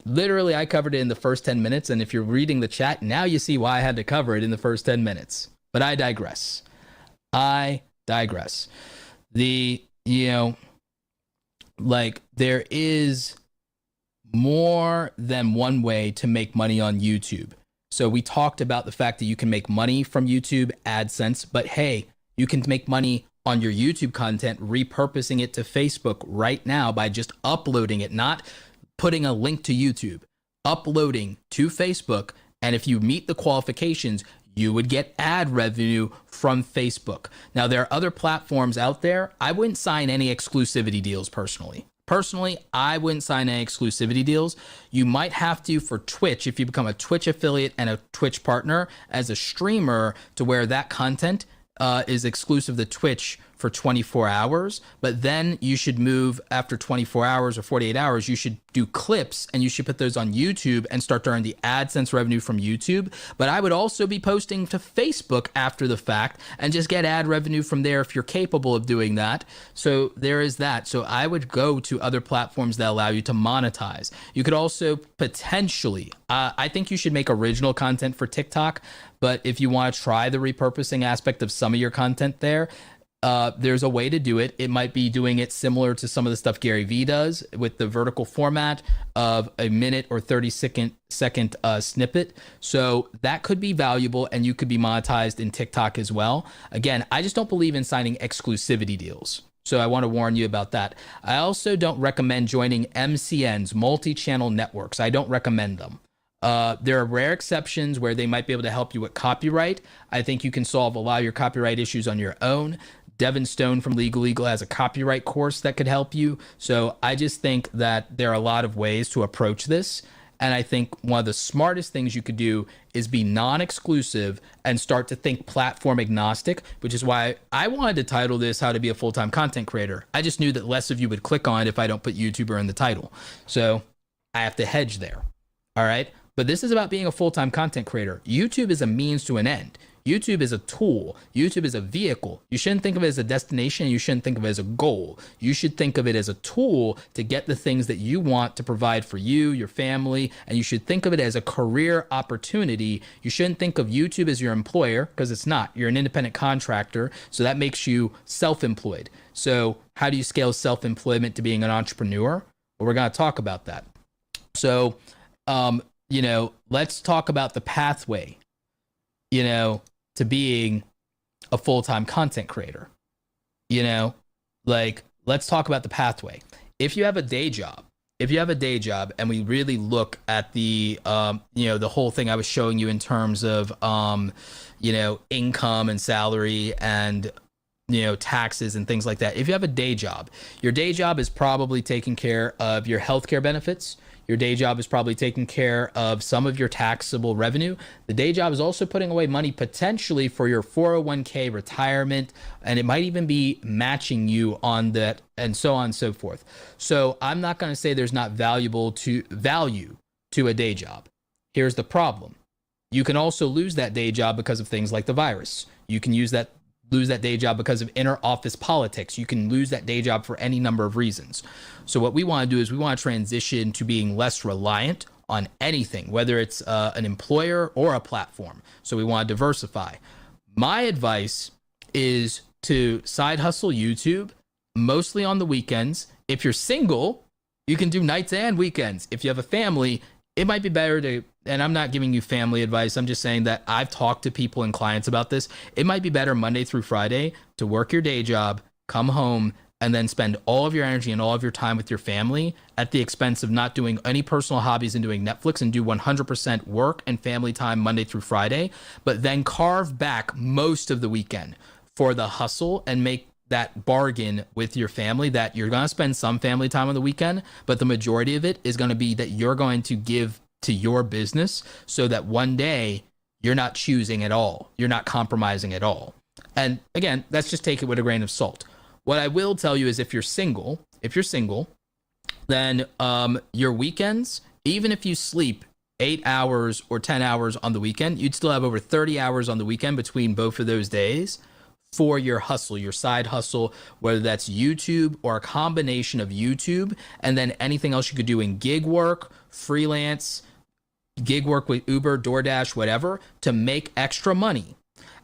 literally I covered it in the first 10 minutes, and if you're reading the chat, now you see why I had to cover it in the first 10 minutes. But I digress. There is more than one way to make money on YouTube. So we talked about the fact that you can make money from YouTube AdSense, but hey, you can make money on your YouTube content, repurposing it to Facebook right now by just uploading it, not putting a link to YouTube, uploading to Facebook. And if you meet the qualifications, you would get ad revenue from Facebook. Now, there are other platforms out there. I wouldn't sign any exclusivity deals personally. I wouldn't sign any exclusivity deals. You might have to for Twitch if you become a Twitch affiliate and a Twitch partner as a streamer, to where that content is exclusive to Twitch for 24 hours, but then you should move after 24 hours or 48 hours, you should do clips and you should put those on YouTube and start to earn the AdSense revenue from YouTube. But I would also be posting to Facebook after the fact and just get ad revenue from there if you're capable of doing that. So there is that. So I would go to other platforms that allow you to monetize. You could also potentially, I think you should make original content for TikTok, but if you want to try the repurposing aspect of some of your content there, there's a way to do it. It might be doing it similar to some of the stuff Gary Vee does with the vertical format of a minute or 30-second snippet. So that could be valuable and you could be monetized in TikTok as well. Again, I just don't believe in signing exclusivity deals. So I want to warn you about that. I also don't recommend joining MCNs, multi-channel networks. I don't recommend them. There are rare exceptions where they might be able to help you with copyright. I think you can solve a lot of your copyright issues on your own. Devin Stone from Legal Eagle has a copyright course that could help you. So I just think that there are a lot of ways to approach this. And I think one of the smartest things you could do is be non-exclusive and start to think platform agnostic, which is why I wanted to title this How to Be a Full-Time Content Creator. I just knew that less of you would click on it if I don't put YouTuber in the title. So I have to hedge there. All right. But this is about being a full-time content creator. YouTube is a means to an end. YouTube is a tool. YouTube is a vehicle. You shouldn't think of it as a destination. You shouldn't think of it as a goal. You should think of it as a tool to get the things that you want to provide for you, your family, and you should think of it as a career opportunity. You shouldn't think of YouTube as your employer because it's not. You're an independent contractor, so that makes you self-employed. So how do you scale self-employment to being an entrepreneur? Well, we're going to talk about that. So, let's talk about the pathway, to being a full-time content creator. Let's talk about the pathway. If you have a day job, and we really look at the, the whole thing I was showing you in terms of, income and salary and, taxes and things like that. If you have a day job, your day job is probably taking care of your healthcare benefits. Your day job is probably taking care of some of your taxable revenue. The day job is also putting away money potentially for your 401k retirement, and it might even be matching you on that, and so on and so forth. So I'm not going to say there's not value to a day job. Here's the problem. You can also lose that day job because of things like the virus. You can lose that day job because of inner office politics. You can lose that day job for any number of reasons. So what we want to do is we want to transition to being less reliant on anything, whether it's an employer or a platform. So we want to diversify. My advice is to side hustle YouTube, mostly on the weekends. If you're single, you can do nights and weekends. If you have a family, it might be better to, and I'm not giving you family advice, I'm just saying that I've talked to people and clients about this. It might be better Monday through Friday to work your day job, come home, and then spend all of your energy and all of your time with your family at the expense of not doing any personal hobbies and doing Netflix, and do 100% work and family time Monday through Friday, but then carve back most of the weekend for the hustle and make that bargain with your family that you're going to spend some family time on the weekend, but the majority of it is going to be that you're going to give to your business so that one day you're not choosing at all. You're not compromising at all. And again, let's just take it with a grain of salt. What I will tell you is if you're single, then your weekends, even if you sleep 8 hours or 10 hours on the weekend, you'd still have over 30 hours on the weekend between both of those days for your hustle, your side hustle, whether that's YouTube or a combination of YouTube and then anything else you could do in gig work, freelance, gig work with Uber, DoorDash, whatever, to make extra money.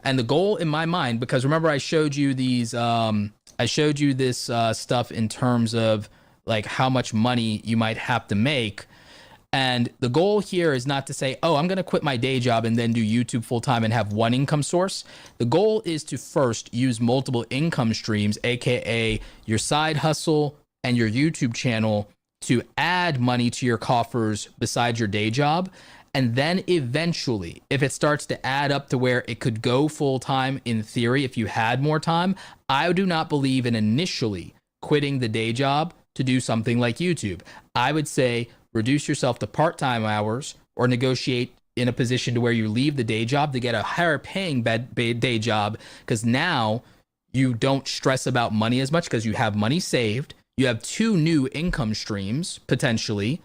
And the goal in my mind, because remember I showed you these, this stuff in terms of like how much money you might have to make. And the goal here is not to say, oh, I'm going to quit my day job and then do YouTube full time and have one income source. The goal is to first use multiple income streams, AKA your side hustle and your YouTube channel, to add money to your coffers besides your day job. And then eventually, if it starts to add up to where it could go full time in theory, if you had more time, I do not believe in initially quitting the day job to do something like YouTube. I would say reduce yourself to part-time hours or negotiate in a position to where you leave the day job to get a higher paying day job, because now you don't stress about money as much because you have money saved. You have 2 new income streams potentially.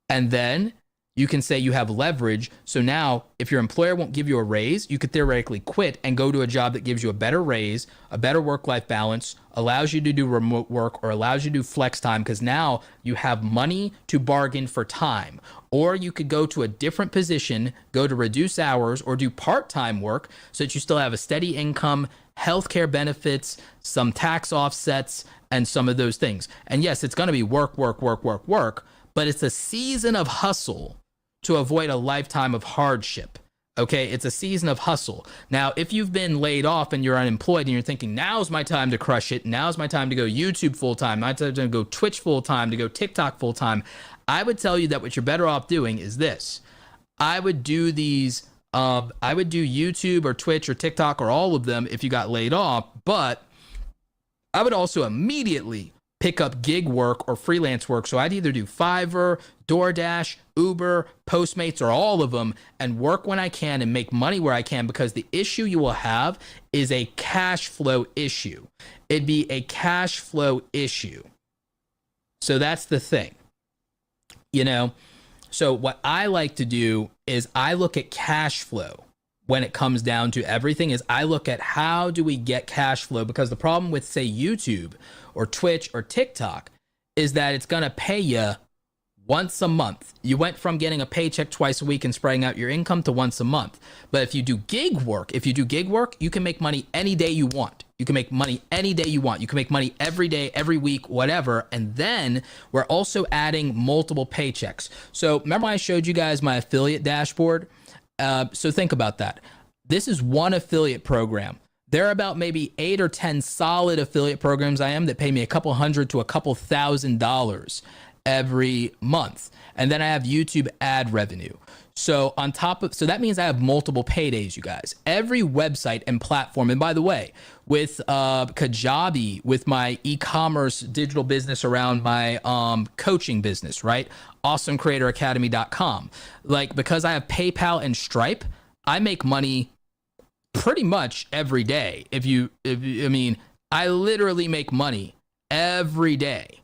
And then you can say you have leverage. So now if your employer won't give you a raise, you could theoretically quit and go to a job that gives you a better raise, a better work-life balance, allows you to do remote work, or allows you to do flex time, because now you have money to bargain for time. Or you could go to a different position, go to reduce hours, or do part-time work so that you still have a steady income, healthcare benefits, some tax offsets, and some of those things. And yes, it's going to be work, but it's a season of hustle to avoid a lifetime of hardship. Okay, it's a season of hustle. Now, if you've been laid off and you're unemployed and you're thinking, now's my time to crush it, now's my time to go YouTube full-time, my time to go Twitch full-time, to go TikTok full-time, I would tell you that what you're better off doing is this. I would do these, I would do YouTube or Twitch or TikTok or all of them if you got laid off, but I would also immediately pick up gig work or freelance work. So I'd either do Fiverr, DoorDash, Uber, Postmates, or all of them, and work when I can and make money where I can, because the issue you will have is a cash flow issue. It'd be a cash flow issue. So that's the thing, you know? So what I like to do is I look at cash flow. When it comes down to everything, is I look at how do we get cash flow, because the problem with, say, YouTube or Twitch or TikTok is that it's going to pay you once a month. You went from getting a paycheck twice a week and spreading out your income to once a month. But if you do gig work, you can make money any day you want. You can make money any day you want. You can make money every day, every week, whatever. And then we're also adding multiple paychecks. So remember I showed you guys my affiliate dashboard? So think about that. This is one affiliate program. There are about maybe 8 or 10 solid affiliate programs that pay me a couple $100 to a couple $1,000 every month. And then I have YouTube ad revenue. So so that means I have multiple paydays, you guys. Every website and platform, and by the way, with Kajabi, with my e-commerce digital business around my coaching business, right? AwesomeCreatorAcademy.com. Like, because I have PayPal and Stripe, I make money pretty much every day. I literally make money every day.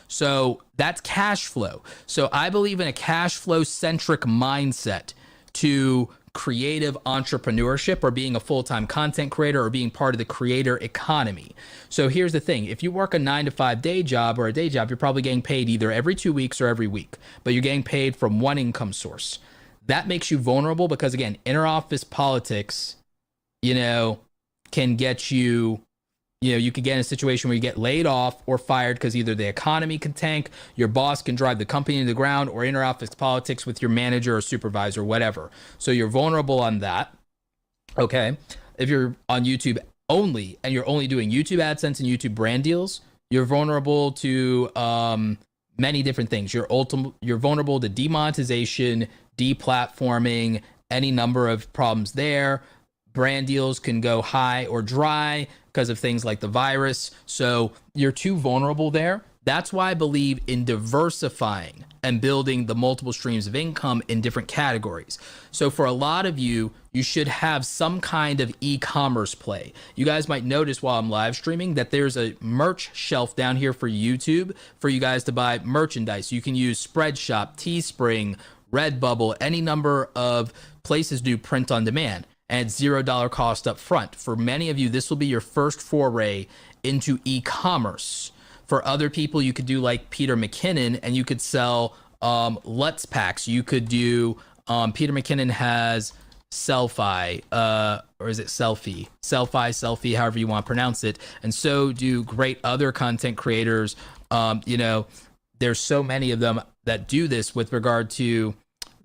So that's cash flow. So I believe in a cash flow centric mindset to creative entrepreneurship, or being a full-time content creator, or being part of the creator economy. So here's the thing. If you work a 9-to-5 day job or a day job, you're probably getting paid either every 2 weeks or every week, but you're getting paid from one income source. That makes you vulnerable because, again, inter-office politics, can get you, you could get in a situation where you get laid off or fired because either the economy can tank, your boss can drive the company to the ground, or inter-office politics with your manager or supervisor, whatever. So you're vulnerable on that. Okay. If you're on YouTube only and you're only doing YouTube AdSense and YouTube brand deals, you're vulnerable to many different things. You're vulnerable to demonetization, deplatforming, any number of problems there. Brand deals can go high or dry because of things like the virus. So you're too vulnerable there. That's why I believe in diversifying and building the multiple streams of income in different categories. So for a lot of you, you should have some kind of e-commerce play. You guys might notice while I'm live streaming that there's a merch shelf down here for YouTube for you guys to buy merchandise. You can use Spreadshop, Teespring, Redbubble, any number of places do print on demand, and it's $0 cost up front. For many of you, this will be your first foray into e-commerce. For other people, you could do like Peter McKinnon and you could sell Lutz packs. You could do, Peter McKinnon has Selfie, or is it Selfie, however you want to pronounce it. And so do great other content creators. There's so many of them that do this with regard to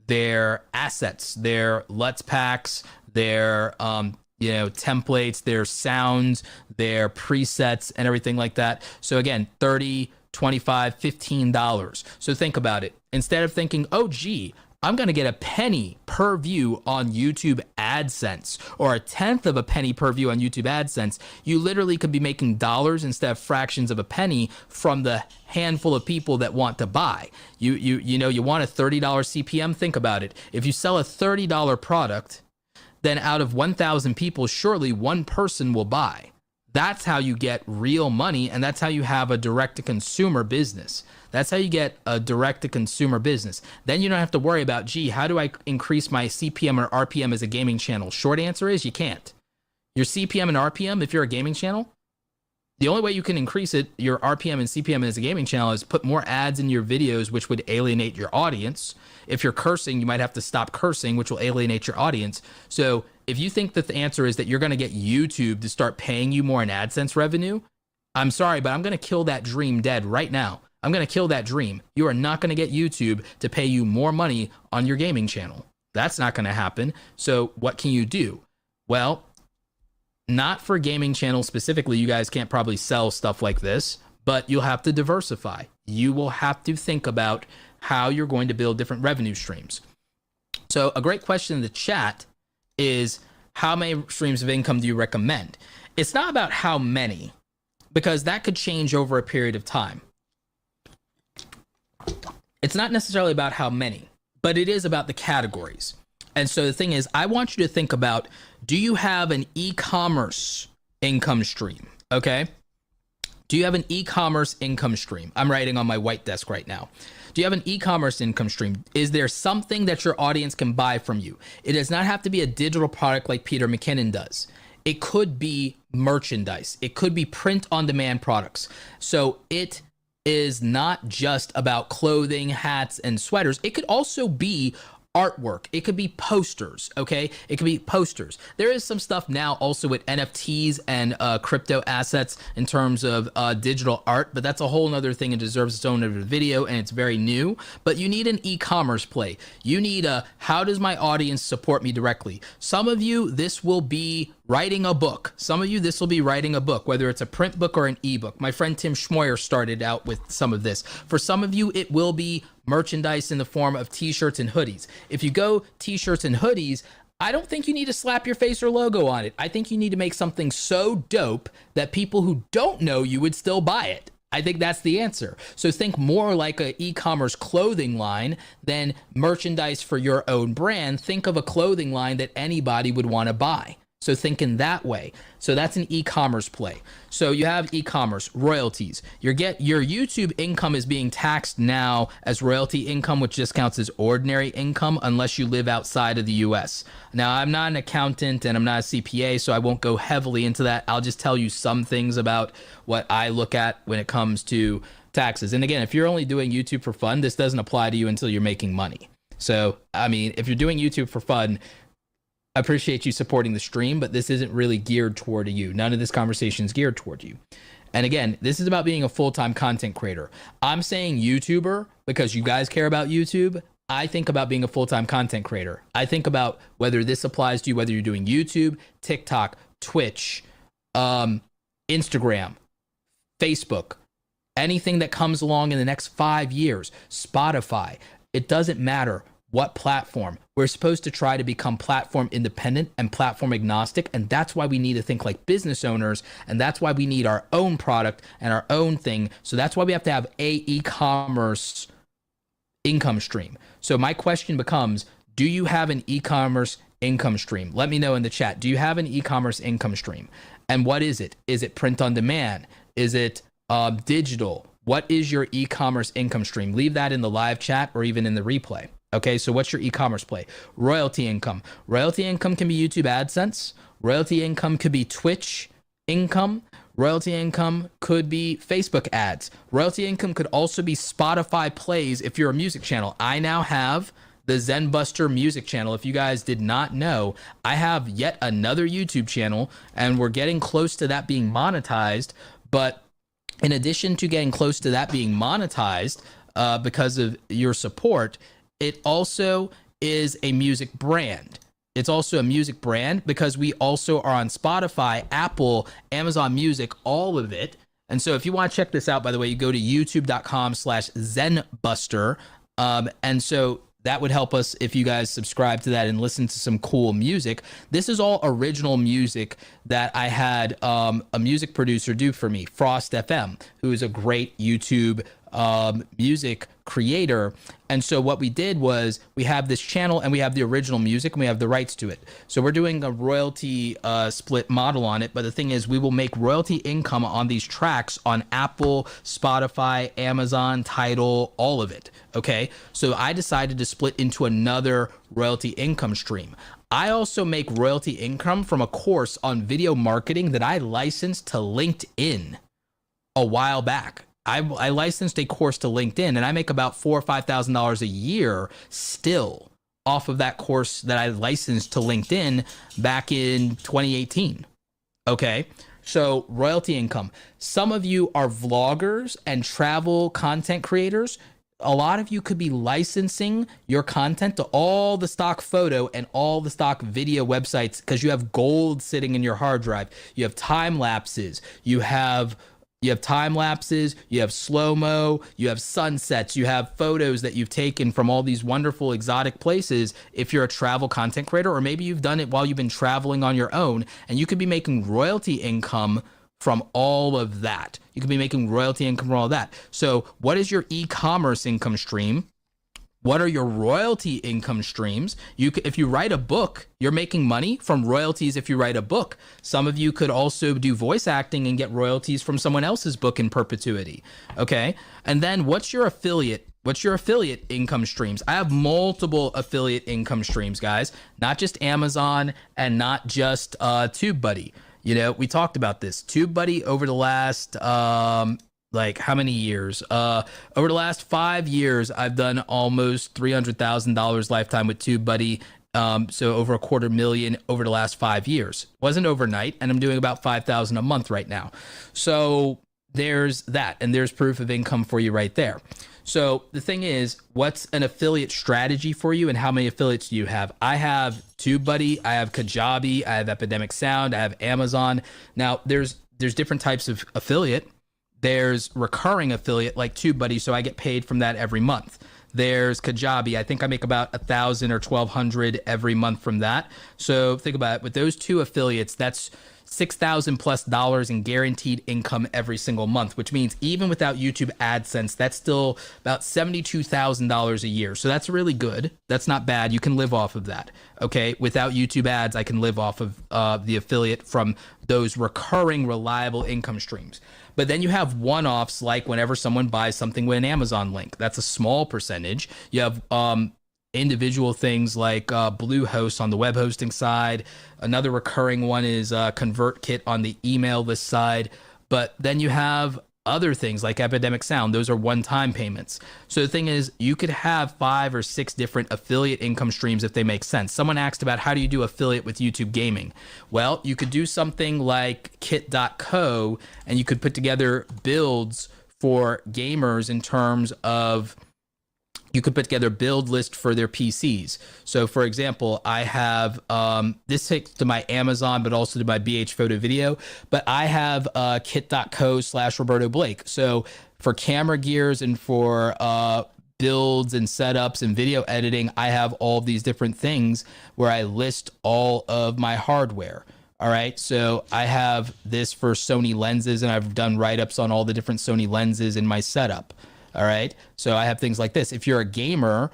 their assets, their Lutz packs, their templates, their sounds, their presets, and everything like that. So again, $30, $25, $15. So think about it. Instead of thinking, oh gee, I'm going to get a penny per view on YouTube AdSense, or a tenth of a penny per view on YouTube AdSense, you literally could be making dollars instead of fractions of a penny from the handful of people that want to buy. You want a $30 CPM? Think about it. If you sell a $30 product, then out of 1,000 people, surely one person will buy. That's how you get real money, and that's how you have a direct-to-consumer business. That's how you get a direct-to-consumer business. Then you don't have to worry about, gee, how do I increase my CPM or RPM as a gaming channel? Short answer is you can't. Your CPM and RPM, if you're a gaming channel, the only way you can increase it, your RPM and CPM as a gaming channel, is put more ads in your videos, which would alienate your audience. If you're cursing, you might have to stop cursing, which will alienate your audience. So if you think that the answer is that you're going to get YouTube to start paying you more in AdSense revenue, I'm sorry, but I'm going to kill that dream dead right now. I'm going to kill that dream. You are not going to get YouTube to pay you more money on your gaming channel. That's not going to happen. So what can you do? Well, not for gaming channels specifically. You guys can't probably sell stuff like this, but you'll have to diversify. You will have to think about how you're going to build different revenue streams. So a great question in the chat is, how many streams of income do you recommend? It's not about how many, because that could change over a period of time. It's not necessarily about how many, but it is about the categories. And so the thing is, I want you to think about, do you have an e-commerce income stream? Okay. Do you have an e-commerce income stream? I'm writing on my white desk right now. Do you have an e-commerce income stream? Is there something that your audience can buy from you? It does not have to be a digital product like Peter McKinnon does. It could be merchandise. It could be print on demand products. So it is not just about clothing, hats, and sweaters. It could also be artwork. It could be posters, okay? It could be posters. There is some stuff now also with NFTs and crypto assets in terms of digital art, but that's a whole nother thing and deserves its own video, and it's very new. But you need an e-commerce play. You need a, how does my audience support me directly? Some of you, this will be writing a book. Some of you, this will be writing a book, whether it's a print book or an ebook. My friend Tim Schmoyer started out with some of this. For some of you, it will be merchandise in the form of t-shirts and hoodies. If you go t-shirts and hoodies, I don't think you need to slap your face or logo on it. I think you need to make something so dope that people who don't know you would still buy it. I think that's the answer. So think more like an e-commerce clothing line than merchandise for your own brand. Think of a clothing line that anybody would want to buy. So think in that way. So that's an e-commerce play. So you have e-commerce, royalties. Your YouTube income is being taxed now as royalty income, which just counts as ordinary income unless you live outside of the US. Now, I'm not an accountant and I'm not a CPA, so I won't go heavily into that. I'll just tell you some things about what I look at when it comes to taxes. And again, if you're only doing YouTube for fun, this doesn't apply to you until you're making money. So, I mean, if you're doing YouTube for fun, I appreciate you supporting the stream, but this isn't really geared toward you. None of this conversation is geared toward you. And again, this is about being a full-time content creator. I'm saying YouTuber because you guys care about YouTube. I think about being a full-time content creator. I think about whether this applies to you, whether you're doing YouTube, TikTok, Twitch, Instagram, Facebook, anything that comes along in the next 5 years, Spotify. It doesn't matter what platform. We're supposed to try to become platform independent and platform agnostic, and that's why we need to think like business owners, and that's why we need our own product and our own thing. So that's why we have to have a e-commerce income stream. So my question becomes, do you have an e-commerce income stream? Let me know in the chat. Do you have an e-commerce income stream? And what is it? Is it print on demand? Is it digital? What is your e-commerce income stream? Leave that in the live chat or even in the replay. Okay, so what's your e-commerce play? Royalty income. Royalty income can be YouTube AdSense. Royalty income could be Twitch income. Royalty income could be Facebook ads. Royalty income could also be Spotify plays if you're a music channel. I now have the Zenbuster music channel. If you guys did not know, I have yet another YouTube channel, and we're getting close to that being monetized. But in addition to getting close to that being monetized, because of your support, it also is a music brand. It's also a music brand because we also are on Spotify, Apple, Amazon Music, all of it. And so if you want to check this out, by the way, you go to youtube.com/Zenbuster. And so that would help us if you guys subscribe to that and listen to some cool music. This is all original music that I had a music producer do for me, Frost FM, who is a great YouTube music creator. And so what we did was we have this channel and we have the original music and we have the rights to it. So we're doing a royalty split model on it. But the thing is, we will make royalty income on these tracks on Apple, Spotify, Amazon, Tidal, all of it. Okay. So I decided to split into another royalty income stream. I also make royalty income from a course on video marketing that I licensed to LinkedIn a while back. I licensed a course to LinkedIn, and I make about $4,000 or $5,000 a year still off of that course that I licensed to LinkedIn back in 2018. Okay, so royalty income. Some of you are vloggers and travel content creators. A lot of you could be licensing your content to all the stock photo and all the stock video websites because you have gold sitting in your hard drive. You have time lapses. You have time lapses, you have slow-mo, you have sunsets, you have photos that you've taken from all these wonderful exotic places if you're a travel content creator, or maybe you've done it while you've been traveling on your own, and you could be making royalty income from all of that. You could be making royalty income from all that. So what is your e-commerce income stream? What are your royalty income streams? If you write a book, you're making money from royalties if you write a book. Some of you could also do voice acting and get royalties from someone else's book in perpetuity. Okay. And then what's your affiliate income streams? I have multiple affiliate income streams, guys, not just Amazon and not just TubeBuddy. You know, we talked about this. TubeBuddy over the last like how many years? Over the last 5 years, I've done almost $300,000 lifetime with TubeBuddy. So over $250,000 over the last 5 years. Wasn't overnight, and I'm doing about $5,000 a month right now. So there's that, and there's proof of income for you right there. So the thing is, what's an affiliate strategy for you, and how many affiliates do you have? I have TubeBuddy, I have Kajabi, I have Epidemic Sound, I have Amazon. Now there's different types of affiliate. There's recurring affiliate like TubeBuddy, so I get paid from that every month. There's Kajabi. I think I make about $1,000 or $1,200 every month from that. So think about it. With those two affiliates, that's $6,000+ in guaranteed income every single month, which means even without YouTube AdSense, that's still about $72,000 a year. So that's really good. That's not bad. You can live off of that. Okay. Without YouTube ads, I can live off of the affiliate from those recurring, reliable income streams. But then you have one-offs, like whenever someone buys something with an Amazon link. That's a small percentage. You have individual things like Bluehost on the web hosting side. Another recurring one is ConvertKit on the email list side. But then you have other things like Epidemic Sound. Those are one-time payments. So the thing is, you could have 5 or 6 different affiliate income streams if they make sense. Someone asked about how do you do affiliate with YouTube gaming? Well, you could do something like kit.co, and you could put together builds for gamers in terms of you could put together a build list for their PCs. So for example, I have, this takes to my Amazon, but also to my BH Photo Video, but I have kit.co/Roberto Blake. So for camera gears and for builds and setups and video editing, I have all these different things where I list all of my hardware. All right, so I have this for Sony lenses, and I've done write-ups on all the different Sony lenses in my setup. All right. So I have things like this. If you're a gamer,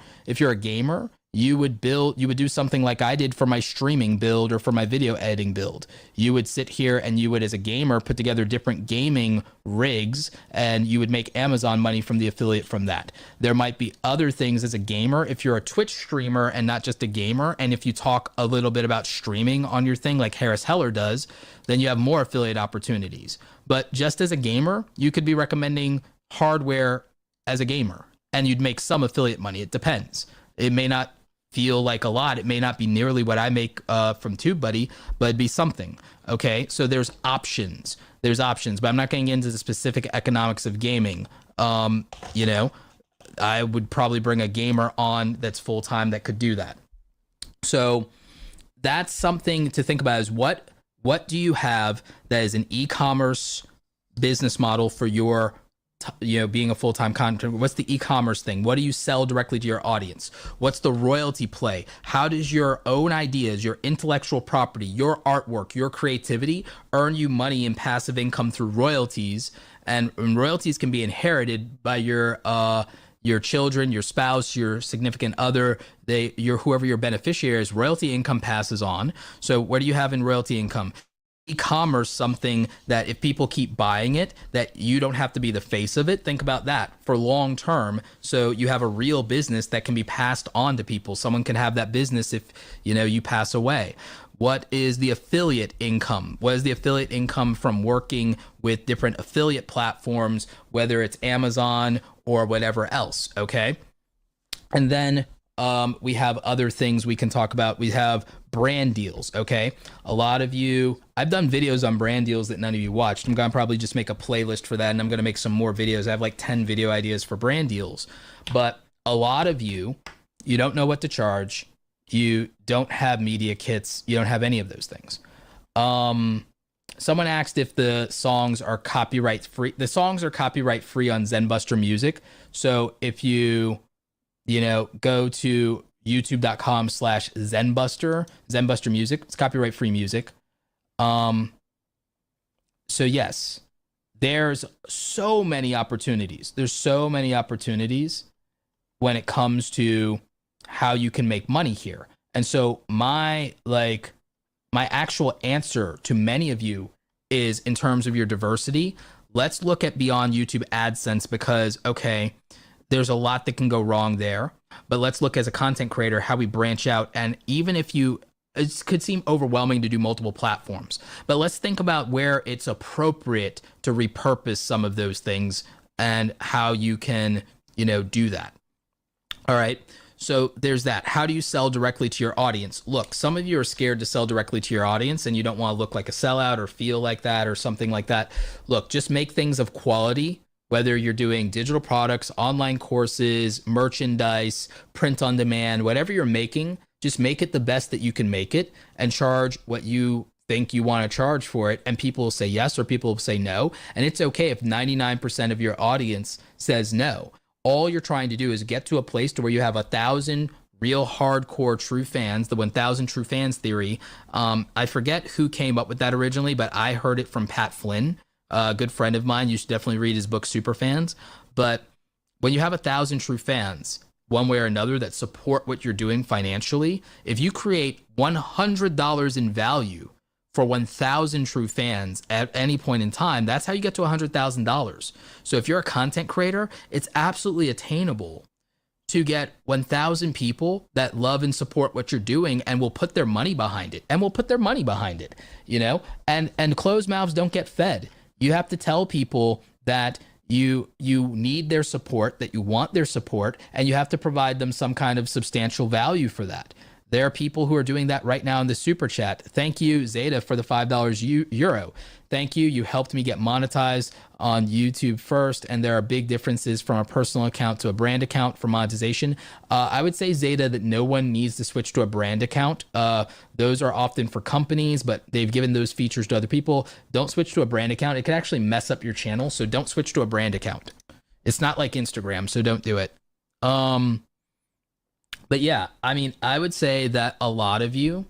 you would do something like I did for my streaming build or for my video editing build. You would sit here and you would, as a gamer, put together different gaming rigs, and you would make Amazon money from the affiliate from that. There might be other things as a gamer. If you're a Twitch streamer and not just a gamer, and if you talk a little bit about streaming on your thing like Harris Heller does, then you have more affiliate opportunities. But just as a gamer, you could be recommending hardware as a gamer, and you'd make some affiliate money. It depends. It may not feel like a lot. It may not be nearly what I make from TubeBuddy, but it'd be something. Okay, so there's options. But I'm not getting into the specific economics of gaming. You know, I would probably bring a gamer on that's full time that could do that. So that's something to think about: is what do you have that is an e-commerce business model for your being a full-time content? What's the e-commerce thing? What do you sell directly to your audience? What's the royalty play? How does your own ideas, your intellectual property, your artwork, your creativity earn you money and passive income through royalties? And royalties can be inherited by your children, your spouse, your significant other, whoever your beneficiary is. Royalty income passes on. So what do you have in royalty income? E-commerce, something that if people keep buying it, that you don't have to be the face of it. Think about that for long term. So you have a real business that can be passed on to people. Someone can have that business if you pass away. What is the affiliate income? What is the affiliate income from working with different affiliate platforms, whether it's Amazon or whatever else? Okay. And then we have other things we can talk about. We have brand deals. Okay. A lot of you, I've done videos on brand deals that none of you watched. I'm going to probably just make a playlist for that. And I'm going to make some more videos. I have like 10 video ideas for brand deals, but a lot of you don't know what to charge. You don't have media kits. You don't have any of those things. Someone asked if the songs are copyright free. The songs are copyright free on Zenbuster Music. So if you go to youtube.com/Zenbuster Music, it's copyright free music. So yes, there's so many opportunities. There's so many opportunities when it comes to how you can make money here. And so my actual answer to many of you is, in terms of your diversity, let's look at beyond YouTube AdSense, because, okay, there's a lot that can go wrong there, but let's look as a content creator, how we branch out. And even if it could seem overwhelming to do multiple platforms, but let's think about where it's appropriate to repurpose some of those things and how you can, do that. All right. So there's that. How do you sell directly to your audience? Look, some of you are scared to sell directly to your audience and you don't want to look like a sellout or feel like that or something like that. Look, just make things of quality, whether you're doing digital products, online courses, merchandise, print on demand, whatever you're making, just make it the best that you can make it and charge what you think you want to charge for it. And people will say yes or people will say no. And it's okay if 99% of your audience says no. All you're trying to do is get to a place to where you have 1,000 real hardcore true fans, the 1,000 true fans theory. I forget who came up with that originally, but I heard it from Pat Flynn, a good friend of mine. You should definitely read his book, Superfans. But when you have 1,000 true fans, one way or another, that support what you're doing financially, if you create $100 in value for 1,000 true fans at any point in time, that's how you get to $100,000. So if you're a content creator, it's absolutely attainable to get 1,000 people that love and support what you're doing and will put their money behind it. And closed mouths don't get fed. You have to tell people that you need their support, that you want their support, and you have to provide them some kind of substantial value for that. There are people who are doing that right now in the super chat. Thank you, Zeta, for the $5 euro. Thank you. You helped me get monetized on YouTube first, and there are big differences from a personal account to a brand account for monetization. I would say, Zeta, that no one needs to switch to a brand account. Those are often for companies, but they've given those features to other people. Don't switch to a brand account. It could actually mess up your channel, so don't switch to a brand account. It's not like Instagram, so don't do it. But yeah, I would say that a lot of you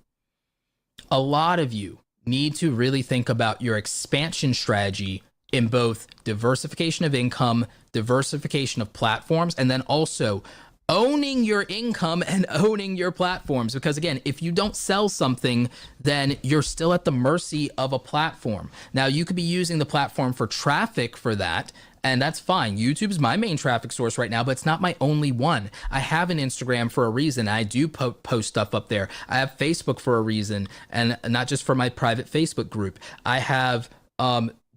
need to really think about your expansion strategy in both diversification of income, diversification of platforms, and then also owning your income and owning your platforms. Because again, if you don't sell something, then you're still at the mercy of a platform. Now, you could be using the platform for traffic for that, and that's fine. YouTube's my main traffic source right now, but it's not my only one. I have an Instagram for a reason. I do post stuff up there. I have Facebook for a reason, and not just for my private Facebook group. I have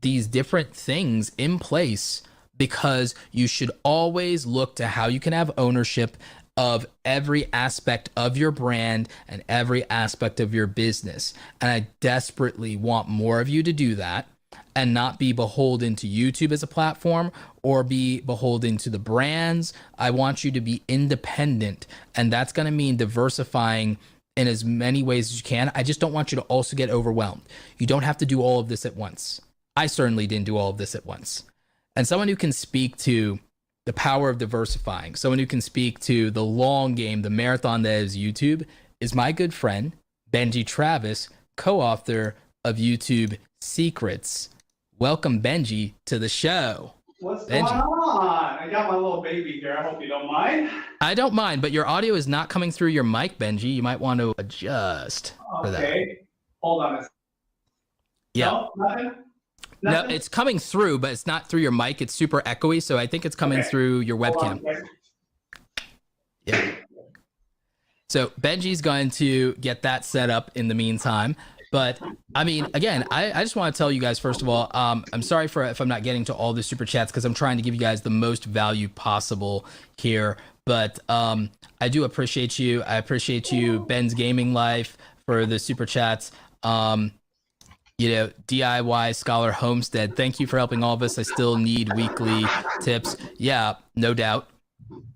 these different things in place because you should always look to how you can have ownership of every aspect of your brand and every aspect of your business. And I desperately want more of you to do that and not be beholden to YouTube as a platform or be beholden to the brands. I want you to be independent, and that's going to mean diversifying in as many ways as you can. I just don't want you to also get overwhelmed. You don't have to do all of this at once. I certainly didn't do all of this at once. and someone who can speak to the power of diversifying, someone who can speak to the long game, the marathon that is YouTube, is my good friend, Benji Travis, co-author of YouTube Secrets. Welcome, Benji, to the show. What's Benji. going on? I got my little baby here. I hope you don't mind. I don't mind, but your audio is not coming through your mic, Benji. You might want to adjust for that. Okay. Hold on a second. Yeah. No, nothing? No, it's coming through, but it's not through your mic. It's super echoey, so I think it's coming through your webcam. Yeah. So Benji's going to get that set up in the meantime. But I mean, again, I just want to tell you guys, first of all, I'm sorry if I'm not getting to all the super chats, because I'm trying to give you guys the most value possible here. But I do appreciate you. I appreciate you, Ben's Gaming Life, for the super chats. You know, DIY Scholar Homestead, thank you for helping all of us. I still need weekly tips. Yeah, no doubt.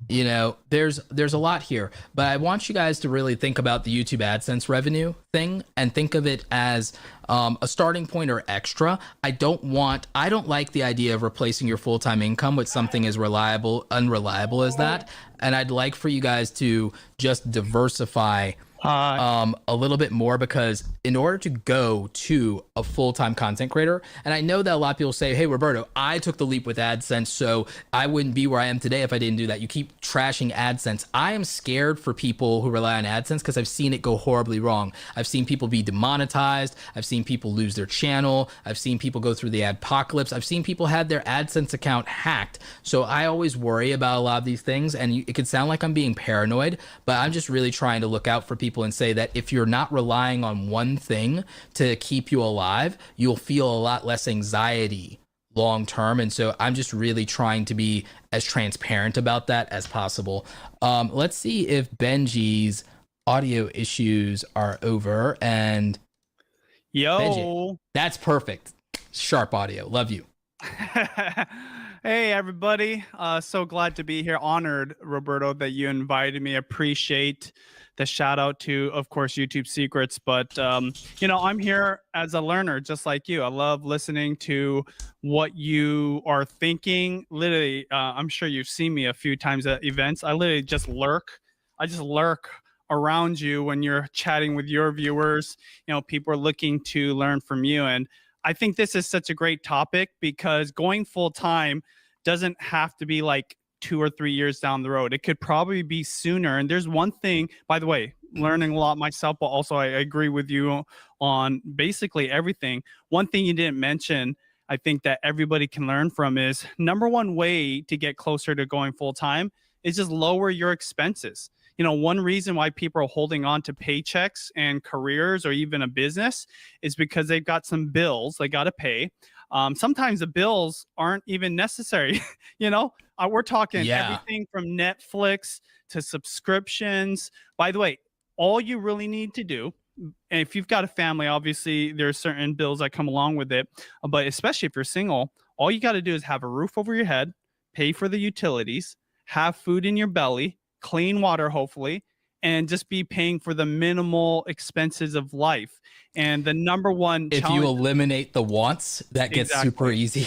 You know, there's a lot here, but I want you guys to really think about the YouTube AdSense revenue thing and think of it as a starting point or extra. I don't like the idea of replacing your full-time income with something as unreliable as that. And I'd like for you guys to just diversify a little bit more, because in order to go to a full-time content creator, and I know that a lot of people say, hey, Roberto, I took the leap with AdSense, so I wouldn't be where I am today if I didn't do that. You keep trashing AdSense. I am scared for people who rely on AdSense because I've seen it go horribly wrong. I've seen people be demonetized. I've seen people lose their channel. I've seen people go through the adpocalypse. I've seen people had their AdSense account hacked. So I always worry about a lot of these things, and it could sound like I'm being paranoid, but I'm just really trying to look out for people and say that if you're not relying on one thing to keep you alive, you'll feel a lot less anxiety long term. And so I'm just really trying to be as transparent about that as possible. Let's see if Benji's audio issues are over. And Benji, that's perfect. Sharp audio. Love you. Hey, everybody. So glad to be here. Honored, Roberto, that you invited me. Appreciate the shout out to, of course, YouTube Secrets. But, you know, I'm here as a learner, just like you. I love listening to what you are thinking. Literally, I'm sure you've seen me a few times at events. I literally just lurk. I just lurk around you when you're chatting with your viewers. You know, people are looking to learn from you. And I think this is such a great topic, because going full time doesn't have to be like 2 or 3 years down the road. It could probably be sooner. And there's one thing, by the way, learning a lot myself, but also I agree with you on basically everything. One thing you didn't mention, I think that everybody can learn from, is number one way to get closer to going full time is just lower your expenses. You know, one reason why people are holding on to paychecks and careers or even a business is because they've got some bills they got to pay. Sometimes the bills aren't even necessary. You know, we're talking everything from Netflix to subscriptions. By the way, all you really need to do, and if you've got a family, obviously there are certain bills that come along with it, but especially if you're single, all you got to do is have a roof over your head, pay for the utilities, have food in your belly, clean water, hopefully, and just be paying for the minimal expenses of life. And the number one if you eliminate the wants, that gets super easy.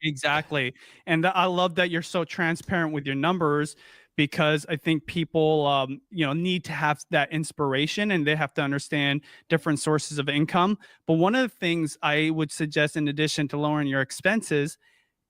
Exactly. And I love that you're so transparent with your numbers, because I think people, you know, need to have that inspiration, and they have to understand different sources of income. But one of the things I would suggest, in addition to lowering your expenses,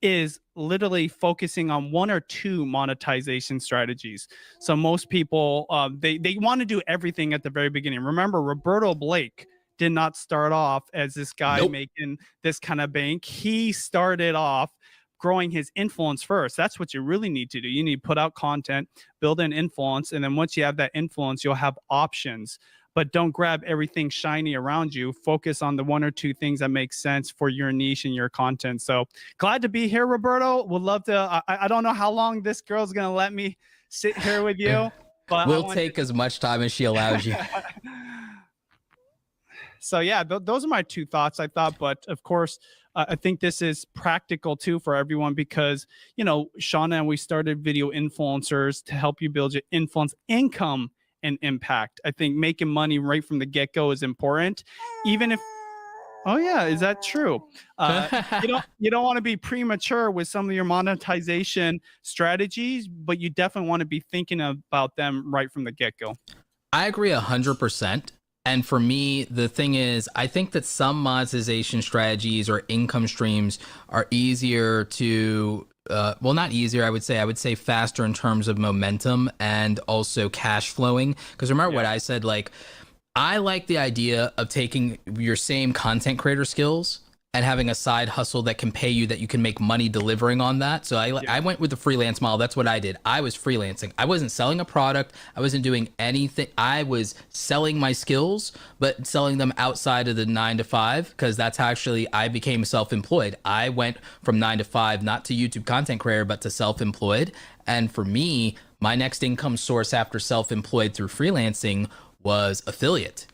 is literally focusing on 1 or 2 monetization strategies. So most people, they want to do everything at the very beginning. Remember, Roberto Blake did not start off as this guy making this kind of bank. He started off growing his influence first. That's what you really need to do. You need to put out content, build an influence, and then once you have that influence, you'll have options. But don't grab everything shiny around you. Focus on the 1 or 2 things that make sense for your niche and your content. So glad to be here, Roberto. Would love to. I don't know how long this girl's going to let me sit here with you, but we'll take as much time as she allows you. So yeah, those are my 2 thoughts, I thought. But of course, I think this is practical too for everyone, because, you know, Shauna and we started Video Influencers to help you build your influence, income, and impact. I think making money right from the get-go is important. Even if Oh yeah, is that true? You don't want to be premature with some of your monetization strategies, but you definitely want to be thinking about them right from the get-go. I agree 100%. And for me, the thing is, I think that some monetization strategies or income streams are easier to, well, not easier, I would say faster in terms of momentum and also cash flowing. Because remember what I said, like, I like the idea of taking your same content creator skills and having a side hustle that can pay you, that you can make money delivering on that. So I went with the freelance model. That's what I did. I was freelancing. I wasn't selling a product. I wasn't doing anything. I was selling my skills, but selling them outside of the 9 to 5, because that's how actually I became self-employed. I went from 9 to 5, not to YouTube content creator, but to self-employed. And for me, my next income source after self-employed through freelancing was affiliate.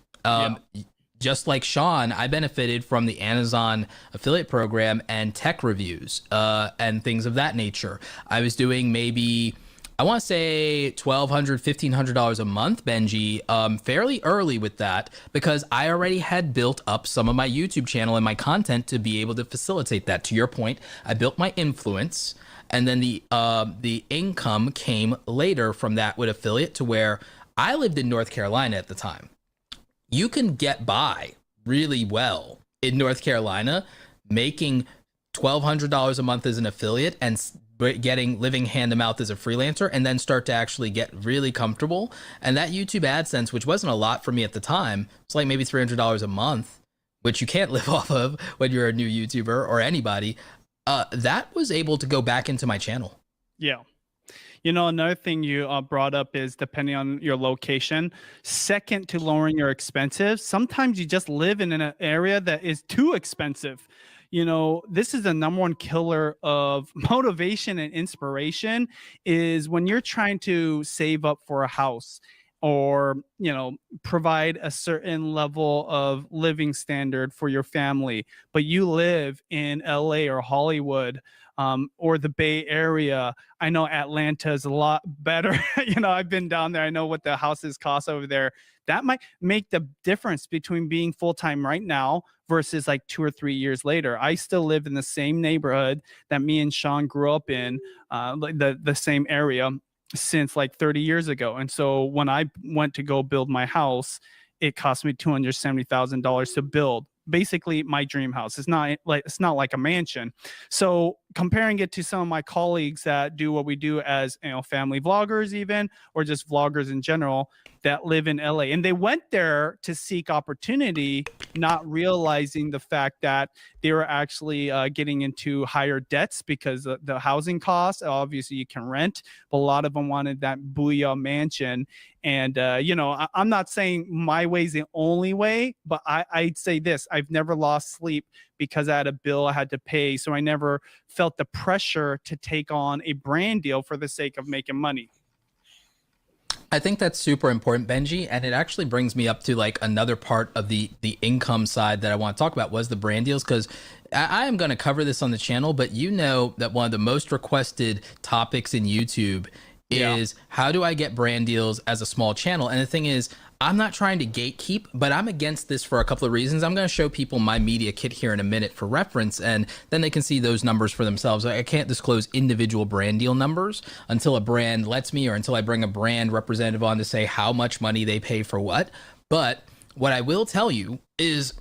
Just like Sean, I benefited from the Amazon affiliate program and tech reviews and things of that nature. I was doing maybe, I want to say $1,200, $1,500 a month, Benji, fairly early with that, because I already had built up some of my YouTube channel and my content to be able to facilitate that. To your point, I built my influence, and then the income came later from that with affiliate, to where I lived in North Carolina at the time. You can get by really well in North Carolina, making $1,200 a month as an affiliate and living hand to mouth as a freelancer, and then start to actually get really comfortable. And that YouTube AdSense, which wasn't a lot for me at the time, it's like maybe $300 a month, which you can't live off of when you're a new YouTuber or anybody. That was able to go back into my channel. Yeah. You know, another thing you brought up is, depending on your location, second to lowering your expenses, sometimes you just live in an area that is too expensive. You know, this is the number one killer of motivation and inspiration, is when you're trying to save up for a house, or, you know, provide a certain level of living standard for your family, but you live in LA or Hollywood, or the Bay Area. I know Atlanta is a lot better. You know, I've been down there. I know what the houses cost over there. That might make the difference between being full-time right now versus like 2 or 3 years later. I still live in the same neighborhood that me and Sean grew up in, like the same area, since like 30 years ago. And so when I went to go build my house, it cost me $270,000 to build. Basically my dream house. It's not like a mansion. So comparing it to some of my colleagues that do what we do as, you know, family vloggers even, or just vloggers in general, that live in LA, and they went there to seek opportunity, not realizing the fact that they were actually getting into higher debts because the housing costs. Obviously you can rent, but a lot of them wanted that booyah mansion. And you know, I'm not saying my way is the only way, but I'd say this: I've never lost sleep because I had a bill I had to pay, so I never felt the pressure to take on a brand deal for the sake of making money. I think that's super important, Benji, and it actually brings me up to like another part of the income side that I want to talk about, was the brand deals, because I am going to cover this on the channel, but you know that one of the most requested topics in YouTube is how do I get brand deals as a small channel? And the thing is, I'm not trying to gatekeep, but I'm against this for a couple of reasons. I'm going to show people my media kit here in a minute for reference, and then they can see those numbers for themselves. I can't disclose individual brand deal numbers until a brand lets me, or until I bring a brand representative on to say how much money they pay for what. But what I will tell you is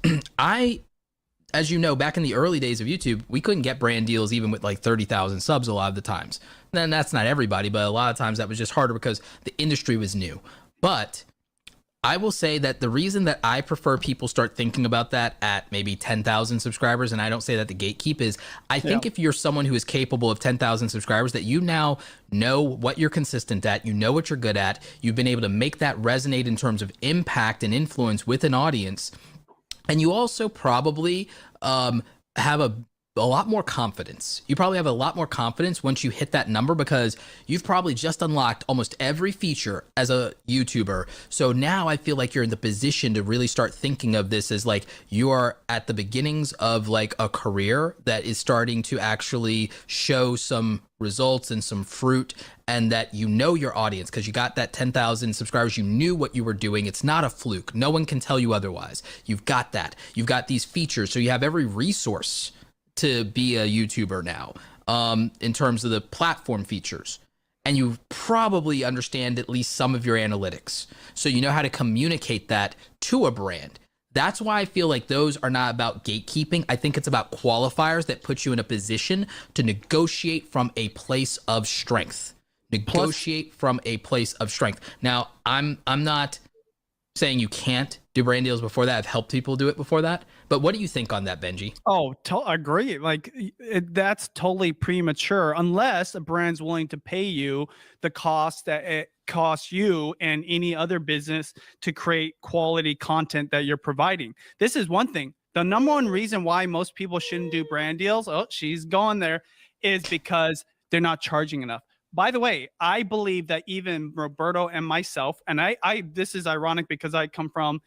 as you know, back in the early days of YouTube, we couldn't get brand deals even with like 30,000 subs a lot of the times. Then that's not everybody, but a lot of times that was just harder because the industry was new. But I will say that the reason that I prefer people start thinking about that at maybe 10,000 subscribers, and I don't say that to gatekeep, is I think if you're someone who is capable of 10,000 subscribers, that you now know what you're consistent at, you know what you're good at, you've been able to make that resonate in terms of impact and influence with an audience, and you also probably have a lot more confidence. You probably have a lot more confidence once you hit that number because you've probably just unlocked almost every feature as a YouTuber. So now I feel like you're in the position to really start thinking of this as like you are at the beginnings of like a career that is starting to actually show some results and some fruit, and that you know your audience because you got that 10,000 subscribers. You knew what you were doing. It's not a fluke. No one can tell you otherwise. You've got that. You've got these features. So you have every resource to be a YouTuber now, in terms of the platform features. And you probably understand at least some of your analytics. So you know how to communicate that to a brand. That's why I feel like those are not about gatekeeping. I think it's about qualifiers that put you in a position to negotiate from a place of strength. Negotiate from a place of strength. Now, I'm not saying you can't do brand deals before that. I've helped people do it before that. But what do you think on that, Benji? Oh, agree. Like that's totally premature unless a brand's willing to pay you the cost that it costs you and any other business to create quality content that you're providing. This is one thing. The number one reason why most people shouldn't do brand deals, oh, she's going there, is because they're not charging enough. By the way, I believe that even Roberto and myself, and I this is ironic because I come from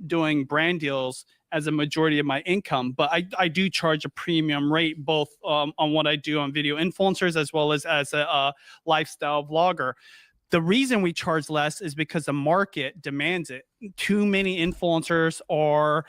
doing brand deals as a majority of my income, but I do charge a premium rate both on what I do on video influencers as well as a lifestyle vlogger. The reason we charge less is because the market demands it. Too many influencers are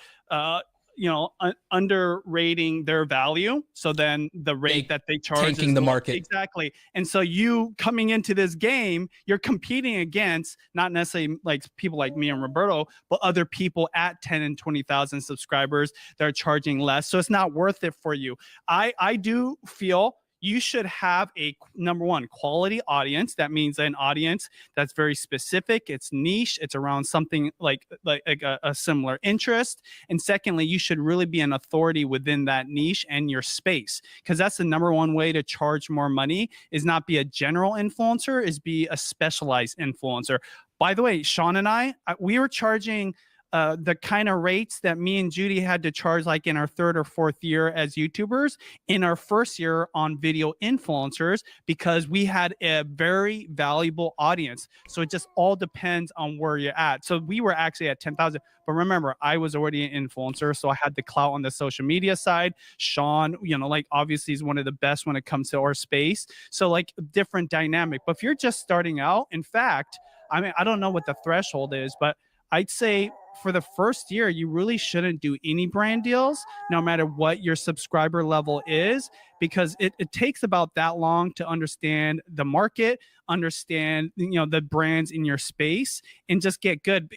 underrating their value. So then the rate that they charge tanking is the low. market. Exactly. And so you coming into this game, you're competing against not necessarily like people like me and Roberto, but other people at 10 and 20,000 subscribers that are charging less. So it's not worth it for you. I do feel you should have a number one quality audience. That means an audience that's very specific. It's niche. It's around something like a similar interest. And secondly, you should really be an authority within that niche and your space, because that's the number one way to charge more money is not be a general influencer, is be a specialized influencer. By the way, Sean and I we were charging the kind of rates that me and Judy had to charge like in our third or fourth year as YouTubers in our first year on video influencers, because we had a very valuable audience. So it just all depends on where you're at. So we were actually at 10,000, but remember, I was already an influencer, so I had the clout on the social media side. Sean, like obviously is one of the best when it comes to our space. So like different dynamic. But if you're just starting out, in fact, I mean, I don't know what the threshold is, but I'd say for the first year, you really shouldn't do any brand deals, no matter what your subscriber level is, because it takes about that long to understand the market, understand, the brands in your space, and just get good.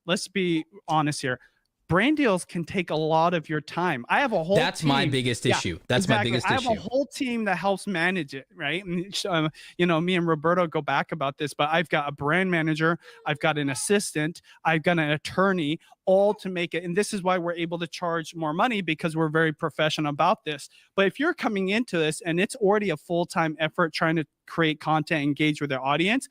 Let's be honest here. Brand deals can take a lot of your time. I have a whole That's team. my biggest issue. That's exactly. my biggest issue. issue. I have a whole team that helps manage it, right? And, me and Roberto go back about this, but I've got a brand manager, I've got an assistant, I've got an attorney, all to make it. And this is why we're able to charge more money, because we're very professional about this. But if you're coming into this and it's already a full-time effort trying to create content, engage with their audience,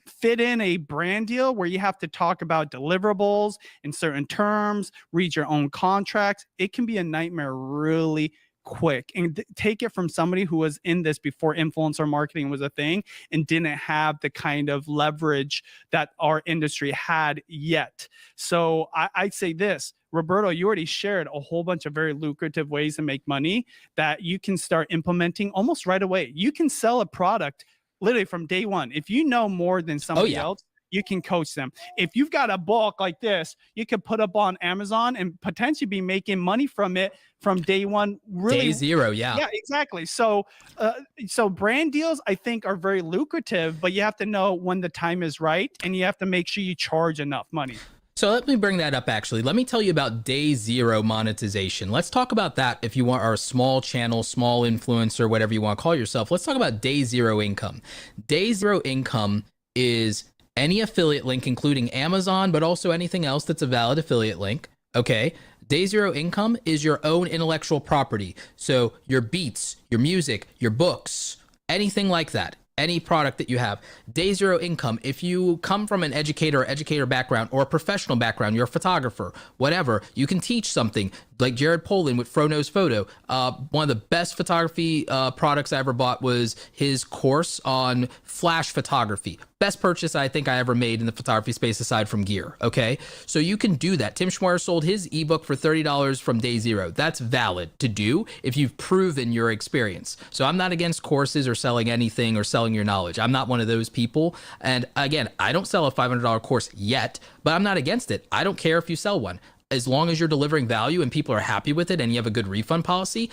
fit in a brand deal where you have to talk about deliverables in certain terms, read your own contracts, it can be a nightmare really quick. And take it from somebody who was in this before influencer marketing was a thing and didn't have the kind of leverage that our industry had yet. So I'd say this, Roberto, you already shared a whole bunch of very lucrative ways to make money that you can start implementing almost right away. You can sell a product literally from day one. If you know more than somebody else, you can coach them. If you've got a book like this, you could put up on Amazon and potentially be making money from it from day one. Really, day zero, yeah, exactly. So, brand deals I think are very lucrative, but you have to know when the time is right, and you have to make sure you charge enough money. So let me bring that up, actually. Let me tell you about day zero monetization. Let's talk about that if you are a small channel, small influencer, whatever you want to call yourself. Let's talk about day zero income. Day zero income is any affiliate link, including Amazon, but also anything else that's a valid affiliate link. Okay. Day zero income is your own intellectual property. So your beats, your music, your books, anything like that. any product that you have. Day zero income. If you come from an educator background or a professional background, you're a photographer, whatever, you can teach something. Like Jared Polin with Fro Knows Photo. One of the best photography products I ever bought was his course on flash photography. Best purchase I think I ever made in the photography space aside from gear. Okay, so you can do that. Tim Schmoyer sold his ebook for $30 from day zero. That's valid to do if you've proven your experience. So I'm not against courses or selling anything or selling your knowledge. I'm not one of those people. And again, I don't sell a $500 course yet, but I'm not against it. I don't care if you sell one. As long as you're delivering value and people are happy with it and you have a good refund policy,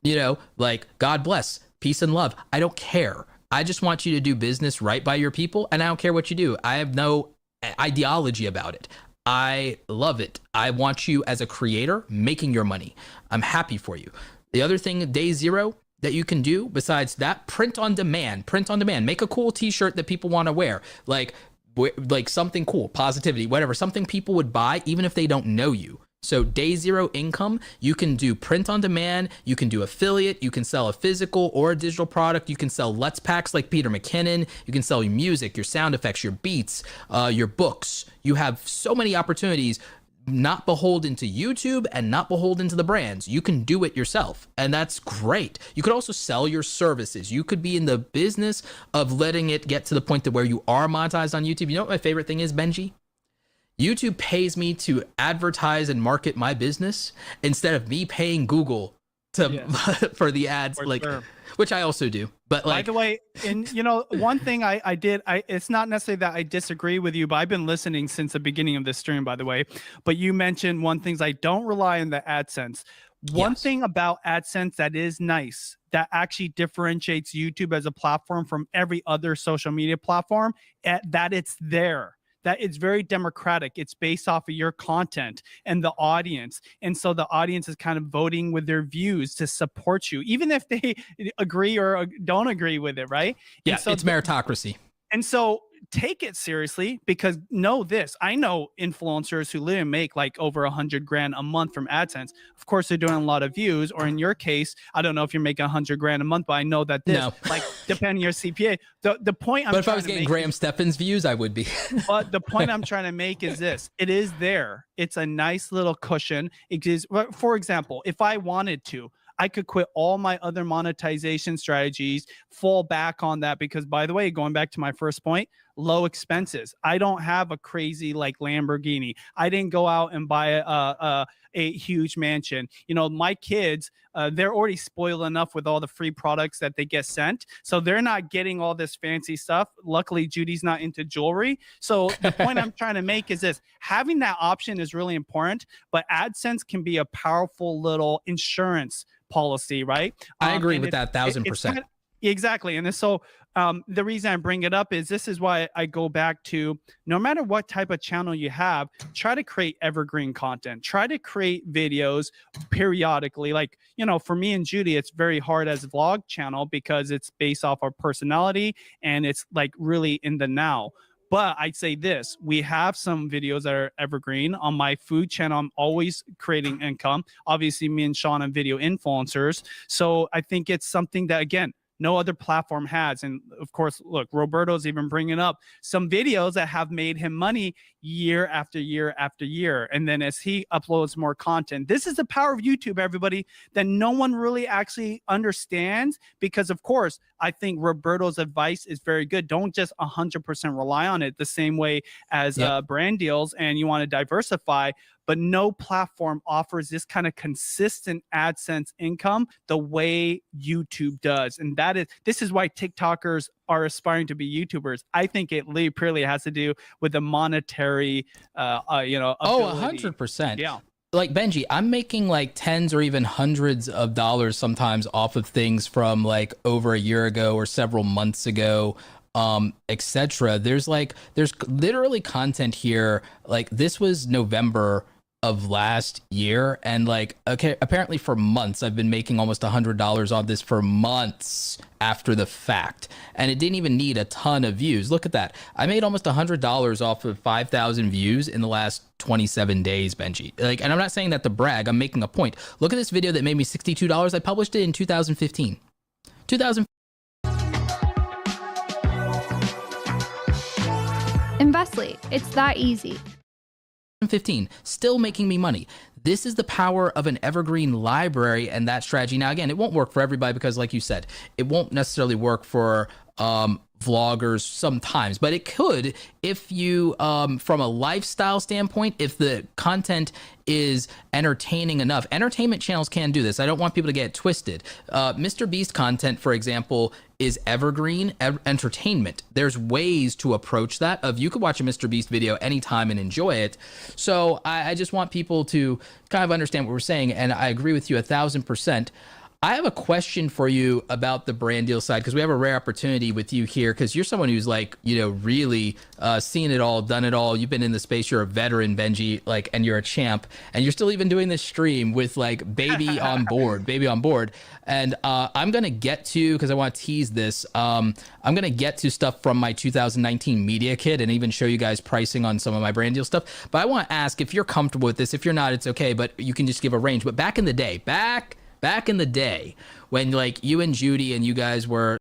you know, like, God bless, peace and love. I don't care. I just want you to do business right by your people, and I don't care what you do. I have no ideology about it. I love it. I want you as a creator making your money. I'm happy for you. The other thing, day zero, that you can do besides that, print on demand. Make a cool t-shirt that people want to wear. Like something cool, positivity, whatever, something people would buy even if they don't know you. So day zero income, you can do print on demand, you can do affiliate, you can sell a physical or a digital product, you can sell Let's Packs like Peter McKinnon, you can sell your music, your sound effects, your beats, your books. You have so many opportunities, not beholden to YouTube and not beholden to the brands. You can do it yourself, and that's great. You could also sell your services. You could be in the business of letting it get to the point that where you are monetized on YouTube. You know what my favorite thing is, Benji? YouTube pays me to advertise and market my business instead of me paying Google to for the ads, which I also do. But by the way, and you know, one thing I did, it's not necessarily that I disagree with you, but I've been listening since the beginning of this stream, by the way. But you mentioned one thing: I don't rely on the AdSense. One thing about AdSense that is nice, that actually differentiates YouTube as a platform from every other social media platform, that it's there. That it's very democratic. It's based off of your content and the audience. And so the audience is kind of voting with their views to support you, even if they agree or don't agree with it, right? Yeah, so it's meritocracy. And so take it seriously, because know this. I know influencers who literally make like over $100,000 a month from AdSense. Of course, they're doing a lot of views, or in your case, I don't know if you're making $100,000 a month, but I know that this, like, depending on your CPA, the point I'm But if I was getting Graham Stephan's views, I would be. But the point I'm trying to make is this: it is there. It's a nice little cushion. It is, for example, if I wanted to, I could quit all my other monetization strategies, fall back on that, because, by the way, going back to my first point, low expenses. I don't have a crazy like Lamborghini. I didn't go out and buy a huge mansion. You know, my kids, they're already spoiled enough with all the free products that they get sent, so they're not getting all this fancy stuff. Luckily, Judy's not into jewelry. So the point I'm trying to make is this: having that option is really important, but AdSense can be a powerful little insurance policy, right? I agree with that 1,000%. Exactly. And so the reason I bring it up is this is why I go back to, no matter what type of channel you have, try to create evergreen content. Try to create videos periodically. Like, you know, for me and Judy, it's very hard as a vlog channel because it's based off our personality and it's like really in the now. But I'd say this: we have some videos that are evergreen. On my food channel, I'm always creating income. Obviously, me and Sean are video influencers. So I think it's something that, again, no other platform has. And of course, look, Roberto's even bringing up some videos that have made him money year after year after year. And then as he uploads more content, this is the power of YouTube, everybody, that no one really actually understands, because of course, I think Roberto's advice is very good. Don't just 100% rely on it the same way as brand deals, and you want to diversify. But no platform offers this kind of consistent AdSense income the way YouTube does. And this is why TikTokers are aspiring to be YouTubers. I think it purely has to do with the monetary, ability. 100%. Yeah. Like, Benji, I'm making like tens or even hundreds of dollars sometimes off of things from like over a year ago or several months ago, etc. There's literally content here. Like, this was November of last year, and like, okay, apparently for months I've been making almost $100 on this for months after the fact, and it didn't even need a ton of views. Look at that. I made almost $100 off of 5,000 views in the last 27 days, Benji. Like, and I'm not saying that to brag, I'm making a point. Look at this video that made me $62. I published it in 2015. Investly. It's that easy. 15, still making me money. This is the power of an evergreen library and that strategy. Now, again, it won't work for everybody because, like you said, it won't necessarily work for vloggers sometimes, but it could if you, from a lifestyle standpoint, if the content is entertaining enough. Entertainment channels can do this. I don't want people to get twisted. Mr. Beast content, for example, is evergreen entertainment. There's ways to approach that. You could watch a Mr. Beast video anytime and enjoy it. So I just want people to kind of understand what we're saying, and I agree with you 1,000%. I have a question for you about the brand deal side, because we have a rare opportunity with you here, because you're someone who's like, you know, really seen it all, done it all. You've been in the space. You're a veteran, Benji, like, and you're a champ, and you're still even doing this stream with like baby on board. And I'm going to get to, because I want to tease this, I'm going to get to stuff from my 2019 media kit and even show you guys pricing on some of my brand deal stuff. But I want to ask if you're comfortable with this. If you're not, it's okay, but you can just give a range. But back in the day, back in the day when like you and Judy and you guys were